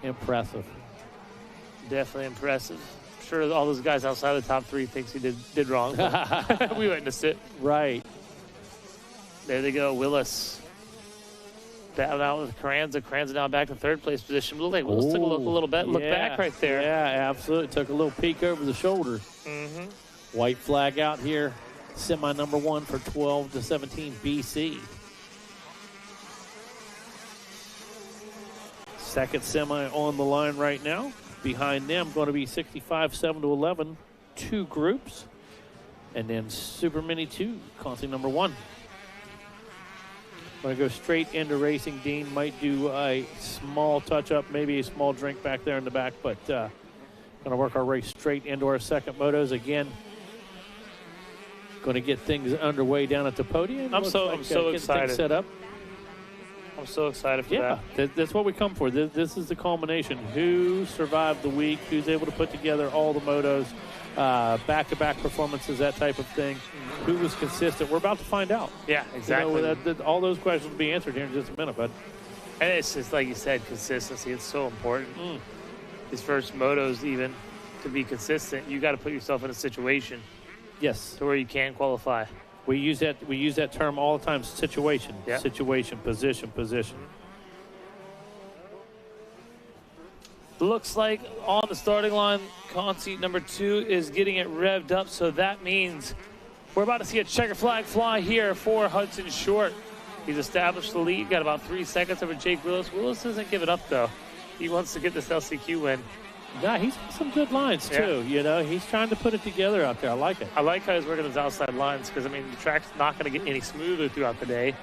Impressive. Definitely impressive. I'm sure all those guys outside the top 3 thinks he did wrong. We witnessed it. Right. There they go. Willis. Battled out with Carranza. Carranza now back to third place position. Looked like Willis took a little bit. Look back right there. Yeah, absolutely. Took a little peek over the shoulder. Mm-hmm. White flag out here. Semi number 1 for 12-17 BC. Second semi on the line right now. Behind them going to be 65, 7 to 11, 2 groups. And then Super Mini 2, Conti number 1. Going to go straight into racing. Dean might do a small touch-up, maybe a small drink back there in the back, but going to work our race straight into our second motos. Again, going to get things underway down at the podium. I'm so excited. Set up. I'm so excited for that. That's what we come for. This is the culmination. Who survived the week? Who's able to put together all the motos, back-to-back performances, that type of thing. Who was consistent? We're about to find out. Yeah, exactly. You know, all those questions will be answered here in just a minute, bud. And it's just like you said, consistency. It's so important. These first motos, even to be consistent, you got to put yourself in a situation. Yes. To where you can qualify. We use that term all the time. Situation. Yep. Situation. Position. Looks like on the starting line, Conti number 2 is getting it revved up. So that means we're about to see a checker flag fly here for Hudson Short. He's established the lead. Got about 3 seconds over Jake Willis. Willis doesn't give it up, though. He wants to get this LCQ win. Yeah, he's got some good lines, too. You know, he's trying to put it together out there. I like it. I like how he's working those outside lines because, I mean, the track's not going to get any smoother throughout the day.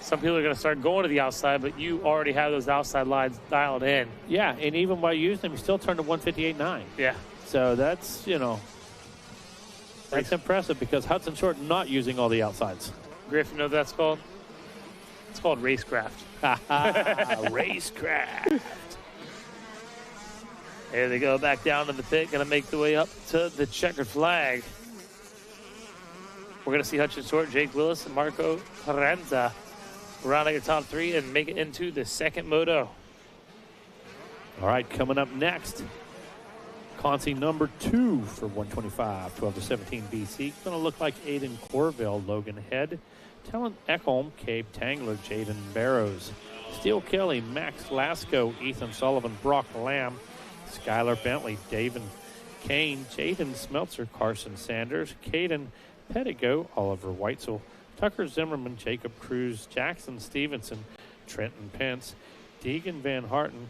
Some people are going to start going to the outside, but you already have those outside lines dialed in. Yeah, and even while using them, you still turned to 158.9. Yeah. So that's, you know, that's impressive because Hudson Short not using all the outsides. Griff, you know what that's called? It's called racecraft. Racecraft. There they go, back down to the pit, going to make the way up to the checkered flag. We're going to see Hudson Short, Jake Willis, and Marco Parenza rounding the top 3 and make it into the second moto. All right, coming up next, Conti number 2 for 125, 12 to 17 BC. Going to look like Aiden Corville, Logan Head, Talon Ekholm, Cabe Tangler, Jaden Barrows, Steele Kelly, Max Lasco, Ethan Sullivan, Brock Lamb, Skylar Bentley, David Kane, Jaden Smeltzer, Carson Sanders, Caden Pettigo, Oliver Weitzel, Tucker Zimmerman, Jacob Cruz, Jackson Stevenson, Trenton Pence, Deegan Van Harten,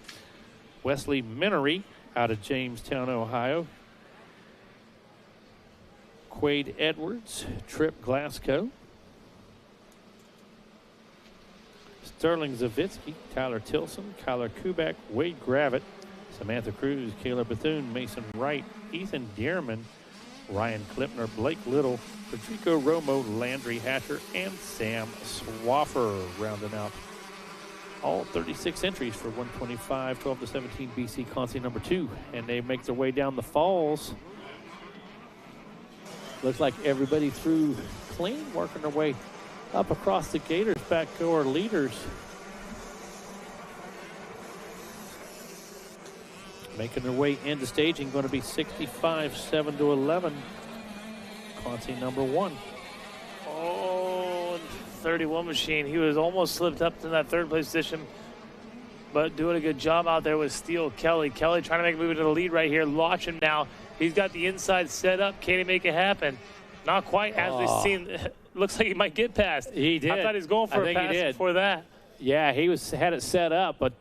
Wesley Minery out of Jamestown, Ohio, Quade Edwards, Trip Glasgow, Sterling Zavitsky, Tyler Tilson, Kyler Kubek, Wade Gravitt, Samantha Cruz, Caleb Bethune, Mason Wright, Ethan Dearman, Ryan Klipner, Blake Little, Federico Romo, Landry Hatcher, and Sam Swaffer rounding out all 36 entries for 125, 12 to 17 BC Conti number 2. And they make their way down the falls. Looks like everybody through clean, working their way up across the Gators. Back to our leaders. Making their way into staging, going to be 65, 7 to 11. Conti number 1. Oh, 31 machine. He was almost slipped up to that third place position, but doing a good job out there with Steele Kelly. Kelly trying to make a move into the lead right here. Watch him now. He's got the inside set up. Can he make it happen? Not quite, as we've seen. Looks like he might get past. He did. I thought he was going for a pass before that. Yeah, he had it set up, but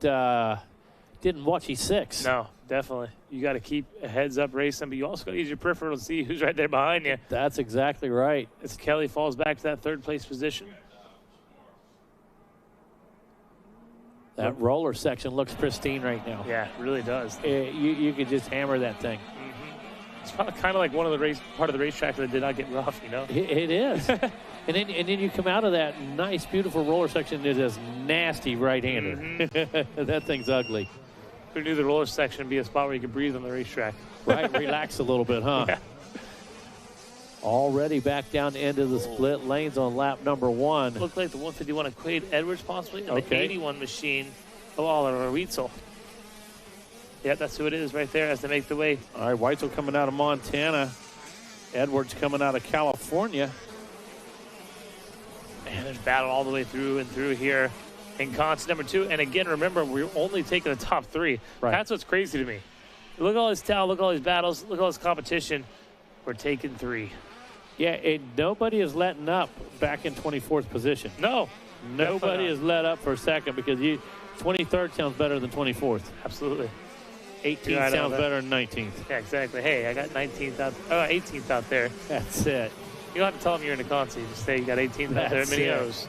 didn't watch E6. No, definitely. You got to keep a heads up racing, but you also got to use your peripheral to see who's right there behind you. That's exactly right. As Kelly falls back to that third place position. That roller section looks pristine right now. Yeah, it really does. You could just hammer that thing. It's probably kind of like one of the part of the racetrack that did not get rough, you know? It is. and then you come out of that nice, beautiful roller section. It is nasty right-hander. That thing's ugly. Who knew the roller section would be a spot where you could breathe on the racetrack? Right, relax a little bit, huh? Yeah. Already back down into the split lanes on lap number 1. Looked like the 151 of Quade Edwards possibly, and the 81 machine of Oliver Weitzel. Yeah, that's who it is right there as they make the way. All right, Weitzel coming out of Montana. Edwards coming out of California. Man, there's battle all the way through and through here in Conti number 2. And again, remember, we're only taking the top 3. Right. That's what's crazy to me. Look at all this talent, look at all these battles, look at all this competition. We're taking 3. Yeah, nobody is letting up back in 24th position. No. Nobody is let up for a second because you 23rd sounds better than 24th. Absolutely. 18th sounds better than 19th. Yeah, exactly. Hey, I got 19th out. Oh, 18th out there. That's it. You don't have to tell them you're in the Concy. Just say you got 18th out there at Mini O's.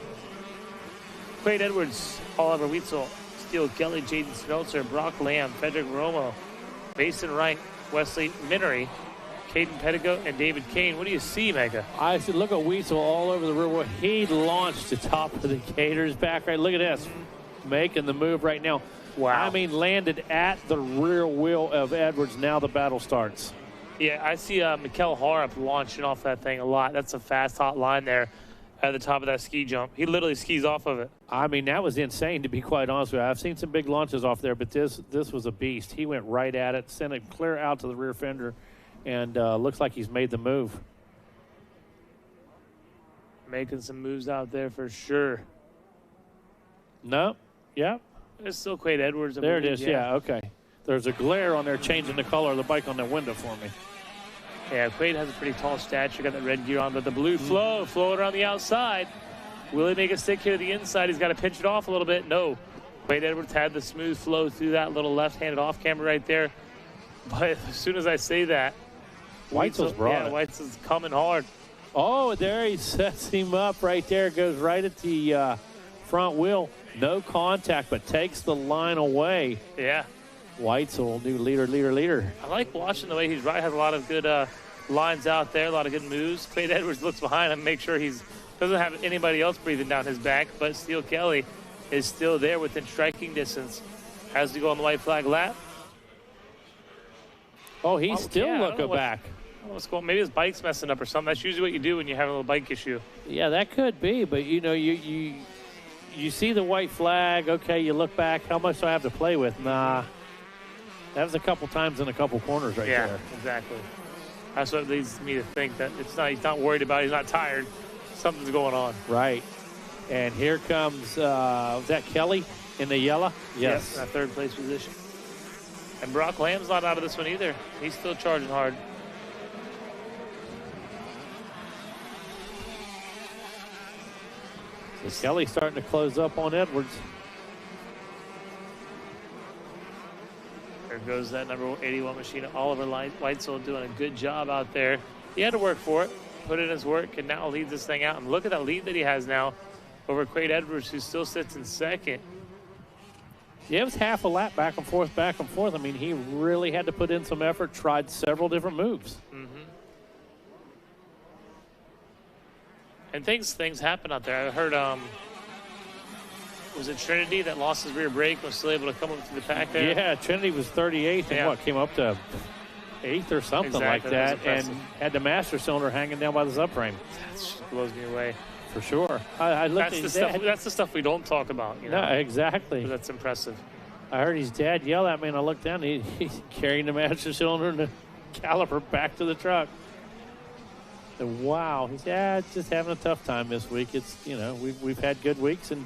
Quade Edwards, Oliver Weitzel, Steele Kelly, Jaden Smeltzer, Brock Lamb, Frederick Romo, Mason Wright, Wesley Minery, Caden Pettigo, and David Kane. What do you see, Mega? I should look at Weitzel all over the rear wheel. He launched the top of the Gators back right. Look at this. Making the move right now. Wow. I mean, landed at the rear wheel of Edwards. Now the battle starts. Yeah, I see Mikel Harp launching off that thing a lot. That's a fast, hot line there at the top of that ski jump. He literally skis off of it. I mean, that was insane, to be quite honest with you. I've seen some big launches off there, but this was a beast. He went right at it, sent it clear out to the rear fender, and looks like he's made the move. Making some moves out there for sure. No. Yep. There's still Quade Edwards. There it is. Yeah. Okay. There's a glare on there changing the color of the bike on the window for me. Yeah, Quade has a pretty tall stature. Got that red gear on, but the blue flowing around the outside. Will he make a stick here to the inside? He's got to pinch it off a little bit. No. Quade Edwards had the smooth flow through that little left-handed off camber right there. But as soon as I say that, Weitzel's brought it. Weitzel's coming hard. Oh, there he sets him up right there. Goes right at the front wheel. No contact, but takes the line away. Yeah. Weitzel, new leader. I like watching the way he's riding. Has a lot of good lines out there, a lot of good moves. Quade Edwards looks behind him, make sure he's doesn't have anybody else breathing down his back, but Steele Kelly is still there within striking distance as we go on the white flag lap. Oh, he's still looking back. What's going on? Maybe his bike's messing up or something. That's usually what you do when you have a little bike issue. Yeah, that could be, but you know, you see the white flag, okay, you look back, how much do I have to play with? Nah. That was a couple times in a couple corners right there. Yeah, exactly. That's what leads me to think that he's not worried about it, he's not tired. Something's going on. Right. And here comes, was that Kelly in the yellow? Yes. That third place position. And Brock Lamb's not out of this one either. He's still charging hard. So Kelly's starting to close up on Edwards. There goes that number 81 machine. Oliver Weitzel doing a good job out there. He had to work for it, put in his work, and now leads this thing out. And look at that lead that he has now over Quade Edwards, who still sits in second. Yeah, it was half a lap back and forth. I mean, he really had to put in some effort, tried several different moves. Mm-hmm. And things happen out there. I heard, was it Trinity that lost his rear brake and was still able to come up through the pack there? Yeah, Trinity was 38th and came up to 8th or something like that, and had the master cylinder hanging down by the subframe. That just blows me away. For sure. I looked that's the stuff we don't talk about. You know? No, exactly. But that's impressive. I heard his dad yell at me, and I looked down. He's carrying the master cylinder and the caliper back to the truck. And wow, he's just having a tough time this week. It's, you know, we've had good weeks and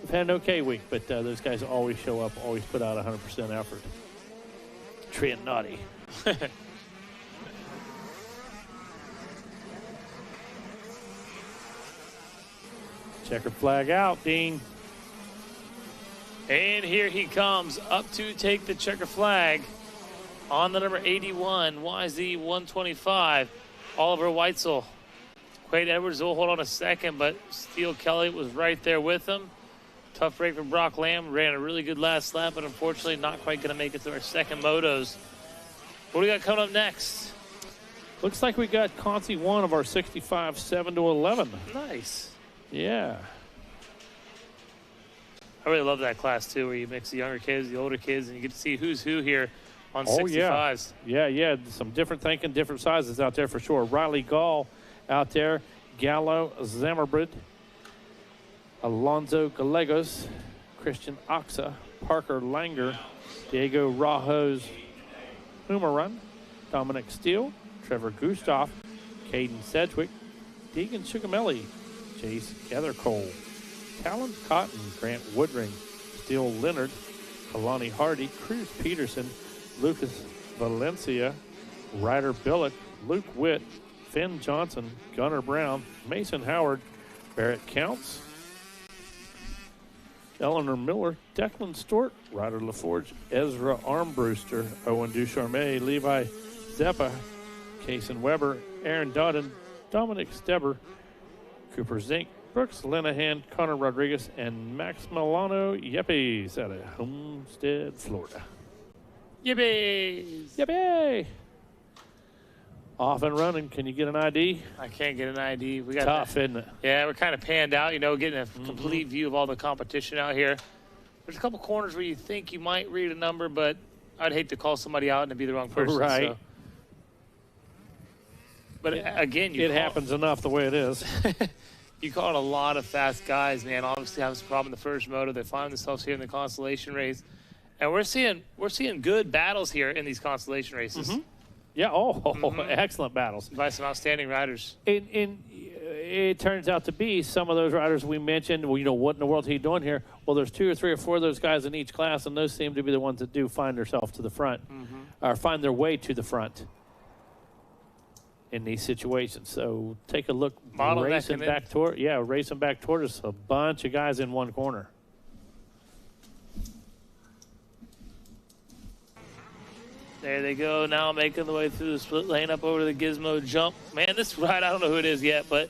we've had an okay week, but those guys always show up, always put out 100% effort. Trent Naughty. Checkered flag out, Dean. And here he comes up to take the checker flag on the number 81, YZ 125, Oliver Weitzel. Quade Edwards will hold on a second, but Steele Kelly was right there with him. Tough break for Brock Lamb. Ran a really good last lap, but unfortunately not quite going to make it to our second motos. What do we got coming up next? Looks like we got Concy 1 of our 65, 7-11. Nice. Yeah. I really love that class, too, where you mix the younger kids, the older kids, and you get to see who's who here on 65s. Yeah. Some different thinking, different sizes out there for sure. Riley Gall out there. Gallo Zammerbrid. Alonzo Gallegos. Christian Oxa. Parker Langer. Diego Rajos Humaran. Dominic Steele. Trevor Gustav. Caden Sedgwick. Deegan Sugamelli. Chase Gathercole. Talon Cotton, Grant Woodring, Steele Leonard, Kalani Hardy, Cruz Peterson, Lucas Valencia, Ryder Billick, Luke Witt, Finn Johnson, Gunnar Brown, Mason Howard, Barrett Counts, Eleanor Miller, Declan Stort, Ryder LaForge, Ezra Armbruster, Owen Ducharme, Levi Zeppa, Kason Weber, Aaron Dodden, Dominic Steber, Cooper Zink, Brooks Lenahan, Connor Rodriguez, and Max Milano Yepes out of Homestead, Florida. Yippies! Yippee! Off and running. Can you get an ID? I can't get an ID. We got Tough, isn't it? Yeah, we're kind of panned out, getting a complete view of all the competition out here. There's a couple corners where you think you might read a number, but I'd hate to call somebody out and it'd be the wrong person. Right. So. But again, it happens enough the way it is. You caught a lot of fast guys, man. Obviously, having some problem in the first moto. They find themselves here in the constellation race, and we're seeing good battles here in these constellation races. Yeah. Excellent battles by some outstanding riders. It turns out to be some of those riders we mentioned. Well, what in the world are you doing here? Well, there's 2 or 3 or 4 of those guys in each class, and those seem to be the ones that do find themselves to the front, or find their way to the front in these situations. So take a look. Racing back toward us, a bunch of guys in one corner. There they go, now making the way through the split lane up over to the Gizmo jump. Man, this ride, I don't know who it is yet, but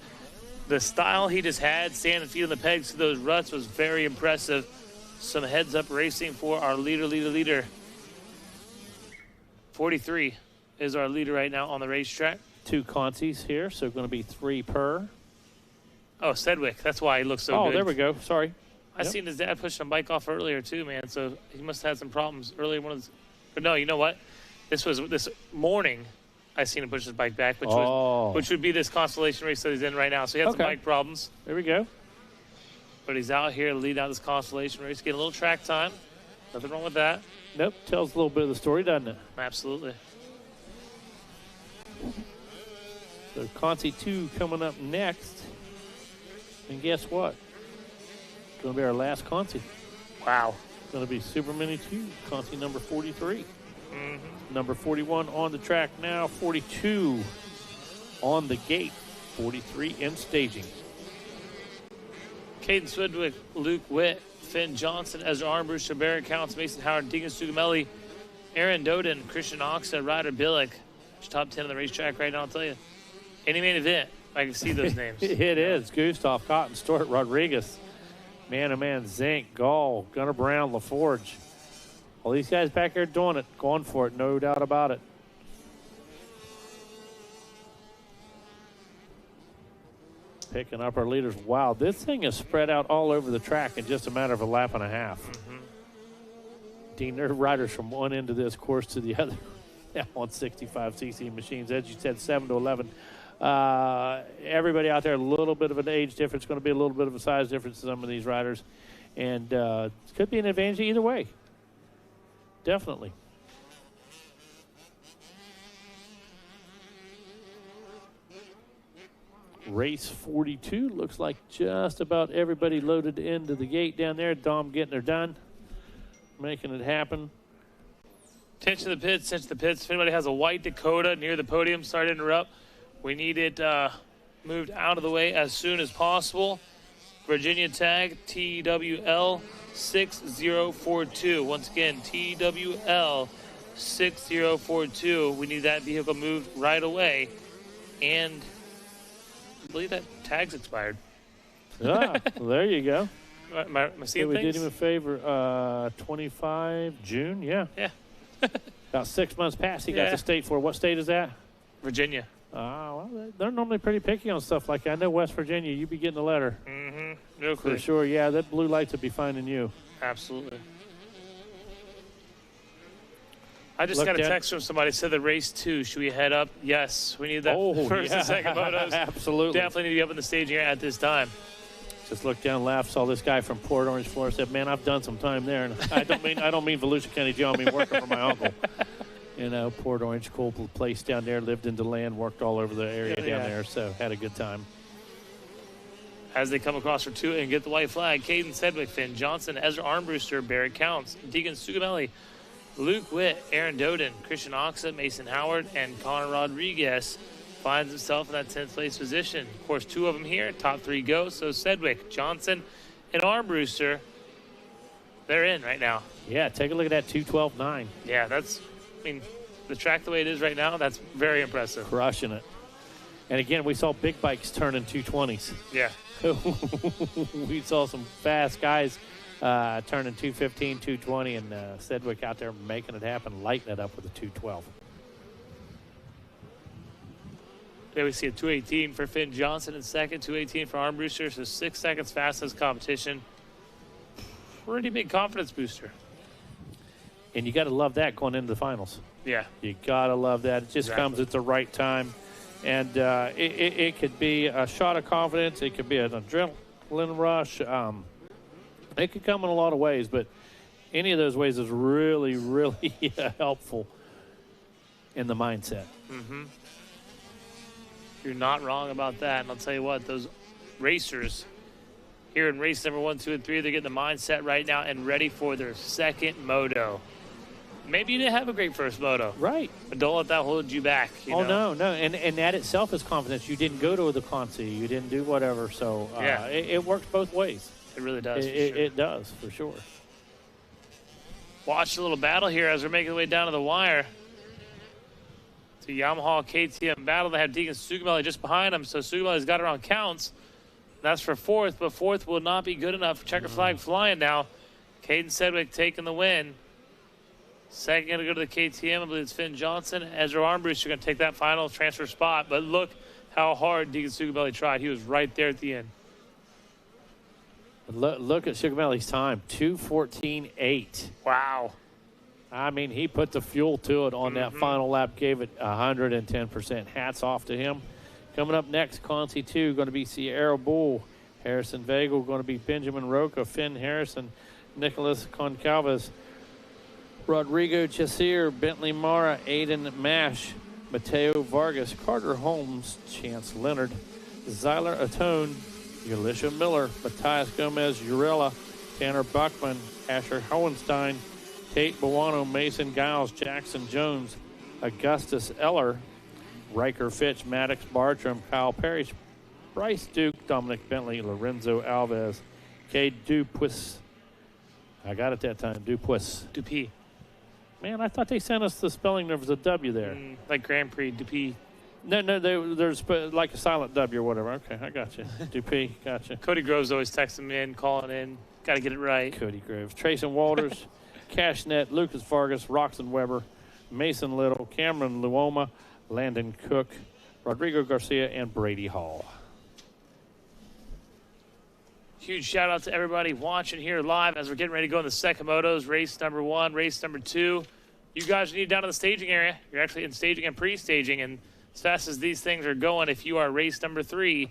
the style he just had, standing feet on the pegs through those ruts, was very impressive. Some heads-up racing for our leader. 43 is our leader right now on the racetrack. 2 consies here, so going to be 3 per. Oh, Sedgwick, that's why he looks so good. Oh, there we go, sorry. I seen his dad pushing a bike off earlier too, man, so he must have had some problems earlier. But no, you know what? This morning, I seen him push his bike back, which would be this constellation race that he's in right now. So he had some bike problems. There we go. But he's out here to lead out this constellation race, get a little track time. Nothing wrong with that. Nope, tells a little bit of the story, doesn't it? Absolutely. So Consi 2 coming up next. And guess what? It's going to be our last Consi. Wow. It's going to be Super Mini 2, Consi number 43. Number 41 on the track now, 42 on the gate, 43 in staging. Caden Swidwick, Luke Witt, Finn Johnson, Ezra Armbruster, Barrett Counts, Mason Howard, Deegan Sugamelli, Aaron Doden, Christian Oxa, Ryder Billick. It's top 10 on the racetrack right now, I'll tell you. Any main event, I can see those names. It is. Gustav, Cotton, Stewart, Rodriguez, Man-to-Man, Zink, Gall, Gunnar Brown, LaForge. All these guys back there doing it, going for it, no doubt about it. Picking up our leaders. Wow, this thing is spread out all over the track in just a matter of a lap and a half. Dean, there are riders from one end of this course to the other on 65cc machines. As you said, 7 to 11. Everybody out there, a little bit of an age difference, going to be a little bit of a size difference to some of these riders. And it could be an advantage either way. Definitely. Race 42 looks like just about everybody loaded into the gate down there. Dom getting her done, making it happen. Attention to the pits. If anybody has a white Dakota near the podium, sorry to interrupt. We need it moved out of the way as soon as possible. Virginia tag TWL 6042. Once again, TWL 6042. We need that vehicle moved right away. And I believe that tag's expired. Well, there you go. Am I seeing we things? did him a favor. 25 June, yeah. About 6 months past, he got the state for. What state is that? Virginia. Well, they're normally pretty picky on stuff like that. I know West Virginia, you be getting a letter. Real quick. For sure, yeah, that blue light would be finding you. Absolutely. I just got a text from somebody said the race 2. Should we head up? Yes, we need that first and second motos. Absolutely. Definitely need to be up in the stage here at this time. Just looked down, laughed, saw this guy from Port Orange, Florida. Said, "Man, I've done some time there." And I don't mean Volusia County Joe. I mean working for my uncle. You know, Port Orange, cool place down there. Lived in DeLand, worked all over the area down there. So had a good time. As they come across for 2 and get the white flag, Caden Sedgwick, Finn Johnson, Ezra Armbruster, Barrett Counts, Deegan Sugamelli, Luke Witt, Aaron Doden, Christian Oxa, Mason Howard, and Connor Rodriguez finds himself in that 10th place position. Of course, 2 of them here. Top 3 go. So Sedgwick, Johnson, and Armbruster they're in right now. Yeah, take a look at that 2:12.9. Yeah, that's, I mean, the track the way it is right now, that's very impressive. Crushing it. And again, we saw big bikes turning 220s. Yeah. We saw some fast guys turning 215, 220, and Sedgwick out there making it happen, lighting it up with a 212. There we see a 218 for Finn Johnson in second, 218 for Armbruster, so 6 seconds fastest competition. Pretty big confidence booster. And you got to love that going into the finals. Yeah. You got to love that. It just comes at the right time. And it could be a shot of confidence. It could be an adrenaline rush. It could come in a lot of ways, but any of those ways is really, really helpful in the mindset. Mm-hmm. You're not wrong about that. And I'll tell you what, those racers here in race number 1, 2, and 3, they're getting the mindset right now and ready for their second moto. Maybe you didn't have a great first moto. Right. But don't let that hold you back. You know? No. And that itself is confidence. You didn't go to the consi. You didn't do whatever. So it works both ways. It really does. It does, for sure. Watch a little battle here as we're making our way down to the wire. It's a Yamaha KTM battle. They have Deegan Sugabelli just behind him, so Sugabelli's got around counts. That's for fourth, but fourth will not be good enough. Checker flag flying now. Caden Sedgwick taking the win. Second going to go to the KTM. I believe it's Finn Johnson. Ezra Armbruster going to take that final transfer spot, but look how hard Deegan Sugabelli tried. He was right there at the end. Look at Sugabelli's time, 2:14.8. Wow. I mean, he put the fuel to it on that final lap, gave it 110%. Hats off to him. Coming up next, Consi 2, going to be Sierra Bull. Harrison Vagel going to be Benjamin Roca, Finn Harrison, Nicholas Concalves, Rodrigo Chasir, Bentley Mara, Aiden Mash, Mateo Vargas, Carter Holmes, Chance Leonard, Zyler Atone, Elisha Miller, Matthias Gomez, Urella, Tanner Buckman, Asher Hohenstein, Tate Bawano, Mason Giles, Jackson Jones, Augustus Eller, Riker Fitch, Maddox Bartram, Kyle Parrish, Bryce Duke, Dominic Bentley, Lorenzo Alves, Cade Dupuis. I got it that time, Dupuis. Dupuis. Man, I thought they sent us the spelling. There was a W there. Like Grand Prix, Dupuis. No, there's like a silent W or whatever. Okay, I got you. Dupuis, got you. Cody Groves always texting me in, calling in. Got to get it right. Cody Groves. Trayson Walters, Cashnet, Lucas Vargas, Roxon Weber, Mason Little, Cameron Luoma, Landon Cook, Rodrigo Garcia, and Brady Hall. Huge shout out to everybody watching here live as we're getting ready to go in the second motos, race number 1, race number 2. You guys need down to the staging area. You're actually in staging and pre-staging, and as fast as these things are going, if you are race number 3,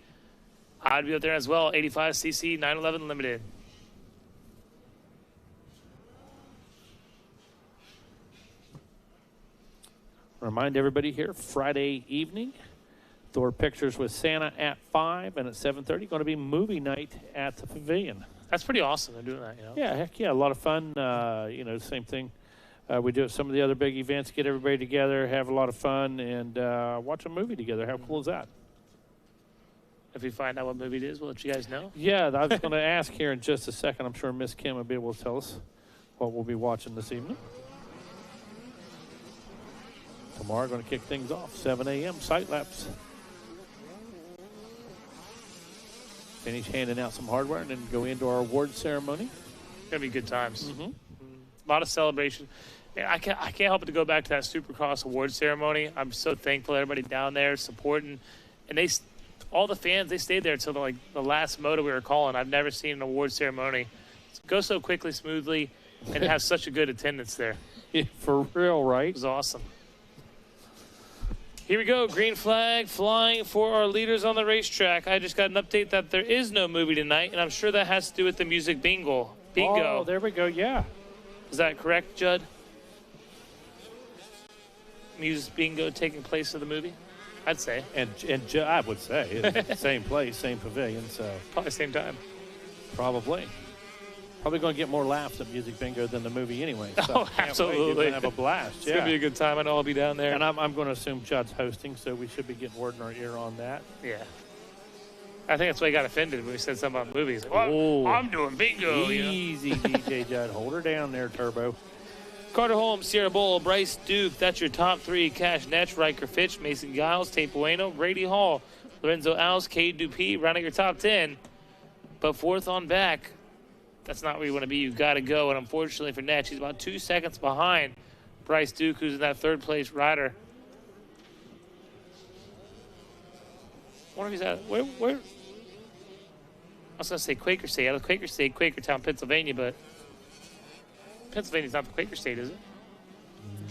I'd be out there as well. 85cc 911 Limited. Remind everybody here, Friday evening, Thor Pictures with Santa at 5, and at 7:30 going to be movie night at the Pavilion. That's pretty awesome. They're doing that, you know. Yeah, heck yeah, a lot of fun. Same thing. We do at some of the other big events, get everybody together, have a lot of fun, and watch a movie together. How cool is that? If we find out what movie it is, we'll let you guys know. Yeah, I was going to ask here in just a second. I'm sure Miss Kim will be able to tell us what we'll be watching this evening. Tomorrow, going to kick things off, 7 a.m., sight laps. Finish handing out some hardware and then go into our award ceremony. It's going to be good times. A lot of celebration. Man, I can't help but to go back to that Supercross award ceremony. I'm so thankful everybody down there supporting. And all the fans, they stayed there until the last moto we were calling. I've never seen an award ceremony go so quickly, smoothly, and have such a good attendance there. Yeah, for real, right? It was awesome. Here we go, green flag flying for our leaders on the racetrack. I just got an update that there is no movie tonight, and I'm sure that has to do with the music bingo. Oh, there we go, yeah. Is that correct, Judd? Music bingo taking place of the movie? I'd say. And I would say, it's same place, same pavilion, so. Probably same time. Probably going to get more laughs at music bingo than the movie anyway. So oh, absolutely. You're going to have a blast. It's going to be a good time. I know I'll be down there. And I'm going to assume Judd's hosting, so we should be getting word in our ear on that. Yeah. I think that's why he got offended when we said something about movies. Like, well, I'm doing bingo. Easy, DJ Judd. Hold her down there, Turbo. Carter Holmes, Sierra Bull, Bryce Duke. That's your top 3. Cash Netch, Riker Fitch, Mason Giles, Tate Bueno, Brady Hall, Lorenzo Alves, Cade Dupuis, rounding your top 10. But fourth on back, that's not where you want to be. You got to go. And unfortunately for Netch, he's about 2 seconds behind Bryce Duke, who's in that third-place rider. I wonder if he's at where? I was going to say Quaker State. Out of Quaker State, Quakertown, Pennsylvania, but Pennsylvania's not the Quaker State, is it?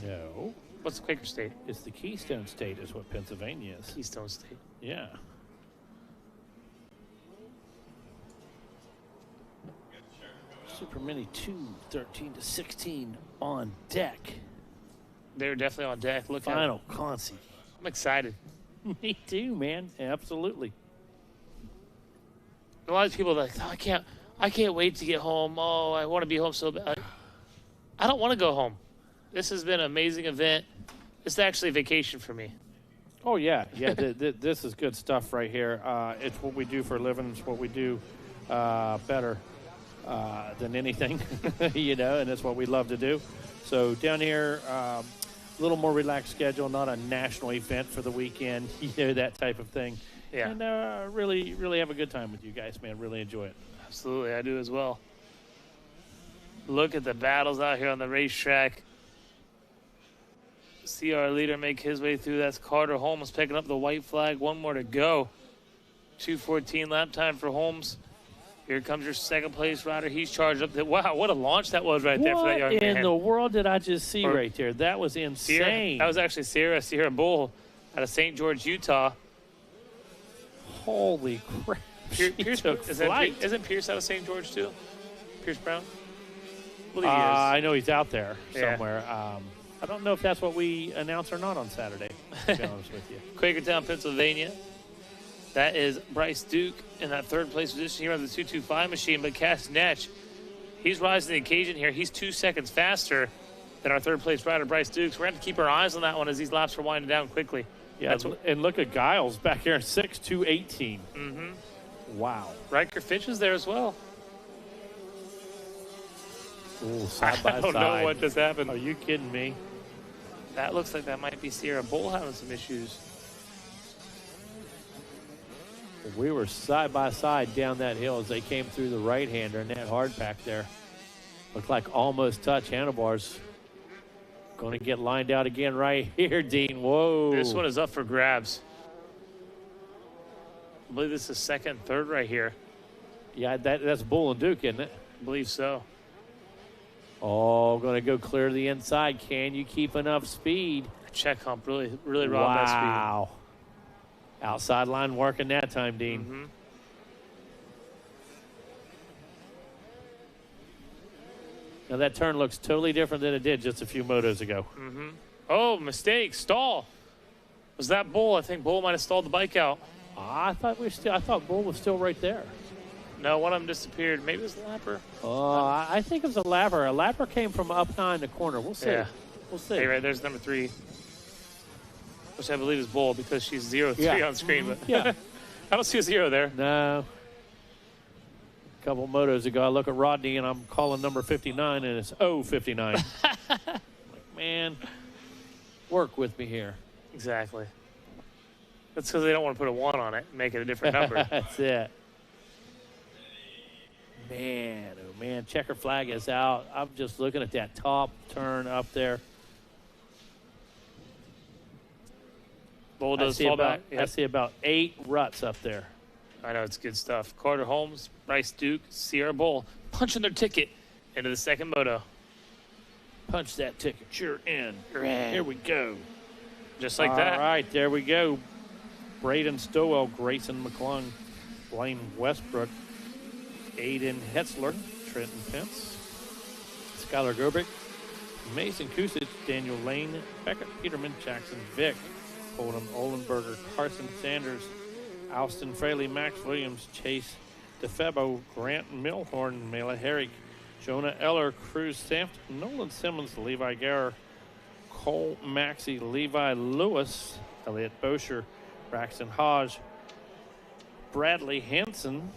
No. What's the Quaker State? It's the Keystone State is what Pennsylvania is. Keystone State. Yeah. Super Mini 2, 13 to 16 on deck. They're definitely on deck. Look at Final Concy. I'm excited. Me too, man. Absolutely. A lot of people are like, oh, I can't wait to get home. Oh, I want to be home so bad. I don't want to go home. This has been an amazing event. It's actually a vacation for me. Oh, yeah. Yeah, this is good stuff right here. It's what we do for a living. It's what we do better than anything, you know, and it's what we love to do. So down here, a little more relaxed schedule, not a national event for the weekend, you know, that type of thing. Yeah. And really, really have a good time with you guys, man. Really enjoy it. Absolutely, I do as well. Look at the battles out here on the racetrack. See our leader make his way through. That's Carter Holmes picking up the white flag. One more to go. 2:14 lap time for Holmes. Here comes your second place rider. He's charged up. Wow, what a launch that was right there for that young man. What in the world did I just see right there? That was insane. That was actually Sierra Bull out of St. George, Utah. Holy crap. Pierce, isn't Pierce out of St. George too? Pierce Brown? I believe he is. I know he's out there somewhere. I don't know if that's what we announce or not on Saturday, to be honest with you. Quakertown, Pennsylvania. That is Bryce Duke in that third place position here on the 225 machine. But Cass Netch, he's rising to the occasion here. He's 2 seconds faster than our third place rider, Bryce Duke. So we're going to have to keep our eyes on that one as these laps are winding down quickly. Yeah, and look at Giles back here in 6.218. Mm-hmm. Wow. Riker Fitch is there as well. Ooh, side by side. I don't know what just happened. Are you kidding me? That looks like that might be Sierra Bull having some issues. We were side by side down that hill as they came through the right-hander and that hard pack there. Looked like almost touch handlebars. Going to get lined out again right here, Dean. Whoa. This one is up for grabs. I believe this is second, third right here. Yeah, that's Bull and Duke, isn't it? I believe so. Oh, going to go clear to the inside. Can you keep enough speed? Check hump really robbed that speed. Wow. Outside line working that time, Dean. Mm-hmm. Now that turn looks totally different than it did just a few motos ago. Mm-hmm. Oh, mistake, stall. Was that Bull? I think Bull might have stalled the bike out. I thought Bull was still right there. No, one of them disappeared. Maybe it was the lapper. I think it was a lapper. A lapper came from up high in the corner. We'll see. Yeah. We'll see. Hey, right there's number 3, which I believe is Bull because she's 0-3 on screen. But yeah. I don't see a 0 there. No. A couple motos ago, I look at Rodney and I'm calling number 59 and it's 59. Like, man, work with me here. Exactly. That's because they don't want to put a 1 on it and make it a different number. That's it. Man, oh man, checker flag is out. I'm just looking at that top turn up there. Bull does fall back. I see about 8 ruts up there. I know, it's good stuff. Carter Holmes, Bryce Duke, Sierra Bull punching their ticket into the second moto. Punch that ticket. You're in. Here we go. Just like that. All right, there we go. Braden Stowell, Grayson McClung, Blaine Westbrook, Aiden Hetzler, Trenton Pence, Skylar Gerbick, Mason Kusich, Daniel Lane, Beckett Peterman, Jackson Vick, Colton Olenberger, Carson Sanders, Alston Fraley, Max Williams, Chase DeFebo, Grant Milhorn, Mela Herrick, Jonah Eller, Cruz Sampson, Nolan Simmons, Levi Garrer, Cole Maxey, Levi Lewis, Elliot Bosher, Braxton Hodge, Bradley Henson,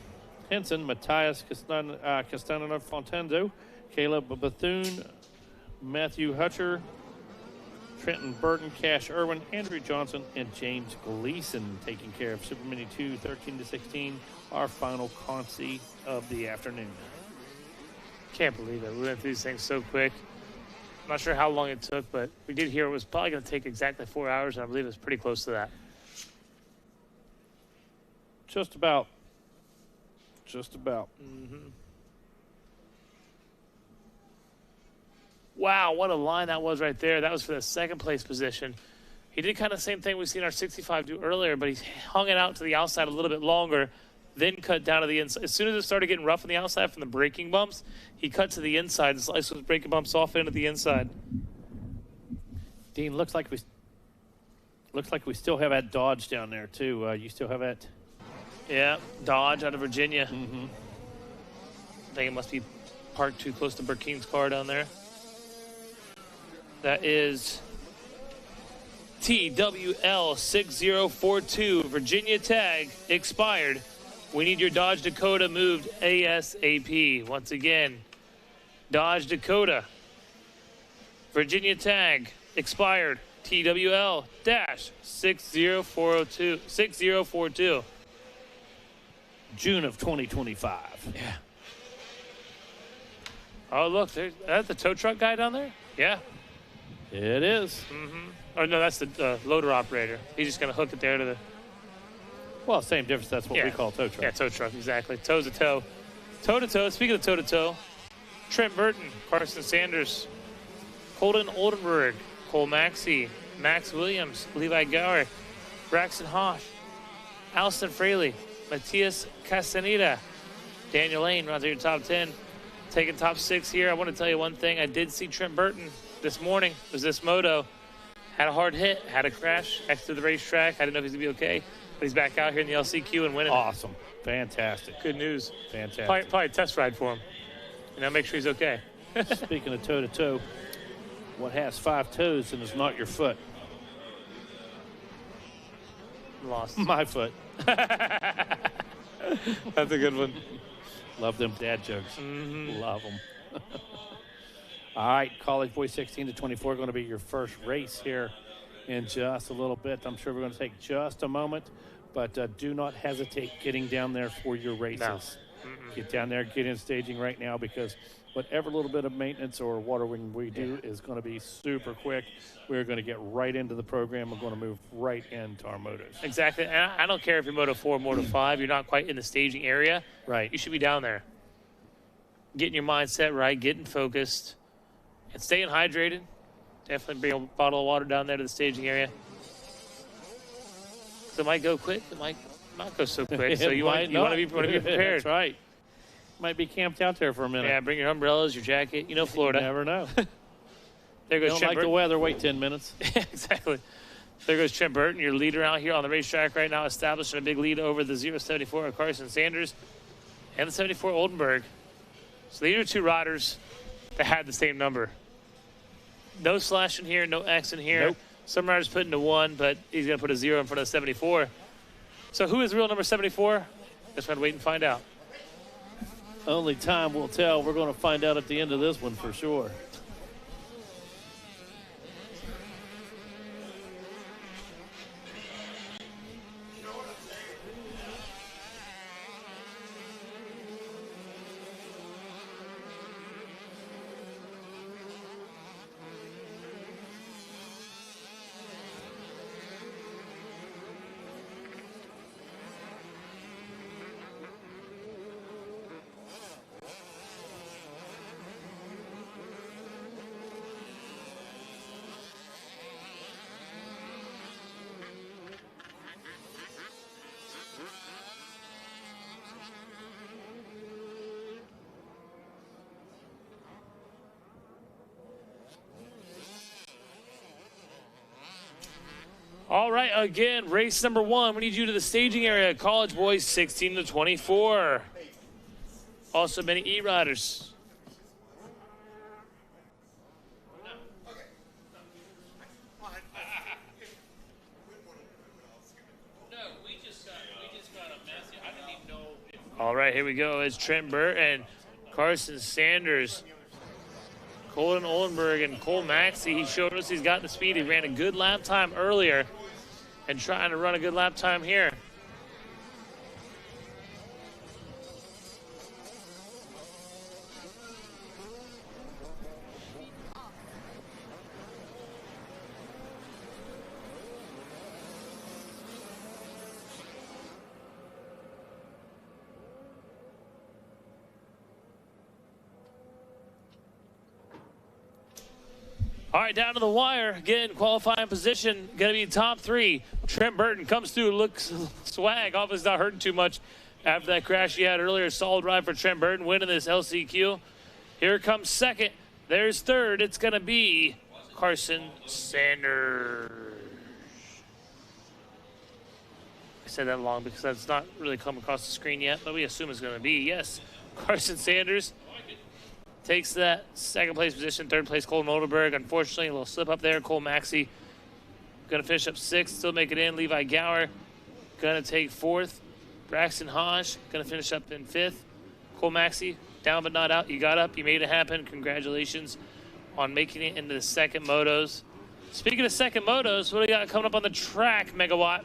Matthias Castaneda Fontenzo, Caleb Bethune, Matthew Hutcher, Trenton Burton, Cash Irwin, Andrew Johnson, and James Gleason taking care of Super Mini 2, 13-16, our final consi of the afternoon. Can't believe it. We went through these things so quick. I'm not sure how long it took, but we did hear it was probably going to take exactly 4 hours, and I believe it was pretty close to that. Just about. Mm-hmm. Wow, what a line that was right there. That was for the second place position. He did kind of the same thing we've seen our 65 do earlier, but he hung it out to the outside a little bit longer, then cut down to the inside. As soon as it started getting rough on the outside from the braking bumps, he cut to the inside and sliced those braking bumps off into the inside. Dean, looks like we still have that Dodge down there too. You still have that? Yeah, Dodge out of Virginia. Mm-hmm. I think it must be parked too close to Burkeen's car down there. That is TWL6042, Virginia tag, expired. We need your Dodge Dakota moved ASAP. Once again, Dodge Dakota, Virginia tag, expired, TWL-6042. June of 2025. Yeah. Oh, look, that's the tow truck guy down there? Yeah. It is. Mm-hmm. Oh, no, that's the loader operator. He's just going to hook it there to the... Well, same difference. That's what we call tow truck. Yeah, tow truck, exactly. Toe to toe. Toe to toe. Speaking of toe to toe, Trent Burton, Carson Sanders, Colton Oldenburg, Cole Maxey, Max Williams, Levi Gower, Braxton Hosh, Allison Fraley, Matthias Castaneda, Daniel Lane runs out your top 10. Taking top 6 here. I want to tell you one thing. I did see Trent Burton this morning. It was this moto. Had a hard hit, had a crash, exited the racetrack. I didn't know if he's going to be okay, but he's back out here in the LCQ and winning. Awesome. Fantastic. Good news. Fantastic. Probably a test ride for him. Make sure he's okay. Speaking of toe-to-toe, what has 5 toes and is not your foot? Lost. My foot. That's a good one. Love them dad jokes. Mm-hmm. Love them. All right, College Boys 16 to 24 going to be your first race here in just a little bit. I'm sure we're going to take just a moment, but do not hesitate getting down there for your races. No. Get down there, get in staging right now, because whatever little bit of maintenance or watering we do is going to be super quick. We're going to get right into the program. We're going to move right into our motos. Exactly. And I don't care if you're Moto 4 or Moto 5. You're not quite in the staging area. Right. You should be down there. Getting your mindset right, getting focused, and staying hydrated. Definitely bring a bottle of water down there to the staging area. So it might go quick. It might not go so quick. So you want to be prepared. That's right. Might be camped out there for a minute. Yeah, bring your umbrellas, your jacket. You know Florida. You never know. There goes Don't Trent like Burton. the weather, wait 10 minutes. Yeah, exactly. There goes Trent Burton, your leader out here on the racetrack right now, establishing a big lead over the 074 of Carson Sanders and the 74 Oldenburg. So these are 2 riders that had the same number. No slash in here, no X in here. Nope. Some riders put into 1, but he's going to put a 0 in front of 74. So who is the real number 74? Just want to wait and find out. Only time will tell. We're going to find out at the end of this one for sure. All right, again, race number 1. We need you to the staging area. College Boys 16 to 24. Also many E-riders. No, we just got a message. I right, here we go. It's Trent Burton, Carson Sanders, Colin Oldenburg, and Cole Maxey. He showed us he's got the speed. He ran a good lap time earlier and trying to run a good lap time here. All right, down to the wire. Again, qualifying position, going to be top 3. Trent Burton comes through, looks swag. Off is not hurting too much after that crash he had earlier. Solid ride for Trent Burton, winning this LCQ. Here comes second. There's third. It's going to be Carson Sanders. I said that long because that's not really come across the screen yet, but we assume it's going to be. Yes, Carson Sanders takes that second place position. Third place, Colin Oldenburg. Unfortunately, a little slip up there. Cole Maxey going to finish up 6th, still make it in. Levi Gower going to take 4th. Braxton Hodge going to finish up in 5th. Cole Maxey, down but not out. You got up. You made it happen. Congratulations on making it into the second motos. Speaking of second motos, what do we got coming up on the track, Megawatt?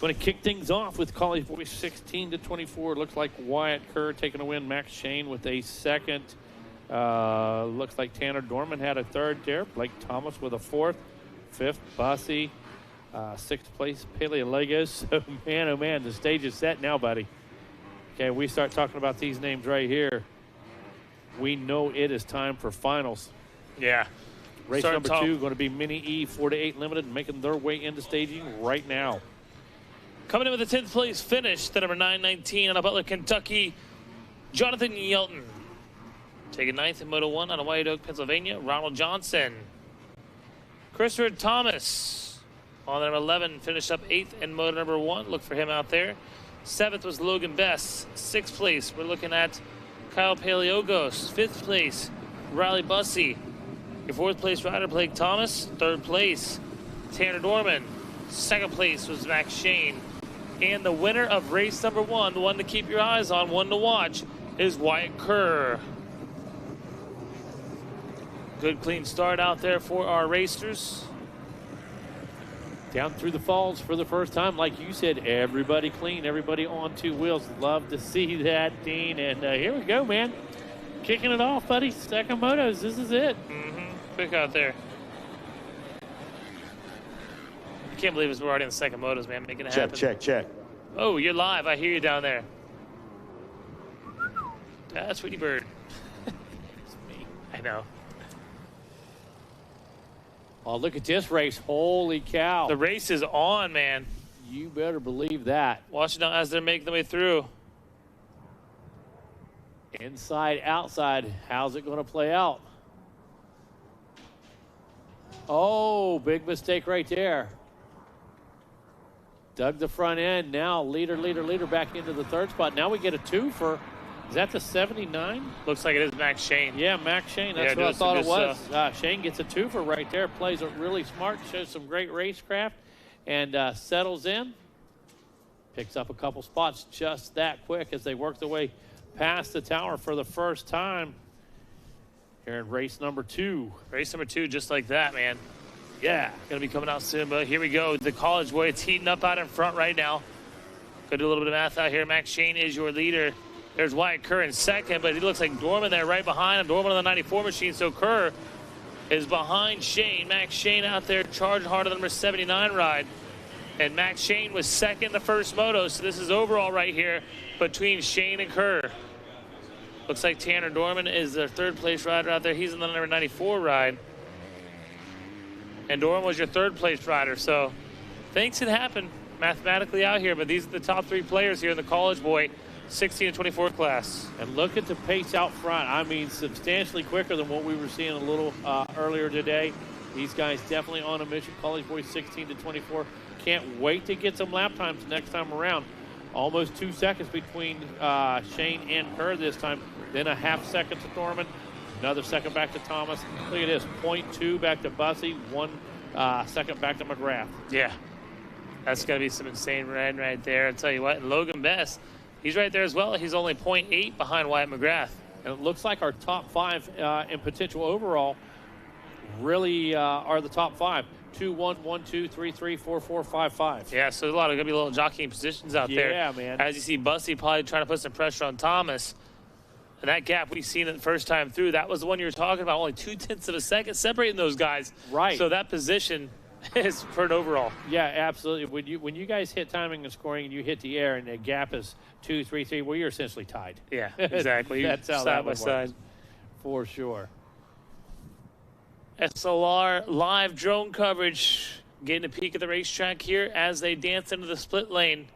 Going to kick things off with College Boys 16 to 24. Looks like Wyatt Kerr taking a win. Max Shane with a second. Looks like Tanner Dorman had a third there. Blake Thomas with a 4th. 5th, Bussy. 6th place, Paleolegos. So, man, oh, man, the stage is set now, buddy. Okay, we start talking about these names right here. We know it is time for finals. Yeah. Race number 2 going to be Mini E 4-8 Limited, making their way into staging right now. Coming in with a 10th place finish, the number 919 out of Butler, Kentucky, Jonathan Yelton. Taking 9th in Moto 1 out of White Oak, Pennsylvania, Ronald Johnson. Christopher Thomas on the number 11, finished up 8th in Moto number 1. Look for him out there. 7th was Logan Bess. 6th place, we're looking at Kyle Paleogos. 5th place, Riley Bussey. Your 4th place rider, Blake Thomas. 3rd place, Tanner Dorman. 2nd place was Max Shane. And the winner of race number 1, the one to keep your eyes on, one to watch, is Wyatt Kerr. Good clean start out there for our racers. Down through the falls for the first time. Like you said, everybody clean, everybody on 2 wheels. Love to see that, Dean. And here we go, man. Kicking it off, buddy. Second motos. This is it. Quick out there. I can't believe we're already in the second motos, man. Making it happen. Check. Oh, you're live. I hear you down there. That's Sweetie Bird. It's me. I know. Oh, look at this race. Holy cow. The race is on, man. You better believe that. Watch it now as they're making their way through. Inside, outside. How's it going to play out? Oh, big mistake right there. Dug the front end. Now leader back into the 3rd spot. Now we get a 2 for, is that the 79? Looks like it is Max Shane. Yeah, Max Shane. That's what I thought it was. Shane gets a 2 for right there. Plays it really smart. Shows some great racecraft. And settles in. Picks up a couple spots just that quick as they work their way past the tower for the first time. Here in race number 2. Race number 2, just like that, man. Yeah, going to be coming out soon, but here we go. The College Boy, it's heating up out in front right now. Going to do a little bit of math out here. Max Shane is your leader. There's Wyatt Kerr in 2nd, but he looks like Dorman there right behind him. Dorman on the 94 machine, so Kerr is behind Shane. Max Shane out there charging hard on the number 79 ride. And Max Shane was 2nd the first moto, so this is overall right here between Shane and Kerr. Looks like Tanner Dorman is the 3rd place rider out there. He's in the number 94 ride. And Dorman was your 3rd place rider, so things can happen mathematically out here, but these are the top 3 players here in the College Boy 16 to 24 class. And look at the pace out front. I mean, substantially quicker than what we were seeing a little earlier today. These guys definitely on a mission. College Boys 16 to 24. Can't wait to get some lap times next time around. Almost 2 seconds between Shane and Kerr this time. Then a half second to Dorman. Another second back to Thomas. Look at this, 0.2 back to Bussey, 1 second back to McGrath. Yeah, that's going to be some insane riding right there. I'll tell you what, and Logan Bess, He's right there as well. He's only 0.8 behind Wyatt McGrath. And it looks like our top 5 in potential overall really are the top 5. 2, 1, 1, 2, 3, 3, 4, 4, 5, 5. Yeah, so there's going to be a little jockeying positions out there. Yeah, man. As you see, Bussy probably trying to put some pressure on Thomas. And that gap we've seen it the first time through, that was the one you were talking about, only 0.2 of a second separating those guys. Right. So that position is for an overall. Yeah, absolutely. When you guys hit timing and scoring and you hit the air and the gap is 2, 3, 3, well, you're essentially tied. Yeah, exactly. That's how side that by would side. work. For sure. SLR live drone coverage, getting a peek at the racetrack here as they dance into the split lane.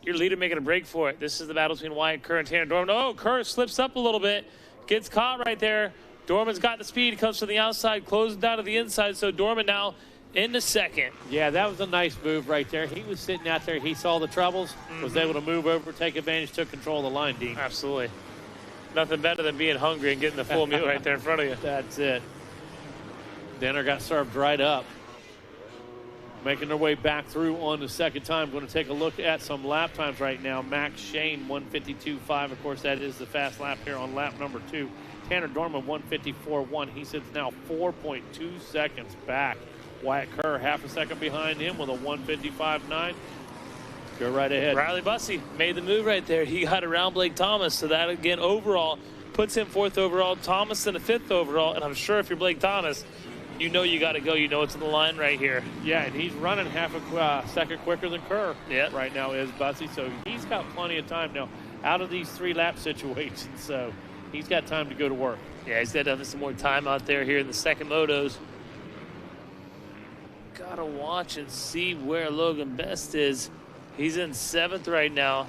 Your leader making a break for it. This is the battle between Wyatt Kerr and Tanner Dorman. Oh, Kerr slips up a little bit, gets caught right there. Dorman's got the speed, comes from the outside, closes down to the inside, so Dorman now into second. Yeah, that was a nice move right there. He was sitting out there. He saw the troubles, was able to move over, take advantage, took control of the line, Dean. Absolutely. Nothing better than being hungry and getting the full meal right there in front of you. That's it. Dinner got served right up. Making their way back through on the second time. Going to take a look at some lap times right now. Max Shane, 152.5. Of course, that is the fast lap here on lap number 2. Tanner Dorman, 154.1. He sits now 4.2 seconds back. Wyatt Kerr, half a second behind him with a 155.9. Go right ahead. Riley Bussey made the move right there. He got around Blake Thomas, so that, again, overall, puts him 4th overall. Thomas in the 5th overall, and I'm sure if you're Blake Thomas, you know you got to go. You know it's on the line right here. Yeah, and he's running half a second quicker than Kerr yep. right now is Bussey, so he's got plenty of time now out of these 3-lap situations, so he's got time to go to work. Yeah, he's got to have some more time out there here in the second motos. Got to watch and see where Logan Best is. He's in 7th right now,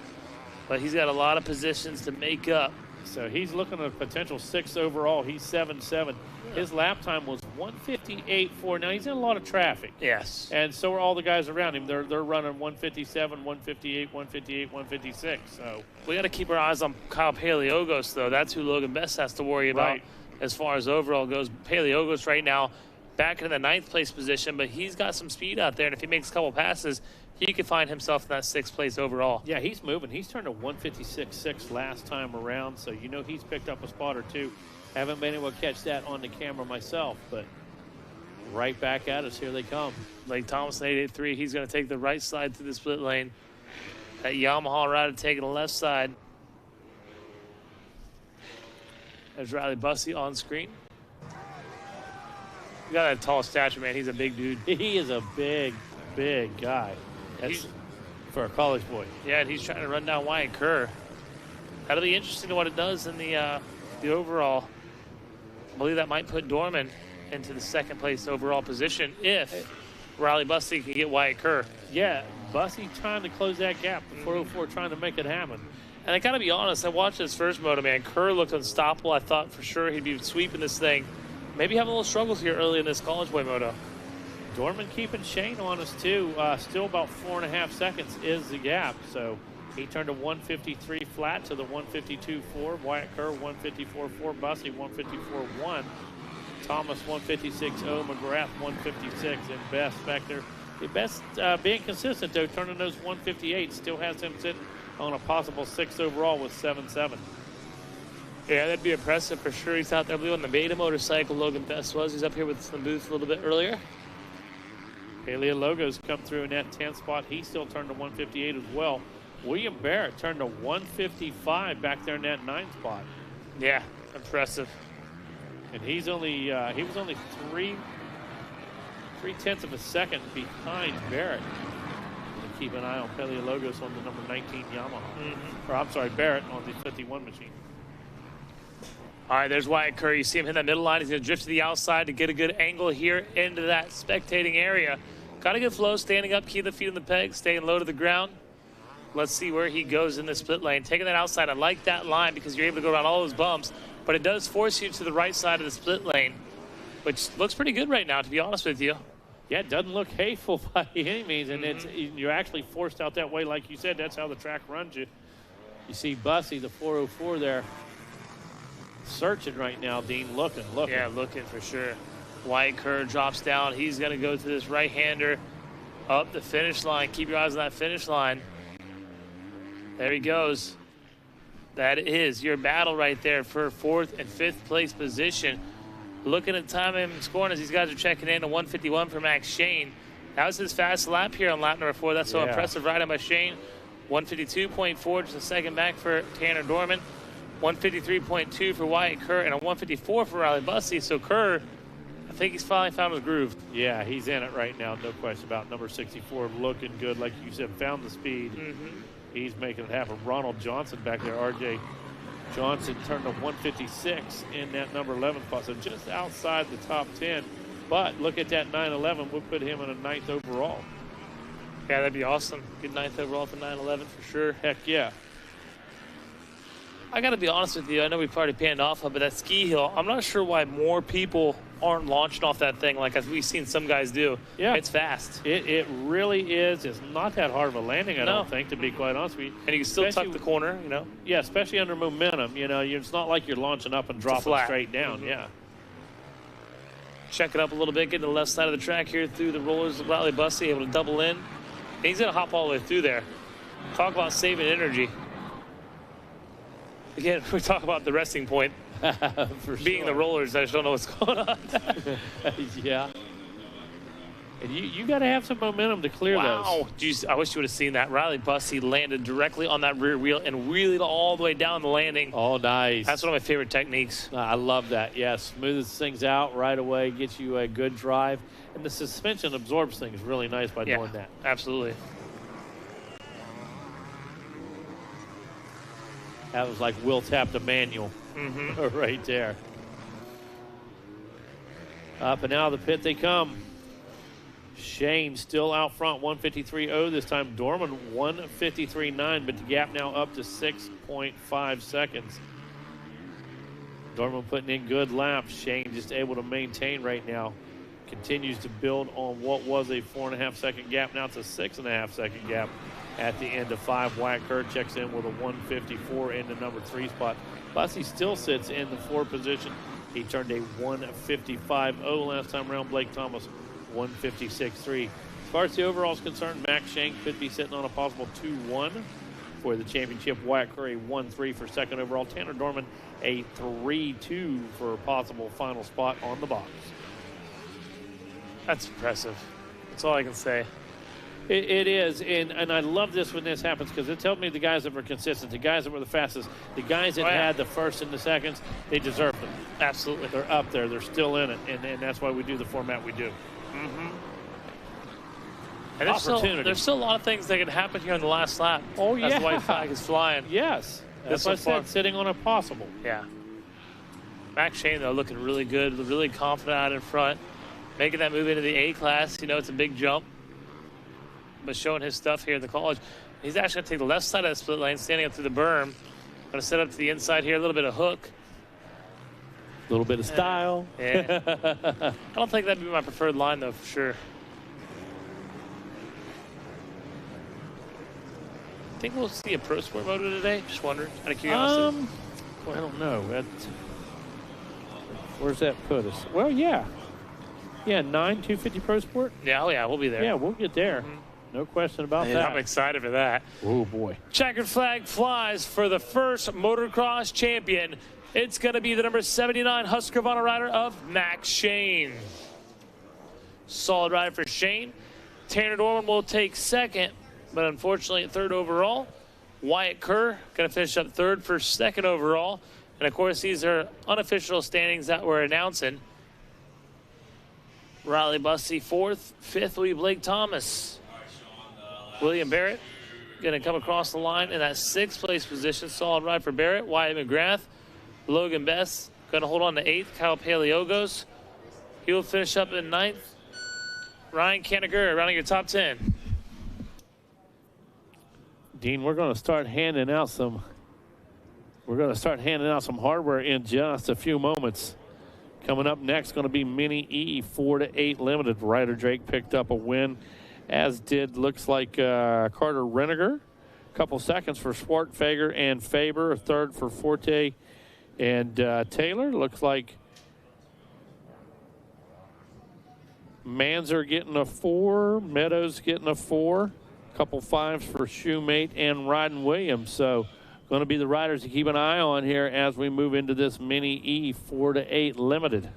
but he's got a lot of positions to make up. So he's looking at a potential 6th overall. He's 7.7. His lap time was 158.4. Now, he's in a lot of traffic. Yes. And so are all the guys around him. They're running 157, 158, 158, 156. So we got to keep our eyes on Kyle Paleogos, though. That's who Logan Best has to worry about right. as far as overall goes. Paleogos right now back in the 9th place position, but he's got some speed out there. And if he makes a couple passes, he could find himself in that 6th place overall. Yeah, he's moving. He's turned a 156.6 last time around, so you know he's picked up a spot or two. Haven't been able to catch that on the camera myself, but right back at us. Here they come. Blake Thomas, 883. He's going to take the right side through the split lane. That Yamaha rider taking the left side. There's Riley Bussey on screen. You got that tall stature, man. He's a big dude. He is a big, big guy. That's for a college boy. Yeah, and he's trying to run down Wyatt Kerr. That'll be interesting to what it does in the overall. I believe that might put Dorman into the 2nd place overall position if Riley Bussey can get Wyatt Kerr. Yeah, Bussey trying to close that gap. The 404 trying to make it happen. And I got to be honest, I watched this first moto, man. Kerr looked unstoppable. I thought for sure he'd be sweeping this thing. Maybe having a little struggles here early in this college boy moto. Dorman keeping Shane on us, too. Still about 4.5 seconds is the gap. So he turned a 153 flat to the 152.4. Wyatt Kerr, 154.4. Bussey, 154.1. Thomas, 156.0. McGrath, 156. And Best back there. The Best being consistent, though, turning those 158. Still has him sitting on a possible 6th overall with 7.7. Yeah, that'd be impressive for sure. He's out there, I believe, on the beta motorcycle. Logan Best was. He's up here with the booth a little bit earlier. Paleo Logos come through in that 10th spot. He still turned to 158 as well. William Barrett turned to 155 back there in that 9th spot. Yeah, impressive. And he's only he was only 3/10 of a second behind Barrett. And keep an eye on Paleo Logos on the number 19 Yamaha. Or I'm sorry, Barrett on the 51 machine. All right, there's Wyatt Kerr. You see him hit that middle line. He's going to drift to the outside to get a good angle here into that spectating area. Got a good flow, standing up, keep the feet on the peg, staying low to the ground. Let's see where he goes in the split lane. Taking that outside, I like that line because you're able to go around all those bumps, but it does force you to the right side of the split lane, which looks pretty good right now, to be honest with you. Yeah, it doesn't look hateful by any means, and you're actually forced out that way. Like you said, that's how the track runs you. You see Bussey, the 404 there, searching right now, Dean, looking. Yeah, looking for sure. Wyatt Kerr drops down. He's going to go to this right-hander up the finish line. Keep your eyes on that finish line. There he goes. That is your battle right there for 4th and 5th place position. Looking at time and scoring as these guys are checking in, a 151 for Max Shane. That was his fast lap here on lap number 4. That's so impressive riding by Shane. 152.4, just a second back for Tanner Dorman. 153.2 for Wyatt Kerr, and a 154 for Riley Bussey. So Kerr, I think he's finally found his groove. Yeah, he's in it right now, no question about it. Number 64 looking good, like you said, found the speed. He's making it happen. Ronald Johnson back there, RJ Johnson turned to 156 in that number 11 spot, so just outside the top 10. But look at that 911, we'll put him in a 9th overall. Yeah, that'd be awesome. Good 9th overall for 911 for sure. Heck yeah. I got to be honest with you. I know we've already panned off of, but that ski hill, I'm not sure why more people aren't launching off that thing like as we've seen some guys do. Yeah. It's fast. It really is. It's not that hard of a landing, I don't think, to be quite honest with you. And you can still tuck the corner, you know? Yeah, especially under momentum. You know, it's not like you're launching up and dropping straight down. Yeah. Check it up a little bit, getting to the left side of the track here through the rollers of Riley Bussey, able to double in. And he's going to hop all the way through there. Talk about saving energy. Again, we talk about the resting point being the rollers. I just don't know what's going on. Yeah. And you got to have some momentum to clear those. Wow. Jeez, I wish you would have seen that. Riley Bussey landed directly on that rear wheel and wheeled all the way down the landing. Oh, nice. That's one of my favorite techniques. I love that. Yeah, smooths things out right away, gets you a good drive. And the suspension absorbs things really nice by doing that. Absolutely. That was like Will tapped a manual right there. Up and out of the pit they come. Shane still out front, 153.0 this time. Dorman, 153.9, but the gap now up to 6.5 seconds. Dorman putting in good laps. Shane just able to maintain right now. Continues to build on what was a 4.5 second gap. Now it's a 6.5 second gap at the end of 5. Wyatt Kerr checks in with a 154 in the number 3 spot. Bussey still sits in the 4 position. He turned a 155.0 last time around. Blake Thomas, 156.3. As far as the overall is concerned, Max Shane could be sitting on a possible 2-1 for the championship. Wyatt Kerr, a 1-3 for second overall. Tanner Dorman, a 3-2 for a possible final spot on the box. That's impressive. That's all I can say. It is, and I love this when this happens because it tells me the guys that were consistent, the guys that were the fastest, the guys that had the first and the seconds, they deserve them. Absolutely. They're up there. They're still in it, and that's why we do the format we do. And there's still a lot of things that can happen here on the last lap. Oh, yeah. As the white flag is flying. Yes. That's what I said, sitting on a possible. Yeah. Max Shane, though, looking really good, really confident out in front. Making that move into the A class. You know, it's a big jump. But showing his stuff here in the college. He's actually going to take the left side of the split lane, standing up through the berm. Going to set up to the inside here, a little bit of hook. A little bit of style. Yeah. I don't think that'd be my preferred line, though, for sure. Think we'll see a Pro Sport moto today? Just wondering, out of curiosity. I don't know. Where's that put us? Well, yeah. Yeah, 250 Pro Sport. Yeah, we'll be there. Yeah, we'll get there. No question about that. I'm excited for that. Oh, boy. Checkered flag flies for the first motocross champion. It's going to be the number 79 Husqvarna rider of Max Shane. Solid ride for Shane. Tanner Dorman will take second, but unfortunately at third overall. Wyatt Kerr going to finish up third for second overall. And, of course, these are unofficial standings that we're announcing. Riley Bussey fourth. Fifth will be Blake Thomas. William Barrett going to come across the line in that 6th place position. Solid ride for Barrett. Wyatt McGrath. Logan Best going to hold on to 8th. Kyle Paleogos. He will finish up in 9th. Ryan Canagura rounding your top 10. Dean, we're going to start handing out some hardware in just a few moments. Coming up next, going to be Mini E 4-8 Limited. Ryder Drake picked up a win, as did, looks like, Carter Reniger. A couple seconds for Swartfager and Faber. A third for Forte and Taylor. Looks like Manzer getting a 4. Meadows getting a 4. Couple 5s for Shoemate and Ryden Williams. So going to be the riders to keep an eye on here as we move into this Mini E 4-8 limited.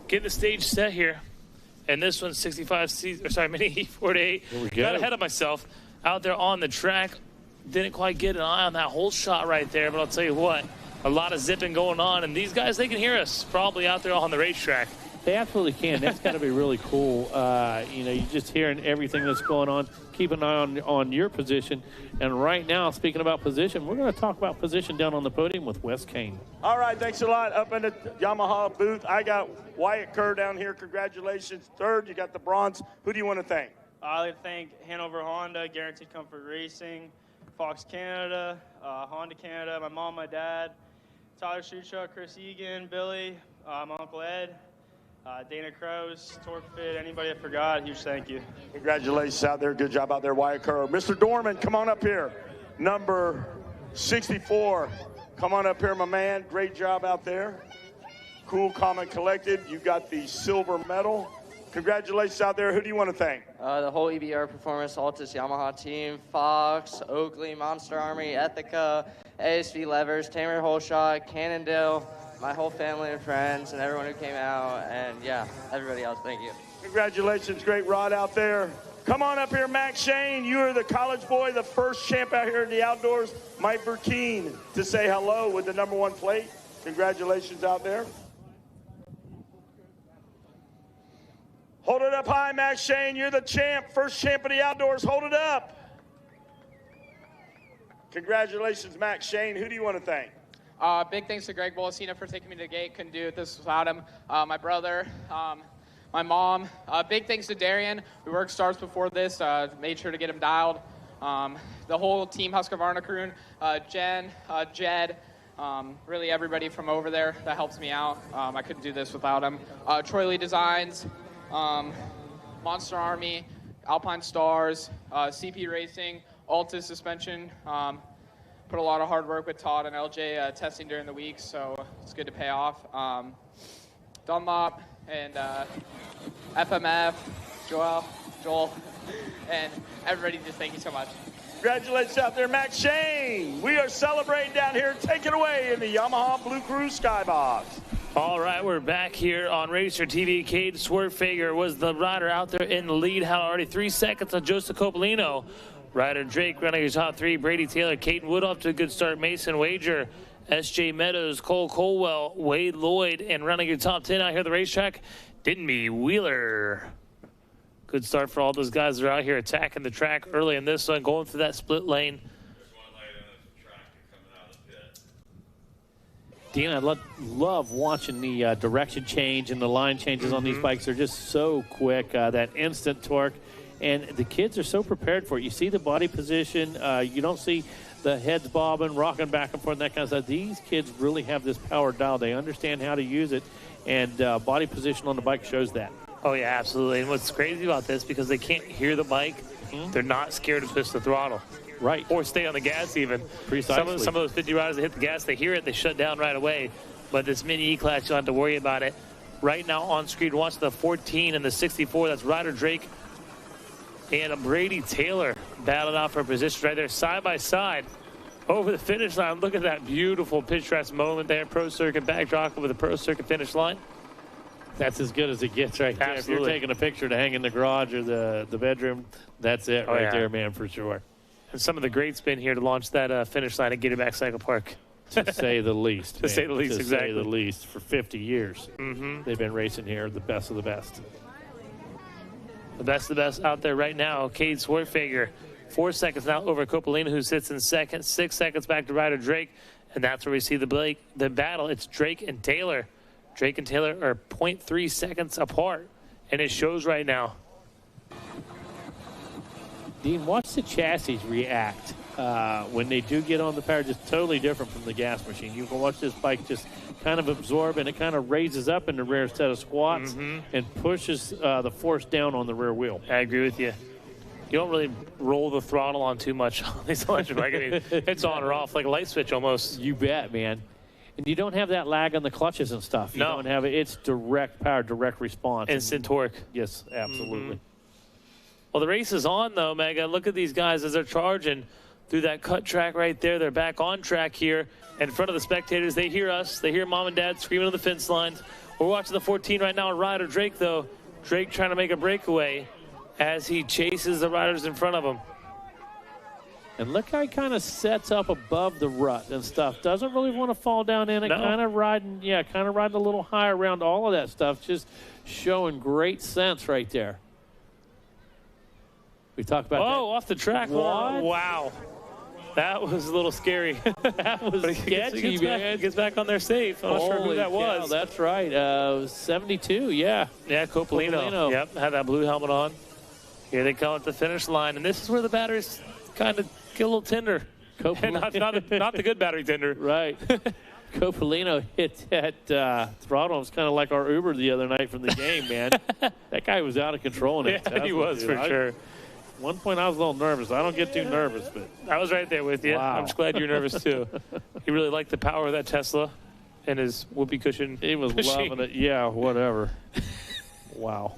Getting the stage set here. And this one's 65C, or sorry, Mini E 4-8. Here we go. Got ahead of myself out there on the track. Didn't quite get an eye on that whole shot right there, but I'll tell you what, a lot of zipping going on. And these guys, they can hear us probably out there on the racetrack. They absolutely can. That's got to be really cool. You know, you're just hearing everything that's going on. Keep an eye on your position. And right now, speaking about position, we're going to talk about position down on the podium with Wes Kane. All right, thanks a lot. Up in the Yamaha booth, I got Wyatt Kerr down here. Congratulations. Third, you got the bronze. Who do you want to thank? I'd like to thank Hanover Honda, Guaranteed Comfort Racing, Fox Canada, Honda Canada, my mom, my dad, Tyler Schuchuk, Chris Egan, Billy, my Uncle Ed, Dana Kraus, Torquefit, anybody I forgot, huge thank you. Congratulations out there. Good job out there, Wyatt Kerr. Mr. Dorman, come on up here. Number 64. Come on up here, my man. Great job out there. Cool, calm, and collected. You got the silver medal. Congratulations out there. Who do you want to thank? The whole EBR Performance Altus Yamaha team, Fox, Oakley, Monster Army, Ethica, ASV Levers, Tamer Holshot, Cannondale, my whole family and friends, and everyone who came out, and yeah, everybody else, thank you. Congratulations, great rod out there. Come on up here, Max Shane. You are the college boy, the first champ out here in the outdoors. Mike Burkeen to say hello with the #1 plate. Congratulations out there. Hold it up high, Max Shane. You're the champ, first champ of the outdoors. Hold it up. Congratulations, Max Shane. Who do you want to thank? Big thanks to Greg Bolasina for taking me to the gate. Couldn't do this without him. My brother, my mom. Big thanks to Darian. We worked stars before this, made sure to get him dialed. The whole team Husqvarna crew, Jen, Jed, really everybody from over there that helps me out. I couldn't do this without him. Troy Lee Designs, Monster Army, Alpine Stars, CP Racing, Altus Suspension. Put a lot of hard work with Todd and LJ testing during the week, so it's good to pay off. Dunlop and FMF, Joel, and everybody, just thank you so much. Congratulations out there, Max Shane. We are celebrating down here. Take it away in the Yamaha Blue Crew Skybox. All right, we're back here on Racer TV. Cade Swerfager was the rider out there in the lead. Had already 3 seconds on Joseph Copolino. Ryder Drake running his top 3. Brady Taylor, Caden Wood off to a good start. Mason Wager, S.J. Meadows, Cole Colwell, Wade Lloyd, and running your top 10 out here at the racetrack, Denby Wheeler. Good start for all those guys that are out here attacking the track early in this one, going through that split lane. Dean, I love watching the direction change and the line changes on these bikes. They're just so quick, that instant torque. And the kids are so prepared for it. You see the body position. You don't see the heads bobbing, rocking back and forth, and that kind of stuff. These kids really have this power dial. They understand how to use it, and body position on the bike shows that. Oh, yeah, absolutely. And what's crazy about this, because they can't hear the bike, they're not scared to push the throttle. Right. Or stay on the gas even. Precisely. Some of those 50 riders that hit the gas, they hear it, they shut down right away. But this Mini E-Class, you don't have to worry about it. Right now on screen, watch the 14 and the 64. That's Ryder Drake and Brady Taylor battling out for position right there, side by side over the finish line. Look at that beautiful picturesque moment there. Pro Circuit backdrop with the Pro Circuit finish line. That's as good as it gets right there. If you're taking a picture to hang in the garage or the bedroom, that's it right there, man, for sure. And some of the greats been here to launch that finish line at Gatorback Cycle Park. To say the least. To say the least, exactly. To say the least. For 50 years, they've been racing here, the best of the best. The best of the best out there right now. Cade Swartfager, 4 seconds now over Coppolino, who sits in second. 6 seconds back to Ryder Drake. And that's where we see the battle. It's Drake and Taylor. Drake and Taylor are 0.3 seconds apart. And it shows right now. Dean, watch the chassis react when they do get on the power, just totally different from the gas machine. You can watch this bike just kind of absorb, and it kind of raises up in the rear set of squats and pushes the force down on the rear wheel. I agree with you. You don't really roll the throttle on too much on these electric bikes. I mean, it's on or off like a light switch almost. You bet, man. And you don't have that lag on the clutches and stuff. You don't have it. It's direct power, direct response. Instant torque. Yes, absolutely. Well, the race is on, though, Mega. Look at these guys as they're charging through that cut track right there. They're back on track here in front of the spectators. They hear us. They hear Mom and Dad screaming on the fence lines. We're watching the 14 right now. Ryder Drake, though. Drake trying to make a breakaway as he chases the riders in front of him. And look how he kind of sets up above the rut and stuff. Doesn't really want to fall down in it. No. Kind of riding a little high around all of that stuff. Just showing great sense right there. We talked about that. Off the track. What? Wow. That was a little scary. That was sketchy, man. Gets back on there safe. I'm not sure who that was. That's right. 72, yeah. Yeah, Coppolino. Yep, had that blue helmet on. Here they come at the finish line, and this is where the batteries kind of get a little tender. not the good battery tender. Right. Coppolino hit that throttle. It was kind of like our Uber the other night from the game, man. That guy was out of control in that Tesla, he was, dude. for sure. One point I was a little nervous. I don't get too nervous, but I was right there with you. Wow. I'm just glad you're nervous too. He really liked the power of that Tesla and his whoopee cushion. He was machine. loving it. Yeah, whatever. Wow.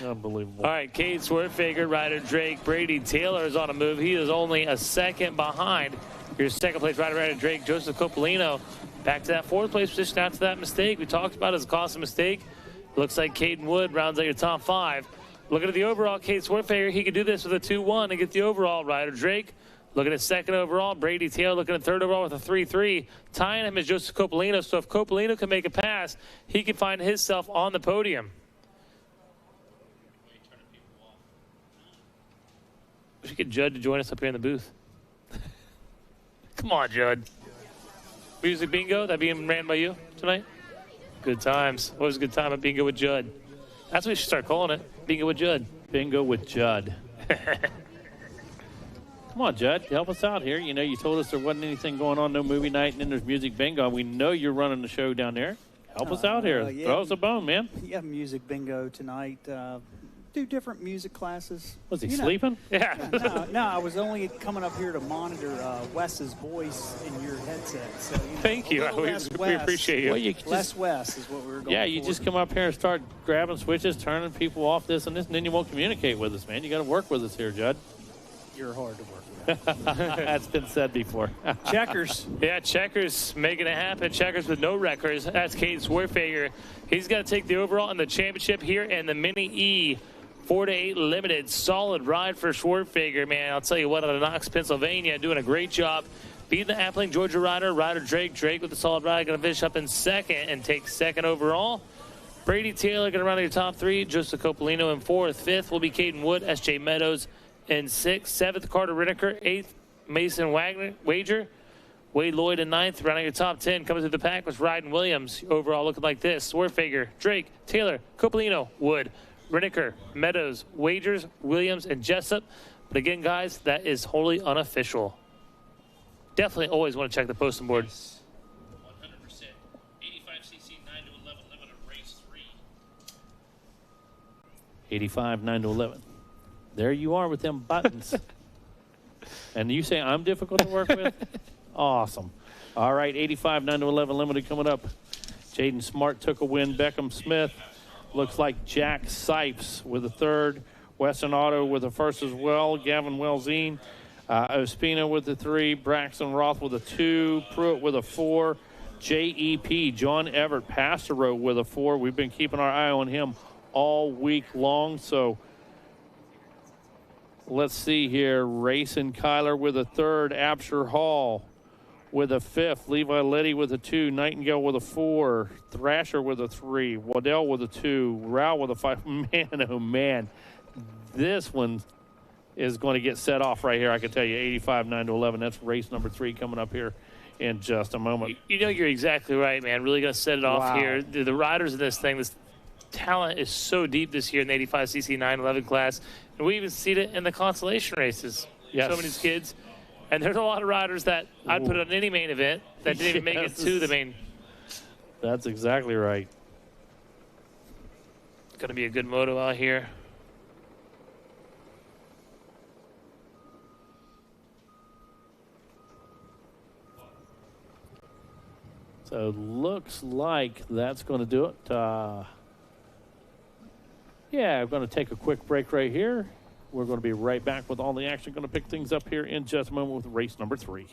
Unbelievable. All right, Cade Swartfager, Ryder Drake, Brady Taylor is on a move. He is only a second behind your second place rider, Ryder Drake. Joseph Coppolino back to that fourth place position after that mistake we talked about as a costly mistake. Looks like Caden Wood rounds out your top five. Looking at the overall, Cade Swartfager, he could do this with a 2-1 and get the overall. Ryder Drake looking at second overall. Brady Taylor looking at third overall with a 3-3. Tying him is Joseph Coppolino. So if Coppolino can make a pass, he can find himself on the podium. We should get Judd to join us up here in the booth. Come on, Judd. Music bingo, that being ran by you tonight? Good times. Always a good time at bingo with Judd. That's what we should start calling it. Bingo with Judd. Bingo with Judd. Come on, Judd. Help us out here. You know, you told us there wasn't anything going on, no movie night, and then there's music bingo. We know you're running the show down there. Help us out here. Yeah. Throw us a bone, man. Yeah, music bingo tonight. Do different music classes. Was he sleeping? Yeah. No, I was only coming up here to monitor Wes's voice in your headset. So, Thank you. We appreciate you. Well, Less Wes is what we were going Yeah, you for. just come up here and start grabbing switches, turning people off this and this, and then you won't communicate with us, man. You got to work with us here, Judd. You're hard to work with. That's been said before. Checkers. Yeah, Checkers making it happen. Checkers with no records. That's Cade Swartfager. He's got to take the overall in the championship here in the Mini E 4-8 Limited. Solid ride for Swartfager, man. I'll tell you what, out of Knox, Pennsylvania, doing a great job. Beating the Appling Georgia rider, Ryder Drake. Drake with the solid ride, going to finish up in second and take second overall. Brady Taylor going to run your top three. Joseph Coppolino in fourth. Fifth will be Caden Wood, S.J. Meadows in sixth. Seventh, Carter Rineker. Eighth, Mason Wager. Wade Lloyd in ninth. Rounding your top 10. Coming through the pack was Ryden Williams. Overall looking like this. Swartfager, Drake, Taylor, Coppolino, Wood, Rineker, Meadows, Wagers, Williams, and Jessup. But again, guys, that is wholly unofficial. Definitely always want to check the posting board. 100%. 85cc 9 to 11 limited race 3. 85, 9 to 11. There you are with them buttons. And you say I'm difficult to work with? Awesome. All right, 85, 9 to 11 limited coming up. Jaden Smart took a win. Beckham Smith. Looks like Jack Sipes with a third. Western Auto with a first as well. Gavin Welzine. Ospina with a 3. Braxton Roth with a 2. Pruitt with a 4. JEP, John Everett Passero with a 4. We've been keeping our eye on him all week long. So let's see here. Rayson Kyler with a 3rd. Absher Hall with a 5th. Levi Letty with a 2. Nightingale with a 4. Thrasher with a 3. Waddell with a 2. Rao with a 5. Man, oh, man. This one is going to get set off right here. I can tell you 85, 9-11. That's race number 3 coming up here in just a moment. You know, you're exactly right, man. Really going to set it off Wow. here. The riders in this thing, this talent is so deep this year in the 85cc 911 class. And we even see it in the constellation races. Yes. So many kids. And there's a lot of riders that I'd put on any main event that didn't even make it to the main. That's exactly right. Going to be a good moto out here. So looks like that's going to do it. Yeah, I'm going to take a quick break right here. We're going to be right back with all the action. Going to pick things up here in just a moment with race number 3.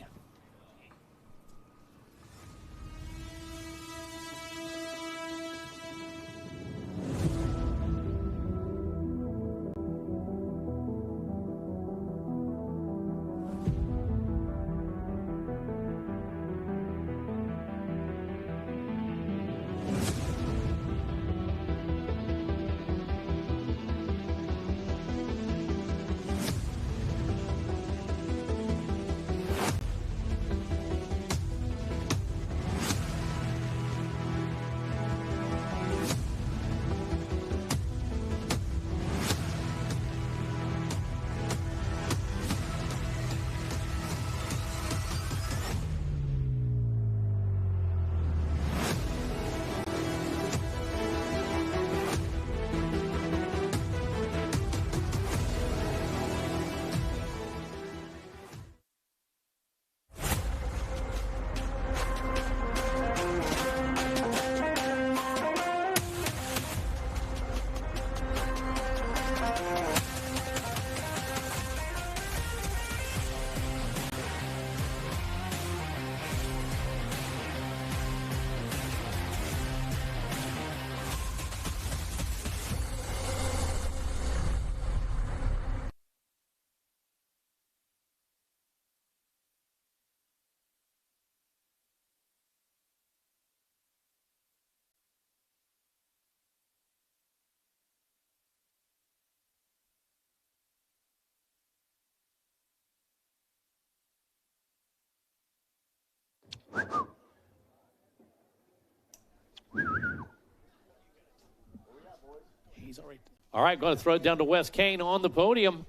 He's all right. All right, going to throw it down to Wes Kane on the podium.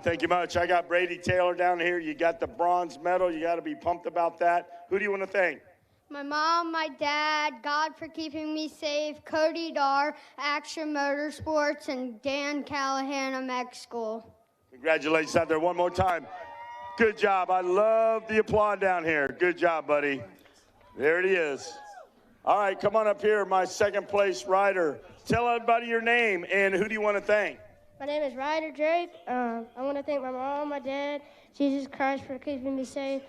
Thank you much. I got Brady Taylor down here. You got the bronze medal. You got to be pumped about that. Who do you want to thank? My mom, my dad, God for keeping me safe, Cody Dar, Action Motorsports, and Dan Callahan of Meg School. Congratulations out there one more time. Good job. I love the applaud down here. Good job, buddy. There it is. All right, come on up here, my second place rider. Tell everybody your name and who do you want to thank? My name is Ryder Drake. I want to thank my mom, my dad, Jesus Christ for keeping me safe,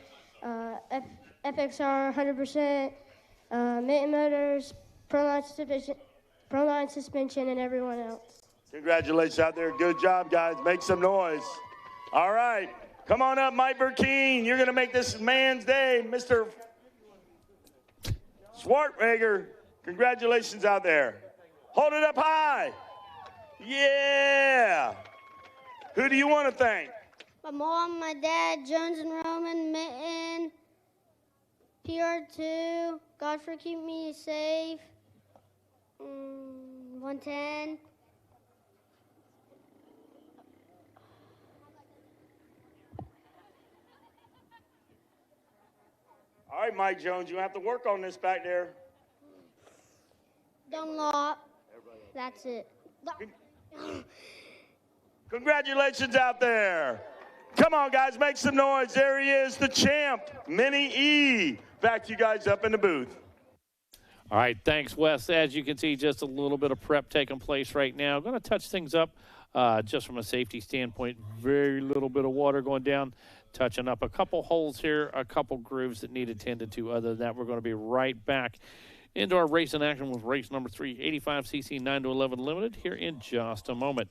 FXR 100%, Mitten Motors, Proline suspension, and everyone else. Congratulations out there. Good job, guys. Make some noise. All right. Come on up, Mike Burkeen. You're going to make this man's day, Mr. Schwartwager. Congratulations out there. Hold it up high. Yeah. Who do you want to thank? My mom, my dad, Jones and Roman, Mitten, PR2, God for keeping me safe, 110. All right, Mike Jones, you have to work on this back there. Dunlop. That's it. Congratulations out there. Come on, guys, make some noise. There he is, the champ, Mini E. Back to you guys up in the booth. All right, thanks, Wes. As you can see, just a little bit of prep taking place right now. Going to touch things up just from a safety standpoint. Very little bit of water going down, touching up a couple holes here, a couple grooves that need attended to. Other than that, we're going to be right back into our racing action with race number 3, 85cc 9-11 Limited, here in just a moment.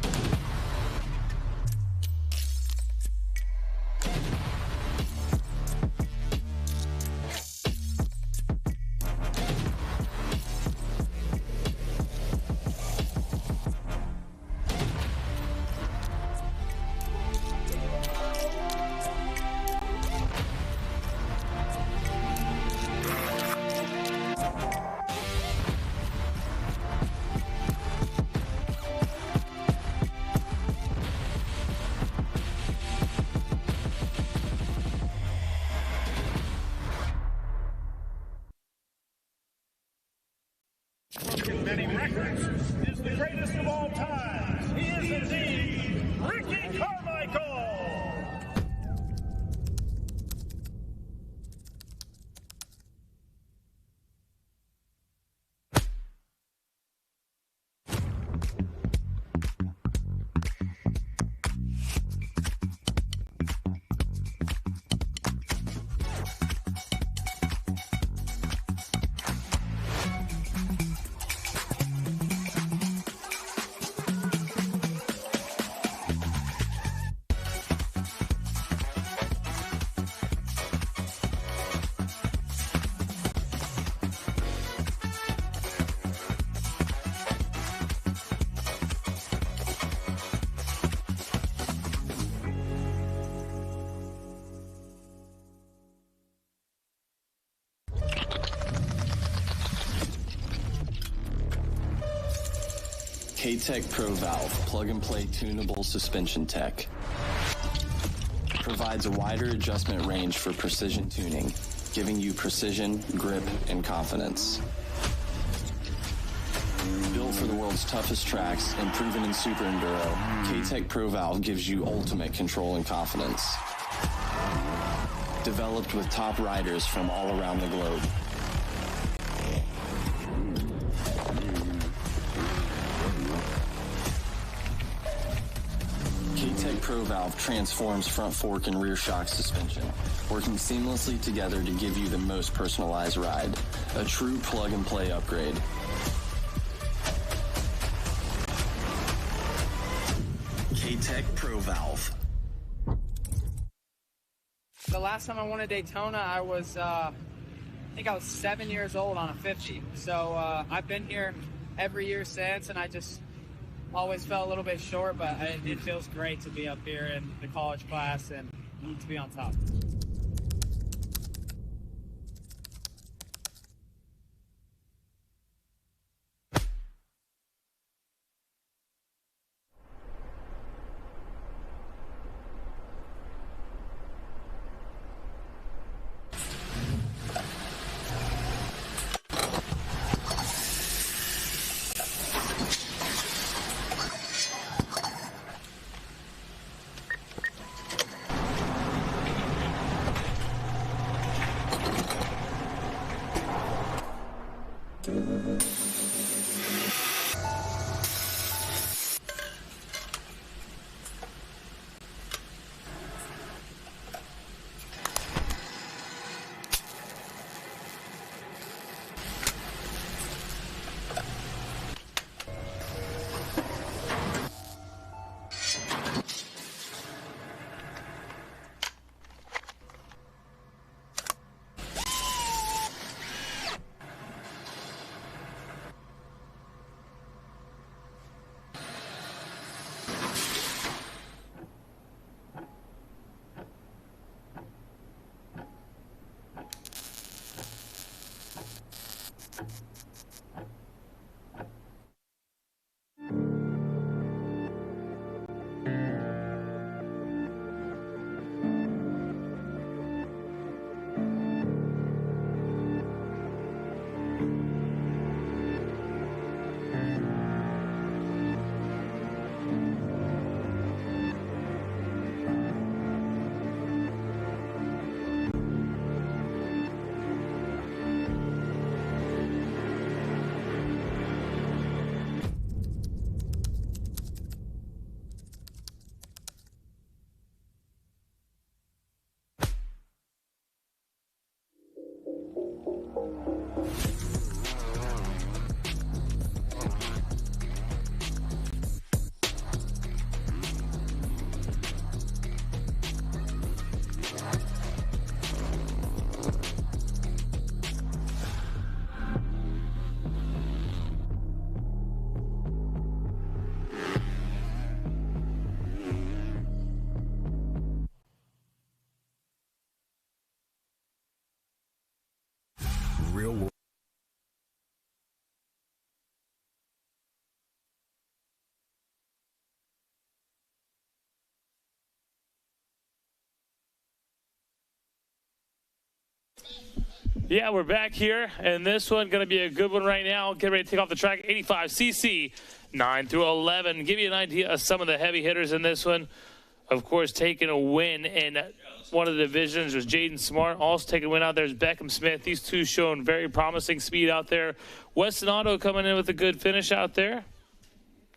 K-Tech Pro Valve plug-and-play tunable suspension tech. Provides a wider adjustment range for precision tuning, giving you precision, grip, and confidence. Built for the world's toughest tracks and proven in super enduro, K-Tech Pro Valve gives you ultimate control and confidence. Developed with top riders from all around the globe. K-Tech Pro Valve transforms front fork and rear shock suspension, working seamlessly together to give you the most personalized ride. A true plug-and-play upgrade. K-Tech Pro Valve. The last time I won a Daytona, I was, I think I was 7 years old on a 50. So I've been here every year since, and I just always fell a little bit short, but it feels great to be up here in the college class and to be on top. Real world. Yeah, we're back here, and this one going to be a good one right now. Get ready to take off the track. 85cc, 9 through 11. Give you an idea of some of the heavy hitters in this one. Of course, taking a win in one of the divisions was Jaden Smart. Also taking a win out there is Beckham Smith. These two showing very promising speed out there. Weston Otto coming in with a good finish out there.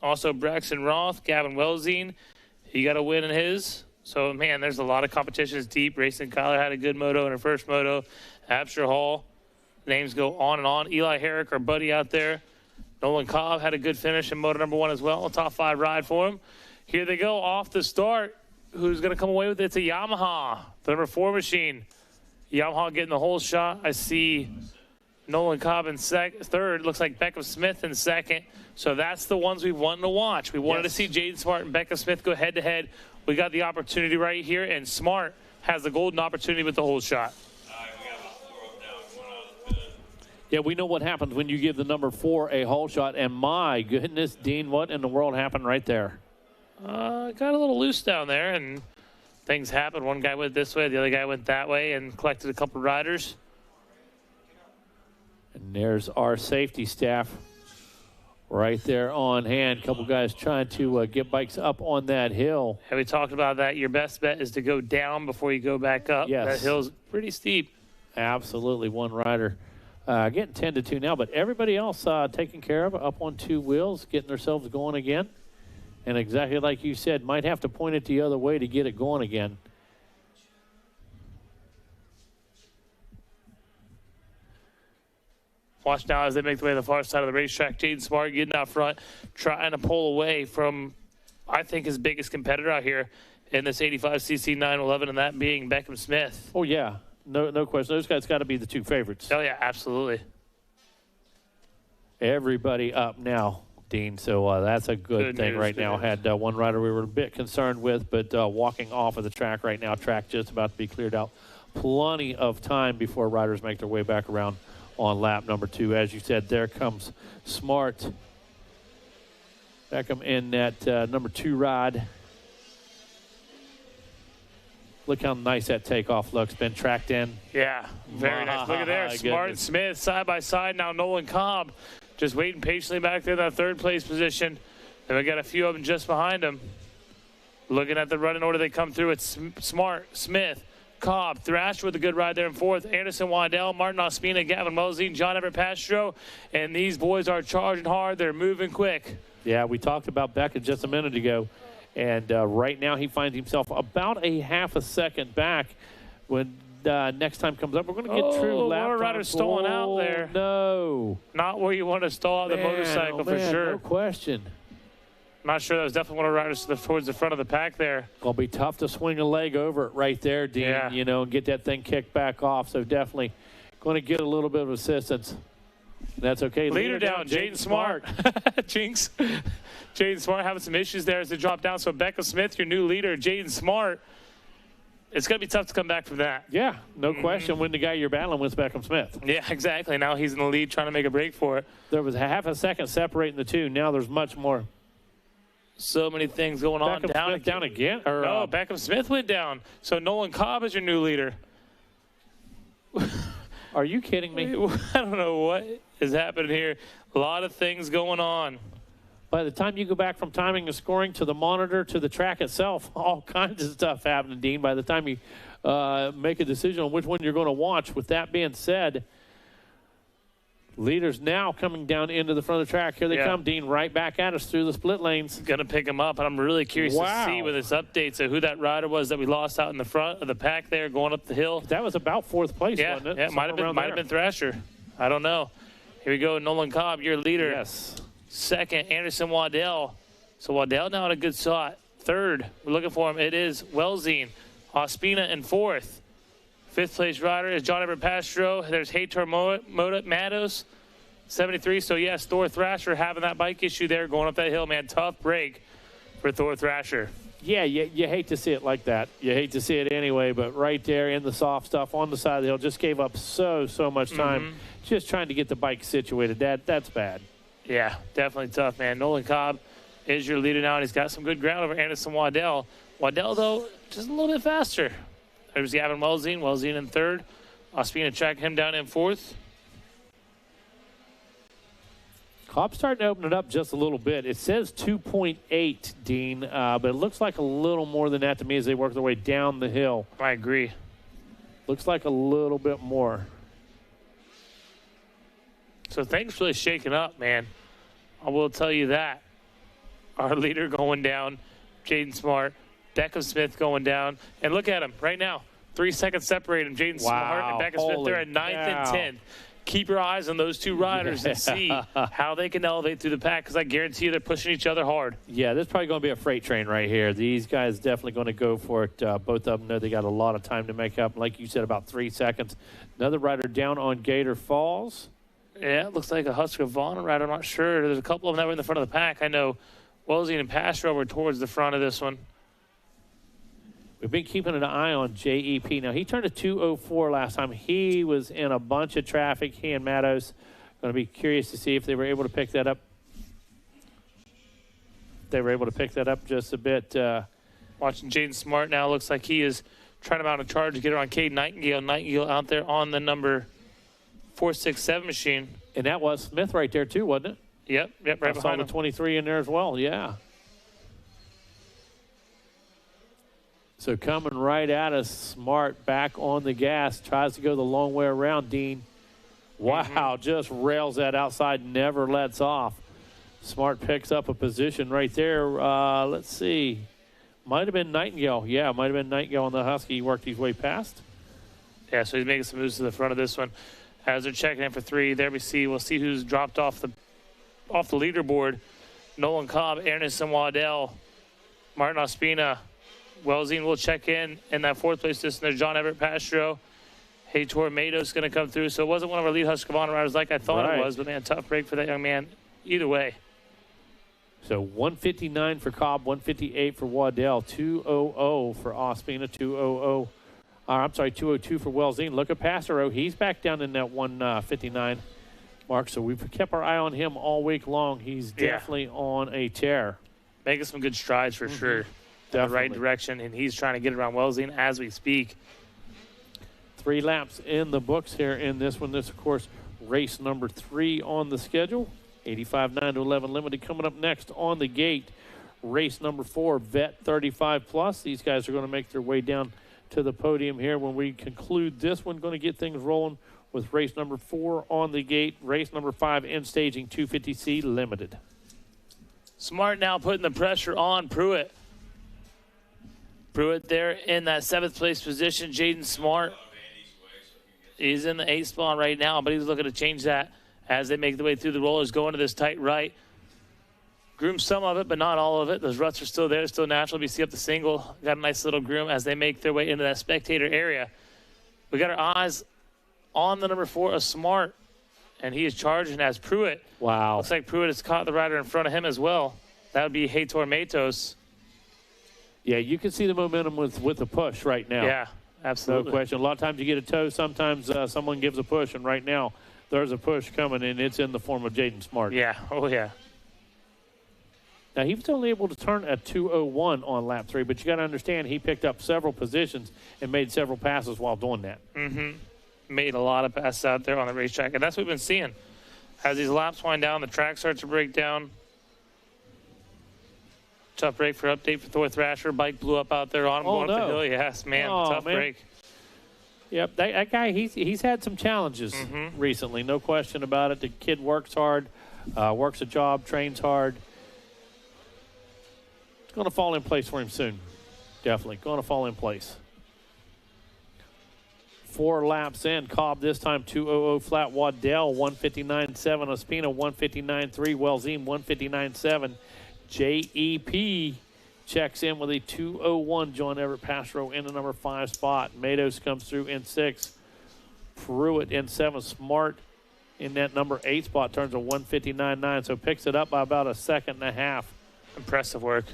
Also Braxton Roth, Gavin Wellsine. He got a win in his. So, man, there's a lot of competitions deep. Racing Kyler had a good moto in her first moto. Absher Hall. Names go on and on. Eli Herrick, our buddy out there. Nolan Cobb had a good finish in moto number 1 as well. A top 5 ride for him. Here they go off the start. Who's going to come away with it? It's a Yamaha, the number 4 machine. Yamaha getting the whole shot. I see Nolan Cobb in third. Looks like Beckham Smith in second. So that's the ones we wanted to watch. We wanted to see Jaden Smart and Beckham Smith go head-to-head. We got the opportunity right here, and Smart has the golden opportunity with the whole shot. Yeah, we know what happens when you give the number 4 a hole shot. And my goodness, Dean, what in the world happened right there? Got a little loose down there, and things happened. One guy went this way, the other guy went that way, and collected a couple riders. And there's our safety staff right there on hand. A couple guys trying to get bikes up on that hill. And we talked about that. Your best bet is to go down before you go back up. Yes. That hill's pretty steep. Absolutely. One rider getting 10-2 now, but everybody else taken care of, up on 2 wheels, getting themselves going again. And exactly like you said, might have to point it the other way to get it going again. Watch now as they make their way to the far side of the racetrack. Jaden Smart getting out front, trying to pull away from, I think, his biggest competitor out here in this 85cc 911, and that being Beckham Smith. Oh, yeah. No question. Those guys got to be the 2 favorites. Oh, yeah, absolutely. Everybody up now, Dean. So that's a good thing news, right now. Had one rider we were a bit concerned with, but walking off of the track right now. Track just about to be cleared out. Plenty of time before riders make their way back around on lap number 2. As you said, there comes Smart. Beckham in that number 2 ride. Look how nice that takeoff looks. Been tracked in. Yeah, very nice. Look at there. Smart and Smith side by side. Now Nolan Cobb just waiting patiently back there in that 3rd place position. And we got a few of them just behind him. Looking at the running order they come through, it's Smart, Smith, Cobb, Thrasher with a good ride there in 4th. Anderson Waddell, Martin Ospina, Gavin Mosine, John Everett Pastro. And these boys are charging hard. They're moving quick. Yeah, we talked about Beckett just a minute ago. And right now he finds himself about a half a second back. When next time comes up, we're going to get true lap time. Rider stolen out there. No. Not where you want to stall out the motorcycle for sure. No question. Not sure. That was definitely one of the riders towards the front of the pack there. It'll be tough to swing a leg over it right there, Dean, and get that thing kicked back off. So definitely going to get a little bit of assistance. That's okay. Leader down, Jaden Smart. Jinx. Jaden Smart having some issues there as they drop down. So Beckham Smith, your new leader, Jaden Smart. It's going to be tough to come back from that. Yeah, no question. When the guy you're battling with Beckham Smith. Yeah, exactly. Now he's in the lead trying to make a break for it. There was a half a second separating the 2. Now there's much more. So many things going on. Down again? Or, no, Beckham Smith went down. So Nolan Cobb is your new leader. Are you kidding me? I don't know what is happening here. A lot of things going on. By the time you go back from timing and scoring to the monitor to the track itself, all kinds of stuff happening, Dean, by the time you make a decision on which one you're going to watch. With that being said, leaders now coming down into the front of the track. Here they come, Dean, right back at us through the split lanes. Going to pick them up, and I'm really curious to see with this update who that rider was that we lost out in the front of the pack there going up the hill. That was about 4th place, wasn't it? Yeah, might have been Thrasher. I don't know. Here we go, Nolan Cobb, your leader. Yes. 2nd, Anderson Waddell. So Waddell now in a good spot. 3rd, we're looking for him. It is Welzine. Ospina in 4th. 5th place rider is John Everett Pastro. There's Heitor Matos, 73. So, yes, Thor Thrasher having that bike issue there going up that hill, man. Tough break for Thor Thrasher. Yeah, you hate to see it like that. You hate to see it anyway, but right there in the soft stuff on the side of the hill, just gave up so much time just trying to get the bike situated. That's bad. Yeah, definitely tough, man. Nolan Cobb is your leader now, and he's got some good ground over Anderson Waddell. Waddell, though, just a little bit faster. There's Gavin Welzine. Welzine in 3rd. Ospina tracking him down in 4th. Cobb's starting to open it up just a little bit. It says 2.8, Dean, but it looks like a little more than that to me as they work their way down the hill. I agree. Looks like a little bit more. So things really shaking up, man. I will tell you that. Our leader going down, Jaden Smart. Beckham Smith going down. And look at him right now. 3 seconds separate him. Jaden Smart and Beckham Smith, they're at 9th and 10th. Keep your eyes on those 2 riders and see how they can elevate through the pack, because I guarantee you they're pushing each other hard. Yeah, this is probably going to be a freight train right here. These guys definitely going to go for it. Both of them know they got a lot of time to make up. Like you said, about 3 seconds. Another rider down on Gator Falls. Yeah, it looks like a Husqvarna rider. I'm not sure. There's a couple of them that were in the front of the pack. I know Welzine and Pastro were towards the front of this one. We've been keeping an eye on JEP. Now, he turned a 2:04 last time. He was in a bunch of traffic. He and Mattos. Going to be curious to see if they were able to pick that up. They were able to pick that up just a bit. Watching Jaden Smart now, looks like he is trying to mount a charge to get around Cade Nightingale. Nightingale out there on the number 467 machine. And that was Smith right there, too, wasn't it? Yep, right behind the 23 in there as well, yeah. So coming right at us, Smart back on the gas, tries to go the long way around, Dean. Wow, just rails that outside, never lets off. Smart picks up a position right there. Let's see. Might have been Nightingale. Yeah, might have been Nightingale on the Husky. He worked his way past. Yeah, so he's making some moves to the front of this one. As they're checking in for 3, there we'll see who's dropped off the leaderboard. Nolan Cobb, Anderson Waddell, Martin Ospina. Wellsine will check in that 4th place position. There's John Everett Pastro. Heitor Matos going to come through. So it wasn't one of our lead Husqvarna riders like I thought it was, but man, tough break for that young man. Either way. So 159 for Cobb, 158 for Waddell, 200 for Ospina, 202 for Wellsine. Look at Passero. He's back down in that 159 mark. So we've kept our eye on him all week long. He's definitely on a tear. Making some good strides for sure. The right direction, and he's trying to get around Wellsine as we speak. 3 laps in the books here in this one. This, of course, race number 3 on the schedule. 85.9 to 11 limited coming up next on the gate. Race number 4, Vet 35 Plus. These guys are going to make their way down to the podium here when we conclude this one. Going to get things rolling with race number 4 on the gate. Race number 5 in staging 250C limited. Smart now putting the pressure on Pruitt. Pruitt there in that 7th place position. Jaden Smart. He's in the 8th spot right now, but he's looking to change that as they make the way through the rollers, going to this tight right. Groom some of it, but not all of it. Those ruts are still there, still natural. We see up the single. Got a nice little groom as they make their way into that spectator area. We got our eyes on the number 4, a Smart, and he is charging as Pruitt. Wow. Looks like Pruitt has caught the rider in front of him as well. That would be Heitor Matos. Yeah, you can see the momentum with the push right now. Yeah, absolutely. No question. A lot of times you get a tow. Sometimes someone gives a push, and right now there's a push coming, and it's in the form of Jaden Smart. Yeah, oh yeah. Now, he was only able to turn a 2:01 on lap 3, but you got to understand he picked up several positions and made several passes while doing that. Made a lot of passes out there on the racetrack, and that's what we've been seeing. As these laps wind down, the track starts to break down. Tough break for update for Thor Thrasher. Bike blew up out there on him going up the hill. Yes, man, tough break. Yep, that guy, he's had some challenges recently, no question about it. The kid works hard, works a job, trains hard. It's going to fall in place for him soon. Definitely going to fall in place. 4 laps in. Cobb this time 2:00 flat. Waddell 159.7. Ospina 159.3. Wellsine 159.7. JEP checks in with a 2:01. John Everett Pastro in the number 5 spot. Matos comes through in 6. Pruitt in 7. Smart in that number 8 spot turns a 159.9. So picks it up by about a second and a half. Impressive work.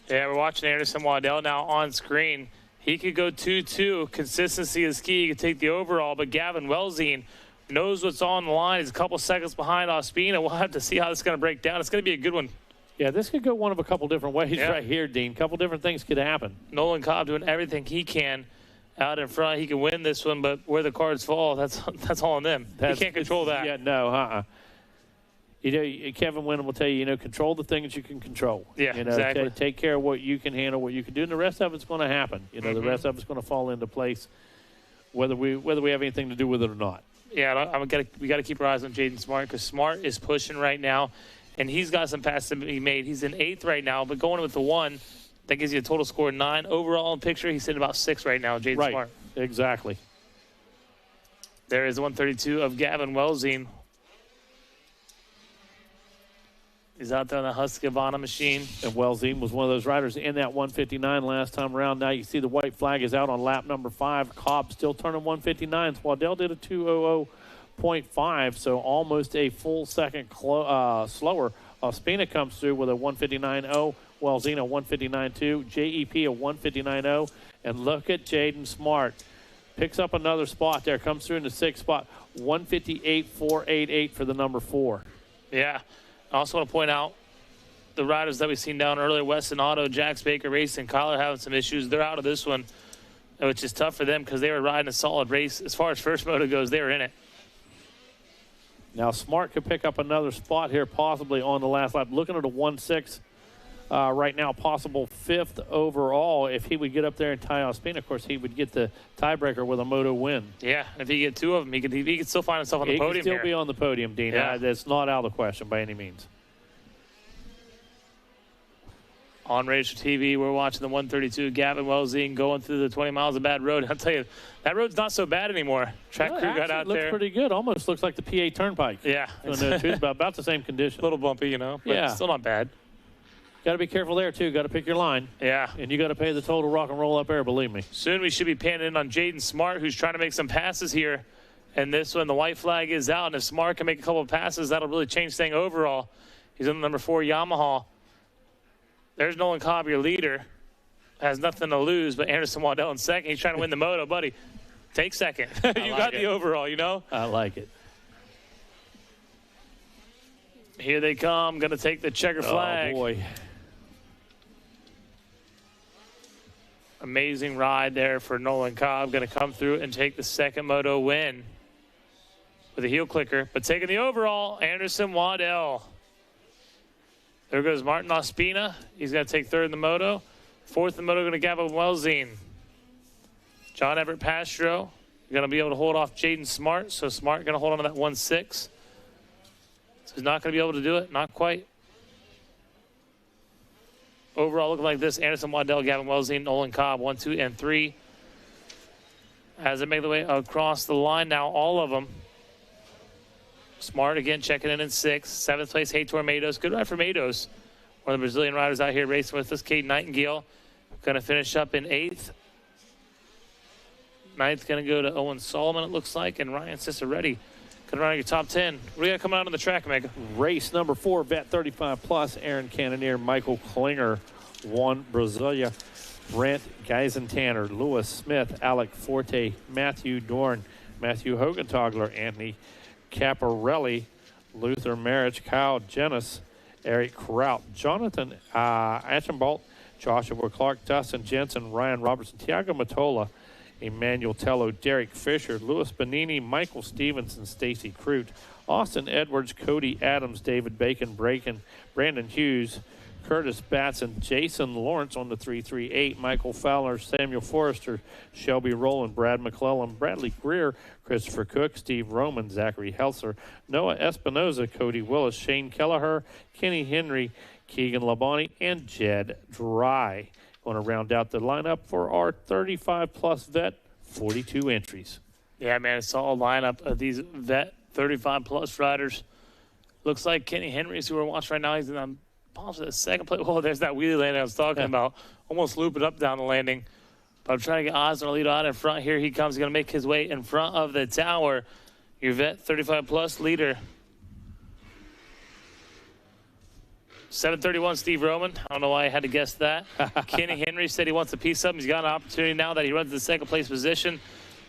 Yeah, we're watching Anderson Waddell now on screen. He could go 2-2. Consistency is key. He could take the overall, but Gavin Wellsine knows what's on the line. He's a couple seconds behind Ospina. We'll have to see how this is going to break down. It's going to be a good one. Yeah, this could go one of a couple different ways right here, Dean. A couple different things could happen. Nolan Cobb doing everything he can out in front. He can win this one, but where the cards fall, that's all on them. He can't control that. Yeah, no, You know, Kevin Wyndham will tell you, control the things you can control. Yeah, exactly. Take care of what you can handle, what you can do, and the rest of it's going to happen. The rest of it's going to fall into place, whether we have anything to do with it or not. Yeah, we got to keep our eyes on Jaden Smart because Smart is pushing right now, and he's got some passes to be made. He's in 8th right now, but going with the 1, that gives you a total score of 9. Overall in picture, he's sitting about 6 right now, Jaden Smart. Exactly. There is 132 of Gavin Wellsine. He's out there on the Husqvarna machine. And Wellsine was one of those riders in that 159 last time around. Now you see the white flag is out on lap number 5. Cobb still turning 159s. Waddell did a 2:00.5, so almost a full second slower. Ospina comes through with a 159.0. Wellsina 159.2, JEP a 159.0, and look at Jaden Smart. Picks up another spot there, comes through in the 6th spot, 158.488 for the number 4. Yeah. I also want to point out the riders that we've seen down earlier, Weston Auto, Jax Baker Racing, Kyle are having some issues. They're out of this one, which is tough for them because they were riding a solid race. As far as first moto goes, they were in it. Now, Smart could pick up another spot here, possibly on the last lap. Looking at a 1-6 right now, possible 5th overall. If he would get up there and tie Ospina, of course, he would get the tiebreaker with a moto win. Yeah, if he get 2 of them, he could still find himself on the podium. He could still here. be on the podium, Dean. Yeah. That's not out of the question by any means. On Racer TV, we're watching the 132 Gavin Wellsine going through the 20 miles of bad road. I'll tell you, that road's not so bad anymore. Track crew got out looks there. Pretty good. Almost looks like the PA Turnpike. Yeah. It's about the same condition. A little bumpy, you know, but still not bad. Got to be careful there, too. Got to pick your line. Yeah. And you got to pay the total rock and roll up there, believe me. Soon we should be panning in on Jaden Smart, who's trying to make some passes here. And this one, the white flag is out. And if Smart can make a couple of passes, that'll really change things overall. He's on the number 4 Yamaha. There's Nolan Cobb, your leader. Has nothing to lose, but Anderson Waddell in second. He's trying to win the moto, buddy. Take second. You got the overall, you know? I like it. Here they come. Going to take the checker flag. Oh, boy. Amazing ride there for Nolan Cobb. Going to come through and take the second moto win with a heel clicker. But taking the overall, Anderson Waddell. There goes Martin Ospina. He's going to take 3rd in the moto. 4th in the moto going to Gavin Wellsine. John Everett Pastro going to be able to hold off Jaden Smart. So Smart going to hold on to that 1-6. So he's not going to be able to do it. Not quite. Overall, looking like this: Anderson Waddell, Gavin Wellsine, Nolan Cobb, 1, 2, and 3. As they make their way across the line now, all of them. Smart again checking in 6th. 7th place, Heitor Matos. Good ride for Matos. One of the Brazilian riders out here racing with us. Cade Nightingale going to finish up in 8th. 9th going to go to Owen Solomon, it looks like. And Ryan Ciceretti going to run your top 10. What do you got coming out on the track, Mega? Race number 4, Vet 35 Plus. Aaron Cannoneer, Michael Klinger won Brasilia. Brent Geisentanner, Lewis Smith, Alec Forte, Matthew Dorn, Matthew Hogentogler, Anthony Caparelli, Luther Marich, Kyle Jennis, Eric Kraut, Jonathan Achenbolt, Joshua Clark, Dustin Jensen, Ryan Robertson, Tiago Matola, Emmanuel Tello, Derek Fisher, Louis Bonini, Michael Stevenson, Stacy Crute, Austin Edwards, Cody Adams, David Bacon, Brandon Hughes, Curtis Batson, Jason Lawrence on the 338, Michael Fowler, Samuel Forrester, Shelby Rowland, Brad McClellan, Bradley Greer, Christopher Cook, Steve Roman, Zachary Helser, Noah Espinoza, Cody Willis, Shane Kelleher, Kenny Henry, Keegan Labonte, and Jed Dry. Going to round out the lineup for our 35-plus vet, 42 entries. Yeah, man, it's all a lineup of these vet 35-plus riders. Looks like Kenny Henry's who we're watching right now. He's in possibly the second place. Well, there's that wheelie landing I was talking about. Almost looping up down the landing. But I'm trying to get Osner to lead out in front. Here he comes. He's going to make his way in front of the tower. Your vet 35-plus leader. 731, Steve Roman. I don't know why I had to guess that. Kenny Henry said he wants a piece of him. He's got an opportunity now that he runs the second place position.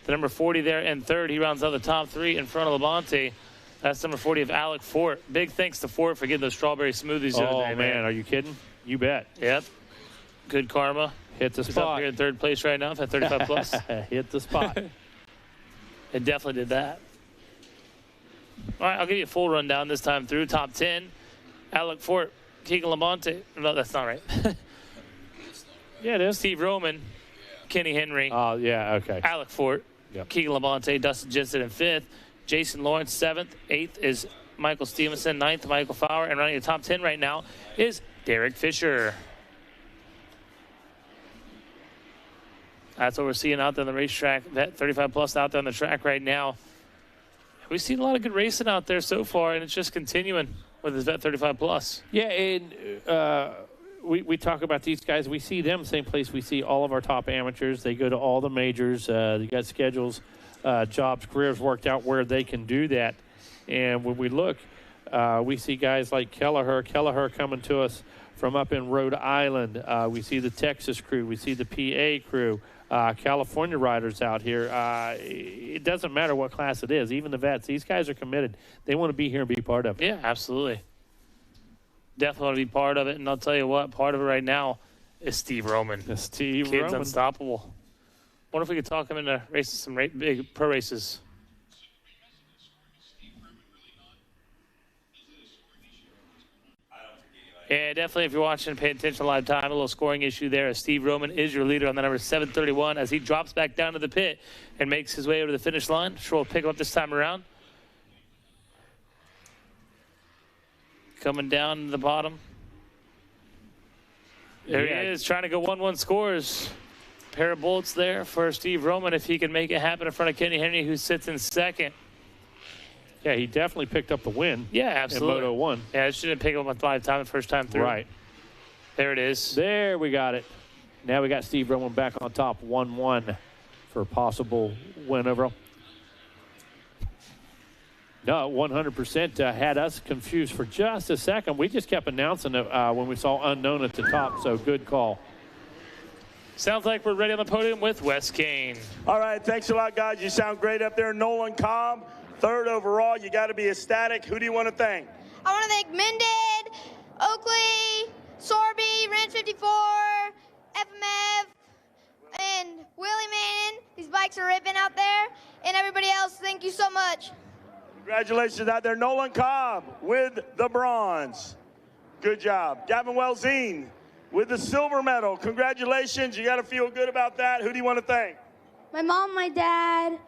The number 40 there in 3rd. He rounds out the top 3 in front of Labonte. That's number 40 of Alec Fort. Big thanks to Fort for getting those strawberry smoothies the other day, man. Are you kidding? You bet. Yep. Good karma. Hit the He's spot. up here in 3rd place right now at 35 plus. Hit the spot. It definitely did that. All right, I'll give you a full rundown this time through. Top 10, Alec Fort, Keegan Labonte. No, that's not right. Yeah, it is. Steve Roman, Kenny Henry. Oh, yeah, okay. Alec Fort, yep. Keegan Labonte, Dustin Jensen in 5th. Jason Lawrence, 7th. 8th is Michael Stevenson. 9th, Michael Fowler. And running the top 10 right now is Derek Fisher. That's what we're seeing out there on the racetrack. That 35-plus out there on the track right now. We've seen a lot of good racing out there so far, and it's just continuing with this Vet 35-plus. Yeah, and we talk about these guys. We see them same place we see all of our top amateurs. They go to all the majors. They got schedules, jobs, careers worked out where they can do that. And when we look, we see guys like Kelleher coming to us from up in Rhode Island. We see the Texas crew. We see the PA crew. California riders out here. It doesn't matter what class it is, even the vets. These guys are committed. They want to be here and be part of it. Yeah, absolutely. Definitely want to be part of it. And I'll tell you what, part of it right now is Steve Roman. Steve Kid's Roman. unstoppable. Wonder if we could talk him into racing some big pro races. Yeah, definitely. If you're watching, pay attention live time. A little scoring issue there. As Steve Roman is your leader on the number 731 as he drops back down to the pit and makes his way over to the finish line. Sure, we'll pick him up this time around. Coming down to the bottom. There he is, trying to go 1-1 scores. Pair of bullets there for Steve Roman if he can make it happen in front of Kenny Henry, who sits in second. Yeah, he definitely picked up the win. Yeah, absolutely. In Moto 1. Yeah, it shouldn't pick up on 5 times the first time through. Right. There it is. There we got it. Now we got Steve Roman back on top, 1-1 for a possible win overall. No, 100% had us confused for just a second. We just kept announcing it when we saw unknown at the top, so good call. Sounds like we're ready on the podium with Wes Kane. All right, thanks a lot, guys. You sound great up there. Nolan Cobb, 3rd overall. You got to be ecstatic. Who do you want to thank? I want to thank Mended, Oakley, Sorby, Ranch 54, FMF, and Willie Manning. These bikes are ripping out there. And everybody else, thank you so much. Congratulations out there. Nolan Cobb with the bronze. Good job. Gavin Welzine with the silver medal. Congratulations. You got to feel good about that. Who do you want to thank? My mom, my dad,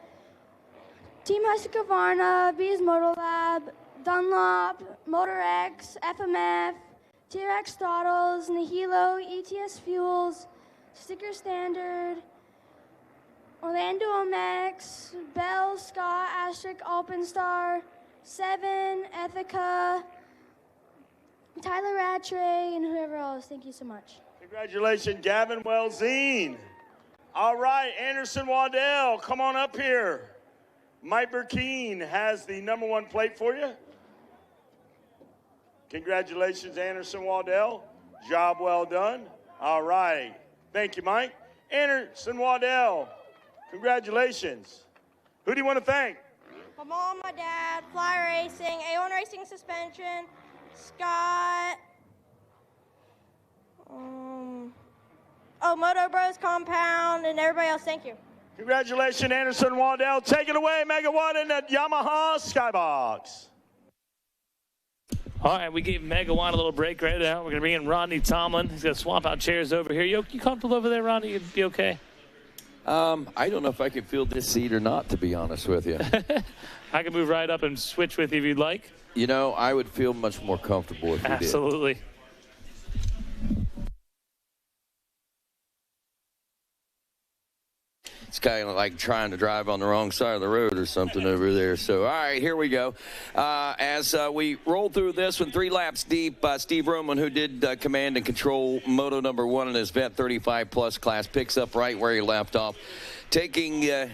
Team Husqvarna, Bees Moto Lab, Dunlop, Motor X, FMF, T-Rex Throttles, Nihilo, ETS Fuels, Sticker Standard, Orlando MX, Bell, Scott, Asterisk, Alpenstar, 7, Ethica, Tyler Rattray, and whoever else. Thank you so much. Congratulations, Gavin Welzine. All right, Anderson Waddell, come on up here. Mike Burkeen has the #1 plate for you. Congratulations, Anderson Waddell. Job well done. All right. Thank you, Mike. Anderson Waddell, congratulations. Who do you want to thank? My mom, my dad, Fly Racing, A1 Racing Suspension, Scott, Moto Bros Compound, and everybody else. Thank you. Congratulations, Anderson Waddell. Take it away, Megawatt in the Yamaha Skybox. All right, we gave Megawatt a little break right now. We're going to bring in Rodney Tomlin. He's going to swap out chairs over here. You comfortable over there, Rodney? You be okay? I don't know if I can fill this seat or not, to be honest with you. I can move right up and switch with you if you'd like. You know, I would feel much more comfortable if you did. Absolutely. It's kind of like trying to drive on the wrong side of the road or something over there. So, all right, here we go. As we roll through this one, 3 laps deep, Steve Roman, who did command and control Moto #1 in his Vet 35-plus class, picks up right where he left off, taking the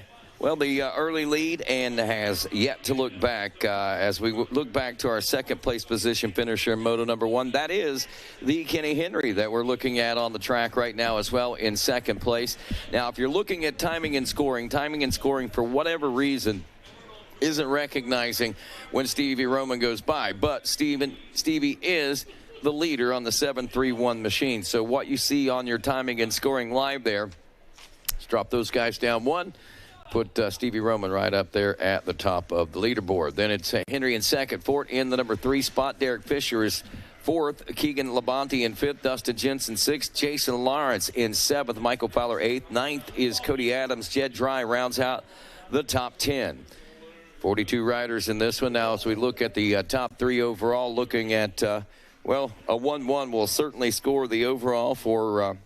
early lead and has yet to look back as we look back to our second-place position finisher in Moto #1. That is the Kenny Henry that we're looking at on the track right now as well in second place. Now, if you're looking at timing and scoring for whatever reason isn't recognizing when Stevie Roman goes by. But Stevie is the leader on the 731 machine. So what you see on your timing and scoring live there, let's drop those guys down one. Put Stevie Roman right up there at the top of the leaderboard. Then it's Henry in second. Fort in the #3 spot. Derek Fisher is fourth. Keegan Labonte in fifth. Dustin Jensen sixth. Jason Lawrence in seventh. Michael Fowler eighth. Ninth is Cody Adams. Jed Dry rounds out the top 10. 42 riders in this one. Now, as we look at the top 3 overall, looking at, a 1-1 will certainly score the overall for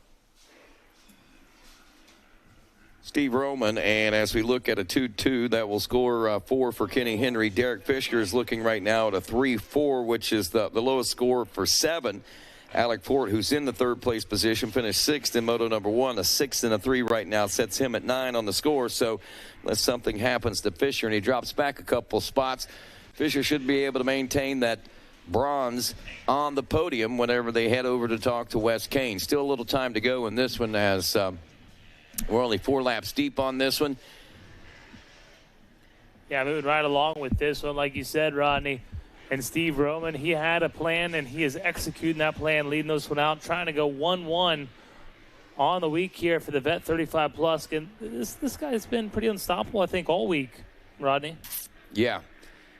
Steve Roman, and as we look at a 2-2, that will score 4 for Kenny Henry. Derek Fisher is looking right now at a 3-4, which is the lowest score for 7. Alec Fort, who's in the third-place position, finished 6th in Moto #1. A 6 and a 3 right now sets him at 9 on the score. So unless something happens to Fisher and he drops back a couple spots, Fisher should be able to maintain that bronze on the podium whenever they head over to talk to Wes Kane. Still a little time to go in this one, as we're only 4 laps deep on this one. Yeah, moving right along with this one, like you said, Rodney. And Steve Roman, he had a plan, and he is executing that plan, leading this one out, trying to go 1-1 on the week here for the Vet 35 Plus. And this guy's been pretty unstoppable, I think, all week, Rodney. Yeah,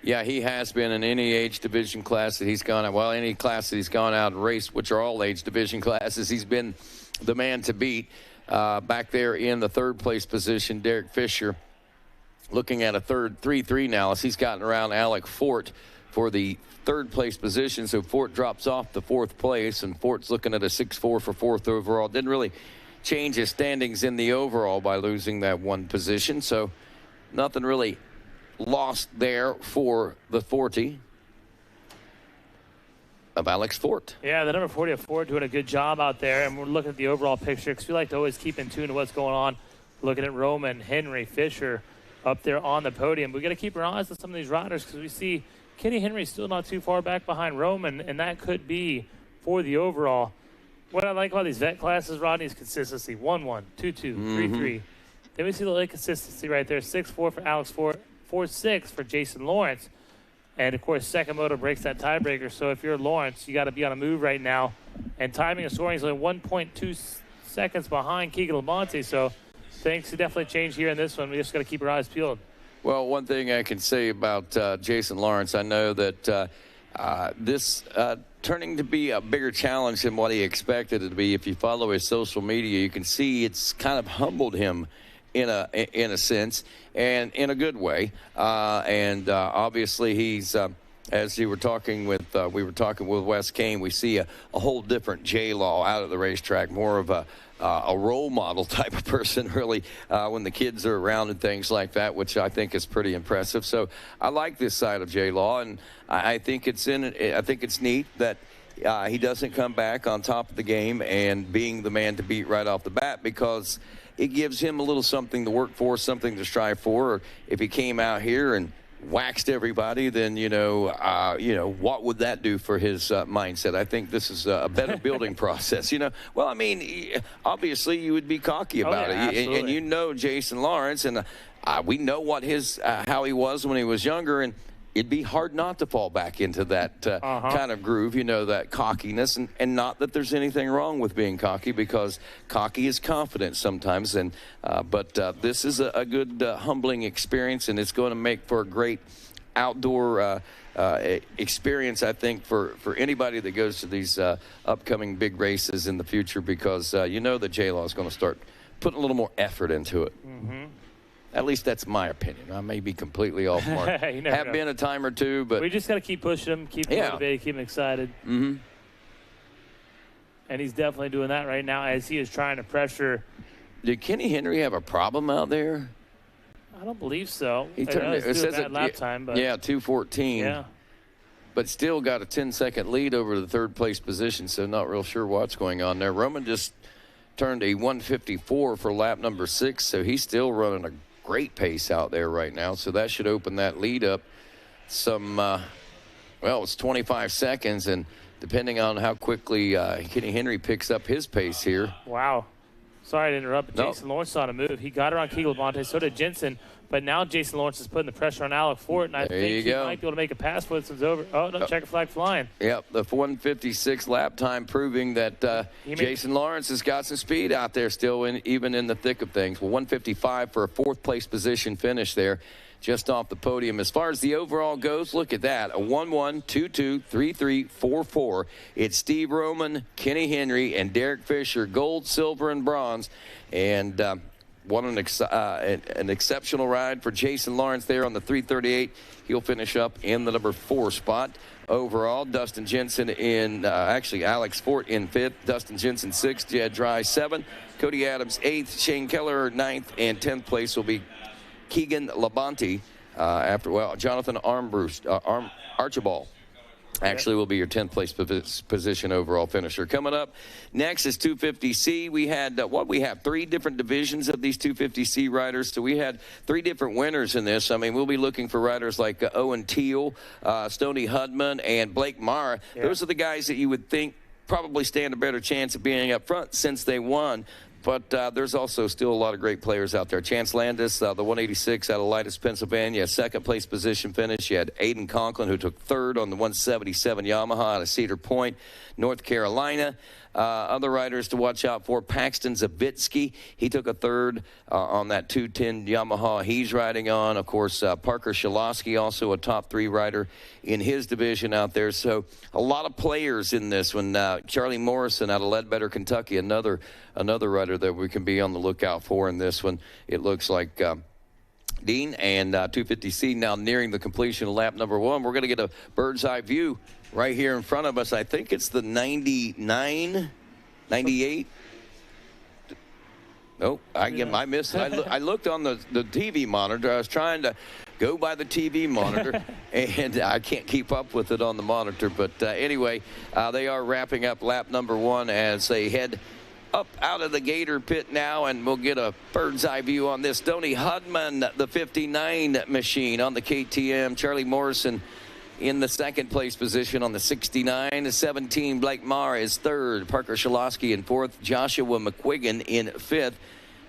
he has been in any age division class that he's gone out. Well, any class that he's gone out and raced, which are all age division classes, he's been the man to beat. Back there in the 3rd place position, Derek Fisher, looking at a 3-3 now as he's gotten around Alec Fort for the 3rd place position. So Fort drops off the 4th place, and Fort's looking at a 6-4 for 4th overall. Didn't really change his standings in the overall by losing that 1 position. So nothing really lost there for the 40 of Alex Fort. Yeah, the number 40 of Fort doing a good job out there. And we're looking at the overall picture because we like to always keep in tune to what's going on. Looking at Roman, Henry, Fisher up there on the podium. We got to keep our eyes on some of these riders because we see Kenny Henry still not too far back behind Roman, and that could be for the overall. What I like about these vet classes, Rodney, is consistency. 1-1, 2-2, 3-3. Then we see the late consistency right there. 6-4 for Alex Fort, 4-6 for Jason Lawrence. And, of course, second moto breaks that tiebreaker. So if you're Lawrence, you got to be on a move right now. And timing and scoring is only 1.2 seconds behind Keegan Labonte. So things could definitely change here in this one. We just got to keep our eyes peeled. Well, one thing I can say about Jason Lawrence, I know that this turning to be a bigger challenge than what he expected it to be. If you follow his social media, you can see it's kind of humbled him in a sense, and in a good way. Obviously, he's as we were talking with Wes Kane. We see a whole different J-Law out at the racetrack, more of a role model type of person, really, when the kids are around and things like that, which I think is pretty impressive. So I like this side of J-Law, and I think it's neat that he doesn't come back on top of the game and being the man to beat right off the bat, because it gives him a little something to work for, something to strive for. Or if he came out here and waxed everybody, then what would that do for his mindset? I think this is a better building process. Well, I mean, obviously you would be cocky about it, and Jason Lawrence, and we know what how he was when he was younger, and it'd be hard not to fall back into that kind of groove, that cockiness, and not that there's anything wrong with being cocky, because cocky is confident sometimes. And but this is a good humbling experience, and it's going to make for a great outdoor experience, I think, for anybody that goes to these upcoming big races in the future, because that J-Law is going to start putting a little more effort into it. At least that's my opinion. I may be completely off mark. Have been a time or two, but we just got to keep pushing him, keep him motivated, keep him excited. And he's definitely doing that right now as he is trying to pressure. Did Kenny Henry have a problem out there? I don't believe so. He turned it says bad lap time, but 2:14. Yeah. But still got a 10-second lead over the 3rd place position, so not real sure what's going on there. Roman just turned a 1:54 for lap number 6, so he's still running a great pace out there right now, so that should open that lead up some, it's 25 seconds, and depending on how quickly Kenny Henry picks up his pace here. Wow. Sorry to interrupt, but Jason Lawrence on a move. He got around Keegan Labonte, so did Jensen, but now Jason Lawrence is putting the pressure on Alec Fort, and I think he might be able to make a pass for this one's over. Oh, no, checker flag flying. Yep, the 1:56 lap time proving that Jason Lawrence has got some speed out there still, even in the thick of things. Well, 1:55 for a 4th place position finish there, just off the podium. As far as the overall goes, look at that. A 1-1, 2-2, 3-3, 4-4. It's Steve Roman, Kenny Henry, and Derek Fisher, gold, silver, and bronze. And what an exceptional ride for Jason Lawrence there on the 338. He'll finish up in the number 4 spot. Overall, Dustin Jensen Alex Fort in 5th, Dustin Jensen 6th, Jed Dry 7th, Cody Adams 8th, Shane Keller 9th, and 10th place will be Keegan Labonte Jonathan Archibald Actually, will be your 10th place position overall finisher. Coming up next is 250C. We had, we have 3 different divisions of these 250C riders. So we had 3 different winners in this. I mean, we'll be looking for riders like Owen Teal, Stoney Hudman, and Blake Mara. Yeah. Those are the guys that you would think probably stand a better chance of being up front since they won. But there's also still a lot of great players out there. Chance Landis, the 186 out of Lytus, Pennsylvania, second place position finish. You had Aiden Conklin, who took third on the 177 Yamaha out of Cedar Point, North Carolina. Other riders to watch out for, Paxton Zavitsky. He took a third on that 210 Yamaha he's riding on. Of course, Parker Shalosky, also a top 3 rider in his division out there. So a lot of players in this one. Charlie Morrison out of Ledbetter, Kentucky, another rider that we can be on the lookout for in this one. It looks like Dean, and 250C now nearing the completion of lap number 1. We're going to get a bird's eye view right here in front of us. I think it's the 99, 98. Oh, I missed. I looked on the TV monitor. I was trying to go by the TV monitor, and I can't keep up with it on the monitor. But anyway, they are wrapping up lap number 1 as they head up out of the Gator pit now, and we'll get a bird's eye view on this. Stoney Hudman, the 59 machine on the KTM. Charlie Morrison in the second place position on the 69. 17, Blake Marr is third. Parker Shalosky in fourth. Joshua McQuiggan in fifth.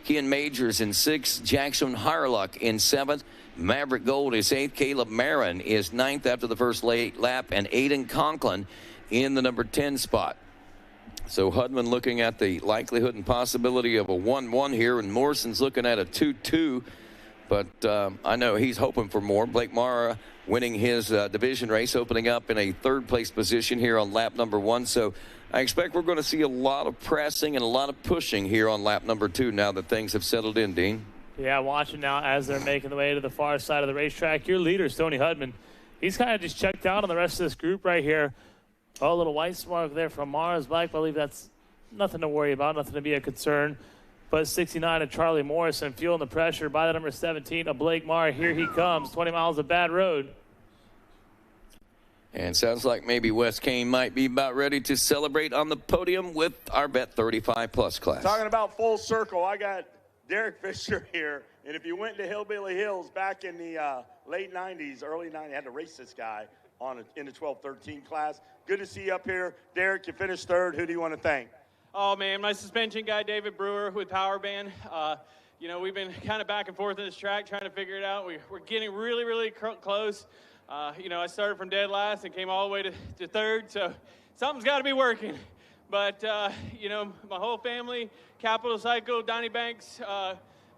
Kian Majors in sixth. Jackson Harlock in seventh. Maverick Gold is eighth. Caleb Marin is ninth after the first lap. And Aiden Conklin in the number 10 spot. So Hudman looking at the likelihood and possibility of a 1-1 here, and Morrison's looking at a 2-2. But I know he's hoping for more. Blake Mara winning his division race, opening up in a third-place position here on lap number 1. So I expect we're going to see a lot of pressing and a lot of pushing here on lap number 2 now that things have settled in, Dean. Yeah, watching now as they're making the way to the far side of the racetrack. Your leader, Stoney Hudman, he's kind of just checked out on the rest of this group right here. Oh, a little white mark there from Mara's bike. I believe that's nothing to worry about, nothing to be a concern. But 69 of Charlie Morrison feeling the pressure by the number 17 of Blake Mara. Here he comes, 20 miles of bad road. And sounds like maybe Wes Kane might be about ready to celebrate on the podium with our Bet 35+ class. Talking about full circle, I got Derek Fisher here. And if you went to Hillbilly Hills back in the late 90s, early 90s, had to race this guy in the 12-13 class. Good to see you up here. Derek, you finished third. Who do you want to thank? Oh, man, my suspension guy, David Brewer, with Power Band. You know, we've been kind of back and forth in this track trying to figure it out. We're getting really, really close. You know, I started from dead last and came all the way to third, so something's got to be working. But, you know, my whole family, Capital Cycle, Donnie Banks,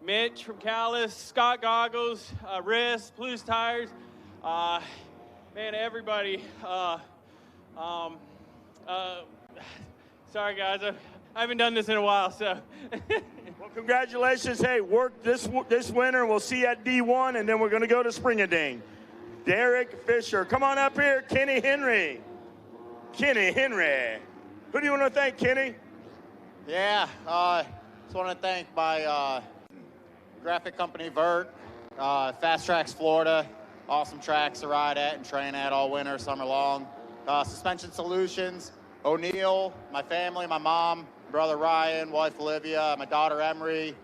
Mitch from Callis, Scott Goggles, Riss, Blues Tires, man, everybody. Sorry, guys. I haven't done this in a while, so. Well, congratulations. Hey, work this winter. We'll see you at D1, and then we're going to go to Springading. Derek Fisher. Come on up here, Kenny Henry. Kenny Henry. Who do you want to thank, Kenny? Yeah, just want to thank my graphic company, Vert, Fast Tracks Florida. Awesome tracks to ride at and train at all winter, summer long. Suspension Solutions, O'Neill, my family, my mom, brother Ryan, wife Olivia, my daughter Emery,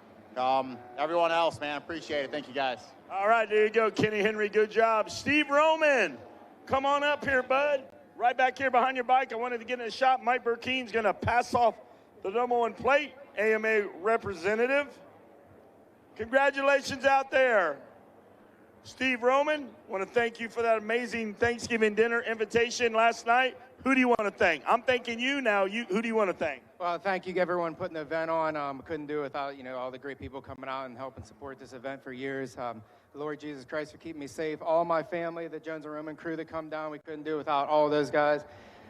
everyone else, man, appreciate it. Thank you, guys. All right, there you go, Kenny Henry. Good job. Steve Roman, come on up here, bud. Right back here behind your bike. I wanted to get in the shot. Mike Burkeen's going to pass off the number 1 plate, AMA representative. Congratulations out there. Steve Roman, want to thank you for that amazing Thanksgiving dinner invitation last night. Who do you want to thank? I'm thanking you now. Who do you want to thank? Well, thank you, everyone, putting the event on. Couldn't do it without, you know, all the great people coming out and helping support this event for years. The Lord Jesus Christ for keeping me safe. All my family, the Jones and Roman crew that come down, we couldn't do it without all those guys.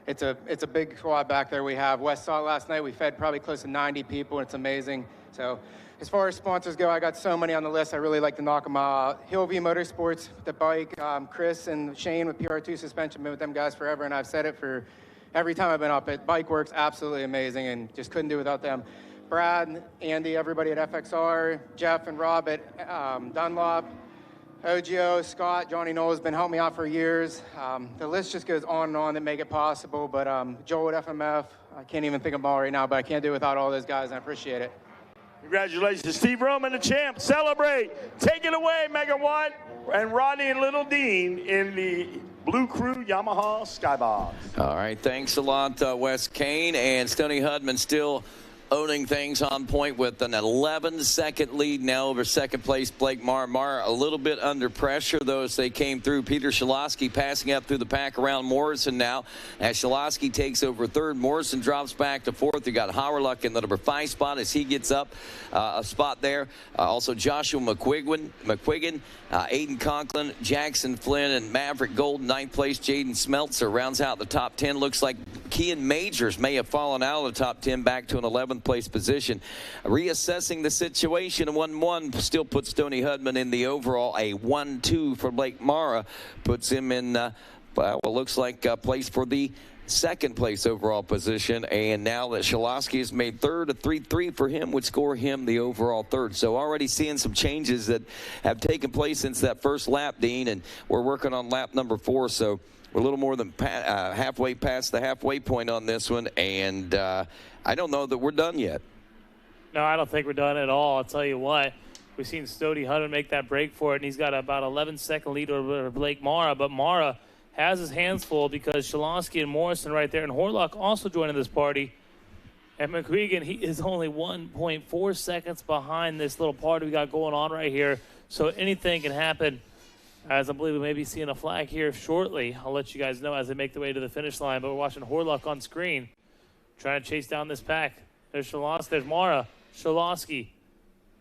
It's a big squad back there we have. Wes saw it last night. We fed probably close to 90 people, and it's amazing. So as far as sponsors go, I got so many on the list. I really like to knock them out. Hillview Motorsports, the bike, Chris and Shane with PR2 suspension, been with them guys forever, and I've said it for every time I've been up. Bike works absolutely amazing, and just couldn't do it without them. Brad, Andy, everybody at FXR, Jeff and Rob at Dunlop, OGO, Scott, Johnny Knoll has been helping me out for years. The list just goes on and on that make it possible, but Joel at FMF, I can't even think of them all right now, but I can't do it without all those guys, and I appreciate it. Congratulations, Steve Roman, the champ. Celebrate. Take it away, Mega One. And Rodney and Little Dean in the Blue Crew Yamaha Skybox. All right, thanks a lot, Wes Kane. And Stoney Hudman still owning things on point with an 11-second lead now over second place Blake Marr. Marr a little bit under pressure, though, as they came through. Peter Shalosky passing up through the pack around Morrison now. As Shalosky takes over third, Morrison drops back to fourth. You got Hauerluck in the number 5 spot as he gets up a spot there. Also Joshua McQuiggan, Aiden Conklin, Jackson Flynn, and Maverick Gold, 9th place. Jaden Smeltzer rounds out the top 10. Looks like Kean Majors may have fallen out of the top 10 back to an 11th place position. Reassessing the situation, 1-1 still puts Stoney Hudman in the overall. A 1-2 for Blake Mara puts him in what looks like place for the second place overall position. And now that Shalosky has made third, a 3-3 for him would score him the overall third. So already seeing some changes that have taken place since that first lap, Dean, and we're working on lap number 4. So we're a little more than halfway past the halfway point on this one, and I don't know that we're done yet. No, I don't think we're done at all. I'll tell you what. We've seen Stoney Hudman make that break for it, and he's got about 11-second lead over Blake Mara. But Mara has his hands full because Shalosky and Morrison right there, and Horlock also joining this party. And McQuiggan, he is only 1.4 seconds behind this little party we got going on right here. So anything can happen, as I believe we may be seeing a flag here shortly. I'll let you guys know as they make their way to the finish line. But we're watching Horlock on screen, trying to chase down this pack. There's Shalosky, there's Mara. Shalosky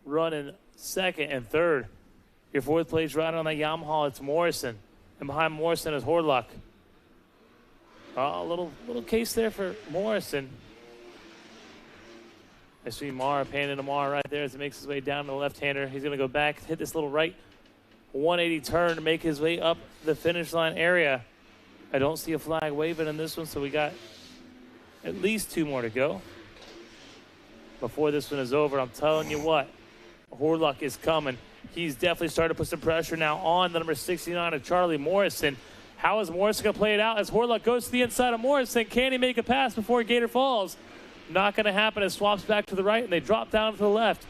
running second and third. Your fourth place rider on that Yamaha, it's Morrison. And behind Morrison is Horlock. A little case there for Morrison. I see Mara panning to Mara right there as he makes his way down to the left-hander. He's going to go back, hit this little right 180 turn to make his way up the finish line area. I don't see a flag waving in this one, so we got at least 2 more to go before this one is over. I'm telling you what, Horlock is coming. He's definitely started to put some pressure now on the number 69 of Charlie Morrison. How is Morrison going to play it out as Horlock goes to the inside of Morrison? Can he make a pass before Gator falls? Not going to happen. It swaps back to the right, and they drop down to the left.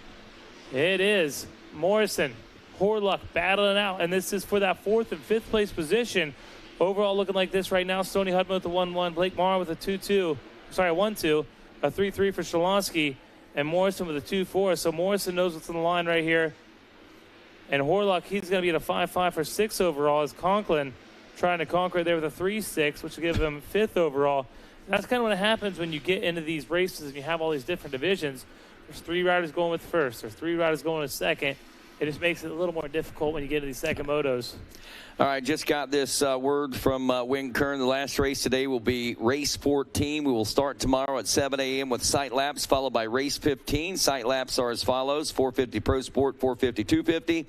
It is Morrison, Horlock battling out, and this is for that 4th and 5th place position. Overall looking like this right now. Stoney Hudman with the 1-1, Blake Mara with a 2-2. Sorry, a 1-2, a 3-3 for Shalosky, and Morrison with a 2-4. So Morrison knows what's on the line right here. And Horlock, he's going to be at a 5-5 for 6 overall as Conklin trying to conquer it there with a 3-6, which will give him 5th overall. That's kind of what happens when you get into these races and you have all these different divisions. There's 3 riders going with first. There's 3 riders going with second. It just makes it a little more difficult when you get into these second motos. All right, just got this word from Wing Kern. The last race today will be race 14. We will start tomorrow at 7 a.m. with sight laps, followed by race 15. Sight laps are as follows: 450 Pro Sport, 450 250.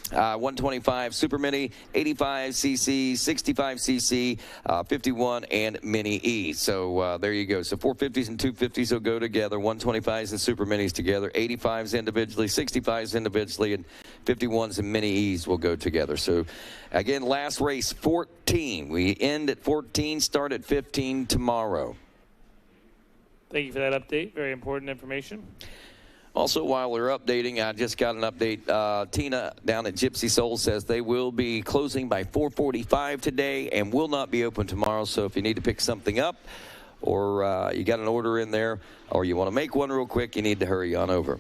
125 Super Mini, 85cc, 65cc, 51, and Mini E. So there you go. So 450s and 250s will go together. 125s and Super Minis together. 85s individually, 65s individually, and 51s and Mini E's will go together. So again, last race 14. We end at 14, start at 15 tomorrow. Thank you for that update. Very important information. Also, while we're updating, I just got an update. Tina down at Gypsy Soul says they will be closing by 4:45 today and will not be open tomorrow. So if you need to pick something up or you got an order in there or you want to make one real quick, you need to hurry on over.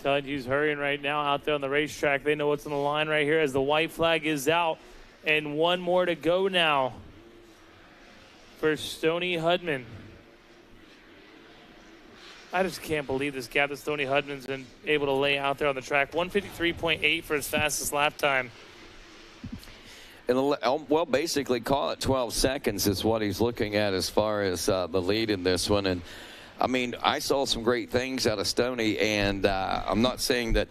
Telling you he's hurrying right now out there on the racetrack. They know what's on the line right here as the white flag is out. And 1 more to go now for Stoney Hudman. I just can't believe this gap that Stoney Hudman's been able to lay out there on the track. 153.8 for his fastest lap time. And, well, basically call it 12 seconds is what he's looking at as far as the lead in this one. And, I mean, I saw some great things out of Stoney, and I'm not saying that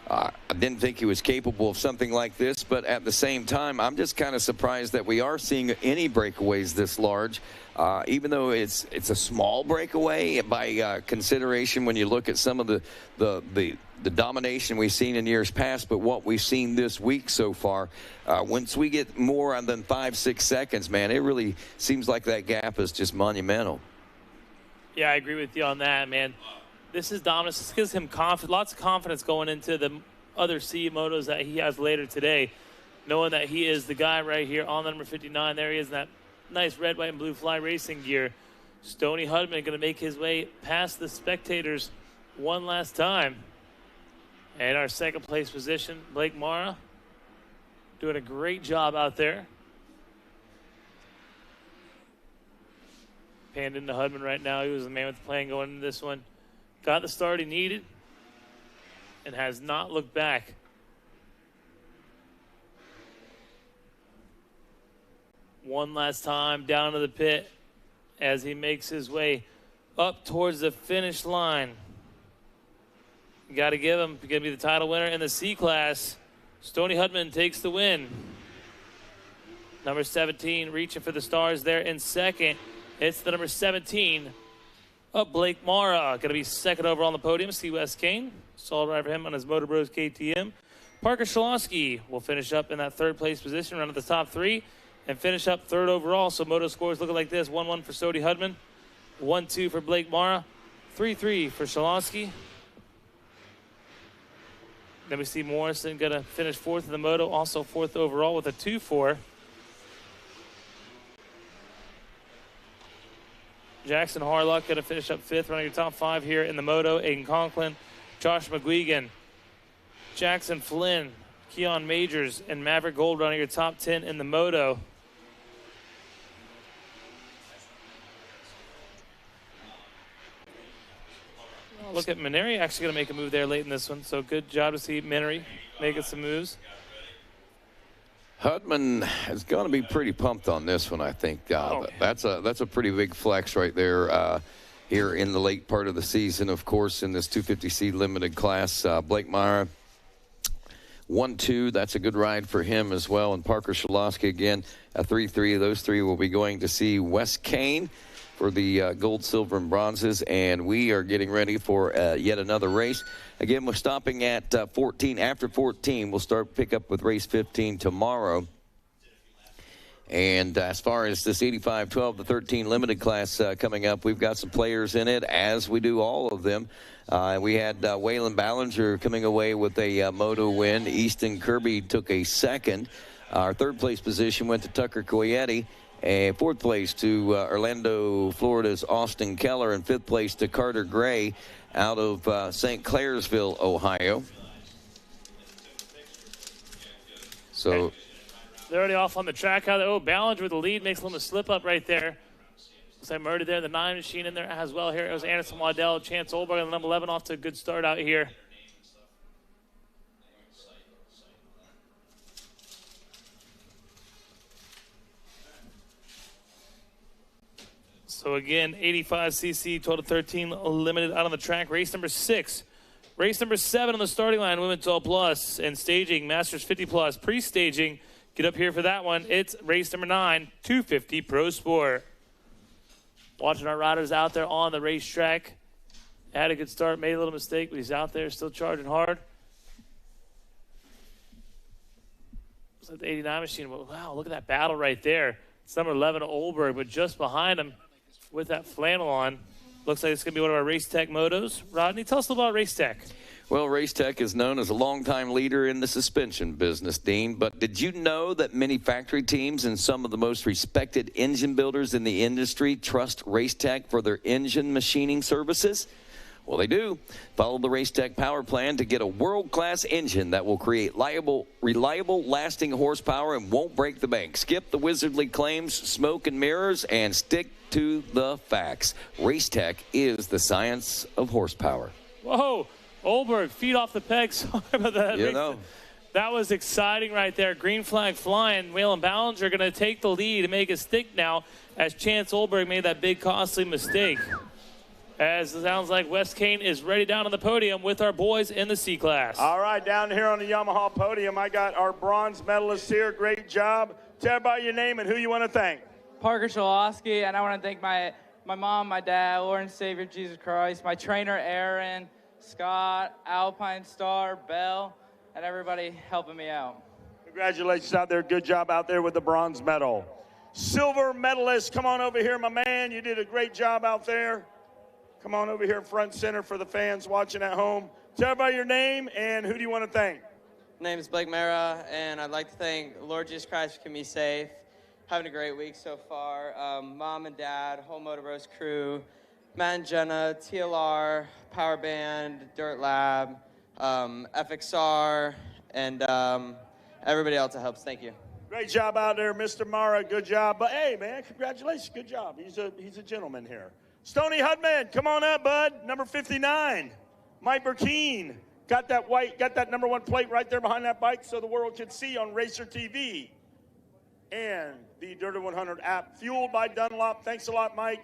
I didn't think he was capable of something like this, but at the same time, I'm just kind of surprised that we are seeing any breakaways this large. Even though it's a small breakaway by consideration when you look at some of the domination we've seen in years past, but what we've seen this week so far, once we get more than 5-6 seconds, man, it really seems like that gap is just monumental. Yeah, I agree with you on that, man. This is dominance. This gives him lots of confidence going into the other C motos that he has later today, knowing that he is the guy right here on the number 59. There he is in that nice red, white, and blue Fly Racing gear. Stoney Hudman going to make his way past the spectators one last time. And our second place position, Blake Mara, doing a great job out there. Panned into Hudman right now. He was the man with the plan going into this one. Got the start he needed and has not looked back. One last time down to the pit as he makes his way up towards the finish line. You got to give him, going to be the title winner in the C class. Stoney Hudman takes the win. Number 17 reaching for the stars there in second. It's the number 17 of Blake Mara. Going to be second over on the podium. C. West Kane. Solid ride for him on his Motor Bros KTM. Parker Shalonsky will finish up in that third place position, run at the top three, and finish up third overall. So moto scores looking like this. 1-1 for Stoney Hudman. 1-2 for Blake Mara. 3-3 for Shalonsky. Then we see Morrison going to finish fourth in the moto, also fourth overall with a 2-4. Jackson Harlock going to finish up fifth, running your top five here in the moto. Aiden Conklin, Josh McGuigan, Jackson Flynn, Keon Majors, and Maverick Gold running your top 10 in the moto. Oh, look at Mineri actually going to make a move there late in this one. So good job to see Mineri making some moves. Hudman is going to be pretty pumped on this one, I think. That's a pretty big flex right there here in the late part of the season, of course, in this 250C limited class. Blake Mara, 1-2. That's a good ride for him as well. And Parker Shalonsky, again, a 3-3. Those three will be going to see Wes Kane for the gold, silver, and bronzes. And we are getting ready for yet another race. Again, we're stopping at 14. After 14, we'll pick up with race 15 tomorrow. And as far as this 85-12 to 13 limited class coming up, we've got some players in it, as we do all of them. We had Waylon Ballinger coming away with a moto win. Easton Kirby took a second. Our third place position went to Tucker Coyetti. And fourth place to Orlando, Florida's Austin Keller. And fifth place to Carter Gray out of St. Clairsville, Ohio. So they're already off on the track. Ballinger with the lead makes a little slip up right there. Looks like Murray there, the 9 machine in there as well. Here it was Anderson Waddell, Chance Olberg on the number 11 off to a good start out here. So again, 85cc, 12 to 13 limited out on the track. Race number 6. Race number 7 on the starting line, Women 12 Plus, and staging, Masters 50 Plus, pre-staging. Get up here for that one. It's race number 9, 250 Pro Sport. Watching our riders out there on the racetrack. Had a good start, made a little mistake, but he's out there still charging hard. Looks like the 89 machine. Wow, look at that battle right there. It's number 11, Olberg, but just behind him with that flannel on. Looks like it's going to be one of our Race Tech motos. Rodney, tell us a little about Race Tech. Well, Race Tech is known as a longtime leader in the suspension business, Dean. But did you know that many factory teams and some of the most respected engine builders in the industry trust Race Tech for their engine machining services? Well, they do. Follow the Race Tech power plan to get a world-class engine that will create reliable, lasting horsepower and won't break the bank. Skip the wizardly claims, smoke and mirrors, and stick to the facts. Race Tech is the science of horsepower. Whoa, Olberg, feet off the peg. Sorry about that. You know. That was exciting right there. Green flag flying. Waylon Ballinger going to take the lead and make it stick now as Chance Olberg made that big costly mistake. As it sounds like West Kane is ready down on the podium with our boys in the C class. All right, down here on the Yamaha podium, I got our bronze medalists here. Great job. Tell everybody your name and who you want to thank. Parker Shalosky, and I want to thank my mom, my dad, Lord and Savior Jesus Christ, my trainer Aaron, Scott, Alpine Star, Bell, and everybody helping me out. Congratulations out there. Good job out there with the bronze medal. Silver medalist, come on over here, my man. You did a great job out there. Come on over here front center for the fans watching at home. Tell everybody your name and who do you want to thank? My name is Blake Mara, and I'd like to thank Lord Jesus Christ for keeping me safe. Having a great week so far. Mom and dad, whole Moto Bros crew, Matt and Jenna, TLR, Power Band, Dirt Lab, FXR, and everybody else that helps. Thank you. Great job out there, Mr. Mara. Good job. But hey, man, congratulations. Good job. He's a gentleman here. Stoney Hudman, come on up, bud. Number 59. Mike Burkeen. Got that number 1 plate right there behind that bike so the world can see on Racer TV. And the Dirty 100 app, fueled by Dunlop. Thanks a lot, Mike.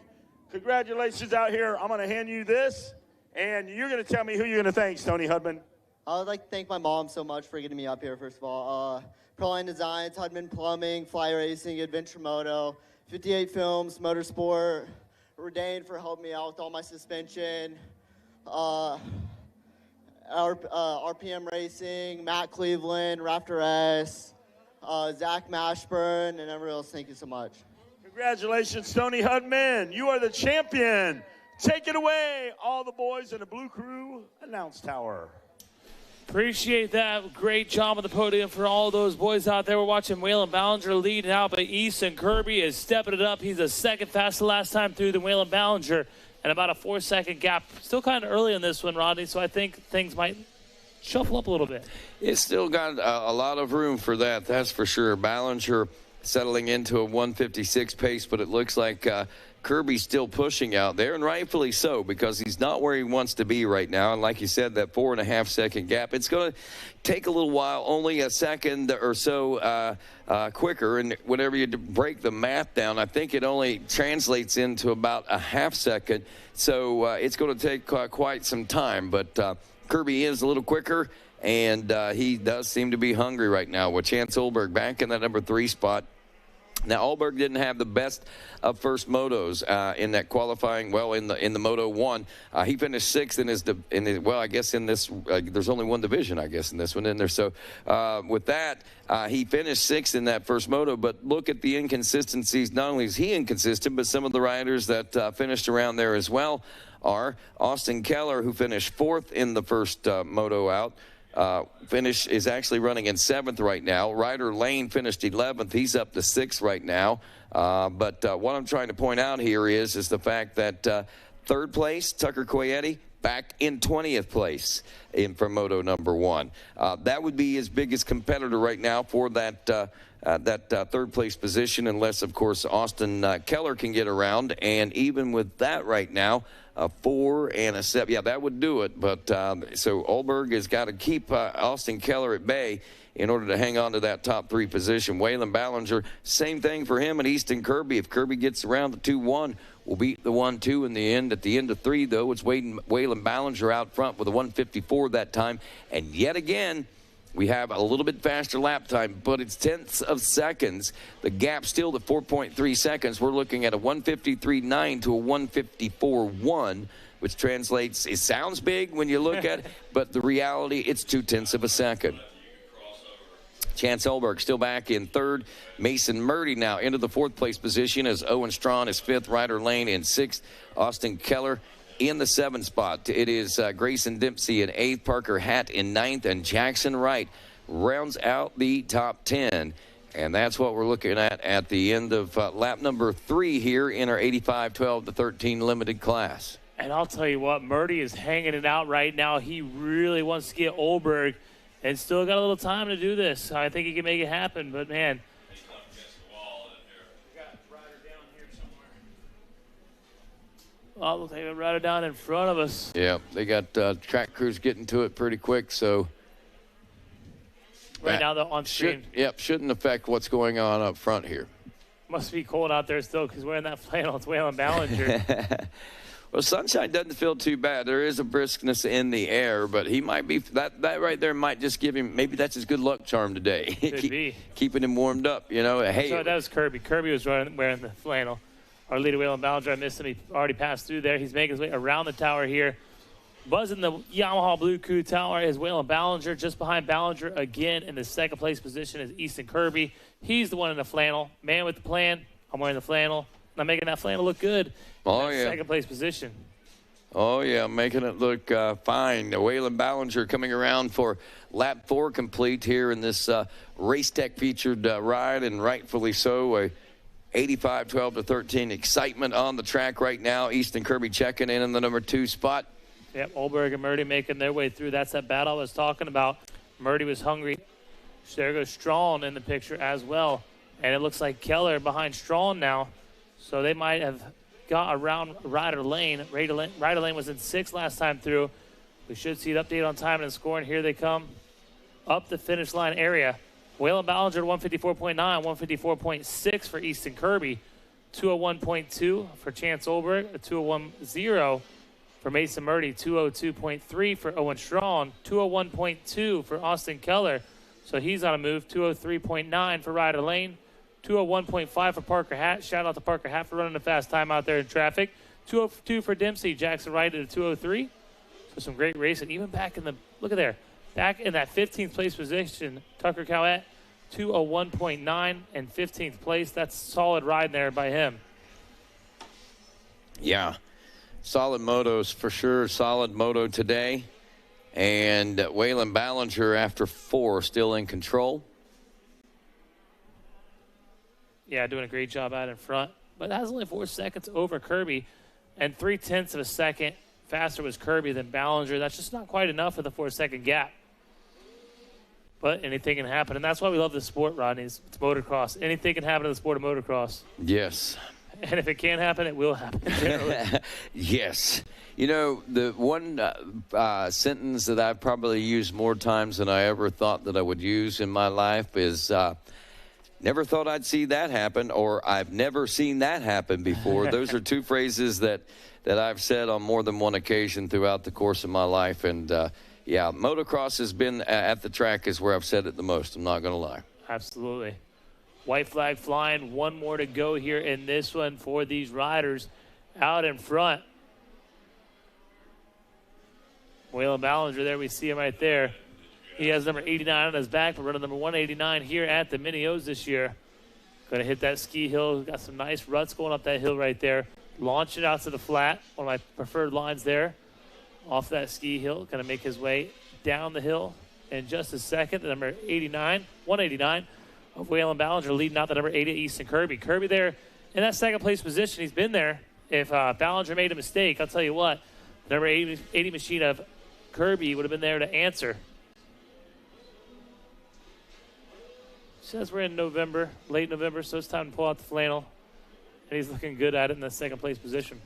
Congratulations out here. I'm going to hand you this, and you're going to tell me who you're going to thank, Stoney Hudman. I would like to thank my mom so much for getting me up here, first of all. Proline Designs, Hudman Plumbing, Fly Racing, Adventure Moto, 58 Films, Motorsport, Redain for helping me out with all my suspension, RPM Racing, Matt Cleveland, Raptor S, Zach Mashburn, and everyone else. Thank you so much. Congratulations, Stoney Hudman. You are the champion. Take it away, all the boys in the Blue Crew announce tower. Appreciate that. Great job on the podium for all those boys out there. We're watching Waylon Ballinger lead now, but Easton Kirby is stepping it up. He's the second fastest last time through the Waylon Ballinger, and about a 4-second gap. Still kind of early in this one, Rodney, so I think things might shuffle up a little bit. It's still got a lot of room for that, that's for sure. Ballinger settling into a 156 pace, but it looks like Kirby's still pushing out there, and rightfully so, because he's not where he wants to be right now. And like you said, that 4.5-second gap, it's going to take a little while, only a second or so quicker. And whenever you break the math down, I think it only translates into about a half second. So it's going to take quite some time. But Kirby is a little quicker, and he does seem to be hungry right now with Chance Olberg back in that number 3 spot. Now, Olberg didn't have the best of first motos in that qualifying. Well, in the Moto 1, he finished 6th in his well, I guess in this there's only one division, I guess, in this one in there. So with that, he finished 6th in that first moto. But look at the inconsistencies. Not only is he inconsistent, but some of the riders that finished around there as well are Austin Keller, who finished 4th in the first moto out. Finish is actually running in 7th right now. Ryder Lane finished 11th. He's up to 6th right now. But what I'm trying to point out here is the fact that 3rd place, Tucker Coyetti, back in 20th place from Moto number 1. That would be his biggest competitor right now for that 3rd place position, unless, of course, Austin Keller can get around. And even with that right now, a 4 and a 7. Yeah, that would do it. But so Olberg has got to keep Austin Keller at bay in order to hang on to that top 3 position. Waylon Ballinger, same thing for him and Easton Kirby. If Kirby gets around the 2-1, we'll beat the 1-2 in the end. At the end of 3, though, it's Waylon Ballinger out front with a 154 that time. And yet again, we have a little bit faster lap time, but it's tenths of seconds. The gap still to 4.3 seconds. We're looking at a 153.9 to a 154.1, which translates, it sounds big when you look at it, but the reality, it's 0.2 of a second. Chance Olberg still back in 3rd. Mason Murdy now into the 4th place position as Owen Strawn is 5th. Ryder Lane in 6th. Austin Keller in the 7th spot. It is Grayson Dempsey in 8th, Parker Hatt in 9th, and Jackson Wright rounds out the top 10. And that's what we're looking at the end of lap number 3 here in our 85-12 to 13 limited class. And I'll tell you what, Murdy is hanging it out right now. He really wants to get Olberg and still got a little time to do this. I think he can make it happen, but man. Oh, looks like they got it down in front of us. Yeah, they got track crews getting to it pretty quick, so. Right now, they're on screen. Shouldn't affect what's going on up front here. Must be cold out there still because wearing that flannel. It's Waylon Ballinger. Well, Sunshine doesn't feel too bad. There is a briskness in the air, but he might be that right there might just give him, maybe that's his good luck charm today. Could be. Keeping him warmed up, you know. Hey, so that was Kirby. Kirby was wearing the flannel. Our leader, Waylon Ballinger, I missed him. He already passed through there. He's making his way around the tower here. Buzzing the Yamaha Blue Crew Tower is Waylon Ballinger. Just behind Ballinger again in the second place position is Easton Kirby. He's the one in the flannel. Man with the plan. I'm wearing the flannel. I'm making that flannel look good. Oh, yeah. Second place position. Oh, yeah, making it look fine. Waylon Ballinger coming around for lap 4 complete here in this Race Tech featured ride, and rightfully so. 85, 12 to 13 excitement on the track right now. Easton Kirby checking in the number 2 spot. Yep, Olberg and Murdy making their way through. That's that battle I was talking about. Murdy was hungry. There goes Strawn in the picture as well. And it looks like Keller behind Strawn now. So they might have got around Ryder Lane. Ryder Lane was in 6th last time through. We should see an update on time and scoring. Here they come up the finish line area. Waylon Ballinger 154.9, 154.6 for Easton Kirby, 201.2 for Chance Olberg, a 201.0 for Mason Murdy, 202.3 for Owen Strawn, 201.2 for Austin Keller. So he's on a move. 203.9 for Ryder Lane, 201.5 for Parker Hatt. Shout out to Parker Hatt for running a fast time out there in traffic. 202 for Dempsey. Jackson Wright at a 203. So some great racing. Even back in the, look at there, back in that 15th place position, Tucker Cowett, 201.9 and 15th place. That's solid ride there by him. Yeah, solid motos for sure. Solid moto today. And Waylon Ballinger after 4 still in control. Yeah, doing a great job out in front. But that's only 4 seconds over Kirby. And 0.3 of a second faster was Kirby than Ballinger. That's just not quite enough for the 4-second gap. But anything can happen. And that's why we love this sport, Rodney. It's motocross. Anything can happen in the sport of motocross. Yes. And if it can't happen, it will happen. Yes. You know, the one sentence that I've probably used more times than I ever thought that I would use in my life is never thought I'd see that happen, or I've never seen that happen before. Those are 2 phrases that I've said on more than one occasion throughout the course of my life. And, yeah, motocross has been at the track is where I've said it the most. I'm not going to lie. Absolutely. White flag flying. 1 more to go here in this one for these riders out in front. Waylon Ballinger there. We see him right there. He has number 89 on his back, but running number 189 here at the Mini O's this year. Going to hit that ski hill. Got some nice ruts going up that hill right there. Launch it out to the flat. One of my preferred lines there. Off that ski hill. Going to make his way down the hill in just a second. The number 89, 189 of Waylon Ballinger leading out the number 80 Easton Kirby. Kirby there in that second place position. He's been there. If Ballinger made a mistake, I'll tell you what, the number 80 machine of Kirby would have been there to answer. Says we're in November, late November, so it's time to pull out the flannel. And he's looking good at it in the second place position.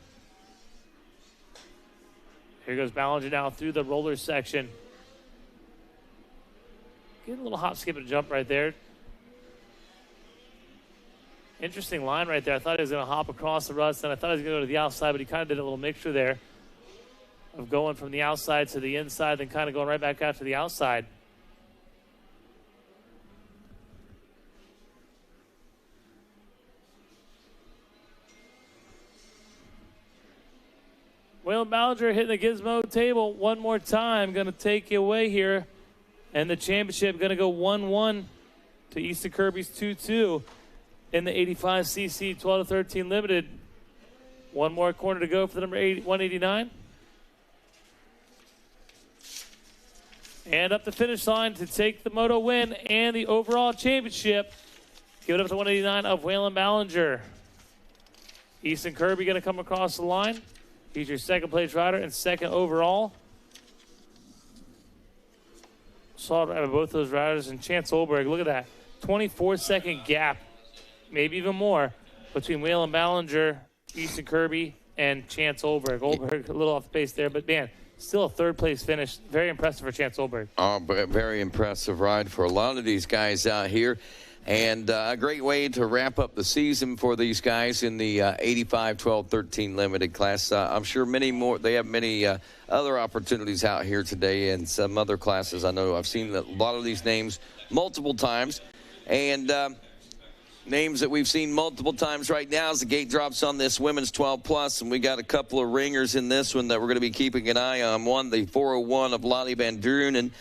Here goes Ballinger now through the roller section. Getting a little hop, skip, and jump right there. Interesting line right there. I thought he was going to hop across the ruts, and I thought he was going to go to the outside, but he kind of did a little mixture there of going from the outside to the inside, then kind of going right back out to the outside. Waylon Ballinger hitting the gizmo table one more time. Going to take you away here. And the championship going to go 1-1 to Easton Kirby's 2-2 in the 85cc 12-13 Limited. 1 more corner to go for the number 189. And up the finish line to take the moto win and the overall championship. Give it up to 189 of Waylon Ballinger. Easton Kirby going to come across the line. He's your second place rider and second overall. Solid ride by both those riders. And Chance Olberg, look at that. 24-second gap, maybe even more, between Waylon Ballinger, Easton Kirby, and Chance Olberg. Olberg a little off the pace there, but man, still a third place finish. Very impressive for Chance Olberg. Oh, very impressive ride for a lot of these guys out here. And a great way to wrap up the season for these guys in the 85, 12, 13 limited class. I'm sure many more. They have many other opportunities out here today and some other classes. I know I've seen a lot of these names multiple times. And names that we've seen multiple times right now as the gate drops on this women's 12 plus. And we got a couple of ringers in this one that we're going to be keeping an eye on. One, the 401 of Lottie Van Drunen.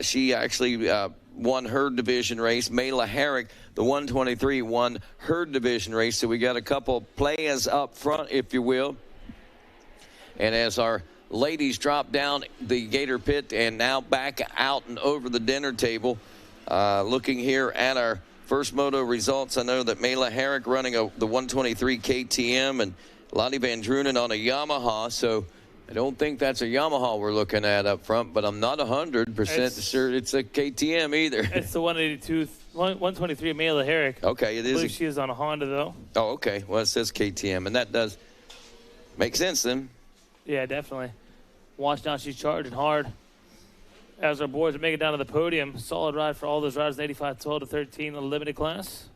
She actually won her division race. Mela Herrick, the 123, won her division race. So we got a couple players up front, if you will. And as our ladies drop down the Gator pit and now back out and over the dinner table, looking here at our first moto results, I know that Mela Herrick running the 123 KTM and Lottie Van Drunen on a Yamaha. So I don't think that's a Yamaha we're looking at up front, but I'm not 100% sure it's a KTM either. It's the 123 Mela Herrick. Okay, it is. I believe she is on a Honda, though. Oh, okay. Well, it says KTM, and that does make sense then. Yeah, definitely. Watch now, she's charging hard. As our boys are making it down to the podium, solid ride for all those riders in 85, 12 to 13 in the limited class.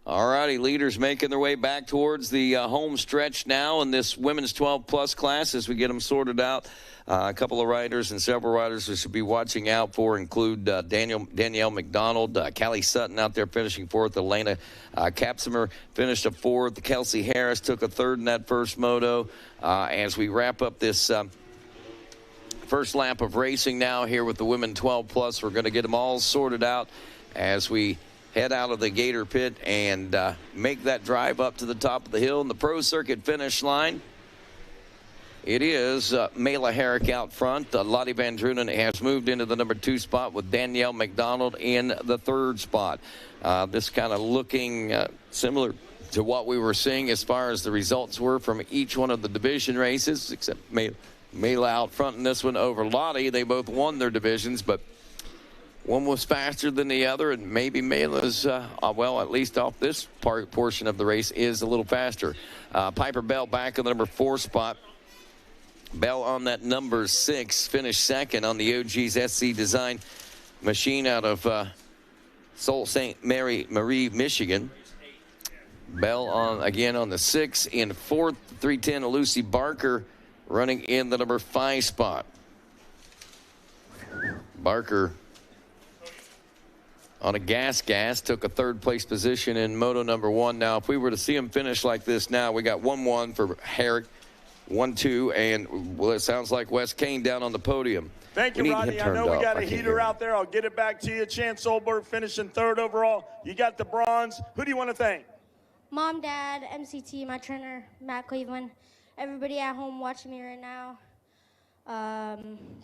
All righty, leaders making their way back towards the home stretch now in this women's 12-plus class as we get them sorted out. A couple of riders and several riders we should be watching out for include Danielle McDonald, Callie Sutton out there finishing fourth, Elena Kapsimer finished a fourth, Kelsey Harris took a third in that first moto. As we wrap up this first lap of racing now here with the women 12-plus, we're going to get them all sorted out as we head out of the Gator pit and make that drive up to the top of the hill in the pro circuit finish line. It is Mela Herrick out front. Lottie Van Drunen has moved into the number 2 spot with Danielle McDonald in the 3rd spot. This kind of looking similar to what we were seeing as far as the results were from each one of the division races, except Mela out front in this one over Lottie. They both won their divisions, but one was faster than the other, and maybe Mela's, well, at least off this portion of the race, is a little faster. Piper Bell back in the number 4 spot. Bell on that number 6, finished second on the OG's SC Design machine out of Sault Ste. Marie, Michigan. Bell again on the 6. In 4th, 310 Lucy Barker running in the number 5 spot. Barker on a gas took a 3rd place position in moto number 1. Now, if we were to see him finish like this now, we got 1-1 for Herrick, 1-2, and well, it sounds like Wes Kane down on the podium. Thank you, Rodney. I know we got a heater out there. I'll get it back to you. Chance Olberg finishing 3rd overall. You got the bronze. Who do you want to thank? Mom, Dad, MCT, my trainer, Matt Cleveland, everybody at home watching me right now,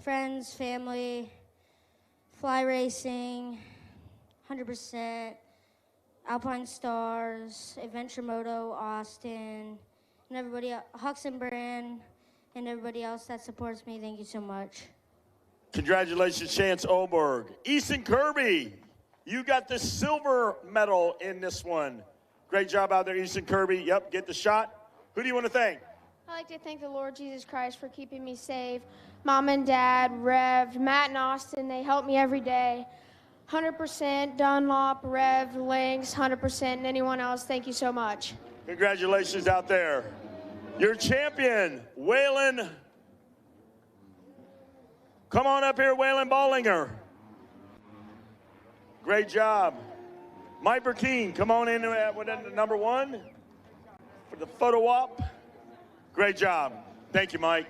friends, family, fly racing, 100%, Alpine Stars, Adventure Moto, Austin, and everybody else, Hux and Brand, and everybody else that supports me. Thank you so much. Congratulations, Chance Olberg. Easton Kirby, you got the silver medal in this one. Great job out there, Easton Kirby. Yep, get the shot. Who do you want to thank? I'd like to thank the Lord Jesus Christ for keeping me safe. Mom and Dad, Rev, Matt and Austin, they help me every day. 100%, Dunlop, Rev, Lynx, 100%, and anyone else, thank you so much. Congratulations out there. Your champion, Waylon. Come on up here, Waylon Ballinger. Great job. Mike Burkeen, come on in with number 1 for the photo op. Great job. Thank you, Mike.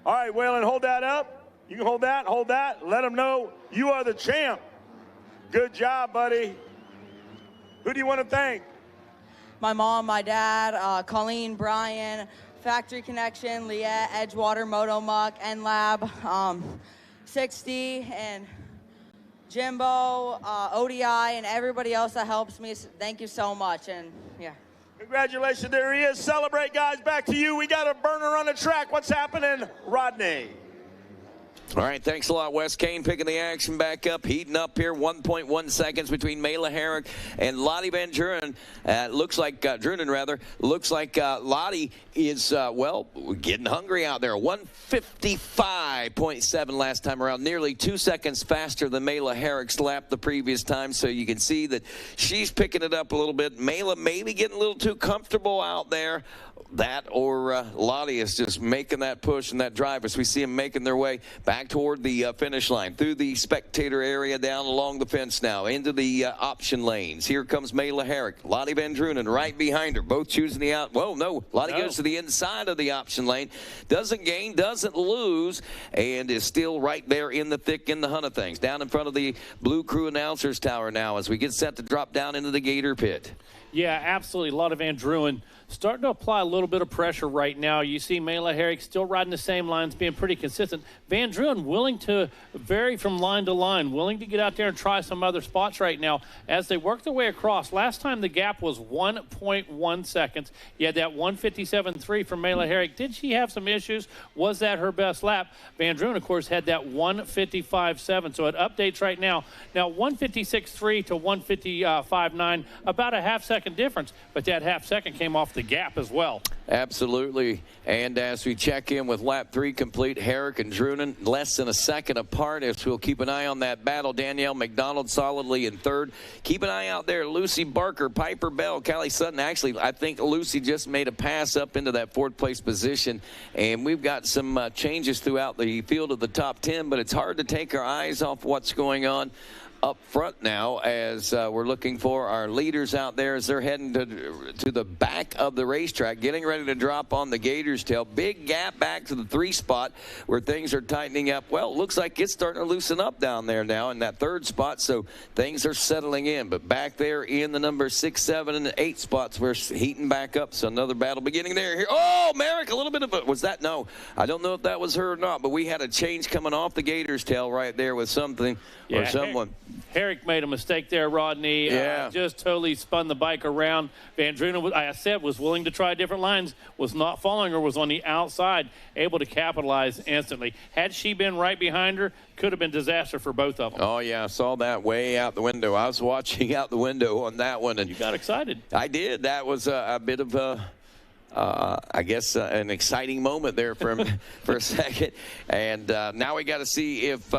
All right, Waylon, hold that up. You can hold that, hold that. Let them know you are the champ. Good job, buddy. Who do you want to thank? My mom, my dad, Colleen, Brian, Factory Connection, Liette, Edgewater, Moto Muck, NLab, 60, and Jimbo, ODI, and everybody else that helps me. Thank you so much. And yeah. Congratulations, there he is. Celebrate, guys. Back to you. We got a burner on the track. What's happening, Rodney? All right, thanks a lot, Wes. Kane picking the action back up, heating up here. 1.1 seconds between Mela Herrick and Lottie Van Drunen. Looks like Lottie is, getting hungry out there. 155.7 last time around, nearly 2 seconds faster than Mela Herrick's lap the previous time. So you can see that she's picking it up a little bit. Mela maybe getting a little too comfortable out there. That or Lottie is just making that push and that drive as we see them making their way back toward the finish line, through the spectator area, down along the fence now, into the option lanes. Here comes Mela Herrick. Lottie Van Drunen right behind her, both choosing the out. Whoa, no. Lottie goes to the inside of the option lane. Doesn't gain, doesn't lose, and is still right there in the thick in the hunt of things. Down in front of the Blue Crew announcers tower now as we get set to drop down into the Gator pit. Yeah, absolutely. Lottie Van Drunen starting to apply a little bit of pressure right now. You see Mela Herrick still riding the same lines, being pretty consistent. Van Drunen willing to vary from line to line, willing to get out there and try some other spots right now as they work their way across. Last time the gap was 1.1 seconds. You had that 157.3 from Mela Herrick. Did she have some issues? Was that her best lap? Van Drunen, of course, had that 155.7. So it updates right now. Now 156.3 to 155.9, about a half second difference, but that half second came off the gap as well. Absolutely. And as we check in with lap 3 complete, Herrick and Drunen less than a second apart, as we'll keep an eye on that battle. Danielle McDonald solidly in third. Keep an eye out there. Lucy Barker, Piper Bell, Callie Sutton. Actually, I think Lucy just made a pass up into that fourth place position. And we've got some changes throughout the field of the top 10, but it's hard to take our eyes off what's going on up front now as we're looking for our leaders out there as they're heading to the back of the racetrack, getting ready to drop on the Gators' tail. Big gap back to the 3 spot where things are tightening up. Well, it looks like it's starting to loosen up down there now in that 3rd spot, so things are settling in. But back there in the number 6, 7, and 8 spots, we're heating back up. So another battle beginning there. Here, oh, Merrick, a little bit of it. Was that? No, I don't know if that was her or not, but we had a change coming off the Gators' tail right there with something or someone. Herrick made a mistake there, Rodney. Yeah. Just totally spun the bike around. Van Drunen, I said, was willing to try different lines, was not following her, was on the outside, able to capitalize instantly. Had she been right behind her, could have been disaster for both of them. Oh, yeah, I saw that way out the window. I was watching out the window on that one. And you got excited. I did. That was a bit of I guess an exciting moment there for a second. And now we got to see if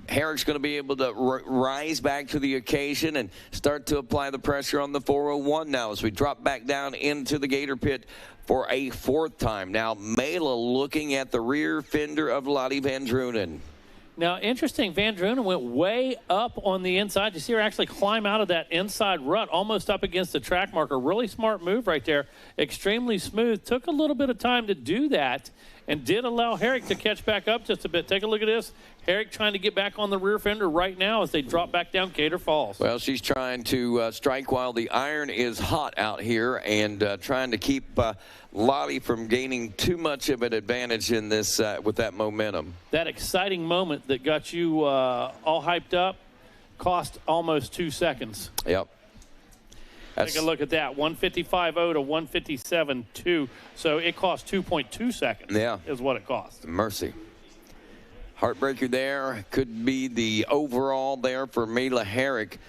Herrick's going to be able to rise back to the occasion and start to apply the pressure on the 401 now as we drop back down into the Gator pit for a 4th time. Now, Mela looking at the rear fender of Lottie Van Drunen. Now, interesting, Van Drunen went way up on the inside. You see her actually climb out of that inside rut, almost up against the track marker. Really smart move right there. Extremely smooth. Took a little bit of time to do that and did allow Herrick to catch back up just a bit. Take a look at this. Herrick trying to get back on the rear fender right now as they drop back down Gator Falls. Well, she's trying to strike while the iron is hot out here and trying to keep Lottie from gaining too much of an advantage in this with that momentum. That exciting moment that got you all hyped up cost almost 2 seconds. Yep. Take a look at that, 155.0 to 157.2. So it cost 2.2 seconds. Yeah, is what it cost. Mercy. Heartbreaker there. Could be the overall there for Mela Herrick.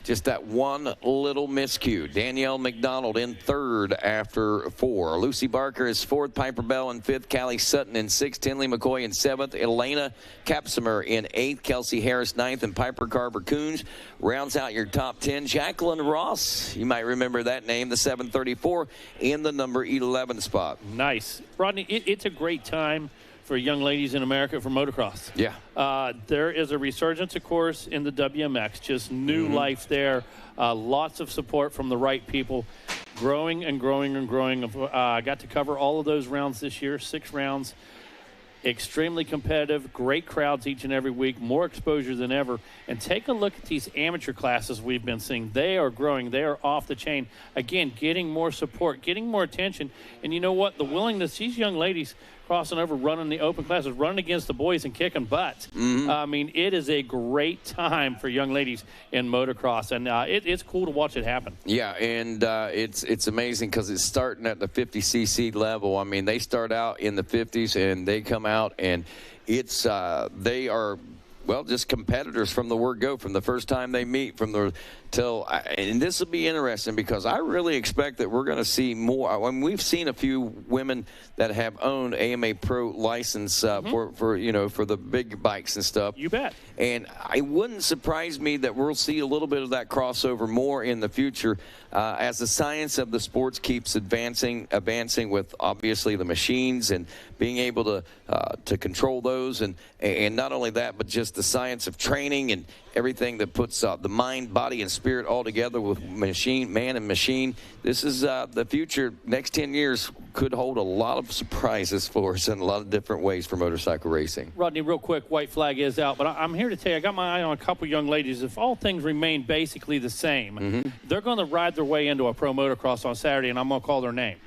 Just that one little miscue. Danielle McDonald in 3rd after 4. Lucy Barker is 4th. Piper Bell in 5th. Callie Sutton in 6th. Tinley McCoy in 7th. Elena Kapsimer in 8th. Kelsey Harris 9th. And Piper Carver-Coons rounds out your top 10. Jacqueline Ross, you might remember that name, the 734 in the number 11 spot. Nice. Rodney, it's a great time for young ladies in America for motocross. Yeah. There is a resurgence, of course, in the WMX. Just new life there. Lots of support from the right people. Growing and growing and growing. I got to cover all of those rounds this year, 6 rounds. Extremely competitive, great crowds each and every week, more exposure than ever. And take a look at these amateur classes we've been seeing. They are growing. They are off the chain. Again, getting more support, getting more attention. And you know what? The willingness, these young ladies, crossing over, running the open classes, running against the boys and kicking butt. I mean, it is a great time for young ladies in motocross, and it's cool to watch it happen. Yeah, and it's amazing because it's starting at the 50cc level. I mean, they start out in the 50s, and they come out, and it's they are, well, just competitors from the word go, from the first time they meet, and this will be interesting because I really expect that we're going to see more. I mean, we've seen a few women that have owned AMA Pro license for the big bikes and stuff. You bet. And it wouldn't surprise me that we'll see a little bit of that crossover more in the future as the science of the sports keeps advancing with obviously the machines and being able to control those, and not only that, but just the science of training and everything that puts the mind, body, and spirit all together with man and machine. This is the future. Next 10 years could hold a lot of surprises for us in a lot of different ways for motorcycle racing. Rodney, real quick, white flag is out, but I'm here to tell you, I got my eye on a couple young ladies. If all things remain basically the same, they're going to ride their way into a pro motocross on Saturday, and I'm going to call their name.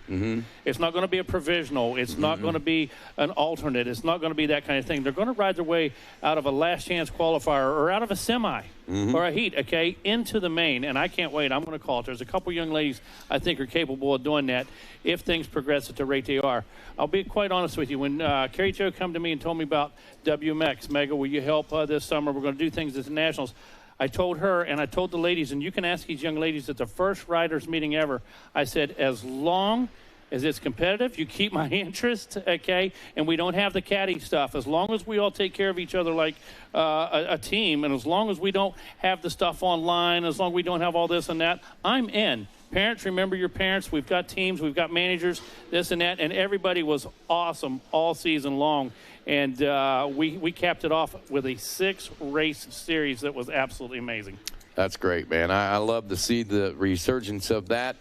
It's not going to be a provisional. It's not going to be an alternate. It's not going to be that kind of thing. They're going to ride their way out of a last chance qualifier or out of a semi or a heat, okay, into the main, and I can't wait. I'm going to call it. There's a couple young ladies I think are capable of doing that if things progress at the rate they are. I'll be quite honest with you. When Carrie Jo come to me and told me about WMX, Mega, will you help this summer? We're going to do things at the Nationals. I told her and I told the ladies, and you can ask these young ladies at the first riders meeting ever, I said, as long as it's competitive, you keep my interest, okay, and we don't have the caddy stuff. As long as we all take care of each other like a team, and as long as we don't have the stuff online, as long as we don't have all this and that, I'm in. Parents, remember your parents. We've got teams, we've got managers, this and that, and everybody was awesome all season long. And we capped it off with a 6-race series that was absolutely amazing. That's great, man. I love to see the resurgence of that.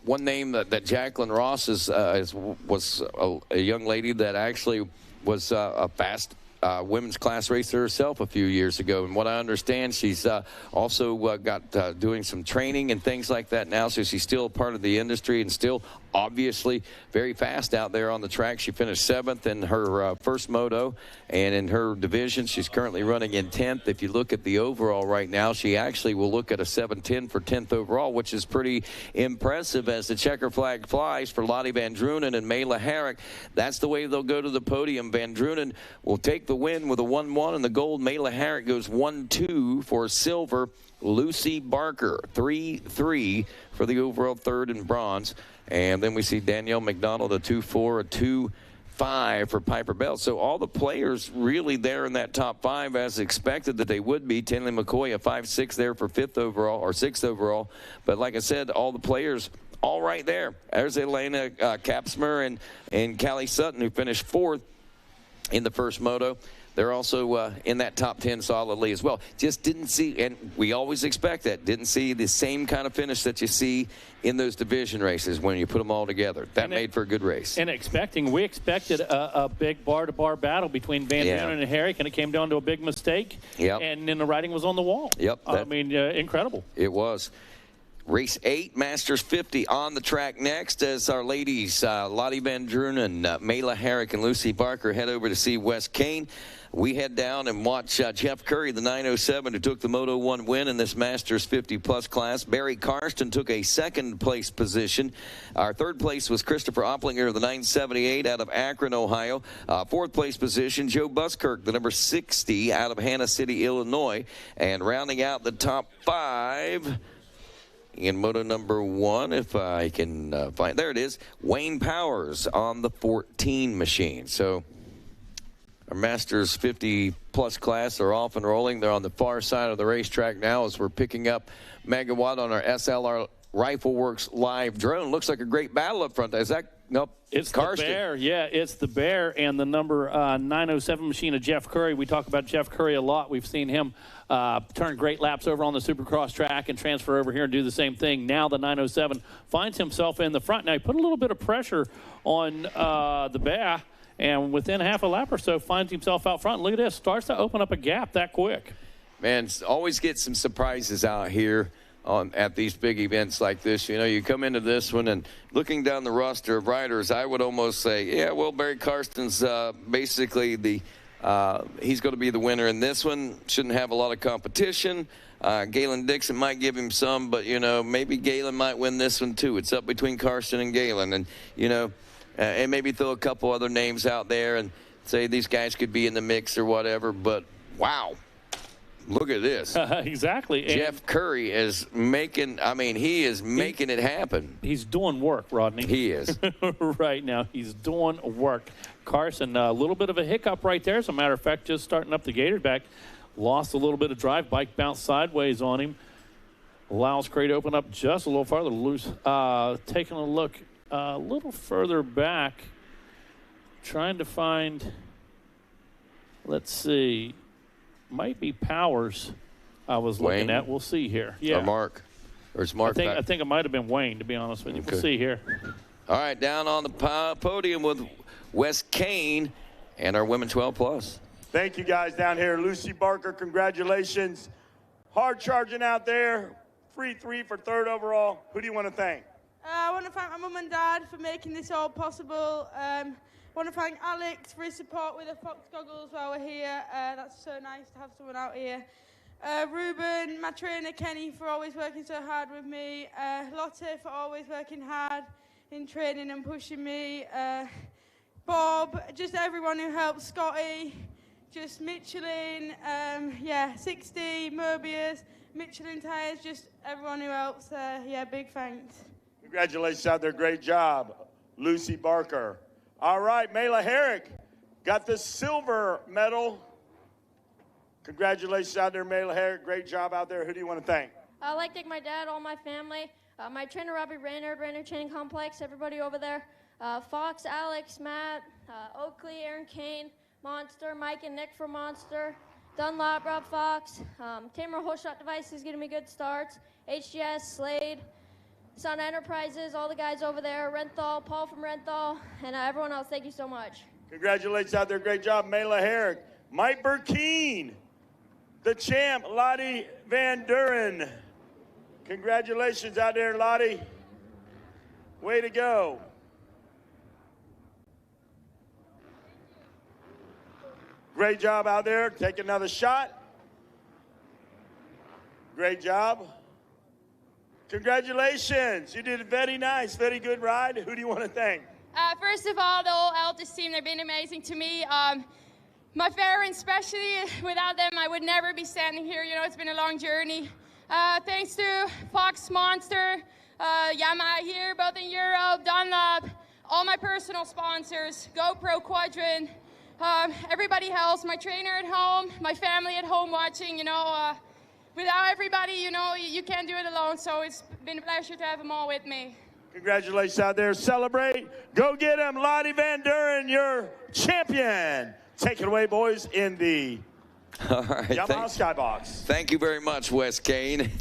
One name that Jacqueline Ross was a young lady that actually was a fast women's class racer herself a few years ago. And what I understand, she's also got doing some training and things like that now, so she's still part of the industry and still obviously very fast out there on the track. She finished 7th in her first moto, and in her division she's currently running in 10th. If you look at the overall right now, she actually will look at a 7:10 for 10th overall, which is pretty impressive as the checker flag flies for Lottie Van Drunen and Mela Herrick. That's the way they'll go to the podium. Van Drunen will take the win with a 1-1 in the gold. Mela Herrick goes 1-2 for silver. Lucy Barker 3-3 for the overall third in bronze. And then we see Danielle McDonald a 2-4, a 2-5 for Piper Bell. So all the players really there in that top 5 as expected that they would be. Tinley McCoy a 5-6 there for 5th overall or 6th overall. But like I said, all the players all right there. There's Elena Kapsmer and Callie Sutton, who finished 4th in the first moto. They're also in that top 10 solidly as well. Just didn't see, and we always expect that, didn't see the same kind of finish that you see in those division races when you put them all together. That made for a good race. And we expected a big bar-to-bar battle between Van Drunen and Herrick, and it came down to a big mistake. Yep. And then the writing was on the wall. Yep. I mean, incredible. It was. Race 8, Masters 50 on the track next as our ladies, Lottie Van Drunen, Mela Herrick, and Lucy Barker head over to see Wes Kane. We head down and watch Jeff Curry, the 907, who took the Moto 1 win in this Masters 50-plus class. Barry Karsten took a second-place position. Our third place was Christopher Opplinger, the 978 out of Akron, Ohio. Fourth-place position, Joe Buskirk, the number 60 out of Hannah City, Illinois. And rounding out the top 5 in Moto number 1, if I can find, there it is, Wayne Powers on the 14 machine. So our Masters 50-plus class are off and rolling. They're on the far side of the racetrack now as we're picking up Megawatt on our SLR Rifleworks live drone. Looks like a great battle up front. Is that, nope, it's Karsten. The Bear. Yeah, it's the Bear and the number 907 machine of Jeff Curry. We talk about Jeff Curry a lot. We've seen him turn great laps over on the Supercross track and transfer over here and do the same thing. Now the 907 finds himself in the front. Now he put a little bit of pressure on the Bear, and within half a lap or so finds himself out front. Look at this. Starts to open up a gap that quick. Man, always get some surprises out here at these big events like this. You know, you come into this one and looking down the roster of riders, I would almost say, yeah, well, Barry Karsten's basically he's going to be the winner in this one. Shouldn't have a lot of competition. Galen Dixon might give him some, but, you know, maybe Galen might win this one too. It's up between Karsten and Galen. And, you know, and maybe throw a couple other names out there and say these guys could be in the mix or whatever. But, wow. Look at this. Exactly. Jeff Curry is making, he is making it happen. He's doing work, Rodney. He is. Right now, he's doing work. Carson, a little bit of a hiccup right there. As a matter of fact, just starting up the gator back, lost a little bit of drive. Bike bounced sideways on him. Allows Cray to open up just a little farther. Loose. Taking a look a little further back, trying to find, let's see, might be Powers I was looking at. We'll see here. Yeah. Or Mark. Or it's Mark. I think it might have been Wayne, to be honest with you. Okay. We'll see here. All right, down on the podium with Wes Kane and our women 12+. Thank you guys down here. Lucy Barker, congratulations. Hard charging out there. Free 3 for 3rd overall. Who do you want to thank? I want to thank my mum and dad for making this all possible. I want to thank Alex for his support with the Fox goggles while we're here. That's so nice to have someone out here. Ruben, my trainer Kenny, for always working so hard with me. Lotte for always working hard in training and pushing me. Bob, just everyone who helped. Scotty, just Michelin, 60, Mobius, Michelin tires, just everyone who helps. Big thanks. Congratulations out there. Great job, Lucy Barker. All right, Mela Herrick got the silver medal. Congratulations out there, Mela Herrick. Great job out there. Who do you want to thank? I'd like to thank my dad, all my family, my trainer, Robbie Raynard, Raynard Training Complex, everybody over there, Fox, Alex, Matt, Oakley, Aaron Kane, Monster, Mike and Nick from Monster, Dunlop, Rob Fox, Tamer Holshot Devices getting me good starts, HGS, Slade, Sun Enterprises, all the guys over there, Renthal, Paul from Renthal, and everyone else. Thank you so much. Congratulations out there. Great job, Mela Herrick. Mike Burkeen, the champ, Lottie Van Duren. Congratulations out there, Lottie. Way to go. Great job out there. Take another shot. Great job. Congratulations. You did a very nice, very good ride. Who do you want to thank? First of all, the whole Altus team, they've been amazing to me. My parents, especially, without them, I would never be standing here. You know, it's been a long journey. Thanks to Fox Monster, Yamaha here, both in Europe, Dunlop, all my personal sponsors, GoPro Quadrant, everybody else, my trainer at home, my family at home watching, you know, without everybody, you know, you can't do it alone, so it's been a pleasure to have them all with me. Congratulations out there. Celebrate. Go get him. Lottie Van Duren, your champion. Take it away, boys, in the Yamaha Skybox. Thank you very much, Wes Kane.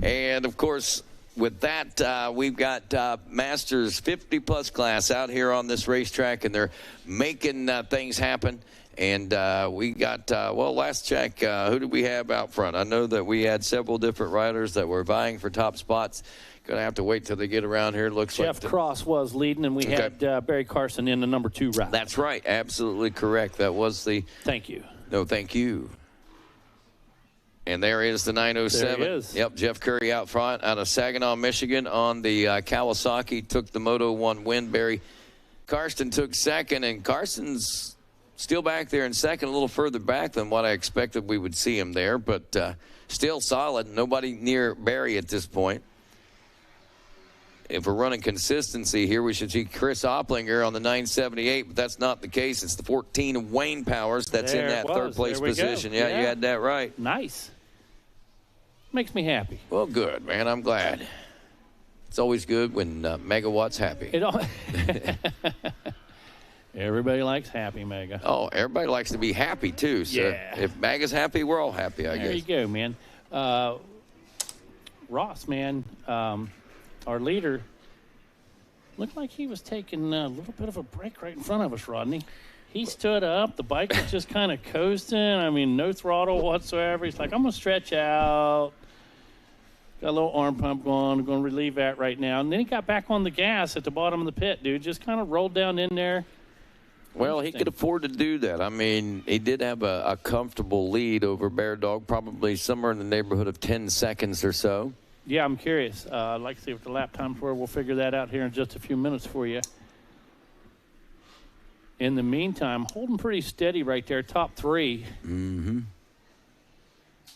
And, of course, with that, we've got Masters 50-plus class out here on this racetrack, and they're making things happen. And we got, last check, who did we have out front? I know that we had several different riders that were vying for top spots. Going to have to wait till they get around here. Looks Jeff like Cross was leading, and we had Barry Carson in the number 2 route. That's right. Absolutely correct. That was the... Thank you. No, thank you. And there is the 907. There he is. Yep, Jeff Curry out front out of Saginaw, Michigan on the Kawasaki. Took the Moto 1 win. Barry Karsten took second, and Carson's still back there in second, a little further back than what I expected we would see him there, but still solid. Nobody near Barry at this point. If we're running consistency here, we should see Chris Opplinger on the 978, but that's not the case. It's the 14 of Wayne Powers that's in that third-place position. Yeah, you had that right. Nice. Makes me happy. Well, good, man. I'm glad. It's always good when Megawatt's happy. Everybody likes happy, Mega. Oh, everybody likes to be happy, too. So if Mega's happy, we're all happy, I guess. There you go, man. Ross, man, our leader, looked like he was taking a little bit of a break right in front of us, Rodney. He stood up. The bike was just kind of coasting. I mean, no throttle whatsoever. He's like, I'm going to stretch out. Got a little arm pump going to relieve that right now. And then he got back on the gas at the bottom of the pit, dude. Just kind of rolled down in there. Well, he could afford to do that. I mean, he did have a comfortable lead over Bear Dog, probably somewhere in the neighborhood of 10 seconds or so. Yeah, I'm curious. I'd like to see what the lap times were. We'll figure that out here in just a few minutes for you. In the meantime, holding pretty steady right there, top 3. Mm-hmm.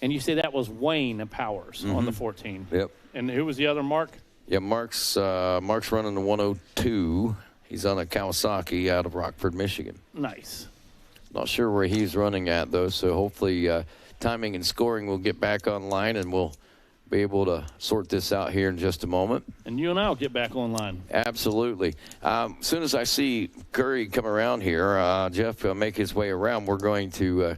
And you say that was Wayne Powers on the 14. Yep. And who was the other, Mark? Yeah, Mark's running the 102. He's on a Kawasaki out of Rockford, Michigan. Nice. Not sure where he's running at, though, so hopefully timing and scoring will get back online, and we'll be able to sort this out here in just a moment. And you and I will get back online. Absolutely. As soon as I see Curry come around here, Jeff make his way around, we're going to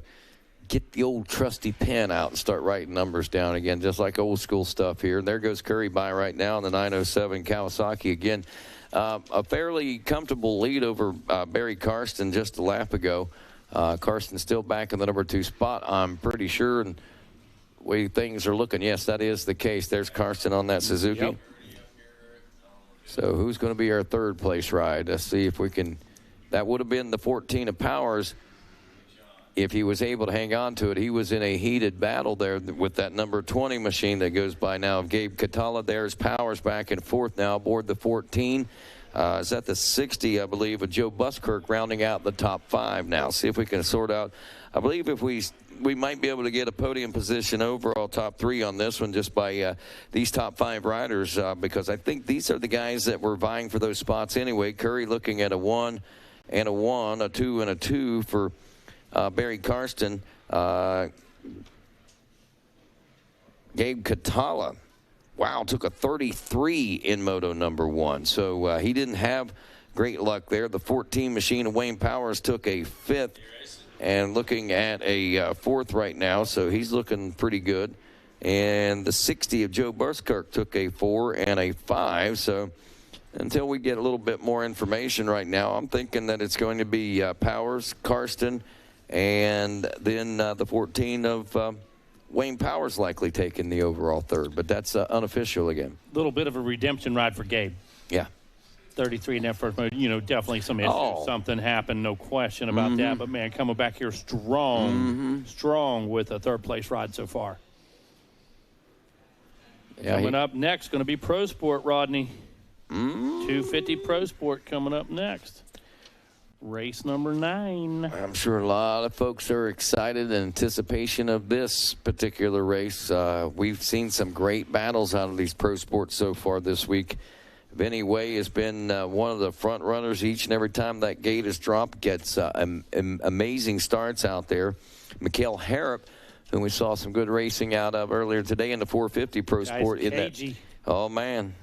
get the old trusty pen out and start writing numbers down again, just like old school stuff here. And there goes Curry by right now in the 907 Kawasaki again. A fairly comfortable lead over Barry Karsten just a lap ago. Karsten still back in the number 2 spot, I'm pretty sure. And the way things are looking, yes, that is the case. There's Karsten on that Suzuki. Yep. So who's going to be our third place ride? Let's see if we can. That would have been the 14 of Powers. If he was able to hang on to it, he was in a heated battle there with that number 20 machine that goes by now of Gabe Catala. There's Powers back and forth now aboard the 14. Is that the 60, I believe, of Joe Buskirk rounding out the top 5 now. See if we can sort out. I believe if we might be able to get a podium position overall top 3 on this one just by these top 5 riders because I think these are the guys that were vying for those spots anyway. Curry looking at a 1 and a 1, a 2 and a 2 for Barry Karsten. Gabe Catala, wow, took a 33 in moto number 1. So he didn't have great luck there. The 14 machine of Wayne Powers took a 5th and looking at a 4th right now. So he's looking pretty good. And the 60 of Joe Buskirk took a 4 and a 5. So until we get a little bit more information right now, I'm thinking that it's going to be Powers, Karsten, and then the 14 of Wayne Powers likely taking the overall 3rd. But that's unofficial again. A little bit of a redemption ride for Gabe. Yeah. 33 in that first mode. You know, definitely some issues. Something happened, no question about that. But, man, coming back here strong, strong with a 3rd place ride so far. Yeah, coming up next, going to be Pro Sport, Rodney. 250 Pro Sport coming up next. Race number 9. I'm sure a lot of folks are excited in anticipation of this particular race. We've seen some great battles out of these pro sports so far this week. Vinny Way has been one of the front runners each and every time that gate is dropped. Gets amazing starts out there. Mikhail Harrop, who we saw some good racing out of earlier today in the 450 pro sport. In that, oh, man.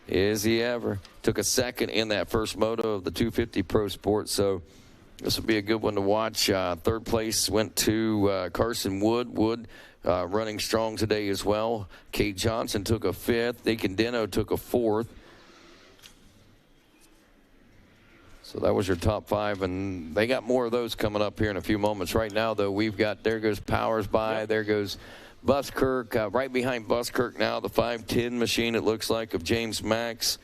Is he ever. Took a 2nd in that first moto of the 250 Pro Sport, so this will be a good one to watch. 3rd place went to Carson Wood. Wood running strong today as well. Kate Johnson took a 5th. Deacon Deno took a 4th. So that was your top 5, and they got more of those coming up here in a few moments. Right now, though, we've got, there goes Powers by, there goes Buskirk, right behind Buskirk now, the 510 machine, it looks like, of James Max.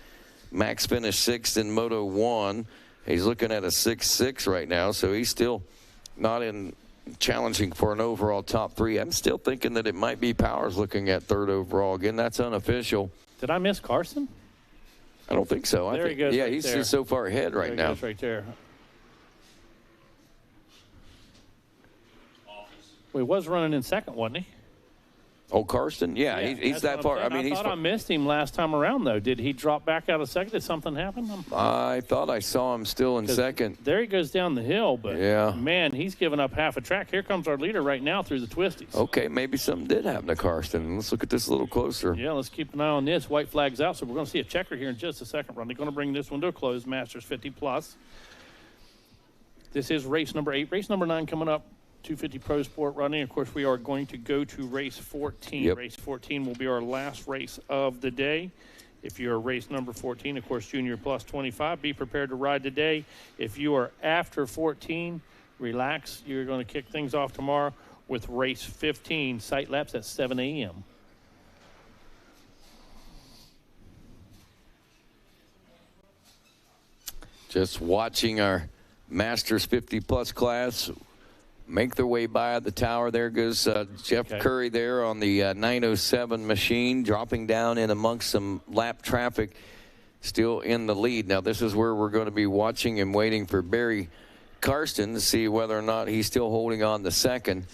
Max finished 6th in Moto 1. He's looking at a 6.6 right now, so he's still not in challenging for an overall top 3. I'm still thinking that it might be Powers looking at 3rd overall. Again, that's unofficial. Did I miss Carson? I don't think so. There he goes. Yeah, right he's there. just so far ahead right now. There he goes right there. Well, he was running in 2nd, wasn't he? Oh, Karsten? Yeah, he's that far. I mean, I thought I missed him last time around, though. Did he drop back out of 2nd? Did something happen? I thought I saw him still in 2nd. There he goes down the hill, but, yeah, man, he's giving up half a track. Here comes our leader right now through the twisties. Okay, maybe something did happen to Karsten. Let's look at this a little closer. Yeah, let's keep an eye on this. White flag's out, so we're going to see a checker here in just a second. They're going to bring this one to a close, Masters 50+. This is race number 8. Race number 9 coming up. 250 Pro Sport running. Of course, we are going to go to race 14. Yep. Race 14 will be our last race of the day. If you're race number 14, of course, Junior Plus 25, be prepared to ride today. If you are after 14, relax. You're going to kick things off tomorrow with race 15, sight laps at 7 a.m. Just watching our Masters 50-plus class make their way by the tower. There goes Jeff Curry there on the 907 machine, dropping down in amongst some lap traffic, still in the lead. Now, this is where we're going to be watching and waiting for Barry Karsten to see whether or not he's still holding on to second.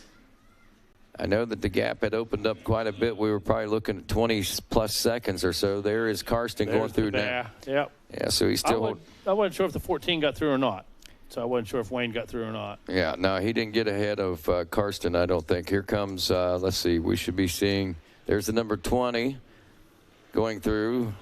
I know that the gap had opened up quite a bit. We were probably looking at 20-plus seconds or so. There is Karsten going through now. Yep. Yeah, so he's still I wasn't sure if the 14 got through or not. So I wasn't sure if Wayne got through or not. Yeah, no, he didn't get ahead of Karsten, I don't think. Here comes, let's see, we should be seeing, there's the number 20 going through.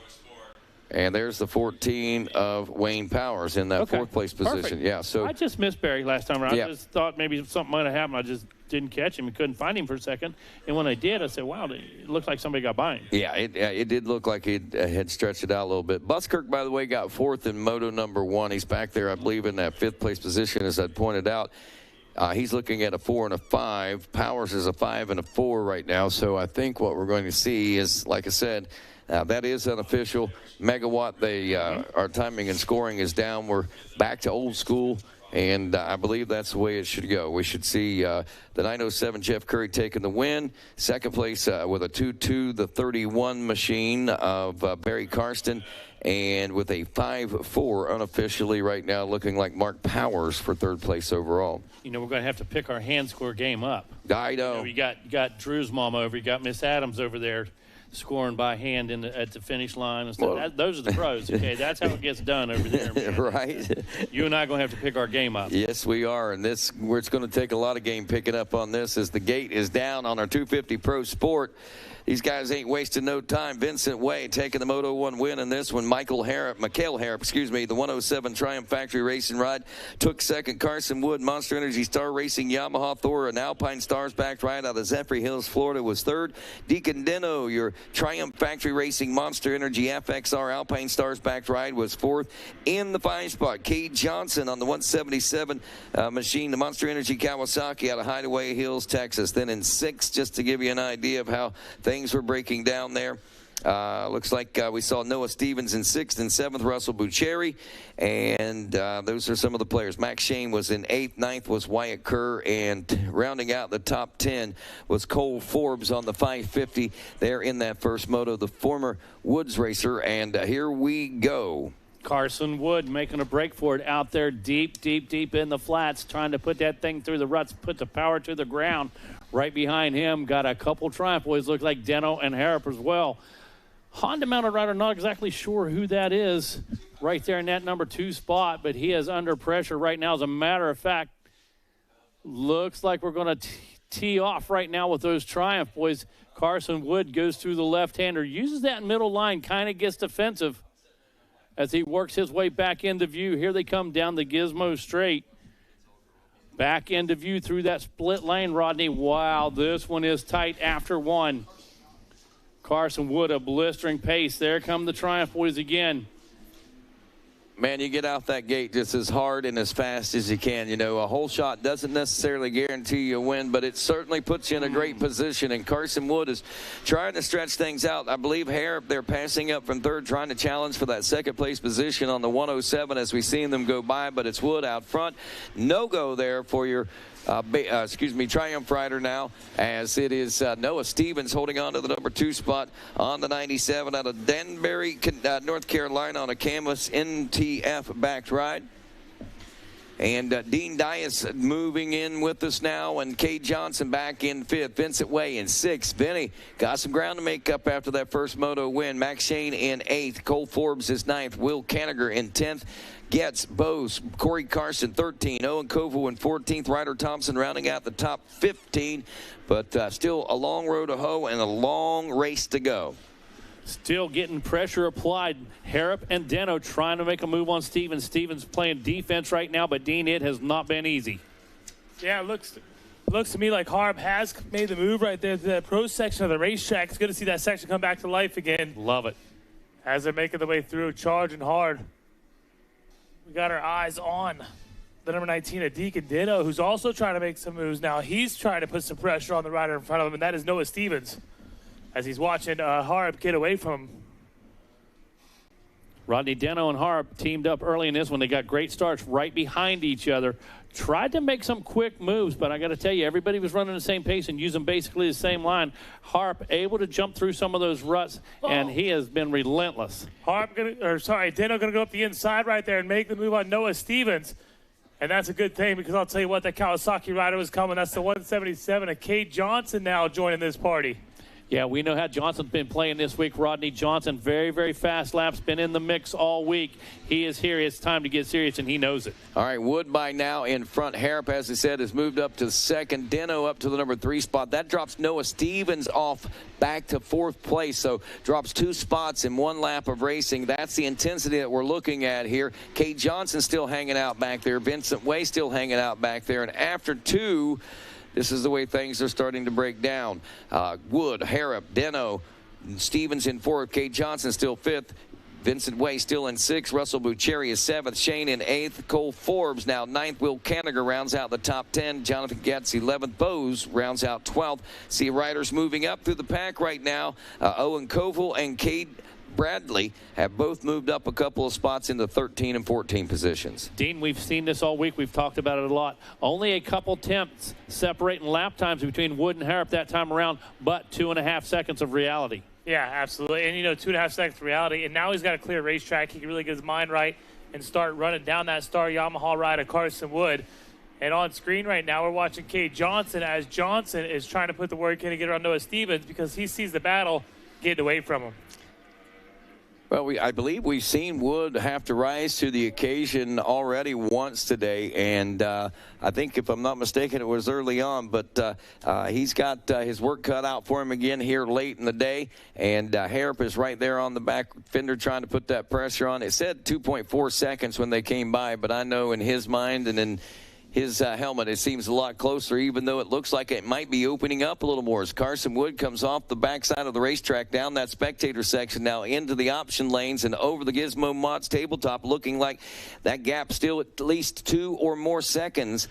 And there's the 14 of Wayne Powers in that fourth place position. Perfect. Yeah, so I just missed Barry last time around. Yeah. I just thought maybe something might have happened. I just didn't catch him. I couldn't find him for a second. And when I did, I said, wow, it looked like somebody got by him. yeah, it did look like he had stretched it out a little bit. Buskirk, by the way, got fourth in moto number 1. He's back there, I believe, in that 5th place position, as I pointed out. He's looking at a 4 and a 5. Powers is a 5 and a 4 right now. So I think what we're going to see is, like I said, that is unofficial. Megawatt, our timing and scoring is down. We're back to old school, and I believe that's the way it should go. We should see the 907 Jeff Curry taking the win. Second place with a 2-2, the 31 machine of Barry Karsten. And with a 5-4 unofficially right now, looking like Mark Powers for 3rd place overall. You know, we're going to have to pick our hand score game up. I know. You got Drew's mom over. You got Miss Adams over there scoring by hand at the finish line and stuff. Well, those are the pros, okay? That's how it gets done over there, man. Right. You and I are going to have to pick our game up. Yes, we are. And this, where it's going to take a lot of game picking up on this, as the gate is down on our 250 Pro Sport. These guys ain't wasting no time. Vincent Way taking the Moto 1 win in this one. Mikhail Harrop, the 107 Triumph Factory Racing ride, took second. Carson Wood, Monster Energy Star Racing, Yamaha Thor, and Alpine Stars backed ride out of Zephyr Hills, Florida, was third. Deacon Deno, your Triumph Factory Racing, Monster Energy FXR, Alpine Stars backed ride, was fourth. In the 5 spot, Cade Johnson on the 177 machine, the Monster Energy Kawasaki out of Hideaway Hills, Texas. Then in 6th, just to give you an idea of how things were breaking down there. Looks like we saw Noah Stevens in 6th and 7th, Russell Bucheri. And those are some of the players. Max Shane was in 8th. 9th was Wyatt Kerr. And rounding out the top 10 was Cole Forbes on the 550 there in that first moto, the former Woods racer. And here we go. Carson Wood making a break for it out there deep in the flats, trying to put that thing through the ruts, put the power to the ground. Right behind him, got a couple Triumph boys, look like Deno and Harrop as well. Honda mounted rider, not exactly sure who that is right there in that number 2 spot, but he is under pressure right now. As a matter of fact, looks like we're going to tee off right now with those Triumph boys. Carson Wood goes through the left-hander, uses that middle line, kind of gets defensive as he works his way back into view. Here they come down the Gizmo straight. Back into view through that split lane, Rodney. Wow, this one is tight after 1. Carson Wood, a blistering pace. There come the Triumph boys again. Man, you get out that gate just as hard and as fast as you can. You know, a whole shot doesn't necessarily guarantee you a win, but it certainly puts you in a great position. And Carson Wood is trying to stretch things out. I believe Harrop, they're passing up from 3rd, trying to challenge for that 2nd place position on the 107 as we've seen them go by, but it's Wood out front. No go there for your Triumph rider now, as it is Noah Stevens holding on to the number 2 spot on the 97 out of Danbury, North Carolina, on a canvas NTF backed ride. And Dean Dias moving in with us now, and Cade Johnson back in 5th. Vincent Way in 6th. Vinny got some ground to make up after that first moto win. Max Shane in 8th. Cole Forbes is 9th. Will Kanigher in 10th. Getz, Bose, Corey Carson 13, Owen Koval in 14th, Ryder Thompson rounding out the top 15, but still a long road to hoe and a long race to go. Still getting pressure applied. Harrop and Deno trying to make a move on Stevens. Stevens playing defense right now, but Dean, it has not been easy. Yeah, it looks to me like Harb has made the move right there to the pro section of the racetrack. It's good to see that section come back to life again. Love it. As they're making their way through, charging hard. We got our eyes on the number 19 of Deacon Deno, who's also trying to make some moves now. He's trying to put some pressure on the rider in front of him, and that is Noah Stevens, as he's watching Harb get away from him. Rodney Deno and Harp teamed up early in this one. They got great starts right behind each other. Tried to make some quick moves, but I got to tell you, everybody was running the same pace and using basically the same line. Harp able to jump through some of those ruts, and he has been relentless. Deno gonna go up the inside right there and make the move on Noah Stevens. And that's a good thing, because I'll tell you what, that Kawasaki rider was coming. That's the 177 of Cade Johnson now joining this party. Yeah, we know how Johnson's been playing this week. Rodney Johnson, very, very fast laps, been in the mix all week. He is here. It's time to get serious, and he knows it. All right, Wood by now in front. Harrop, as I said, has moved up to second. Deno up to the number 3 spot. That drops Noah Stevens off back to 4th place, so drops 2 spots in 1 lap of racing. That's the intensity that we're looking at here. Cade Johnson still hanging out back there. Vincent Way still hanging out back there. And after 2, this is the way things are starting to break down. Wood, Harrop, Deno, Stevens in 4th. Cade Johnson still 5th. Vincent Way still in 6th. Russell Bucheri is 7th. Shane in 8th. Cole Forbes now 9th. Will Kanigher rounds out the top 10. Jonathan Getz 11th. Bose rounds out 12th. See riders moving up through the pack right now. Owen Koval and Cade Bradley have both moved up a couple of spots into 13 and 14 positions. Dean, we've seen this all week. We've talked about it a lot. Only a couple tenths separating lap times between Wood and Harrop that time around, but 2.5 seconds of reality. Yeah, absolutely. And, 2.5 seconds of reality. And now he's got a clear racetrack. He can really get his mind right and start running down that star Yamaha ride of Carson Wood. And on screen right now, we're watching Cade Johnson as Johnson is trying to put the work in to get around Noah Stevens, because he sees the battle getting away from him. Well, I believe we've seen Wood have to rise to the occasion already once today, and I think, if I'm not mistaken, it was early on, but he's got his work cut out for him again here late in the day, and Harrop is right there on the back fender trying to put that pressure on. It said 2.4 seconds when they came by, but I know in his mind and in his helmet, it seems a lot closer, even though it looks like it might be opening up a little more as Carson Wood comes off the backside of the racetrack, down that spectator section, now into the option lanes and over the Gizmo Mott's tabletop, looking like that gap still at least 2 or more seconds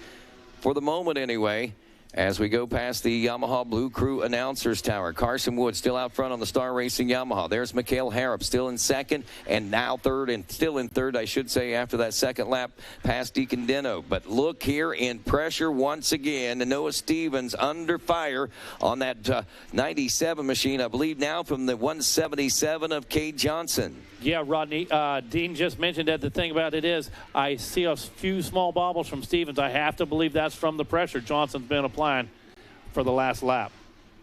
for the moment anyway. As we go past the Yamaha Blue Crew announcers tower, Carson Wood still out front on the Star Racing Yamaha. There's Mikhail Harrop still in 2nd, and now 3rd, and still in 3rd, I should say, after that 2nd lap past Deacon Deno. But look here in pressure once again. Noah Stevens under fire on that 97 machine, I believe now from the 177 of Cade Johnson. Yeah, Rodney, Dean just mentioned that. The thing about it is I see a few small bobbles from Stevens. I have to believe that's from the pressure Johnson's been applying for the last lap.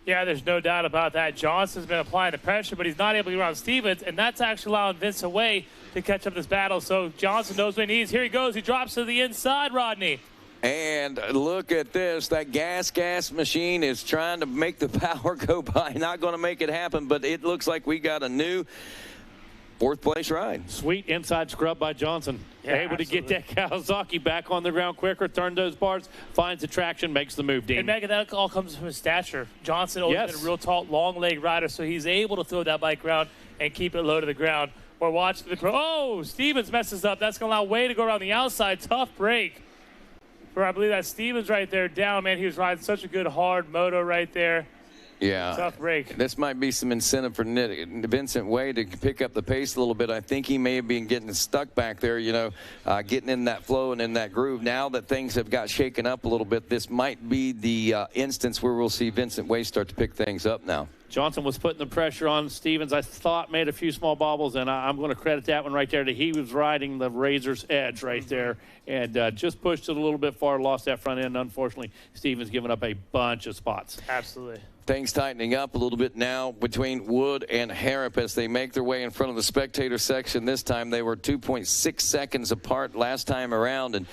Yeah, there's no doubt about that. Johnson's been applying the pressure, but he's not able to get around Stevens, and that's actually allowing Vincent Way to catch up this battle. So Johnson knows what he needs. Here he goes. He drops to the inside, Rodney. And look at this. That gas machine is trying to make the power go by. Not going to make it happen, but it looks like we got a new 4th place ride. Sweet inside scrub by Johnson. Yeah, able to get that Kawasaki back on the ground quicker, turn those bars, finds the traction, makes the move, Dean. And Megan, that all comes from his stature. Johnson always been a real tall, long leg rider, so he's able to throw that bike around and keep it low to the ground. We're watching the pro. Oh, Stevens messes up. That's going to allow Way to go around the outside. Tough break. For I believe that's Stevens right there down, man. He was riding such a good hard moto right there. Yeah. Tough break. This might be some incentive for Vincent Way to pick up the pace a little bit. I think he may have been getting stuck back there, getting in that flow and in that groove. Now that things have got shaken up a little bit, this might be the instance where we'll see Vincent Way start to pick things up now. Johnson was putting the pressure on Stevens. I thought made a few small bobbles, and I'm going to credit that one right there. That he was riding the razor's edge right there and just pushed it a little bit far, lost that front end. Unfortunately, Stevens giving up a bunch of spots. Absolutely. Things tightening up a little bit now between Wood and Harrop as they make their way in front of the spectator section. This time they were 2.6 seconds apart last time around, and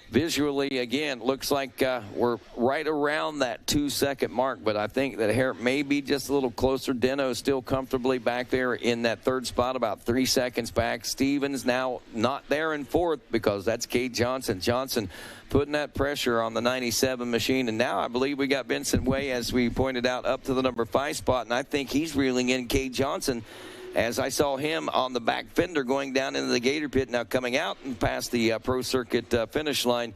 visually, again, looks like we're right around that 2-second mark, but I think that Harrop may be just a little closer. Deno still comfortably back there in that 3rd spot, about 3 seconds back. Stevens now not there in 4th because that's Cade Johnson. Johnson putting that pressure on the 97 machine, and now I believe we got Vincent Way, as we pointed out, up to the number 5 spot, and I think he's reeling in Cade Johnson, as I saw him on the back fender going down into the Gator Pit. Now coming out and past the Pro Circuit finish line,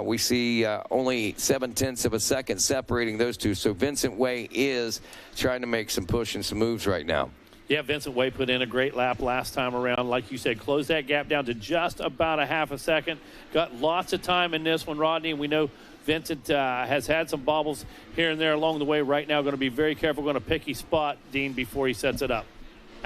we see only 0.7 of a second separating those two. So Vincent Way is trying to make some push and some moves right now. Yeah, Vincent Way put in a great lap last time around. Like you said, closed that gap down to just about a half a second. Got lots of time in this one, Rodney. And we know Vincent has had some bobbles here and there along the way. Right now, going to be very careful, going to pick his spot, Dean, before he sets it up.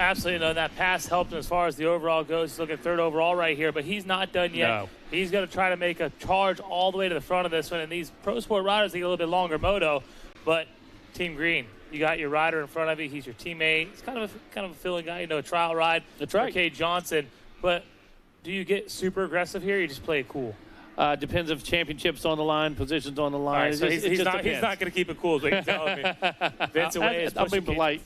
Absolutely. No, that pass helped him as far as the overall goes. He's looking third overall right here, but he's not done yet. No. He's going to try to make a charge all the way to the front of this one. And these Pro Sport riders get a little bit longer moto, but Team Green, you got your rider in front of you. He's your teammate. He's kind of a filling guy, a trial ride. That's right. For Cade Johnson. But do you get super aggressive here or you just play it cool? Depends if championships on the line, positions on the line. Right, so he's not going to keep it cool, is what you're telling me. Vince Way is I'll be polite.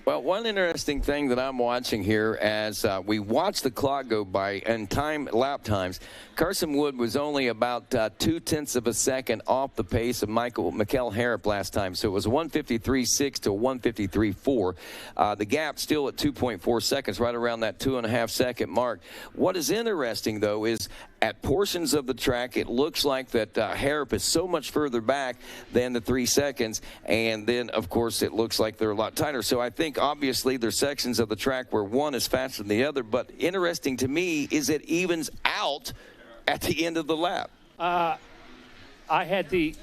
Well, one interesting thing that I'm watching here as we watch the clock go by and lap times, Carson Wood was only about 0.2 of a second off the pace of Mikel Harrop last time. So it was 1:53.6 to 1:53.4. The gap still at 2.4 seconds, right around that 2.5 second mark. What is interesting, though, is at portions of the track, it looks like that Harrop is so much further back than the 3 seconds. And then, of course, it looks like they're a lot tighter. So I think, obviously, there's sections of the track where one is faster than the other. But interesting to me is it evens out at the end of the lap. I had the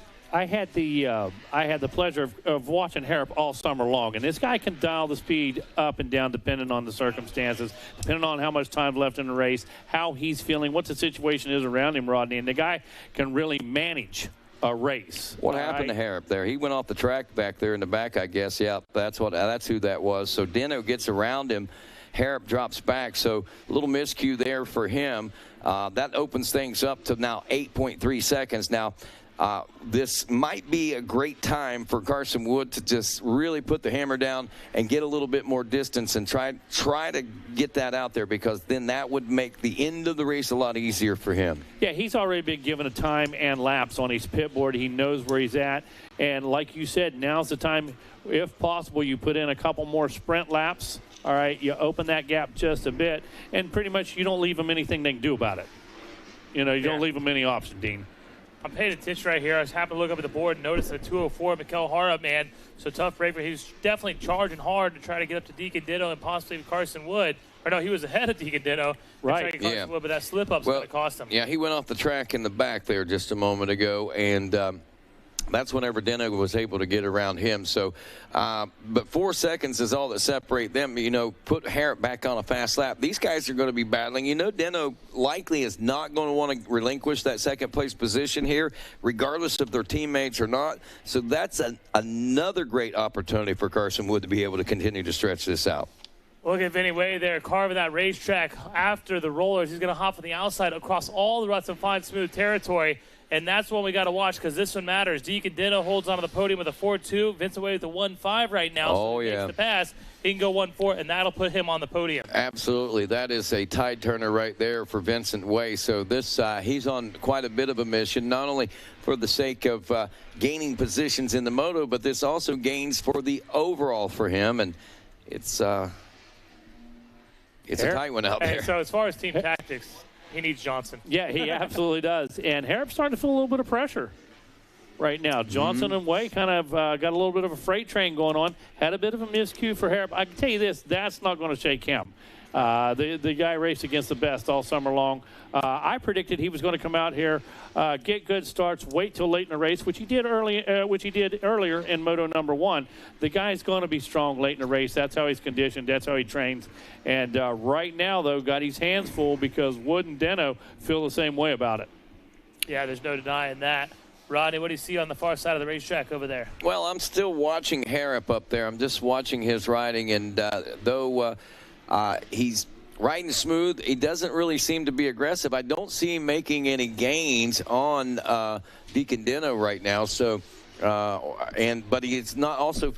pleasure of watching Harrop all summer long, and this guy can dial the speed up and down depending on the circumstances, depending on how much time left in the race, how he's feeling, what the situation is around him, Rodney, and the guy can really manage a race. What happened to Harrop there? He went off the track back there in the back, I guess. Yeah, that's who that was. So Deno gets around him. Harrop drops back, so a little miscue there for him. That opens things up to now 8.3 seconds. Now, this might be a great time for Carson Wood to just really put the hammer down and get a little bit more distance and try to get that out there, because then that would make the end of the race a lot easier for him. Yeah, he's already been given a time and laps on his pit board. He knows where he's at. And like you said, now's the time, if possible, you put in a couple more sprint laps. All right, you open that gap just a bit, and pretty much you don't leave them anything they can do about it. You don't leave them any option, Dean. I'm paying attention right here. I just happened to look up at the board and notice the 204 Mikel Harrop, man. So tough break, but he was definitely charging hard to try to get up to Deacon Ditto and possibly Carson Wood. Or no, he was ahead of Deacon Ditto. Right. Yeah. Wood, but that slip-up's going to cost him. Yeah, he went off the track in the back there just a moment ago, and that's whenever Deno was able to get around him. So, but 4 seconds is all that separate them. Put Harrop back on a fast lap. These guys are going to be battling. Deno likely is not going to want to relinquish that second place position here, regardless if their teammates or not. So that's another great opportunity for Carson Wood to be able to continue to stretch this out. Look at Vinny Way there carving that racetrack after the rollers. He's going to hop on the outside across all the ruts and find smooth territory. And that's one we got to watch, because this one matters. Deacon Ditto holds onto the podium with a 4.2. Vincent Way with a 1.5 right now. So he makes the pass. He can go 1.4, and that'll put him on the podium. Absolutely. That is a tide turner right there for Vincent Way. So this he's on quite a bit of a mission, not only for the sake of gaining positions in the moto, but this also gains for the overall for him. And it's a tight one out there. So as far as team tactics, he needs Johnson. Yeah, he absolutely does. And Harrop's starting to feel a little bit of pressure right now. Johnson and Way kind of got a little bit of a freight train going on. Had a bit of a miscue for Harrop. I can tell you this, that's not going to shake him. The guy raced against the best all summer long. I predicted he was going to come out here, get good starts, wait till late in the race, which he did earlier in Moto number 1. The guy's going to be strong late in the race. That's how he's conditioned. That's how he trains. And right now, though, got his hands full because Wood and Deno feel the same way about it. Yeah, there's no denying that. Rodney, what do you see on the far side of the racetrack over there? Well, I'm still watching Harrop up there. I'm just watching his riding, and though he's riding smooth, he doesn't really seem to be aggressive. I don't see him making any gains on Deacon Ditto right now. So, but he is not also.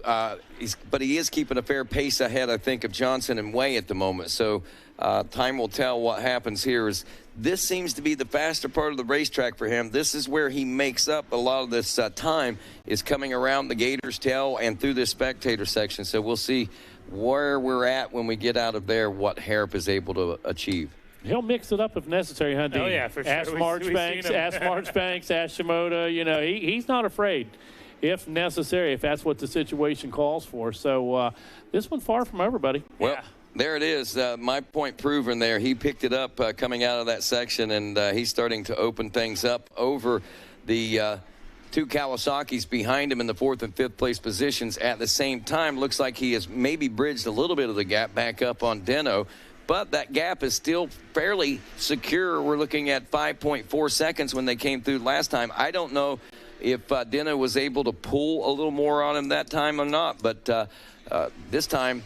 But he is keeping a fair pace ahead, I think, of Johnson and Way at the moment. So, time will tell what happens here. This seems to be the faster part of the racetrack for him. This is where he makes up a lot of this time, is coming around the Gator's Tail and through this spectator section. So we'll see where we're at when we get out of there, what Harrop is able to achieve. He'll mix it up if necessary, huh, Dean? Oh, yeah, for sure. Ask Marchbanks, ask Shimoda. He's not afraid. if necessary, if that's what the situation calls for. So this one far from over, buddy. Well, there it is. My point proven there. He picked it up coming out of that section, and he's starting to open things up over the two Kawasaki's behind him in the 4th and 5th place positions. At the same time, looks like he has maybe bridged a little bit of the gap back up on Deno, but that gap is still fairly secure. We're looking at 5.4 seconds when they came through last time. I don't know if Deno was able to pull a little more on him that time or not, but this time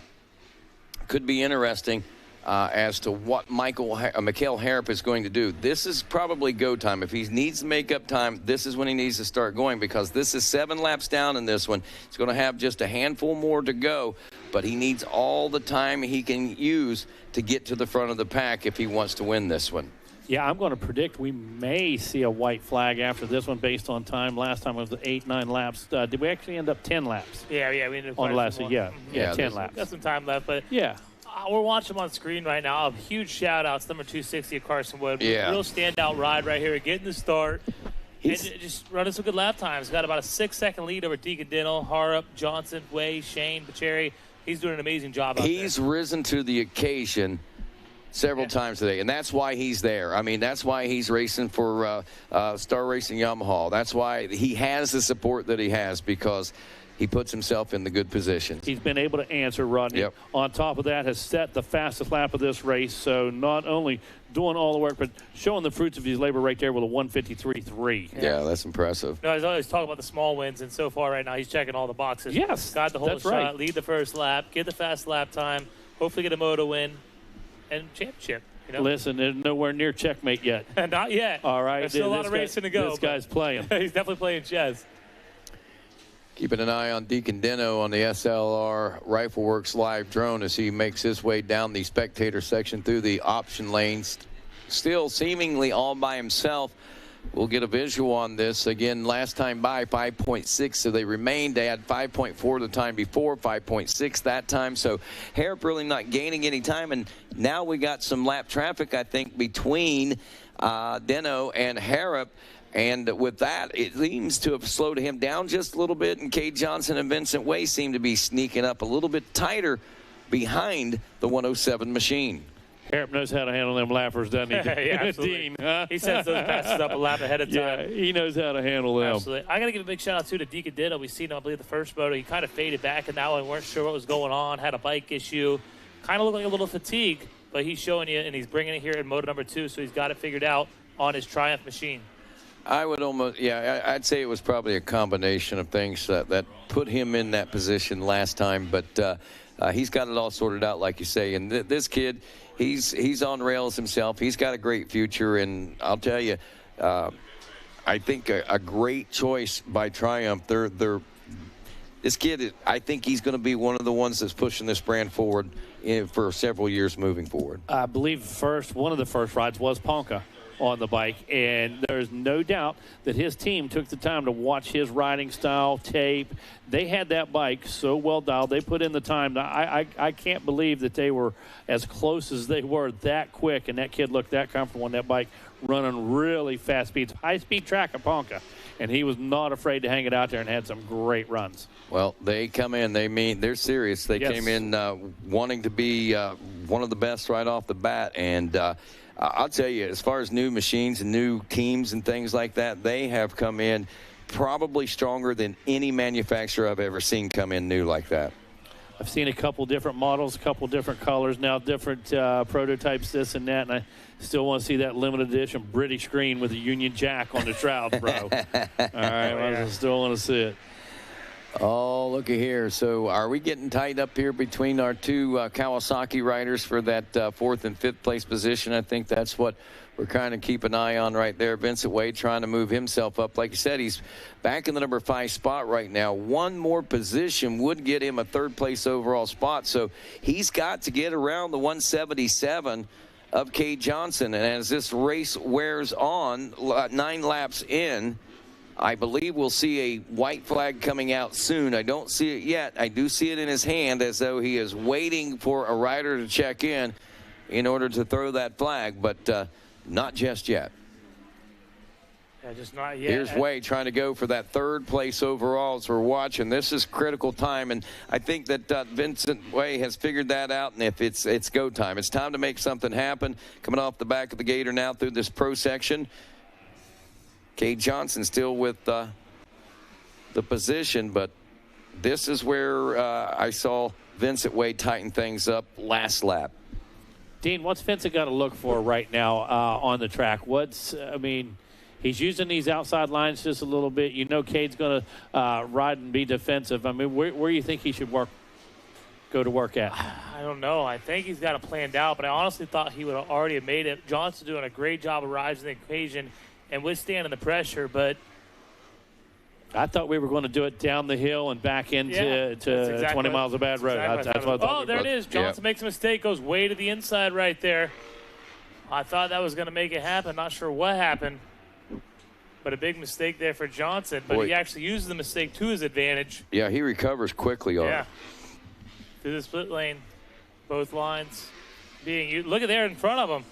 could be interesting as to what Mikael Harrop is going to do. This is probably go time. If he needs to make up time, this is when he needs to start going, because this is 7 laps down in this one. He's going to have just a handful more to go, but he needs all the time he can use to get to the front of the pack if he wants to win this one. Yeah, I'm going to predict we may see a white flag after this one based on time. Last time it was 8-9 laps. Did we actually end up 10 laps? Yeah, we ended up on the last. Yeah, 10 laps. Got some time left, but yeah. We're watching him on screen right now. A huge shout-outs, number 260 of Carson Wood. Yeah. Real standout ride right here, getting the start. And just running some good lap times. Got about a 6-second lead over Deacon Dinnell, Harrop, Johnson, Way, Shane, Bacheri. He's doing an amazing job out He's risen to the occasion several times today, and that's why he's there. I mean, that's why he's racing for Star Racing Yamaha. That's why he has the support that he has, because he puts himself in the good position. He's been able to answer, Rodney. Yep. On top of that, has set the fastest lap of this race. So not only doing all the work, but showing the fruits of his labor right there with a 153.3. Yeah, that's impressive. No, he's always talking about the small wins, and so far right now he's checking all the boxes. Yes, got the whole that's shot, right. Lead the first lap, get the fast lap time, hopefully get a moto win, and championship. You know? Listen, they're nowhere near checkmate yet. Not yet. All right. There's still a lot of racing to go. This guy's playing. He's definitely playing chess. Keeping an eye on Deacon Dinnell on the SLR Rifleworks live drone as he makes his way down the spectator section through the option lanes. Still seemingly all by himself. We'll get a visual on this. Again, last time by 5.6, so they remained. They had 5.4 the time before, 5.6 that time. So Harrop really not gaining any time. And now we got some lap traffic, I think, between Deno and Harrop. And with that, it seems to have slowed him down just a little bit. And Cade Johnson and Vincent Way seem to be sneaking up a little bit tighter behind the 107 machine. Harrop knows how to handle them lappers, doesn't he? Yeah, absolutely. Dean, he sets those passes up a lap ahead of time. Yeah, he knows how to handle them. Absolutely. I got to give a big shout out too to Deacon Dinnell. We've seen him, I believe, the first moto. He kind of faded back in that one. Weren't sure what was going on. Had a bike issue. Kind of looked like a little fatigue, but he's showing you, and he's bringing it here in moto number 2, so he's got it figured out on his Triumph machine. I would almost, I'd say it was probably a combination of things that put him in that position last time, but he's got it all sorted out, like you say. And this kid, he's on rails himself. He's got a great future, and I'll tell you, I think a great choice by Triumph. This kid, I think he's going to be one of the ones that's pushing this brand forward for several years moving forward. I believe one of the first rides was Ponca on the bike, and there's no doubt that his team took the time to watch his riding style, tape. They had that bike so well dialed. They put in the time. I can't believe that they were as close as they were that quick, and that kid looked that comfortable on that bike, running really fast speeds. High-speed track at Ponca, and he was not afraid to hang it out there and had some great runs. Well, they come in. They're serious. They came in wanting to be one of the best right off the bat, and I'll tell you, as far as new machines and new teams and things like that, they have come in probably stronger than any manufacturer I've ever seen come in new like that. I've seen a couple different models, a couple different colors, now different prototypes, this and that, and I still want to see that limited edition British green with a Union Jack on the shroud, bro. All right, I still want to see it. Oh, looky here. So are we getting tied up here between our two Kawasaki riders for that 4th and 5th place position? I think that's what we're kind of keep an eye on right there. Vincent Wade trying to move himself up. Like you said, he's back in the number 5 spot right now. One more position would get him a 3rd place overall spot. So he's got to get around the 177 of Cade Johnson. And as this race wears on, 9 laps in, I believe we'll see a white flag coming out soon. I don't see it yet. I do see it in his hand as though he is waiting for a rider to check in order to throw that flag, but not just yet. Yeah, just not yet. Here's Way trying to go for that third place overall as we're watching. This is critical time, and I think that Vincent Way has figured that out, and if it's go time. It's time to make something happen. Coming off the back of the Gator now through this pro section. Cade Johnson still with the position, but this is where I saw Vincent Way tighten things up last lap. Dean, what's Vincent got to look for right now on the track? He's using these outside lines just a little bit. You know Cade's going to ride and be defensive. I mean, where do you think he should go to work at? I don't know. I think he's got it planned out, but I honestly thought he would already have made it. Johnson doing a great job of rising the occasion and withstanding the pressure, but I thought we were going to do it down the hill and back into 20 miles of bad road. That's what I thought. Oh, there it is. Johnson makes a mistake, goes way to the inside right there. I thought that was going to make it happen. Not sure what happened. But a big mistake there for Johnson. But he actually uses the mistake to his advantage. Yeah, he recovers quickly on it. Through the split lane. Both lines being used. Look at there in front of him.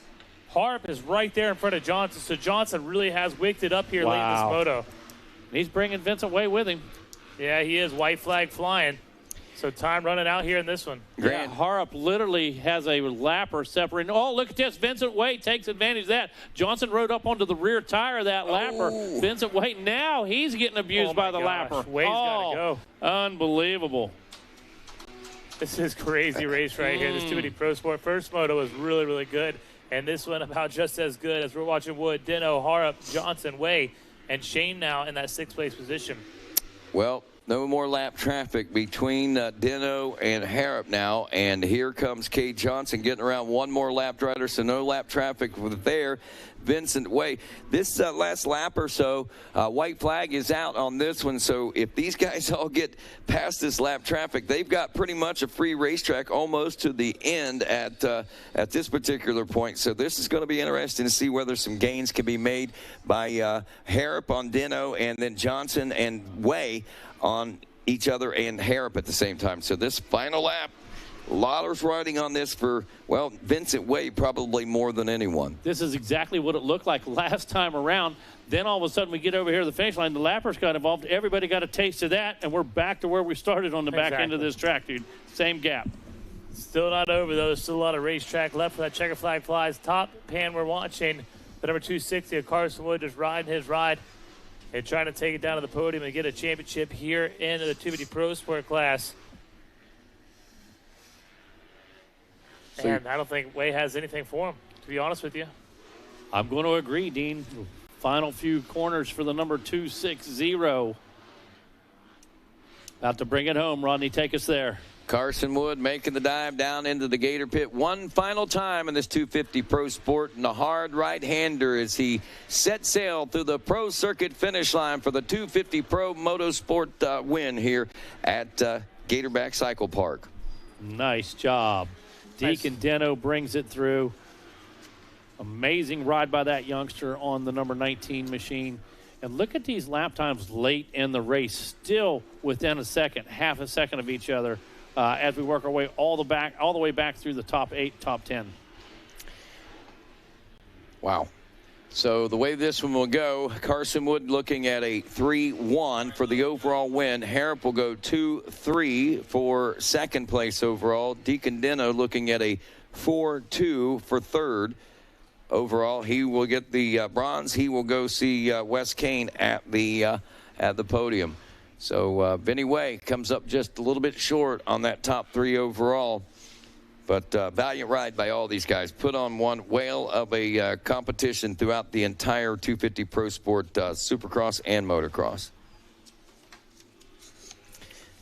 Harp is right there in front of Johnson. So Johnson really has wicked it up here late in this moto. He's bringing Vincent Way with him. Yeah, he is. White flag flying. So time running out here in this one. Yeah, Harp literally has a lapper separating. Oh, look at this. Vincent Way takes advantage of that. Johnson rode up onto the rear tire of that lapper. Vincent Way, now he's getting abused by the lapper. Way's got to go. Unbelievable. This is crazy race right here. This 250 Pro Sport. First moto was really, really good. And this one about just as good as we're watching Wood, Dino, Harp, Johnson, Way, and Shane now in that 6th place position. Well, no more lap traffic between Dino and Harrop now. And here comes Cade Johnson getting around one more lap rider, so no lap traffic there. Vincent Way. This last lap or so, white flag is out on this one. So if these guys all get past this lap traffic, they've got pretty much a free racetrack almost to the end at this particular point. So this is going to be interesting to see whether some gains can be made by Harrop on Dino and then Johnson and Way on each other and Harrop at the same time. So this final lap, a lot of riding on this for, well, Vincent Way probably more than anyone. This is exactly what it looked like last time around. Then all of a sudden we get over here to the finish line. The lappers got involved. Everybody got a taste of that, and we're back to where we started on the back end of this track, dude. Same gap. Still not over, though. There's still a lot of racetrack left for that checker flag flies. Top pan we're watching, the number 260 of Carson Wood just riding his ride and trying to take it down to the podium and get a championship here in the 250 Pro Sport class. And I don't think Way has anything for him, to be honest with you. I'm going to agree, Dean. Final few corners for the number 260. About to bring it home. Rodney, take us there. Carson Wood making the dive down into the Gator pit one final time in this 250 Pro Sport, and a hard right-hander as he set sail through the pro circuit finish line for the 250 Pro Motorsport win here at Gatorback Cycle Park. Nice job. Deacon Deno brings it through. Amazing ride by that youngster on the number 19 machine. And look at these lap times late in the race, still within a second, half a second of each other as we work our way all the way back through the top 8, top 10. Wow. So the way this one will go, Carson Wood looking at a 3-1 for the overall win. Harrop will go 2-3 for second place overall. Deacon Deno looking at a 4-2 for third. Overall, he will get the bronze. He will go see Wes Kane at the podium. So Vinny Way comes up just a little bit short on that top 3 overall. But valiant ride by all these guys. Put on one whale of a competition throughout the entire 250 Pro Sport Supercross and Motocross.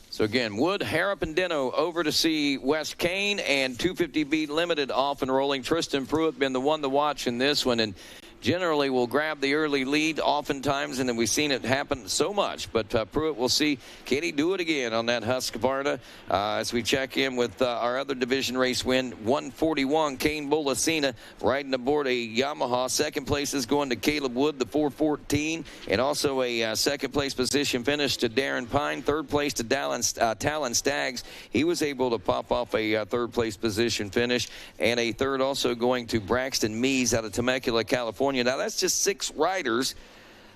So again, Wood, Harrop, and Deno over to see Wes Kane, and 250B Limited off and rolling. Tristan Pruitt been the one to watch in this one, and generally will grab the early lead oftentimes, and then we've seen it happen so much. But Pruitt will see, can he do it again on that Husqvarna as we check in with our other division race win, 141, Kane Bolasina riding aboard a Yamaha. Second place is going to Caleb Wood, the 414, and also a second place position finish to Darren Pine. Third place to Talon Staggs. He was able to pop off a third place position finish, and a third also going to Braxton Mees out of Temecula, California. Now, that's just 6 riders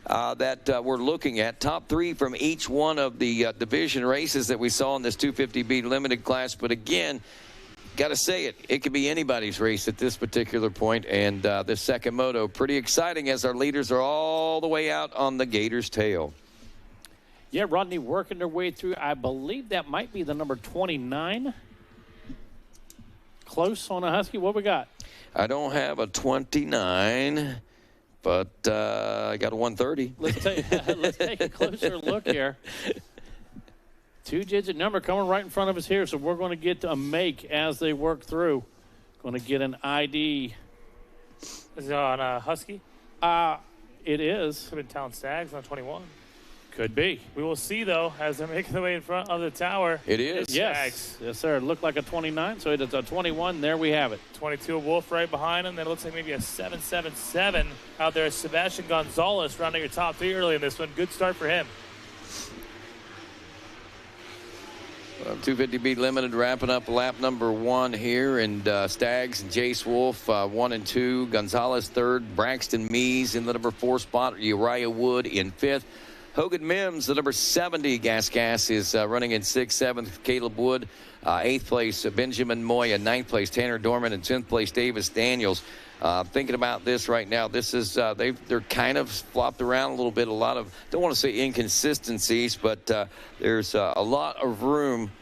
that we're looking at. Top 3 from each one of the division races that we saw in this 250B limited class. But again, got to say it could be anybody's race at this particular point. And this second moto, pretty exciting as our leaders are all the way out on the Gator's tail. Yeah, Rodney working their way through. I believe that might be the number 29. Close on a Husky. What we got? I don't have a 29, but I got a 130. Let's take a closer look here. 2-digit number coming right in front of us here, so we're going to get a make as they work through. Going to get an ID. Is it on a Husky? It is. Could have been Town Stags on 21. Could be. We will see, though, as they're making their way in front of the tower. It is. Yes, sir. It looked like a 29, so it is a 21. There we have it. 22, Wolf right behind him. Then it looks like maybe a 777 out there. Sebastian Gonzalez rounding your top 3 early in this one. Good start for him. 250B limited wrapping up lap number 1 here, and Stags and Jace Wolf 1 and 2, Gonzalez 3rd, Braxton Mees in the number 4 spot, Uriah Wood in 5th. Hogan Mims, the number 70 Gas is running in 6th, 7th. Caleb Wood, 8th place. Benjamin Moya, 9th place. Tanner Dorman in 10th place. Davis Daniels. Thinking about this right now, this is they're kind of flopped around a little bit. A lot of, don't want to say inconsistencies, but there's a lot of room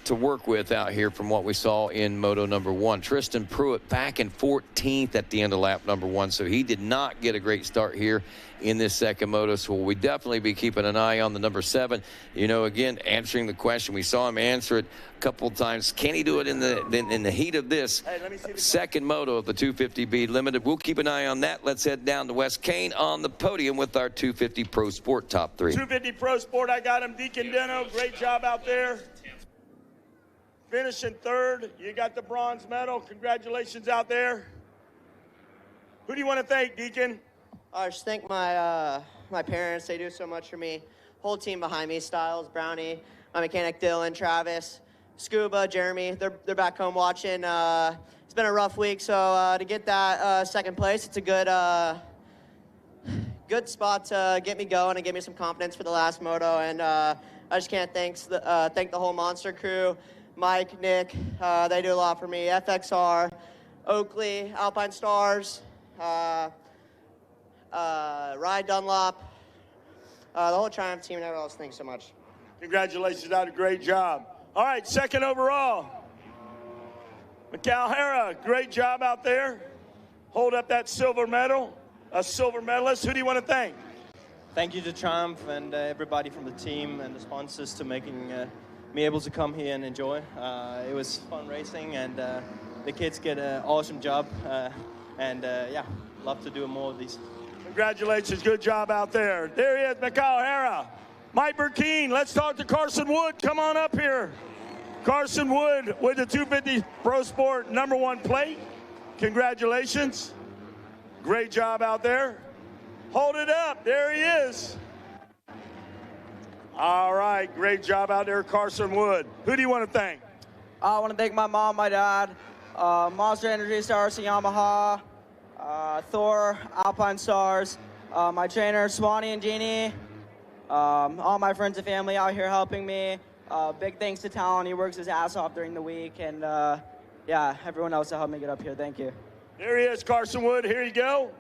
to work with out here from what we saw in moto number 1. Tristan Pruitt back in 14th at the end of lap number 1, so he did not get a great start here in this second moto. So we'll definitely be keeping an eye on the number 7. You know, again, answering the question, we saw him answer it a couple of times. Can he do it in the heat of this second moto of the 250B limited? We'll keep an eye on that. Let's head down to West Kane on the podium with our 250 Pro Sport top 3. 250 Pro Sport, I got him. Deacon Deno, great job out there. Finishing 3rd. You got the bronze medal. Congratulations out there. Who do you want to thank, Deacon? I just thank my my parents. They do so much for me. Whole team behind me: Styles, Brownie, my mechanic Dylan, Travis, Scuba, Jeremy. They're back home watching. It's been a rough week, so to get that second place, it's a good spot to get me going and give me some confidence for the last moto. And I just can't thank the whole Monster crew. Mike, Nick, they do a lot for me. FXR, Oakley, Alpine Stars, Ride Dunlop, the whole Triumph team and everyone else. Thanks so much. Congratulations, out a great job. All right, 2nd overall. Mikal Hara, great job out there. Hold up that silver medal, a silver medalist. Who do you want to thank? Thank you to Triumph and everybody from the team and the sponsors to making me able to come here and enjoy. It was fun racing, and the kids get an awesome job. Yeah, love to do more of these. Congratulations, good job out there. There he is, Mikal Hara. Mike Burkeen, let's talk to Carson Wood. Come on up here. Carson Wood with the 250 Pro Sport number 1 plate. Congratulations. Great job out there. Hold it up, there he is. All right, great job out there, Carson Wood. Who do you want to thank? I want to thank my mom, my dad, Monster Energy Stars, Yamaha, Thor, Alpine Stars, my trainer, Swanee and Jeannie, all my friends and family out here helping me. Big thanks to Talon. He works his ass off during the week. And, yeah, everyone else that helped me get up here. Thank you. There he is, Carson Wood. Here you go.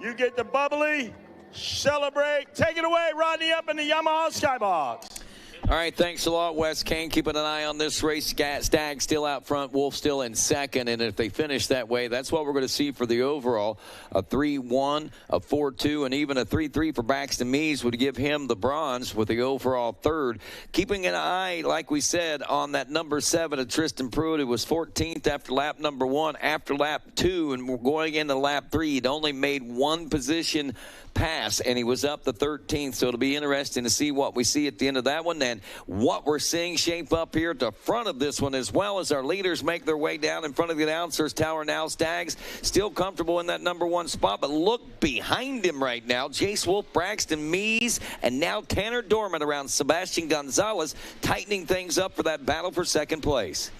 You get the bubbly. Celebrate. Take it away, Rodney, up in the Yamaha Skybox. All right, thanks a lot, Wes Kane. Keeping an eye on this race. Stag still out front, Wolf still in 2nd, and if they finish that way, that's what we're going to see for the overall. A 3-1, a 4-2, and even a 3-3 for Braxton Mees would give him the bronze with the overall 3rd. Keeping an eye, like we said, on that number 7 of Tristan Pruitt, who was 14th after lap number 1, after lap 2, and we're going into lap 3. He'd only made 1 position pass, and he was up the 13th, so it'll be interesting to see what we see at the end of that one, and what we're seeing shape up here at the front of this one, as well as our leaders make their way down in front of the announcers tower now. Stags still comfortable in that number 1 spot, but look behind him right now. Jace Wolf, Braxton Mees, and now Tanner Dorman around Sebastian Gonzalez, tightening things up for that battle for 2nd place.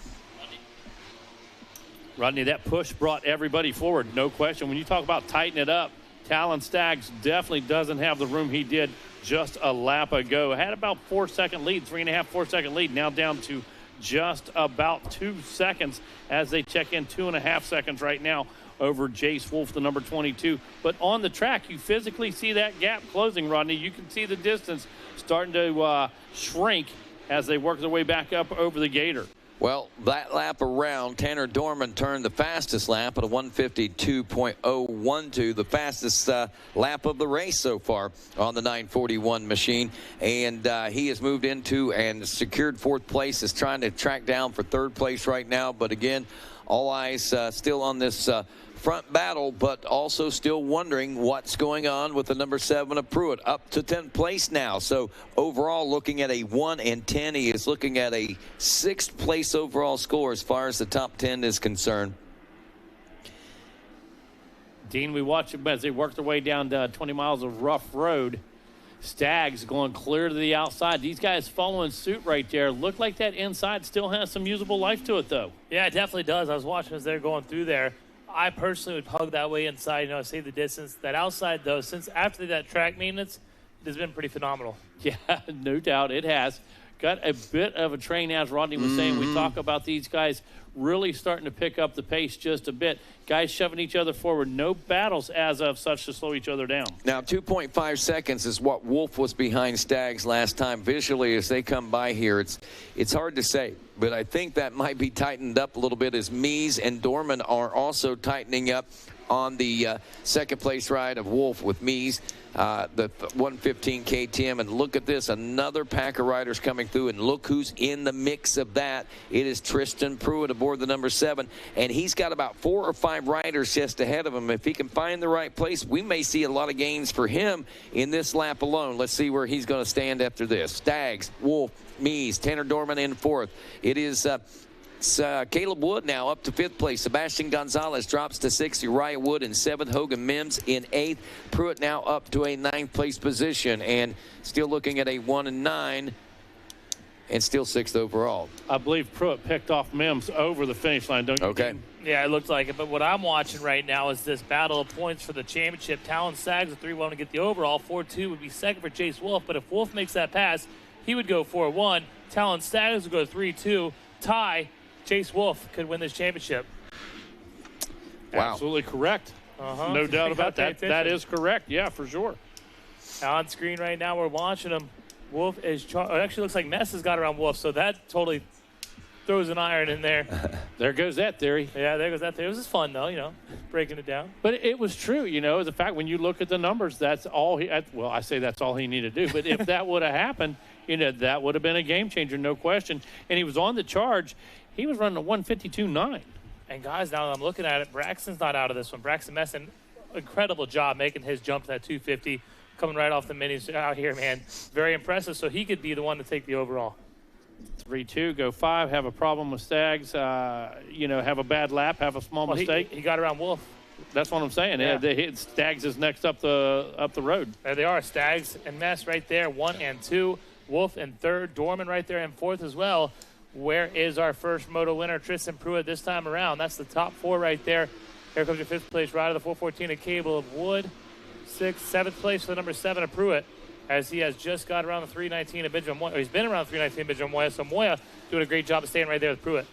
Rodney, that push brought everybody forward, no question. When you talk about tightening it up, Talon Staggs definitely doesn't have the room he did just a lap ago. Had about 4-second lead, 3.5, 4-second lead. Now down to just about 2 seconds as they check in 2.5 seconds right now over Jace Wolf, the number 22. But on the track, you physically see that gap closing, Rodney. You can see the distance starting to shrink as they work their way back up over the gator. Well, that lap around, Tanner Dorman turned the fastest lap at a 152.012, the fastest lap of the race so far on the 941 machine. And he has moved into and secured 4th place, is trying to track down for 3rd place right now. But again, all eyes still on this front battle, but also still wondering what's going on with the number 7 of Pruitt, up to 10th place now. So overall, looking at a 1 and 10, he is looking at a 6th place overall score as far as the top 10 is concerned. Dean, we watch them as they work their way down to 20 miles of rough road. Staggs going clear to the outside. These guys following suit right there. Look like that inside still has some usable life to it, though. Yeah, it definitely does. I was watching as they're going through there. I personally would hug that way inside, save the distance. That outside, though, since after that track maintenance, it has been pretty phenomenal. Yeah, no doubt it has. Got a bit of a train, as Rodney was saying. We talk about these guys really starting to pick up the pace just a bit. Guys shoving each other forward. No battles as of such to slow each other down. Now, 2.5 seconds is what Wolf was behind Staggs last time. Visually, as they come by here, it's hard to say. But I think that might be tightened up a little bit as Mies and Dorman are also tightening up on the second place ride of Wolf with Mies, the 115 KTM. And look at this, another pack of riders coming through, and look who's in the mix of that. It is Tristan Pruitt aboard the number 7, and he's got about 4 or 5 riders just ahead of him. If he can find the right place, we may see a lot of gains for him in this lap alone. Let's see where he's going to stand after this. Staggs, Wolf, Mies, Tanner Dorman in 4th. It is Caleb Wood now up to 5th place. Sebastian Gonzalez drops to 6th. Uriah Wood in 7th. Hogan Mims in 8th. Pruitt now up to a 9th place position, and still looking at a 1 and 9, and still 6th overall. I believe Pruitt picked off Mims over the finish line, don't you? Okay. Dean? Yeah, it looks like it. But what I'm watching right now is this battle of points for the championship. Talon Staggs with 3-1 to get the overall. 4-2 would be second for Chase Wolf. But if Wolf makes that pass, he would go 4-1. Talon Staggs would go 3-2. Tie. Chase Wolf could win this championship. Wow. Absolutely correct. No doubt about that. That is correct. Yeah, for sure. Now on screen right now, we're watching him. Wolf is it actually looks like Mess has got around Wolf, so that totally throws an iron in there. There goes that theory. Yeah, there goes that theory. It was just fun, though, breaking it down. But it was true, as a fact, when you look at the numbers, that's all I say that's all he needed to do. But if that would have happened, that would have been a game changer, no question. And he was on the charge. He was running a 152.9. And, guys, now that I'm looking at it, Braxton's not out of this one. Braxton Messon, incredible job making his jump to that 250, coming right off the minis out here, man. Very impressive. So he could be the one to take the overall. 3-2, go 5, have a problem with Staggs, have a bad lap, have a small mistake. He got around Wolf. That's what I'm saying. Yeah. Staggs is next up the road. There they are, Staggs and Mess right there, 1 and 2. Wolf in 3rd, Dorman right there in 4th as well. Where is our first moto winner, Tristan Pruitt, this time around? That's the top 4 right there. Here comes your 5th place rider, the 414 of Cable of Wood. 6th, 7th place for the number 7 of Pruitt, as he has just got around the 319 of Benjamin Moya. He's been around the 319 of Benjamin Moya, so Moya doing a great job of staying right there with Pruitt.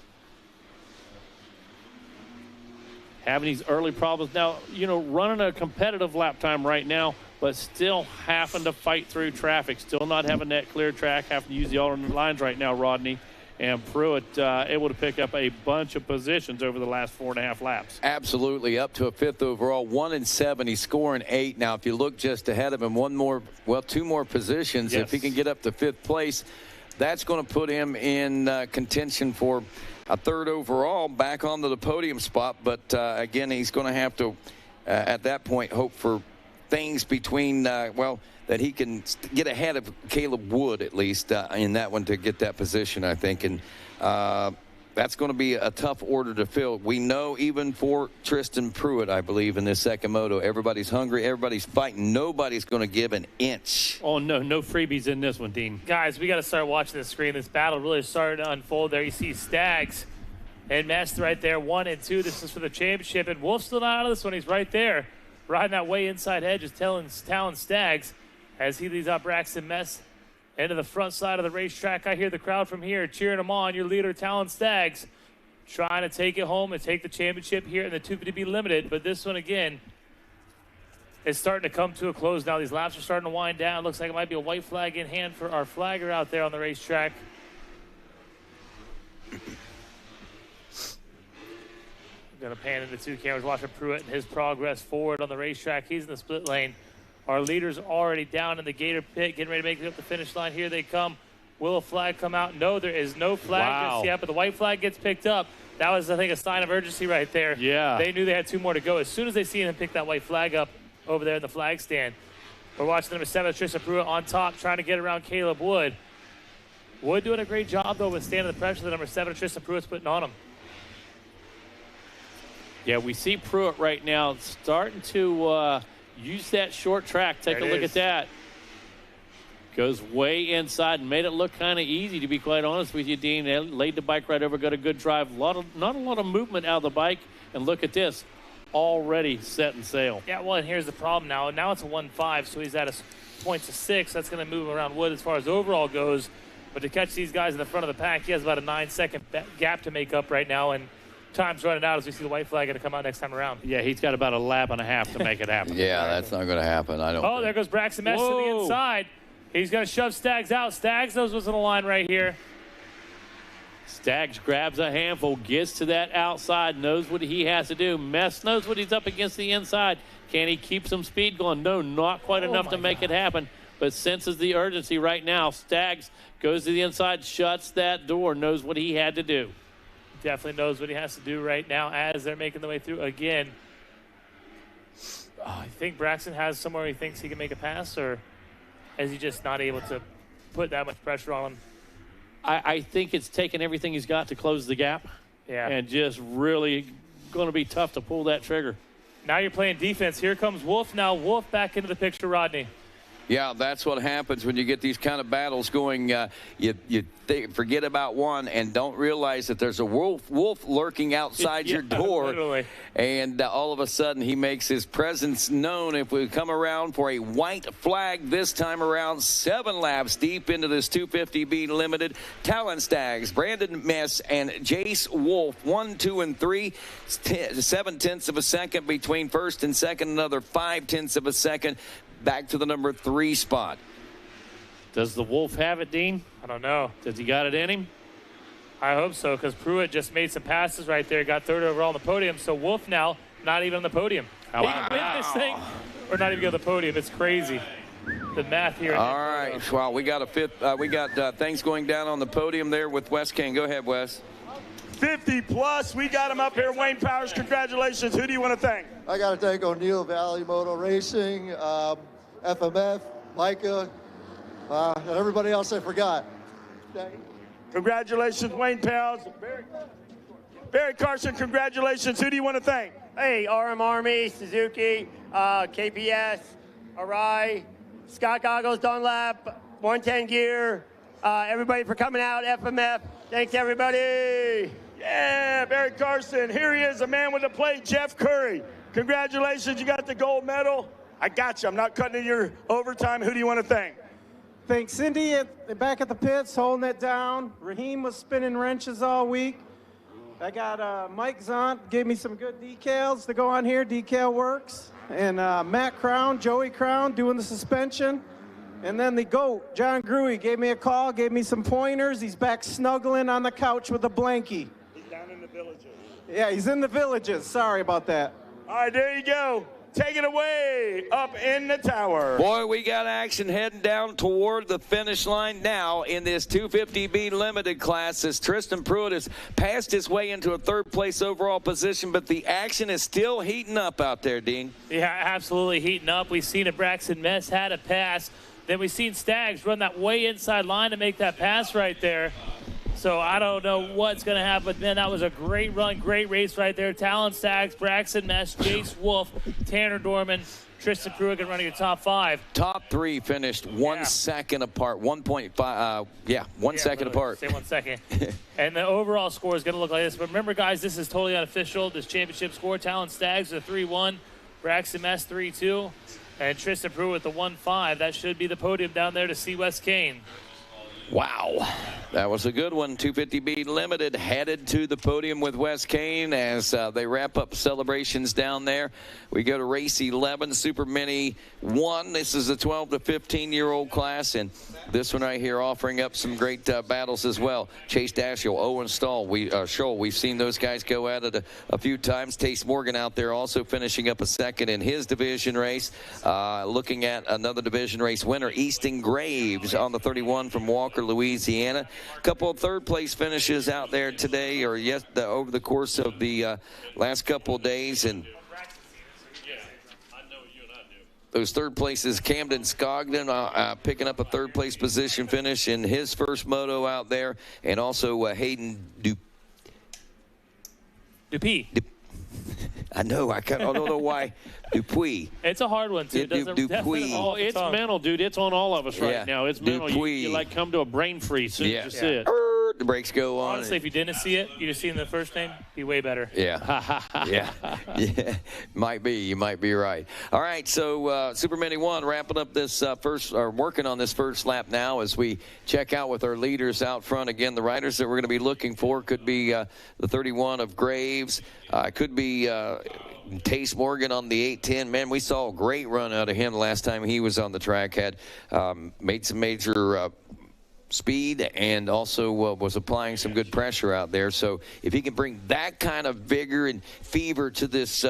Having these early problems. Now, running a competitive lap time right now, but still having to fight through traffic, still not having that clear track, having to use the alternate lines right now, Rodney. And Pruitt able to pick up a bunch of positions over the last 4.5 laps. Absolutely, up to a 5th overall, 1 and 7. He's scoring 8. Now, if you look just ahead of him, 2 more positions. Yes. If he can get up to 5th place, that's going to put him in contention for a 3rd overall, back onto the podium spot. But again, he's going to have to, at that point, hope for things between, that he can get ahead of Caleb Wood, at least, in that one to get that position, I think. And that's going to be a tough order to fill. We know even for Tristan Pruitt, I believe, in this second moto, everybody's hungry, everybody's fighting. Nobody's going to give an inch. Oh, no freebies in this one, Dean. Guys, we got to start watching the screen. This battle really started to unfold there. You see Staggs and Mess right there, 1 and 2. This is for the championship. And Wolf's still not out of this one. He's right there. riding that way inside edge is Talon Staggs as he leads out Braxton Mess into the front side of the racetrack. I hear the crowd from here cheering him on. Your leader, Talon Staggs, trying to take it home and take the championship here in the 250B Limited. But this one, again, is starting to come to a close now. These laps are starting to wind down. Looks like it might be a white flag in hand for our flagger out there on the racetrack. I'm going to pan into two cameras, watching Pruitt and his progress forward on the racetrack. He's in the split lane. Our leader's already down in the Gator pit, getting ready to make it up the finish line. Here they come. Will a flag come out? No, there is no flag just yet, but the white flag gets picked up. That was, I think, a sign of urgency right there. Yeah. They knew they had 2 more to go. As soon as they see him pick that white flag up over there in the flag stand, we're watching number 7, Tristan Pruitt, on top, trying to get around Caleb Wood. Wood doing a great job, though, withstanding the pressure that number 7, Tristan Pruitt's putting on him. Yeah, we see Pruitt right now starting to use that short track. Take a look at that. Goes way inside and made it look kind of easy, to be quite honest with you, Dean. They laid the bike right over, got a good drive. Not a lot of movement out of the bike. And look at this, already set and sail. Yeah, well, and here's the problem now. Now it's a 1-5, so he's at a points of 6. That's going to move around Wood as far as overall goes. But to catch these guys in the front of the pack, he has about a 9-second gap to make up right now. And time's running out as we see the white flag going to come out next time around. Yeah, he's got about a lap and a half to make it happen. Yeah, that's not going to happen. I don't. Oh, there goes Braxton Mess to the inside. He's going to shove Staggs out. Staggs knows what's on the line right here. Staggs grabs a handful, gets to that outside, knows what he has to do. Mess knows what he's up against the inside. Can he keep some speed going? No, not quite enough to make it happen, but senses the urgency right now. Staggs goes to the inside, shuts that door, knows what he had to do. Definitely knows what he has to do right now as they're making their way through again. I think Braxton has somewhere he thinks he can make a pass, or is he just not able to put that much pressure on him? I think it's taken everything he's got to close the gap. Yeah. And just really going to be tough to pull that trigger. Now you're playing defense. Here comes Wolf now. Wolf back into the picture, Rodney. Yeah, that's what happens when you get these kind of battles going. You forget about one and don't realize that there's a wolf lurking outside your door. Literally. And all of a sudden he makes his presence known. If we come around for a white flag this time around, 7 laps deep into this 250B Limited, Talon Staggs, Brandon Mess, and Jace Wolf, 1, 2, and 3, 7/10 of a second between first and second, another 5/10 of a second. Back to the number 3 spot. Does the Wolf have it, Dean? I don't know. Does he got it in him? I hope so, because Pruitt just made some passes right there, got 3rd overall on the podium. So Wolf now not even on the podium. He can win this thing, or not even go to the podium. It's crazy. The math here. All right. Well, we got a fifth. We got things going down on the podium there with Wes King. Go ahead, Wes. 50 plus. We got him up here. Wayne Powers, congratulations. Who do you want to thank? I got to thank O'Neill Valley Moto Racing, FMF, Micah, and everybody else I forgot. Congratulations, Wayne Powers. Barry Carson, congratulations. Who do you want to thank? Hey, RM Army, Suzuki, KPS, Arai, Scott Goggles, Dunlap, 110 Gear, everybody for coming out, FMF. Thanks, everybody. Yeah, Barry Carson. Here he is, a man with a plate, Jeff Curry. Congratulations, you got the gold medal. I got you. I'm not cutting in your overtime. Who do you want to thank? Thanks Cindy back at the pits, holding it down. Raheem was spinning wrenches all week. I got Mike Zont, gave me some good decals to go on here, Decal Works. And Matt Crown, Joey Crown doing the suspension. And then the GOAT, John Gruey, gave me a call, gave me some pointers. He's back snuggling on the couch with a blankie. He's down in the villages. Yeah, he's in the villages. Sorry about that. All right, there you go. Take it away up in the tower. Boy, we got action heading down toward the finish line now in this 250B Limited class as Tristan Pruitt has passed his way into a 3rd place overall position, but the action is still heating up out there, Dean. Yeah, absolutely heating up. We've seen it. Braxton Mess had a pass. Then we've seen Staggs run that way inside line to make that pass right there. So I don't know what's going to happen, but man, that was a great run, great race right there. Talon Staggs, Braxton Mess, Jace Wolf, Tanner Dorman, Tristan Pruitt running your top 5. Top 3 finished 1 second apart, 1.5, 1 second apart. Say 1 second. And the overall score is going to look like this. But remember, guys, this is totally unofficial. This championship score, Talon Staggs, a 3-1. Braxton Mess 3-2. And Tristan Pruitt with the 1-5. That should be the podium down there to see West Kane. Wow, that was a good one. 250B Limited headed to the podium with West Kane as they wrap up celebrations down there. We go to race 11, Super Mini 1. This is the 12 to 15-year-old class, and this one right here offering up some great battles as well. Chase Dashiell, Owen Stahl, we've seen those guys go at it a few times. Tace Morgan out there also finishing up a second in his division race. Looking at another division race winner, Easton Graves on the 31 from Walker, Louisiana. A couple of third-place finishes out there today, or over the course of the last couple of days, and those third places, Camden Scogden picking up a third-place position finish in his first moto out there, and also Hayden Dupuis. I know. I don't know why. Dupuis. It's a hard one, too. It doesn't Dupuis. Oh, it's mental, dude. It's on all of us right now. It's mental. You like come to a brain freeze as soon as you see it. The brakes go on. Honestly, if you didn't see it, you just seen the first name, be way better. Yeah. Yeah. Might be. You might be right. All right. So Super Mini 1 wrapping up this working on this first lap now as we check out with our leaders out front. Again, the riders that we're going to be looking for could be the 31 of Graves. Could be Tace Morgan on the 810. Man, we saw a great run out of him the last time he was on the track. Had made some major speed and also was applying some good pressure out there. So if he can bring that kind of vigor and fever to this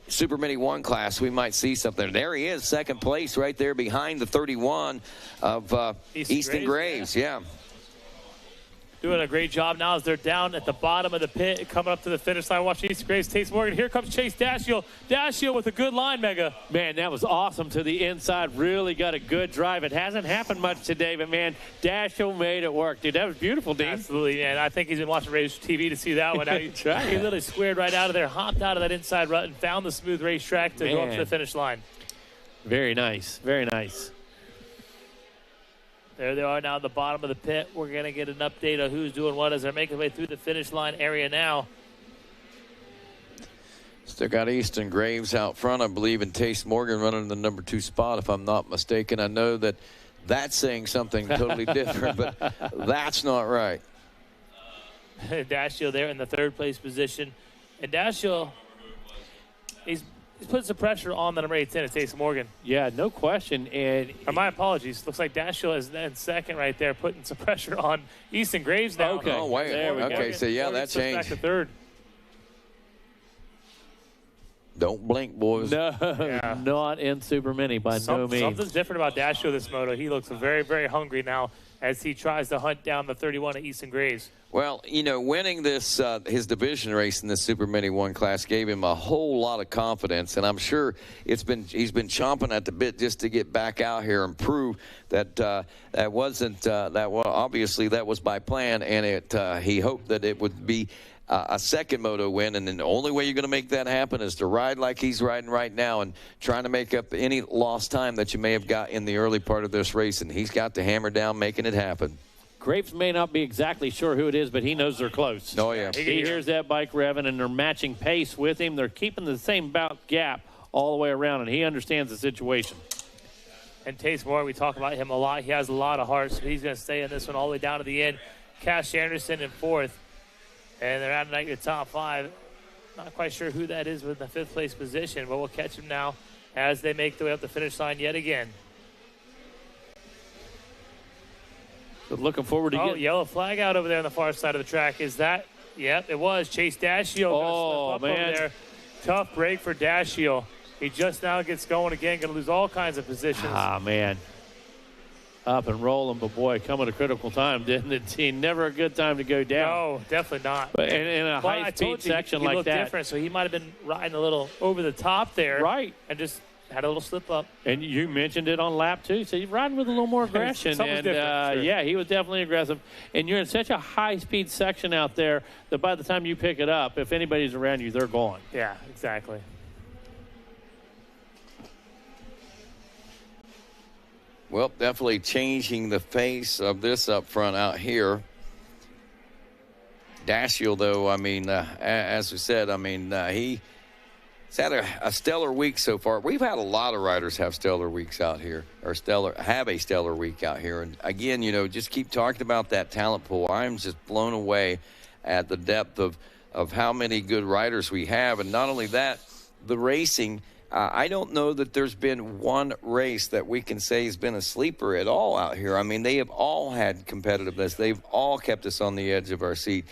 Super Mini 1 class, we might see something. There he is, second place right there behind the 31 of Easton Graves. Yeah. Doing a great job now as they're down at the bottom of the pit, coming up to the finish line. Watch Easton Graves, Tace Morgan. Here comes Chase Dashiell. Dashiell with a good line, Mega. Man, that was awesome to the inside. Really got a good drive. It hasn't happened much today, but, man, Dashiell made it work. Dude, that was beautiful, Dean. Absolutely, man. I think he's been watching race TV to see that one. He literally squared right out of there, hopped out of that inside rut, and found the smooth racetrack to go up to the finish line. Very nice. Very nice. There they are now at the bottom of the pit. We're going to get an update on who's doing what as they're making their way through the finish line area now. Still got Easton Graves out front, I believe, and Tace Morgan running the number 2 spot, if I'm not mistaken. I know that that's saying something totally different, but that's not right. Dashiell there in the third place position. And Dashiell, he's putting some pressure on the number 810 at Tace Morgan. Yeah, no question. And my apologies. Looks like Dashiell is in second right there, putting some pressure on Easton Graves now. Okay. Oh, wait. Okay, so yeah, that changed. Back to third. Don't blink, boys. No, not in Super Mini by no means. Something's different about Dashiell this moto. He looks very, very hungry now as he tries to hunt down the 31 of Easton Graves. Well, winning this his division race in the Super Mini 1 class gave him a whole lot of confidence, and I'm sure he's been chomping at the bit just to get back out here and prove that that wasn't obviously that was by plan, and he hoped that it would be a second moto win, and then the only way you're going to make that happen is to ride like he's riding right now and trying to make up any lost time that you may have got in the early part of this race, and he's got to hammer down making it happen. Graves may not be exactly sure who it is, but he knows they're close. Oh, yeah. He hears that bike revving, and they're matching pace with him. They're keeping the same gap all the way around, and he understands the situation. And Tace Moore, we talk about him a lot. He has a lot of heart, so he's going to stay in this one all the way down to the end. Cash Anderson in fourth, and they're out of your top 5. Not quite sure who that is with the 5th place position, but we'll catch him now as they make their way up the finish line yet again. So looking forward to getting... yellow flag out over there on the far side of the track. Is that... Yep, it was. Chase Dashiell. Oh, man. Over there. Tough break for Dashiell. He just now gets going again. Going to lose all kinds of positions. Ah, man. Up and rolling, but boy, coming at a critical time, didn't it? Never a good time to go down. No, definitely not. But in a high-speed section he like looked that. different, so he might have been riding a little over the top there. Right. And just had a little slip up. And you mentioned it on lap 2, so you're riding with a little more aggression. And sure. Yeah, he was definitely aggressive. And you're in such a high-speed section out there that by the time you pick it up, if anybody's around you, they're gone. Yeah, exactly. Well, definitely changing the face of this up front out here. Dashiell, though, I mean, as we said, I mean, he It's had a stellar week so far. We've had a lot of riders have stellar weeks out here, or have a stellar week out here. And again, just keep talking about that talent pool. I'm just blown away at the depth of how many good riders we have. And not only that, the racing, I don't know that there's been one race that we can say has been a sleeper at all out here. I mean, they have all had competitiveness. They've all kept us on the edge of our seat.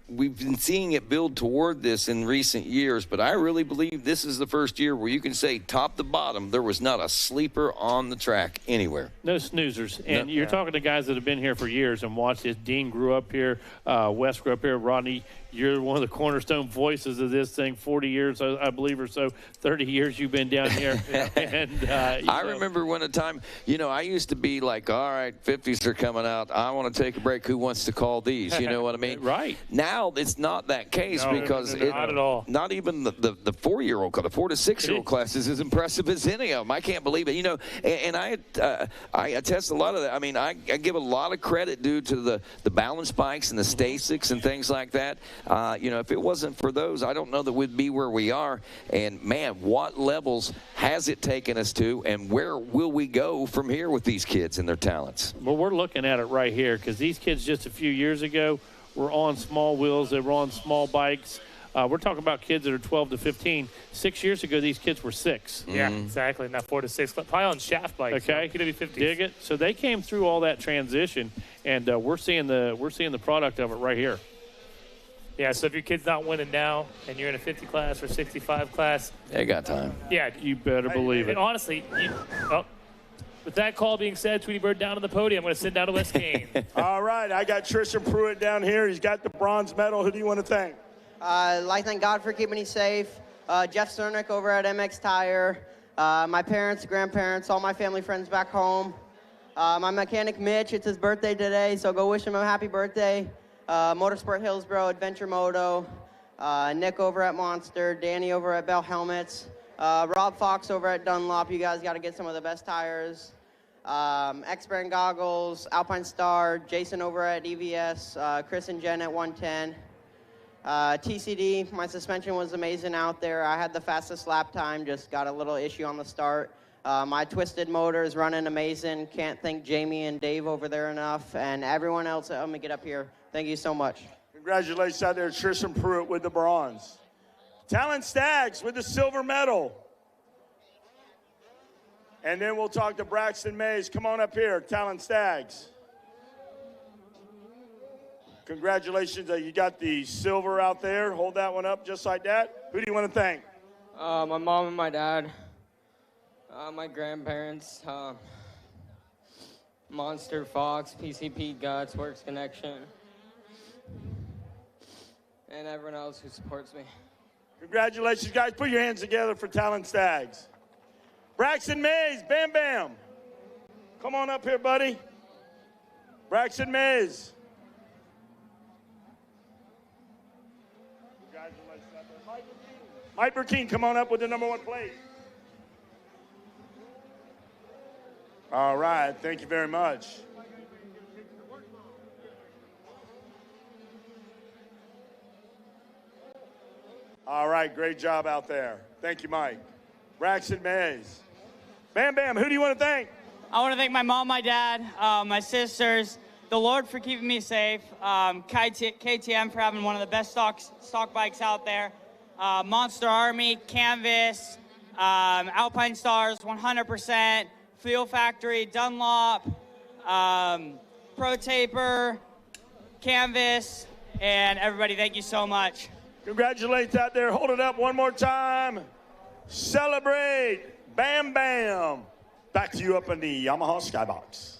We've been seeing it build toward this in recent years, but I really believe this is the first year where you can say top to bottom, there was not a sleeper on the track anywhere. No snoozers. And you're talking to guys that have been here for years and watched this. Dean grew up here. Wes grew up here. Rodney, you're one of the cornerstone voices of this thing. 40 years, I believe, or so. 30 years you've been down here. And I remember one time, I used to be like, all right, 50s are coming out. I want to take a break. Who wants to call these? You know what I mean? Right. Now it's not that case because not at all. Not even the 4-year-old, the 4 to 6-year-old class is as impressive as any of them. I can't believe it. And I attest a lot of that. I mean, I give a lot of credit due to the balance bikes and the Stasics and things like that. If it wasn't for those, I don't know that we'd be where we are. And, man, what levels has it taken us to, and where will we go from here with these kids and their talents? Well, we're looking at it right here because these kids just a few years ago were on small wheels. They were on small bikes. We're talking about kids that are 12 to 15. 6 years ago, these kids were 6. Yeah, exactly. Not 4 to 6, but probably on shaft bikes. Okay, QW50. Dig it. So they came through all that transition, and we're seeing the product of it right here. Yeah, so if your kid's not winning now and you're in a 50 class or 65 class, they got time. Yeah, you better believe it. And honestly, with that call being said, Tweety Bird down on the podium. I'm going to send down to Wes Kane. All right, I got Tristan Pruitt down here. He's got the bronze medal. Who do you want to thank? I'd like to thank God for keeping me safe. Jeff Cernick over at MX Tire. My parents, grandparents, all my family friends back home. My mechanic Mitch, it's his birthday today, so go wish him a happy birthday. Motorsport Hillsboro, Adventure Moto. Nick over at Monster. Danny over at Bell Helmets. Rob Fox over at Dunlop. You guys got to get some of the best tires. X-Brand Goggles, Alpine Star, Jason over at EVS, Chris and Jen at 110. TCD, my suspension was amazing out there. I had the fastest lap time, just got a little issue on the start. My twisted motor is running amazing. Can't thank Jamie and Dave over there enough, and everyone else that helped me get up here. Thank you so much. Congratulations out there, Tristan Pruitt with the bronze. Talon Staggs with the silver medal. And then we'll talk to Braxton Mays. Come on up here, Talon Staggs. Congratulations, you got the silver out there. Hold that one up just like that. Who do you want to thank? My mom and my dad, my grandparents, Monster, Fox, PCP, Guts, Works Connection, and everyone else who supports me. Congratulations, guys. Put your hands together for Talon Staggs. Braxton Mays, Bam Bam. Come on up here, buddy. Braxton Mays. Congratulations. Mike Burkeen, come on up with the #1 plate. All right, thank you very much. All right, great job out there. Thank you, Mike. Braxton Mays. Bam Bam, who do you want to thank? I want to thank my mom, my dad, my sisters, the Lord for keeping me safe, KTM for having one of the best stock bikes out there, Monster Army, Canvas, Alpine Stars, 100%, Fuel Factory, Dunlop, Pro Taper, Canvas, and everybody, thank you so much. Congratulations out there. Hold it up one more time. Celebrate. Bam Bam. Back to you up in the Yamaha Skybox.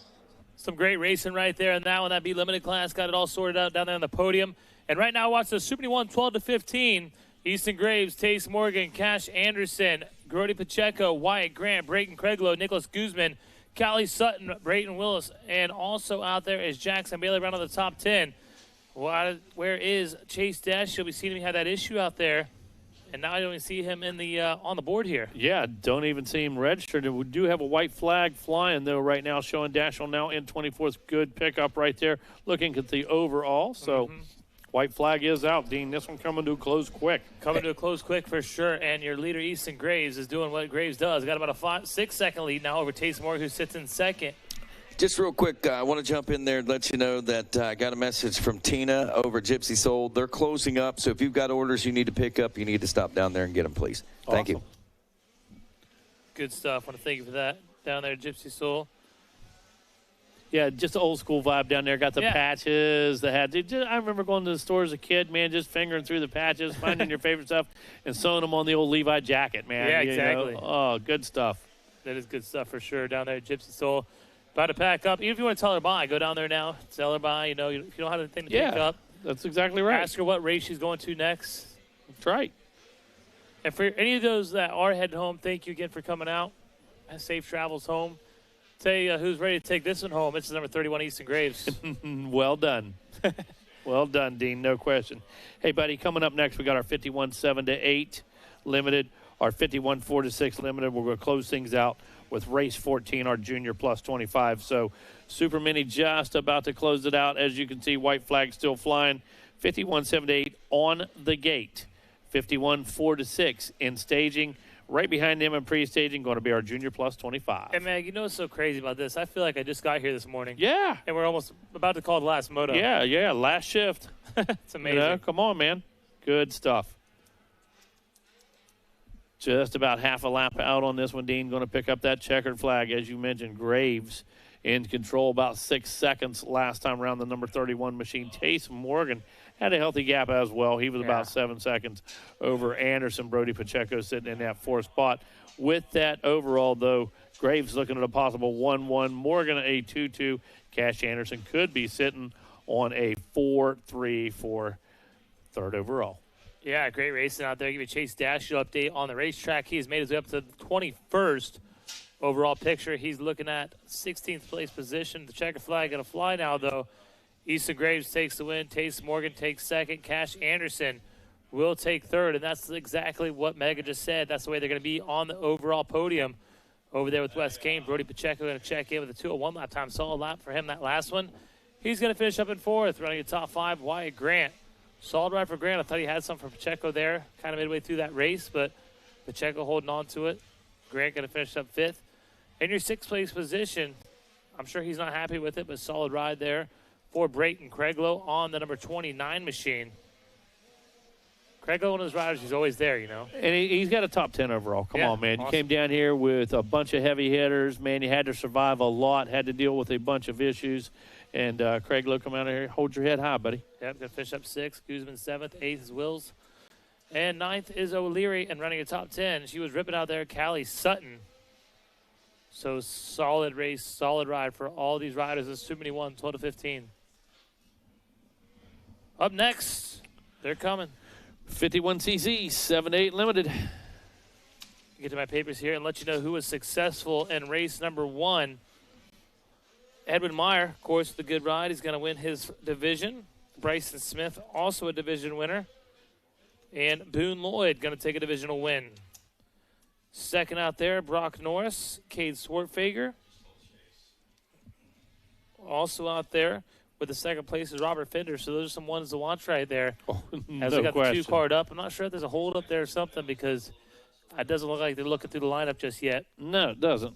Some great racing right there in that one. That B limited class got it all sorted out down there on the podium. And right now, watch the Super 1 12 to 15. Easton Graves, Tace Morgan, Cash Anderson, Grody Pacheco, Wyatt Grant, Brayton Craiglow, Nicholas Guzman, Callie Sutton, Brayton Willis, and also out there is Jackson Bailey around on the top 10. Where is Chase Dash? We seen him had that issue out there, and now I don't even see him in the on the board here. Yeah, don't even see him registered. And we do have a white flag flying though right now, showing Dash now in 24th. Good pickup right there. Looking at the overall, so White flag is out, Dean. This one coming to a close quick. Coming to a close quick for sure. And your leader, Easton Graves, is doing what Graves does. Got about a 6-second lead now over Tace Morgan, who sits in second. Just real quick, I want to jump in there and let you know that I got a message from Tina over Gypsy Soul. They're closing up, so if you've got orders you need to pick up, you need to stop down there and get them, please. Thank you. Good stuff. Want to thank you for that down there, Gypsy Soul. Yeah, just an old school vibe down there. Got the patches, the hat. I remember going to the store as a kid, man, just fingering through the patches, finding your favorite stuff, and sewing them on the old Levi jacket, man. Yeah, exactly. You know? Oh, good stuff. That is good stuff for sure down there at Gypsy Soul. About to pack up. Even if you want to tell her bye, go down there now. Tell her bye. You know, if you don't have anything to pick up. That's exactly right. Ask her what race she's going to next. That's right. And for any of those that are heading home, thank you again for coming out. Have safe travels home. Tell you who's ready to take this one home. It's number 31, Easton Graves. Well done. Well done, Dean. No question. Hey, buddy, coming up next, we got our 51 7-8 limited, our 51 4-6 limited. We're going to close things out with race 14, our junior plus 25. So Super Mini just about to close it out. As you can see, white flag still flying. 51 7-8 on the gate. 51 4-6 in staging. Right behind them in pre-staging going to be our junior plus 25. And, man, you know what's so crazy about this? I feel like I just got here this morning. Yeah. And we're almost about to call the last moto. Yeah, last shift. It's amazing. You know, come on, man. Good stuff. Just about half a lap out on this one, Dean. Going to pick up that checkered flag. As you mentioned, Graves in control about 6 seconds last time around the number 31 machine. Tace Morgan had a healthy gap as well. He was about 7 seconds over Anderson. Brody Pacheco sitting in that fourth spot. With that overall, though, Graves looking at a possible 1-1. Morgan a 2-2. Cash Anderson could be sitting on a 4-3 for third overall. Yeah, great racing out there. Give you a Chase Dashiell update on the racetrack. He has made his way up to the 21st overall picture. He's looking at 16th place position. The checker flag going to fly now, though. Easton Graves takes the win. Tace Morgan takes second. Cash Anderson will take third, and that's exactly what Mega just said. That's the way they're going to be on the overall podium over there with Wes Kane. Brody Pacheco going to check in with a 2:01 lap time. Solid lap for him that last one. He's going to finish up in fourth, running a top five. Wyatt Grant. Solid ride for Grant. I thought he had something for Pacheco there, kind of midway through that race, but Pacheco holding on to it. Grant going to finish up fifth. In your sixth place position, I'm sure he's not happy with it, but solid ride there for Brayton Craiglow on the number 29 machine. Craiglow, one of those riders, he's always there, you know. And he's got a top 10 overall. Come on, man. Awesome. You came down here with a bunch of heavy hitters. Man, you had to survive a lot, had to deal with a bunch of issues. And Craiglow, come out of here. Hold your head high, buddy. Yep, going to finish up sixth. Guzman seventh. Eighth is Wills. And ninth is O'Leary, and running a top 10. She was ripping out there, Callie Sutton. So solid race, solid ride for all these riders. It's too many 12 to 15. Up next, they're coming. 51cc, 7-8 limited. Get to my papers here and let you know who was successful in race number one. Edwin Meyer, of course, the good ride. He's going to win his division. Bryson Smith, also a division winner. And Boone Lloyd going to take a divisional win. Second out there, Brock Norris, Cade Swartfager. Also out there with the second place is Robert Fender. So those are some ones to watch right there. As we got the two card up. I'm not sure if there's a hold up there or something because it doesn't look like they're looking through the lineup just yet. No, it doesn't.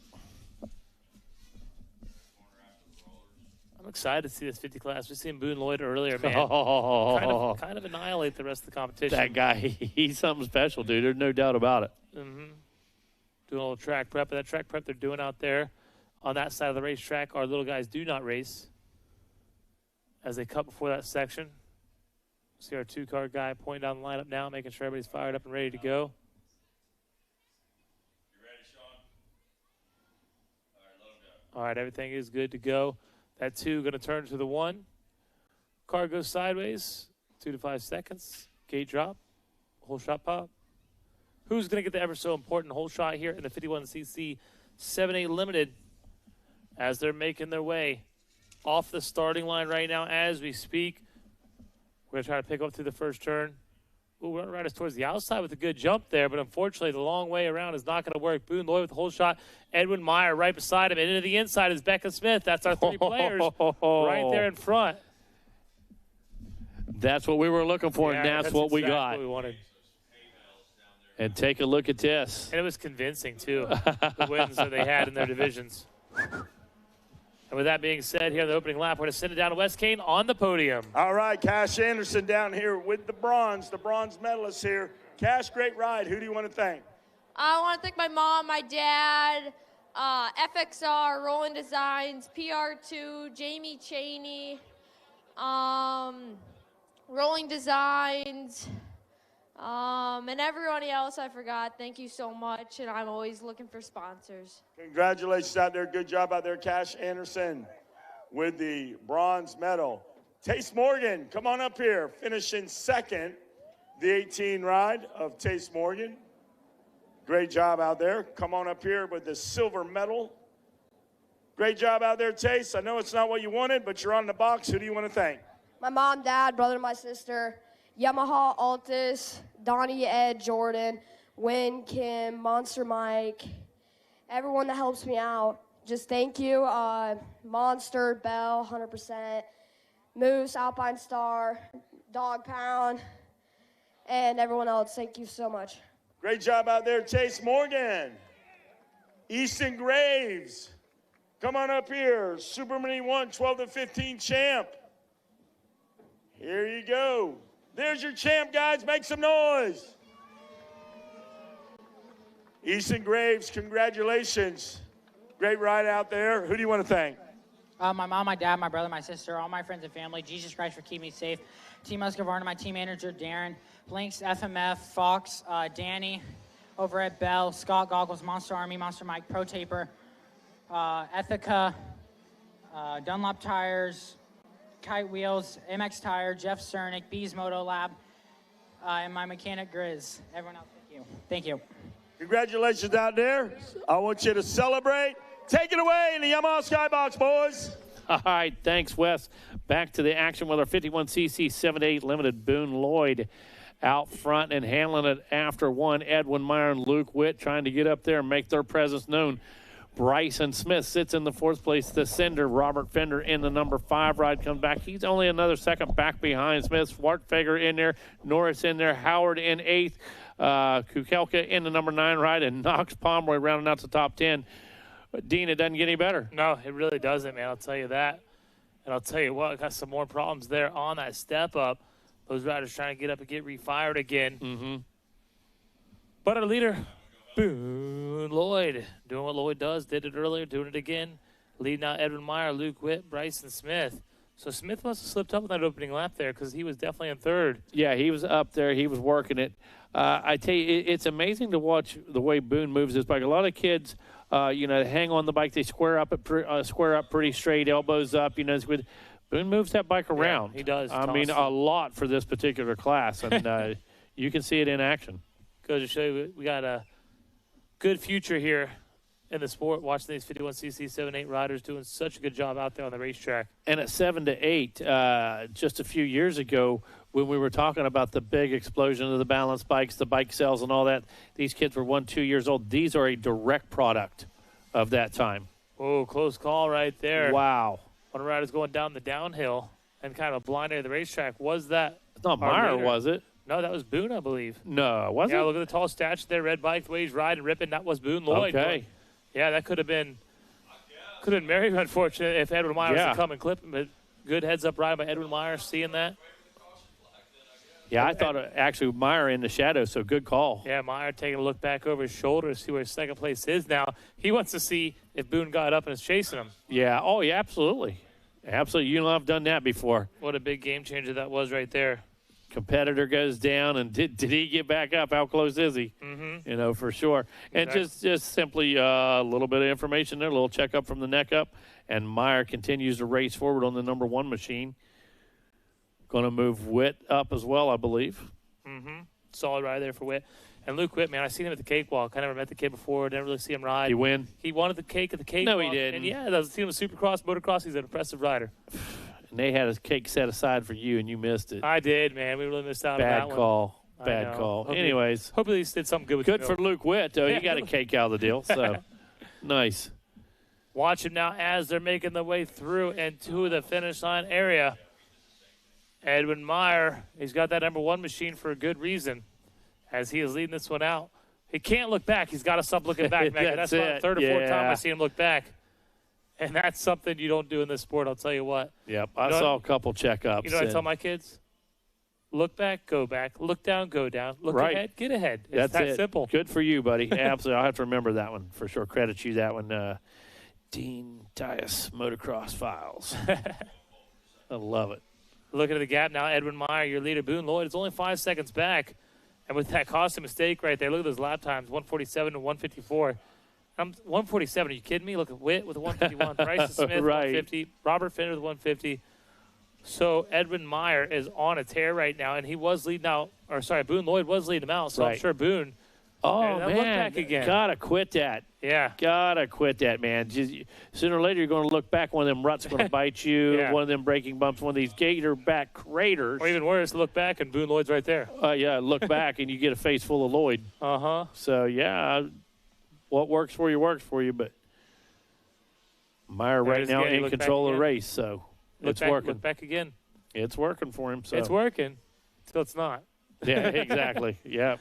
I'm excited to see this 50 class. We've seen Boone Lloyd earlier, man. Kind of annihilate the rest of the competition. That guy, he's something special, dude. There's no doubt about it. Mm-hmm. Doing a little track prep. That track prep they're doing out there on that side of the racetrack, our little guys do not race as they cut before that section. See our two-car guy pointing down the lineup now, making sure everybody's fired up and ready to go. You ready, Sean? All right, let him go. All right, everything is good to go. That two going to turn to the one. Car goes sideways, 2 to 5 seconds. Gate drop, whole shot pop. Who's going to get the ever so important whole shot here in the 51cc 7-8 limited as they're making their way off the starting line right now as we speak. We're going to try to pick up through the first turn. Ooh, we're right us towards the outside with a good jump there, but unfortunately the long way around is not going to work. Boone Lloyd with the whole shot. Edwin Meyer right beside him. And into the inside is Becca Smith. That's our three players right there in front. That's what we were looking for, and that's what we exactly got. what we wanted. And take a look at this. And it was convincing, too, the wins that they had in their divisions. And with that being said, here on the opening lap, we're going to send it down to Wes Kane on the podium. All right, Cash Anderson down here with the bronze medalist here. Cash, great ride. Who do you want to thank? I want to thank my mom, my dad, FXR, Rolling Designs, PR2, Jamie Cheney, Rolling Designs, and everybody else I forgot. Thank you so much, and I'm always looking for sponsors. Congratulations out there. Good job out there, Cash Anderson, with the bronze medal. Tace Morgan, come on up here, finishing second, the 18 ride of Tace Morgan. Great job out there. Come on up here with the silver medal. Great job out there, Tace. I know it's not what you wanted, but you're on the box. Who do you want to thank? My mom, dad, brother, my sister, Yamaha, Altus, Donnie, Ed, Jordan, Win, Kim, Monster Mike, everyone that helps me out. Just thank you. Monster, Bell, 100%, Moose, Alpine Star, Dog Pound, and everyone else. Thank you so much. Great job out there, Tace Morgan. Easton Graves, come on up here. Super Mini 1, 12 to 15 champ. Here you go. There's your champ, guys. Make some noise. Easton Graves, congratulations. Great ride out there. Who do you want to thank? My mom, my dad, my brother, my sister, all my friends and family, Jesus Christ for keeping me safe, Team Husqvarna, my team manager, Darren, Blinks, FMF, Fox, Danny, over at Bell, Scott Goggles, Monster Army, Monster Mike, Pro Taper, Ethica, Dunlop Tires, Kite Wheels, MX Tire, Jeff Cernick, Bees Moto Lab, and my mechanic, Grizz. Everyone else, thank you. Thank you. Congratulations out there. I want you to celebrate. Take it away in the Yamaha Skybox, boys. All right, thanks, Wes. Back to the action with our 51cc 7-8 Limited. Boone Lloyd out front and handling it after one. Edwin Meyer and Luke Witt trying to get up there and make their presence known. Bryson Smith sits in the fourth place. The Sender, Robert Fender in the number 5 ride, comes back. He's only another second back behind Smith. Swartfeger in there. Norris in there. Howard in 8th. Kukelka in the number 9 ride. And Knox Pomeroy rounding out the top 10. But Dean, it doesn't get any better. No, it really doesn't, man. I'll tell you that. And I'll tell you what, got some more problems there on that step up. Those riders trying to get up and get refired again. Mm-hmm. But our leader, Boone Lloyd, doing what Lloyd does, did it earlier, doing it again. Leading out Edwin Meyer, Luke Witt, Bryson Smith. So Smith must have slipped up on that opening lap there because he was definitely in third. Yeah, he was up there. He was working it. I tell you, it's amazing to watch the way Boone moves his bike. A lot of kids, hang on the bike. They square up pretty straight, elbows up. Boone moves that bike around. Yeah, he does. I mean, a lot for this particular class, and you can see it in action. Goes to show you we got a good future here in the sport, watching these 51cc 7-8 riders doing such a good job out there on the racetrack. And at 7 to 8, just a few years ago, when we were talking about the big explosion of the balance bikes, the bike sales and all that, these kids were 1-2 years old. These are a direct product of that time. Oh, close call right there. Wow. One of the riders going down the downhill and kind of blind area of the racetrack. Was that? It's not Meyer, was it? No, that was Boone, I believe. No, was it? Yeah, look at the tall statue there, red bike, the way he's riding, ripping. That was Boone Lloyd. Okay. Yeah, that could have been very unfortunate if Edwin Meyer was to come and clip him. But good heads-up ride by Edwin Meyer, seeing that. Yeah, I thought actually Meyer in the shadow, so good call. Yeah, Meyer taking a look back over his shoulder to see where second place is now. He wants to see if Boone got up and is chasing him. Yeah, oh, yeah, absolutely. Absolutely. You know, I've done that before. What a big game changer that was right there. Competitor goes down, and did he get back up? How close is he? Mm-hmm. For sure. And just simply a little bit of information there, a little checkup from the neck up, and Meyer continues to race forward on the number 1 machine. Going to move Witt up as well, I believe. Mm-hmm. Solid ride there for Witt. And Luke Witt, man, I seen him at the cakewalk. I never met the kid before. Didn't really see him ride. He win? He wanted the cake at the cakewalk. No, he didn't. And yeah, I've seen him at Supercross, motocross. He's an impressive rider. And they had a cake set aside for you, and you missed it. I did, man. We really missed out on that one. Bad call. Anyways. Hopefully he did something good with Good for Luke Witt, though. Yeah. He got a cake out of the deal, so nice. Watch him now as they're making their way through and to the finish line area. Edwin Meyer, he's got that number 1 machine for a good reason as he is leading this one out. He can't look back. He's got to stop looking back. That's about the third or fourth time I've seen him look back. And that's something you don't do in this sport, I'll tell you what. Yep, I saw a couple checkups. You know what I tell my kids? Look back, go back. Look down, go down. Look ahead, get ahead. It's that simple. Good for you, buddy. Absolutely. I'll have to remember that one for sure. Credit you that one. Dean Dias Motocross Files. I love it. Looking at the gap now, Edwin Meyer, your leader, Boone Lloyd, is only 5 seconds back. And with that costing mistake right there, look at those lap times, 147 to 154. 147, are you kidding me? Look at Witt with a 151, Bryson Smith, 150, Robert Fender with 150. So Edwin Meyer is on a tear right now, and he was leading out, or sorry, Boone Lloyd was leading him out, so I'm sure Boone. Oh, man, look back again. Gotta quit that. Yeah. Gotta quit that, man. Sooner or later, you're going to look back, one of them ruts going to bite you, one of them braking bumps, one of these gator back craters. Or even worse, look back, and Boone Lloyd's right there. Yeah, look back, and you get a face full of Lloyd. Uh-huh. So, yeah, what works for you, but Meyer right now in control of the race, so it's working. Look back again. It's working for him. So it's working until it's not. Yeah, exactly. Yeah.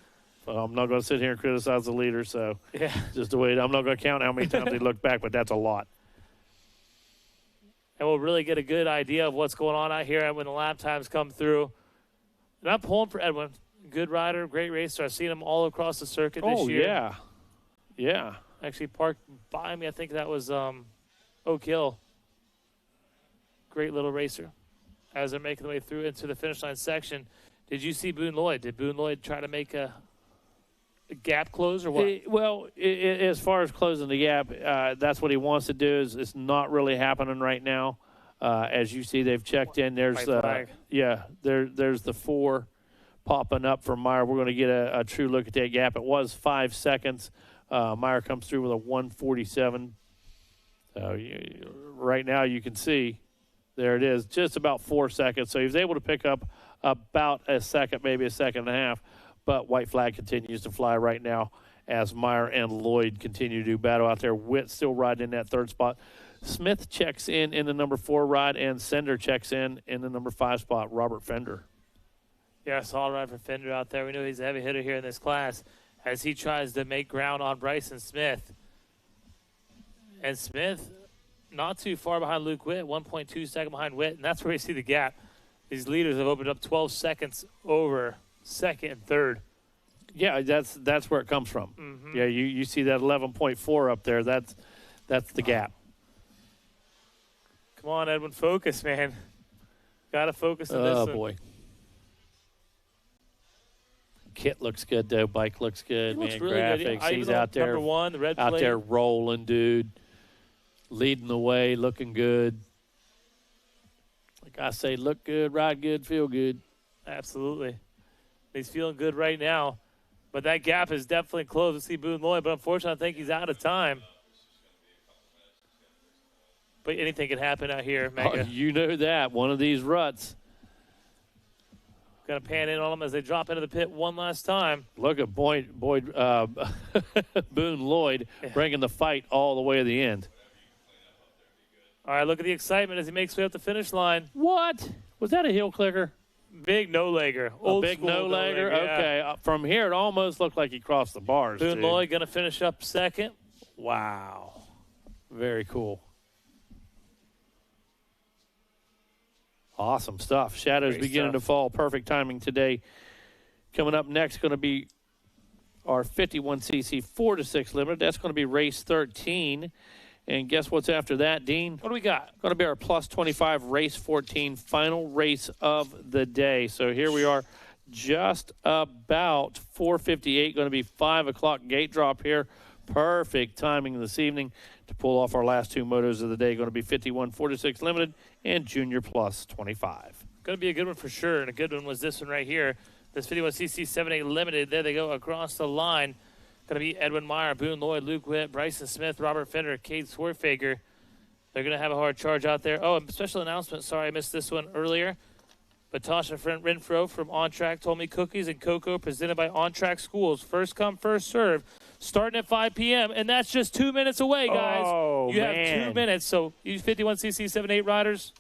I'm not going to sit here and criticize the leader, so just the way I'm not going to count how many times they look back, but that's a lot. And we'll really get a good idea of what's going on out here when the lap times come through. And I'm pulling for Edwin. Good rider, great racer. I've seen him all across the circuit this year. Oh, yeah. Yeah. Actually parked by me. I think that was Oak Hill. Great little racer. As they're making their way through into the finish line section, did you see Boone Lloyd? Did Boone Lloyd try to make a gap close or what? As far as closing the gap, that's what he wants to do. It's not really happening right now. As you see, they've checked in. There's there's the 4 popping up for Meyer. We're going to get a true look at that gap. It was 5 seconds. Meyer comes through with a 147. So right now you can see there it is, just about 4 seconds. So he was able to pick up about a second, maybe a second and a half. But white flag continues to fly right now as Meyer and Lloyd continue to do battle out there. Witt still riding in that 3rd spot. Smith checks in the number 4 ride, and Sender checks in the number 5 spot, Robert Fender. Yeah, solid ride for Fender out there. We know he's a heavy hitter here in this class as he tries to make ground on Bryson Smith. And Smith not too far behind Luke Witt, 1.2 seconds behind Witt, and that's where you see the gap. These leaders have opened up 12 seconds over second and third. Yeah, that's where it comes from. Mm-hmm. Yeah, you see that 11.4 up there. That's the gap. Come on, Edwin, focus, man. Got to focus on this one. Oh, boy. Kit looks good, though. Bike looks good, He looks man. really Graphics. good. He's out there. Number 1, the red out plate. there rolling, dude. Leading the way, looking good. Like I say, look good, ride good, feel good. Absolutely. He's feeling good right now. But that gap is definitely closed. We see Boone Lloyd, but unfortunately, I think he's out of time. But anything can happen out here, Mega. Oh, you know that. One of these ruts. Going to pan in on them as they drop into the pit one last time. Look at Boone Lloyd bringing the fight all the way to the end. All right, look at the excitement as he makes his way up the finish line. What? Was that a heel clicker? Big no-legger. A big no-legger? Okay. From here, it almost looked like he crossed the bars. Boone Lloyd going to finish up second. Wow. Very cool. Awesome stuff. Shadows Great beginning stuff. to fall. Perfect timing today. Coming up next, going to be our 51cc 4-6 limited. That's going to be race 13. And guess what's after that, Dean? What do we got? Going to be our plus 25 race 14, final race of the day. So here we are, just about 4:58. Going to be 5 o'clock gate drop here. Perfect timing this evening to pull off our last 2 motos of the day. Going to be 51 4-6 limited and junior plus 25. Going to be a good one for sure. And a good one was this one right here. This 51cc 7A limited. There they go across the line. Going to be Edwin Meyer, Boone Lloyd, Luke Witt, Bryson Smith, Robert Fender, Cade Swerfager. They're going to have a hard charge out there. Oh, and special announcement. Sorry, I missed this one earlier. But Tasha Renfro from On Track told me cookies and cocoa presented by On Track Schools. First come, first serve. Starting at 5 p.m. And that's just 2 minutes away, guys. Oh, you man. have 2 minutes. So you 51cc 7-8 riders,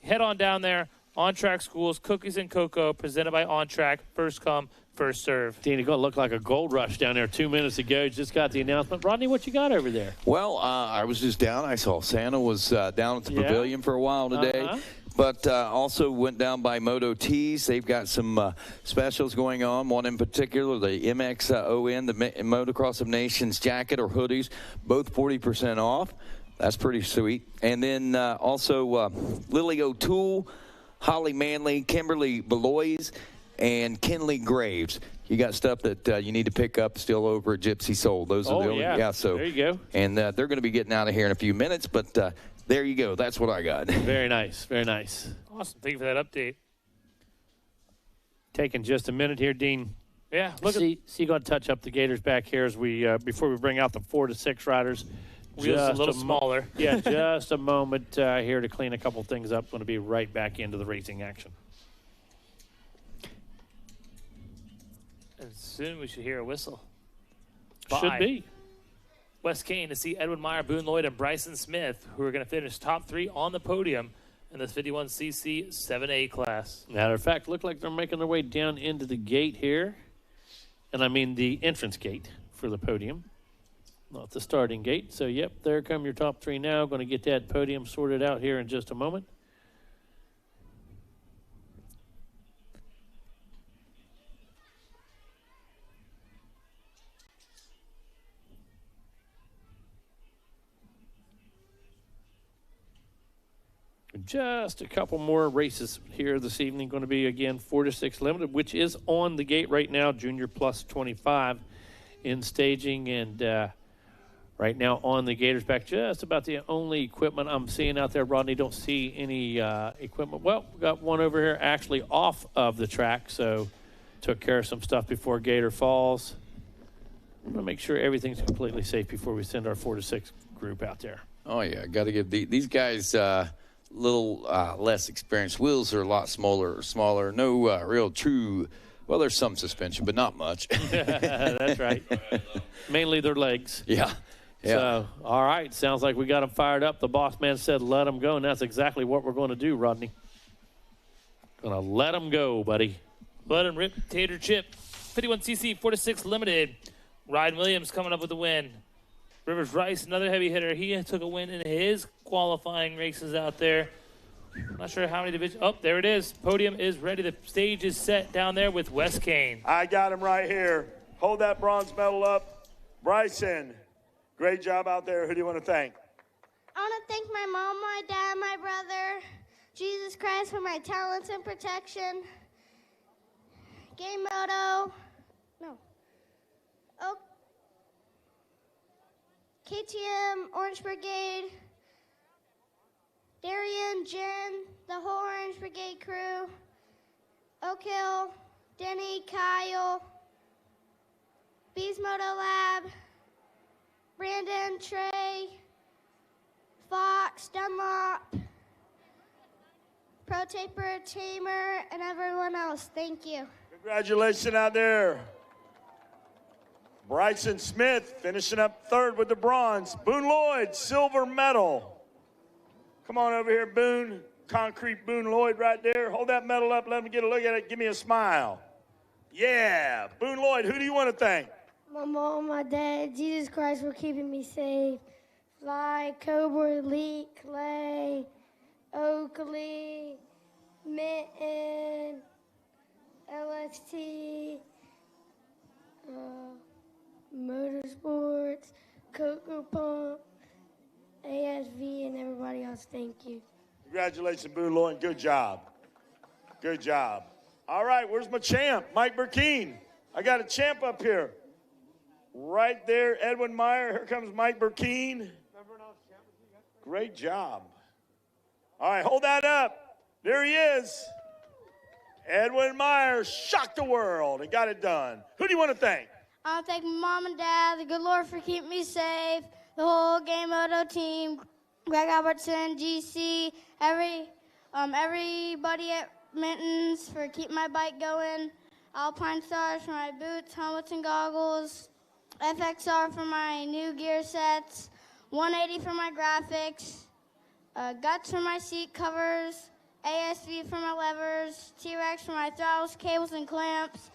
head on down there. On Track Schools, cookies and cocoa, presented by On Track. First come, first serve. Dean, it's going to look like a gold rush down there 2 minutes ago. Just got the announcement. Rodney, what you got over there? Well, I was just down. I saw Santa was down at the pavilion for a while today. But also went down by Moto Tees. They've got some specials going on. One in particular, the MXON, the Motocross of Nations jacket or hoodies, both 40% off. That's pretty sweet. And then also Lily O'Toole, Holly Manley, Kimberly Belois, and Kinley Graves. You got stuff that you need to pick up still over at Gypsy Soul. Those are the only, so there you go. And they're going to be getting out of here in a few minutes, but there you go. That's what I got. Very nice. Very nice. Awesome. Thank you for that update. Taking just a minute here, Dean. Yeah. See, you going to touch up the Gators back here as we before we bring out the 4 to 6 riders. Wheels a little smaller. Yeah, just a moment here to clean a couple things up. Going to be right back into the racing action. And soon we should hear a whistle. Should be. Wes Kane to see Edwin Meyer, Boone Lloyd, and Bryson Smith, who are going to finish top 3 on the podium in this 51cc 7A class. Matter of fact, look like they're making their way down into the gate here. And I mean the entrance gate for the podium, not the starting gate. So, yep, there come your top 3 now. Going to get that podium sorted out here in just a moment. Just a couple more races here this evening. Going to be, again, 4 to 6 limited, which is on the gate right now. Junior plus 25 in staging. And right now on the Gators back, just about the only equipment I'm seeing out there. Rodney, don't see any equipment. Well, we got one over here actually off of the track. So took care of some stuff before Gator Falls. I'm going to make sure everything's completely safe before we send our 4 to 6 group out there. Oh, yeah. Got to give these guys little less experienced. Wheels are a lot smaller. No real true, well, there's some suspension, but not much. That's right. Mainly their legs. Yeah. So, all right. Sounds like we got them fired up. The boss man said let them go, and that's exactly what we're going to do, Rodney. Going to let them go, buddy. Let them rip, tater chip. 51cc 4 to 6 limited. Ryan Williams coming up with the win. Rivers Rice, another heavy hitter. He took a win in his qualifying races out there. Not sure how many divisions. Oh, there it is. Podium is ready. The stage is set down there with Wes Kane. I got him right here. Hold that bronze medal up. Bryson, great job out there. Who do you want to thank? I want to thank my mom, my dad, my brother, Jesus Christ for my talents and protection. Game Moto. No. Oh. KTM, Orange Brigade, Darian, Jen, the whole Orange Brigade crew, Oak Hill, Denny, Kyle, Bees Moto Lab, Brandon, Trey, Fox, Dunlop, Pro Taper, Tamer, and everyone else. Thank you. Congratulations out there. Bryson Smith finishing up 3rd with the bronze. Boone Lloyd, silver medal. Come on over here, Boone. Concrete Boone Lloyd right there. Hold that medal up. Let me get a look at it. Give me a smile. Yeah. Boone Lloyd, who do you want to thank? My mom, my dad, Jesus Christ for keeping me safe. Fly, Cobra, Lee, Clay, Oakley, Mitten, LXT, Motorsports, Coco Pump, ASV, and everybody else. Thank you. Congratulations, Boone Lloyd. Good job. Good job. All right, where's my champ, Mike Burkeen? I got a champ up here. Right there, Edwin Meyer. Here comes Mike Burkeen. Great job. All right, hold that up. There he is. Edwin Meyer shocked the world and got it done. Who do you want to thank? I want to thank my mom and dad, the good Lord for keeping me safe, the whole Game Moto team, Greg Albertson, GC, everybody at Mittens for keeping my bike going, Alpine Stars for my boots, helmets, and goggles, FXR for my new gear sets, 180 for my graphics, Guts for my seat covers, ASV for my levers, T-Rex for my throttles, cables, and clamps,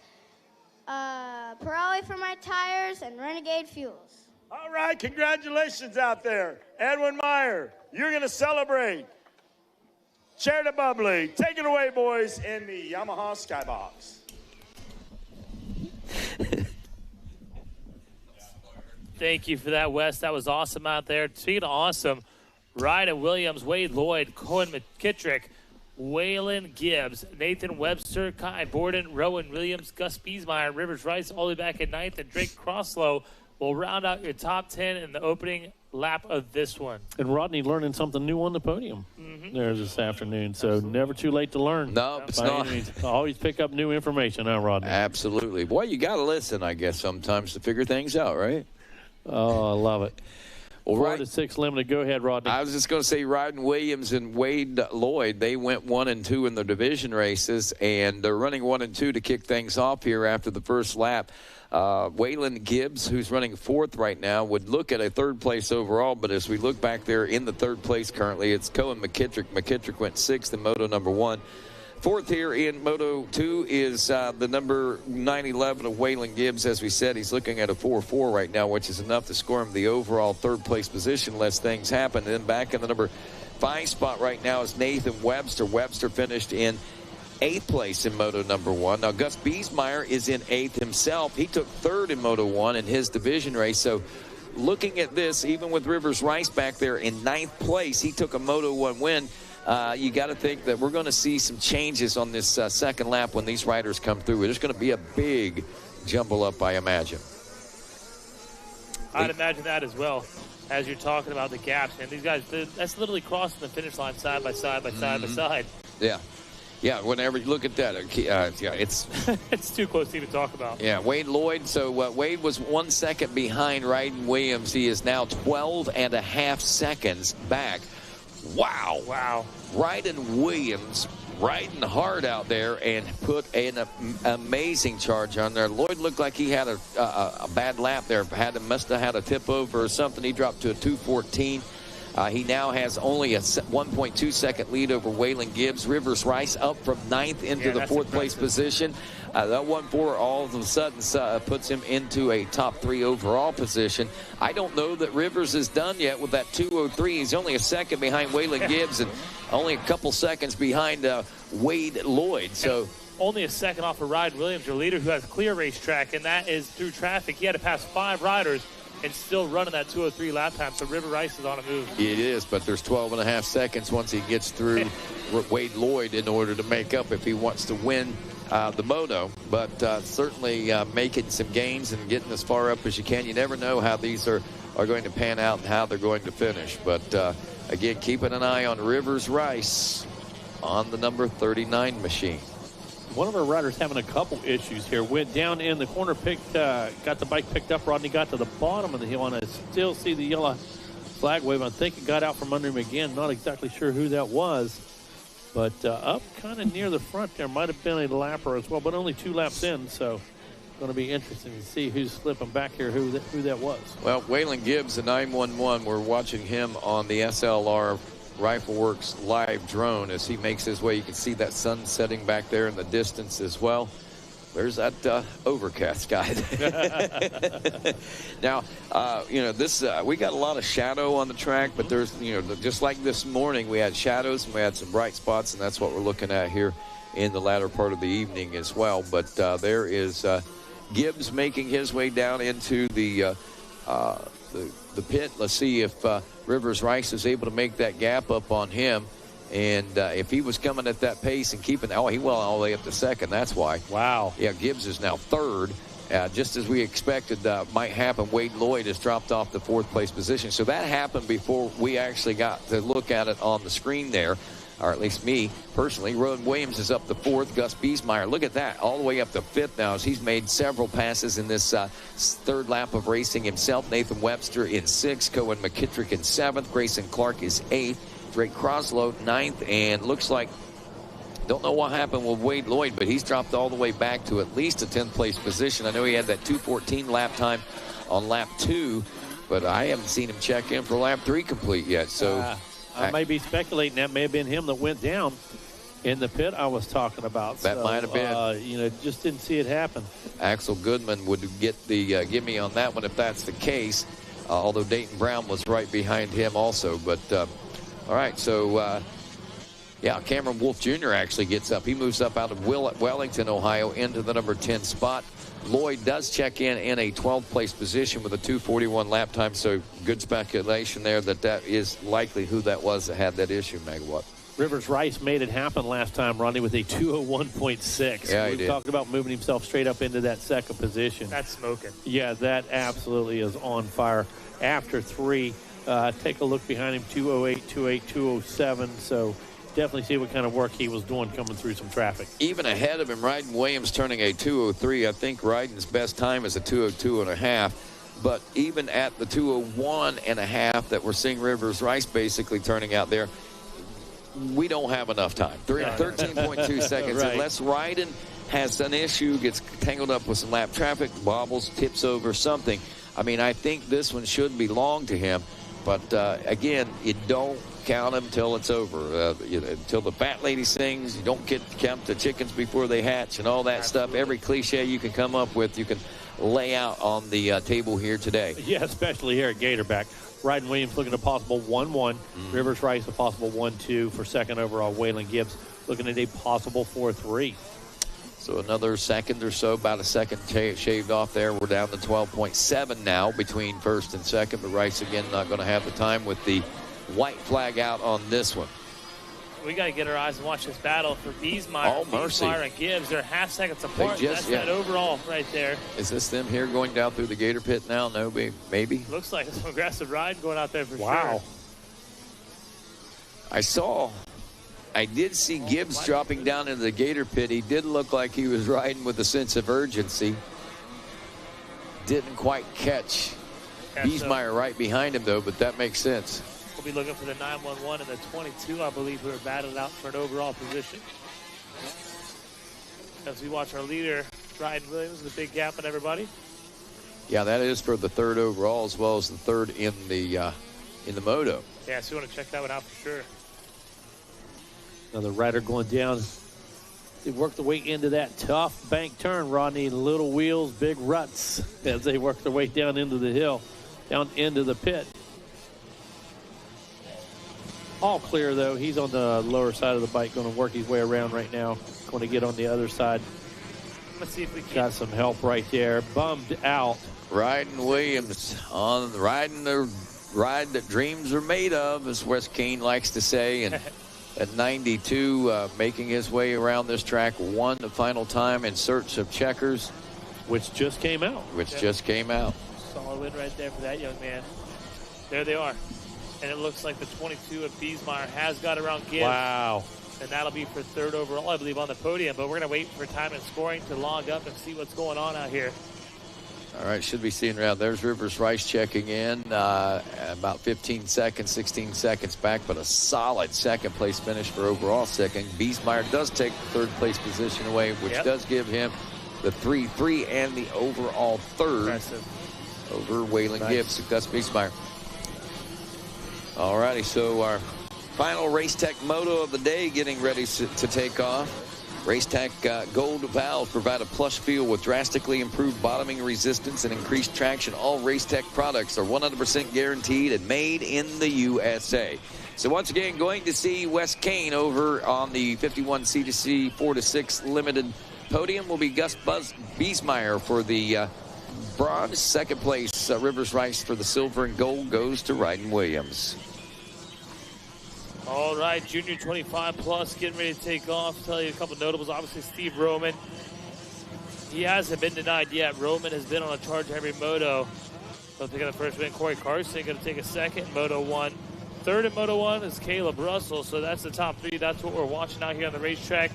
Pirelli for my tires, and Renegade fuels. All right, congratulations out there. Edwin Meyer, you're going to celebrate. Share the bubbly. Take it away, boys, in the Yamaha Skybox. Thank you for that, Wes. That was awesome out there. Speaking of awesome, Ryan Williams, Wade Lloyd, Cohen McKittrick, Waylon Gibbs, Nathan Webster, Kai Borden, Rowan Williams, Gus Biesmeyer, Rivers Rice, all the way back at 9th, and Drake Crosslow will round out your top 10 in the opening lap of this one. And Rodney learning something new on the podium there this afternoon. So never too late to learn. No, it's not. Always pick up new information, huh, Rodney? Absolutely. Boy, you got to listen, I guess, sometimes to figure things out, right? Oh, I love it. Well, 4 to 6 limited. Go ahead, Rodney. I was just going to say, Ryan Williams and Wade Lloyd, they went 1 and 2 in the division races, and they're running 1 and 2 to kick things off here after the first lap. Waylon Gibbs, who's running 4th right now, would look at a 3rd place overall, but as we look back there in the 3rd place currently, it's Cohen McKittrick. McKittrick went 6th in Moto number 1. 4th here in Moto 2 is the number 911 of Waylon Gibbs. As we said, he's looking at a 4.4 right now, which is enough to score him the overall 3rd place position unless things happen. And then back in the number 5 spot right now is Nathan Webster. Webster finished in 8th place in Moto number 1. Now, Gus Biesmeyer is in 8th himself. He took 3rd in Moto 1 in his division race. So looking at this, even with Rivers Rice back there in 9th place, he took a Moto 1 win. You got to think that we're going to see some changes on this second lap when these riders come through. There's going to be a big jumble up, I imagine. I'd imagine that as well, as you're talking about the gaps. And these guys, that's literally crossing the finish line side by side by side by side. Yeah. Yeah, whenever you look at that, yeah, it's it's too close to even talk about. Yeah, Wade Lloyd. So Wade was 1 second behind Ryan Williams. He is now 12.5 seconds back. Wow. Wow. Ryan Williams riding hard out there and put an amazing charge on there. Lloyd looked like he had a bad lap there. Must have had a tip over or something. He dropped to a 2:14. He now has only a 1.2 second lead over Waylon Gibbs. Rivers Rice up from 9th into the 4th place position. That 1.4 all of a sudden puts him into a top 3 overall position. I don't know that Rivers is done yet with that 2:03. He's only a second behind Waylon Gibbs and only a couple seconds behind Wade Lloyd. So only a second off of Ryan Williams, your leader, who has clear racetrack, and that is through traffic. He had to pass 5 riders and still running that 2:03 lap time. So River Rice is on a move. It is, but there's 12.5 seconds once he gets through Wade Lloyd in order to make up if he wants to win the moto. But certainly making some gains and getting as far up as you can. You never know how these are going to pan out and how they're going to finish. But again, keeping an eye on Rivers Rice on the number 39 machine. One of our riders having a couple issues here. Went down in the corner, got the bike picked up. Rodney got to the bottom of the hill, and I still see the yellow flag wave. I think it got out from under him again. Not exactly sure who that was. But up kind of near the front there might have been a lapper as well, but only 2 laps in, so going to be interesting to see who's slipping back here, who that was. Well, Waylon Gibbs, the 911, we're watching him on the SLR Rifleworks live drone as he makes his way. You can see that sun setting back there in the distance as well. There's that overcast sky. Now, this we got a lot of shadow on the track, but there's, just like this morning, we had shadows and we had some bright spots, and that's what we're looking at here in the latter part of the evening as well. But there is Gibbs making his way down into the pit. Let's see if Rivers Rice is able to make that gap up on him. And if he was coming at that pace and keeping, he went all the way up to second. That's why. Wow. Yeah, Gibbs is now 3rd. Just as we expected might happen, Wade Lloyd has dropped off the 4th place position. So that happened before we actually got to look at it on the screen there, or at least me personally. Rowan Williams is up to 4th. Gus Biesmeyer, look at that, all the way up to 5th now as he's made several passes in this 3rd lap of racing himself. Nathan Webster in 6th. Cohen McKittrick in 7th. Grayson Clark is 8th. Drake Croslow 9th, and looks like, don't know what happened with Wade Lloyd, but he's dropped all the way back to at least a 10th place position. I know he had that 2:14 lap time on lap 2, but I haven't seen him check in for lap 3 complete yet. So I may be speculating that may have been him that went down. in the pit I was talking about. That might have been. You know, just didn't see it happen. Axel Goodman would get the gimme on that one if that's the case, although Dayton Brown was right behind him also. But, all right, so, yeah, Cameron Wolf Jr. actually gets up. He moves up out of Wellington, Ohio, into the number 10 spot. Lloyd does check in a 12th place position with a 2:41 lap time, so good speculation there that is likely who that was that had that issue, Megawatt. Rivers Rice made it happen last time, Ronnie, with a 2:01.6. Yeah, he We've did. talked about moving himself straight up into that second position. That's smoking. Yeah, that absolutely is on fire. After 3, take a look behind him, 2:08, 2:08, 2:07. So definitely see what kind of work he was doing coming through some traffic. Even ahead of him, Ryden Williams turning a 2:03. I think Ryden's best time is a 2:02.5. But even at the 2:01.5 that we're seeing Rivers Rice basically turning out there, we don't have enough time. 13.2 seconds. Right. Unless Ryden has an issue, gets tangled up with some lap traffic, wobbles, tips over something. I mean, I think this one should belong to him. But, again, you don't count them until it's over. Until the fat lady sings, you don't count the chickens before they hatch and all that stuff. Every cliche you can come up with, you can lay out on the table here today. Yeah, especially here at Gatorback. Ryden Williams looking at a possible 1-1. Rivers Rice a possible 1-2 for second overall. Waylon Gibbs looking at a possible 4-3. So another second or so, about a second shaved off there. We're down to 12.7 now between first and second. But Rice, again, not going to have the time with the white flag out on this one. We got to get our eyes and watch this battle for Biesmeyer. Oh, mercy. Biesmeyer and Gibbs. They're half seconds apart. That's that overall right there. Is this them here going down through the Gator pit now? No, maybe. Looks like some aggressive ride going out there for sure. I did see Gibbs dropping down into the Gator pit. He did look like he was riding with a sense of urgency. Didn't quite catch Biesmeyer right behind him, though, but that makes sense. We'll be looking for the 911 and the 22, I believe, who are battled out for an overall position. As we watch our leader, Ryden Williams, the big gap on everybody. Yeah, that is for the third overall as well as the third in the moto. Yeah, so you want to check that one out for sure. Another rider going down. They work their way into that tough bank turn, Rodney. Little wheels, big ruts as they work their way down into the hill, down into the pit. All clear, though. He's on the lower side of the bike, going to work his way around right now. Going to get on the other side. Let's see if we can. Got some help right there. Bummed out. Ryden Williams riding the ride that dreams are made of, as Wes Kane likes to say. And at 92, making his way around this track, won the final time in search of checkers. Which just came out. Solid win right there for that young man. There they are. And it looks like the 22 of Biesmeyer has got around Gibbs. Wow. And that'll be for third overall, I believe, on the podium. But we're going to wait for time and scoring to log up and see what's going on out here. All right, should be seeing around. There's Rivers Rice checking in about 15 seconds, 16 seconds back, but a solid second place finish for overall second. Biesmeyer does take the third place position away, which does give him the 3-3 and the overall third over Waylon Gibbs. That's Biesmeyer. All righty, so our final Race Tech Moto of the day getting ready to take off. Race Tech Gold valves provide a plush feel with drastically improved bottoming resistance and increased traction. All Race Tech products are 100% guaranteed and made in the USA. So once again, going to see Wes Kane over on the 51 C2C 4-6 limited podium will be Gus Biesmeyer for the bronze. Second place, Rivers Rice for the silver, and gold goes to Ryden Williams. All right, Junior 25 plus getting ready to take off. Tell you a couple notables. Obviously, Steve Roman. He hasn't been denied yet. Roman has been on a charge every moto. So taking the first win. Corey Carson going to take a second in Moto 1. Third in Moto 1 is Caleb Russell. So that's the top three. That's what we're watching out here on the racetrack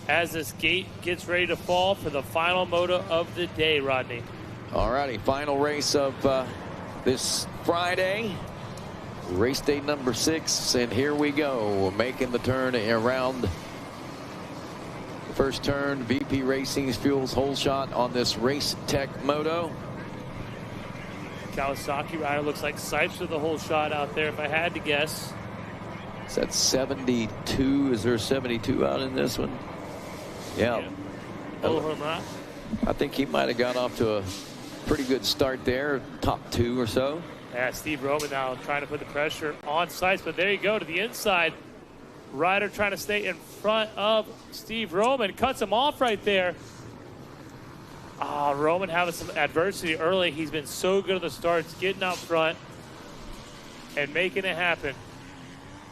as this gate gets ready to fall for the final moto of the day, Rodney. All righty, final race of this Friday. Race day number 6, and here we go. Making the turn around the first turn. VP Racing's Fuels Whole Shot on this Race Tech Moto. Kawasaki rider looks like Sipes with the whole shot out there, if I had to guess. Is that 72? Is there 72 out in this one? Yeah. I think he might have got off to a pretty good start there, top 2 or so. Yeah, Steve Roman now trying to put the pressure on Sipes, but there you go to the inside. Ryder trying to stay in front of Steve Roman, cuts him off right there. Roman having some adversity early. He's been so good at the starts, getting out front and making it happen.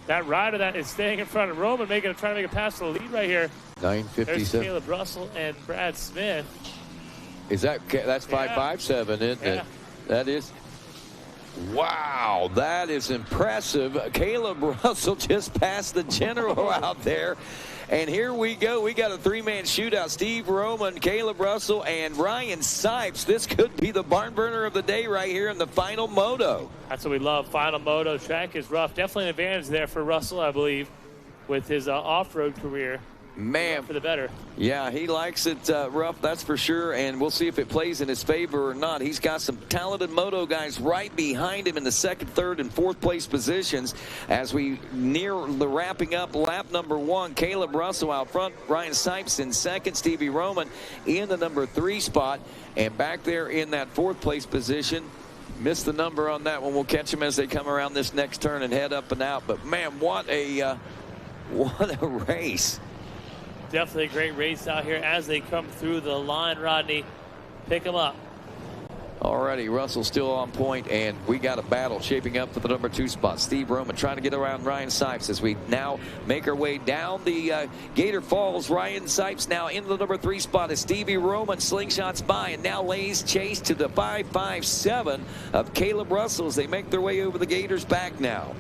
That Ryder that is staying in front of Roman, trying to make a pass to the lead right here. 9:57. There's Caleb Russell and Brad Smith. That's 5.57, isn't it? That is. Wow, that is impressive. Caleb Russell just passed the general out there. And here we go. We got a 3-man shootout. Steve Roman, Caleb Russell, and Ryan Sipes. This could be the barn burner of the day right here in the final moto. That's what we love. Final moto. Track is rough. Definitely an advantage there for Russell, I believe, with his off-road career. Man, for the better. Yeah, he likes it rough, that's for sure, and we'll see if it plays in his favor or not. He's got some talented moto guys right behind him in the 2nd, 3rd, and 4th place positions as we near the wrapping up lap number 1. Caleb Russell out front, Ryan Sipes in 2nd, Stevie Roman in the number 3 spot, and back there in that 4th place position. Missed the number on that one. We'll catch them as they come around this next turn and head up and out. But man, what a race. Definitely a great race out here as they come through the line, Rodney. Pick them up. Alrighty, Russell still on point, and we got a battle shaping up for the number 2 spot. Steve Roman trying to get around Ryan Sipes as we now make our way down the Gator Falls. Ryan Sipes now in the number 3 spot as Stevie Roman slingshots by and now lays chase to the 5.57 of Caleb Russell as they make their way over the Gators back now.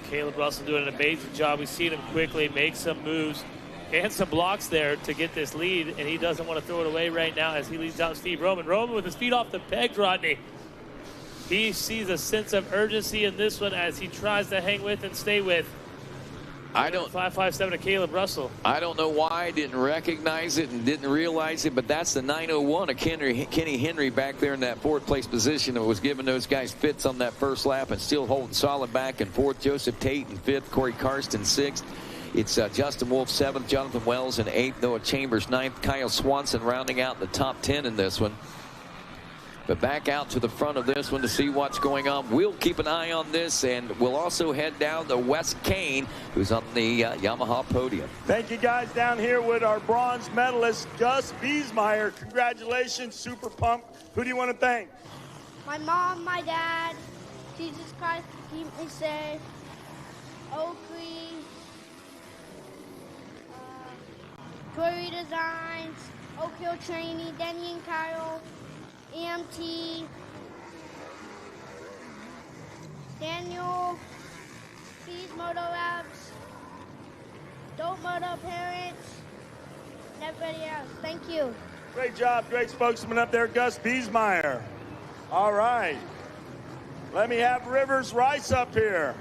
Caleb Russell doing an amazing job. We've seen him quickly make some moves and some blocks there to get this lead, and he doesn't want to throw it away right now as he leads out Steve Roman. Roman with his feet off the pegs, Rodney. He sees a sense of urgency in this one as he tries to hang with and stay with. 5.57 to Caleb Russell. I don't know why I didn't recognize it and didn't realize it, but that's the 9:01 of Kenny Henry back there in that 4th place position that was giving those guys fits on that first lap and still holding solid back and forth. Joseph Tate in 5th, Corey Karsten 6th. It's Justin Wolf 7th, Jonathan Wells in 8th, Noah Chambers 9th, Kyle Swanson rounding out the top 10 in this one. But back out to the front of this one to see what's going on. We'll keep an eye on this, and we'll also head down to Wes Kane, who's on the Yamaha podium. Thank you guys down here with our bronze medalist, Gus Biesmeyer. Congratulations, super pumped. Who do you want to thank? My mom, my dad, Jesus Christ, keep me safe, Oakley, Jewelry Designs, Oak Hill Training, Denny and Kyle, EMT, Daniel, Speed Moto Labs, Dope Moto Parents, and everybody else. Thank you. Great job, great spokesman up there, Gus Biesmeyer. All right. Let me have Rivers Rice up here.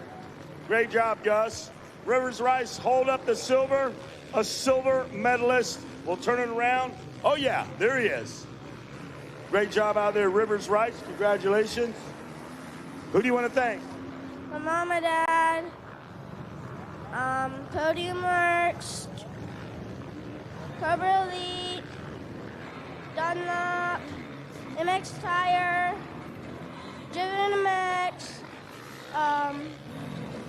Great job, Gus. Rivers Rice, hold up the silver. A silver medalist. We'll turn it around. Oh, yeah, there he is. Great job out there, Rivers Rice. Congratulations. Who do you want to thank? My mom and dad, Podium Works, Cobra Elite, Dunlop, MX Tire, Driven MX,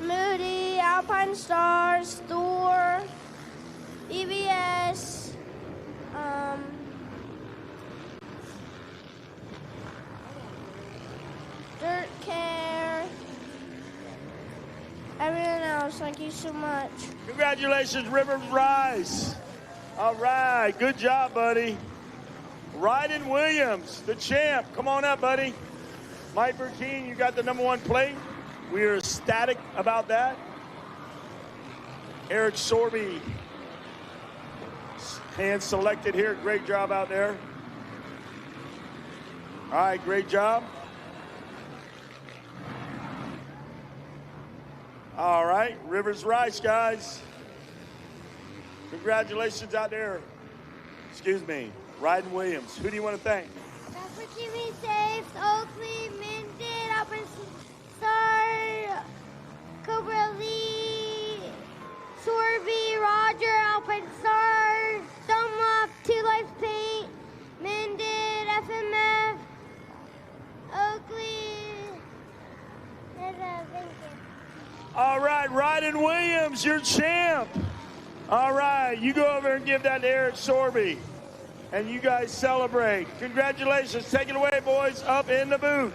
Moody, Alpine Stars, Thor, EBS, Dirt Care, everyone else. Thank you so much. Congratulations, Rivers Rice. All right, good job, buddy. Ryden Williams, the champ. Come on up, buddy. Mike Burkeen, you got the #1 plate. We are ecstatic about that. Eric Sorby, hand selected here. Great job out there. All right, great job. All right, Rivers Rice, guys. Congratulations out there. Excuse me, Ryden Williams. Who do you want to thank? For keeping me safe, Oakley, Minden, Alpine Star, Cobra Lee, Sorby, Roger, Alpine Star, Dunlop, Two Life Paint, Mended, FMF, Oakley, and thank you. All right, Ryden Williams, your champ. All right, you go over and give that to Eric Sorby. And you guys celebrate. Congratulations. Take it away, boys, up in the booth.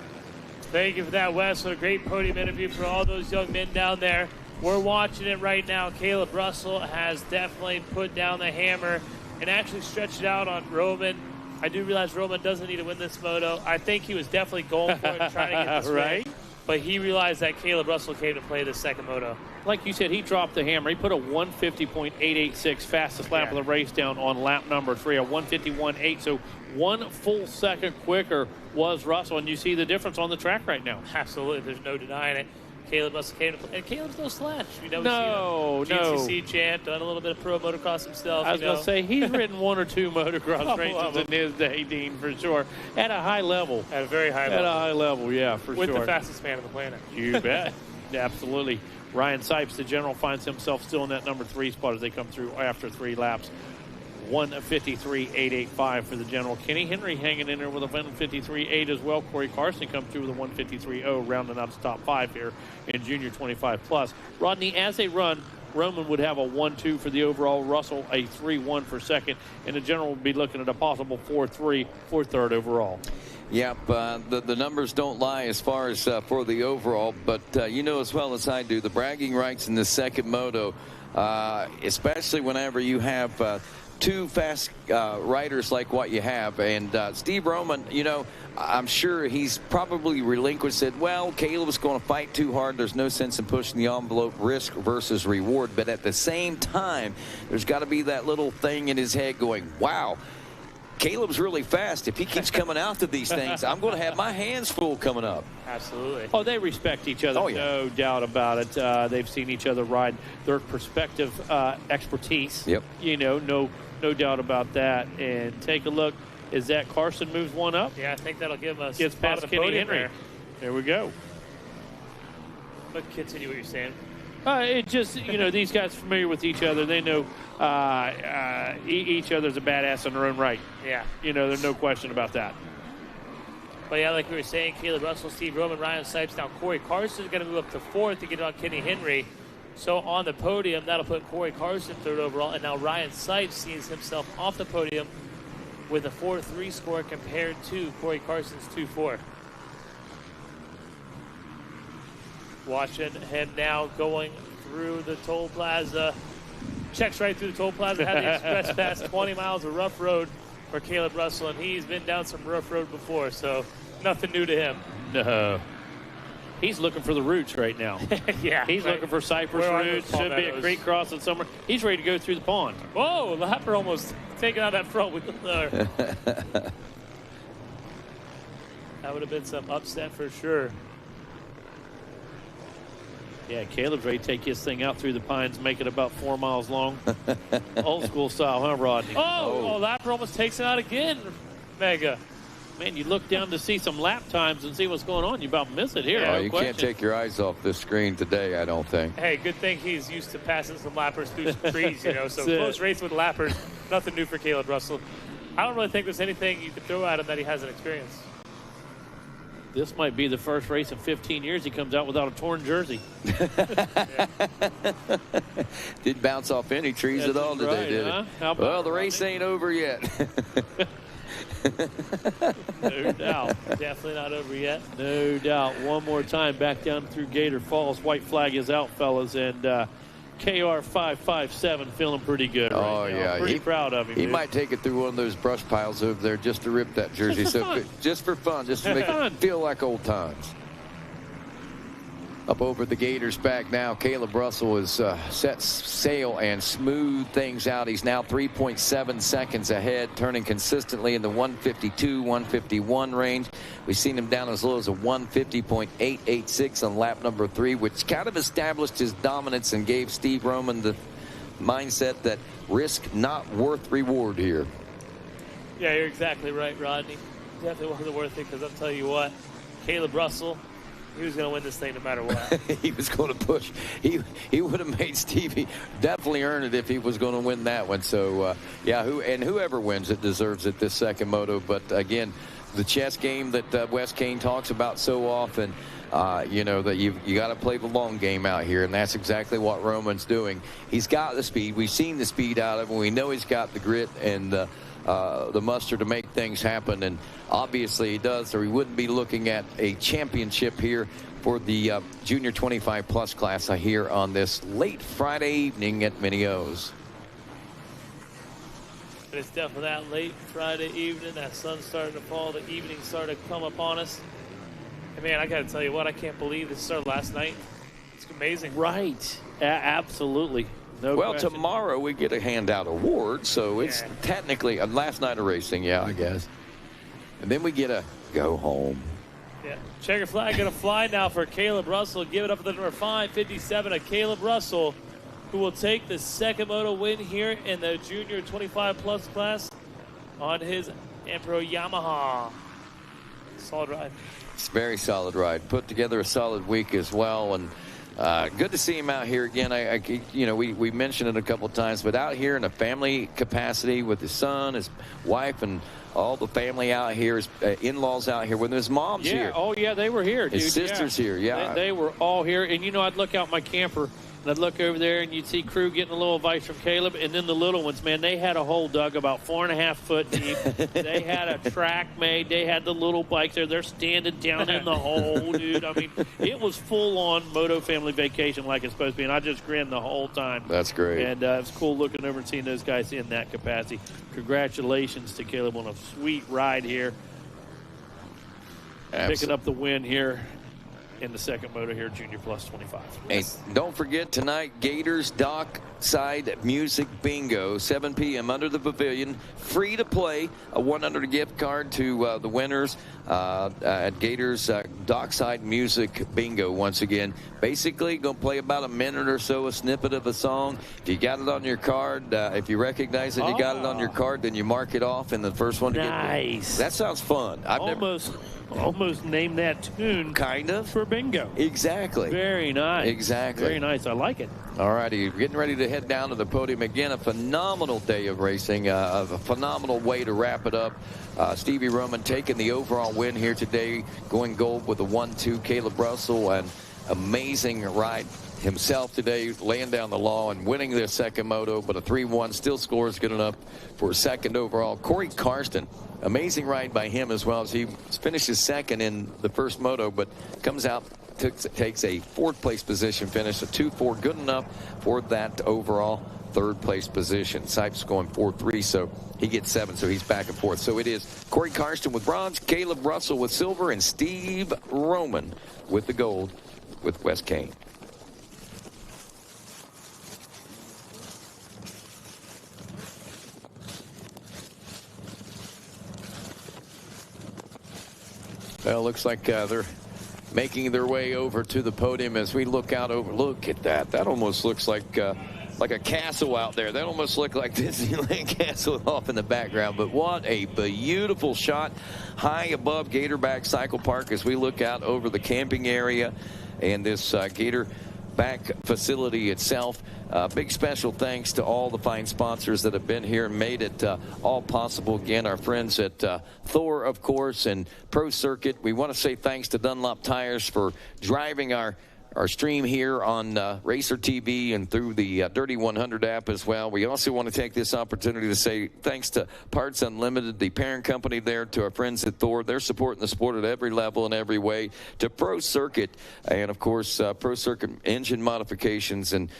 Thank you for that, Wes. What a great podium interview for all those young men down there. We're watching it right now. Caleb Russell has definitely put down the hammer and actually stretched it out on Roman. I do realize Roman doesn't need to win this moto. I think he was definitely going for it, trying to get this right. win. But he realized that Caleb Russell came to play the second moto. Like you said, he dropped the hammer. He put a 150.886 fastest lap of the race down on lap number 3, a 151.8. So 1 full second quicker was Russell, and you see the difference on the track right now. Absolutely, there's no denying it. Caleb Russell came to play, and Caleb's no slouch. We've seen No. GCC champ, done a little bit of pro motocross himself. I was going to say, he's ridden 1 or 2 motocross races in his day, Dean, for sure. At a high level. At a very high level. At a high level, yeah, for With sure. the fastest man on the planet. You bet. Absolutely. Ryan Sipes, the general, finds himself still in that number 3 spot as they come through after 3 laps. 153.885 for the general. Kenny Henry hanging in there with a 153.8 as well. Corey Carson come through with a 153.0, rounding out the top 5 here in Junior 25 plus. Rodney, as they run, Roman would have a 1-2 for the overall. Russell a 3-1 for second, and the general would be looking at a possible 4-3 for third overall. Yep, the numbers don't lie as far as for the overall, but you know as well as I do, the bragging rights in the second moto, especially whenever you have 2 fast riders like what you have. And Steve Roman, you know, I'm sure he's probably relinquished, said, well, Caleb's going to fight too hard. There's no sense in pushing the envelope, risk versus reward. But at the same time, there's got to be that little thing in his head going, wow, Caleb's really fast. If he keeps coming out to these things, I'm going to have my hands full coming up. Absolutely. Oh, they respect each other. Oh, yeah. No doubt about it. They've seen each other ride. Their perspective expertise. Yep. You know, no doubt about that. And take a look as that Carson moves one up. Yeah, I think that'll give us Gets past Kenny Henry. There we go. But continue what you're saying. It just, you know, these guys are familiar with each other. They know each other's a badass in their own right. Yeah. You know, there's no question about that. But yeah, like we were saying, Caleb Russell, Steve Roman, Ryan Sipes. Now Corey Carson is going to move up to 4th to get on Kenny Henry. So on the podium, that'll put Corey Carson 3rd overall. And now Ryan Sipes sees himself off the podium with a 4-3 score compared to Corey Carson's 2-4. Watching him now going through the toll plaza. Checks right through the toll plaza. Had the express pass, 20 miles of rough road for Caleb Russell. And he's been down some rough road before, so nothing new to him. No. He's looking for the roots right now. Yeah. He's looking for cypress roots. Should be a creek crossing somewhere. He's ready to go through the pond. Whoa, Lapper almost taking out that front wheel there. That would have been some upset for sure. Yeah, Caleb's ready to take his thing out through the pines, make it about 4 miles long. Old school style, huh, Rodney? Oh, Lapper almost takes it out again, Mega. Man, you look down to see some lap times and see what's going on. You about miss it here. Yeah, no you question. can't take your eyes off this screen today, I don't think. Hey, good thing he's used to passing some lappers through some trees, you know. So close race with lappers, nothing new for Caleb Russell. I don't really think there's anything you could throw at him that he hasn't experienced. This might be the first race in 15 years he comes out without a torn jersey. Didn't bounce off any trees at all today, did it? Well, the race ain't over yet. No doubt. Definitely not over yet. No doubt. One more time back down through Gator Falls. White flag is out, fellas, and KR557 feeling pretty good right now. Yeah. Pretty proud of him. He dude. might take it through one of those brush piles over there just to rip that jersey. Just for fun, just to make it feel like old times. Up over the Gators back now. Caleb Russell has set sail and smooth things out. He's now 3.7 seconds ahead, turning consistently in the 152, 151 range. We've seen him down as low as a 150.886 on lap number 3, which kind of established his dominance and gave Steve Roman the mindset that risk not worth reward here. Yeah, you're exactly right, Rodney. Definitely wasn't worth it because I'll tell you what, Caleb Russell He was going to win this thing no matter what. He was going to push. He would have made Stevie definitely earn it if he was going to win that one. So, yeah, whoever wins it deserves it this second moto. But, again, the chess game that Wes Kane talks about so often, you know, that you got to play the long game out here, and that's exactly what Roman's doing. He's got the speed. We've seen the speed out of him. We know he's got the grit and the muster to make things happen, and obviously he does, or he wouldn't be looking at a championship here for the junior 25 plus class here on this late Friday evening at Mini O's. It's definitely that late Friday evening. That sun's starting to fall. The evening started to come upon us. And man, I got to tell you what, I can't believe this started last night. It's amazing. Right. Absolutely. No well, question. Tomorrow we get to hand out awards, so it's technically last night of racing, yeah, I guess. And then we get to go home. Yeah. Checker flag going to fly now for Caleb Russell. Give it up to the number 557 of Caleb Russell, who will take the second moto win here in the junior 25 plus class on his Emperor Yamaha. Solid ride. It's a very solid ride. Put together a solid week as well, and good to see him out here again. You know, we mentioned it a couple of times, but out here in a family capacity with his son, his wife, and all the family out here, his in-laws out here, when his mom's here. Oh, yeah, they were here, dude. His sister's here, yeah. They were all here, and, you know, I'd look out my camper, and I'd look over there, and you'd see crew getting a little advice from Caleb, and then the little ones, man, they had a hole dug about 4.5 foot deep. They had a track made. They had the little bikes there. They're standing down in the hole, dude. I mean, it was full-on moto family vacation like it's supposed to be, and I just grinned the whole time. That's great. And it's cool looking over and seeing those guys in that capacity. Congratulations to Caleb on a sweet ride here. Absolutely. Picking up the win here in the second moto here, Junior Plus 25. Hey, don't forget tonight, Gators Dockside Music Bingo, 7 p.m. under the pavilion. Free to play. A $100 gift card to the winners at Gators Dockside Music Bingo once again. Basically, going to play about a minute or so, a snippet of a song. If you got it on your card, if you recognize it, you got it on your card, then you mark it off, and the first one to Nice. That sounds fun. Almost named that tune. Kind of. For bingo. Exactly. Very nice. Exactly. Very nice. I like it. All righty. Getting ready to head down to the podium again. A phenomenal day of racing. A phenomenal way to wrap it up. Stevie Roman taking the overall win here today. Going gold with a 1-2. Caleb Russell, an amazing ride himself today, laying down the law and winning their second moto, but a 3-1 still scores good enough for a second overall. Corey Karsten, amazing ride by him as well, as he finishes second in the first moto, but comes out, takes a fourth place position finish, a 2-4, good enough for that overall third place position. Sipes going 4-3, so he gets 7, so he's back and forth. So it is Corey Karsten with bronze, Caleb Russell with silver, and Steve Roman with the gold with Wes Kane. Well, looks like they're making their way over to the podium as we look out over. Look at that. That almost looks like a castle out there. That almost looked like Disneyland Castle off in the background. But what a beautiful shot high above Gatorback Cycle Park as we look out over the camping area and this Gator back facility itself. Big special thanks to all the fine sponsors that have been here and made it all possible. Again, our friends at Thor, of course, and Pro Circuit. We want to say thanks to Dunlop Tires for driving our stream here on Racer TV and through the Dirty 100 app as well. We also want to take this opportunity to say thanks to Parts Unlimited, the parent company there, to our friends at Thor. They're supporting the sport at every level and every way. To Pro Circuit, and of course, Pro Circuit engine modifications and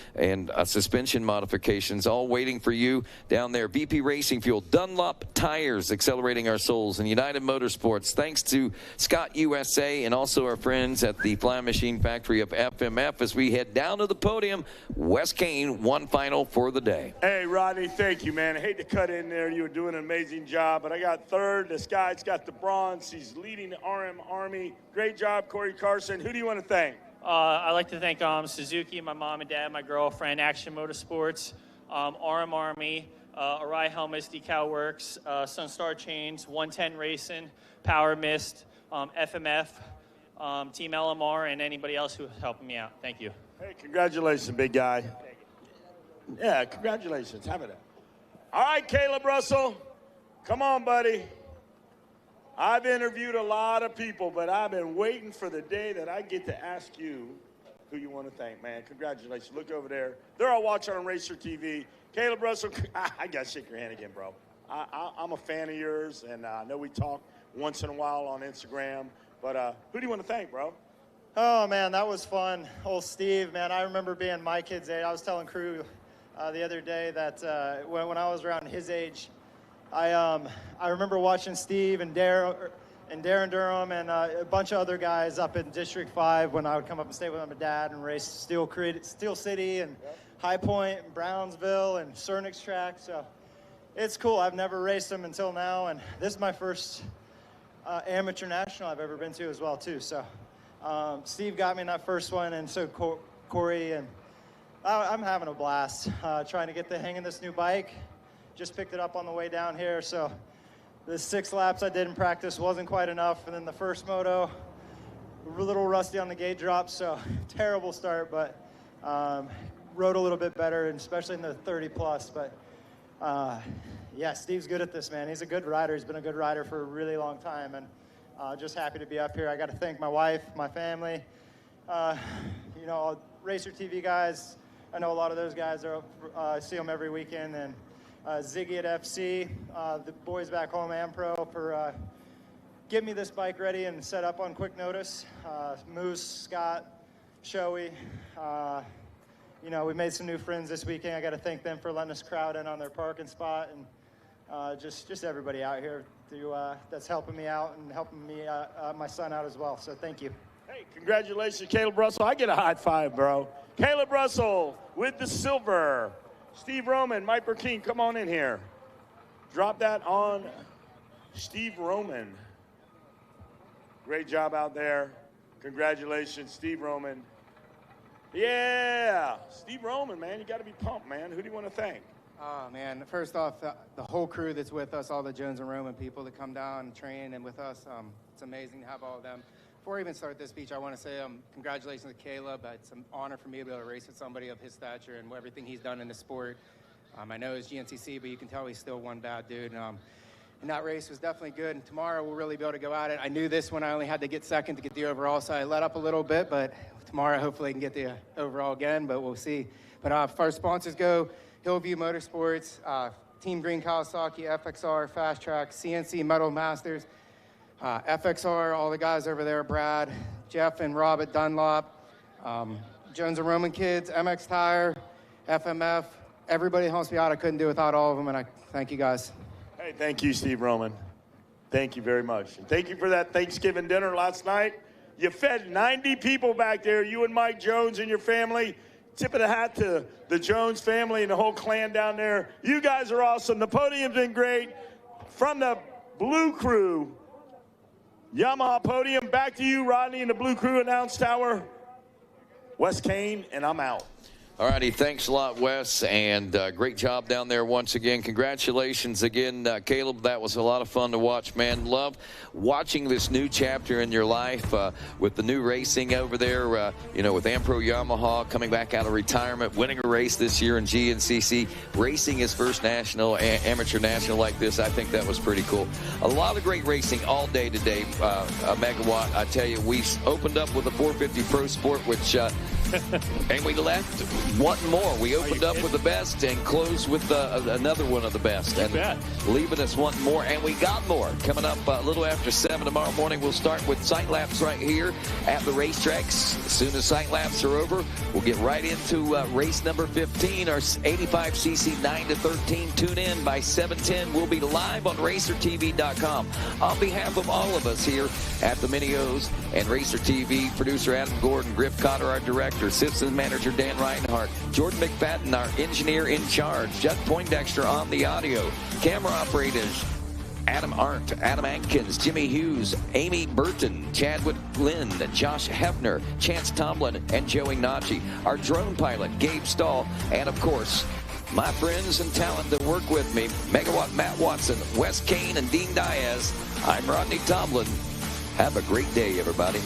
suspension modifications, all waiting for you down there. VP Racing Fuel, Dunlop Tires, accelerating our souls, and United Motorsports. Thanks to Scott USA and also our friends at the Fly Machine Factory of FMF as we head down to the podium. Wes Kane, one final for the day. Hey, Rodney, thank you, man. I hate to cut in there. You were doing an amazing job, but I got third. This guy's got the bronze. He's leading the RM Army. Great job, Corey Carson. Who do you want to thank? I'd like to thank Suzuki, my mom and dad, my girlfriend, Action Motorsports, RM Army, Arai Helmets, Decal Works, Sunstar Chains, 110 Racing, Power Mist, FMF, Team LMR, and anybody else who's helping me out. Thank you. Hey, congratulations, big guy. Yeah, congratulations. Have it. All right, Caleb Russell. Come on, buddy. I've interviewed a lot of people, but I've been waiting for the day that I get to ask you who you want to thank, man. Congratulations. Look over there. They're all watching on Racer TV. Caleb Russell, I got to shake your hand again, bro. I'm a fan of yours, and I know we talk once in a while on Instagram, but who do you want to thank, bro? Oh, man, that was fun. Old Steve, man, I remember being my kid's age. I was telling crew the other day that when I was around his age, I remember watching Steve and Darren Durham and a bunch of other guys up in District 5 when I would come up and stay with my dad and race Steel City and High Point and Brownsville and Cernix track. So it's cool. I've never raced them until now, and this is my first amateur national I've ever been to as well, too. So Steve got me in that first one, and so Corey, and I'm having a blast trying to get the hang of this new bike. Just picked it up on the way down here, so the 6 laps I did in practice wasn't quite enough, and then the first moto, a little rusty on the gate drop, so terrible start, but rode a little bit better, and especially in the 30 plus, but yeah, Steve's good at this, man. He's a good rider. He's been a good rider for a really long time, and just happy to be up here. I got to thank my wife, my family, you know, Racer TV guys. I know a lot of those guys I see them every weekend, and Ziggy at FC, the boys back home, Ampro, for getting me this bike ready and set up on quick notice. Moose, Scott, Shoei, you know, we made some new friends this weekend. I got to thank them for letting us crowd in on their parking spot, and just everybody out here that's helping me out and helping me my son out as well. So thank you. Hey, congratulations, Caleb Russell. I get a high five, bro. Caleb Russell with the silver. Steve Roman, Mike Burkeen, come on in here. Drop that on Steve Roman. Great job out there. Congratulations, Steve Roman. Yeah, Steve Roman, man, you got to be pumped, man. Who do you want to thank? Oh, man, first off, the whole crew that's with us, all the Jones and Roman people that come down and train and with us, it's amazing to have all of them. Before I even start this speech, I want to say congratulations to Caleb. It's an honor for me to be able to race with somebody of his stature and everything he's done in the sport. I know it's GNCC, but you can tell he's still one bad dude. And that race was definitely good. And tomorrow we'll really be able to go at it. I knew this one I only had to get second to get the overall, so I let up a little bit. But tomorrow hopefully I can get the overall again, but we'll see. But as far as sponsors go, Hillview Motorsports, Team Green Kawasaki, FXR, Fast Track, CNC Metal Masters, FXR, all the guys over there, Brad, Jeff and Rob at Dunlop, Jones and Roman kids, MX Tire, FMF, everybody helps me out. I couldn't do without all of them, and I thank you guys. Hey, thank you, Steve Roman. Thank you very much. And thank you for that Thanksgiving dinner last night. You fed 90 people back there, you and Mike Jones and your family. Tip of the hat to the Jones family and the whole clan down there. You guys are awesome. The podium's been great. From the Blue Crew, Yamaha Podium, back to you, Rodney, and the Blue Crew announce tower. Wes Kane, and I'm out. All righty, thanks a lot, Wes, and great job down there once again. Congratulations again, Caleb. That was a lot of fun to watch, man. Love watching this new chapter in your life with the new racing over there, you know, with Ampro Yamaha coming back out of retirement, winning a race this year in GNCC, racing his first national, amateur national like this. I think that was pretty cool. A lot of great racing all day today, a megawatt. I tell you, we opened up with a 450 Pro Sport, which... and we left wanting more. We opened up with the best and closed with another one of the best. And leaving us wanting more, and we got more. Coming up a little after 7 tomorrow morning, we'll start with sight laps right here at the racetracks. As soon as sight laps are over, we'll get right into race number 15, our 85cc 9 to 13. Tune in by 7:10. We'll be live on RacerTV.com. On behalf of all of us here at the Mini O's and Racer TV, producer Adam Gordon, Griff Cotter, our director, Citizens manager Dan Reinhardt, Jordan McFadden, our engineer in charge, Judd Poindexter on the audio, camera operators, Adam Arndt, Adam Atkins, Jimmy Hughes, Amy Burton, Chadwick Lynn, Josh Hefner, Chance Tomlin, and Joey Nachi, our drone pilot, Gabe Stahl, and of course, my friends and talent that work with me, Megawatt Matt Watson, Wes Kane, and Dean Diaz. I'm Rodney Tomlin. Have a great day, everybody.